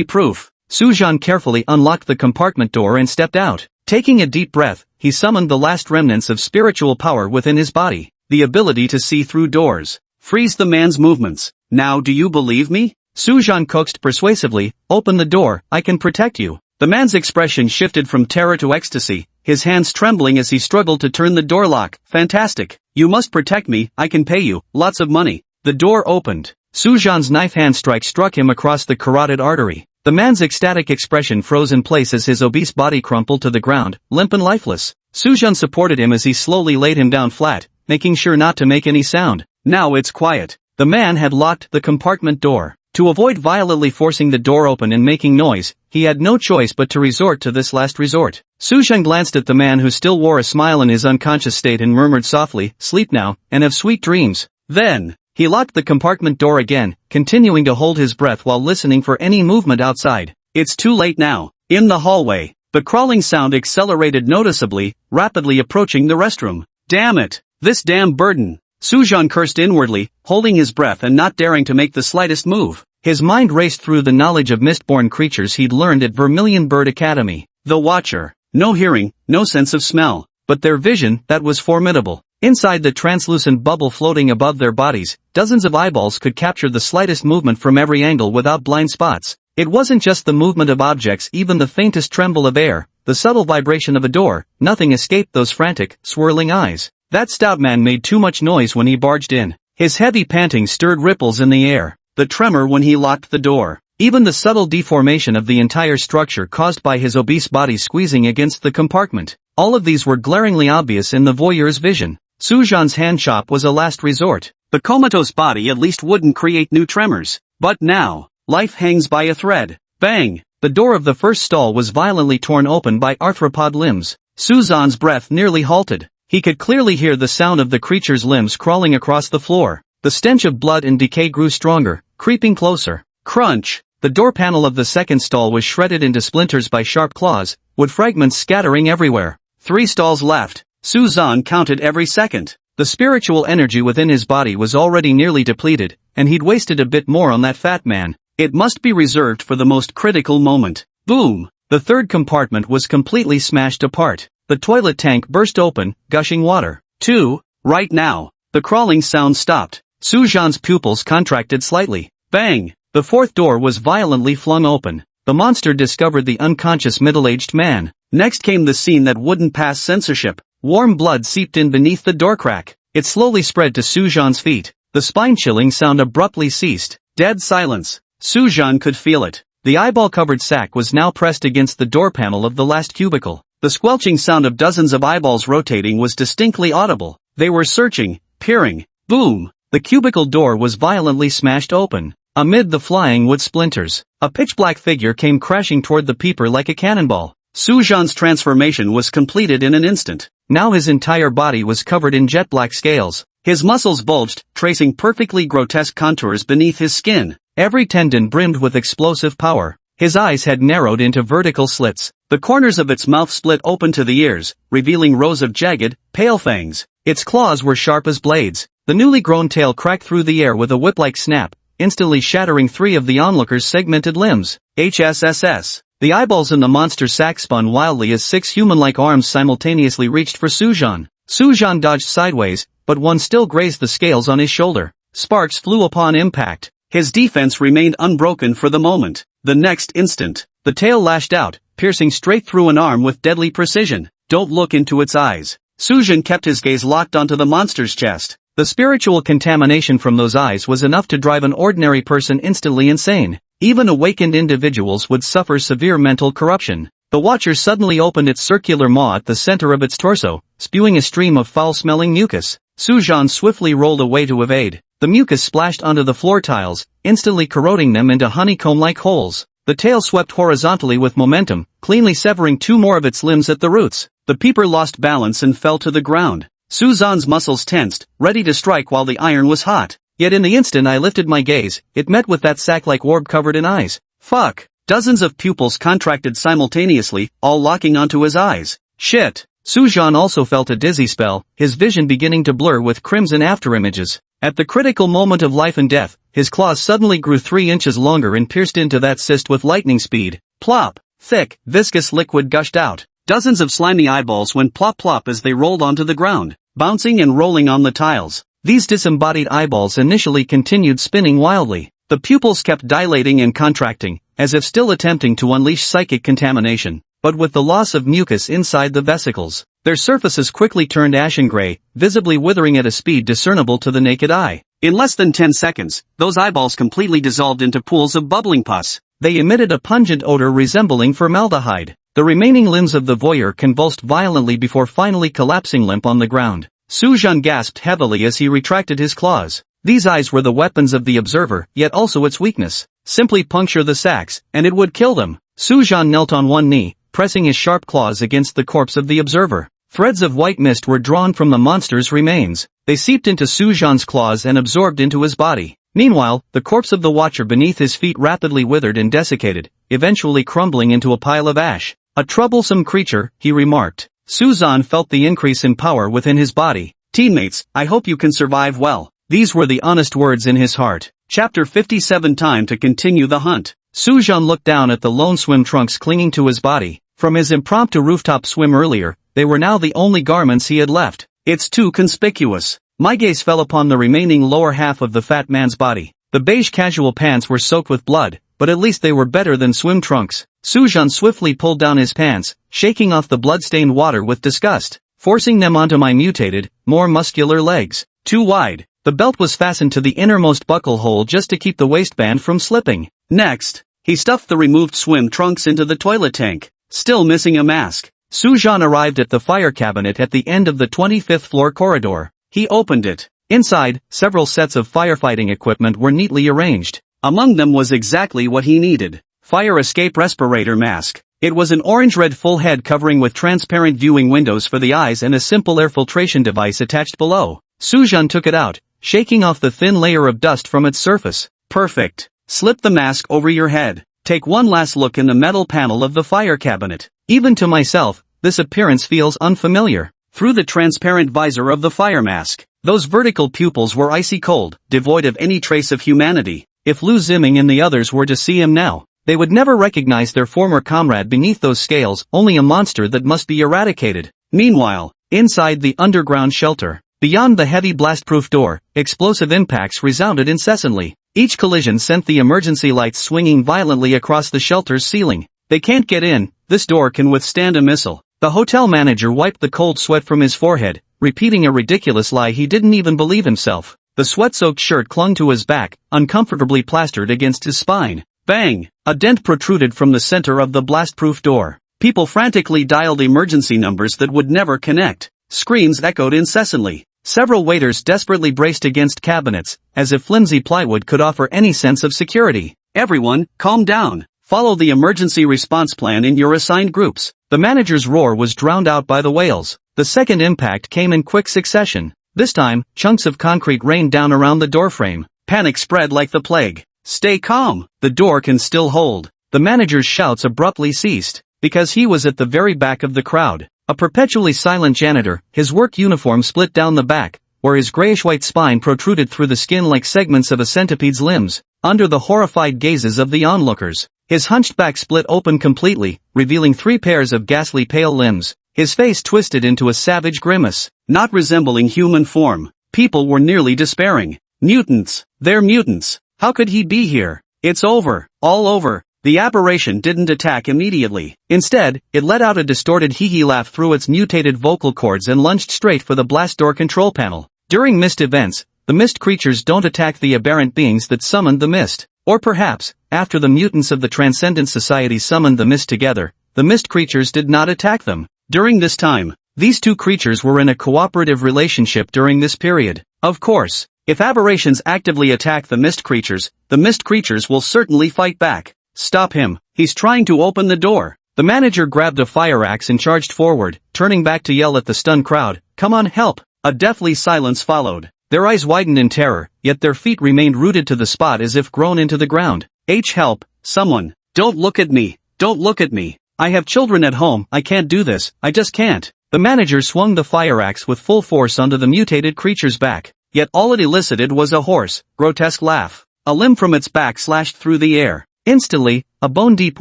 proof. Suzhan carefully unlocked the compartment door and stepped out. Taking a deep breath, he summoned the last remnants of spiritual power within his body, the ability to see through doors. Freeze the man's movements. Now do you believe me? Suzhan coaxed persuasively, open the door, I can protect you. The man's expression shifted from terror to ecstasy, his hands trembling as he struggled to turn the door lock. Fantastic. You must protect me, I can pay you, lots of money. The door opened. Suzhan's knife hand strike struck him across the carotid artery. The man's ecstatic expression froze in place as his obese body crumpled to the ground, limp and lifeless. Suzhan supported him as he slowly laid him down flat, making sure not to make any sound. Now it's quiet. The man had locked the compartment door. To avoid violently forcing the door open and making noise, he had no choice but to resort to this last resort. Suzhan glanced at the man who still wore a smile in his unconscious state and murmured softly, sleep now, and have sweet dreams. Then, he locked the compartment door again, continuing to hold his breath while listening for any movement outside. It's too late now. In the hallway, the crawling sound accelerated noticeably, rapidly approaching the restroom. Damn it! This damn burden! Suzhan cursed inwardly, holding his breath and not daring to make the slightest move. His mind raced through the knowledge of mistborn creatures he'd learned at Vermilion Bird Academy. The Watcher. No hearing, no sense of smell. But their vision, that was formidable. Inside the translucent bubble floating above their bodies, dozens of eyeballs could capture the slightest movement from every angle without blind spots. It wasn't just the movement of objects, even the faintest tremble of air, the subtle vibration of a door, nothing escaped those frantic, swirling eyes. That stout man made too much noise when he barged in. His heavy panting stirred ripples in the air, the tremor when he locked the door. Even the subtle deformation of the entire structure caused by his obese body squeezing against the compartment. All of these were glaringly obvious in the voyeur's vision. Suzhan's hand chop was a last resort. The comatose body at least wouldn't create new tremors. But now, life hangs by a thread. Bang! The door of the first stall was violently torn open by arthropod limbs. Suzhan's breath nearly halted. He could clearly hear the sound of the creature's limbs crawling across the floor. The stench of blood and decay grew stronger, creeping closer. Crunch! The door panel of the second stall was shredded into splinters by sharp claws, wood fragments scattering everywhere. 3 stalls left. Suzhan counted every second. The spiritual energy within his body was already nearly depleted, and he'd wasted a bit more on that fat man. It must be reserved for the most critical moment. Boom! The third compartment was completely smashed apart. The toilet tank burst open, gushing water. 2. Right now. The crawling sound stopped. Suzhan's pupils contracted slightly. Bang! The fourth door was violently flung open. The monster discovered the unconscious middle-aged man. Next came the scene that wouldn't pass censorship. Warm blood seeped in beneath the door crack. It slowly spread to Suzhan's feet. The spine-chilling sound abruptly ceased. Dead silence. Suzhan could feel it. The eyeball-covered sack was now pressed against the door panel of the last cubicle. The squelching sound of dozens of eyeballs rotating was distinctly audible. They were searching, peering. Boom! The cubicle door was violently smashed open. Amid the flying wood splinters, a pitch-black figure came crashing toward the peeper like a cannonball. Suzhan's transformation was completed in an instant. Now his entire body was covered in jet-black scales. His muscles bulged, tracing perfectly grotesque contours beneath his skin. Every tendon brimmed with explosive power. His eyes had narrowed into vertical slits. The corners of its mouth split open to the ears, revealing rows of jagged, pale fangs. Its claws were sharp as blades. The newly grown tail cracked through the air with a whip-like snap, instantly shattering 3 of the onlookers' segmented limbs. HSSS. The eyeballs in the monster's sack spun wildly as 6 human-like arms simultaneously reached for Suzhan. Suzhan dodged sideways, but one still grazed the scales on his shoulder. Sparks flew upon impact. His defense remained unbroken for the moment. The next instant, the tail lashed out, piercing straight through an arm with deadly precision. Don't look into its eyes. Suzhan kept his gaze locked onto the monster's chest. The spiritual contamination from those eyes was enough to drive an ordinary person instantly insane. Even awakened individuals would suffer severe mental corruption. The Watcher suddenly opened its circular maw at the center of its torso, spewing a stream of foul-smelling mucus. Suzhan swiftly rolled away to evade. The mucus splashed onto the floor tiles, instantly corroding them into honeycomb-like holes. The tail swept horizontally with momentum, cleanly severing 2 more of its limbs at the roots. The peeper lost balance and fell to the ground. Suzhan's muscles tensed, ready to strike while the iron was hot. Yet in the instant I lifted my gaze, it met with that sack-like orb covered in eyes. Fuck! Dozens of pupils contracted simultaneously, all locking onto his eyes. Shit! Sujan also felt a dizzy spell, his vision beginning to blur with crimson afterimages. At the critical moment of life and death, his claws suddenly grew 3 inches longer and pierced into that cyst with lightning speed. Plop! Thick, viscous liquid gushed out. Dozens of slimy eyeballs went plop-plop as they rolled onto the ground, bouncing and rolling on the tiles. These disembodied eyeballs initially continued spinning wildly. The pupils kept dilating and contracting, as if still attempting to unleash psychic contamination. But with the loss of mucus inside the vesicles, their surfaces quickly turned ashen gray, visibly withering at a speed discernible to the naked eye. In less than 10 seconds, those eyeballs completely dissolved into pools of bubbling pus. They emitted a pungent odor resembling formaldehyde. The remaining limbs of the voyeur convulsed violently before finally collapsing limp on the ground. Sujan gasped heavily as he retracted his claws. These eyes were the weapons of the observer, yet also its weakness. Simply puncture the sacs, and it would kill them. Sujan knelt on one knee, pressing his sharp claws against the corpse of the observer. Threads of white mist were drawn from the monster's remains. They seeped into Sujan's claws and absorbed into his body. Meanwhile, the corpse of the watcher beneath his feet rapidly withered and desiccated, eventually crumbling into a pile of ash. A troublesome creature, he remarked. Sujan felt the increase in power within his body. Teammates, I hope you can survive well. These were the honest words in his heart. Chapter 57. Time to continue the hunt. Sujan looked down at the lone swim trunks clinging to his body. From his impromptu rooftop swim earlier, they were now the only garments he had left. It's too conspicuous. My gaze fell upon the remaining lower half of the fat man's body. The beige casual pants were soaked with blood, but at least they were better than swim trunks. Sujan swiftly pulled down his pants, shaking off the blood-stained water with disgust, forcing them onto my mutated, more muscular legs. Too wide. The belt was fastened to the innermost buckle hole just to keep the waistband from slipping. Next, he stuffed the removed swim trunks into the toilet tank, still missing a mask. Sujan arrived at the fire cabinet at the end of the 25th floor corridor. He opened it. Inside, several sets of firefighting equipment were neatly arranged. Among them was exactly what he needed. Fire escape respirator mask. It was an orange-red full head covering with transparent viewing windows for the eyes and a simple air filtration device attached below. Sujan took it out, shaking off the thin layer of dust from its surface. Perfect. Slip the mask over your head. Take one last look in the metal panel of the fire cabinet. Even to myself, this appearance feels unfamiliar. Through the transparent visor of the fire mask, those vertical pupils were icy cold, devoid of any trace of humanity. If Lu Ziming and the others were to see him now, they would never recognize their former comrade beneath those scales, only a monster that must be eradicated. Meanwhile, inside the underground shelter, beyond the heavy blast-proof door, explosive impacts resounded incessantly. Each collision sent the emergency lights swinging violently across the shelter's ceiling. They can't get in, this door can withstand a missile. The hotel manager wiped the cold sweat from his forehead, repeating a ridiculous lie he didn't even believe himself. The sweat-soaked shirt clung to his back, uncomfortably plastered against his spine. Bang! A dent protruded from the center of the blast-proof door. People frantically dialed emergency numbers that would never connect. Screams echoed incessantly. Several waiters desperately braced against cabinets, as if flimsy plywood could offer any sense of security. Everyone, calm down. Follow the emergency response plan in your assigned groups. The manager's roar was drowned out by the wails. The second impact came in quick succession. This time, chunks of concrete rained down around the doorframe. Panic spread like the plague. Stay calm. The door can still hold. The manager's shouts abruptly ceased, because he was at the very back of the crowd. A perpetually silent janitor, his work uniform split down the back, where his grayish-white spine protruded through the skin like segments of a centipede's limbs, under the horrified gazes of the onlookers. His hunched back split open completely, revealing 3 pairs of ghastly pale limbs, his face twisted into a savage grimace, not resembling human form. People were nearly despairing. Mutants! They're mutants! How could he be here? It's over. All over. The aberration didn't attack immediately. Instead, it let out a distorted hee-hee laugh through its mutated vocal cords and lunged straight for the blast door control panel. During mist events, the mist creatures don't attack the aberrant beings that summoned the mist. Or perhaps, after the mutants of the Transcendent Society summoned the mist together, the mist creatures did not attack them. During this time, these two creatures were in a cooperative relationship during this period. Of course, if aberrations actively attack the mist creatures will certainly fight back. Stop him, he's trying to open the door. The manager grabbed a fire axe and charged forward, turning back to yell at the stunned crowd, "Come on, help!" A deathly silence followed. Their eyes widened in terror, yet their feet remained rooted to the spot as if grown into the ground. Help, someone. Don't look at me. Don't look at me. I have children at home, I can't do this, I just can't. The manager swung the fire axe with full force onto the mutated creature's back, yet all it elicited was a hoarse, grotesque laugh. A limb from its back slashed through the air. Instantly, a bone-deep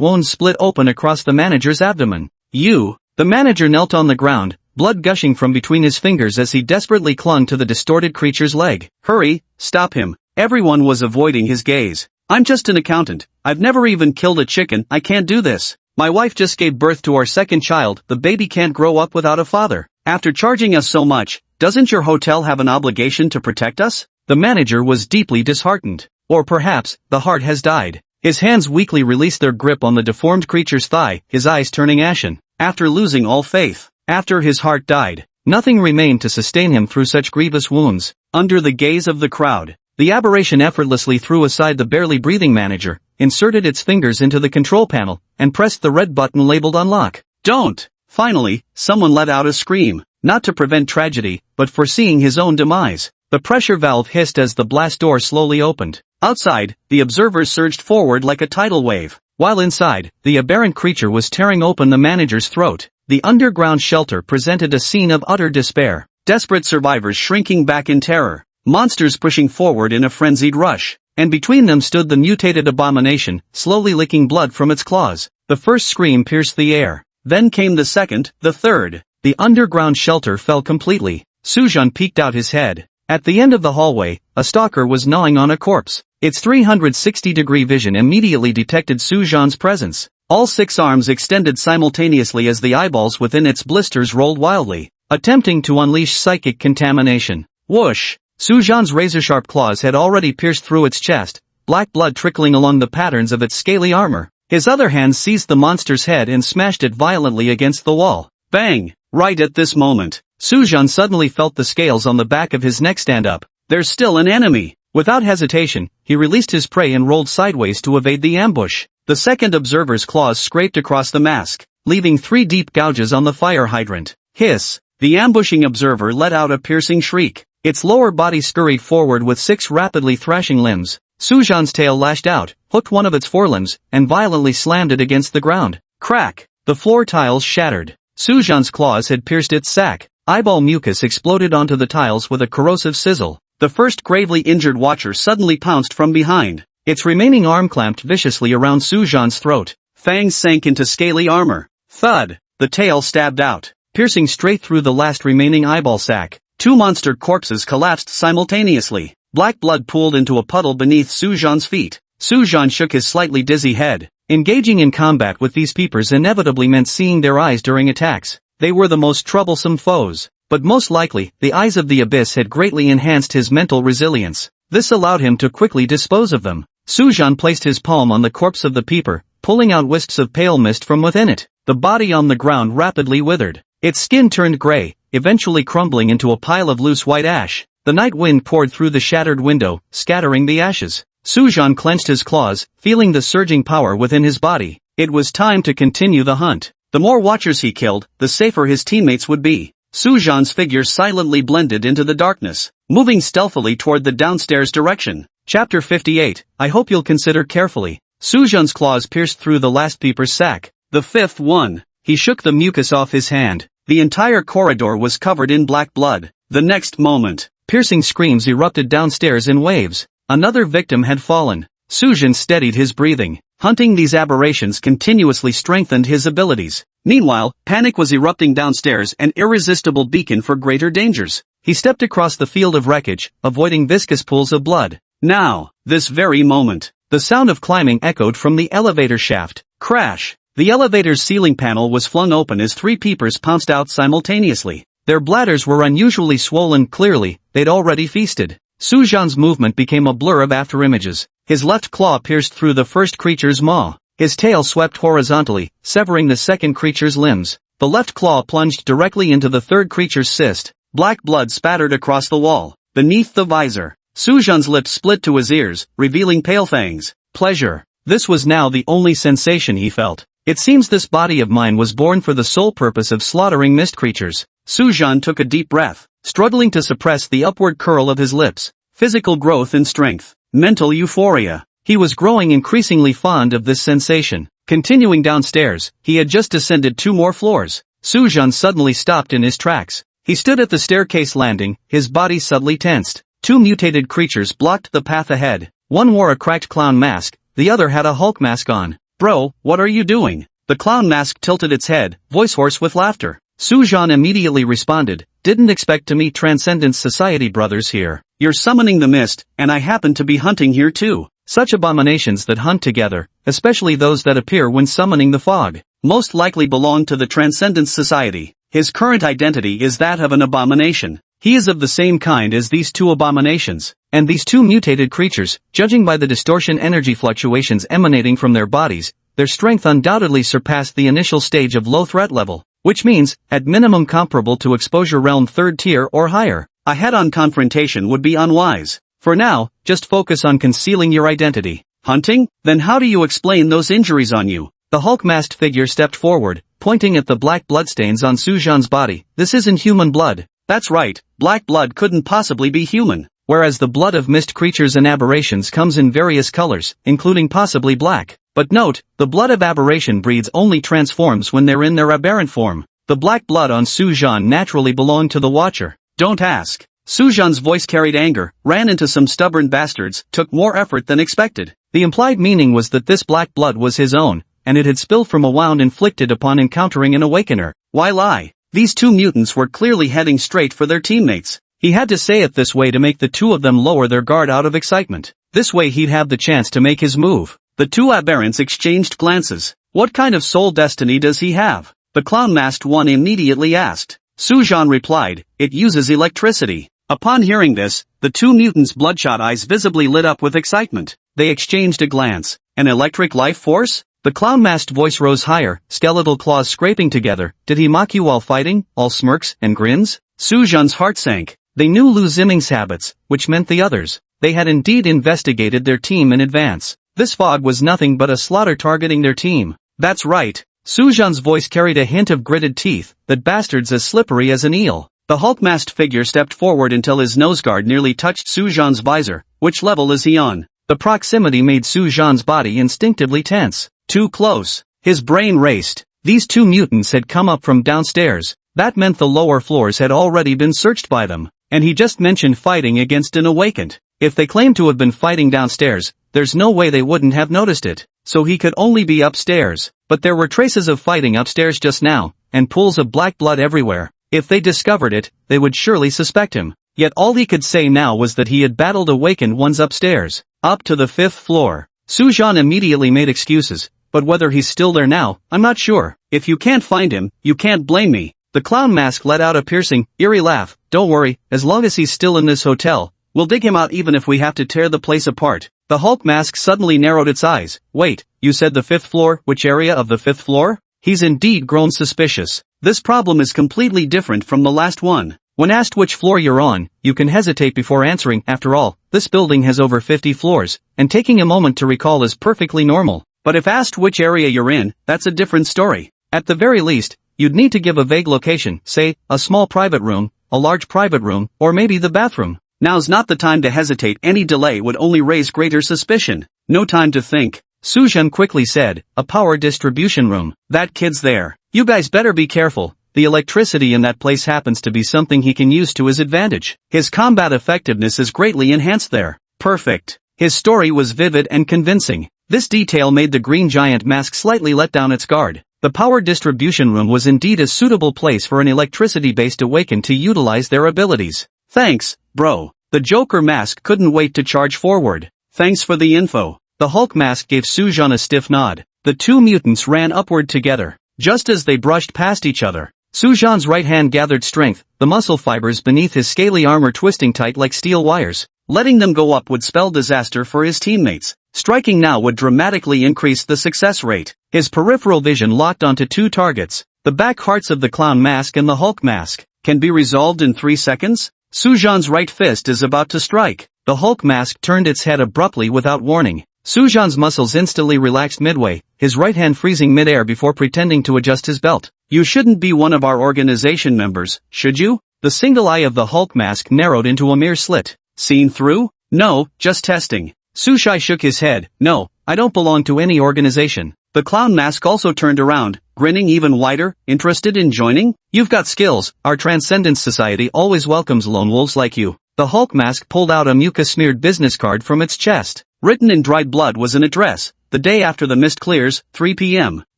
wound split open across the manager's abdomen. The manager knelt on the ground, blood gushing from between his fingers as he desperately clung to the distorted creature's leg. Hurry, stop him. Everyone was avoiding his gaze. I'm just an accountant. I've never even killed a chicken. I can't do this. My wife just gave birth to our second child. The baby can't grow up without a father. After charging us so much, doesn't your hotel have an obligation to protect us? The manager was deeply disheartened. Or perhaps, the heart has died. His hands weakly released their grip on the deformed creature's thigh, his eyes turning ashen. After losing all faith, after his heart died, nothing remained to sustain him through such grievous wounds. Under the gaze of the crowd, the aberration effortlessly threw aside the barely breathing manager, inserted its fingers into the control panel, and pressed the red button labeled unlock. Don't! Finally, someone let out a scream, not to prevent tragedy, but foreseeing his own demise. The pressure valve hissed as the blast door slowly opened. Outside, the observers surged forward like a tidal wave, while inside, the aberrant creature was tearing open the manager's throat. The underground shelter presented a scene of utter despair. Desperate survivors shrinking back in terror, monsters pushing forward in a frenzied rush, and between them stood the mutated abomination, slowly licking blood from its claws. The first scream pierced the air. Then came the second, the third. The underground shelter fell completely. Sujan peeked out his head. At the end of the hallway, a stalker was gnawing on a corpse. Its 360-degree vision immediately detected Sujan's presence. All 6 arms extended simultaneously as the eyeballs within its blisters rolled wildly, attempting to unleash psychic contamination. Whoosh! Sujan's razor-sharp claws had already pierced through its chest, black blood trickling along the patterns of its scaly armor. His other hand seized the monster's head and smashed it violently against the wall. Bang! Right at this moment, Sujan suddenly felt the scales on the back of his neck stand up. There's still an enemy! Without hesitation, he released his prey and rolled sideways to evade the ambush. The second observer's claws scraped across the mask, leaving 3 deep gouges on the fire hydrant. Hiss! The ambushing observer let out a piercing shriek. Its lower body scurried forward with 6 rapidly thrashing limbs. Sujan's tail lashed out, hooked one of its forelimbs, and violently slammed it against the ground. Crack! The floor tiles shattered. Sujan's claws had pierced its sac. Eyeball mucus exploded onto the tiles with a corrosive sizzle. The first gravely injured watcher suddenly pounced from behind. Its remaining arm clamped viciously around Sujan's throat. Fangs sank into scaly armor. Thud! The tail stabbed out, piercing straight through the last remaining eyeball sac. 2 monster corpses collapsed simultaneously. Black blood pooled into a puddle beneath Sujan's feet. Sujan shook his slightly dizzy head. Engaging in combat with these peepers inevitably meant seeing their eyes during attacks. They were the most troublesome foes. But most likely, the eyes of the abyss had greatly enhanced his mental resilience. This allowed him to quickly dispose of them. Sujan placed his palm on the corpse of the peeper, pulling out wisps of pale mist from within it. The body on the ground rapidly withered. Its skin turned gray, eventually crumbling into a pile of loose white ash. The night wind poured through the shattered window, scattering the ashes. Sujan clenched his claws, feeling the surging power within his body. It was time to continue the hunt. The more watchers he killed, the safer his teammates would be. Sujan's figure silently blended into the darkness, moving stealthily toward the downstairs direction. Chapter 58, I hope you'll consider carefully. Sujan's claws pierced through the last peeper's sack. The 5th one. He shook the mucus off his hand. The entire corridor was covered in black blood. The next moment, piercing screams erupted downstairs in waves. Another victim had fallen. Sujan steadied his breathing. Hunting these aberrations continuously strengthened his abilities. Meanwhile, panic was erupting downstairs, an irresistible beacon for greater dangers. He stepped across the field of wreckage, avoiding viscous pools of blood. Now, this very moment, the sound of climbing echoed from the elevator shaft. Crash! The elevator's ceiling panel was flung open as 3 peepers pounced out simultaneously. Their bladders were unusually swollen. Clearly, they'd already feasted. Sujan's movement became a blur of afterimages. His left claw pierced through the first creature's maw. His tail swept horizontally, severing the second creature's limbs. The left claw plunged directly into the third creature's cyst. Black blood spattered across the wall. Beneath the visor, Sujan's lips split to his ears, revealing pale fangs. Pleasure. This was now the only sensation he felt. It seems this body of mine was born for the sole purpose of slaughtering mist creatures. Sujan took a deep breath, struggling to suppress the upward curl of his lips. Physical growth and strength. Mental euphoria. He was growing increasingly fond of this sensation. Continuing downstairs, he had just descended 2 more floors. Sujan suddenly stopped in his tracks. He stood at the staircase landing, his body subtly tensed. Two mutated creatures blocked the path ahead. One wore a cracked clown mask, the other had a Hulk mask on. Bro, what are you doing? The clown mask tilted its head, voice hoarse with laughter. Sujan immediately responded, didn't expect to meet Transcendence Society brothers here. You're summoning the mist, and I happen to be hunting here too. Such abominations that hunt together, especially those that appear when summoning the fog, most likely belong to the Transcendence Society. His current identity is that of an abomination. He is of the same kind as these two abominations, and these two mutated creatures, judging by the distortion energy fluctuations emanating from their bodies, their strength undoubtedly surpassed the initial stage of low threat level, which means, at minimum comparable to exposure realm 3rd tier or higher. A head-on confrontation would be unwise. For now, just focus on concealing your identity. Hunting? Then how do you explain those injuries on you? The Hulk-masked figure stepped forward, pointing at the black bloodstains on Sujan's body. This isn't human blood. That's right, black blood couldn't possibly be human. Whereas the blood of mist creatures and aberrations comes in various colors, including possibly black. But note, the blood of aberration breeds only transforms when they're in their aberrant form. The black blood on Sujan naturally belonged to the Watcher. Don't ask. Sujan's voice carried anger, ran into some stubborn bastards, took more effort than expected. The implied meaning was that this black blood was his own, and it had spilled from a wound inflicted upon encountering an awakener. Why lie? These two mutants were clearly heading straight for their teammates. He had to say it this way to make the two of them lower their guard out of excitement. This way he'd have the chance to make his move. The two aberrants exchanged glances. What kind of soul destiny does he have? The clown-masked one immediately asked. Sujan replied, it uses electricity. Upon hearing this, the two mutants' bloodshot eyes visibly lit up with excitement. They exchanged a glance. An electric life force? The clown-masked voice rose higher, skeletal claws scraping together. Did he mock you while fighting, all smirks and grins? Sujan's heart sank. They knew Lu Ziming's habits, which meant the others. They had indeed investigated their team in advance. This fog was nothing but a slaughter targeting their team. That's right. Sujan's voice carried a hint of gritted teeth, that bastard's as slippery as an eel. The Hulk-masked figure stepped forward until his noseguard nearly touched Sujan's visor. Which level is he on? The proximity made Sujan's body instinctively tense. Too close. His brain raced. These two mutants had come up from downstairs. That meant the lower floors had already been searched by them. And he just mentioned fighting against an awakened. If they claimed to have been fighting downstairs, there's no way they wouldn't have noticed it. So he could only be upstairs. But there were traces of fighting upstairs just now, and pools of black blood everywhere. If they discovered it, they would surely suspect him. Yet all he could say now was that he had battled awakened ones upstairs. Up to the 5th floor. Sujan immediately made excuses, but whether he's still there now, I'm not sure. If you can't find him, you can't blame me. The clown mask let out a piercing, eerie laugh. Don't worry, as long as he's still in this hotel, we'll dig him out even if we have to tear the place apart. The Hulk mask suddenly narrowed its eyes. Wait, you said the 5th floor? Which area of the 5th floor? He's indeed grown suspicious. This problem is completely different from the last one. When asked which floor you're on, you can hesitate before answering. After all, this building has over 50 floors, and taking a moment to recall is perfectly normal. But if asked which area you're in, that's a different story. At the very least, you'd need to give a vague location, say, a small private room, a large private room, or maybe the bathroom. Now's not the time to hesitate. Any delay would only raise greater suspicion. No time to think. Sujan quickly said, a power distribution room. That kid's there. You guys better be careful. The electricity in that place happens to be something he can use to his advantage. His combat effectiveness is greatly enhanced there. Perfect. His story was vivid and convincing. This detail made the green giant mask slightly let down its guard. The power distribution room was indeed a suitable place for an electricity-based awakened to utilize their abilities. Thanks, bro. The Joker mask couldn't wait to charge forward. Thanks for the info. The Hulk mask gave Sujan a stiff nod. The two mutants ran upward together. Just as they brushed past each other, Sujan's right hand gathered strength, the muscle fibers beneath his scaly armor twisting tight like steel wires. Letting them go up would spell disaster for his teammates. Striking now would dramatically increase the success rate. His peripheral vision locked onto two targets, the back hearts of the clown mask and the Hulk mask. Can be resolved in 3 seconds? Sujan's right fist is about to strike. The Hulk mask turned its head abruptly without warning. Sujan's muscles instantly relaxed midway, his right hand freezing midair before pretending to adjust his belt. You shouldn't be one of our organization members, should you? The single eye of the Hulk mask narrowed into a mere slit. Seen through? No, just testing. Sushai shook his head. No, I don't belong to any organization. The clown mask also turned around, grinning even wider. Interested in joining? You've got skills. Our Transcendence Society always welcomes lone wolves like you. The Hulk mask pulled out a mucus-smeared business card from its chest. Written in dried blood was an address. The day after the mist clears, 3 p.m.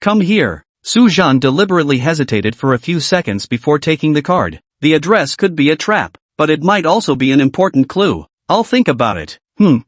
Come here. Su-Jean deliberately hesitated for a few seconds before taking the card. The address could be a trap, but it might also be an important clue. I'll think about it.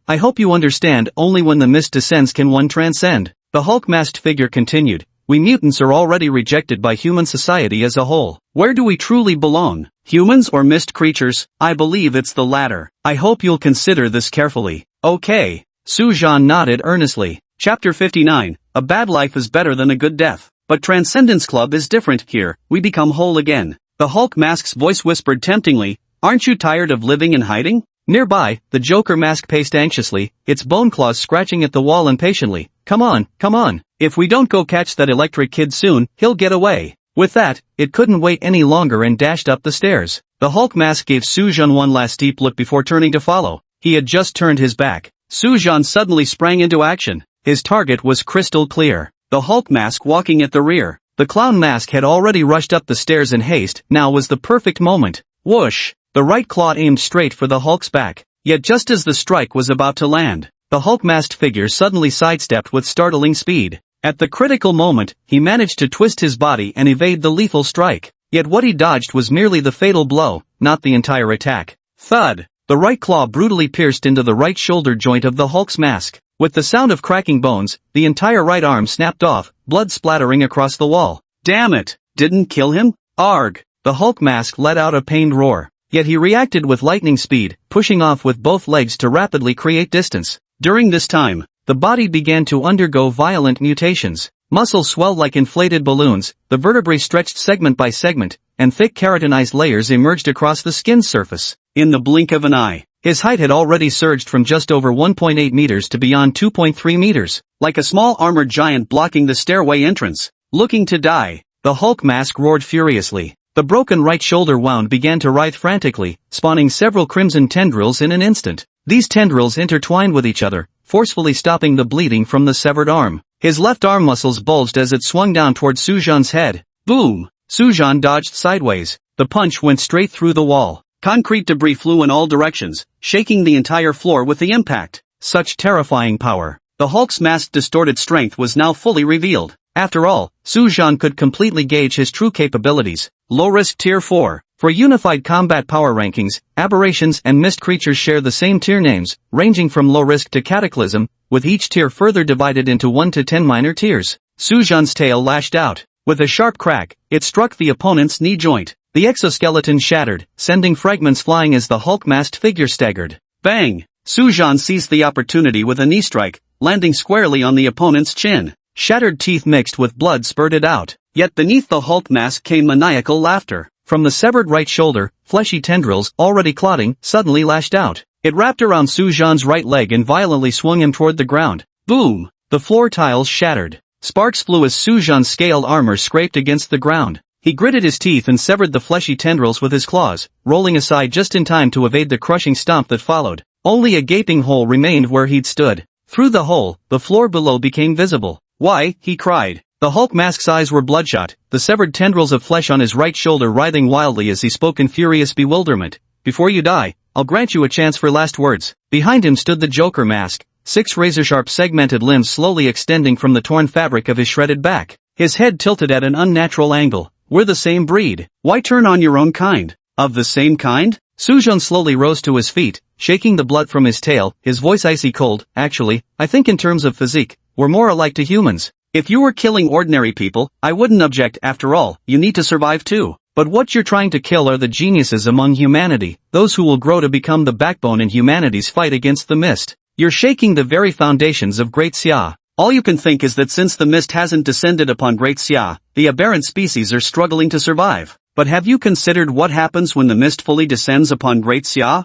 I hope you understand, only when the mist descends can one transcend. The Hulk-masked figure continued. We mutants are already rejected by human society as a whole. Where do we truly belong? Humans or mist creatures? I believe it's the latter. I hope you'll consider this carefully. Okay. Su-Jean nodded earnestly. Chapter 59. A bad life is better than a good death. But Transcendence Club is different here. We become whole again. The Hulk mask's voice whispered temptingly. Aren't you tired of living in hiding? Nearby, the Joker mask paced anxiously, its bone claws scratching at the wall impatiently. Come on, come on. If we don't go catch that electric kid soon, he'll get away. With that, it couldn't wait any longer and dashed up the stairs. The Hulk mask gave Su-Jean one last deep look before turning to follow. He had just turned his back. Su-Jean suddenly sprang into action. His target was crystal clear. The Hulk mask walking at the rear. The clown mask had already rushed up the stairs in haste. Now was the perfect moment. Whoosh! The right claw aimed straight for the Hulk's back. Yet just as the strike was about to land, the Hulk-masked figure suddenly sidestepped with startling speed. At the critical moment, he managed to twist his body and evade the lethal strike. Yet what he dodged was merely the fatal blow, not the entire attack. Thud! The right claw brutally pierced into the right shoulder joint of the Hulk's mask. With the sound of cracking bones, the entire right arm snapped off, blood splattering across the wall. Damn it! Didn't kill him? Arg! The Hulk mask let out a pained roar. Yet he reacted with lightning speed, pushing off with both legs to rapidly create distance. During this time, the body began to undergo violent mutations. Muscles swelled like inflated balloons, the vertebrae stretched segment by segment, and thick keratinized layers emerged across the skin's surface. In the blink of an eye, his height had already surged from just over 1.8 meters to beyond 2.3 meters, like a small armored giant blocking the stairway entrance. Looking to die, the Hulk mask roared furiously. The broken right shoulder wound began to writhe frantically, spawning several crimson tendrils in an instant. These tendrils intertwined with each other, forcefully stopping the bleeding from the severed arm. His left arm muscles bulged as it swung down toward Su-Jean's head. Boom! Su-Jean dodged sideways. The punch went straight through the wall. Concrete debris flew in all directions, shaking the entire floor with the impact. Such terrifying power. The Hulk's masked distorted strength was now fully revealed. After all, Su-Jean could completely gauge his true capabilities. Low-risk Tier 4. For unified combat power rankings, aberrations and mist creatures share the same tier names, ranging from low-risk to cataclysm, with each tier further divided into 1 to 10 minor tiers. Su-Jean's tail lashed out. With a sharp crack, it struck the opponent's knee joint. The exoskeleton shattered, sending fragments flying as the Hulk-masked figure staggered. Bang! Su-Jean seized the opportunity with a knee strike, landing squarely on the opponent's chin. Shattered teeth mixed with blood spurted out. Yet beneath the Hulk mask came maniacal laughter. From the severed right shoulder, fleshy tendrils, already clotting, suddenly lashed out. It wrapped around Su-Jean's right leg and violently swung him toward the ground. Boom! The floor tiles shattered. Sparks flew as Su-Jean's scaled armor scraped against the ground. He gritted his teeth and severed the fleshy tendrils with his claws, rolling aside just in time to evade the crushing stomp that followed. Only a gaping hole remained where he'd stood. Through the hole, the floor below became visible. Why, he cried. The Hulk mask's eyes were bloodshot, the severed tendrils of flesh on his right shoulder writhing wildly as he spoke in furious bewilderment. Before you die, I'll grant you a chance for last words. Behind him stood the Joker mask, 6 razor-sharp segmented limbs slowly extending from the torn fabric of his shredded back. His head tilted at an unnatural angle. We're the same breed. Why turn on your own kind? Of the same kind? Su-Jean slowly rose to his feet, shaking the blood from his tail, his voice icy cold. Actually, I think in terms of physique, we're more alike to humans. If you were killing ordinary people, I wouldn't object. After all, you need to survive too. But what you're trying to kill are the geniuses among humanity, those who will grow to become the backbone in humanity's fight against the mist. You're shaking the very foundations of Great Xia. All you can think is that since the mist hasn't descended upon Great Xia, the aberrant species are struggling to survive. But have you considered what happens when the mist fully descends upon Great Xia?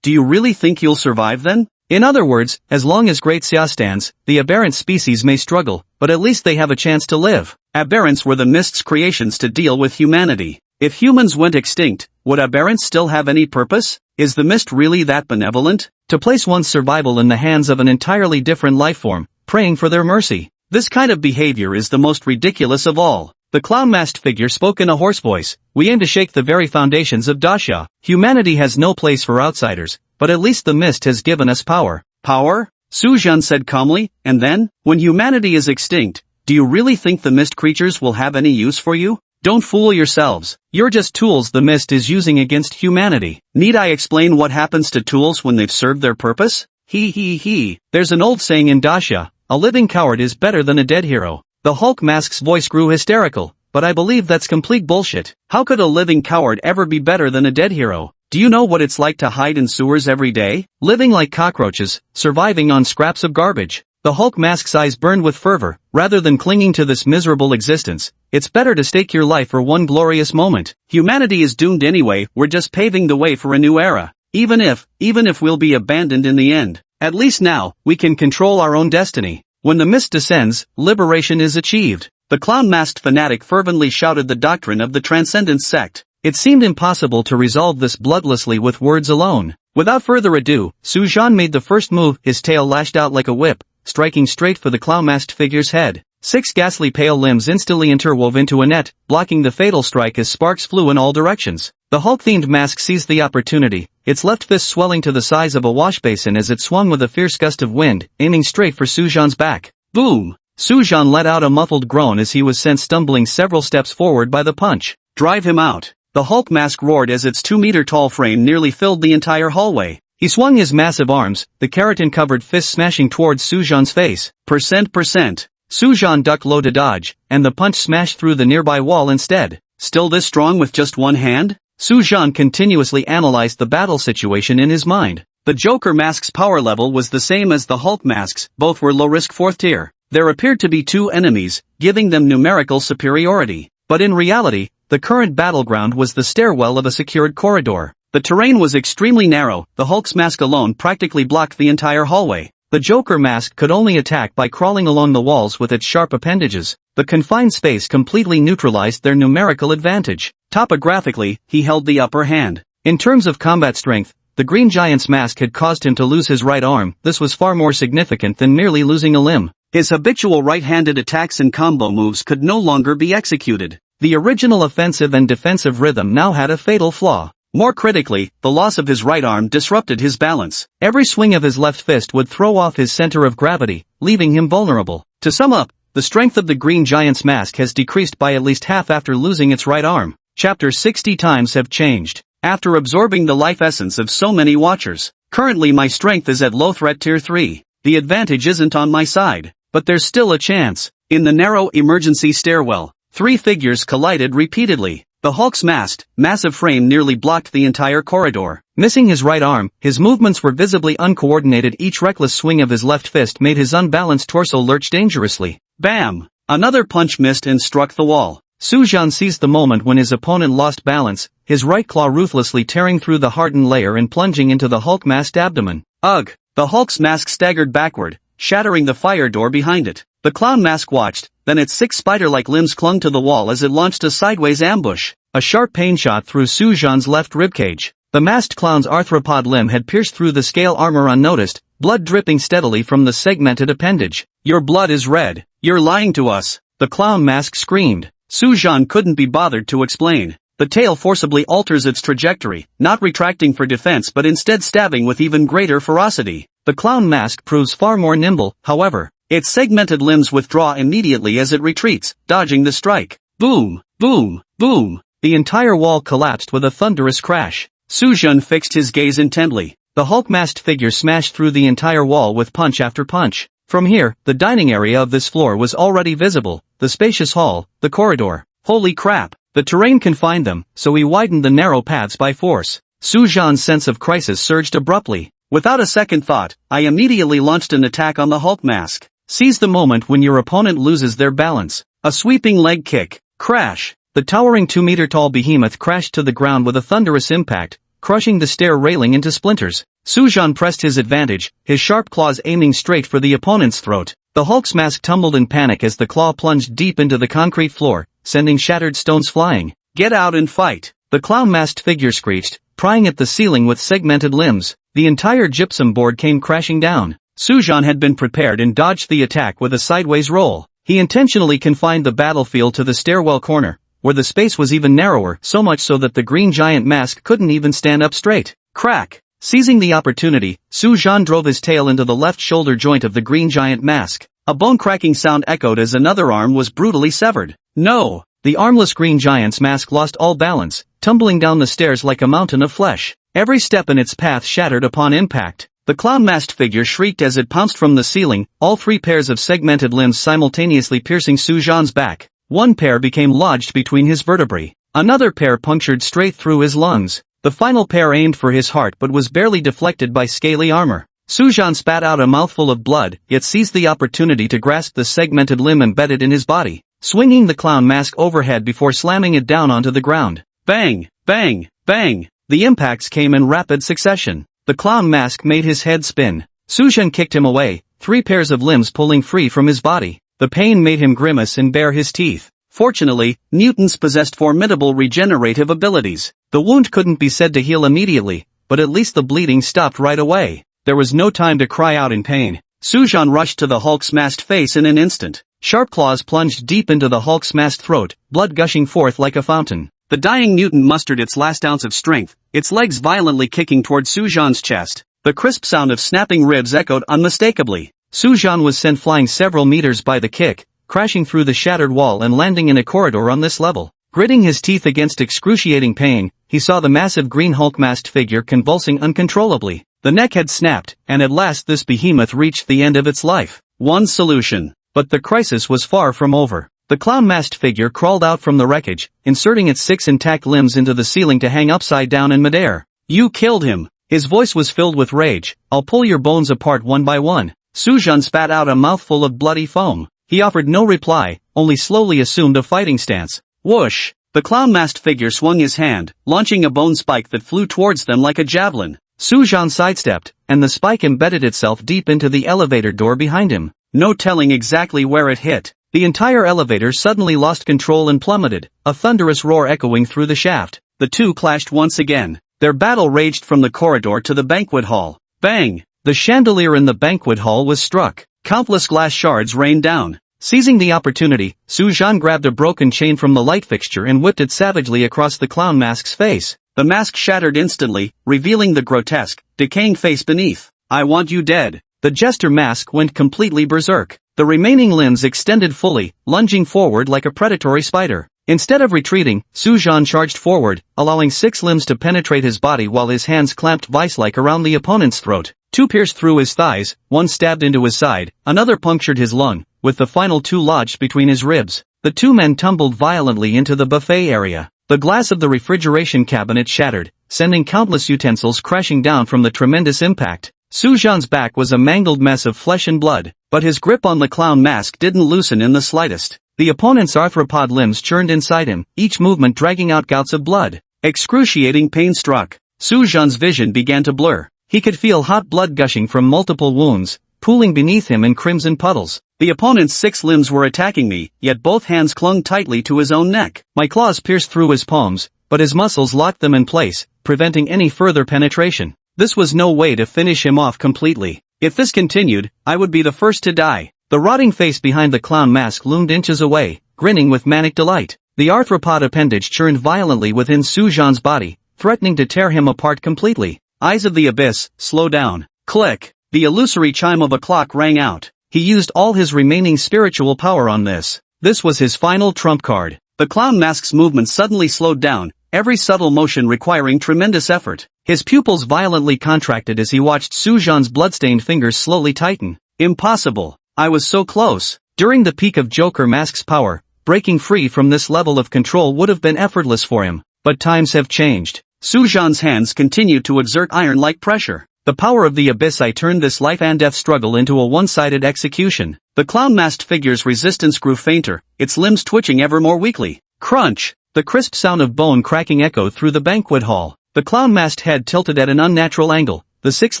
Do you really think you'll survive then? In other words, as long as Great Xia stands, the aberrant species may struggle, but at least they have a chance to live. Aberrants were the mist's creations to deal with humanity. If humans went extinct, would aberrants still have any purpose? Is the mist really that benevolent? To place one's survival in the hands of an entirely different lifeform, praying for their mercy. This kind of behavior is the most ridiculous of all. The clown-masked figure spoke in a hoarse voice. We aim to shake the very foundations of Dasha. Humanity has no place for outsiders, but at least the mist has given us power. Power? Suzhan said calmly, and then, when humanity is extinct, do you really think the mist creatures will have any use for you? Don't fool yourselves. You're just tools the mist is using against humanity. Need I explain what happens to tools when they've served their purpose? He. There's an old saying in Dasha, a living coward is better than a dead hero. The Hulk mask's voice grew hysterical, but I believe that's complete bullshit. How could a living coward ever be better than a dead hero? Do you know what it's like to hide in sewers every day? Living like cockroaches, surviving on scraps of garbage. The Hulk mask's eyes burned with fervor. Rather than clinging to this miserable existence, it's better to stake your life for one glorious moment. Humanity is doomed anyway, we're just paving the way for a new era. Even if we'll be abandoned in the end, at least now, we can control our own destiny. When the mist descends, liberation is achieved. The clown-masked fanatic fervently shouted the doctrine of the Transcendence sect. It seemed impossible to resolve this bloodlessly with words alone. Without further ado, Suzhan made the first move, his tail lashed out like a whip, striking straight for the clown-masked figure's head. 6 ghastly pale limbs instantly interwove into a net, blocking the fatal strike as sparks flew in all directions. The Hulk-themed mask seized the opportunity, its left fist swelling to the size of a washbasin as it swung with a fierce gust of wind, aiming straight for Suzhan's back. Boom! Suzhan let out a muffled groan as he was sent stumbling several steps forward by the punch. Drive him out! The Hulk mask roared as its 2-meter-tall frame nearly filled the entire hallway. He swung his massive arms, the keratin-covered fist smashing towards Suzhan's face. Percent. Suzhan ducked low to dodge, and the punch smashed through the nearby wall instead. Still this strong with just one hand? Suzhan continuously analyzed the battle situation in his mind. The Joker mask's power level was the same as the Hulk masks, both were low-risk 4th tier. There appeared to be 2 enemies, giving them numerical superiority. But in reality, the current battleground was the stairwell of a secured corridor. The terrain was extremely narrow, the Hulk's mask alone practically blocked the entire hallway. The Joker mask could only attack by crawling along the walls with its sharp appendages. The confined space completely neutralized their numerical advantage. Topographically, he held the upper hand. In terms of combat strength, the Green Giant's mask had caused him to lose his right arm. This was far more significant than merely losing a limb. His habitual right-handed attacks and combo moves could no longer be executed. The original offensive and defensive rhythm now had a fatal flaw. More critically, the loss of his right arm disrupted his balance. Every swing of his left fist would throw off his center of gravity, leaving him vulnerable. To sum up, the strength of the Green Giant's mask has decreased by at least half after losing its right arm. Chapter 60 times have changed. After absorbing the life essence of so many watchers, currently my strength is at low threat tier 3. The advantage isn't on my side, but there's still a chance. In the narrow emergency stairwell, 3 figures collided repeatedly. The Hulk's massive frame nearly blocked the entire corridor. Missing his right arm, his movements were visibly uncoordinated. Each reckless swing of his left fist made his unbalanced torso lurch dangerously. Bam! Another punch missed and struck the wall. Suzhan seized the moment when his opponent lost balance, his right claw ruthlessly tearing through the hardened layer and plunging into the Hulk-masked abdomen. Ugh! The Hulk's mask staggered backward, shattering the fire door behind it. The clown mask watched, then its 6 spider-like limbs clung to the wall as it launched a sideways ambush. A sharp pain shot through Suzhan's left ribcage. The masked clown's arthropod limb had pierced through the scale armor unnoticed, blood dripping steadily from the segmented appendage. Your blood is red. You're lying to us. The clown mask screamed. Suzhan couldn't be bothered to explain. The tail forcibly alters its trajectory, not retracting for defense but instead stabbing with even greater ferocity. The clown mask proves far more nimble, however. Its segmented limbs withdraw immediately as it retreats, dodging the strike. Boom! Boom! Boom! The entire wall collapsed with a thunderous crash. Suzhan fixed his gaze intently. The Hulk-masked figure smashed through the entire wall with punch after punch. From here, the dining area of this floor was already visible, the spacious hall, the corridor. Holy crap! The terrain confined them, so he widened the narrow paths by force. Suzhan's sense of crisis surged abruptly. Without a second thought, I immediately launched an attack on the Hulk mask. Seize the moment when your opponent loses their balance. A sweeping leg kick. Crash! The towering 2-meter-tall behemoth crashed to the ground with a thunderous impact, crushing the stair railing into splinters. Suzhan pressed his advantage, his sharp claws aiming straight for the opponent's throat. The Hulk's mask tumbled in panic as the claw plunged deep into the concrete floor, sending shattered stones flying. Get out and fight! The clown-masked figure screeched, prying at the ceiling with segmented limbs. The entire gypsum board came crashing down. Sujan had been prepared and dodged the attack with a sideways roll. He intentionally confined the battlefield to the stairwell corner, where the space was even narrower, so much so that the green giant mask couldn't even stand up straight. Crack! Seizing the opportunity, Sujan drove his tail into the left shoulder joint of the green giant mask. A bone-cracking sound echoed as another arm was brutally severed. No! The armless green giant's mask lost all balance, tumbling down the stairs like a mountain of flesh. Every step in its path shattered upon impact. The clown-masked figure shrieked as it pounced from the ceiling, all three pairs of segmented limbs simultaneously piercing Sujan's back. One pair became lodged between his vertebrae. Another pair punctured straight through his lungs. The final pair aimed for his heart but was barely deflected by scaly armor. Sujan spat out a mouthful of blood, yet seized the opportunity to grasp the segmented limb embedded in his body, swinging the clown mask overhead before slamming it down onto the ground. Bang! Bang! Bang! The impacts came in rapid succession. The clown mask made his head spin. Sujan kicked him away, three pairs of limbs pulling free from his body. The pain made him grimace and bare his teeth. Fortunately, mutants possessed formidable regenerative abilities. The wound couldn't be said to heal immediately, but at least the bleeding stopped right away. There was no time to cry out in pain. Sujan rushed to the Hulk's masked face in an instant. Sharp claws plunged deep into the Hulk's masked throat, blood gushing forth like a fountain. The dying mutant mustered its last ounce of strength, its legs violently kicking toward Sujan's chest. The crisp sound of snapping ribs echoed unmistakably. Sujan was sent flying several meters by the kick, crashing through the shattered wall and landing in a corridor on this level. Gritting his teeth against excruciating pain, he saw the massive green Hulk-masked figure convulsing uncontrollably. The neck had snapped, and at last this behemoth reached the end of its life. One solution. But the crisis was far from over. The clown-masked figure crawled out from the wreckage, inserting its 6 intact limbs into the ceiling to hang upside down in midair. You killed him. His voice was filled with rage. I'll pull your bones apart one by one. Sujan spat out a mouthful of bloody foam. He offered no reply, only slowly assumed a fighting stance. Whoosh! The clown-masked figure swung his hand, launching a bone spike that flew towards them like a javelin. Sujan sidestepped, and the spike embedded itself deep into the elevator door behind him. No telling exactly where it hit. The entire elevator suddenly lost control and plummeted, a thunderous roar echoing through the shaft. The two clashed once again. Their battle raged from the corridor to the banquet hall. Bang! The chandelier in the banquet hall was struck. Countless glass shards rained down. Seizing the opportunity, Sujan grabbed a broken chain from the light fixture and whipped it savagely across the clown mask's face. The mask shattered instantly, revealing the grotesque, decaying face beneath. I want you dead. The jester mask went completely berserk. The remaining limbs extended fully, lunging forward like a predatory spider. Instead of retreating, Sujan charged forward, allowing 6 limbs to penetrate his body while his hands clamped vice-like around the opponent's throat. 2 pierced through his thighs, 1 stabbed into his side, another punctured his lung, with the final 2 lodged between his ribs. The 2 men tumbled violently into the buffet area. The glass of the refrigeration cabinet shattered, sending countless utensils crashing down from the tremendous impact. Sujan's back was a mangled mess of flesh and blood, but his grip on the clown mask didn't loosen in the slightest. The opponent's arthropod limbs churned inside him, each movement dragging out gouts of blood. Excruciating pain struck. Sujan's vision began to blur. He could feel hot blood gushing from multiple wounds, pooling beneath him in crimson puddles. The opponent's 6 limbs were attacking me, yet both hands clung tightly to his own neck. My claws pierced through his palms, but his muscles locked them in place, preventing any further penetration. This was no way to finish him off completely. If this continued, I would be the first to die. The rotting face behind the clown mask loomed inches away, grinning with manic delight. The arthropod appendage churned violently within Sujan's body, threatening to tear him apart completely. Eyes of the abyss, slow down. Click. The illusory chime of a clock rang out. He used all his remaining spiritual power on this. This was his final trump card. The clown mask's movement suddenly slowed down, every subtle motion requiring tremendous effort. His pupils violently contracted as he watched Sujan's bloodstained fingers slowly tighten. Impossible. I was so close. During the peak of Joker Mask's power, breaking free from this level of control would have been effortless for him. But times have changed. Sujan's hands continued to exert iron-like pressure. The power of the abyss turned this life and death struggle into a one-sided execution. The clown-masked figure's resistance grew fainter, its limbs twitching ever more weakly. Crunch! The crisp sound of bone cracking echoed through the banquet hall. The clown-masked head tilted at an unnatural angle, the 6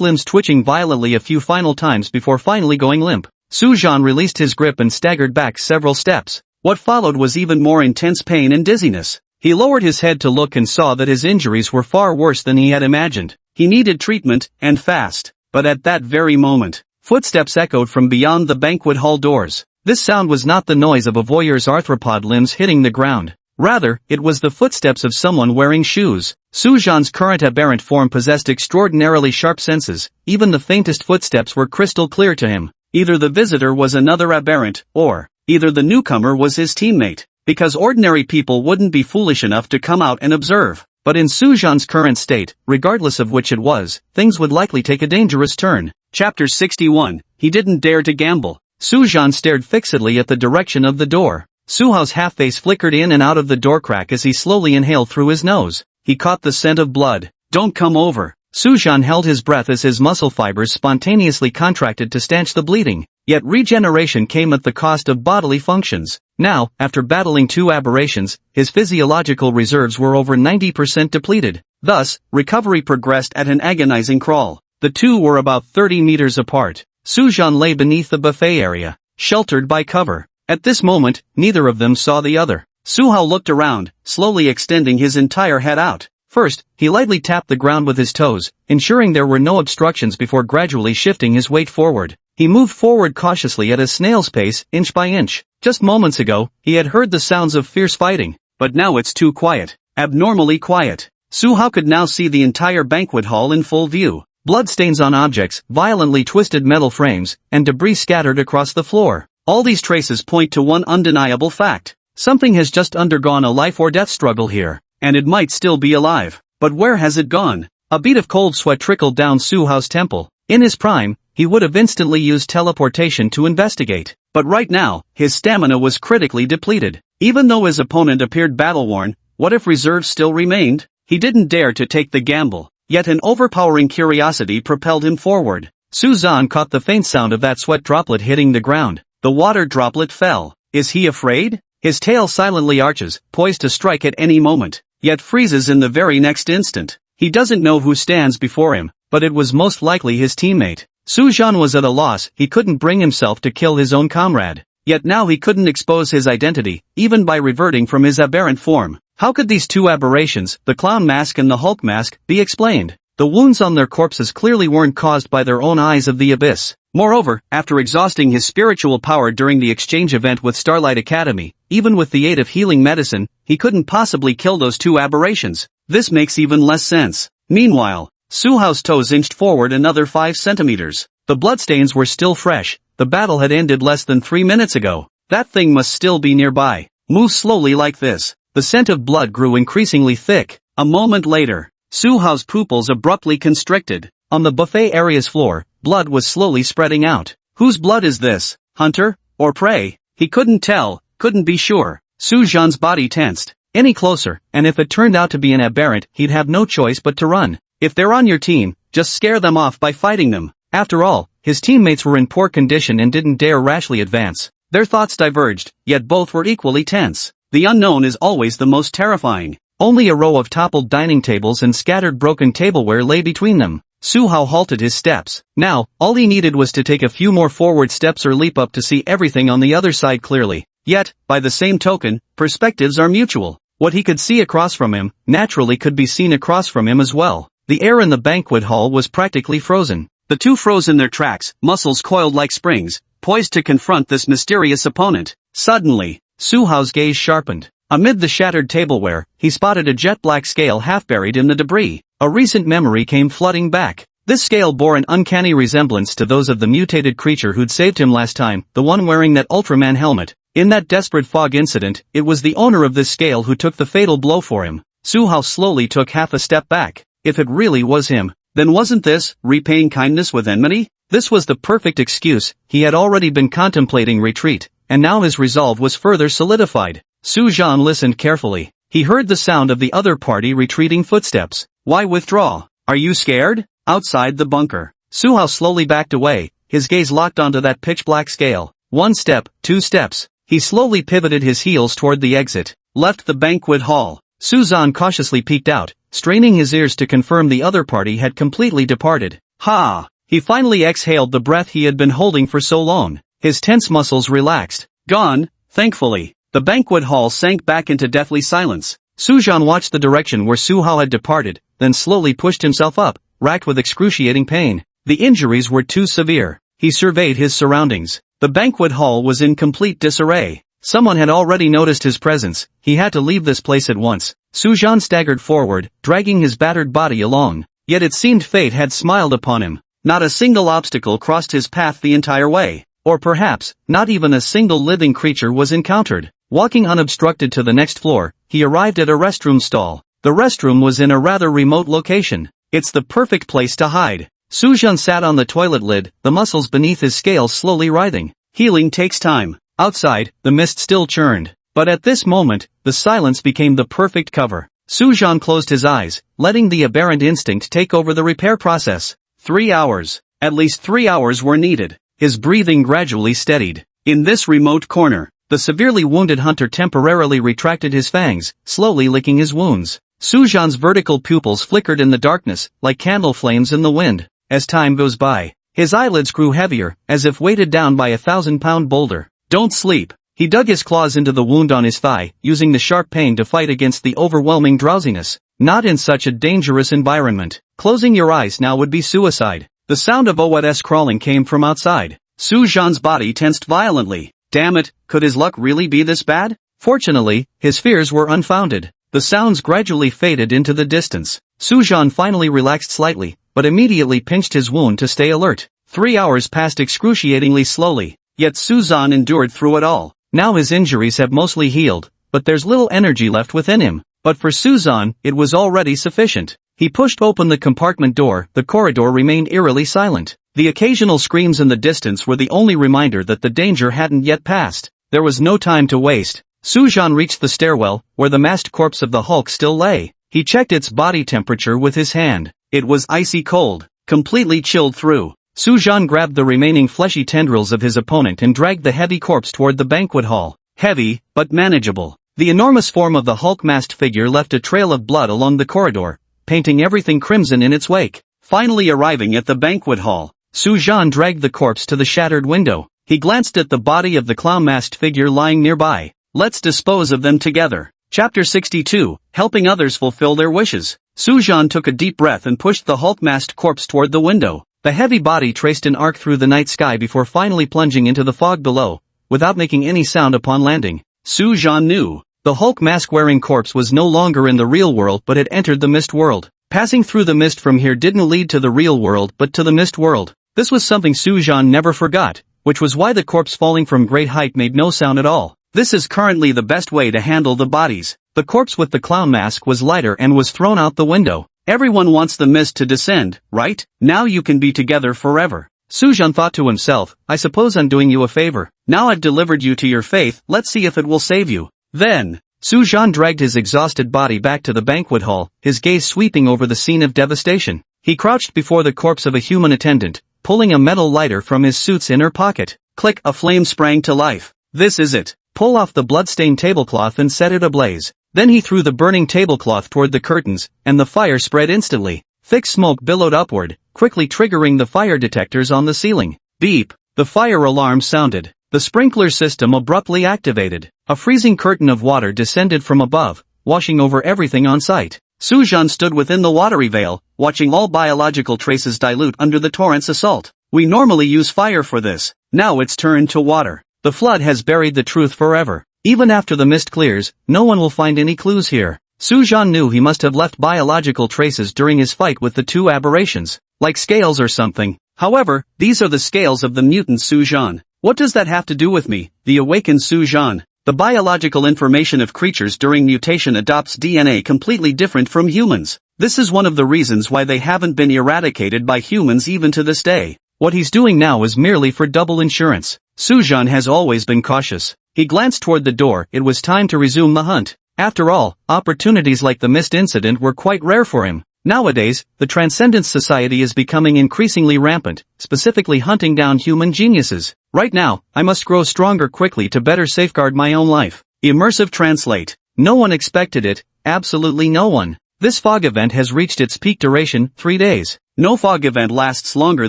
limbs twitching violently a few final times before finally going limp. Sujan released his grip and staggered back several steps. What followed was even more intense pain and dizziness. He lowered his head to look and saw that his injuries were far worse than he had imagined. He needed treatment, and fast. But at that very moment, Footsteps echoed from beyond the banquet hall doors. This sound was not the noise of a voyeur's arthropod limbs hitting the ground. Rather, it was the footsteps of someone wearing shoes. Su Zhan's current aberrant form possessed extraordinarily sharp senses. Even the faintest footsteps were crystal clear to him. Either the visitor was another aberrant, or either the newcomer was his teammate. Because ordinary people wouldn't be foolish enough to come out and observe. But in Su Zhan's current state, regardless of which it was, things would likely take a dangerous turn. Chapter 61. He didn't dare to gamble. Su Zhan stared fixedly at the direction of the door. Su Hao's half-face flickered in and out of the door crack as he slowly inhaled through his nose. He caught the scent of blood. Don't come over. Su Zhan held his breath as his muscle fibers spontaneously contracted to stanch the bleeding. Yet regeneration came at the cost of bodily functions. Now, after battling two aberrations, his physiological reserves were over 90% depleted. Thus, recovery progressed at an agonizing crawl. The two were about 30 meters apart. Su Zhan lay beneath the buffet area, sheltered by cover. At this moment, neither of them saw the other. Su Hao looked around, slowly extending his entire head out. First, he lightly tapped the ground with his toes, ensuring there were no obstructions before gradually shifting his weight forward. He moved forward cautiously at a snail's pace, inch by inch. Just moments ago, he had heard the sounds of fierce fighting, but now it's too quiet. Abnormally quiet. Su Hao could now see the entire banquet hall in full view. Bloodstains on objects, violently twisted metal frames, and debris scattered across the floor. All these traces point to one undeniable fact. Something has just undergone a life-or-death struggle here, and it might still be alive. But where has it gone? A bead of cold sweat trickled down Su Hao's temple. In his prime, he would have instantly used teleportation to investigate. But right now, his stamina was critically depleted. Even though his opponent appeared battle-worn, what if reserves still remained? He didn't dare to take the gamble. Yet an overpowering curiosity propelled him forward. Su Zhan caught the faint sound of that sweat droplet hitting the ground. The water droplet fell. Is he afraid? His tail silently arches, poised to strike at any moment, yet freezes in the very next instant. He doesn't know who stands before him, but it was most likely his teammate. Su Zhan was at a loss. He couldn't bring himself to kill his own comrade. Yet now he couldn't expose his identity, even by reverting from his aberrant form. How could these two aberrations, the clown mask and the Hulk mask, be explained? The wounds on their corpses clearly weren't caused by their own eyes of the abyss. Moreover, after exhausting his spiritual power during the exchange event with Starlight Academy, even with the aid of healing medicine, he couldn't possibly kill those two aberrations. This makes even less sense. Meanwhile, Su Hao's toes inched forward another 5 centimeters. The bloodstains were still fresh. The battle had ended less than 3 minutes ago. That thing must still be nearby. Move slowly like this. The scent of blood grew increasingly thick. A moment later, Su Hao's pupils abruptly constricted. On the buffet area's floor, blood was slowly spreading out. Whose blood is this? Hunter? Or prey? He couldn't tell, couldn't be sure. Su Zhan's body tensed. Any closer, and if it turned out to be an aberrant, he'd have no choice but to run. If they're on your team, just scare them off by fighting them. After all, his teammates were in poor condition and didn't dare rashly advance. Their thoughts diverged, yet both were equally tense. The unknown is always the most terrifying. Only a row of toppled dining tables and scattered broken tableware lay between them. Su Hao halted his steps. Now, all he needed was to take a few more forward steps or leap up to see everything on the other side clearly. Yet, by the same token, perspectives are mutual. What he could see across from him, naturally could be seen across from him as well. The air in the banquet hall was practically frozen. The two froze in their tracks, muscles coiled like springs, poised to confront this mysterious opponent. Suddenly, Su Hao's gaze sharpened. Amid the shattered tableware, he spotted a jet-black scale half buried in the debris. A recent memory came flooding back. This scale bore an uncanny resemblance to those of the mutated creature who'd saved him last time, the one wearing that Ultraman helmet. In that desperate fog incident, it was the owner of this scale who took the fatal blow for him. Su Hao slowly took half a step back. If it really was him, then wasn't this repaying kindness with enmity? This was the perfect excuse. He had already been contemplating retreat, and now his resolve was further solidified. Su Zhan listened carefully. He heard the sound of the other party retreating footsteps. Why withdraw? Are you scared? Outside the bunker, Su Hao slowly backed away, his gaze locked onto that pitch-black scale. 1 step, 2 steps. He slowly pivoted his heels toward the exit, left the banquet hall. Su Zhan cautiously peeked out, straining his ears to confirm the other party had completely departed. Ha! He finally exhaled the breath he had been holding for so long. His tense muscles relaxed. Gone, thankfully. The banquet hall sank back into deathly silence. Su Zhan watched the direction where Su Hao had departed, then slowly pushed himself up, racked with excruciating pain. The injuries were too severe. He surveyed his surroundings. The banquet hall was in complete disarray. Someone had already noticed his presence. He had to leave this place at once. Suzhan staggered forward, dragging his battered body along. Yet it seemed fate had smiled upon him. Not a single obstacle crossed his path the entire way. Or perhaps, not even a single living creature was encountered. Walking unobstructed to the next floor, he arrived at a restroom stall. The restroom was in a rather remote location. It's the perfect place to hide. Suzhan sat on the toilet lid, the muscles beneath his scales slowly writhing. Healing takes time. Outside, the mist still churned. But at this moment, the silence became the perfect cover. Suzhan closed his eyes, letting the aberrant instinct take over the repair process. 3 hours. At least 3 hours were needed. His breathing gradually steadied. In this remote corner, the severely wounded hunter temporarily retracted his fangs, slowly licking his wounds. Suzhan's vertical pupils flickered in the darkness, like candle flames in the wind. As time goes by, his eyelids grew heavier, as if weighted down by a 1,000-pound boulder. Don't sleep. He dug his claws into the wound on his thigh, using the sharp pain to fight against the overwhelming drowsiness. Not in such a dangerous environment. Closing your eyes now would be suicide. The sound of OWS crawling came from outside. Suzhan's body tensed violently. Damn it, could his luck really be this bad? Fortunately, his fears were unfounded. The sounds gradually faded into the distance. Suzhan finally relaxed slightly, but immediately pinched his wound to stay alert. 3 hours passed excruciatingly slowly. Yet Suzhan endured through it all. Now his injuries have mostly healed, but there's little energy left within him. But for Suzhan, it was already sufficient. He pushed open the compartment door. The corridor remained eerily silent. The occasional screams in the distance were the only reminder that the danger hadn't yet passed. There was no time to waste. Suzhan reached the stairwell, where the masked corpse of the Hulk still lay. He checked its body temperature with his hand. It was icy cold, completely chilled through. Suzhan grabbed the remaining fleshy tendrils of his opponent and dragged the heavy corpse toward the banquet hall. Heavy, but manageable. The enormous form of the Hulk-masked figure left a trail of blood along the corridor, painting everything crimson in its wake. Finally arriving at the banquet hall, Suzhan dragged the corpse to the shattered window. He glanced at the body of the clown-masked figure lying nearby. Let's dispose of them together. Chapter 62, Helping Others Fulfill Their Wishes. Suzhan took a deep breath and pushed the Hulk-masked corpse toward the window. The heavy body traced an arc through the night sky before finally plunging into the fog below, without making any sound upon landing. Suzhan knew. The Hulk mask-wearing corpse was no longer in the real world but had entered the mist world. Passing through the mist from here didn't lead to the real world but to the mist world. This was something Suzhan never forgot, which was why the corpse falling from great height made no sound at all. This is currently the best way to handle the bodies. The corpse with the clown mask was lighter and was thrown out the window. Everyone wants the mist to descend, right? Now you can be together forever. Suzhan thought to himself, I suppose I'm doing you a favor. Now I've delivered you to your faith, let's see if it will save you. Then, Suzhan dragged his exhausted body back to the banquet hall, his gaze sweeping over the scene of devastation. He crouched before the corpse of a human attendant, pulling a metal lighter from his suit's inner pocket. Click, a flame sprang to life. This is it. Pull off the blood-stained tablecloth and set it ablaze. Then he threw the burning tablecloth toward the curtains, and the fire spread instantly. Thick smoke billowed upward, quickly triggering the fire detectors on the ceiling. Beep! The fire alarm sounded. The sprinkler system abruptly activated. A freezing curtain of water descended from above, washing over everything on sight. Suzhan stood within the watery veil, watching all biological traces dilute under the torrent's assault. We normally use fire for this. Now it's turned to water. The flood has buried the truth forever. Even after the mist clears, no one will find any clues here. Suzhan knew he must have left biological traces during his fight with the two aberrations, like scales or something. However, these are the scales of the mutant Suzhan. What does that have to do with me, the awakened Suzhan? The biological information of creatures during mutation adopts DNA completely different from humans. This is one of the reasons why they haven't been eradicated by humans even to this day. What he's doing now is merely for double insurance. Suzhan has always been cautious. He glanced toward the door. It was time to resume the hunt. After all, opportunities like the mist incident were quite rare for him. Nowadays, the Transcendence Society is becoming increasingly rampant, specifically hunting down human geniuses. Right now, I must grow stronger quickly to better safeguard my own life. Immersive translate. No one expected it, absolutely no one. This fog event has reached its peak duration, 3 days. No fog event lasts longer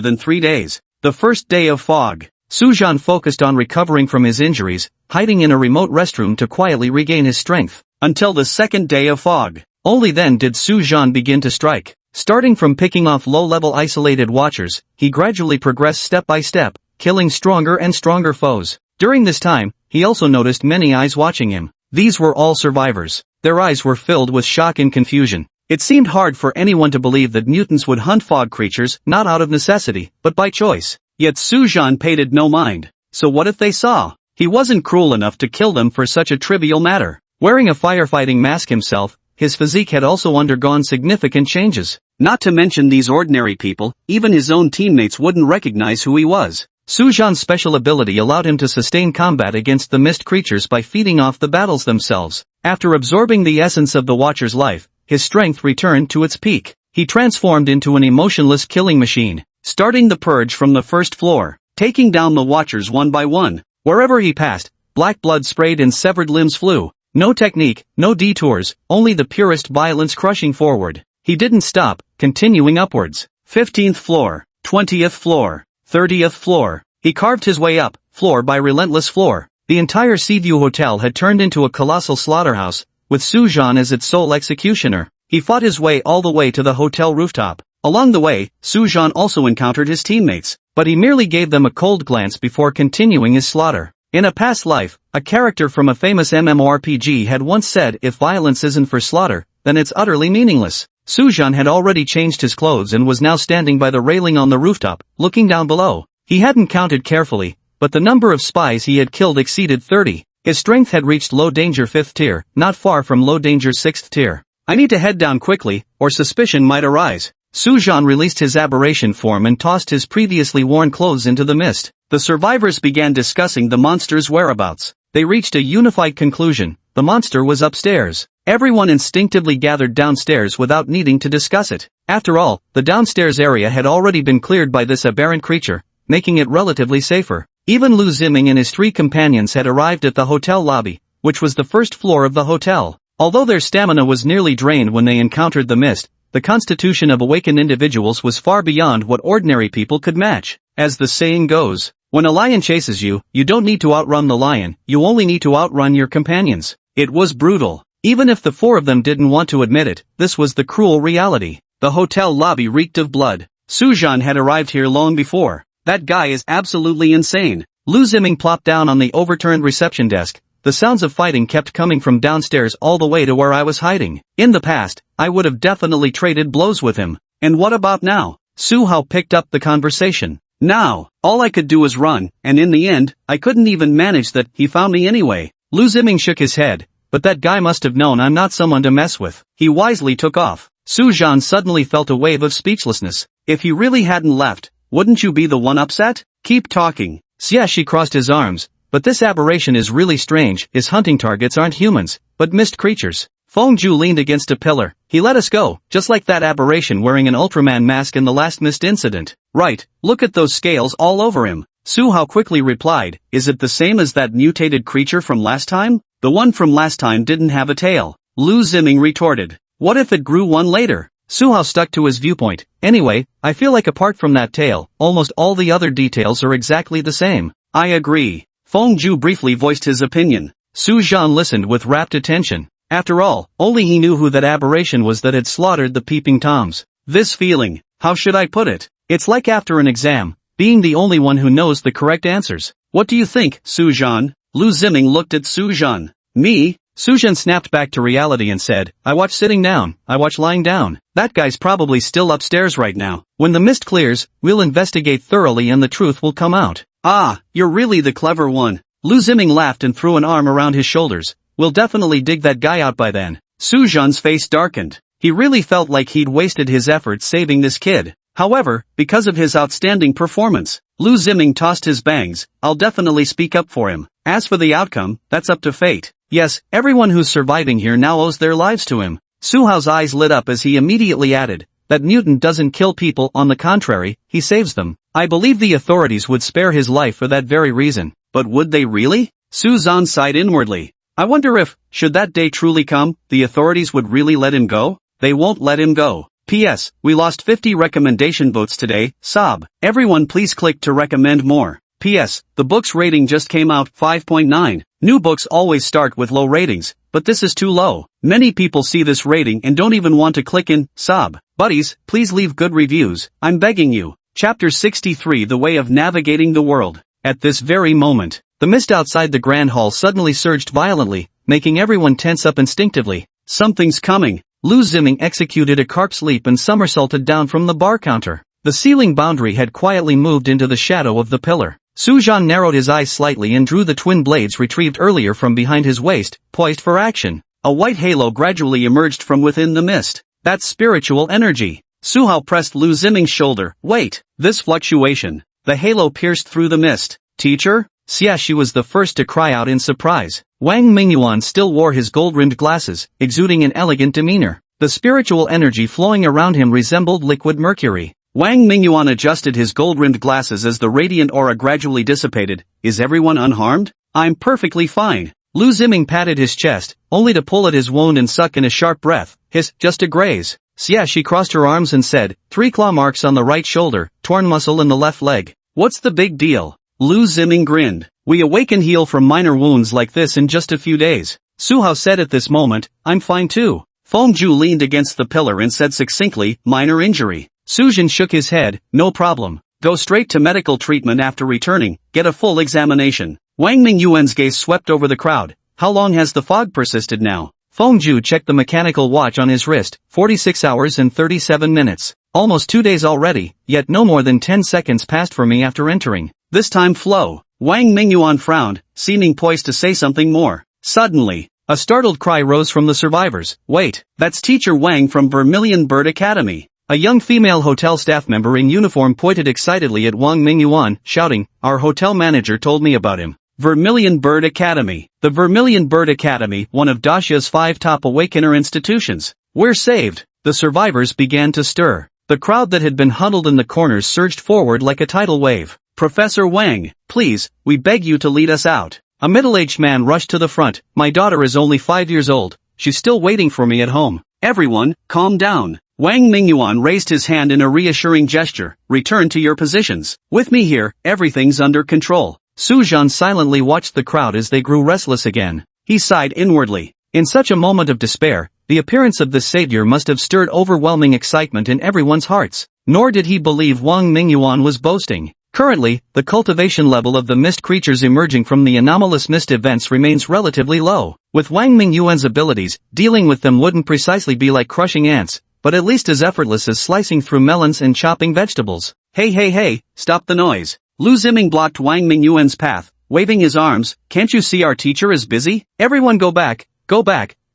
than 3 days. The first day of fog. Suzhan focused on recovering from his injuries, hiding in a remote restroom to quietly regain his strength. Until the second day of fog. Only then did Suzhan begin to strike. Starting from picking off low-level isolated watchers, he gradually progressed step by step, killing stronger and stronger foes. During this time, he also noticed many eyes watching him. These were all survivors. Their eyes were filled with shock and confusion. It seemed hard for anyone to believe that mutants would hunt fog creatures not out of necessity, but by choice. Yet Su Zhan paid it no mind. So what if they saw? He wasn't cruel enough to kill them for such a trivial matter. Wearing a firefighting mask himself, his physique had also undergone significant changes. Not to mention these ordinary people, even his own teammates wouldn't recognize who he was. Su Zhan's special ability allowed him to sustain combat against the mist creatures by feeding off the battles themselves. After absorbing the essence of the Watcher's life, his strength returned to its peak. He transformed into an emotionless killing machine, starting the purge from the first floor, taking down the Watchers one by one. Wherever he passed, black blood sprayed and severed limbs flew. No technique, no detours, only the purest violence crushing forward. He didn't stop, continuing upwards. 15th floor, 20th floor, 30th floor. He carved his way up, floor by relentless floor. The entire Seaview Hotel had turned into a colossal slaughterhouse, with Su Zhan as its sole executioner. He fought his way all the way to the hotel rooftop. Along the way, Su Zhan also encountered his teammates, but he merely gave them a cold glance before continuing his slaughter. In a past life, a character from a famous MMORPG had once said, if violence isn't for slaughter, then it's utterly meaningless. Su Zhan had already changed his clothes and was now standing by the railing on the rooftop, looking down below. He hadn't counted carefully, but the number of spies he had killed exceeded 30. His strength had reached low danger 5th tier, not far from low danger 6th tier. I need to head down quickly, or suspicion might arise. Su Zhan released his aberration form and tossed his previously worn clothes into the mist. The survivors began discussing the monster's whereabouts. They reached a unified conclusion: the monster was upstairs. Everyone instinctively gathered downstairs without needing to discuss it. After all, the downstairs area had already been cleared by this aberrant creature, making it relatively safer. Even Lu Ziming and his 3 companions had arrived at the hotel lobby, which was the first floor of the hotel. Although their stamina was nearly drained when they encountered the mist, the constitution of awakened individuals was far beyond what ordinary people could match. As the saying goes, when a lion chases you, you don't need to outrun the lion, you only need to outrun your companions. It was brutal. Even if the 4 of them didn't want to admit it, this was the cruel reality. The hotel lobby reeked of blood. Su Zhan had arrived here long before. That guy is absolutely insane. Lu Ziming plopped down on the overturned reception desk. The sounds of fighting kept coming from downstairs all the way to where I was hiding. In the past, I would have definitely traded blows with him. And what about now? Su Hao picked up the conversation. Now, all I could do was run, and in the end, I couldn't even manage that. He found me anyway. Lu Ziming shook his head. But that guy must have known I'm not someone to mess with. He wisely took off. Su Zhan suddenly felt a wave of speechlessness. If he really hadn't left, wouldn't you be the one upset? Keep talking. Xiaxi crossed his arms. But this aberration is really strange. His hunting targets aren't humans, but mist creatures. Fengju leaned against a pillar. He let us go, just like that aberration wearing an Ultraman mask in the last mist incident. Right, look at those scales all over him. Su Hao quickly replied, is it the same as that mutated creature from last time? The one from last time didn't have a tail. Lu Ziming retorted. What if it grew one later? Su Hao stuck to his viewpoint. Anyway, I feel like apart from that tail, almost all the other details are exactly the same. I agree. Fengju briefly voiced his opinion. Su Zhan listened with rapt attention. After all, only he knew who that aberration was that had slaughtered the peeping toms. This feeling, how should I put it? It's like after an exam, being the only one who knows the correct answers. What do you think, Su Zhan? Lu Ziming looked at Su Zhan. Me? Su Zhan snapped back to reality and said, I watch sitting down, I watch lying down. That guy's probably still upstairs right now. When the mist clears, we'll investigate thoroughly and the truth will come out. Ah, you're really the clever one. Lu Ziming laughed and threw an arm around his shoulders. We'll definitely dig that guy out by then. Su Zhan's face darkened. He really felt like he'd wasted his efforts saving this kid. However, because of his outstanding performance, Lu Ziming tossed his bangs. I'll definitely speak up for him. As for the outcome, that's up to fate. Yes, everyone who's surviving here now owes their lives to him. Su Hao's eyes lit up as he immediately added, that mutant doesn't kill people, on the contrary, he saves them. I believe the authorities would spare his life for that very reason. But would they really? Su Zhan sighed inwardly. I wonder if, should that day truly come, the authorities would really let him go? They won't let him go. P.S. We lost 50 recommendation votes today, sob. Everyone please click to recommend more. P.S. The book's rating just came out, 5.9. New books always start with low ratings, but this is too low. Many people see this rating and don't even want to click in, sob. Buddies, please leave good reviews, I'm begging you. Chapter 63 The Way of Navigating the World. At this very moment, the mist outside the grand hall suddenly surged violently, making everyone tense up instinctively. Something's coming. Lu Ziming executed a carp's leap and somersaulted down from the bar counter. The ceiling boundary had quietly moved into the shadow of the pillar. Su Zhan narrowed his eyes slightly and drew the twin blades retrieved earlier from behind his waist, poised for action. A white halo gradually emerged from within the mist. That's spiritual energy. Su Hao pressed Lu Ziming's shoulder. Wait, this fluctuation. The halo pierced through the mist. Teacher? Xia was the first to cry out in surprise. Wang Mingyuan still wore his gold-rimmed glasses, exuding an elegant demeanor. The spiritual energy flowing around him resembled liquid mercury. Wang Mingyuan adjusted his gold-rimmed glasses as the radiant aura gradually dissipated. Is everyone unharmed? I'm perfectly fine. Lu Ziming patted his chest, only to pull at his wound and suck in a sharp breath. Just a graze. Xia crossed her arms and said, 3 claw marks on the right shoulder, torn muscle in the left leg. What's the big deal? Lu Ziming grinned. We awaken heal from minor wounds like this in just a few days. Su Hao said at this moment, I'm fine too. Feng Zhu leaned against the pillar and said succinctly, minor injury. Su Zhan shook his head, no problem. Go straight to medical treatment after returning, get a full examination. Wang Mingyuan's gaze swept over the crowd. How long has the fog persisted now? Feng Zhu checked the mechanical watch on his wrist, 46 hours and 37 minutes. Almost 2 days already, yet no more than 10 seconds passed for me after entering. This time flow. Wang Mingyuan frowned, seeming poised to say something more. Suddenly, a startled cry rose from the survivors. Wait, that's Teacher Wang from Vermilion Bird Academy. A young female hotel staff member in uniform pointed excitedly at Wang Mingyuan, shouting, our hotel manager told me about him. Vermilion Bird Academy. The Vermilion Bird Academy, one of Dacia's 5 top awakener institutions. We're saved. The survivors began to stir. The crowd that had been huddled in the corners surged forward like a tidal wave. Professor Wang, please, we beg you to lead us out. A middle-aged man rushed to the front. My daughter is only 5 years old. She's still waiting for me at home. Everyone, calm down. Wang Mingyuan raised his hand in a reassuring gesture. Return to your positions. With me here, everything's under control. Su Zhan silently watched the crowd as they grew restless again. He sighed inwardly. In such a moment of despair, the appearance of the savior must have stirred overwhelming excitement in everyone's hearts. Nor did he believe Wang Mingyuan was boasting. Currently, the cultivation level of the mist creatures emerging from the anomalous mist events remains relatively low. With Wang Mingyuan's abilities, dealing with them wouldn't precisely be like crushing ants, but at least as effortless as slicing through melons and chopping vegetables. Hey, stop the noise. Lu Ziming blocked Wang Mingyuan's path, waving his arms. Can't you see our teacher is busy? Everyone go back,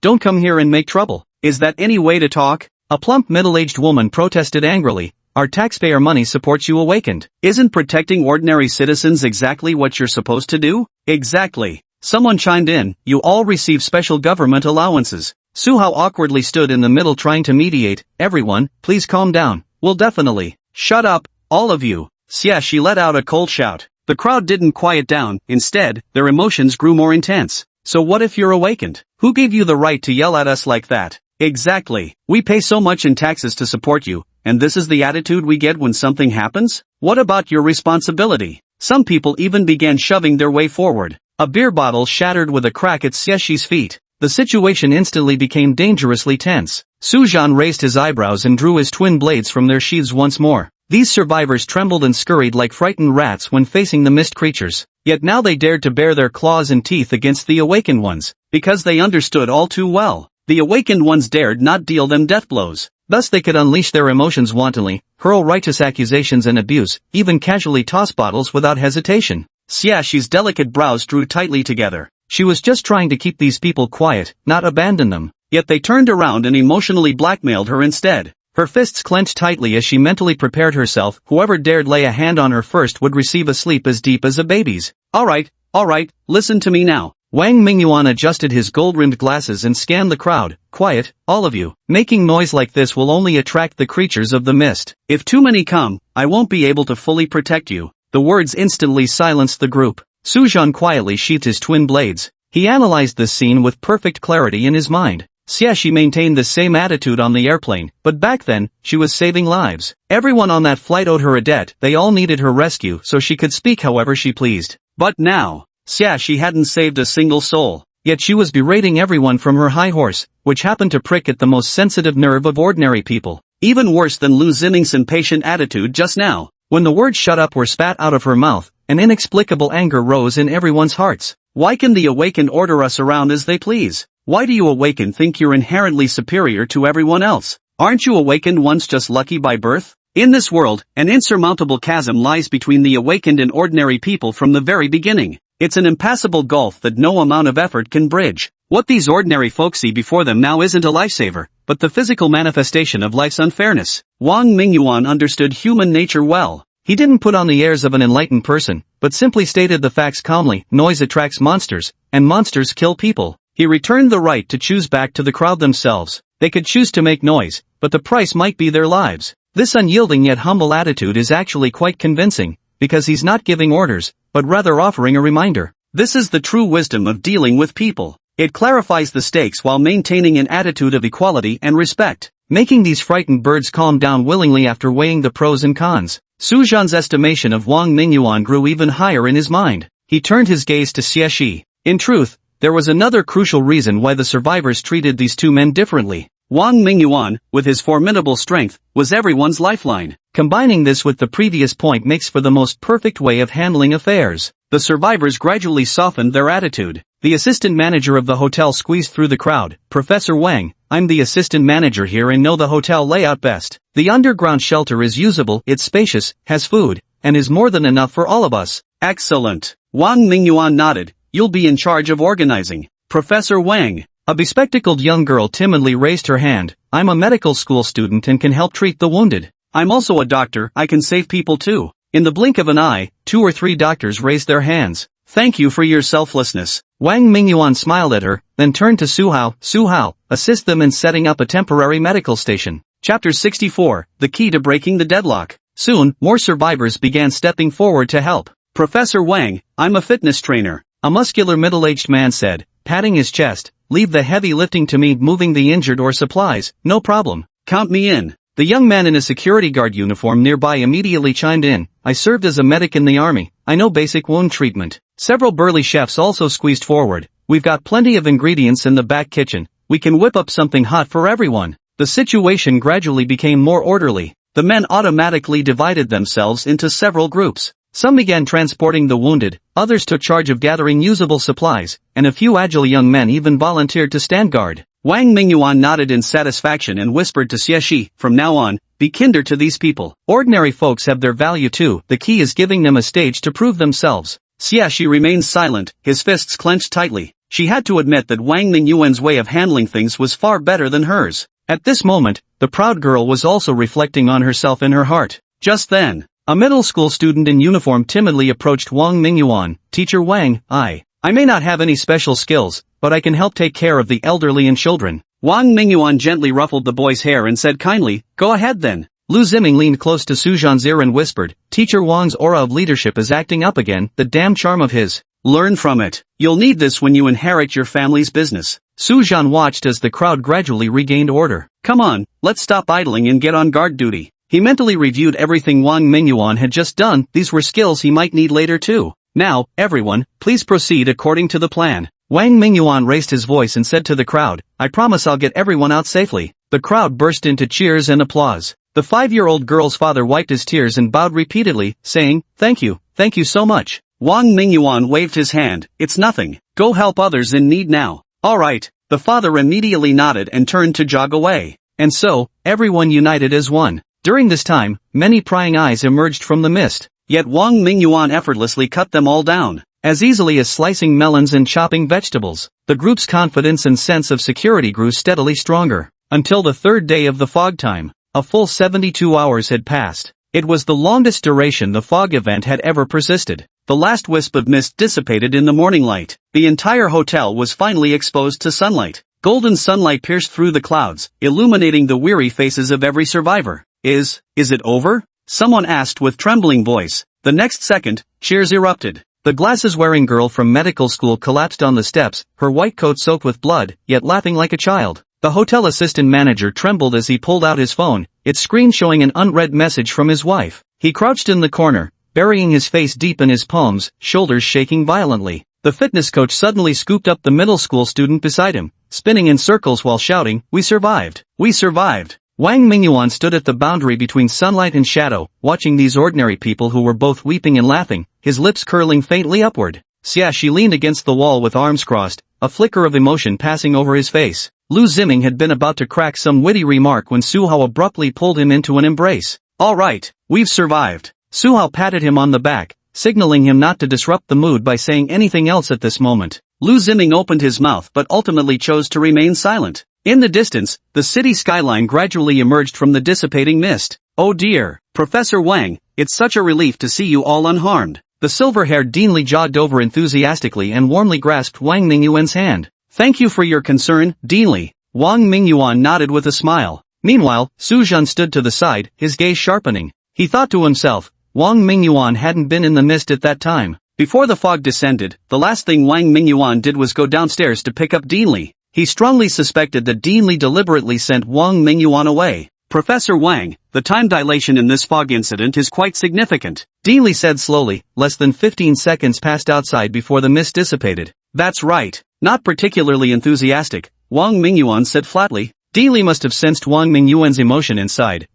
don't come here and make trouble. Is that any way to talk? A plump middle-aged woman protested angrily. Our taxpayer money supports you awakened. Isn't protecting ordinary citizens exactly what you're supposed to do? Exactly. Someone chimed in, you all receive special government allowances. Su Hao awkwardly stood in the middle trying to mediate. Everyone, please calm down. We'll definitely. Shut up, all of you. Xia let out a cold shout. The crowd didn't quiet down, instead, their emotions grew more intense. So what if you're awakened? Who gave you the right to yell at us like that? Exactly. We pay so much in taxes to support you, and this is the attitude we get when something happens? What about your responsibility? Some people even began shoving their way forward. A beer bottle shattered with a crack at Xiaxi's feet. The situation instantly became dangerously tense. Su Zhan raised his eyebrows and drew his twin blades from their sheaths once more. These survivors trembled and scurried like frightened rats when facing the mist creatures. Yet now they dared to bare their claws and teeth against the awakened ones, because they understood all too well. The awakened ones dared not deal them death blows. Thus they could unleash their emotions wantonly, hurl righteous accusations and abuse, even casually toss bottles without hesitation. Xiaxi's delicate brows drew tightly together. She was just trying to keep these people quiet, not abandon them. Yet they turned around and emotionally blackmailed her instead. Her fists clenched tightly as she mentally prepared herself. Whoever dared lay a hand on her first would receive a sleep as deep as a baby's. Alright, listen to me now. Wang Mingyuan adjusted his gold-rimmed glasses and scanned the crowd. Quiet, all of you. Making noise like this will only attract the creatures of the mist. If too many come, I won't be able to fully protect you. The words instantly silenced the group. Su Zhan quietly sheathed his twin blades. He analyzed this scene with perfect clarity in his mind. Xiaxi maintained the same attitude on the airplane, but back then, she was saving lives. Everyone on that flight owed her a debt. They all needed her rescue so she could speak however she pleased. But now, She hadn't saved a single soul. Yet she was berating everyone from her high horse, which happened to prick at the most sensitive nerve of ordinary people. Even worse than Lu Ximing's impatient attitude just now. When the words "shut up" were spat out of her mouth, an inexplicable anger rose in everyone's hearts. Why can the awakened order us around as they please? Why do you awakened think you're inherently superior to everyone else? Aren't you awakened ones just lucky by birth? In this world, an insurmountable chasm lies between the awakened and ordinary people from the very beginning. It's an impassable gulf that no amount of effort can bridge. What these ordinary folk see before them now isn't a lifesaver, but the physical manifestation of life's unfairness. Wang Mingyuan understood human nature well. He didn't put on the airs of an enlightened person, but simply stated the facts calmly. Noise attracts monsters, and monsters kill people. He returned the right to choose back to the crowd themselves. They could choose to make noise, but the price might be their lives. This unyielding yet humble attitude is actually quite convincing, because he's not giving orders, but rather offering a reminder. This is the true wisdom of dealing with people. It clarifies the stakes while maintaining an attitude of equality and respect, making these frightened birds calm down willingly after weighing the pros and cons. Su Zhan's estimation of Wang Mingyuan grew even higher in his mind. He turned his gaze to Xie. In truth, there was another crucial reason why the survivors treated these two men differently. Wang Mingyuan, with his formidable strength, was everyone's lifeline. Combining this with the previous point makes for the most perfect way of handling affairs. The survivors gradually softened their attitude. The assistant manager of the hotel squeezed through the crowd. "Professor Wang, I'm the assistant manager here and know the hotel layout best. The underground shelter is usable, it's spacious, has food, and is more than enough for all of us." "Excellent." Wang Mingyuan nodded. "You'll be in charge of organizing." "Professor Wang." A bespectacled young girl timidly raised her hand. "I'm a medical school student and can help treat the wounded. I'm also a doctor, I can save people too." In the blink of an eye, 2 or 3 doctors raised their hands. "Thank you for your selflessness." Wang Mingyuan smiled at her, then turned to Su Hao, assist them in setting up a temporary medical station. Chapter 64, The Key to Breaking the Deadlock. Soon, more survivors began stepping forward to help. "Professor Wang, I'm a fitness trainer," a muscular middle-aged man said, patting his chest. "Leave the heavy lifting to me, moving the injured or supplies, no problem. Count me in." The young man in a security guard uniform nearby immediately chimed in. "I served as a medic in the army, I know basic wound treatment." Several burly chefs also squeezed forward. "We've got plenty of ingredients in the back kitchen, we can whip up something hot for everyone." The situation gradually became more orderly. The men automatically divided themselves into several groups. Some began transporting the wounded, others took charge of gathering usable supplies, and a few agile young men even volunteered to stand guard. Wang Mingyuan nodded in satisfaction and whispered to Xie, "From now on, be kinder to these people. Ordinary folks have their value too, the key is giving them a stage to prove themselves." Xie remained silent, his fists clenched tightly. She had to admit that Wang Mingyuan's way of handling things was far better than hers. At this moment, the proud girl was also reflecting on herself in her heart. Just then, a middle school student in uniform timidly approached Wang Mingyuan. "Teacher Wang, I may not have any special skills, but I can help take care of the elderly and children." Wang Mingyuan gently ruffled the boy's hair and said kindly, "Go ahead then." Lu Ximing leaned close to Su Zhan's ear and whispered, "Teacher Wang's aura of leadership is acting up again, the damn charm of his. Learn from it. You'll need this when you inherit your family's business." Su Zhan watched as the crowd gradually regained order. "Come on, let's stop idling and get on guard duty." He mentally reviewed everything Wang Mingyuan had just done. These were skills he might need later too. "Now, everyone, please proceed according to the plan." Wang Mingyuan raised his voice and said to the crowd, "I promise I'll get everyone out safely." The crowd burst into cheers and applause. The 5-year-old girl's father wiped his tears and bowed repeatedly, saying, thank you so much." Wang Mingyuan waved his hand. "It's nothing. Go help others in need now." "All right." The father immediately nodded and turned to jog away. And so, everyone united as one. During this time, many prying eyes emerged from the mist. Yet Wang Mingyuan effortlessly cut them all down, as easily as slicing melons and chopping vegetables. The group's confidence and sense of security grew steadily stronger. Until the 3rd day of the fog time, a full 72 hours had passed. It was the longest duration the fog event had ever persisted. The last wisp of mist dissipated in the morning light. The entire hotel was finally exposed to sunlight. Golden sunlight pierced through the clouds, illuminating the weary faces of every survivor. Is it over?" someone asked with trembling voice. The next second, cheers erupted. The glasses-wearing girl from medical school collapsed on the steps, her white coat soaked with blood, yet laughing like a child. The hotel assistant manager trembled as he pulled out his phone, its screen showing an unread message from his wife. He crouched in the corner, burying his face deep in his palms, shoulders shaking violently. The fitness coach suddenly scooped up the middle school student beside him, spinning in circles while shouting, "We survived! We survived!" Wang Mingyuan stood at the boundary between sunlight and shadow, watching these ordinary people who were both weeping and laughing, his lips curling faintly upward. She leaned against the wall with arms crossed, a flicker of emotion passing over his face. Lu Ziming had been about to crack some witty remark when Su Hao abruptly pulled him into an embrace. "All right, we've survived." Su Hao patted him on the back, signaling him not to disrupt the mood by saying anything else at this moment. Lu Ziming opened his mouth but ultimately chose to remain silent. In the distance, the city skyline gradually emerged from the dissipating mist. "Oh dear, Professor Wang, it's such a relief to see you all unharmed." The silver-haired Dean Li jogged over enthusiastically and warmly grasped Wang Mingyuan's hand. "Thank you for your concern, Dean Li." Wang Mingyuan nodded with a smile. Meanwhile, Su Zhan stood to the side, his gaze sharpening. He thought to himself, Wang Mingyuan hadn't been in the mist at that time. Before the fog descended, the last thing Wang Mingyuan did was go downstairs to pick up Dean Li. He strongly suspected that Dean Li deliberately sent Wang Mingyuan away. "Professor Wang, the time dilation in this fog incident is quite significant," Dean Li said slowly. Less than 15 seconds passed outside before the mist dissipated. "That's right." Not particularly enthusiastic, Wang Mingyuan said flatly. Dean Li must have sensed Wang Mingyuan's emotion inside.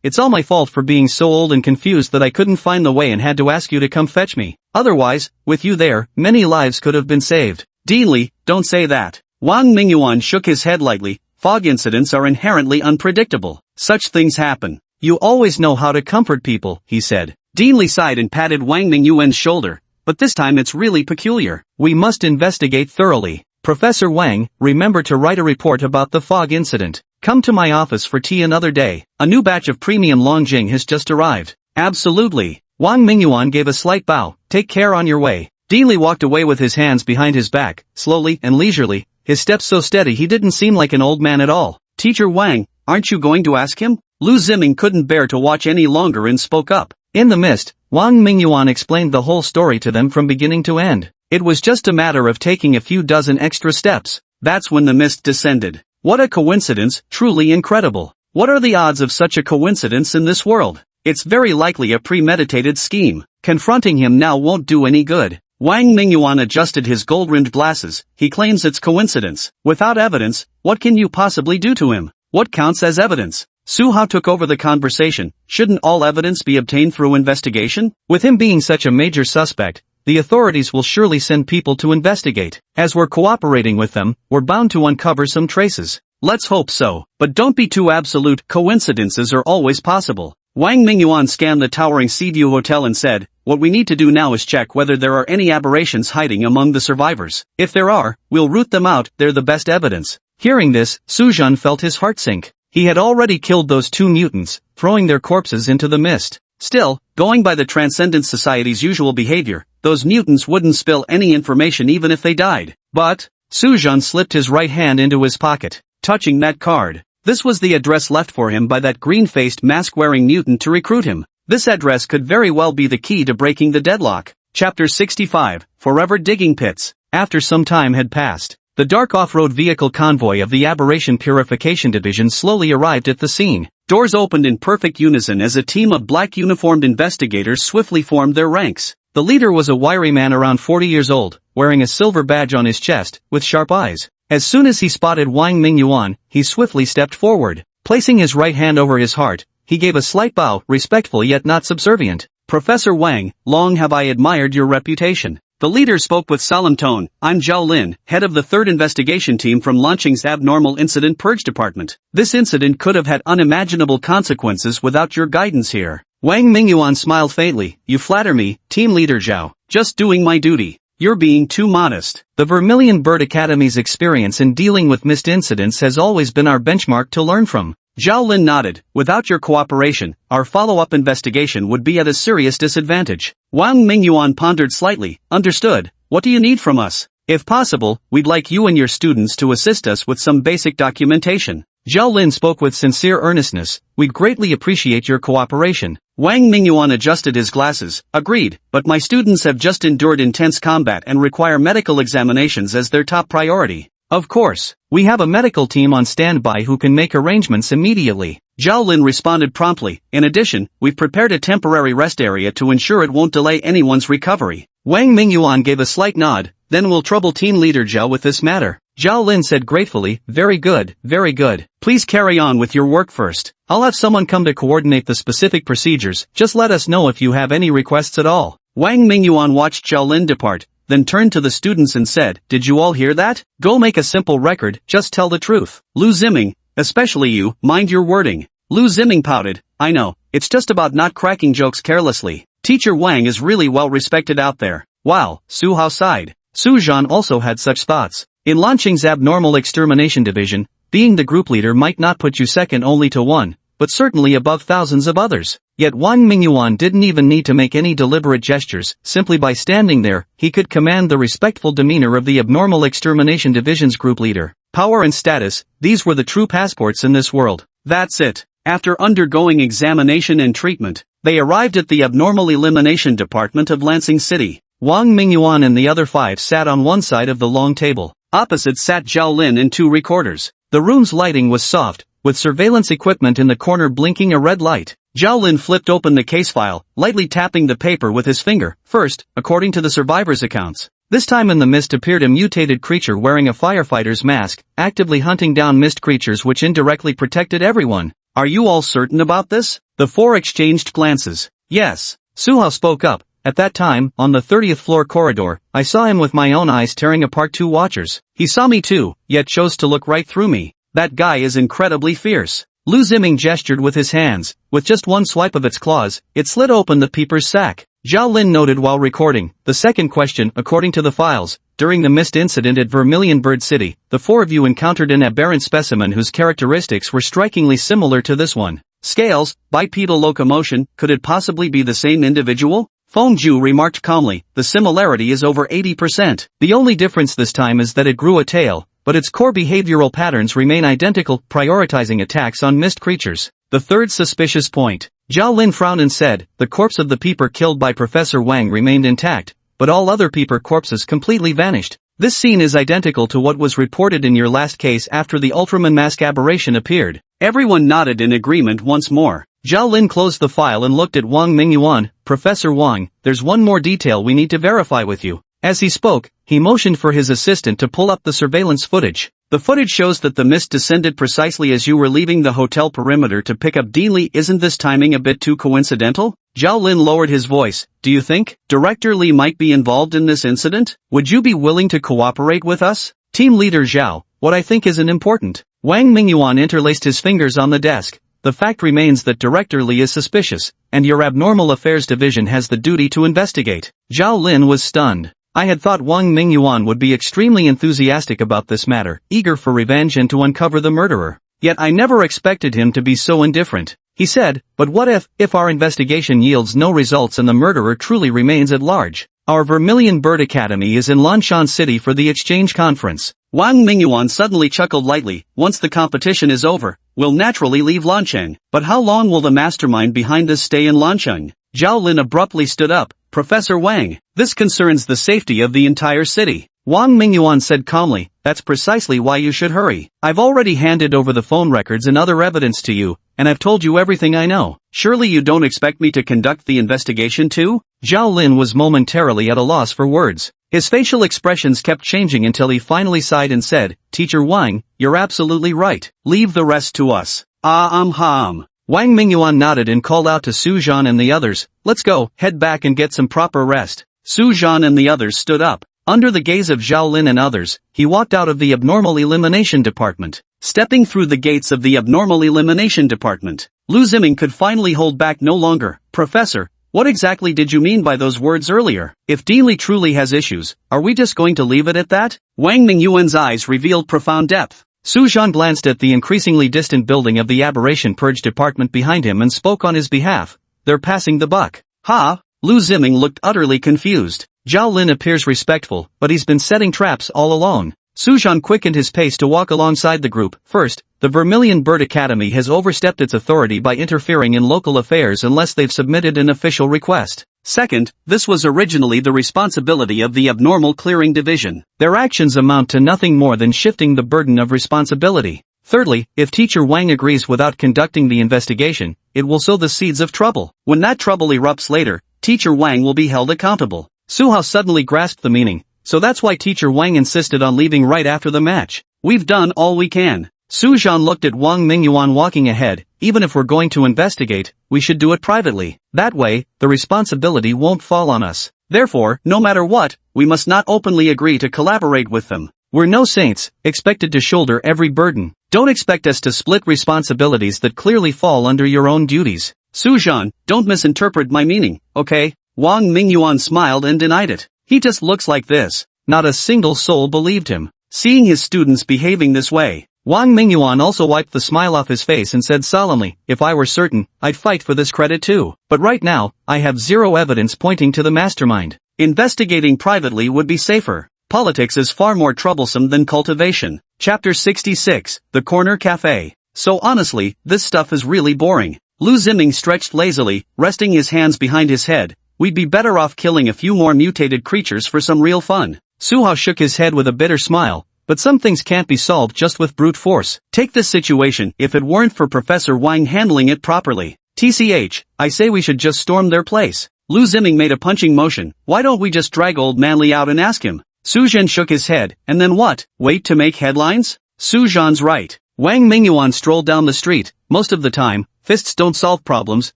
It's all my fault for being so old and confused that I couldn't find the way and had to ask you to come fetch me. Otherwise, with you there, many lives could have been saved." "Dean Li, don't say that." Wang Mingyuan shook his head lightly. "Fog incidents are inherently unpredictable. Such things happen. You always know how to comfort people," he said. Dean Li sighed and patted Wang Mingyuan's shoulder. "But this time it's really peculiar. We must investigate thoroughly. Professor Wang, remember to write a report about the fog incident. Come to my office for tea another day. A new batch of premium Longjing has just arrived." "Absolutely." Wang Mingyuan gave a slight bow. "Take care on your way." Dean Li walked away with his hands behind his back, slowly and leisurely, his steps so steady he didn't seem like an old man at all. "Teacher Wang, aren't you going to ask him?" Lu Ziming couldn't bear to watch any longer and spoke up. In the mist, Wang Mingyuan explained the whole story to them from beginning to end. It was just a matter of taking a few dozen extra steps. That's when the mist descended. What a coincidence, truly incredible. What are the odds of such a coincidence in this world? It's very likely a premeditated scheme. Confronting him now won't do any good. Wang Mingyuan adjusted his gold-rimmed glasses. He claims it's coincidence. Without evidence, what can you possibly do to him? What counts as evidence? Su Hao took over the conversation. Shouldn't all evidence be obtained through investigation? With him being such a major suspect, the authorities will surely send people to investigate. As we're cooperating with them, we're bound to uncover some traces. Let's hope so. But don't be too absolute. Coincidences are always possible. Wang Mingyuan scanned the towering Seaview Hotel and said, "What we need to do now is check whether there are any aberrations hiding among the survivors. If there are, we'll root them out. They're the best evidence." Hearing this, Su Zhan felt his heart sink. He had already killed those two mutants, throwing their corpses into the mist. Still, going by the Transcendent Society's usual behavior, those mutants wouldn't spill any information even if they died. But, Su Zhan slipped his right hand into his pocket, touching that card. This was the address left for him by that green-faced mask-wearing mutant to recruit him. This address could very well be the key to breaking the deadlock. Chapter 65, Forever Digging Pits. After some time had passed, the dark off-road vehicle convoy of the Aberration Purification Division slowly arrived at the scene. Doors opened in perfect unison as a team of black uniformed investigators swiftly formed their ranks. The leader was a wiry man around 40 years old, wearing a silver badge on his chest, with sharp eyes. As soon as he spotted Wang Mingyuan, he swiftly stepped forward. Placing his right hand over his heart, he gave a slight bow, respectful yet not subservient. "Professor Wang, long have I admired your reputation." The leader spoke with solemn tone. "I'm Zhao Lin, head of the 3rd investigation team from Lanqing's Abnormal Incident Purge Department. This incident could have had unimaginable consequences without your guidance here." Wang Mingyuan smiled faintly. "You flatter me, team leader Zhao. Just doing my duty. You're being too modest." The Vermilion Bird Academy's experience in dealing with mist incidents has always been our benchmark to learn from. Zhao Lin nodded. "Without your cooperation, our follow-up investigation would be at a serious disadvantage." Wang Mingyuan pondered slightly. "Understood. What do you need from us?" "If possible, we'd like you and your students to assist us with some basic documentation." Zhao Lin spoke with sincere earnestness. "We'd greatly appreciate your cooperation." Wang Mingyuan adjusted his glasses. "Agreed, but my students have just endured intense combat and require medical examinations as their top priority." "Of course, we have a medical team on standby who can make arrangements immediately." Zhao Lin responded promptly. "In addition, we've prepared a temporary rest area to ensure it won't delay anyone's recovery." Wang Mingyuan gave a slight nod. Then we'll trouble team leader Zhao with this matter. Zhao Lin said gratefully, very good, very good. Please carry on with your work first. I'll have someone come to coordinate the specific procedures, just let us know if you have any requests at all. Wang Mingyuan watched Zhao Lin depart, then turned to the students and said, did you all hear that? Go make a simple record, just tell the truth. Lu Ziming, especially you, mind your wording. Lu Ziming pouted, I know, it's just about not cracking jokes carelessly. Teacher Wang is really well respected out there. Wow, Su Hao sighed. Su Zhan also had such thoughts. In Lanqing's abnormal extermination division, being the group leader might not put you second only to one, but certainly above thousands of others. Yet Wang Mingyuan didn't even need to make any deliberate gestures, simply by standing there, he could command the respectful demeanor of the abnormal extermination division's group leader. Power and status, these were the true passports in this world. That's it. After undergoing examination and treatment, they arrived at the abnormal elimination department of Lansing City. Wang Mingyuan and the other 5 sat on one side of the long table. Opposite sat Zhao Lin and 2 recorders. The room's lighting was soft, with surveillance equipment in the corner blinking a red light. Zhao Lin flipped open the case file, lightly tapping the paper with his finger. First, according to the survivors' accounts. This time in the mist appeared a mutated creature wearing a firefighter's mask, actively hunting down mist creatures which indirectly protected everyone. Are you all certain about this? The 4 exchanged glances. Yes. Su Hao spoke up. At that time, on the 30th floor corridor, I saw him with my own eyes tearing apart 2 watchers. He saw me too, yet chose to look right through me. That guy is incredibly fierce. Lu Ziming gestured with his hands. With just one swipe of its claws, it slid open the peeper's sack. Zhao Lin noted while recording. The second question, according to the files, during the mist incident at Vermilion Bird City, the 4 of you encountered an aberrant specimen whose characteristics were strikingly similar to this one. Scales, bipedal locomotion, could it possibly be the same individual? Feng Zhu remarked calmly, the similarity is over 80%. The only difference this time is that it grew a tail, but its core behavioral patterns remain identical, prioritizing attacks on mist creatures. The third suspicious point. Zhao Lin frowned and said, the corpse of the peeper killed by Professor Wang remained intact, but all other peeper corpses completely vanished. This scene is identical to what was reported in your last case after the Ultraman mask aberration appeared. Everyone nodded in agreement once more. Zhao Lin closed the file and looked at Wang Mingyuan. Professor Wang, there's one more detail we need to verify with you. As he spoke, he motioned for his assistant to pull up the surveillance footage. The footage shows that the mist descended precisely as you were leaving the hotel perimeter to pick up Dean Li. Isn't this timing a bit too coincidental? Zhao Lin lowered his voice. Do you think Director Li might be involved in this incident? Would you be willing to cooperate with us? Team leader Zhao, what I think isn't important. Wang Mingyuan interlaced his fingers on the desk. The fact remains that Director Li is suspicious, and your Abnormal Affairs Division has the duty to investigate. Zhao Lin was stunned. I had thought Wang Mingyuan would be extremely enthusiastic about this matter, eager for revenge and to uncover the murderer. Yet I never expected him to be so indifferent. He said, but what if our investigation yields no results and the murderer truly remains at large? Our Vermilion Bird Academy is in Lanshan City for the exchange conference. Wang Mingyuan suddenly chuckled lightly. Once the competition is over, we'll naturally leave Lancheng. But how long will the mastermind behind this stay in Lancheng? Zhao Lin abruptly stood up. Professor Wang, this concerns the safety of the entire city. Wang Mingyuan said calmly, that's precisely why you should hurry. I've already handed over the phone records and other evidence to you, and I've told you everything I know. Surely you don't expect me to conduct the investigation too? Zhao Lin was momentarily at a loss for words. His facial expressions kept changing until he finally sighed and said, Teacher Wang, you're absolutely right. Leave the rest to us. Wang Mingyuan nodded and called out to Su Zhan and the others, let's go, head back and get some proper rest. Su Zhan and the others stood up. Under the gaze of Zhao Lin and others, he walked out of the Abnormal Elimination Department. Stepping through the gates of the Abnormal Elimination Department, Lu Ziming could finally hold back no longer. Professor, what exactly did you mean by those words earlier? If Dean Li truly has issues, are we just going to leave it at that? Wang Mingyuan's eyes revealed profound depth. Su Zhan glanced at the increasingly distant building of the Aberration Purge Department behind him and spoke on his behalf. They're passing the buck. Ha? Lu Ziming looked utterly confused. Zhao Lin appears respectful, but he's been setting traps all alone. Su Zhan quickened his pace to walk alongside the group. First, the Vermilion Bird Academy has overstepped its authority by interfering in local affairs unless they've submitted an official request. Second, this was originally the responsibility of the Abnormal Clearing Division. Their actions amount to nothing more than shifting the burden of responsibility. Thirdly, if Teacher Wang agrees without conducting the investigation, it will sow the seeds of trouble. When that trouble erupts later, Teacher Wang will be held accountable. Su Hao suddenly grasped the meaning. so that's why Teacher Wang insisted on leaving right after the match. We've done all we can. Su Zhan looked at Wang Mingyuan walking ahead. Even if we're going to investigate, we should do it privately. That way, the responsibility won't fall on us. Therefore, no matter what, we must not openly agree to collaborate with them. We're no saints, expected to shoulder every burden. Don't expect us to split responsibilities that clearly fall under your own duties. Su Zhan, don't misinterpret my meaning, okay? Wang Mingyuan smiled and denied it. He just looks like this. Not a single soul believed him. Seeing his students behaving this way, Wang Mingyuan also wiped the smile off his face and said solemnly, if I were certain, I'd fight for this credit too. But right now, I have zero evidence pointing to the mastermind. Investigating privately would be safer. Politics is far more troublesome than cultivation. Chapter 66, The Corner Cafe. So honestly, this stuff is really boring. Lu Ziming stretched lazily, resting his hands behind his head. We'd be better off killing a few more mutated creatures for some real fun. Su Hao shook his head with a bitter smile. But some things can't be solved just with brute force. Take this situation if it weren't for Professor Wang handling it properly. TCH, I say we should just storm their place. Lu Ziming made a punching motion. Why don't we just drag old Manly out and ask him? Su Zhen shook his head, and then what? Wait to make headlines? Su Zhan's right. Wang Mingyuan strolled down the street. Most of the time, fists don't solve problems,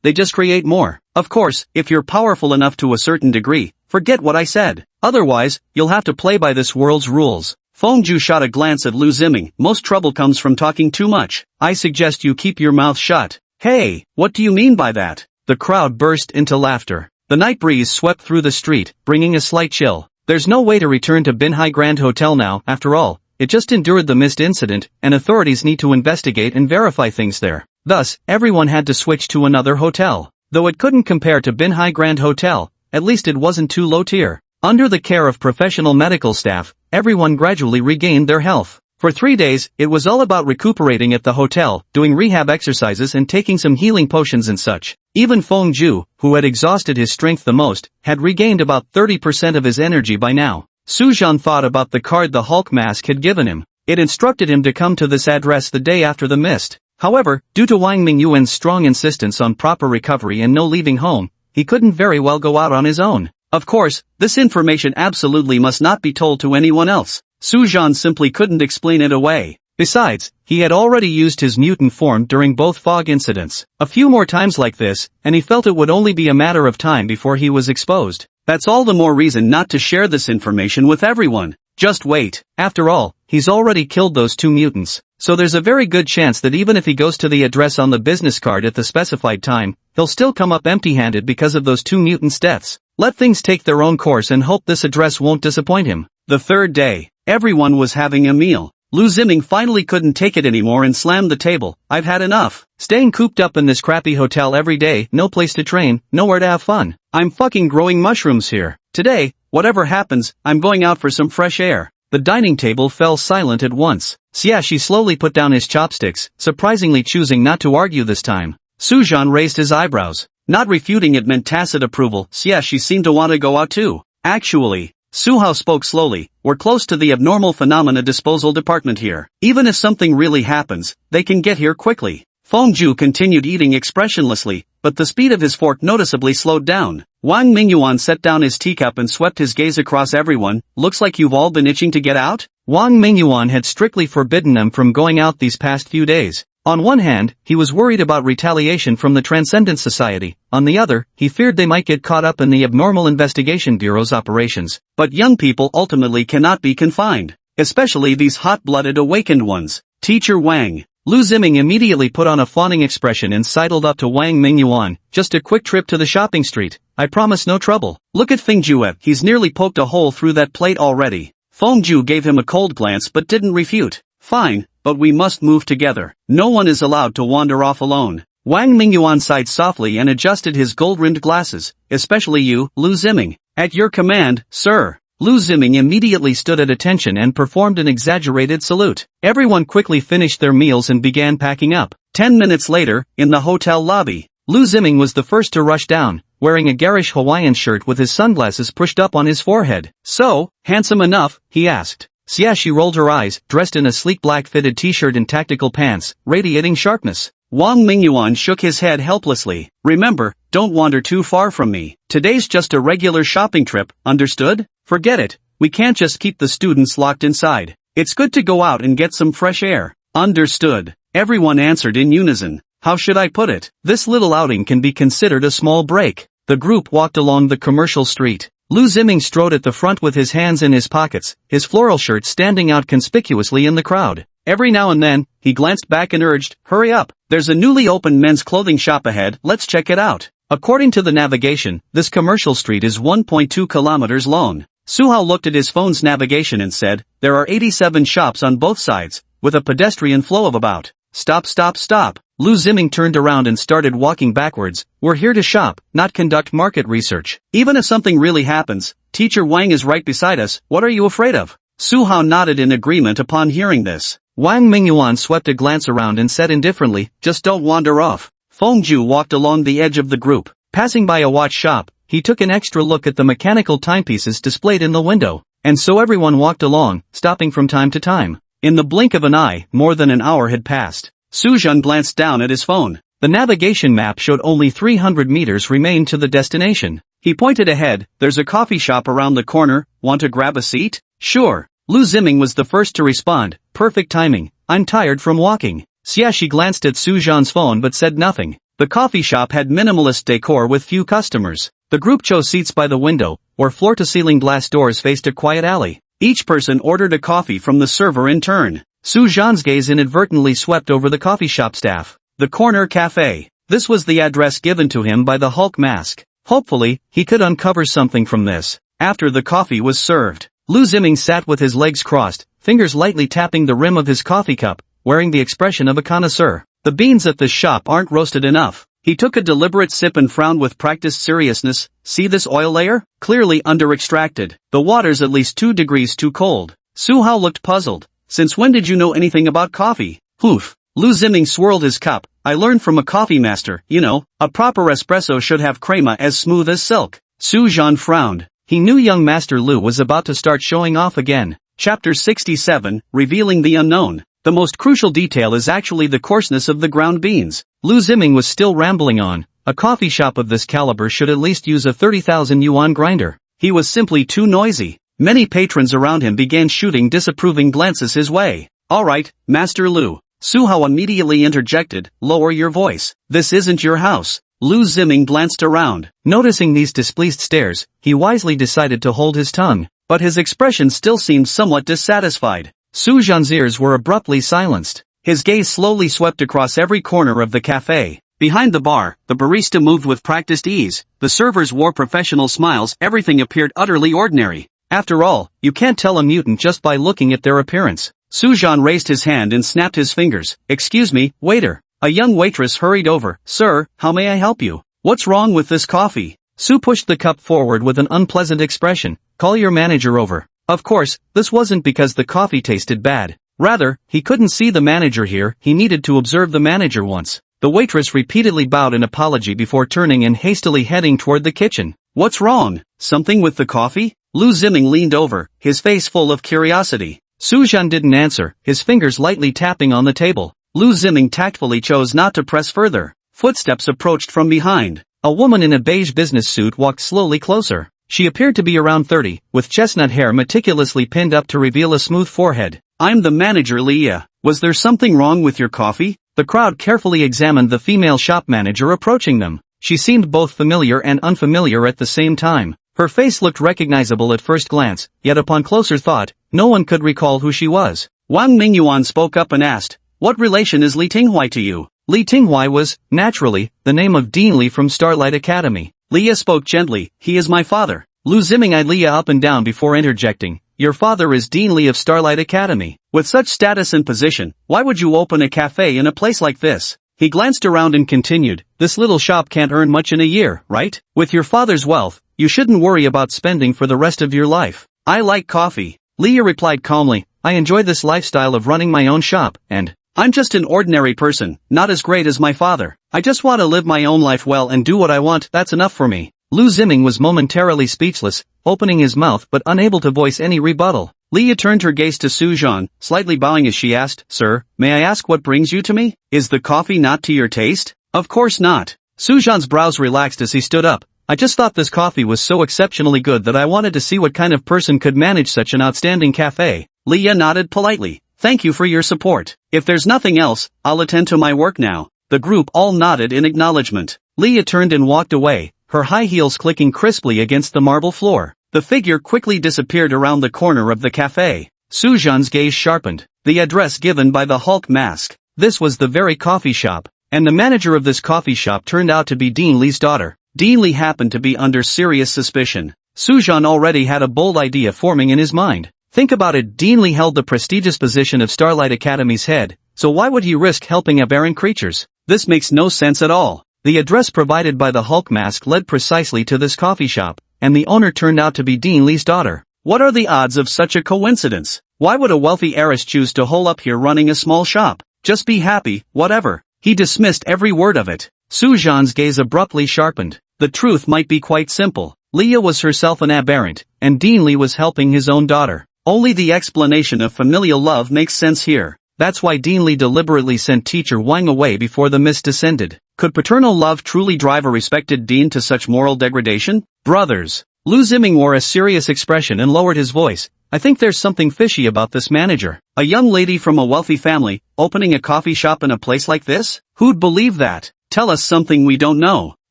they just create more. Of course, if you're powerful enough to a certain degree, forget what I said. Otherwise, you'll have to play by this world's rules. Fengju shot a glance at Lu Ziming. Most trouble comes from talking too much. I suggest you keep your mouth shut. Hey, what do you mean by that? The crowd burst into laughter. The night breeze swept through the street, bringing a slight chill. There's no way to return to Binhai Grand Hotel now, after all. It just endured the mist incident, and authorities need to investigate and verify things there. Thus, everyone had to switch to another hotel. Though it couldn't compare to Binhai Grand Hotel, at least it wasn't too low tier. Under the care of professional medical staff, everyone gradually regained their health. For 3 days, it was all about recuperating at the hotel, doing rehab exercises and taking some healing potions and such. Even Feng Ju, who had exhausted his strength the most, had regained about 30% of his energy by now. Su Zhan thought about the card the Hulk mask had given him. It instructed him to come to this address the day after the mist. However, due to Wang Mingyuan's strong insistence on proper recovery and no leaving home, he couldn't very well go out on his own. Of course, this information absolutely must not be told to anyone else. Su Zhan simply couldn't explain it away. Besides, he had already used his mutant form during both fog incidents. A few more times like this, and he felt it would only be a matter of time before he was exposed. That's all the more reason not to share this information with everyone. Just wait. After all, he's already killed those 2 mutants. So there's a very good chance that even if he goes to the address on the business card at the specified time, he'll still come up empty-handed because of those 2 mutants' deaths. Let things take their own course and hope this address won't disappoint him. The third day, everyone was having a meal. Lu Ziming finally couldn't take it anymore and slammed the table. I've had enough. Staying cooped up in this crappy hotel every day, no place to train, nowhere to have fun. I'm fucking growing mushrooms here. Today, whatever happens, I'm going out for some fresh air. The dining table fell silent at once. Xiaxi slowly put down his chopsticks, surprisingly choosing not to argue this time. Su Zhan raised his eyebrows. Not refuting it meant tacit approval. Xiaxi seemed to want to go out too. Actually, Su Hao spoke slowly, we're close to the abnormal phenomena disposal department here. Even if something really happens, they can get here quickly. Feng Ju continued eating expressionlessly, but the speed of his fork noticeably slowed down. Wang Mingyuan set down his teacup and swept his gaze across everyone. Looks like you've all been itching to get out? Wang Mingyuan had strictly forbidden them from going out these past few days. On one hand, he was worried about retaliation from the Transcendence Society. On the other, he feared they might get caught up in the Abnormal Investigation Bureau's operations. But young people ultimately cannot be confined. Especially these hot-blooded awakened ones. Teacher Wang. Lu Ziming immediately put on a fawning expression and sidled up to Wang Mingyuan. Just a quick trip to the shopping street. I promise no trouble. Look at Feng Jue, he's nearly poked a hole through that plate already. Feng Ju gave him a cold glance but didn't refute. Fine, but we must move together. No one is allowed to wander off alone. Wang Mingyuan sighed softly and adjusted his gold-rimmed glasses. Especially you, Lu Ziming. At your command, sir. Lu Ziming immediately stood at attention and performed an exaggerated salute. Everyone quickly finished their meals and began packing up. 10 minutes later, in the hotel lobby, Lu Ziming was the first to rush down, wearing a garish Hawaiian shirt with his sunglasses pushed up on his forehead. So, handsome enough, he asked. Xiaxi rolled her eyes, dressed in a sleek black fitted t-shirt and tactical pants, radiating sharpness. Wang Mingyuan shook his head helplessly. Remember, don't wander too far from me. Today's just a regular shopping trip, understood? Forget it, We can't just keep the students locked inside. It's good to go out and get some fresh air. Understood. Everyone answered in unison. How should I put it? This little outing can be considered a small break. The group walked along the commercial street. Lu Ziming strode at the front with his hands in his pockets, his floral shirt standing out conspicuously in the crowd. Every now and then, he glanced back and urged, "Hurry up, there's a newly opened men's clothing shop ahead, let's check it out." According to the navigation, this commercial street is 1.2 kilometers long. Suhao looked at his phone's navigation and said, "There are 87 shops on both sides, with a pedestrian flow of about." Stop. Lu Ziming turned around and started walking backwards. "We're here to shop, not conduct market research. Even if something really happens, Teacher Wang is right beside us, what are you afraid of?" Suhao nodded in agreement upon hearing this. Wang Mingyuan swept a glance around and said indifferently, "Just don't wander off." Fengju walked along the edge of the group. Passing by a watch shop, he took an extra look at the mechanical timepieces displayed in the window. And so everyone walked along, stopping from time to time. In the blink of an eye, more than an hour had passed. Suzhan glanced down at his phone. The navigation map showed only 300 meters remained to the destination. He pointed ahead, "There's a coffee shop around the corner, want to grab a seat?" "Sure." Lu Ziming was the first to respond, "Perfect timing, I'm tired from walking." Xiaxi glanced at Suzhan's phone but said nothing. The coffee shop had minimalist decor with few customers. The group chose seats by the window, where floor-to-ceiling glass doors faced a quiet alley. Each person ordered a coffee from the server in turn. Suzhan's gaze inadvertently swept over the coffee shop staff. The Corner Cafe. This was the address given to him by the Hulk mask. Hopefully, he could uncover something from this. After the coffee was served, Lu Ziming sat with his legs crossed, fingers lightly tapping the rim of his coffee cup, wearing the expression of a connoisseur. The beans at this shop aren't roasted enough. He took a deliberate sip and frowned with practiced seriousness. "See this oil layer? Clearly under-extracted. The water's at least 2 degrees too cold." Suhao looked puzzled. "Since when did you know anything about coffee?" "Poof." Lu Ziming swirled his cup. "I learned from a coffee master, you know. A proper espresso should have crema as smooth as silk." Suzhan frowned. He knew young Master Lu was about to start showing off again. Chapter 67, Revealing the Unknown. The most crucial detail is actually the coarseness of the ground beans. Lu Ziming was still rambling on. A coffee shop of this caliber should at least use a 30,000 yuan grinder. He was simply too noisy. Many patrons around him began shooting disapproving glances his way. "Alright, Master Lu." Suhao immediately interjected, "Lower your voice. This isn't your house." Lu Ziming glanced around. Noticing these displeased stares, he wisely decided to hold his tongue. But his expression still seemed somewhat dissatisfied. Suzhan's ears were abruptly silenced. His gaze slowly swept across every corner of the cafe. Behind the bar, the barista moved with practiced ease. The servers wore professional smiles. Everything appeared utterly ordinary. After all, you can't tell a mutant just by looking at their appearance. Suzhan raised his hand and snapped his fingers. "Excuse me, waiter." A young waitress hurried over. "Sir, how may I help you? What's wrong with this coffee?" Su pushed the cup forward with an unpleasant expression. "Call your manager over." Of course, this wasn't because the coffee tasted bad. Rather, he couldn't see the manager here, he needed to observe the manager once. The waitress repeatedly bowed in apology before turning and hastily heading toward the kitchen. "What's wrong? Something with the coffee?" Lu Ziming leaned over, his face full of curiosity. Suzhan didn't answer, his fingers lightly tapping on the table. Lu Ziming tactfully chose not to press further. Footsteps approached from behind. A woman in a beige business suit walked slowly closer. She appeared to be around 30, with chestnut hair meticulously pinned up to reveal a smooth forehead. "I'm the manager, Leah. Was there something wrong with your coffee?" The crowd carefully examined the female shop manager approaching them. She seemed both familiar and unfamiliar at the same time. Her face looked recognizable at first glance, yet upon closer thought, no one could recall who she was. Wang Mingyuan spoke up and asked, "What relation is Li Tinghuai to you?" Li Tinghuai was, naturally, the name of Dean Li from Starlight Academy. Leah spoke gently, "He is my father." Lu Ziming eyed Leah up and down before interjecting, "Your father is Dean Li of Starlight Academy. With such status and position, why would you open a cafe in a place like this?" He glanced around and continued, "This little shop can't earn much in a year, right? With your father's wealth, you shouldn't worry about spending for the rest of your life." "I like coffee." Leah replied calmly, "I enjoy this lifestyle of running my own shop, and I'm just an ordinary person, not as great as my father. I just want to live my own life well and do what I want, that's enough for me." Lu Ziming was momentarily speechless, opening his mouth but unable to voice any rebuttal. Leah turned her gaze to Suzhan, slightly bowing as she asked, "Sir, may I ask what brings you to me? Is the coffee not to your taste?" "Of course not." Suzhan's brows relaxed as he stood up, I just thought this coffee was so exceptionally good that I wanted to see what kind of person could manage such an outstanding cafe. Leah nodded politely. Thank you for your support. If there's nothing else, I'll attend to my work now. The group all nodded in acknowledgement. Leah turned and walked away, her high heels clicking crisply against the marble floor. The figure quickly disappeared around the corner of the cafe. Sujan's gaze sharpened. The address given by the Hulk mask. This was the very coffee shop, and the manager of this coffee shop turned out to be Dean Li's daughter. Dean Li happened to be under serious suspicion. Sujan already had a bold idea forming in his mind. Think about it, Dean Li held the prestigious position of Starlight Academy's head, so why would he risk helping aberrant creatures? This makes no sense at all. The address provided by the Hulk mask led precisely to this coffee shop, and the owner turned out to be Dean Li's daughter. What are the odds of such a coincidence? Why would a wealthy heiress choose to hole up here running a small shop? Just be happy, whatever. He dismissed every word of it. Sujan's gaze abruptly sharpened. The truth might be quite simple. Leah was herself an aberrant, and Dean Li was helping his own daughter. Only the explanation of familial love makes sense here. That's why Dean Li deliberately sent teacher Wang away before the mist descended. Could paternal love truly drive a respected dean to such moral degradation? Brothers. Lu Ziming wore a serious expression and lowered his voice. I think there's something fishy about this manager. A young lady from a wealthy family, opening a coffee shop in a place like this? Who'd believe that? Tell us something we don't know.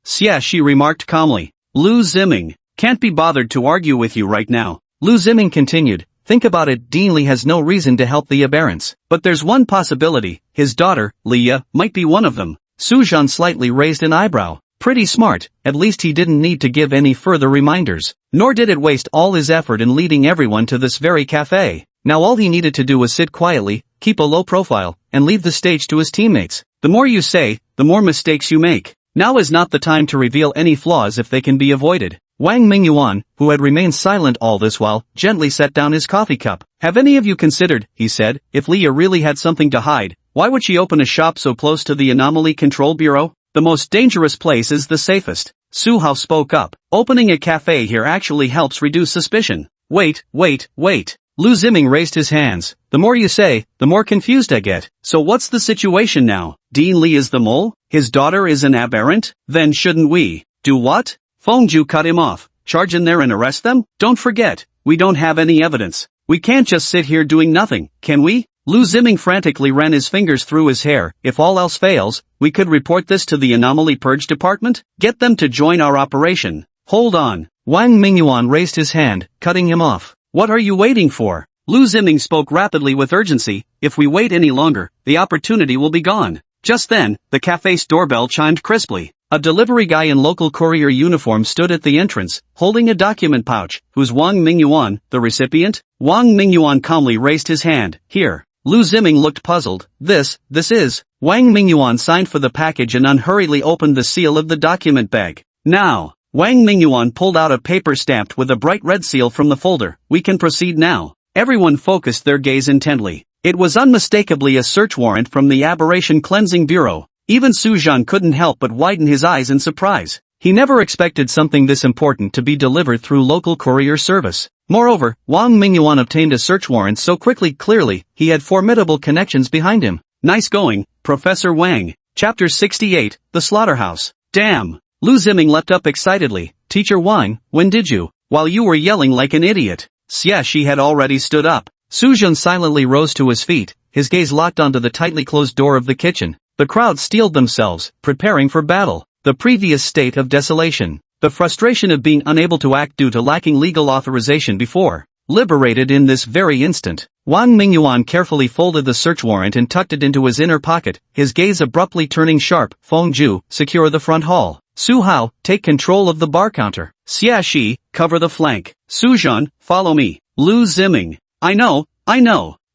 Xia, she remarked calmly. Lu Ziming. Can't be bothered to argue with you right now. Lu Ziming continued. Think about it, Dean Li has no reason to help the aberrants. But there's one possibility, his daughter, Leah, might be one of them. Sujan slightly raised an eyebrow. Pretty smart, at least he didn't need to give any further reminders. Nor did it waste all his effort in leading everyone to this very cafe. Now all he needed to do was sit quietly, keep a low profile, and leave the stage to his teammates. The more you say, the more mistakes you make. Now is not the time to reveal any flaws if they can be avoided. Wang Mingyuan, who had remained silent all this while, gently set down his coffee cup. Have any of you considered, he said, if Leah really had something to hide, why would she open a shop so close to the Anomaly Control Bureau? The most dangerous place is the safest. Su Hao spoke up. Opening a cafe here actually helps reduce suspicion. Wait. Lu Ziming raised his hands. The more you say, the more confused I get. So what's the situation now? Dean Li is the mole? His daughter is an aberrant? Then shouldn't we? Do what? Fengju cut him off. Charge in there and arrest them? Don't forget, we don't have any evidence. We can't just sit here doing nothing, can we? Lu Ziming frantically ran his fingers through his hair. If all else fails, we could report this to the Anomaly Purge Department? Get them to join our operation. Hold on. Wang Mingyuan raised his hand, cutting him off. What are you waiting for? Lu Ziming spoke rapidly with urgency. If we wait any longer, the opportunity will be gone. Just then, the cafe's doorbell chimed crisply. A delivery guy in local courier uniform stood at the entrance, holding a document pouch. Who's Wang Mingyuan, the recipient? Wang Mingyuan calmly raised his hand. Here. Lu Ziming looked puzzled. This is. Wang Mingyuan signed for the package and unhurriedly opened the seal of the document bag. Now. Wang Mingyuan pulled out a paper stamped with a bright red seal from the folder. We can proceed now. Everyone focused their gaze intently. It was unmistakably a search warrant from the Aberration Cleansing Bureau. Even Sujan couldn't help but widen his eyes in surprise. He never expected something this important to be delivered through local courier service. Moreover, Wang Mingyuan obtained a search warrant so clearly, he had formidable connections behind him. Nice going, Professor Wang. Chapter 68, The Slaughterhouse. Damn! Lu Ziming leapt up excitedly. Teacher Wang, when did you? While you were yelling like an idiot. Xia, she had already stood up. Sujun silently rose to his feet, his gaze locked onto the tightly closed door of the kitchen. The crowd steeled themselves, preparing for battle. The previous state of desolation. The frustration of being unable to act due to lacking legal authorization before. Liberated in this very instant. Wang Mingyuan carefully folded the search warrant and tucked it into his inner pocket, his gaze abruptly turning sharp. Fengju, secure the front hall. Su Hao, take control of the bar counter. Xia Shi, cover the flank. Suzhan, follow me. Lu Ziming. I know.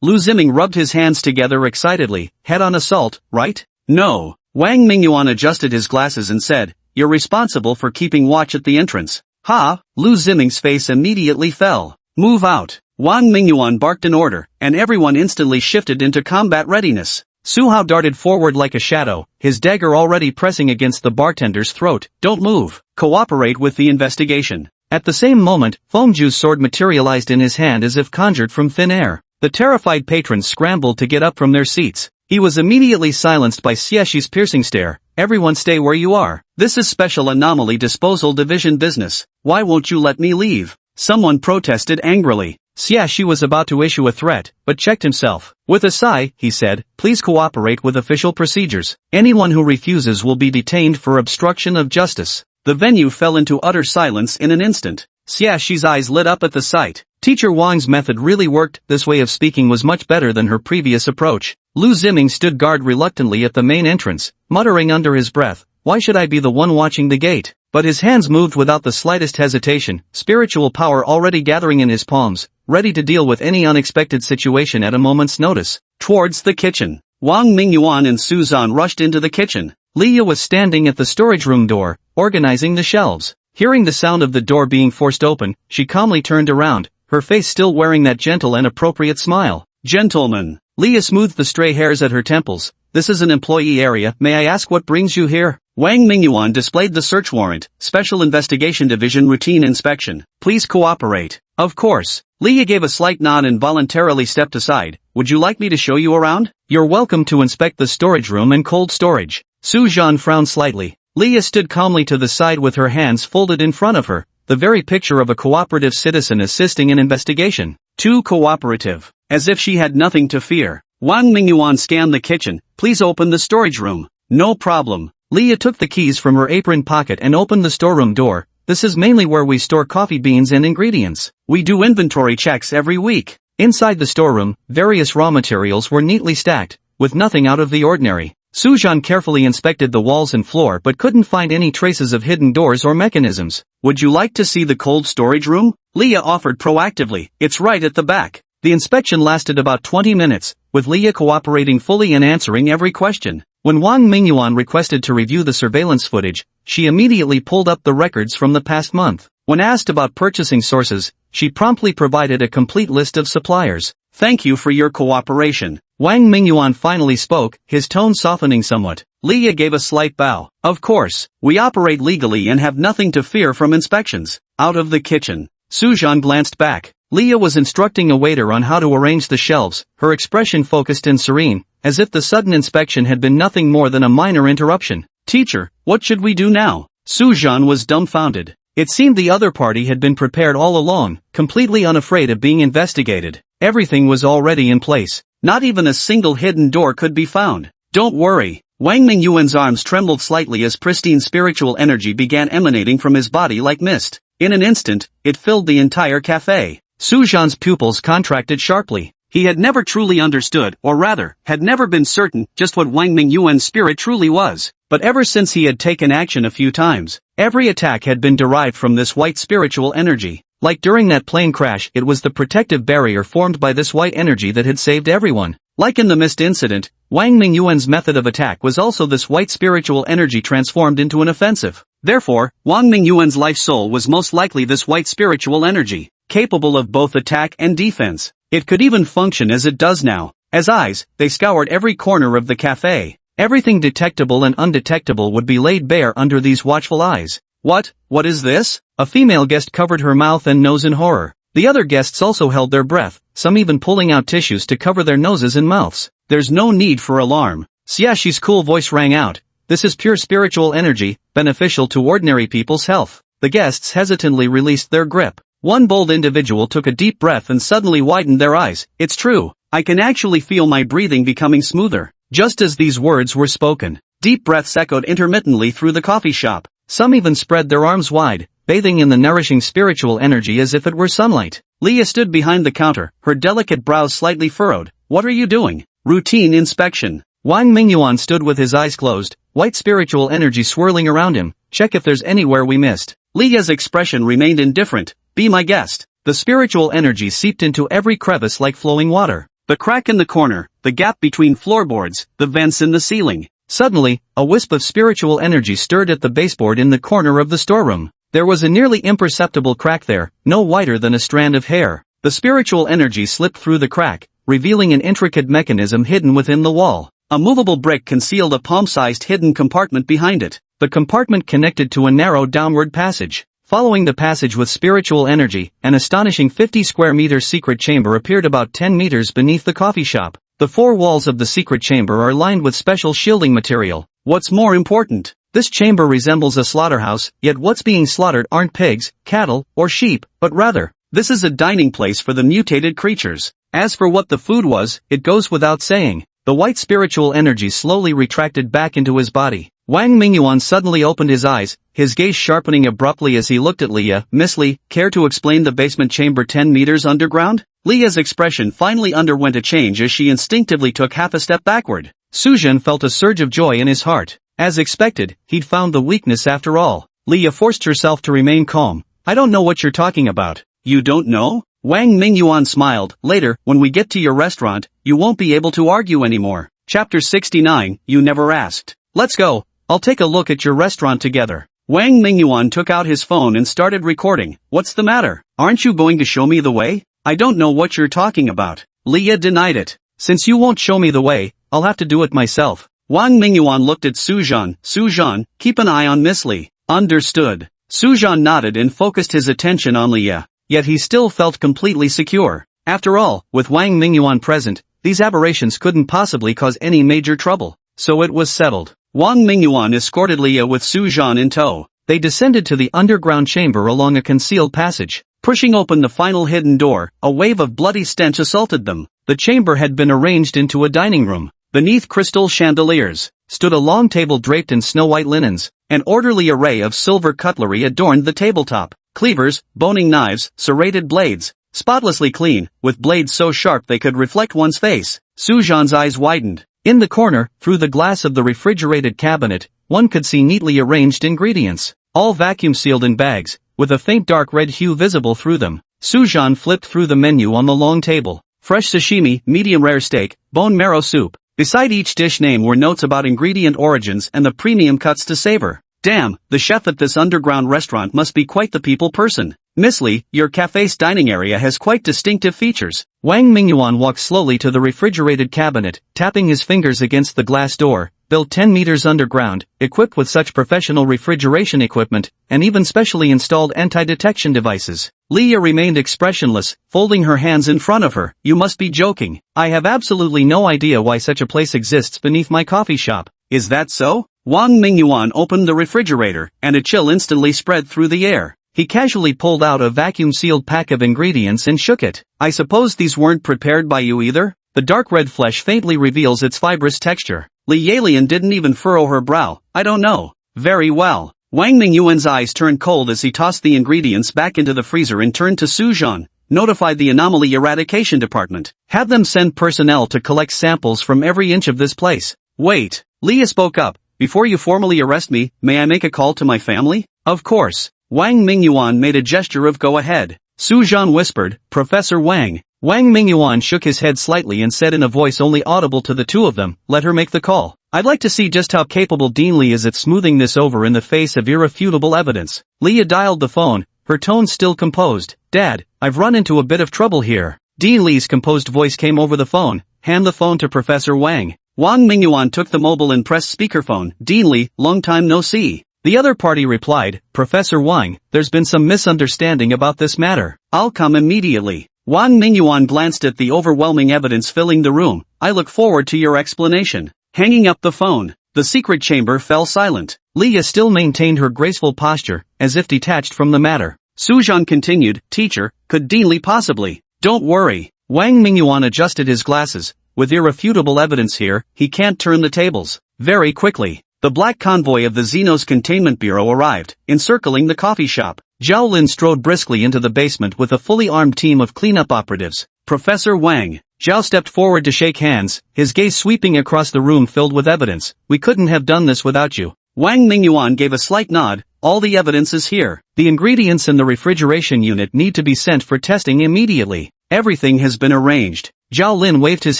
Lu Ziming rubbed his hands together excitedly. Head on assault, right? No. Wang Mingyuan adjusted his glasses and said, you're responsible for keeping watch at the entrance. Ha! Lu Ziming's face immediately fell. Move out. Wang Mingyuan barked an order, and everyone instantly shifted into combat readiness. Su Hao darted forward like a shadow, his dagger already pressing against the bartender's throat. Don't move. Cooperate with the investigation. At the same moment, Fengju's sword materialized in his hand as if conjured from thin air. The terrified patrons scrambled to get up from their seats. He was immediately silenced by Xieshi's piercing stare. everyone stay where you are. This is Special Anomaly Disposal Division business. Why won't you let me leave? Someone protested angrily. Xiaxi was about to issue a threat, but checked himself. With a sigh, he said, please cooperate with official procedures. Anyone who refuses will be detained for obstruction of justice. The venue fell into utter silence in an instant. Xiaxi's eyes lit up at the sight. Teacher Wang's method really worked. This way of speaking was much better than her previous approach. Lu Ziming stood guard reluctantly at the main entrance, muttering under his breath, why should I be the one watching the gate? But his hands moved without the slightest hesitation, spiritual power already gathering in his palms, ready to deal with any unexpected situation at a moment's notice. Towards the kitchen. Wang Mingyuan and Su Zhan rushed into the kitchen. Leah was standing at the storage room door, organizing the shelves. Hearing the sound of the door being forced open, she calmly turned around, her face still wearing that gentle and appropriate smile. Gentlemen. Leah smoothed the stray hairs at her temples. This is an employee area, may I ask what brings you here? Wang Mingyuan displayed the search warrant, Special Investigation Division routine inspection. Please cooperate. Of course. Leah gave a slight nod and voluntarily stepped aside. Would you like me to show you around? You're welcome to inspect the storage room and cold storage. Su Zhan frowned slightly. Leah stood calmly to the side with her hands folded in front of her, the very picture of a cooperative citizen assisting an investigation. Too cooperative. As if she had nothing to fear. Wang Mingyuan scanned the kitchen. Please open the storage room. No problem. Leah took the keys from her apron pocket and opened the storeroom door. This is mainly where we store coffee beans and ingredients. We do inventory checks every week. Inside the storeroom, various raw materials were neatly stacked, with nothing out of the ordinary. Su Zhan carefully inspected the walls and floor but couldn't find any traces of hidden doors or mechanisms. Would you like to see the cold storage room? Leah offered proactively. It's right at the back. The inspection lasted about 20 minutes, with Leah cooperating fully and answering every question. When Wang Mingyuan requested to review the surveillance footage, she immediately pulled up the records from the past month. When asked about purchasing sources, she promptly provided a complete list of suppliers. Thank you for your cooperation. Wang Mingyuan finally spoke, his tone softening somewhat. Leah gave a slight bow. Of course, we operate legally and have nothing to fear from inspections. Out of the kitchen. Su Zhan glanced back. Leah was instructing a waiter on how to arrange the shelves, her expression focused and serene, as if the sudden inspection had been nothing more than a minor interruption. Teacher, what should we do now? Su Zhan was dumbfounded. It seemed the other party had been prepared all along, completely unafraid of being investigated. Everything was already in place. Not even a single hidden door could be found. Don't worry. Wang Mingyuan's arms trembled slightly as pristine spiritual energy began emanating from his body like mist. In an instant, it filled the entire cafe. Su Zhan's pupils contracted sharply. He had never truly understood, or rather, had never been certain, just what Wang Mingyuan's spirit truly was. But ever since he had taken action a few times, every attack had been derived from this white spiritual energy. Like during that plane crash, it was the protective barrier formed by this white energy that had saved everyone. Like in the mist incident, Wang Mingyuan's method of attack was also this white spiritual energy transformed into an offensive. Therefore, Wang Mingyuan's life soul was most likely this white spiritual energy, capable of both attack and defense. It could even function as it does now. As eyes, they scoured every corner of the cafe. Everything detectable and undetectable would be laid bare under these watchful eyes. What is this? A female guest covered her mouth and nose in horror. The other guests also held their breath, some even pulling out tissues to cover their noses and mouths. There's no need for alarm. Xiaxi's cool voice rang out. This is pure spiritual energy, beneficial to ordinary people's health. The guests hesitantly released their grip. One bold individual took a deep breath and suddenly widened their eyes. It's true. I can actually feel my breathing becoming smoother. Just as these words were spoken, deep breaths echoed intermittently through the coffee shop. Some even spread their arms wide, bathing in the nourishing spiritual energy as if it were sunlight. Leah stood behind the counter, her delicate brows slightly furrowed. What are you doing? Routine inspection. Wang Mingyuan stood with his eyes closed, white spiritual energy swirling around him. Check if there's anywhere we missed. Leah's expression remained indifferent. Be my guest. The spiritual energy seeped into every crevice like flowing water. The crack in the corner, the gap between floorboards, the vents in the ceiling. Suddenly, a wisp of spiritual energy stirred at the baseboard in the corner of the storeroom. There was a nearly imperceptible crack there, no wider than a strand of hair. The spiritual energy slipped through the crack, revealing an intricate mechanism hidden within the wall. A movable brick concealed a palm-sized hidden compartment behind it. The compartment connected to a narrow downward passage. Following the passage with spiritual energy, an astonishing 50 square meter secret chamber appeared about 10 meters beneath the coffee shop. The four walls of the secret chamber are lined with special shielding material. What's more important? This chamber resembles a slaughterhouse, yet what's being slaughtered aren't pigs, cattle, or sheep, but rather, this is a dining place for the mutated creatures. As for what the food was, it goes without saying. The white spiritual energy slowly retracted back into his body. Wang Mingyuan suddenly opened his eyes, his gaze sharpening abruptly as he looked at Leah. Miss Li, care to explain the basement chamber 10 meters underground? Leah's expression finally underwent a change as she instinctively took half a step backward. Suzhan felt a surge of joy in his heart. As expected, he'd found the weakness after all. Leah forced herself to remain calm. I don't know what you're talking about. You don't know? Wang Mingyuan smiled. Later, when we get to your restaurant, you won't be able to argue anymore. Chapter 69, You Never Asked. Let's go. I'll take a look at your restaurant together. Wang Mingyuan took out his phone and started recording. What's the matter? Aren't you going to show me the way? I don't know what you're talking about. Leah denied it. Since you won't show me the way, I'll have to do it myself. Wang Mingyuan looked at Suzhan. Suzhan, keep an eye on Miss Li. Understood. Suzhan nodded and focused his attention on Leah. Yet he still felt completely secure. After all, with Wang Mingyuan present, these aberrations couldn't possibly cause any major trouble. So it was settled. Wang Mingyuan escorted Leah with Suzhan in tow. They descended to the underground chamber along a concealed passage. Pushing open the final hidden door, a wave of bloody stench assaulted them. The chamber had been arranged into a dining room. Beneath crystal chandeliers, stood a long table draped in snow-white linens. An orderly array of silver cutlery adorned the tabletop. Cleavers, boning knives, serrated blades. Spotlessly clean, with blades so sharp they could reflect one's face. Suzhan's eyes widened. In the corner, through the glass of the refrigerated cabinet, one could see neatly arranged ingredients, all vacuum-sealed in bags, with a faint dark red hue visible through them. Suzhan flipped through the menu on the long table. Fresh sashimi, medium-rare steak, bone marrow soup. Beside each dish name were notes about ingredient origins and the premium cuts to savor. Damn, the chef at this underground restaurant must be quite the people person. Miss Li, your cafe's dining area has quite distinctive features. Wang Mingyuan walked slowly to the refrigerated cabinet, tapping his fingers against the glass door. Built 10 meters underground, equipped with such professional refrigeration equipment, and even specially installed anti-detection devices. Leah remained expressionless, folding her hands in front of her. You must be joking. I have absolutely no idea why such a place exists beneath my coffee shop. Is that so? Wang Mingyuan opened the refrigerator, and a chill instantly spread through the air. He casually pulled out a vacuum-sealed pack of ingredients and shook it. I suppose these weren't prepared by you either? The dark red flesh faintly reveals its fibrous texture. Li Yalian didn't even furrow her brow. I don't know. Very well. Wang Mingyuan's eyes turned cold as he tossed the ingredients back into the freezer and turned to Suzhan. Notify the anomaly eradication department. Have them send personnel to collect samples from every inch of this place. Wait. Leah spoke up. Before you formally arrest me, may I make a call to my family? Of course. Wang Mingyuan made a gesture of go ahead. Suzhan whispered, Professor Wang. Wang Mingyuan shook his head slightly and said in a voice only audible to the two of them, let her make the call. I'd like to see just how capable Dean Li is at smoothing this over in the face of irrefutable evidence. Leah dialed the phone, her tone still composed. Dad, I've run into a bit of trouble here. Dean Li's composed voice came over the phone. Hand the phone to Professor Wang. Wang Mingyuan took the mobile and pressed speakerphone. Dean Li, long time no see. The other party replied, Professor Wang, there's been some misunderstanding about this matter. I'll come immediately. Wang Mingyuan glanced at the overwhelming evidence filling the room. I look forward to your explanation. Hanging up the phone, the secret chamber fell silent. Leah still maintained her graceful posture, as if detached from the matter. Suzhan continued, Teacher, could Dean Li possibly? Don't worry. Wang Mingyuan adjusted his glasses. With irrefutable evidence here, he can't turn the tables. Very quickly, the black convoy of the Xenos Containment Bureau arrived, encircling the coffee shop. Zhao Lin strode briskly into the basement with a fully armed team of cleanup operatives. Professor Wang. Zhao stepped forward to shake hands, his gaze sweeping across the room filled with evidence. We couldn't have done this without you. Wang Mingyuan gave a slight nod. All the evidence is here. The ingredients in the refrigeration unit need to be sent for testing immediately. Everything has been arranged. Zhao Lin waved his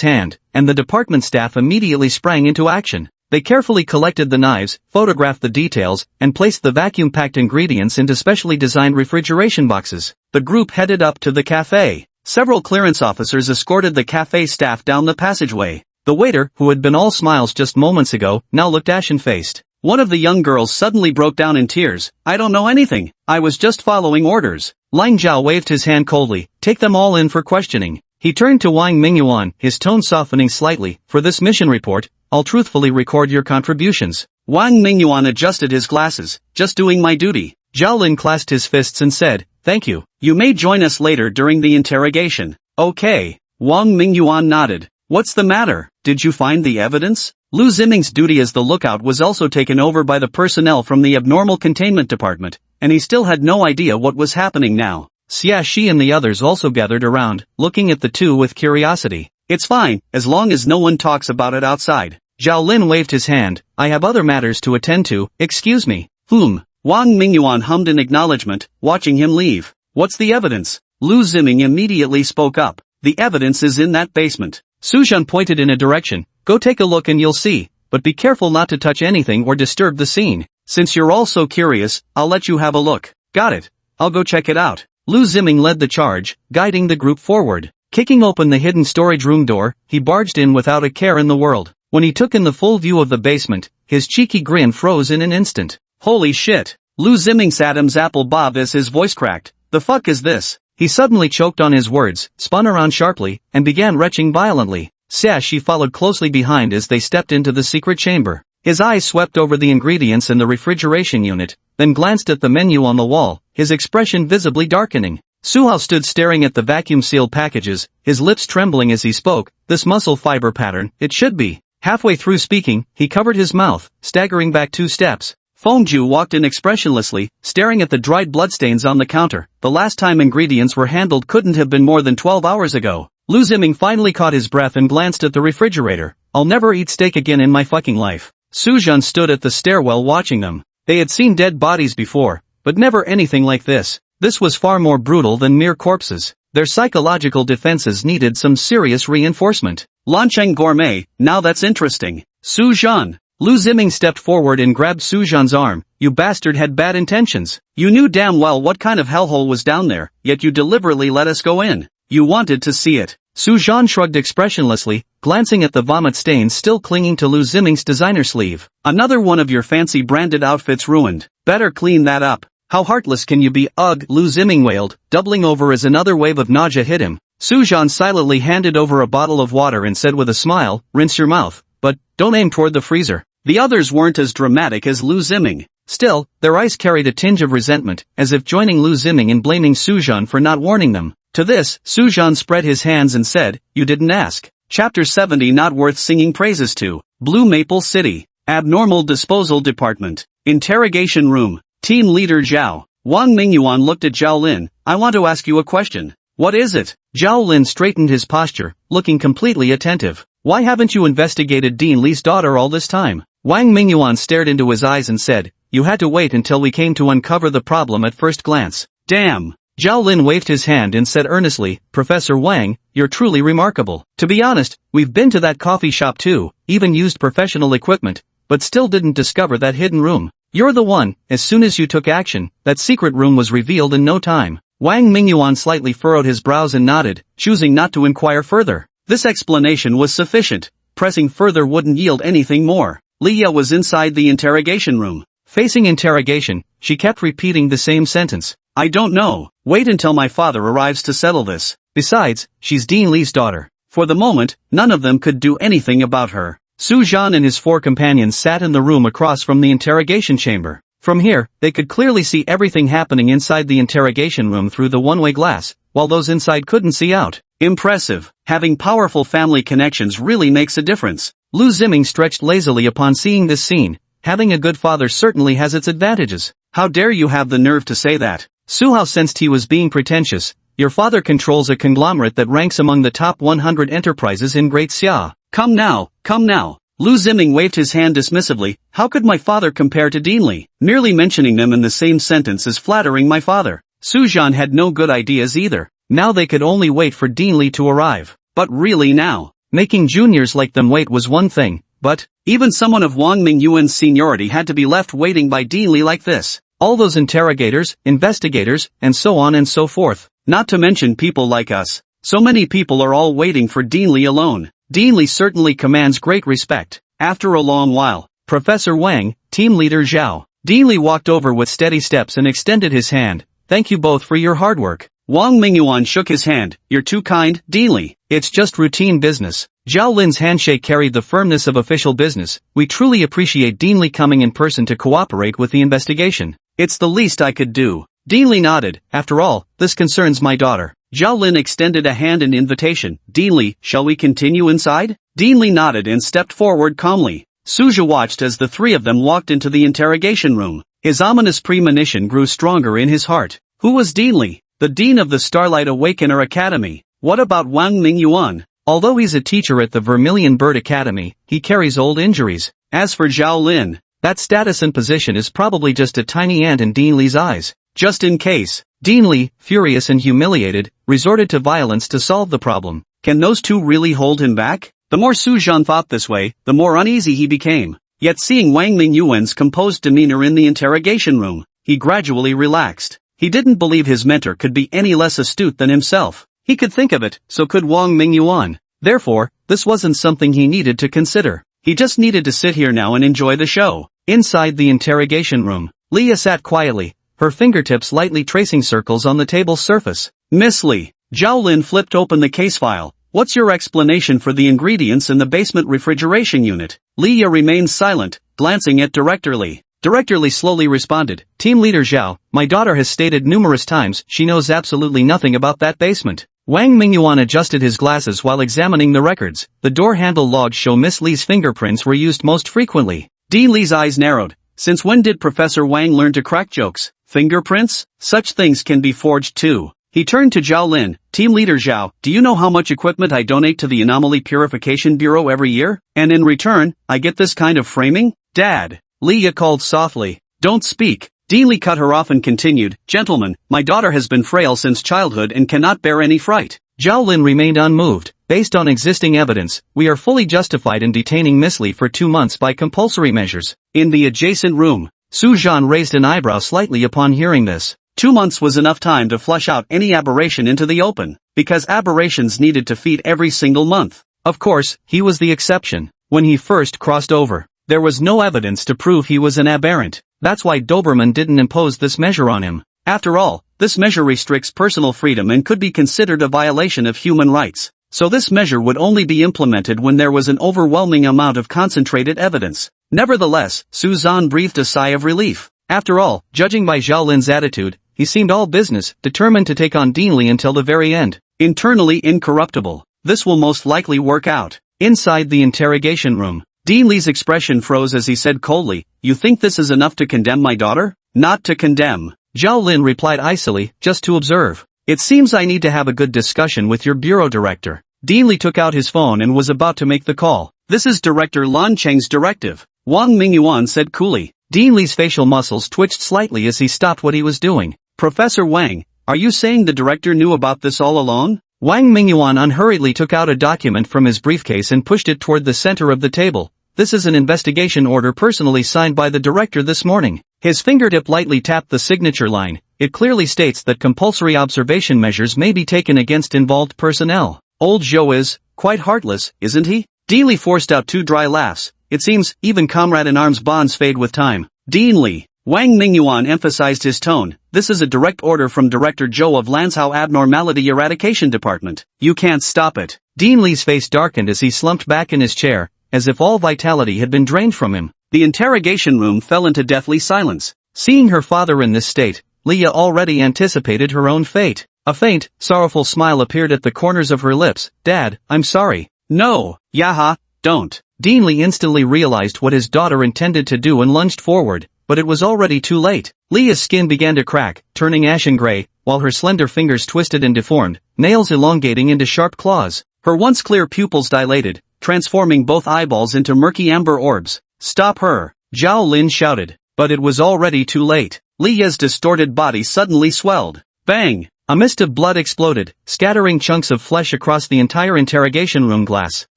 hand, and the department staff immediately sprang into action. They carefully collected the knives, photographed the details, and placed the vacuum-packed ingredients into specially designed refrigeration boxes. The group headed up to the cafe. Several clearance officers escorted the cafe staff down the passageway. The waiter, who had been all smiles just moments ago, now looked ashen-faced. One of the young girls suddenly broke down in tears. I don't know anything. I was just following orders. Lin Zhao waved his hand coldly. Take them all in for questioning. He turned to Wang Mingyuan, his tone softening slightly. For this mission report, I'll truthfully record your contributions. Wang Mingyuan adjusted his glasses. Just doing my duty. Zhao Lin clasped his fists and said, thank you. You may join us later during the interrogation. Okay. Wang Mingyuan nodded. What's the matter? Did you find the evidence? Lu Ziming's duty as the lookout was also taken over by the personnel from the abnormal containment department, and he still had no idea what was happening now. Xia Shi and the others also gathered around, looking at the two with curiosity. It's fine, as long as no one talks about it outside. Zhao Lin waved his hand. I have other matters to attend to. Excuse me. Wang Mingyuan hummed in acknowledgement, watching him leave. What's the evidence? Lu Ziming immediately spoke up. The evidence is in that basement. Su Zhan pointed in a direction. Go take a look and you'll see, but be careful not to touch anything or disturb the scene. Since you're all so curious, I'll let you have a look. Got it. I'll go check it out. Lu Ziming led the charge, guiding the group forward. Kicking open the hidden storage room door, he barged in without a care in the world. When he took in the full view of the basement, his cheeky grin froze in an instant. Holy shit! Lu Ziming's Adam's apple bobbed as his voice cracked. The fuck is this? He suddenly choked on his words, spun around sharply, and began retching violently. Xia Shi followed closely behind as they stepped into the secret chamber. His eyes swept over the ingredients in the refrigeration unit, then glanced at the menu on the wall, his expression visibly darkening. Su Hao stood staring at the vacuum-sealed packages, his lips trembling as he spoke. This muscle fiber pattern, it should be. Halfway through speaking, he covered his mouth, staggering back 2 steps. Fengju walked in expressionlessly, staring at the dried bloodstains on the counter. The last time ingredients were handled couldn't have been more than 12 hours ago. Lu Ziming finally caught his breath and glanced at the refrigerator. I'll never eat steak again in my fucking life. Su Zhan stood at the stairwell watching them. They had seen dead bodies before, but never anything like this. This was far more brutal than mere corpses. Their psychological defenses needed some serious reinforcement. Lancheng Gourmet, now that's interesting. Su Zhan. Lu Ziming stepped forward and grabbed Su Zhan's arm. You bastard had bad intentions. You knew damn well what kind of hellhole was down there, yet you deliberately let us go in. You wanted to see it. Su Zhan shrugged expressionlessly, glancing at the vomit stains still clinging to Lu Ziming's designer sleeve. Another one of your fancy branded outfits ruined. Better clean that up. How heartless can you be? Ugh, Lu Ziming wailed, doubling over as another wave of nausea hit him. Su Zhan silently handed over a bottle of water and said with a smile, rinse your mouth, but don't aim toward the freezer. The others weren't as dramatic as Lu Ziming. Still, their eyes carried a tinge of resentment, as if joining Lu Ziming in blaming Su Zhan for not warning them. To this, Su Zhan spread his hands and said, you didn't ask. Chapter 70 not worth singing praises to. Blue Maple City. Abnormal Disposal Department. Interrogation Room. Team Leader Zhao. Wang Mingyuan looked at Zhao Lin. I want to ask you a question. What is it? Zhao Lin straightened his posture, looking completely attentive. Why haven't you investigated Dean Li's daughter all this time? Wang Mingyuan stared into his eyes and said, you had to wait until we came to uncover the problem at first glance. Damn. Zhao Lin waved his hand and said earnestly, Professor Wang, you're truly remarkable. To be honest, we've been to that coffee shop too, even used professional equipment, but still didn't discover that hidden room. You're the one. As soon as you took action, that secret room was revealed in no time. Wang Mingyuan slightly furrowed his brows and nodded, choosing not to inquire further. This explanation was sufficient. Pressing further wouldn't yield anything more. Leah was inside the interrogation room. Facing interrogation, she kept repeating the same sentence. I don't know. Wait until my father arrives to settle this. Besides, she's Dean Li's daughter. For the moment, none of them could do anything about her. Su Zhan and his 4 companions sat in the room across from the interrogation chamber. From here, they could clearly see everything happening inside the interrogation room through the one-way glass, while those inside couldn't see out. Impressive. Having powerful family connections really makes a difference. Lu Ziming stretched lazily upon seeing this scene. Having a good father certainly has its advantages. How dare you have the nerve to say that? Su Hao sensed he was being pretentious. Your father controls a conglomerate that ranks among the top 100 enterprises in Great Xia. Come now, come now. Lu Ziming waved his hand dismissively. How could my father compare to Dean Li? Merely mentioning them in the same sentence is flattering my father. Su Zhan had no good ideas either. Now they could only wait for Dean Li to arrive. But really now, making juniors like them wait was one thing, but even someone of Wang Mingyuan's seniority had to be left waiting by Dean Li like this. All those interrogators, investigators, and so on and so forth. Not to mention people like us. So many people are all waiting for Dean Li alone. Dean Li certainly commands great respect. After a long while, Professor Wang, Team Leader Zhao. Dean Li walked over with steady steps and extended his hand. Thank you both for your hard work. Wang Mingyuan shook his hand. You're too kind, Dean Li. It's just routine business. Zhao Lin's handshake carried the firmness of official business. We truly appreciate Dean Li coming in person to cooperate with the investigation. It's the least I could do. Dean Li nodded. After all, this concerns my daughter. Zhao Lin extended a hand in invitation. Dean Li, shall we continue inside? Dean Li nodded and stepped forward calmly. Suja watched as the three of them walked into the interrogation room. His ominous premonition grew stronger in his heart. Who was Dean Li? The dean of the Starlight Awakener Academy. What about Wang Mingyuan? Although he's a teacher at the Vermilion Bird Academy, he carries old injuries. As for Zhao Lin, that status and position is probably just a tiny ant in Dean Li's eyes. Just in case. Dean Li, furious and humiliated, resorted to violence to solve the problem. Can those two really hold him back? The more Su Zhan thought this way, the more uneasy he became. Yet seeing Wang Mingyuan's composed demeanor in the interrogation room, he gradually relaxed. He didn't believe his mentor could be any less astute than himself. He could think of it, so could Wang Mingyuan. Therefore, this wasn't something he needed to consider. He just needed to sit here now and enjoy the show. Inside the interrogation room, Leah sat quietly, her fingertips lightly tracing circles on the table's surface. Miss Li. Zhao Lin flipped open the case file. What's your explanation for the ingredients in the basement refrigeration unit? Leah remained silent, glancing at Director Li. Director Li slowly responded. Team Leader Zhao, my daughter has stated numerous times she knows absolutely nothing about that basement. Wang Mingyuan adjusted his glasses while examining the records. The door handle logs show Miss Li's fingerprints were used most frequently. Dean Li's eyes narrowed. Since when did Professor Wang learn to crack jokes? Fingerprints? Such things can be forged too. He turned to Zhao Lin. Team Leader Zhao, do you know how much equipment I donate to the Anomaly Purification Bureau every year? And in return, I get this kind of framing? Dad. Leah called softly. Don't speak. Dean Li cut her off and continued. Gentlemen, my daughter has been frail since childhood and cannot bear any fright. Zhao Lin remained unmoved. Based on existing evidence, we are fully justified in detaining Miss Li for 2 months by compulsory measures. In the adjacent room, Su Zhan raised an eyebrow slightly upon hearing this. 2 months was enough time to flush out any aberration into the open, because aberrations needed to feed every single month. Of course, he was the exception. When he first crossed over, there was no evidence to prove he was an aberrant. That's why Doberman didn't impose this measure on him. After all, this measure restricts personal freedom and could be considered a violation of human rights. So this measure would only be implemented when there was an overwhelming amount of concentrated evidence. Nevertheless, Su Zhan breathed a sigh of relief. After all, judging by Zhao Lin's attitude, he seemed all business, determined to take on Dean Li until the very end. Internally incorruptible. This will most likely work out. Inside the interrogation room, Dean Li's expression froze as he said coldly, You think this is enough to condemn my daughter? Not to condemn. Zhao Lin replied icily, just to observe. It seems I need to have a good discussion with your bureau director. Dean Li took out his phone and was about to make the call. This is Director Lan Cheng's directive. Wang Mingyuan said coolly. Dean Li's facial muscles twitched slightly as he stopped what he was doing. Professor Wang, are you saying the director knew about this all along? Wang Mingyuan unhurriedly took out a document from his briefcase and pushed it toward the center of the table. This is an investigation order personally signed by the director this morning. His fingertip lightly tapped the signature line. It clearly states that compulsory observation measures may be taken against involved personnel. Old Zhou is quite heartless, isn't he? Dean Li forced out 2 dry laughs. It seems even comrade-in-arms bonds fade with time. Dean Li. Wang Mingyuan emphasized his tone. This is a direct order from Director Zhou of Lanzhou Abnormality Eradication Department. You can't stop it. Dean Li's face darkened as he slumped back in his chair, as if all vitality had been drained from him. The interrogation room fell into deathly silence. Seeing her father in this state, Leah already anticipated her own fate. A faint, sorrowful smile appeared at the corners of her lips. Dad, I'm sorry. No, Yaha, don't. Dean Li instantly realized what his daughter intended to do and lunged forward, but it was already too late. Leah's skin began to crack, turning ashen gray, while her slender fingers twisted and deformed, nails elongating into sharp claws. Her once clear pupils dilated, transforming both eyeballs into murky amber orbs. Stop her! Zhao Lin shouted. But it was already too late. Leah's distorted body suddenly swelled. Bang! A mist of blood exploded, scattering chunks of flesh across the entire interrogation room glass.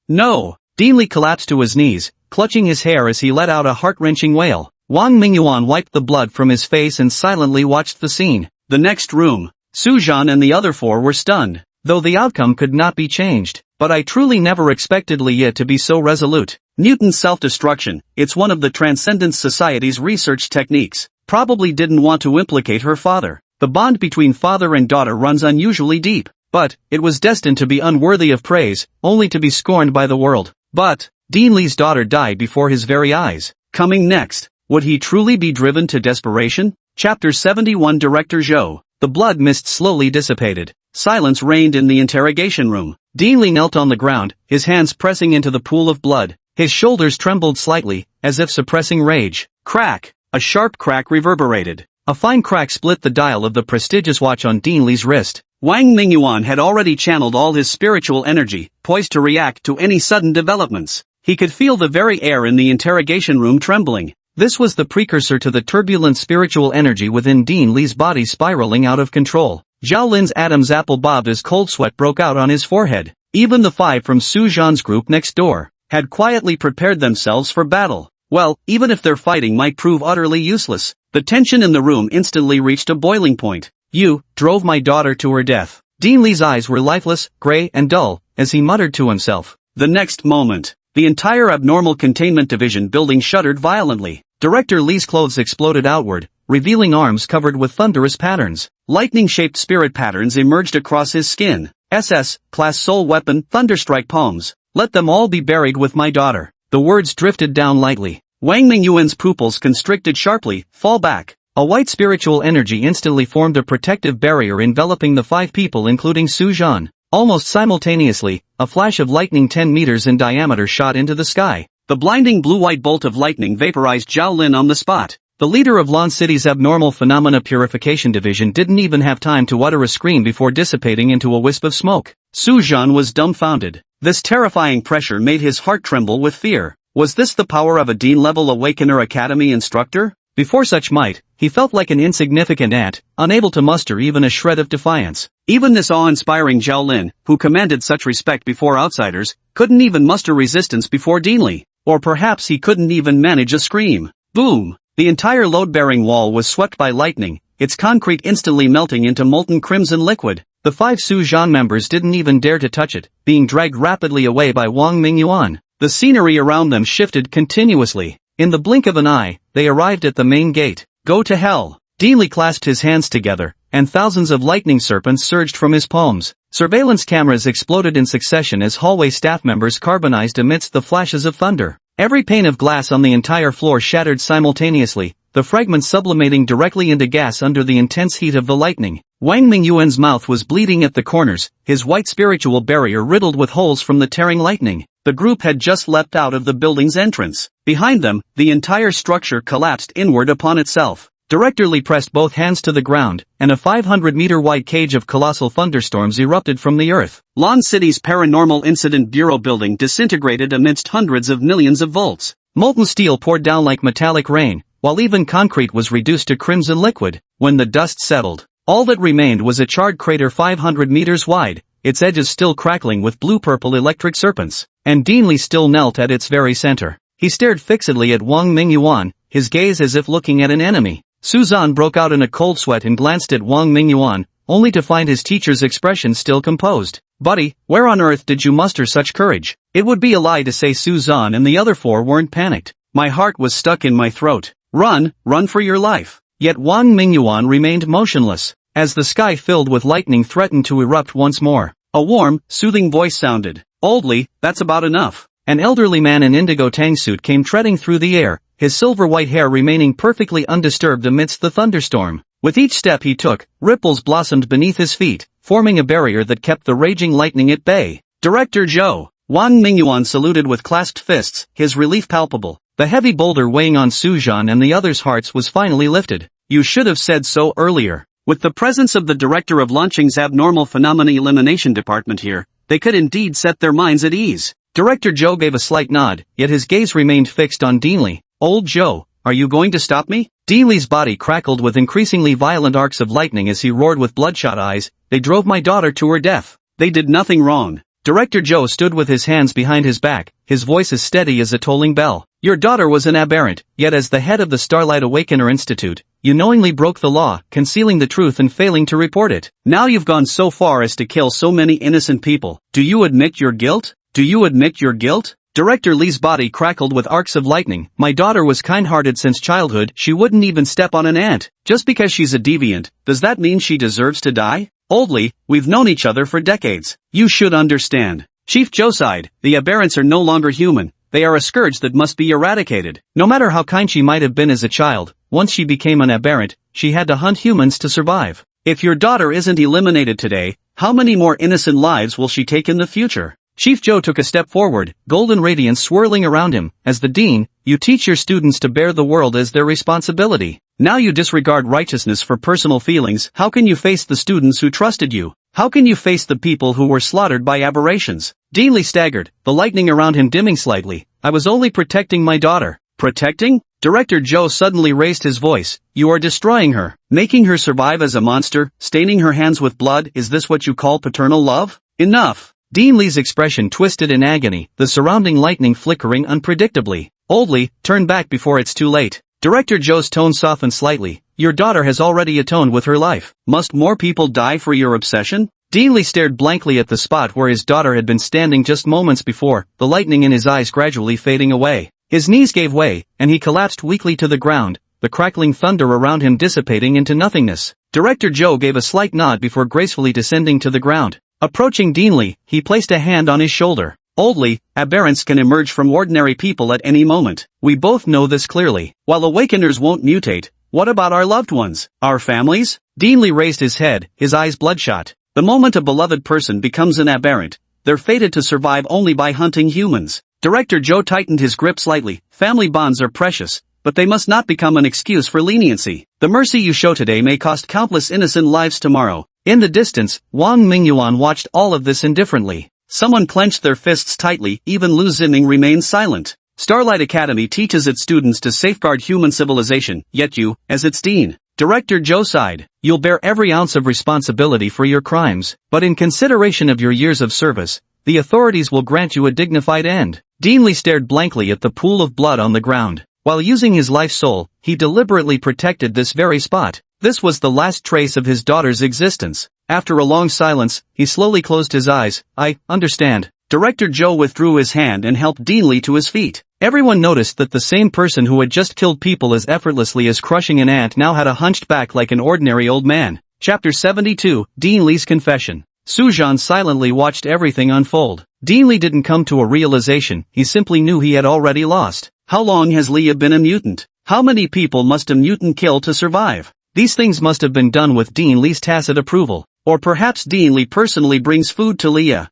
No! Dean Li collapsed to his knees, clutching his hair as he let out a heart-wrenching wail. Wang Mingyuan wiped the blood from his face and silently watched the scene. The next room. Su Zhan and the other 4 were stunned. Though the outcome could not be changed. But I truly never expected Leah to be so resolute. Newton's self-destruction, it's one of the Transcendence Society's research techniques. Probably didn't want to implicate her father. The bond between father and daughter runs unusually deep. But, it was destined to be unworthy of praise, only to be scorned by the world. But, Dean Li's daughter died before his very eyes. Coming next, would he truly be driven to desperation? Chapter 71 Director Zhou. The blood mist slowly dissipated. Silence reigned in the interrogation room. Dean Li knelt on the ground, his hands pressing into the pool of blood. His shoulders trembled slightly, as if suppressing rage. Crack! A sharp crack reverberated. A fine crack split the dial of the prestigious watch on Dean Li's wrist. Wang Mingyuan had already channeled all his spiritual energy, poised to react to any sudden developments. He could feel the very air in the interrogation room trembling. This was the precursor to the turbulent spiritual energy within Dean Li's body spiraling out of control. Zhao Lin's Adam's apple bobbed as cold sweat broke out on his forehead. Even the 5 from Su Zhan's group next door had quietly prepared themselves for battle. Well, even if their fighting might prove utterly useless, the tension in the room instantly reached a boiling point. You drove my daughter to her death. Dean Li's eyes were lifeless, gray and dull, as he muttered to himself. The next moment, the entire abnormal containment division building shuddered violently. Director Li's clothes exploded outward, revealing arms covered with thunderous patterns. Lightning-shaped spirit patterns emerged across his skin. SS, class soul weapon, thunderstrike palms. Let them all be buried with my daughter. The words drifted down lightly. Wang Mingyuan's pupils constricted sharply. Fall back. A white spiritual energy instantly formed a protective barrier enveloping the 5 people including Su Zhan. Almost simultaneously, a flash of lightning 10 meters in diameter shot into the sky. The blinding blue-white bolt of lightning vaporized Zhao Lin on the spot. The leader of Lan City's Abnormal Phenomena Purification Division didn't even have time to utter a scream before dissipating into a wisp of smoke. Su Zhan was dumbfounded. This terrifying pressure made his heart tremble with fear. Was this the power of a Dean-level Awakener Academy instructor? Before such might, he felt like an insignificant ant, unable to muster even a shred of defiance. Even this awe-inspiring Zhao Lin, who commanded such respect before outsiders, couldn't even muster resistance before Dean Li. Or perhaps he couldn't even manage a scream. Boom! The entire load-bearing wall was swept by lightning, its concrete instantly melting into molten crimson liquid. The 5 Su Zhan members didn't even dare to touch it, being dragged rapidly away by Wang Mingyuan. The scenery around them shifted continuously. In the blink of an eye, they arrived at the main gate. Go to hell! Dean Li clasped his hands together, and thousands of lightning serpents surged from his palms. Surveillance cameras exploded in succession as hallway staff members carbonized amidst the flashes of thunder. Every pane of glass on the entire floor shattered simultaneously, the fragments sublimating directly into gas under the intense heat of the lightning. Wang Mingyuan's mouth was bleeding at the corners, his white spiritual barrier riddled with holes from the tearing lightning. The group had just leapt out of the building's entrance. Behind them, the entire structure collapsed inward upon itself. Director Li pressed both hands to the ground, and a 500-meter-wide cage of colossal thunderstorms erupted from the earth. Lan City's Paranormal Incident Bureau building disintegrated amidst hundreds of millions of volts. Molten steel poured down like metallic rain, while even concrete was reduced to crimson liquid. When the dust settled, all that remained was a charred crater 500 meters wide, its edges still crackling with blue-purple electric serpents. And Dean Li still knelt at its very center. He stared fixedly at Wang Mingyuan, his gaze as if looking at an enemy. Su Zhan broke out in a cold sweat and glanced at Wang Mingyuan, only to find his teacher's expression still composed. Buddy, where on earth did you muster such courage? It would be a lie to say Su Zhan and the other 4 weren't panicked. My heart was stuck in my throat. Run for your life. Yet Wang Mingyuan remained motionless, as the sky filled with lightning threatened to erupt once more. A warm, soothing voice sounded. Old Li, that's about enough. An elderly man in indigo tangsuit came treading through the air, his silver-white hair remaining perfectly undisturbed amidst the thunderstorm. With each step he took, ripples blossomed beneath his feet, forming a barrier that kept the raging lightning at bay. Director Zhou. Wang Mingyuan saluted with clasped fists, his relief palpable. The heavy boulder weighing on Su Zhan and the others' hearts was finally lifted. You should have said so earlier. With the presence of the director of Launching's Abnormal Phenomena Elimination Department here, they could indeed set their minds at ease. Director Zhou gave a slight nod, yet his gaze remained fixed on Dean Li. Old Zhou, are you going to stop me? Dean Li's body crackled with increasingly violent arcs of lightning as he roared with bloodshot eyes. They drove my daughter to her death. They did nothing wrong. Director Zhou stood with his hands behind his back, his voice as steady as a tolling bell. Your daughter was an aberrant, yet as the head of the Starlight Awakener Institute, you knowingly broke the law, concealing the truth and failing to report it. Now you've gone so far as to kill so many innocent people. Do you admit your guilt? Do you admit your guilt? Director Li's body crackled with arcs of lightning. My daughter was kind-hearted since childhood. She wouldn't even step on an ant. Just because she's a deviant, does that mean she deserves to die? Old Lee, we've known each other for decades. You should understand. Chief Joe sighed. The aberrants are no longer human. They are a scourge that must be eradicated. No matter how kind she might have been as a child, once she became an aberrant, she had to hunt humans to survive. If your daughter isn't eliminated today, how many more innocent lives will she take in the future? Chief Joe took a step forward, golden radiance swirling around him. As the dean, you teach your students to bear the world as their responsibility. Now you disregard righteousness for personal feelings. How can you face the students who trusted you? How can you face the people who were slaughtered by aberrations? Dean Lee staggered, the lightning around him dimming slightly. I was only protecting my daughter. Protecting? Director Joe suddenly raised his voice. You are destroying her, making her survive as a monster, staining her hands with blood. Is this what you call paternal love? Enough! Dean Lee's expression twisted in agony, the surrounding lightning flickering unpredictably. Old Lee, turn back before it's too late. Director Joe's tone softened slightly. Your daughter has already atoned with her life. Must more people die for your obsession? Dean Lee stared blankly at the spot where his daughter had been standing just moments before, the lightning in his eyes gradually fading away. His knees gave way, and he collapsed weakly to the ground, the crackling thunder around him dissipating into nothingness. Director Joe gave a slight nod before gracefully descending to the ground. Approaching Dean Lee, he placed a hand on his shoulder. Old Lee, aberrants can emerge from ordinary people at any moment. We both know this clearly. While awakeners won't mutate, what about our loved ones? Our families? Dean Lee raised his head, his eyes bloodshot. The moment a beloved person becomes an aberrant, they're fated to survive only by hunting humans. Director Joe tightened his grip slightly. Family bonds are precious, but they must not become an excuse for leniency. The mercy you show today may cost countless innocent lives tomorrow. In the distance, Wang Mingyuan watched all of this indifferently. Someone clenched their fists tightly. Even Lu Ziming remained silent. Starlight Academy teaches its students to safeguard human civilization, yet you, as its dean, Director Joe sighed. You'll bear every ounce of responsibility for your crimes, but in consideration of your years of service, the authorities will grant you a dignified end. Dean Lee stared blankly at the pool of blood on the ground. While using his life soul, he deliberately protected this very spot. This was the last trace of his daughter's existence. After a long silence, he slowly closed his eyes. I understand. Director Joe withdrew his hand and helped Dean Lee to his feet. Everyone noticed that the same person who had just killed people as effortlessly as crushing an ant now had a hunched back like an ordinary old man. Chapter 72, Dean Lee's Confession. Sujan silently watched everything unfold. Dean Lee didn't come to a realization, he simply knew he had already lost. How long has Leah been a mutant? How many people must a mutant kill to survive? These things must have been done with Dean Lee's tacit approval. Or perhaps Dean Lee personally brings food to Leah.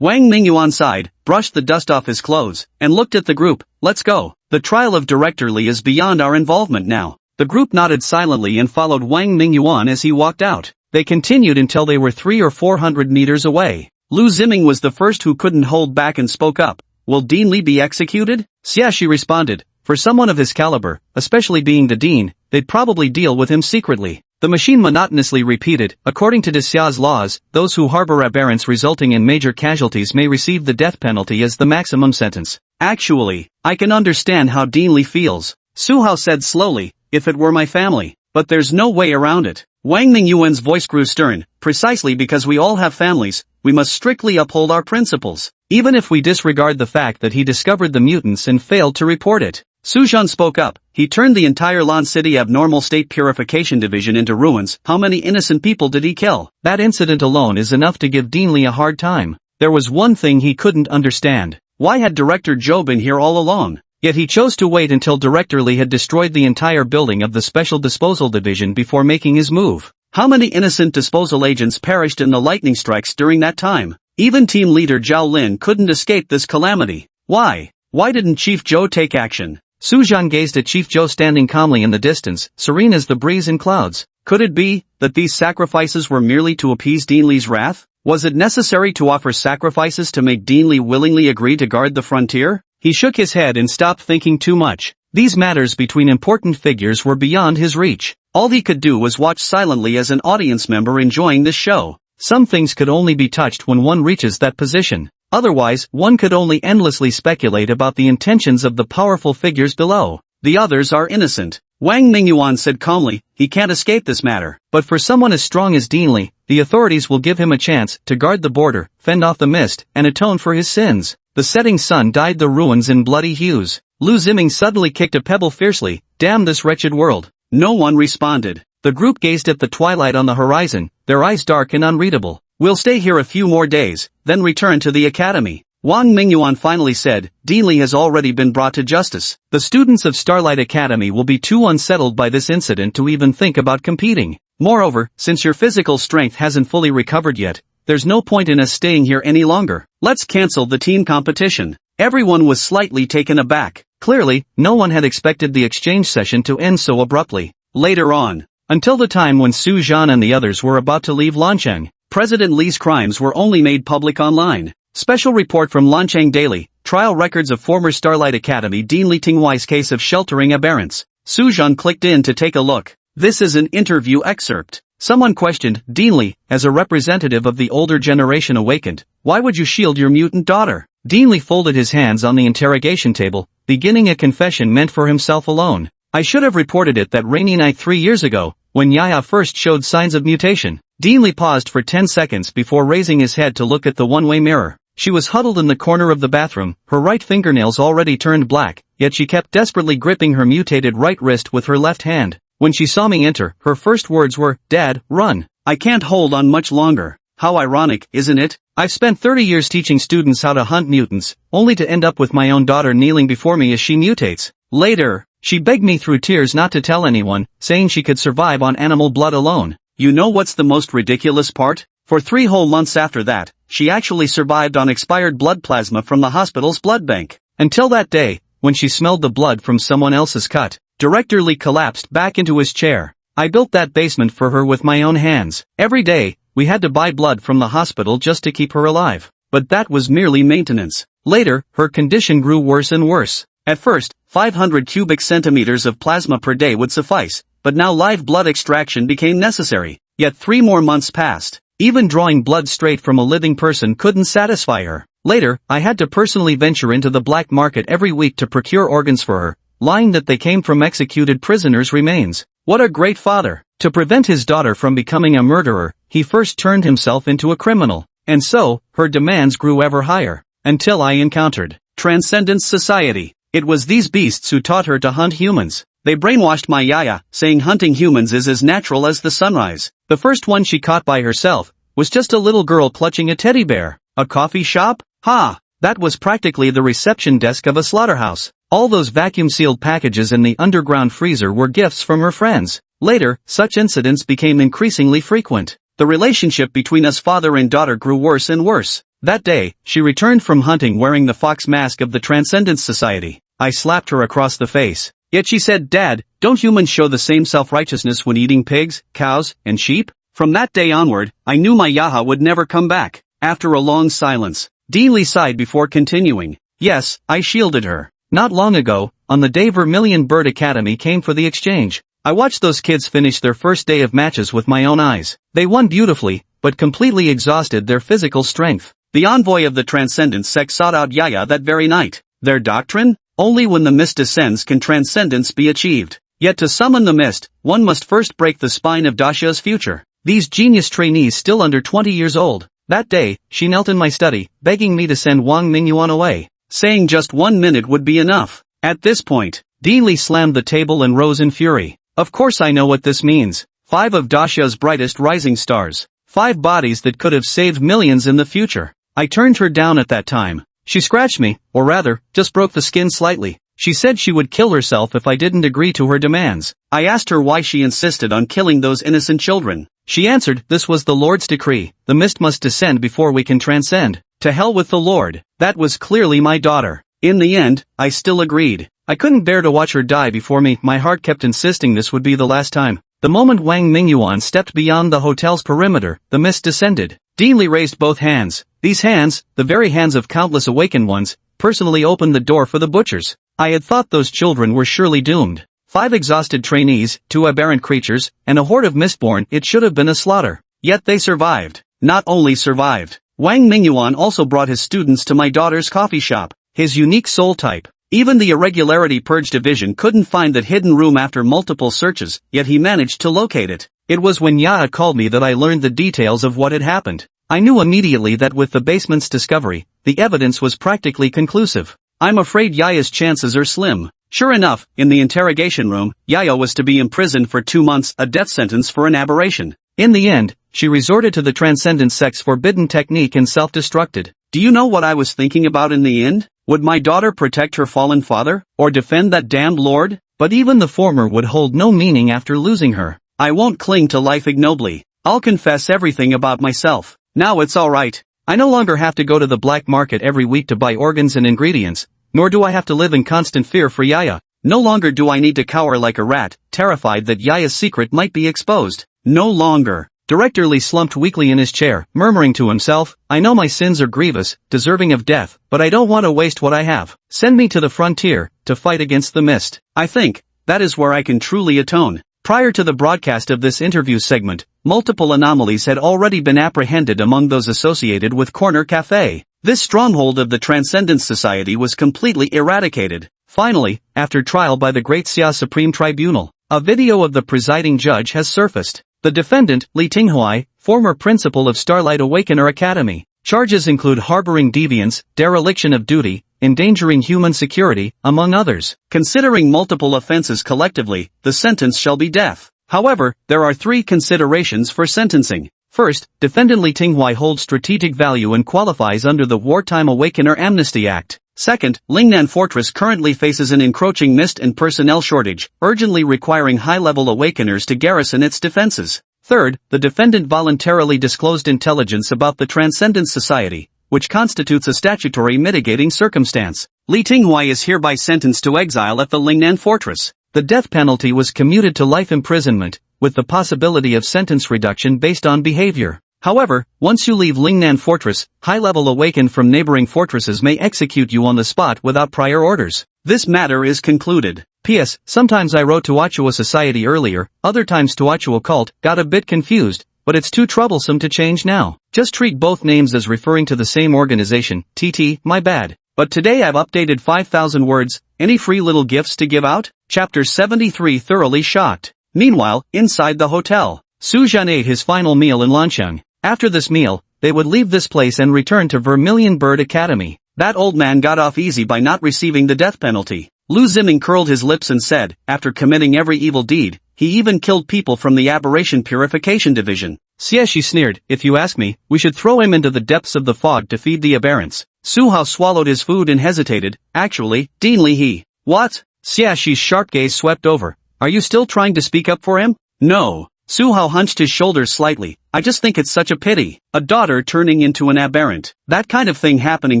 Wang Mingyuan sighed, brushed the dust off his clothes, and looked at the group. Let's go. The trial of Director Lee is beyond our involvement now. The group nodded silently and followed Wang Mingyuan as he walked out. They continued until they were 300 or 400 meters away. Lu Ziming was the first who couldn't hold back and spoke up. Will Dean Lee be executed? Yeah, she responded. For someone of his caliber, especially being the dean, they'd probably deal with him secretly. The machine monotonously repeated, according to Xia's laws, those who harbor aberrants resulting in major casualties may receive the death penalty as the maximum sentence. Actually, I can understand how Dean Lee feels. Su Hao said slowly, if it were my family. But there's no way around it. Wang Mingyuan's voice grew stern. Precisely because we all have families, we must strictly uphold our principles. Even if we disregard the fact that he discovered the mutants and failed to report it. Sujan spoke up. He turned the entire Lan City Abnormal State Purification Division into ruins. How many innocent people did he kill? That incident alone is enough to give Dean Lee a hard time. There was one thing he couldn't understand. Why had Director Joe been here all along? Yet he chose to wait until Director Lee had destroyed the entire building of the Special Disposal Division before making his move. How many innocent disposal agents perished in the lightning strikes during that time? Even team leader Zhao Lin couldn't escape this calamity. Why? Why didn't Chief Joe take action? Sujan gazed at Chief Joe standing calmly in the distance, serene as the breeze and clouds. Could it be that these sacrifices were merely to appease Dean Lee's wrath? Was it necessary to offer sacrifices to make Dean Lee willingly agree to guard the frontier? He shook his head and stopped thinking too much. These matters between important figures were beyond his reach. All he could do was watch silently as an audience member enjoying this show. Some things could only be touched when one reaches that position. Otherwise, one could only endlessly speculate about the intentions of the powerful figures below. The others are innocent. Wang Mingyuan said calmly, he can't escape this matter. But for someone as strong as Dean Lee, the authorities will give him a chance to guard the border, fend off the mist, and atone for his sins. The setting sun dyed the ruins in bloody hues. Lu Ziming suddenly kicked a pebble fiercely. Damn this wretched world. No one responded. The group gazed at the twilight on the horizon, their eyes dark and unreadable. We'll stay here a few more days, then return to the academy. Wang Mingyuan finally said. Dean Li has already been brought to justice. The students of Starlight Academy will be too unsettled by this incident to even think about competing. Moreover, since your physical strength hasn't fully recovered yet, there's no point in us staying here any longer. Let's cancel the team competition. Everyone was slightly taken aback. Clearly, no one had expected the exchange session to end so abruptly. Later on, until the time when Su Zhan and the others were about to leave Lanchang, President Li's crimes were only made public online. Special report from Lanchang Daily, trial records of former Starlight Academy Dean Li Tingwei's case of sheltering aberrants. Su Zhan clicked in to take a look. This is an interview excerpt. Someone questioned, Dean Li, as a representative of the older generation awakened, why would you shield your mutant daughter? Dean Li folded his hands on the interrogation table, beginning a confession meant for himself alone. I should have reported it that rainy night 3 years ago, when Yaya first showed signs of mutation. Dean Li paused for 10 seconds before raising his head to look at the one-way mirror. She was huddled in the corner of the bathroom, her right fingernails already turned black, yet she kept desperately gripping her mutated right wrist with her left hand. When she saw me enter, her first words were, Dad, run. I can't hold on much longer. How ironic, isn't it? I've spent 30 years teaching students how to hunt mutants, only to end up with my own daughter kneeling before me as she mutates. Later, she begged me through tears not to tell anyone, saying she could survive on animal blood alone. You know what's the most ridiculous part? For 3 whole months after that, she actually survived on expired blood plasma from the hospital's blood bank. Until that day, when she smelled the blood from someone else's cut. Director Li collapsed back into his chair. I built that basement for her with my own hands. Every day, we had to buy blood from the hospital just to keep her alive. But that was merely maintenance. Later, her condition grew worse and worse. At first, 500 cubic centimeters of plasma per day would suffice, but now live blood extraction became necessary. Yet 3 more months passed. Even drawing blood straight from a living person couldn't satisfy her. Later, I had to personally venture into the black market every week to procure organs for her, lying that they came from executed prisoners' remains. What a great father! To prevent his daughter from becoming a murderer, he first turned himself into a criminal. And so, her demands grew ever higher. Until I encountered Transcendence Society. It was these beasts who taught her to hunt humans. They brainwashed my Yaya, saying hunting humans is as natural as the sunrise. The first one she caught by herself was just a little girl clutching a teddy bear. A coffee shop? Ha! That was practically the reception desk of a slaughterhouse. All those vacuum-sealed packages in the underground freezer were gifts from her friends. Later, such incidents became increasingly frequent. The relationship between us father and daughter grew worse and worse. That day, she returned from hunting wearing the fox mask of the Transcendence Society. I slapped her across the face. Yet she said, Dad, don't humans show the same self-righteousness when eating pigs, cows, and sheep? From that day onward, I knew my Yaha would never come back. After a long silence, Dean Li sighed before continuing. Yes, I shielded her. Not long ago, on the day Vermilion Bird Academy came for the exchange, I watched those kids finish their first day of matches with my own eyes. They won beautifully, but completely exhausted their physical strength. The envoy of the Transcendence sect sought out Yaya that very night. Their doctrine? Only when the mist descends can transcendence be achieved. Yet to summon the mist, one must first break the spine of Dasha's future. These genius trainees still under 20 years old. That day, she knelt in my study, begging me to send Wang Mingyuan away, saying just 1 minute would be enough. At this point, Dean Li slammed the table and rose in fury. Of course I know what this means. 5 of Dasha's brightest rising stars. 5 bodies that could have saved millions in the future. I turned her down at that time. She scratched me, or rather, just broke the skin slightly. She said she would kill herself if I didn't agree to her demands. I asked her why she insisted on killing those innocent children. She answered, this was the Lord's decree. The mist must descend before we can transcend. To hell with the Lord. That was clearly my daughter. In the end, I still agreed. I couldn't bear to watch her die before me. My heart kept insisting this would be the last time. The moment Wang Mingyuan stepped beyond the hotel's perimeter, the mist descended. Dean Li raised both hands. These hands, the very hands of countless awakened ones, personally opened the door for the butchers. I had thought those children were surely doomed. 5 exhausted trainees, 2 aberrant creatures, and a horde of mistborn. It should have been a slaughter. Yet they survived. Not only survived. Wang Mingyuan also brought his students to my daughter's coffee shop. His unique soul type. Even the Irregularity Purge Division couldn't find that hidden room after multiple searches, yet he managed to locate it. It was when Yaa called me that I learned the details of what had happened. I knew immediately that with the basement's discovery, the evidence was practically conclusive. I'm afraid Yaya's chances are slim. Sure enough, in the interrogation room, Yaya was to be imprisoned for 2 months, a death sentence for an aberration. In the end, she resorted to the transcendent sex-forbidden technique and self-destructed. Do you know what I was thinking about in the end? Would my daughter protect her fallen father, or defend that damned lord? But even the former would hold no meaning after losing her. I won't cling to life ignobly. I'll confess everything about myself. Now it's alright. I no longer have to go to the black market every week to buy organs and ingredients, nor do I have to live in constant fear for Yaya. No longer do I need to cower like a rat, terrified that Yaya's secret might be exposed. No longer. Director Lee slumped weakly in his chair, murmuring to himself, I know my sins are grievous, deserving of death, but I don't want to waste what I have. Send me to the frontier, to fight against the mist. I think that is where I can truly atone. Prior to the broadcast of this interview segment, multiple anomalies had already been apprehended among those associated with Corner Cafe. This stronghold of the Transcendence Society was completely eradicated. Finally, after trial by the Great Xia Supreme Tribunal, a video of the presiding judge has surfaced. The defendant, Li Tinghuai, former principal of Starlight Awakener Academy. Charges include harboring deviance, dereliction of duty, endangering human security, among others. Considering multiple offenses collectively, the sentence shall be death. However, there are 3 considerations for sentencing. First, defendant Li Tinghuai holds strategic value and qualifies under the Wartime Awakener Amnesty Act. Second, Lingnan Fortress currently faces an encroaching mist and personnel shortage, urgently requiring high-level awakeners to garrison its defenses. Third, the defendant voluntarily disclosed intelligence about the Transcendence Society, which constitutes a statutory mitigating circumstance. Li Tinghuai is hereby sentenced to exile at the Lingnan Fortress. The death penalty was commuted to life imprisonment, with the possibility of sentence reduction based on behavior. However, once you leave Lingnan Fortress, high-level awakened from neighboring fortresses may execute you on the spot without prior orders. This matter is concluded. P.S. Sometimes I wrote Tuachua Society earlier, other times Tuachua Cult, got a bit confused, but it's too troublesome to change now. Just treat both names as referring to the same organization. TT, my bad. But today I've updated 5,000 words. Any free little gifts to give out? Chapter 73 Thoroughly shocked. Meanwhile, inside the hotel, Su Zhan ate his final meal in Lancheng. After this meal, they would leave this place and return to Vermilion Bird Academy. That old man got off easy by not receiving the death penalty. Lu Ziming curled his lips and said, after committing every evil deed, he even killed people from the Aberration Purification Division. Xie, she sneered, if you ask me, we should throw him into the depths of the fog to feed the aberrants. Su Hao swallowed his food and hesitated. Actually, Dean Li he. What? Xiaxi's sharp gaze swept over. Are you still trying to speak up for him? No. Su Hao hunched his shoulders slightly. I just think it's such a pity. A daughter turning into an aberrant. That kind of thing happening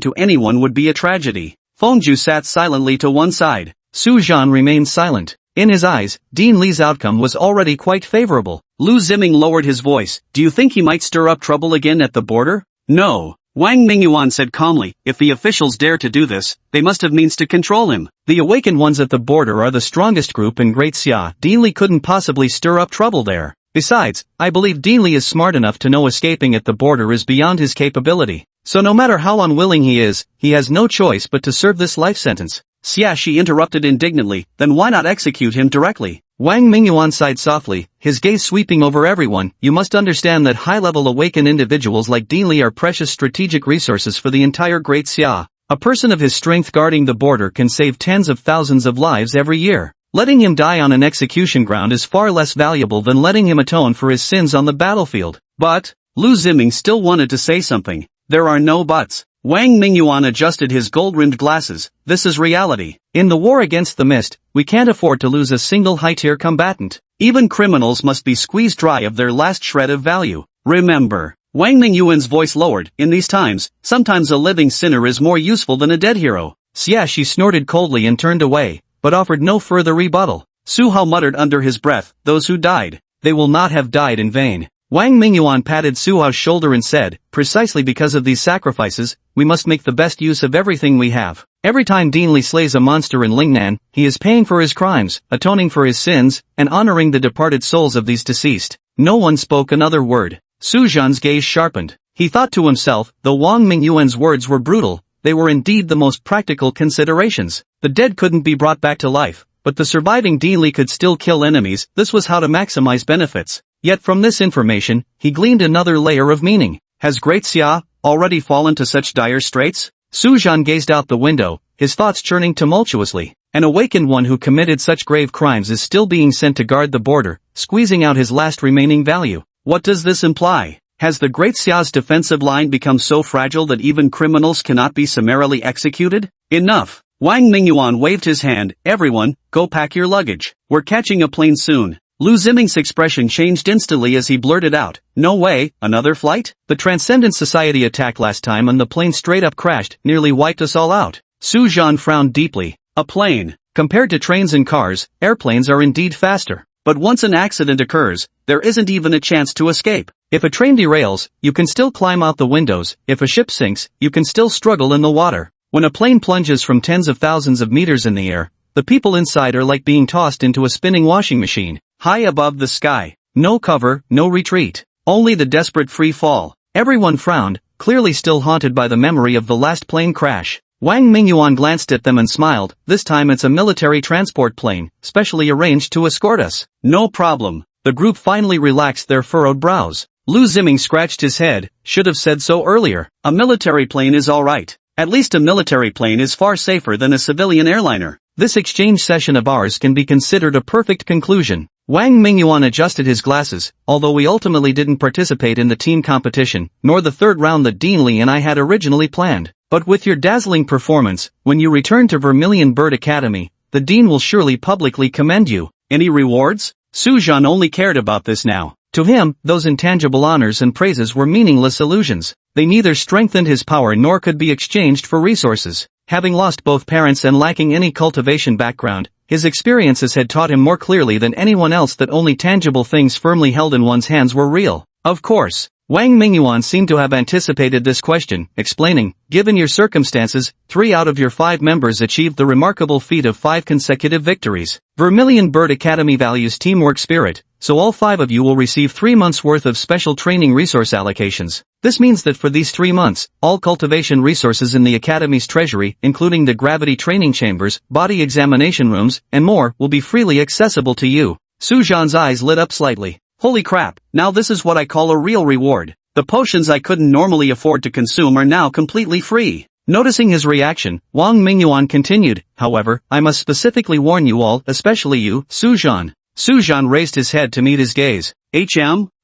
to anyone would be a tragedy. Fengju sat silently to one side. Su Zhan remained silent. In his eyes, Dean Li's outcome was already quite favorable. Lu Ziming lowered his voice. Do you think he might stir up trouble again at the border? No. Wang Mingyuan said calmly, if the officials dare to do this, they must have means to control him. The awakened ones at the border are the strongest group in Great Xia. Dean Li couldn't possibly stir up trouble there. Besides, I believe Dean Li is smart enough to know escaping at the border is beyond his capability. So no matter how unwilling he is, he has no choice but to serve this life sentence. Xiaxi interrupted indignantly, then why not execute him directly? Wang Mingyuan sighed softly, his gaze sweeping over everyone. You must understand that high-level awakened individuals like Dean Li are precious strategic resources for the entire Great Xia. A person of his strength guarding the border can save tens of thousands of lives every year. Letting him die on an execution ground is far less valuable than letting him atone for his sins on the battlefield. But, Lu Ziming still wanted to say something. There are no buts. Wang Mingyuan adjusted his gold-rimmed glasses. This is reality. In the war against the mist, we can't afford to lose a single high-tier combatant. Even criminals must be squeezed dry of their last shred of value. Remember, Wang Mingyuan's voice lowered, in these times, sometimes a living sinner is more useful than a dead hero. Xiaxi snorted coldly and turned away, but offered no further rebuttal. Su Hao muttered under his breath, those who died, they will not have died in vain. Wang Mingyuan patted Su Hao's shoulder and said, precisely because of these sacrifices, we must make the best use of everything we have. Every time Dean Li slays a monster in Lingnan, he is paying for his crimes, atoning for his sins, and honoring the departed souls of these deceased. No one spoke another word. Su Zhan's gaze sharpened. He thought to himself, though Wang Mingyuan's words were brutal, they were indeed the most practical considerations. The dead couldn't be brought back to life, but the surviving Dean Li could still kill enemies. This was how to maximize benefits. Yet from this information, he gleaned another layer of meaning. Has Great Xia already fallen to such dire straits? Su Zhan gazed out the window, his thoughts churning tumultuously. An awakened one who committed such grave crimes is still being sent to guard the border, squeezing out his last remaining value. What does this imply? Has the Great Xia's defensive line become so fragile that even criminals cannot be summarily executed? Enough! Wang Mingyuan waved his hand. Everyone, go pack your luggage. We're catching a plane soon. Lu Ziming's expression changed instantly as he blurted out, no way, another flight? The Transcendent Society attacked last time and the plane straight up crashed, nearly wiped us all out. Su Zhan frowned deeply. A plane. Compared to trains and cars, airplanes are indeed faster. But once an accident occurs, there isn't even a chance to escape. If a train derails, you can still climb out the windows. If a ship sinks, you can still struggle in the water. When a plane plunges from tens of thousands of meters in the air, the people inside are like being tossed into a spinning washing machine. High above the sky. No cover, no retreat. Only the desperate free fall. Everyone frowned, clearly still haunted by the memory of the last plane crash. Wang Mingyuan glanced at them and smiled. This time it's a military transport plane, specially arranged to escort us. No problem. The group finally relaxed their furrowed brows. Lu Ziming scratched his head. Should have said so earlier. A military plane is alright. At least a military plane is far safer than a civilian airliner. This exchange session of ours can be considered a perfect conclusion. Wang Mingyuan adjusted his glasses. Although we ultimately didn't participate in the team competition, nor the third round that Dean Li and I had originally planned. But with your dazzling performance, when you return to Vermilion Bird Academy, the Dean will surely publicly commend you. Any rewards? Su Zhan only cared about this now. To him, those intangible honors and praises were meaningless illusions. They neither strengthened his power nor could be exchanged for resources. Having lost both parents and lacking any cultivation background, his experiences had taught him more clearly than anyone else that only tangible things firmly held in one's hands were real. Of course. Wang Mingyuan seemed to have anticipated this question, explaining, given your circumstances, 3 out of your 5 members achieved the remarkable feat of 5 consecutive victories. Vermilion Bird Academy values teamwork spirit, so all 5 of you will receive 3 months worth of special training resource allocations. This means that for these 3 months, all cultivation resources in the Academy's treasury, including the gravity training chambers, body examination rooms, and more, will be freely accessible to you. Su Zhan's eyes lit up slightly. Holy crap, now this is what I call a real reward. The potions I couldn't normally afford to consume are now completely free. Noticing his reaction, Wang Mingyuan continued, however, I must specifically warn you all, especially you, Su Zhan. Su Zhan raised his head to meet his gaze.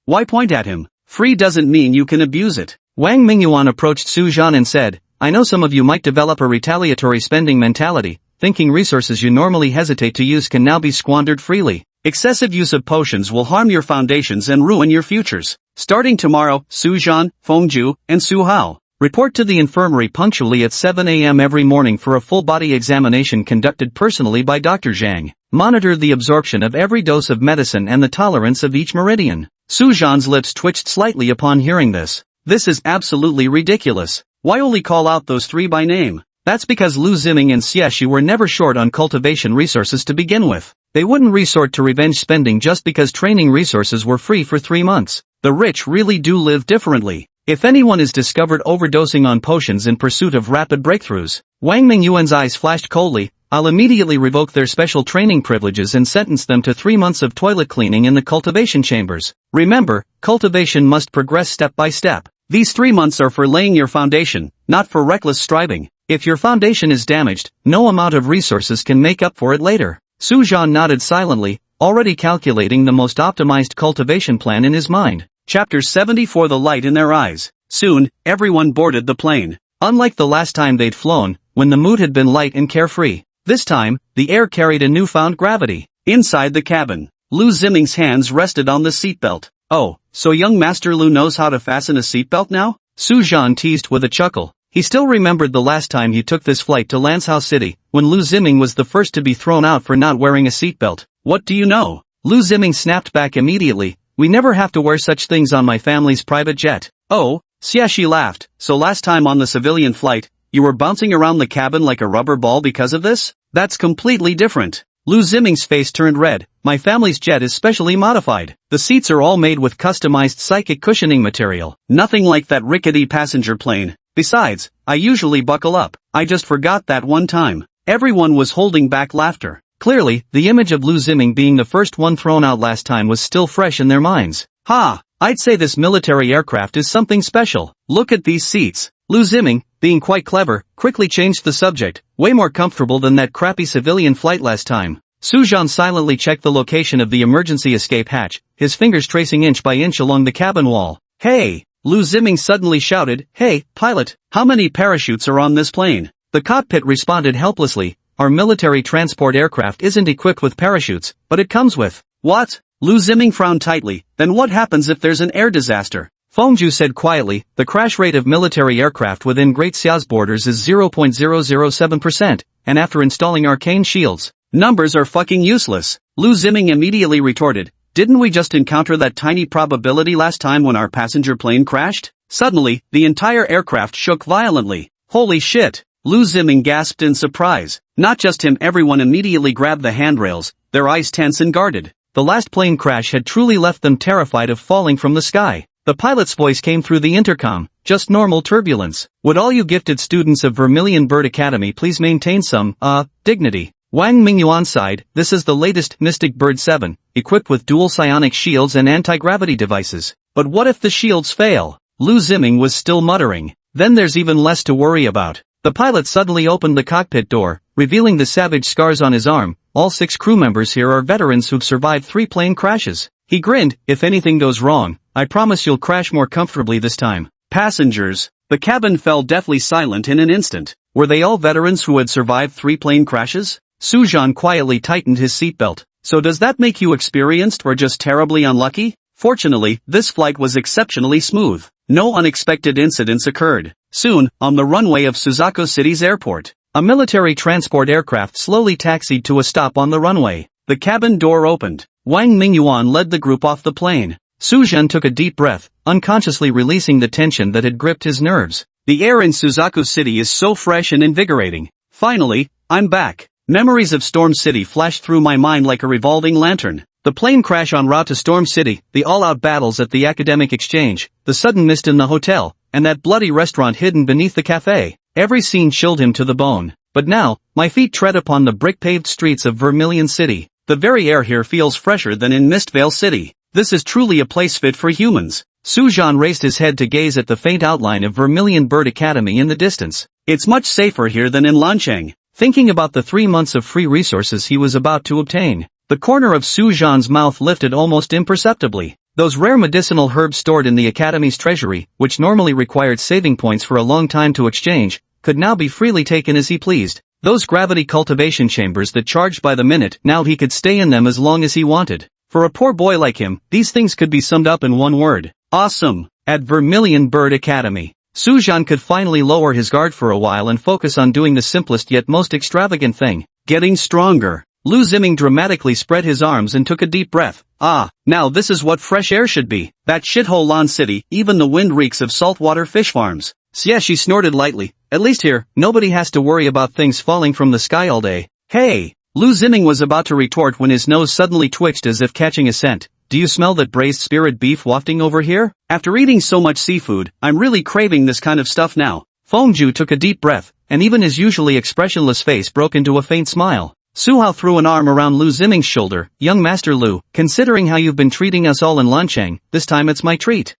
Why point at him? Free doesn't mean you can abuse it. Wang Mingyuan approached Su Zhan and said, I know some of you might develop a retaliatory spending mentality, thinking resources you normally hesitate to use can now be squandered freely. Excessive use of potions will harm your foundations and ruin your futures. Starting tomorrow, Su Zhan, Fengju, and Su Hao, report to the infirmary punctually at 7 a.m. every morning for a full-body examination conducted personally by Dr. Zhang. Monitor the absorption of every dose of medicine and the tolerance of each meridian. Su Zhan's lips twitched slightly upon hearing this. This is absolutely ridiculous. Why only call out those 3 by name? That's because Lu Ziming and Xieshi were never short on cultivation resources to begin with. They wouldn't resort to revenge spending just because training resources were free for 3 months. The rich really do live differently. If anyone is discovered overdosing on potions in pursuit of rapid breakthroughs, Wang Mingyuan's eyes flashed coldly, I'll immediately revoke their special training privileges and sentence them to 3 months of toilet cleaning in the cultivation chambers. Remember, cultivation must progress step by step. These 3 months are for laying your foundation, not for reckless striving. If your foundation is damaged, no amount of resources can make up for it later. Su Zhan nodded silently, already calculating the most optimized cultivation plan in his mind. Chapter 74 The light in their eyes. Soon, everyone boarded the plane. Unlike the last time they'd flown, when the mood had been light and carefree, this time, the air carried a newfound gravity. Inside the cabin, Lu Ziming's hands rested on the seatbelt. Oh, so young Master Lu knows how to fasten a seatbelt now? Su Zhan teased with a chuckle. He still remembered the last time he took this flight to Lanzhou City, when Lu Ziming was the first to be thrown out for not wearing a seatbelt. What do you know? Lu Ziming snapped back immediately. We never have to wear such things on my family's private jet. Oh, Xieshi laughed. So last time on the civilian flight, you were bouncing around the cabin like a rubber ball because of this? That's completely different. Lu Ziming's face turned red. My family's jet is specially modified. The seats are all made with customized psychic cushioning material. Nothing like that rickety passenger plane. Besides, I usually buckle up. I just forgot that one time. Everyone was holding back laughter. Clearly, the image of Lu Ziming being the first one thrown out last time was still fresh in their minds. Ha! I'd say this military aircraft is something special. Look at these seats. Lu Ziming, being quite clever, quickly changed the subject, way more comfortable than that crappy civilian flight last time. Sujan silently checked the location of the emergency escape hatch, his fingers tracing inch by inch along the cabin wall. Hey! Lu Ziming suddenly shouted, "Hey, pilot, how many parachutes are on this plane?" The cockpit responded helplessly, "Our military transport aircraft isn't equipped with parachutes, but it comes with." "What?" Lu Ziming frowned tightly. "Then what happens if there's an air disaster?" Fengju said quietly, "The crash rate of military aircraft within Great Xia's borders is 0.007%, and after installing arcane shields, numbers are fucking useless." Lu Ziming immediately retorted, "Didn't we just encounter that tiny probability last time when our passenger plane crashed?" Suddenly, the entire aircraft shook violently. "Holy shit!" Lu Ziming gasped in surprise. Not just him, everyone immediately grabbed the handrails, their eyes tense and guarded. The last plane crash had truly left them terrified of falling from the sky. The pilot's voice came through the intercom, "Just normal turbulence. Would all you gifted students of Vermilion Bird Academy please maintain some, dignity?" Wang Mingyuan sighed, "This is the latest Mystic Bird 7, equipped with dual psionic shields and anti-gravity devices. But what if the shields fail?" Lu Ziming was still muttering. "Then there's even less to worry about." The pilot suddenly opened the cockpit door, revealing the savage scars on his arm. "All 6 crew members here are veterans who've survived 3 plane crashes." He grinned, "If anything goes wrong, I promise you'll crash more comfortably this time." Passengers. The cabin fell deathly silent in an instant. Were they all veterans who had survived 3 plane crashes? Sujan quietly tightened his seatbelt. "So does that make you experienced or just terribly unlucky?" Fortunately, this flight was exceptionally smooth. No unexpected incidents occurred. Soon, on the runway of Suzaku City's airport, a military transport aircraft slowly taxied to a stop on the runway. The cabin door opened. Wang Mingyuan led the group off the plane. Sujan took a deep breath, unconsciously releasing the tension that had gripped his nerves. The air in Suzaku City is so fresh and invigorating. Finally, I'm back. Memories of Storm City flashed through my mind like a revolving lantern. The plane crash en route to Storm City, the all-out battles at the academic exchange, the sudden mist in the hotel, and that bloody restaurant hidden beneath the cafe. Every scene chilled him to the bone. But now, my feet tread upon the brick-paved streets of Vermilion City. The very air here feels fresher than in Mistvale City. This is truly a place fit for humans. Sujan raised his head to gaze at the faint outline of Vermilion Bird Academy in the distance. It's much safer here than in Lancheng. Thinking about the 3 months of free resources he was about to obtain, the corner of Sujan's mouth lifted almost imperceptibly. Those rare medicinal herbs stored in the Academy's treasury, which normally required saving points for a long time to exchange, could now be freely taken as he pleased. Those gravity cultivation chambers that charged by the minute, now he could stay in them as long as he wanted. For a poor boy like him, these things could be summed up in one word: awesome. At Vermilion Bird Academy, Sujan could finally lower his guard for a while and focus on doing the simplest yet most extravagant thing: getting stronger. Lu Ziming dramatically spread his arms and took a deep breath. "Ah, now this is what fresh air should be. That shithole Lan City, even the wind reeks of saltwater fish farms." "Yeah," she snorted lightly. "At least here, nobody has to worry about things falling from the sky all day." "Hey!" Lu Ziming was about to retort when his nose suddenly twitched as if catching a scent. "Do you smell that braised spirit beef wafting over here? After eating so much seafood, I'm really craving this kind of stuff now." Fengju took a deep breath, and even his usually expressionless face broke into a faint smile. Suhao threw an arm around Lu Ziming's shoulder. "Young Master Lu, considering how you've been treating us all in Lancheng, this time it's my treat."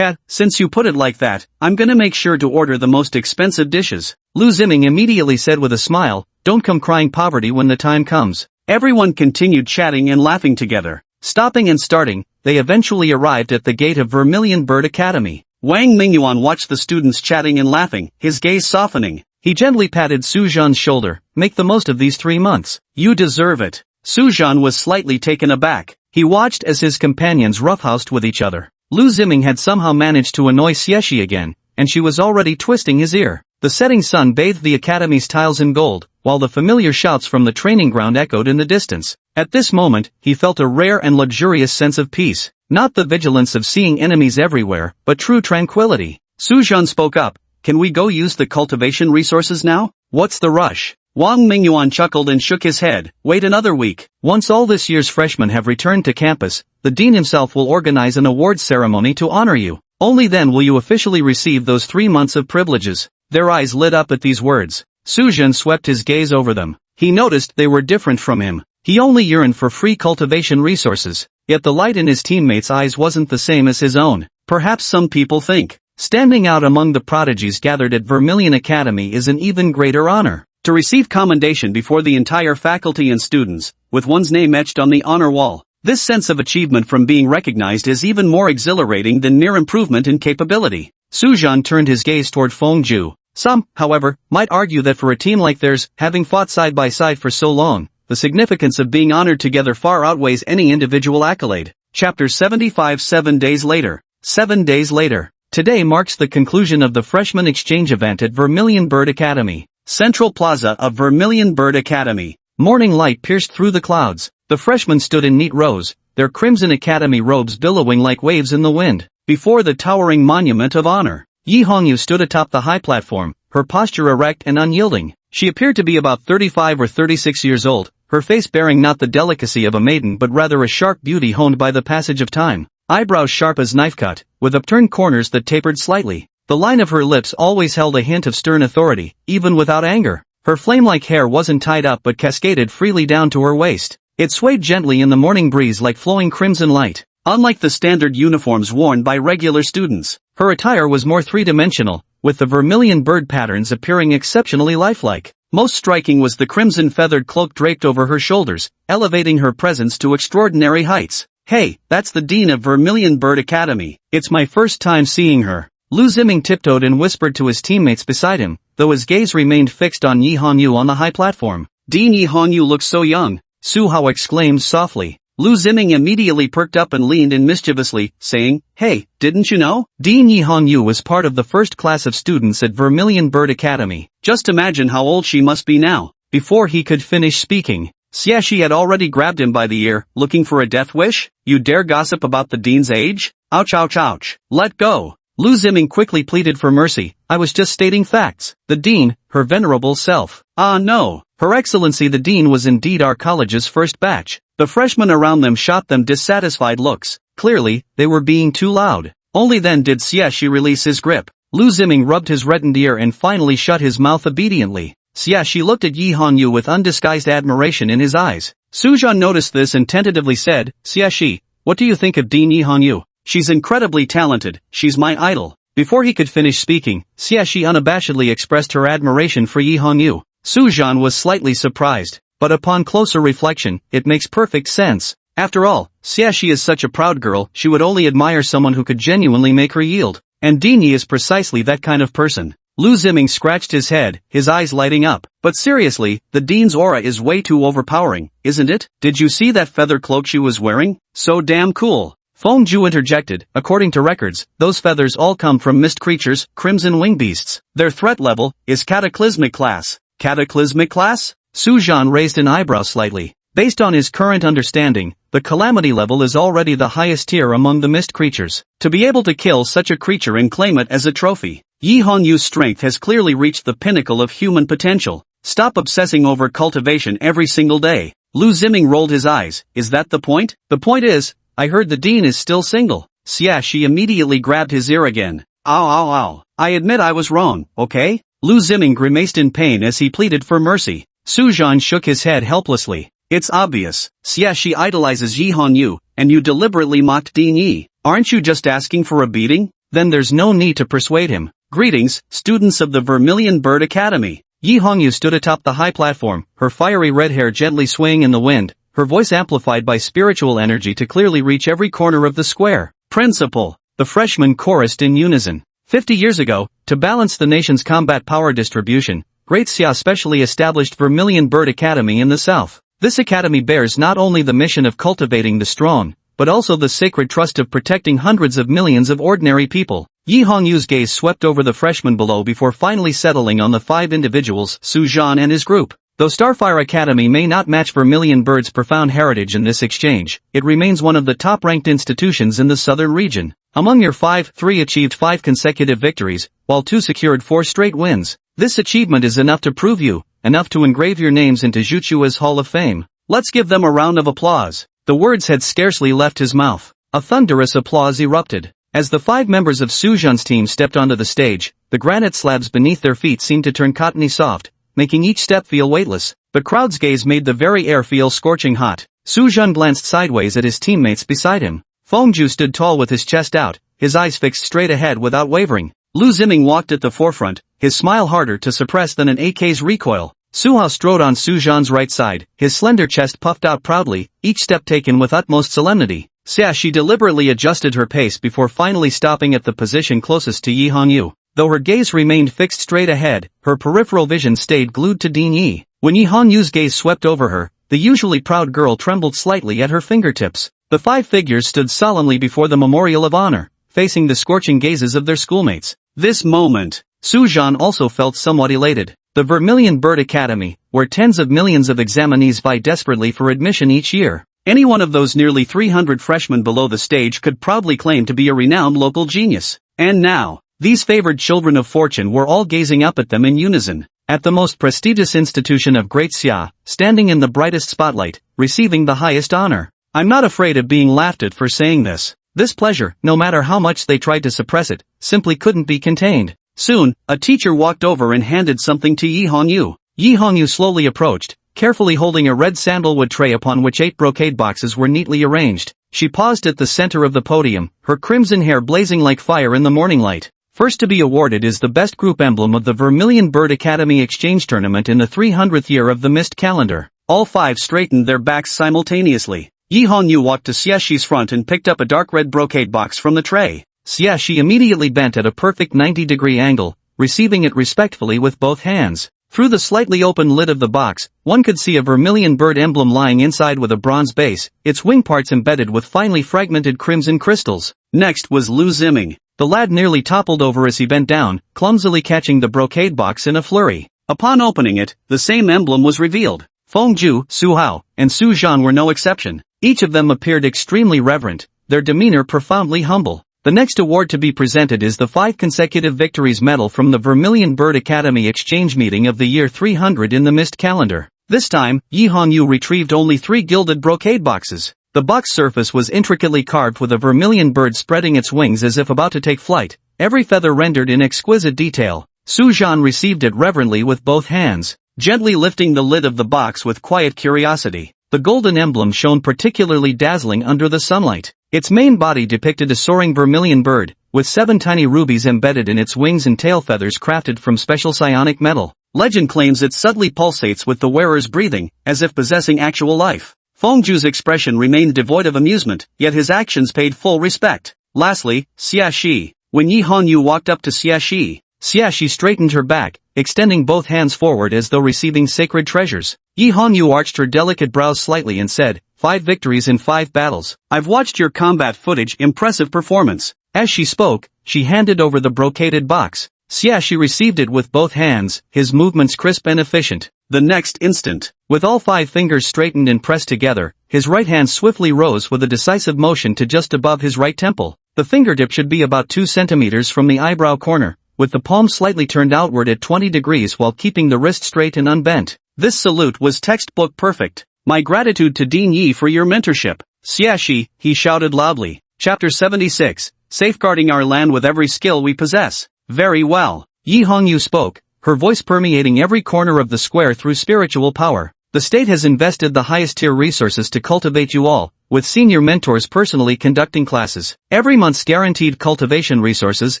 Since you put it like that, I'm gonna make sure to order the most expensive dishes." Lu Ziming immediately said with a smile, "Don't come crying poverty when the time comes." Everyone continued chatting and laughing together. Stopping and starting, they eventually arrived at the gate of Vermilion Bird Academy. Wang Mingyuan watched the students chatting and laughing, his gaze softening. He gently patted Sujan's shoulder. "Make the most of these 3 months. You deserve it." Sujan was slightly taken aback. He watched as his companions roughhoused with each other. Lu Ziming had somehow managed to annoy Xieshi again, and she was already twisting his ear. The setting sun bathed the academy's tiles in gold, while the familiar shouts from the training ground echoed in the distance. At this moment, he felt a rare and luxurious sense of peace. Not the vigilance of seeing enemies everywhere, but true tranquility. Sujan spoke up. "Can we go use the cultivation resources now? What's the rush?" Wang Mingyuan chuckled and shook his head. "Wait another week. Once all this year's freshmen have returned to campus, the dean himself will organize an awards ceremony to honor you. Only then will you officially receive those 3 months of privileges." Their eyes lit up at these words. Sujan swept his gaze over them. He noticed they were different from him. He only yearned for free cultivation resources, yet the light in his teammates' eyes wasn't the same as his own. Perhaps some people think Standing out among the prodigies gathered at Vermilion Academy is an even greater honor. To receive commendation before the entire faculty and students, with one's name etched on the honor wall. This sense of achievement from being recognized is even more exhilarating than mere improvement in capability. Suzhan turned his gaze toward Fengju. Some, however, might argue that for a team like theirs, having fought side by side for so long, the significance of being honored together far outweighs any individual accolade. Chapter 75 7 days later. 7 days later. Today marks the conclusion of the freshman exchange event at Vermilion Bird Academy. Central Plaza of Vermilion Bird Academy. Morning light pierced through the clouds. The freshmen stood in neat rows, their crimson academy robes billowing like waves in the wind, before the towering monument of honor. Yi Hongyu stood atop the high platform, her posture erect and unyielding. She appeared to be about 35 or 36 years old, her face bearing not the delicacy of a maiden but rather a sharp beauty honed by the passage of time. Eyebrows sharp as knife cut, with upturned corners that tapered slightly. The line of her lips always held a hint of stern authority, even without anger. Her flame-like hair wasn't tied up but cascaded freely down to her waist. It swayed gently in the morning breeze like flowing crimson light. Unlike the standard uniforms worn by regular students, her attire was more three-dimensional, with the vermilion bird patterns appearing exceptionally lifelike. Most striking was the crimson feathered cloak draped over her shoulders, elevating her presence to extraordinary heights. Hey, that's the dean of Vermilion Bird Academy. It's my first time seeing her. Lu Ziming tiptoed and whispered to his teammates beside him, though his gaze remained fixed on Yi Hongyu on the high platform. Dean Yi Hongyu looks so young, Su Hao exclaimed softly. Lu Ziming immediately perked up and leaned in mischievously, saying, "Hey, didn't you know? Dean Yi Hongyu was part of the first class of students at Vermilion Bird Academy. Just imagine how old she must be now." Before he could finish speaking, Xiaxi had already grabbed him by the ear, looking for a death wish. "You dare gossip about the dean's age? Ouch ouch ouch. Let go." Lu Ziming quickly pleaded for mercy. "I was just stating facts. The dean, her venerable self." "Ah no. Her Excellency the dean was indeed our college's first batch." The freshmen around them shot them dissatisfied looks. Clearly, they were being too loud. Only then did Xiaxi release his grip. Lu Ziming rubbed his reddened ear and finally shut his mouth obediently. Xiaxi looked at Yi Hongyu with undisguised admiration in his eyes. Suzhan noticed this and tentatively said, "Xiaxi, what do you think of Dean Yi Hongyu? She's incredibly talented, she's my idol." Before he could finish speaking, Xiaxi unabashedly expressed her admiration for Yi Hongyu. Suzhan was slightly surprised, but upon closer reflection, it makes perfect sense. After all, Xiaxi is such a proud girl, she would only admire someone who could genuinely make her yield. And Dean Yi is precisely that kind of person. Lu Ziming scratched his head, his eyes lighting up. "But seriously, the dean's aura is way too overpowering, isn't it? Did you see that feather cloak she was wearing? So damn cool." Feng Ju interjected, "According to records, those feathers all come from mist creatures, crimson wing beasts. Their threat level is cataclysmic class." Cataclysmic class? Suzhan raised an eyebrow slightly. Based on his current understanding, the calamity level is already the highest tier among the mist creatures. To be able to kill such a creature and claim it as a trophy, Yi Hongyu's strength has clearly reached the pinnacle of human potential. Stop obsessing over cultivation every single day. Lu Ziming rolled his eyes. "Is that the point?" "The point is, I heard the dean is still single." Xiaxi immediately grabbed his ear again. "Ow ow ow. I admit I was wrong, okay?" Lu Ziming grimaced in pain as he pleaded for mercy. Suzhan shook his head helplessly. "It's obvious. Xiaxi idolizes Yi Hongyu, and you deliberately mocked Dean Yi. Aren't you just asking for a beating? Then there's no need to persuade him." "Greetings, students of the Vermilion Bird Academy." Yi Hongyu stood atop the high platform, her fiery red hair gently swaying in the wind, her voice amplified by spiritual energy to clearly reach every corner of the square. "Principal," the freshmen chorused in unison. 50 years ago, to balance the nation's combat power distribution, Great Xia specially established Vermilion Bird Academy in the south. This academy bears not only the mission of cultivating the strong, but also the sacred trust of protecting hundreds of millions of ordinary people. Yi Hongyu's gaze swept over the freshmen below before finally settling on the 5 individuals, Suzhan and his group. Though Starfire Academy may not match Vermilion Bird's profound heritage in this exchange, it remains one of the top-ranked institutions in the southern region. Among your 5, 3 achieved 5 consecutive victories, while 2 secured 4 straight wins. This achievement is enough to prove you, enough to engrave your names into Zhuchua's Hall of Fame. Let's give them a round of applause. The words had scarcely left his mouth. A thunderous applause erupted. As the 5 members of Suzhan's team stepped onto the stage, the granite slabs beneath their feet seemed to turn cottony soft, making each step feel weightless. The crowd's gaze made the very air feel scorching hot. Suzhan glanced sideways at his teammates beside him. Fengju stood tall with his chest out, his eyes fixed straight ahead without wavering. Lu Ziming walked at the forefront, his smile harder to suppress than an AK's recoil. Su Hao strode on Su Zhan's right side, his slender chest puffed out proudly, each step taken with utmost solemnity. She deliberately adjusted her pace before finally stopping at the position closest to Yi Hongyu. Though her gaze remained fixed straight ahead, her peripheral vision stayed glued to Ding Yi. When Yi Hongyu's gaze swept over her, the usually proud girl trembled slightly at her fingertips. The 5 figures stood solemnly before the memorial of honor, facing the scorching gazes of their schoolmates. This moment, Su Zhan also felt somewhat elated. The Vermilion Bird Academy, where tens of millions of examinees vie desperately for admission each year. Any one of those nearly 300 freshmen below the stage could proudly claim to be a renowned local genius. And now, these favored children of fortune were all gazing up at them in unison. At the most prestigious institution of Great Xia, standing in the brightest spotlight, receiving the highest honor. I'm not afraid of being laughed at for saying this. This pleasure, no matter how much they tried to suppress it, simply couldn't be contained. Soon, a teacher walked over and handed something to Yi Hongyu. Yi Hongyu slowly approached, carefully holding a red sandalwood tray upon which 8 brocade boxes were neatly arranged. She paused at the center of the podium, her crimson hair blazing like fire in the morning light. First to be awarded is the best group emblem of the Vermilion Bird Academy Exchange Tournament in the 300th year of the Mist calendar. All 5 straightened their backs simultaneously. Yi Hongyu walked to Xiaxi's front and picked up a dark red brocade box from the tray. Xiaxi immediately bent at a perfect 90-degree angle, receiving it respectfully with both hands. Through the slightly open lid of the box, one could see a vermilion bird emblem lying inside with a bronze base, its wing parts embedded with finely fragmented crimson crystals. Next was Lu Ziming. The lad nearly toppled over as he bent down, clumsily catching the brocade box in a flurry. Upon opening it, the same emblem was revealed. Feng Ju, Su Hao, and Su Zhan were no exception. Each of them appeared extremely reverent, their demeanor profoundly humble. The next award to be presented is the 5 consecutive victories medal from the Vermilion Bird Academy exchange meeting of the year 300 in the Mist calendar. This time, Yi Hongyu retrieved only 3 gilded brocade boxes. The box surface was intricately carved with a vermilion bird spreading its wings as if about to take flight, every feather rendered in exquisite detail. Su Zhan received it reverently with both hands, gently lifting the lid of the box with quiet curiosity. The golden emblem shone particularly dazzling under the sunlight. Its main body depicted a soaring vermilion bird, with 7 tiny rubies embedded in its wings and tail feathers crafted from special psionic metal. Legend claims it subtly pulsates with the wearer's breathing, as if possessing actual life. Feng Ju's expression remained devoid of amusement, yet his actions paid full respect. Lastly, Xiaxi. When Yi Hongyu walked up to Xiaxi, Xiaxi straightened her back, extending both hands forward as though receiving sacred treasures. Yi Hongyu arched her delicate brows slightly and said, 5 victories in 5 battles. I've watched your combat footage, impressive performance. As she spoke, she handed over the brocaded box. Xiaxi received it with both hands, his movements crisp and efficient. The next instant, with all 5 fingers straightened and pressed together, his right hand swiftly rose with a decisive motion to just above his right temple. The fingertip should be about 2 centimeters from the eyebrow corner, with the palm slightly turned outward at 20 degrees while keeping the wrist straight and unbent. This salute was textbook perfect. My gratitude to Ding Yi for your mentorship. Xiaxi, he shouted loudly. Chapter 76, Safeguarding our land with every skill we possess. Very well. Yi Hongyu spoke, her voice permeating every corner of the square through spiritual power. The state has invested the highest tier resources to cultivate you all, with senior mentors personally conducting classes. Every month's guaranteed cultivation resources,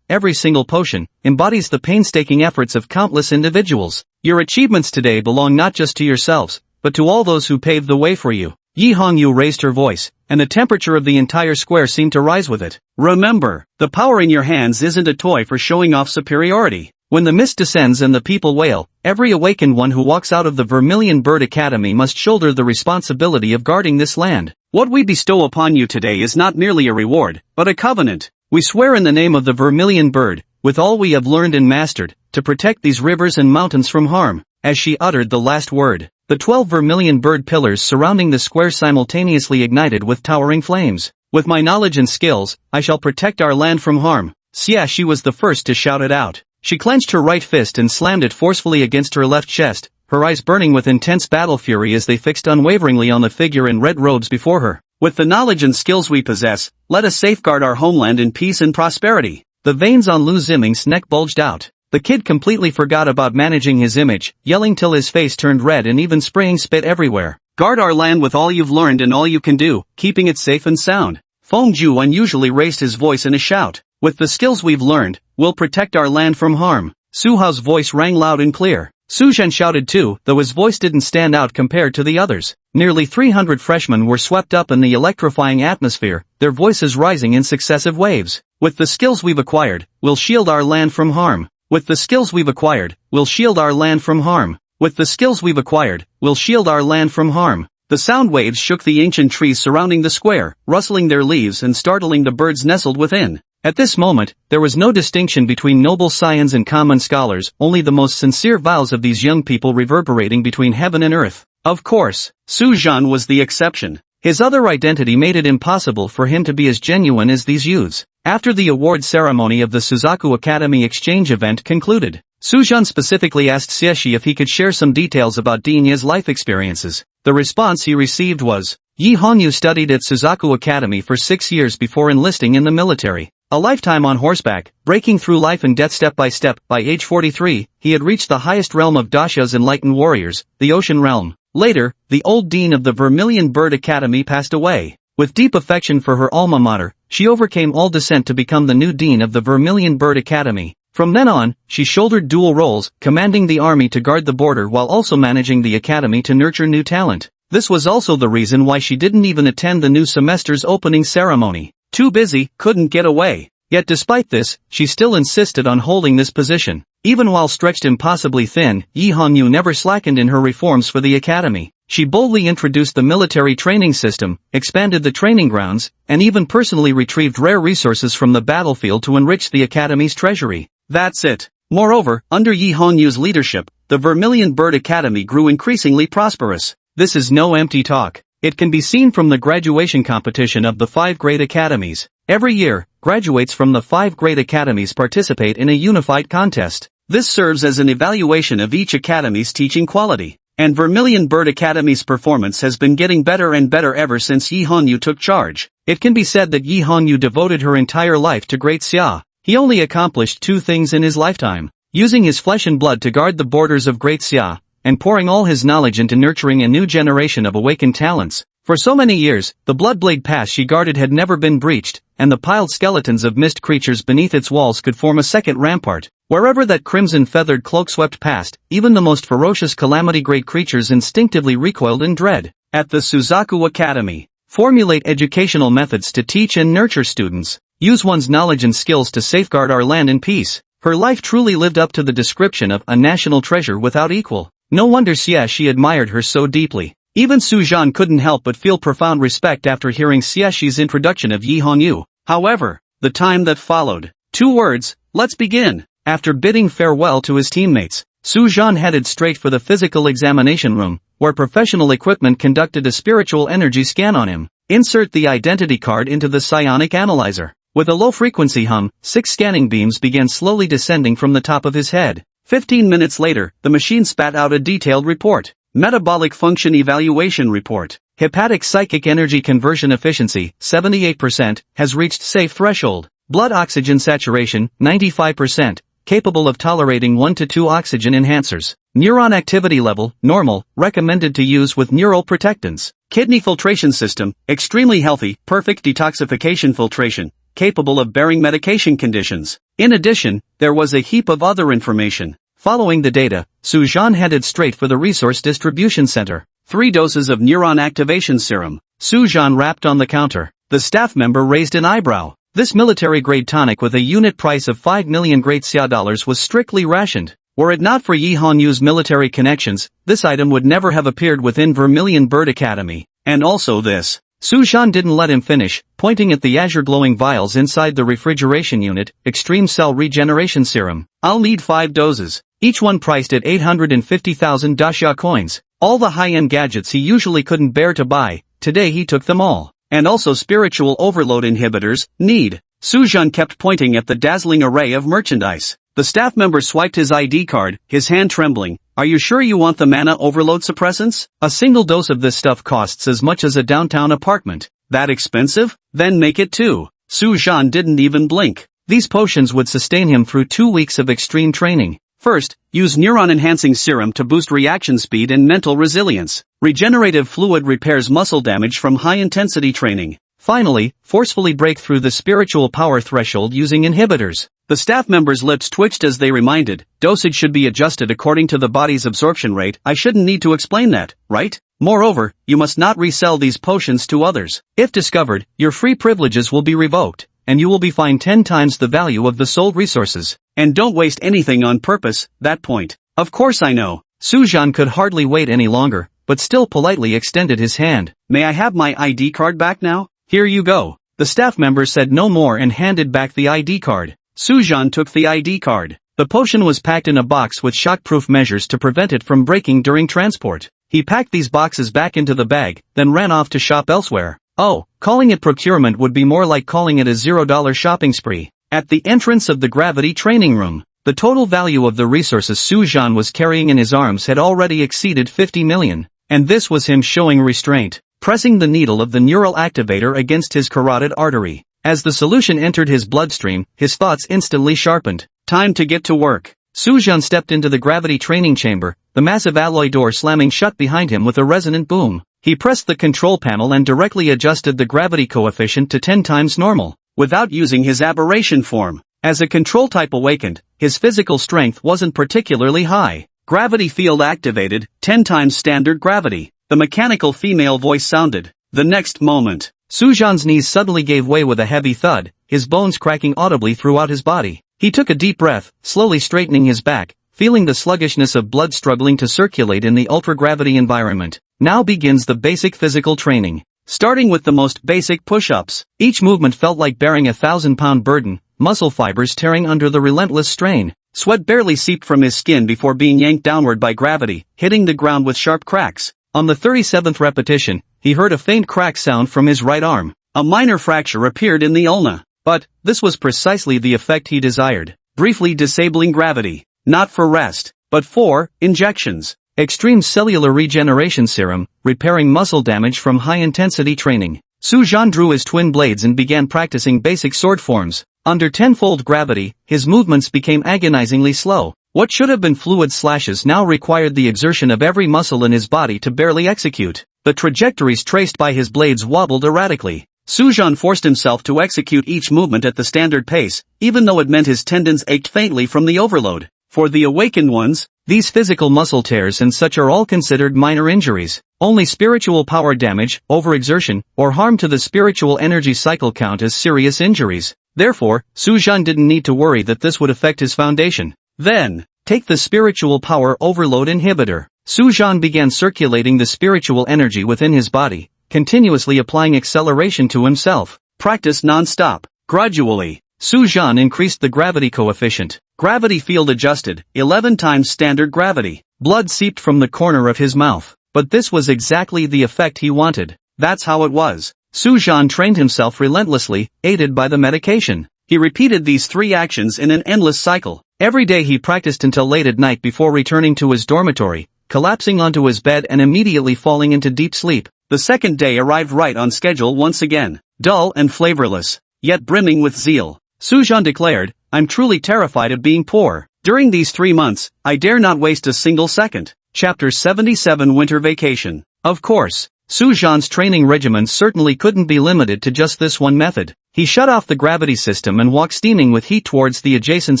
every single potion, embodies the painstaking efforts of countless individuals. Your achievements today belong not just to yourselves, but to all those who paved the way for you. Yi Hongyu raised her voice, and the temperature of the entire square seemed to rise with it. Remember, the power in your hands isn't a toy for showing off superiority. When the mist descends and the people wail, every awakened one who walks out of the Vermilion Bird Academy must shoulder the responsibility of guarding this land. What we bestow upon you today is not merely a reward, but a covenant. We swear in the name of the Vermilion Bird, with all we have learned and mastered, to protect these rivers and mountains from harm. As she uttered the last word, the 12 vermilion bird pillars surrounding the square simultaneously ignited with towering flames. With my knowledge and skills, I shall protect our land from harm. Xiaxi was the first to shout it out. She clenched her right fist and slammed it forcefully against her left chest, her eyes burning with intense battle fury as they fixed unwaveringly on the figure in red robes before her. With the knowledge and skills we possess, let us safeguard our homeland in peace and prosperity. The veins on Lu Ziming's neck bulged out. The kid completely forgot about managing his image, yelling till his face turned red and even spraying spit everywhere. Guard our land with all you've learned and all you can do, keeping it safe and sound. Feng Ju unusually raised his voice in a shout. With the skills we've learned, we'll protect our land from harm. Su Hao's voice rang loud and clear. Su Zhen shouted too, though his voice didn't stand out compared to the others. Nearly 300 freshmen were swept up in the electrifying atmosphere, their voices rising in successive waves. With the skills we've acquired, we'll shield our land from harm. With the skills we've acquired, we'll shield our land from harm. With the skills we've acquired, we'll shield our land from harm. The sound waves shook the ancient trees surrounding the square, rustling their leaves and startling the birds nestled within. At this moment, there was no distinction between noble scions and common scholars, only the most sincere vows of these young people reverberating between heaven and earth. Of course, Su Zhen was the exception. His other identity made it impossible for him to be as genuine as these youths. After the award ceremony of the Suzaku Academy exchange event concluded, Su Zhen specifically asked Xieshi if he could share some details about Dinya's life experiences. The response he received was, Yi Hongyu studied at Suzaku Academy for 6 years before enlisting in the military. A lifetime on horseback, breaking through life and death step by step. By age 43, he had reached the highest realm of Dasha's enlightened warriors, the Ocean Realm. Later, the old dean of the Vermilion Bird Academy passed away. With deep affection for her alma mater, she overcame all dissent to become the new dean of the Vermilion Bird Academy. From then on, she shouldered dual roles, commanding the army to guard the border while also managing the academy to nurture new talent. This was also the reason why she didn't even attend the new semester's opening ceremony. Too busy, couldn't get away. Yet despite this, she still insisted on holding this position. Even while stretched impossibly thin, Yi Hongyu never slackened in her reforms for the academy. She boldly introduced the military training system, expanded the training grounds, and even personally retrieved rare resources from the battlefield to enrich the academy's treasury. That's it. Moreover, under Yi Hongyu's leadership, the Vermilion Bird Academy grew increasingly prosperous. This is no empty talk. It can be seen from the graduation competition of the 5 great academies. Every year, graduates from the 5 great academies participate in a unified contest. This serves as an evaluation of each academy's teaching quality. And Vermilion Bird Academy's performance has been getting better and better ever since Yi Hongyu took charge. It can be said that Yi Hongyu devoted her entire life to Great Xia. He only accomplished 2 things in his lifetime: using his flesh and blood to guard the borders of Great Xia, and pouring all his knowledge into nurturing a new generation of awakened talents. For so many years, the Bloodblade Pass she guarded had never been breached, and the piled skeletons of mist creatures beneath its walls could form a second rampart. Wherever that crimson-feathered cloak swept past, even the most ferocious calamity-grade creatures instinctively recoiled in dread. At the Suzaku Academy, formulate educational methods to teach and nurture students. Use one's knowledge and skills to safeguard our land in peace. Her life truly lived up to the description of a national treasure without equal. No wonder Xieshi admired her so deeply. Even Su Zhen couldn't help but feel profound respect after hearing Xieshi's introduction of Yi Hongyu. However, the time that followed. 2 words, let's begin. After bidding farewell to his teammates, Su Zhen headed straight for the physical examination room, where professional equipment conducted a spiritual energy scan on him. Insert the identity card into the psionic analyzer. With a low-frequency hum, 6 scanning beams began slowly descending from the top of his head. 15 minutes later, the machine spat out a detailed report. Metabolic Function Evaluation Report. Hepatic Psychic Energy Conversion Efficiency, 78%, has reached safe threshold. Blood oxygen saturation, 95%, capable of tolerating 1 to 2 oxygen enhancers. Neuron activity level, normal, recommended to use with neural protectants. Kidney filtration system, extremely healthy, perfect detoxification filtration, capable of bearing medication conditions. In addition, there was a heap of other information. Following the data, Su Zhen headed straight for the resource distribution center. 3 doses of neuron activation serum. Su Zhen rapped on the counter. The staff member raised an eyebrow. This military-grade tonic with a unit price of 5 million Great Xia dollars was strictly rationed. Were it not for Yi Honyu's military connections, this item would never have appeared within Vermilion Bird Academy. And also this. Su Zhen didn't let him finish, pointing at the azure-glowing vials inside the refrigeration unit. Extreme Cell Regeneration Serum. I'll need 5 doses. Each one priced at 850,000 Daxia coins. All the high-end gadgets he usually couldn't bear to buy, today he took them all. And also spiritual overload inhibitors, need. Su Zhen kept pointing at the dazzling array of merchandise. The staff member swiped his ID card, his hand trembling. Are you sure you want the mana overload suppressants? A single dose of this stuff costs as much as a downtown apartment. That expensive? Then make it 2. Su Zhen didn't even blink. These potions would sustain him through 2 weeks of extreme training. First, use neuron-enhancing serum to boost reaction speed and mental resilience. Regenerative fluid repairs muscle damage from high-intensity training. Finally, forcefully break through the spiritual power threshold using inhibitors. The staff members' lips twitched as they reminded, dosage should be adjusted according to the body's absorption rate. I shouldn't need to explain that, right? Moreover, you must not resell these potions to others. If discovered, your free privileges will be revoked, and you will be fined 10 times the value of the sold resources. And don't waste anything on purpose, that point. Of course I know. Sujan could hardly wait any longer, but still politely extended his hand. May I have my ID card back now? Here you go. The staff member said no more and handed back the ID card. Sujan took the ID card. The potion was packed in a box with shockproof measures to prevent it from breaking during transport. He packed these boxes back into the bag, then ran off to shop elsewhere. Oh, calling it procurement would be more like calling it a $0 shopping spree. At the entrance of the gravity training room, the total value of the resources Sujan was carrying in his arms had already exceeded 50 million. And this was him showing restraint, pressing the needle of the neural activator against his carotid artery. As the solution entered his bloodstream, his thoughts instantly sharpened. Time to get to work. Sujan stepped into the gravity training chamber, the massive alloy door slamming shut behind him with a resonant boom. He pressed the control panel and directly adjusted the gravity coefficient to 10 times normal, without using his aberration form. As a control type awakened, his physical strength wasn't particularly high. Gravity field activated, 10 times standard gravity. The mechanical female voice sounded. The next moment, Sujan's knees suddenly gave way with a heavy thud, his bones cracking audibly throughout his body. He took a deep breath, slowly straightening his back, feeling the sluggishness of blood struggling to circulate in the ultragravity environment. Now begins the basic physical training. Starting with the most basic push-ups. Each movement felt like bearing a 1,000-pound burden, muscle fibers tearing under the relentless strain. Sweat barely seeped from his skin before being yanked downward by gravity, hitting the ground with sharp cracks. On the 37th repetition, he heard a faint crack sound from his right arm. A minor fracture appeared in the ulna. But, this was precisely the effect he desired. Briefly disabling gravity. Not for rest, but for injections. Extreme cellular regeneration serum, repairing muscle damage from high-intensity training. Sujan drew his twin blades and began practicing basic sword forms. Under tenfold gravity, his movements became agonizingly slow. What should have been fluid slashes now required the exertion of every muscle in his body to barely execute. The trajectories traced by his blades wobbled erratically. Sujan forced himself to execute each movement at the standard pace, even though it meant his tendons ached faintly from the overload. For the awakened ones, these physical muscle tears and such are all considered minor injuries. Only spiritual power damage, overexertion, or harm to the spiritual energy cycle count as serious injuries. Therefore, Sujan didn't need to worry that this would affect his foundation. Then, take the spiritual power overload inhibitor. Sujan began circulating the spiritual energy within his body, continuously applying acceleration to himself. Practice non-stop. Gradually, Sujan increased the gravity coefficient. Gravity field adjusted, 11 times standard gravity. Blood seeped from the corner of his mouth. But this was exactly the effect he wanted. That's how it was. Sujan trained himself relentlessly, aided by the medication. He repeated these 3 actions in an endless cycle. Every day he practiced until late at night before returning to his dormitory, collapsing onto his bed and immediately falling into deep sleep. The second day arrived right on schedule once again, dull and flavorless, yet brimming with zeal. Sujan declared, "I'm truly terrified of being poor. During these 3 months, I dare not waste a single second." Chapter 77 Winter Vacation. Of course, Sujan's training regimen certainly couldn't be limited to just this one method. He shut off the gravity system and walked steaming with heat towards the adjacent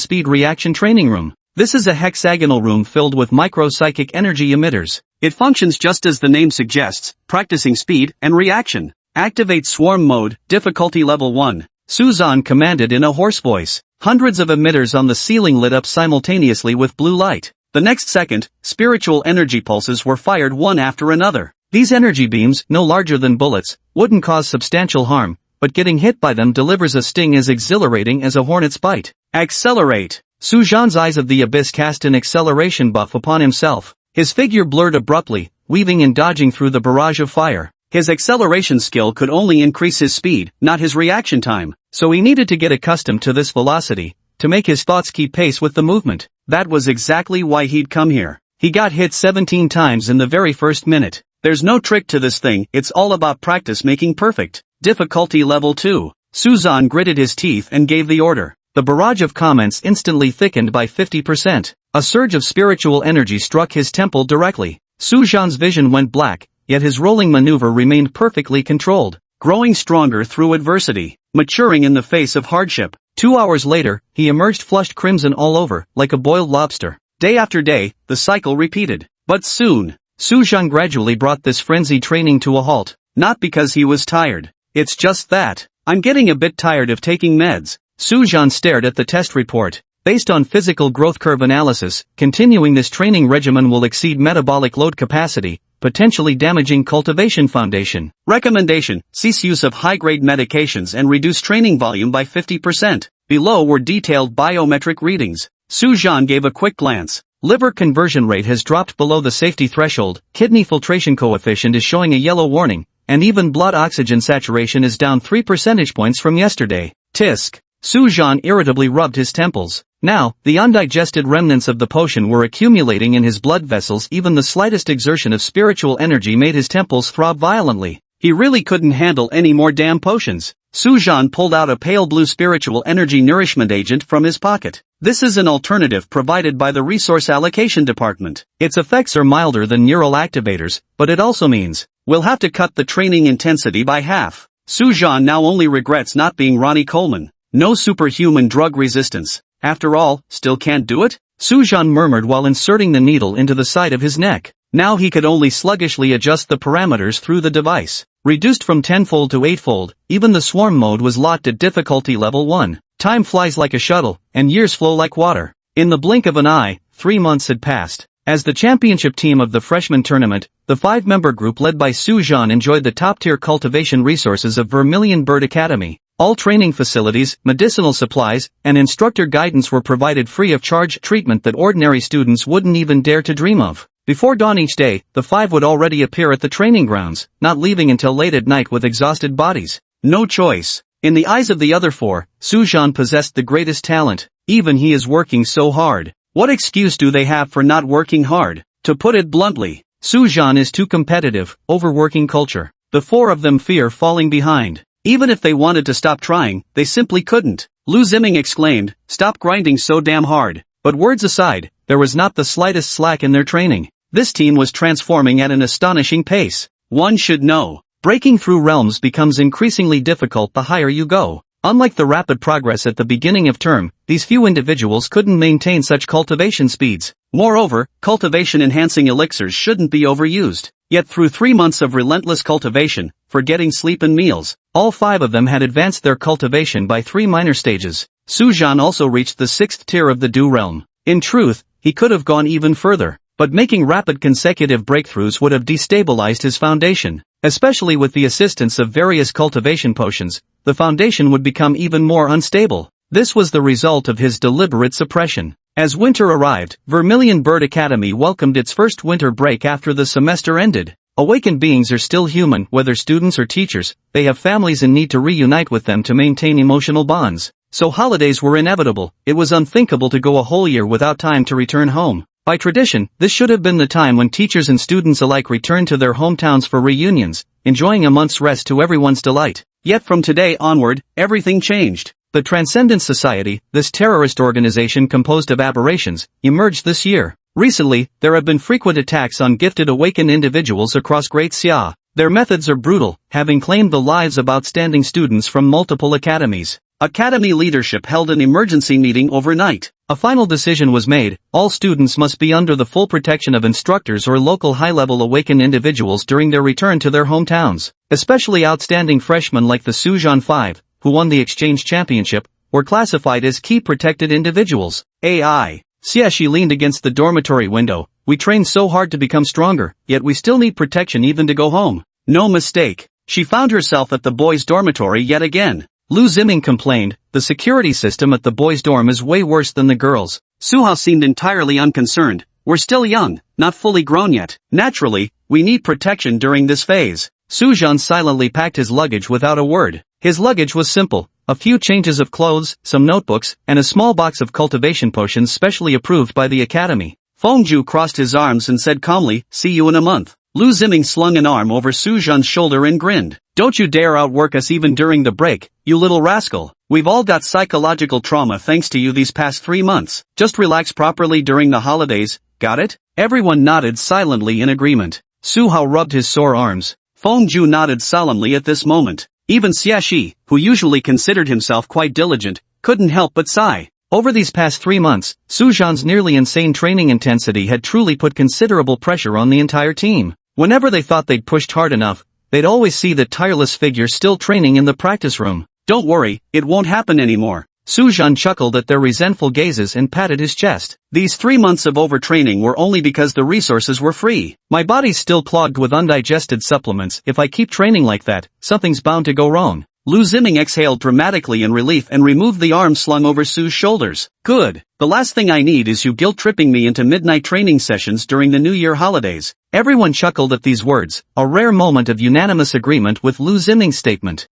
speed reaction training room. This is a hexagonal room filled with micro-psychic energy emitters. It functions just as the name suggests, practicing speed and reaction. Activate swarm mode, difficulty level 1. Sujan commanded in a hoarse voice. Hundreds of emitters on the ceiling lit up simultaneously with blue light. The next second, spiritual energy pulses were fired one after another. These energy beams, no larger than bullets, wouldn't cause substantial harm, but getting hit by them delivers a sting as exhilarating as a hornet's bite. Accelerate! Sujan's eyes of the abyss cast an acceleration buff upon himself. His figure blurred abruptly, weaving and dodging through the barrage of fire. His acceleration skill could only increase his speed, not his reaction time, so he needed to get accustomed to this velocity, to make his thoughts keep pace with the movement. That was exactly why he'd come here. He got hit 17 times in the very first minute. There's no trick to this thing, it's all about practice making perfect. Difficulty level 2. Sujan gritted his teeth and gave the order. The barrage of comments instantly thickened by 50%. A surge of spiritual energy struck his temple directly. Sujan's vision went black, yet his rolling maneuver remained perfectly controlled. growing stronger through adversity, maturing in the face of hardship. 2 hours later, he emerged flushed crimson all over, like a boiled lobster. Day after day, the cycle repeated. But soon, Suzhan gradually brought this frenzied training to a halt. Not because he was tired. It's just that, I'm getting a bit tired of taking meds. Suzhan stared at the test report. Based on physical growth curve analysis, continuing this training regimen will exceed metabolic load capacity, potentially damaging cultivation foundation. Recommendation: cease use of high-grade medications and reduce training volume by 50%. Below were detailed biometric readings. Suzhan gave a quick glance. Liver conversion rate has dropped below the safety threshold, kidney filtration coefficient is showing a yellow warning, and even blood oxygen saturation is down 3 percentage points from yesterday. Tisk. Suzhan irritably rubbed his temples. Now, the undigested remnants of the potion were accumulating in his blood vessels. Even the slightest exertion of spiritual energy made his temples throb violently. He really couldn't handle any more damn potions. Suzhan pulled out a pale blue spiritual energy nourishment agent from his pocket. This is an alternative provided by the Resource Allocation Department. Its effects are milder than neural activators, but it also means we'll have to cut the training intensity by half. Suzhan now only regrets not being Ronnie Coleman. No superhuman drug resistance. After all, still can't do it? Suzhan murmured while inserting the needle into the side of his neck. Now he could only sluggishly adjust the parameters through the device. Reduced from 10-fold to 8-fold, even the swarm mode was locked at difficulty level 1. Time flies like a shuttle, and years flow like water. In the blink of an eye, 3 months had passed. As the championship team of the freshman tournament, the 5-member group led by Suzhan enjoyed the top-tier cultivation resources of Vermilion Bird Academy. All training facilities, medicinal supplies, and instructor guidance were provided free of charge, treatment that ordinary students wouldn't even dare to dream of. Before dawn each day, the 5 would already appear at the training grounds, not leaving until late at night with exhausted bodies. No choice. In the eyes of the other 4, Suzhan possessed the greatest talent. Even he is working so hard. What excuse do they have for not working hard? To put it bluntly, Suzhan is too competitive, overworking culture. The 4 of them fear falling behind. Even if they wanted to stop trying, they simply couldn't. Lu Ziming exclaimed, "Stop grinding so damn hard." But words aside, there was not the slightest slack in their training. This team was transforming at an astonishing pace. One should know, breaking through realms becomes increasingly difficult the higher you go. Unlike the rapid progress at the beginning of term, these few individuals couldn't maintain such cultivation speeds. Moreover, cultivation-enhancing elixirs shouldn't be overused. Yet through 3 months of relentless cultivation, forgetting sleep and meals, all 5 of them had advanced their cultivation by 3 minor stages. Suzhan also reached the 6th tier of the Dew realm. In truth, he could have gone even further, but making rapid consecutive breakthroughs would have destabilized his foundation. Especially with the assistance of various cultivation potions, the foundation would become even more unstable. This was the result of his deliberate suppression. As winter arrived, Vermilion Bird Academy welcomed its first winter break after the semester ended. Awakened beings are still human, whether students or teachers. They have families and need to reunite with them to maintain emotional bonds. So holidays were inevitable. It was unthinkable to go a whole year without time to return home. By tradition, this should have been the time when teachers and students alike returned to their hometowns for reunions, enjoying a month's rest to everyone's delight. Yet from today onward, everything changed. The Transcendence Society, this terrorist organization composed of aberrations, emerged this year. Recently, there have been frequent attacks on gifted awakened individuals across Great Xia. Their methods are brutal, having claimed the lives of outstanding students from multiple academies. Academy leadership held an emergency meeting overnight. A final decision was made: all students must be under the full protection of instructors or local high-level awakened individuals during their return to their hometowns. Especially outstanding freshmen like the Suzhan 5, who won the exchange championship, were classified as key protected individuals. AI. Xie leaned against the dormitory window. We trained so hard to become stronger, yet we still need protection even to go home. No mistake. She found herself at the boys' dormitory yet again. Lu Ziming complained, the security system at the boys' dorm is way worse than the girls'. Suhao seemed entirely unconcerned. We're still young, not fully grown yet. Naturally, we need protection during this phase. Suzhan silently packed his luggage without a word. His luggage was simple: a few changes of clothes, some notebooks, and a small box of cultivation potions specially approved by the academy. Fengju crossed his arms and said calmly, "See you in a month." Lu Ziming slung an arm over Suzhan's shoulder and grinned. "Don't you dare outwork us even during the break, you little rascal. We've all got psychological trauma thanks to you these past 3 months. Just relax properly during the holidays, got it?" Everyone nodded silently in agreement. Suhao rubbed his sore arms. Feng Ju nodded solemnly at this moment. Even Xiaxi, who usually considered himself quite diligent, couldn't help but sigh. Over these past 3 months, Su Zhan's nearly insane training intensity had truly put considerable pressure on the entire team. Whenever they thought they'd pushed hard enough, they'd always see the tireless figure still training in the practice room. Don't worry, it won't happen anymore. Su Zhan chuckled at their resentful gazes and patted his chest. These 3 months of overtraining were only because the resources were free. My body's still clogged with undigested supplements. If I keep training like that, something's bound to go wrong. Lu Ziming exhaled dramatically in relief and removed the arm slung over Su's shoulders. Good. The last thing I need is you guilt-tripping me into midnight training sessions during the New Year holidays. Everyone chuckled at these words, a rare moment of unanimous agreement with Lu Ziming's statement.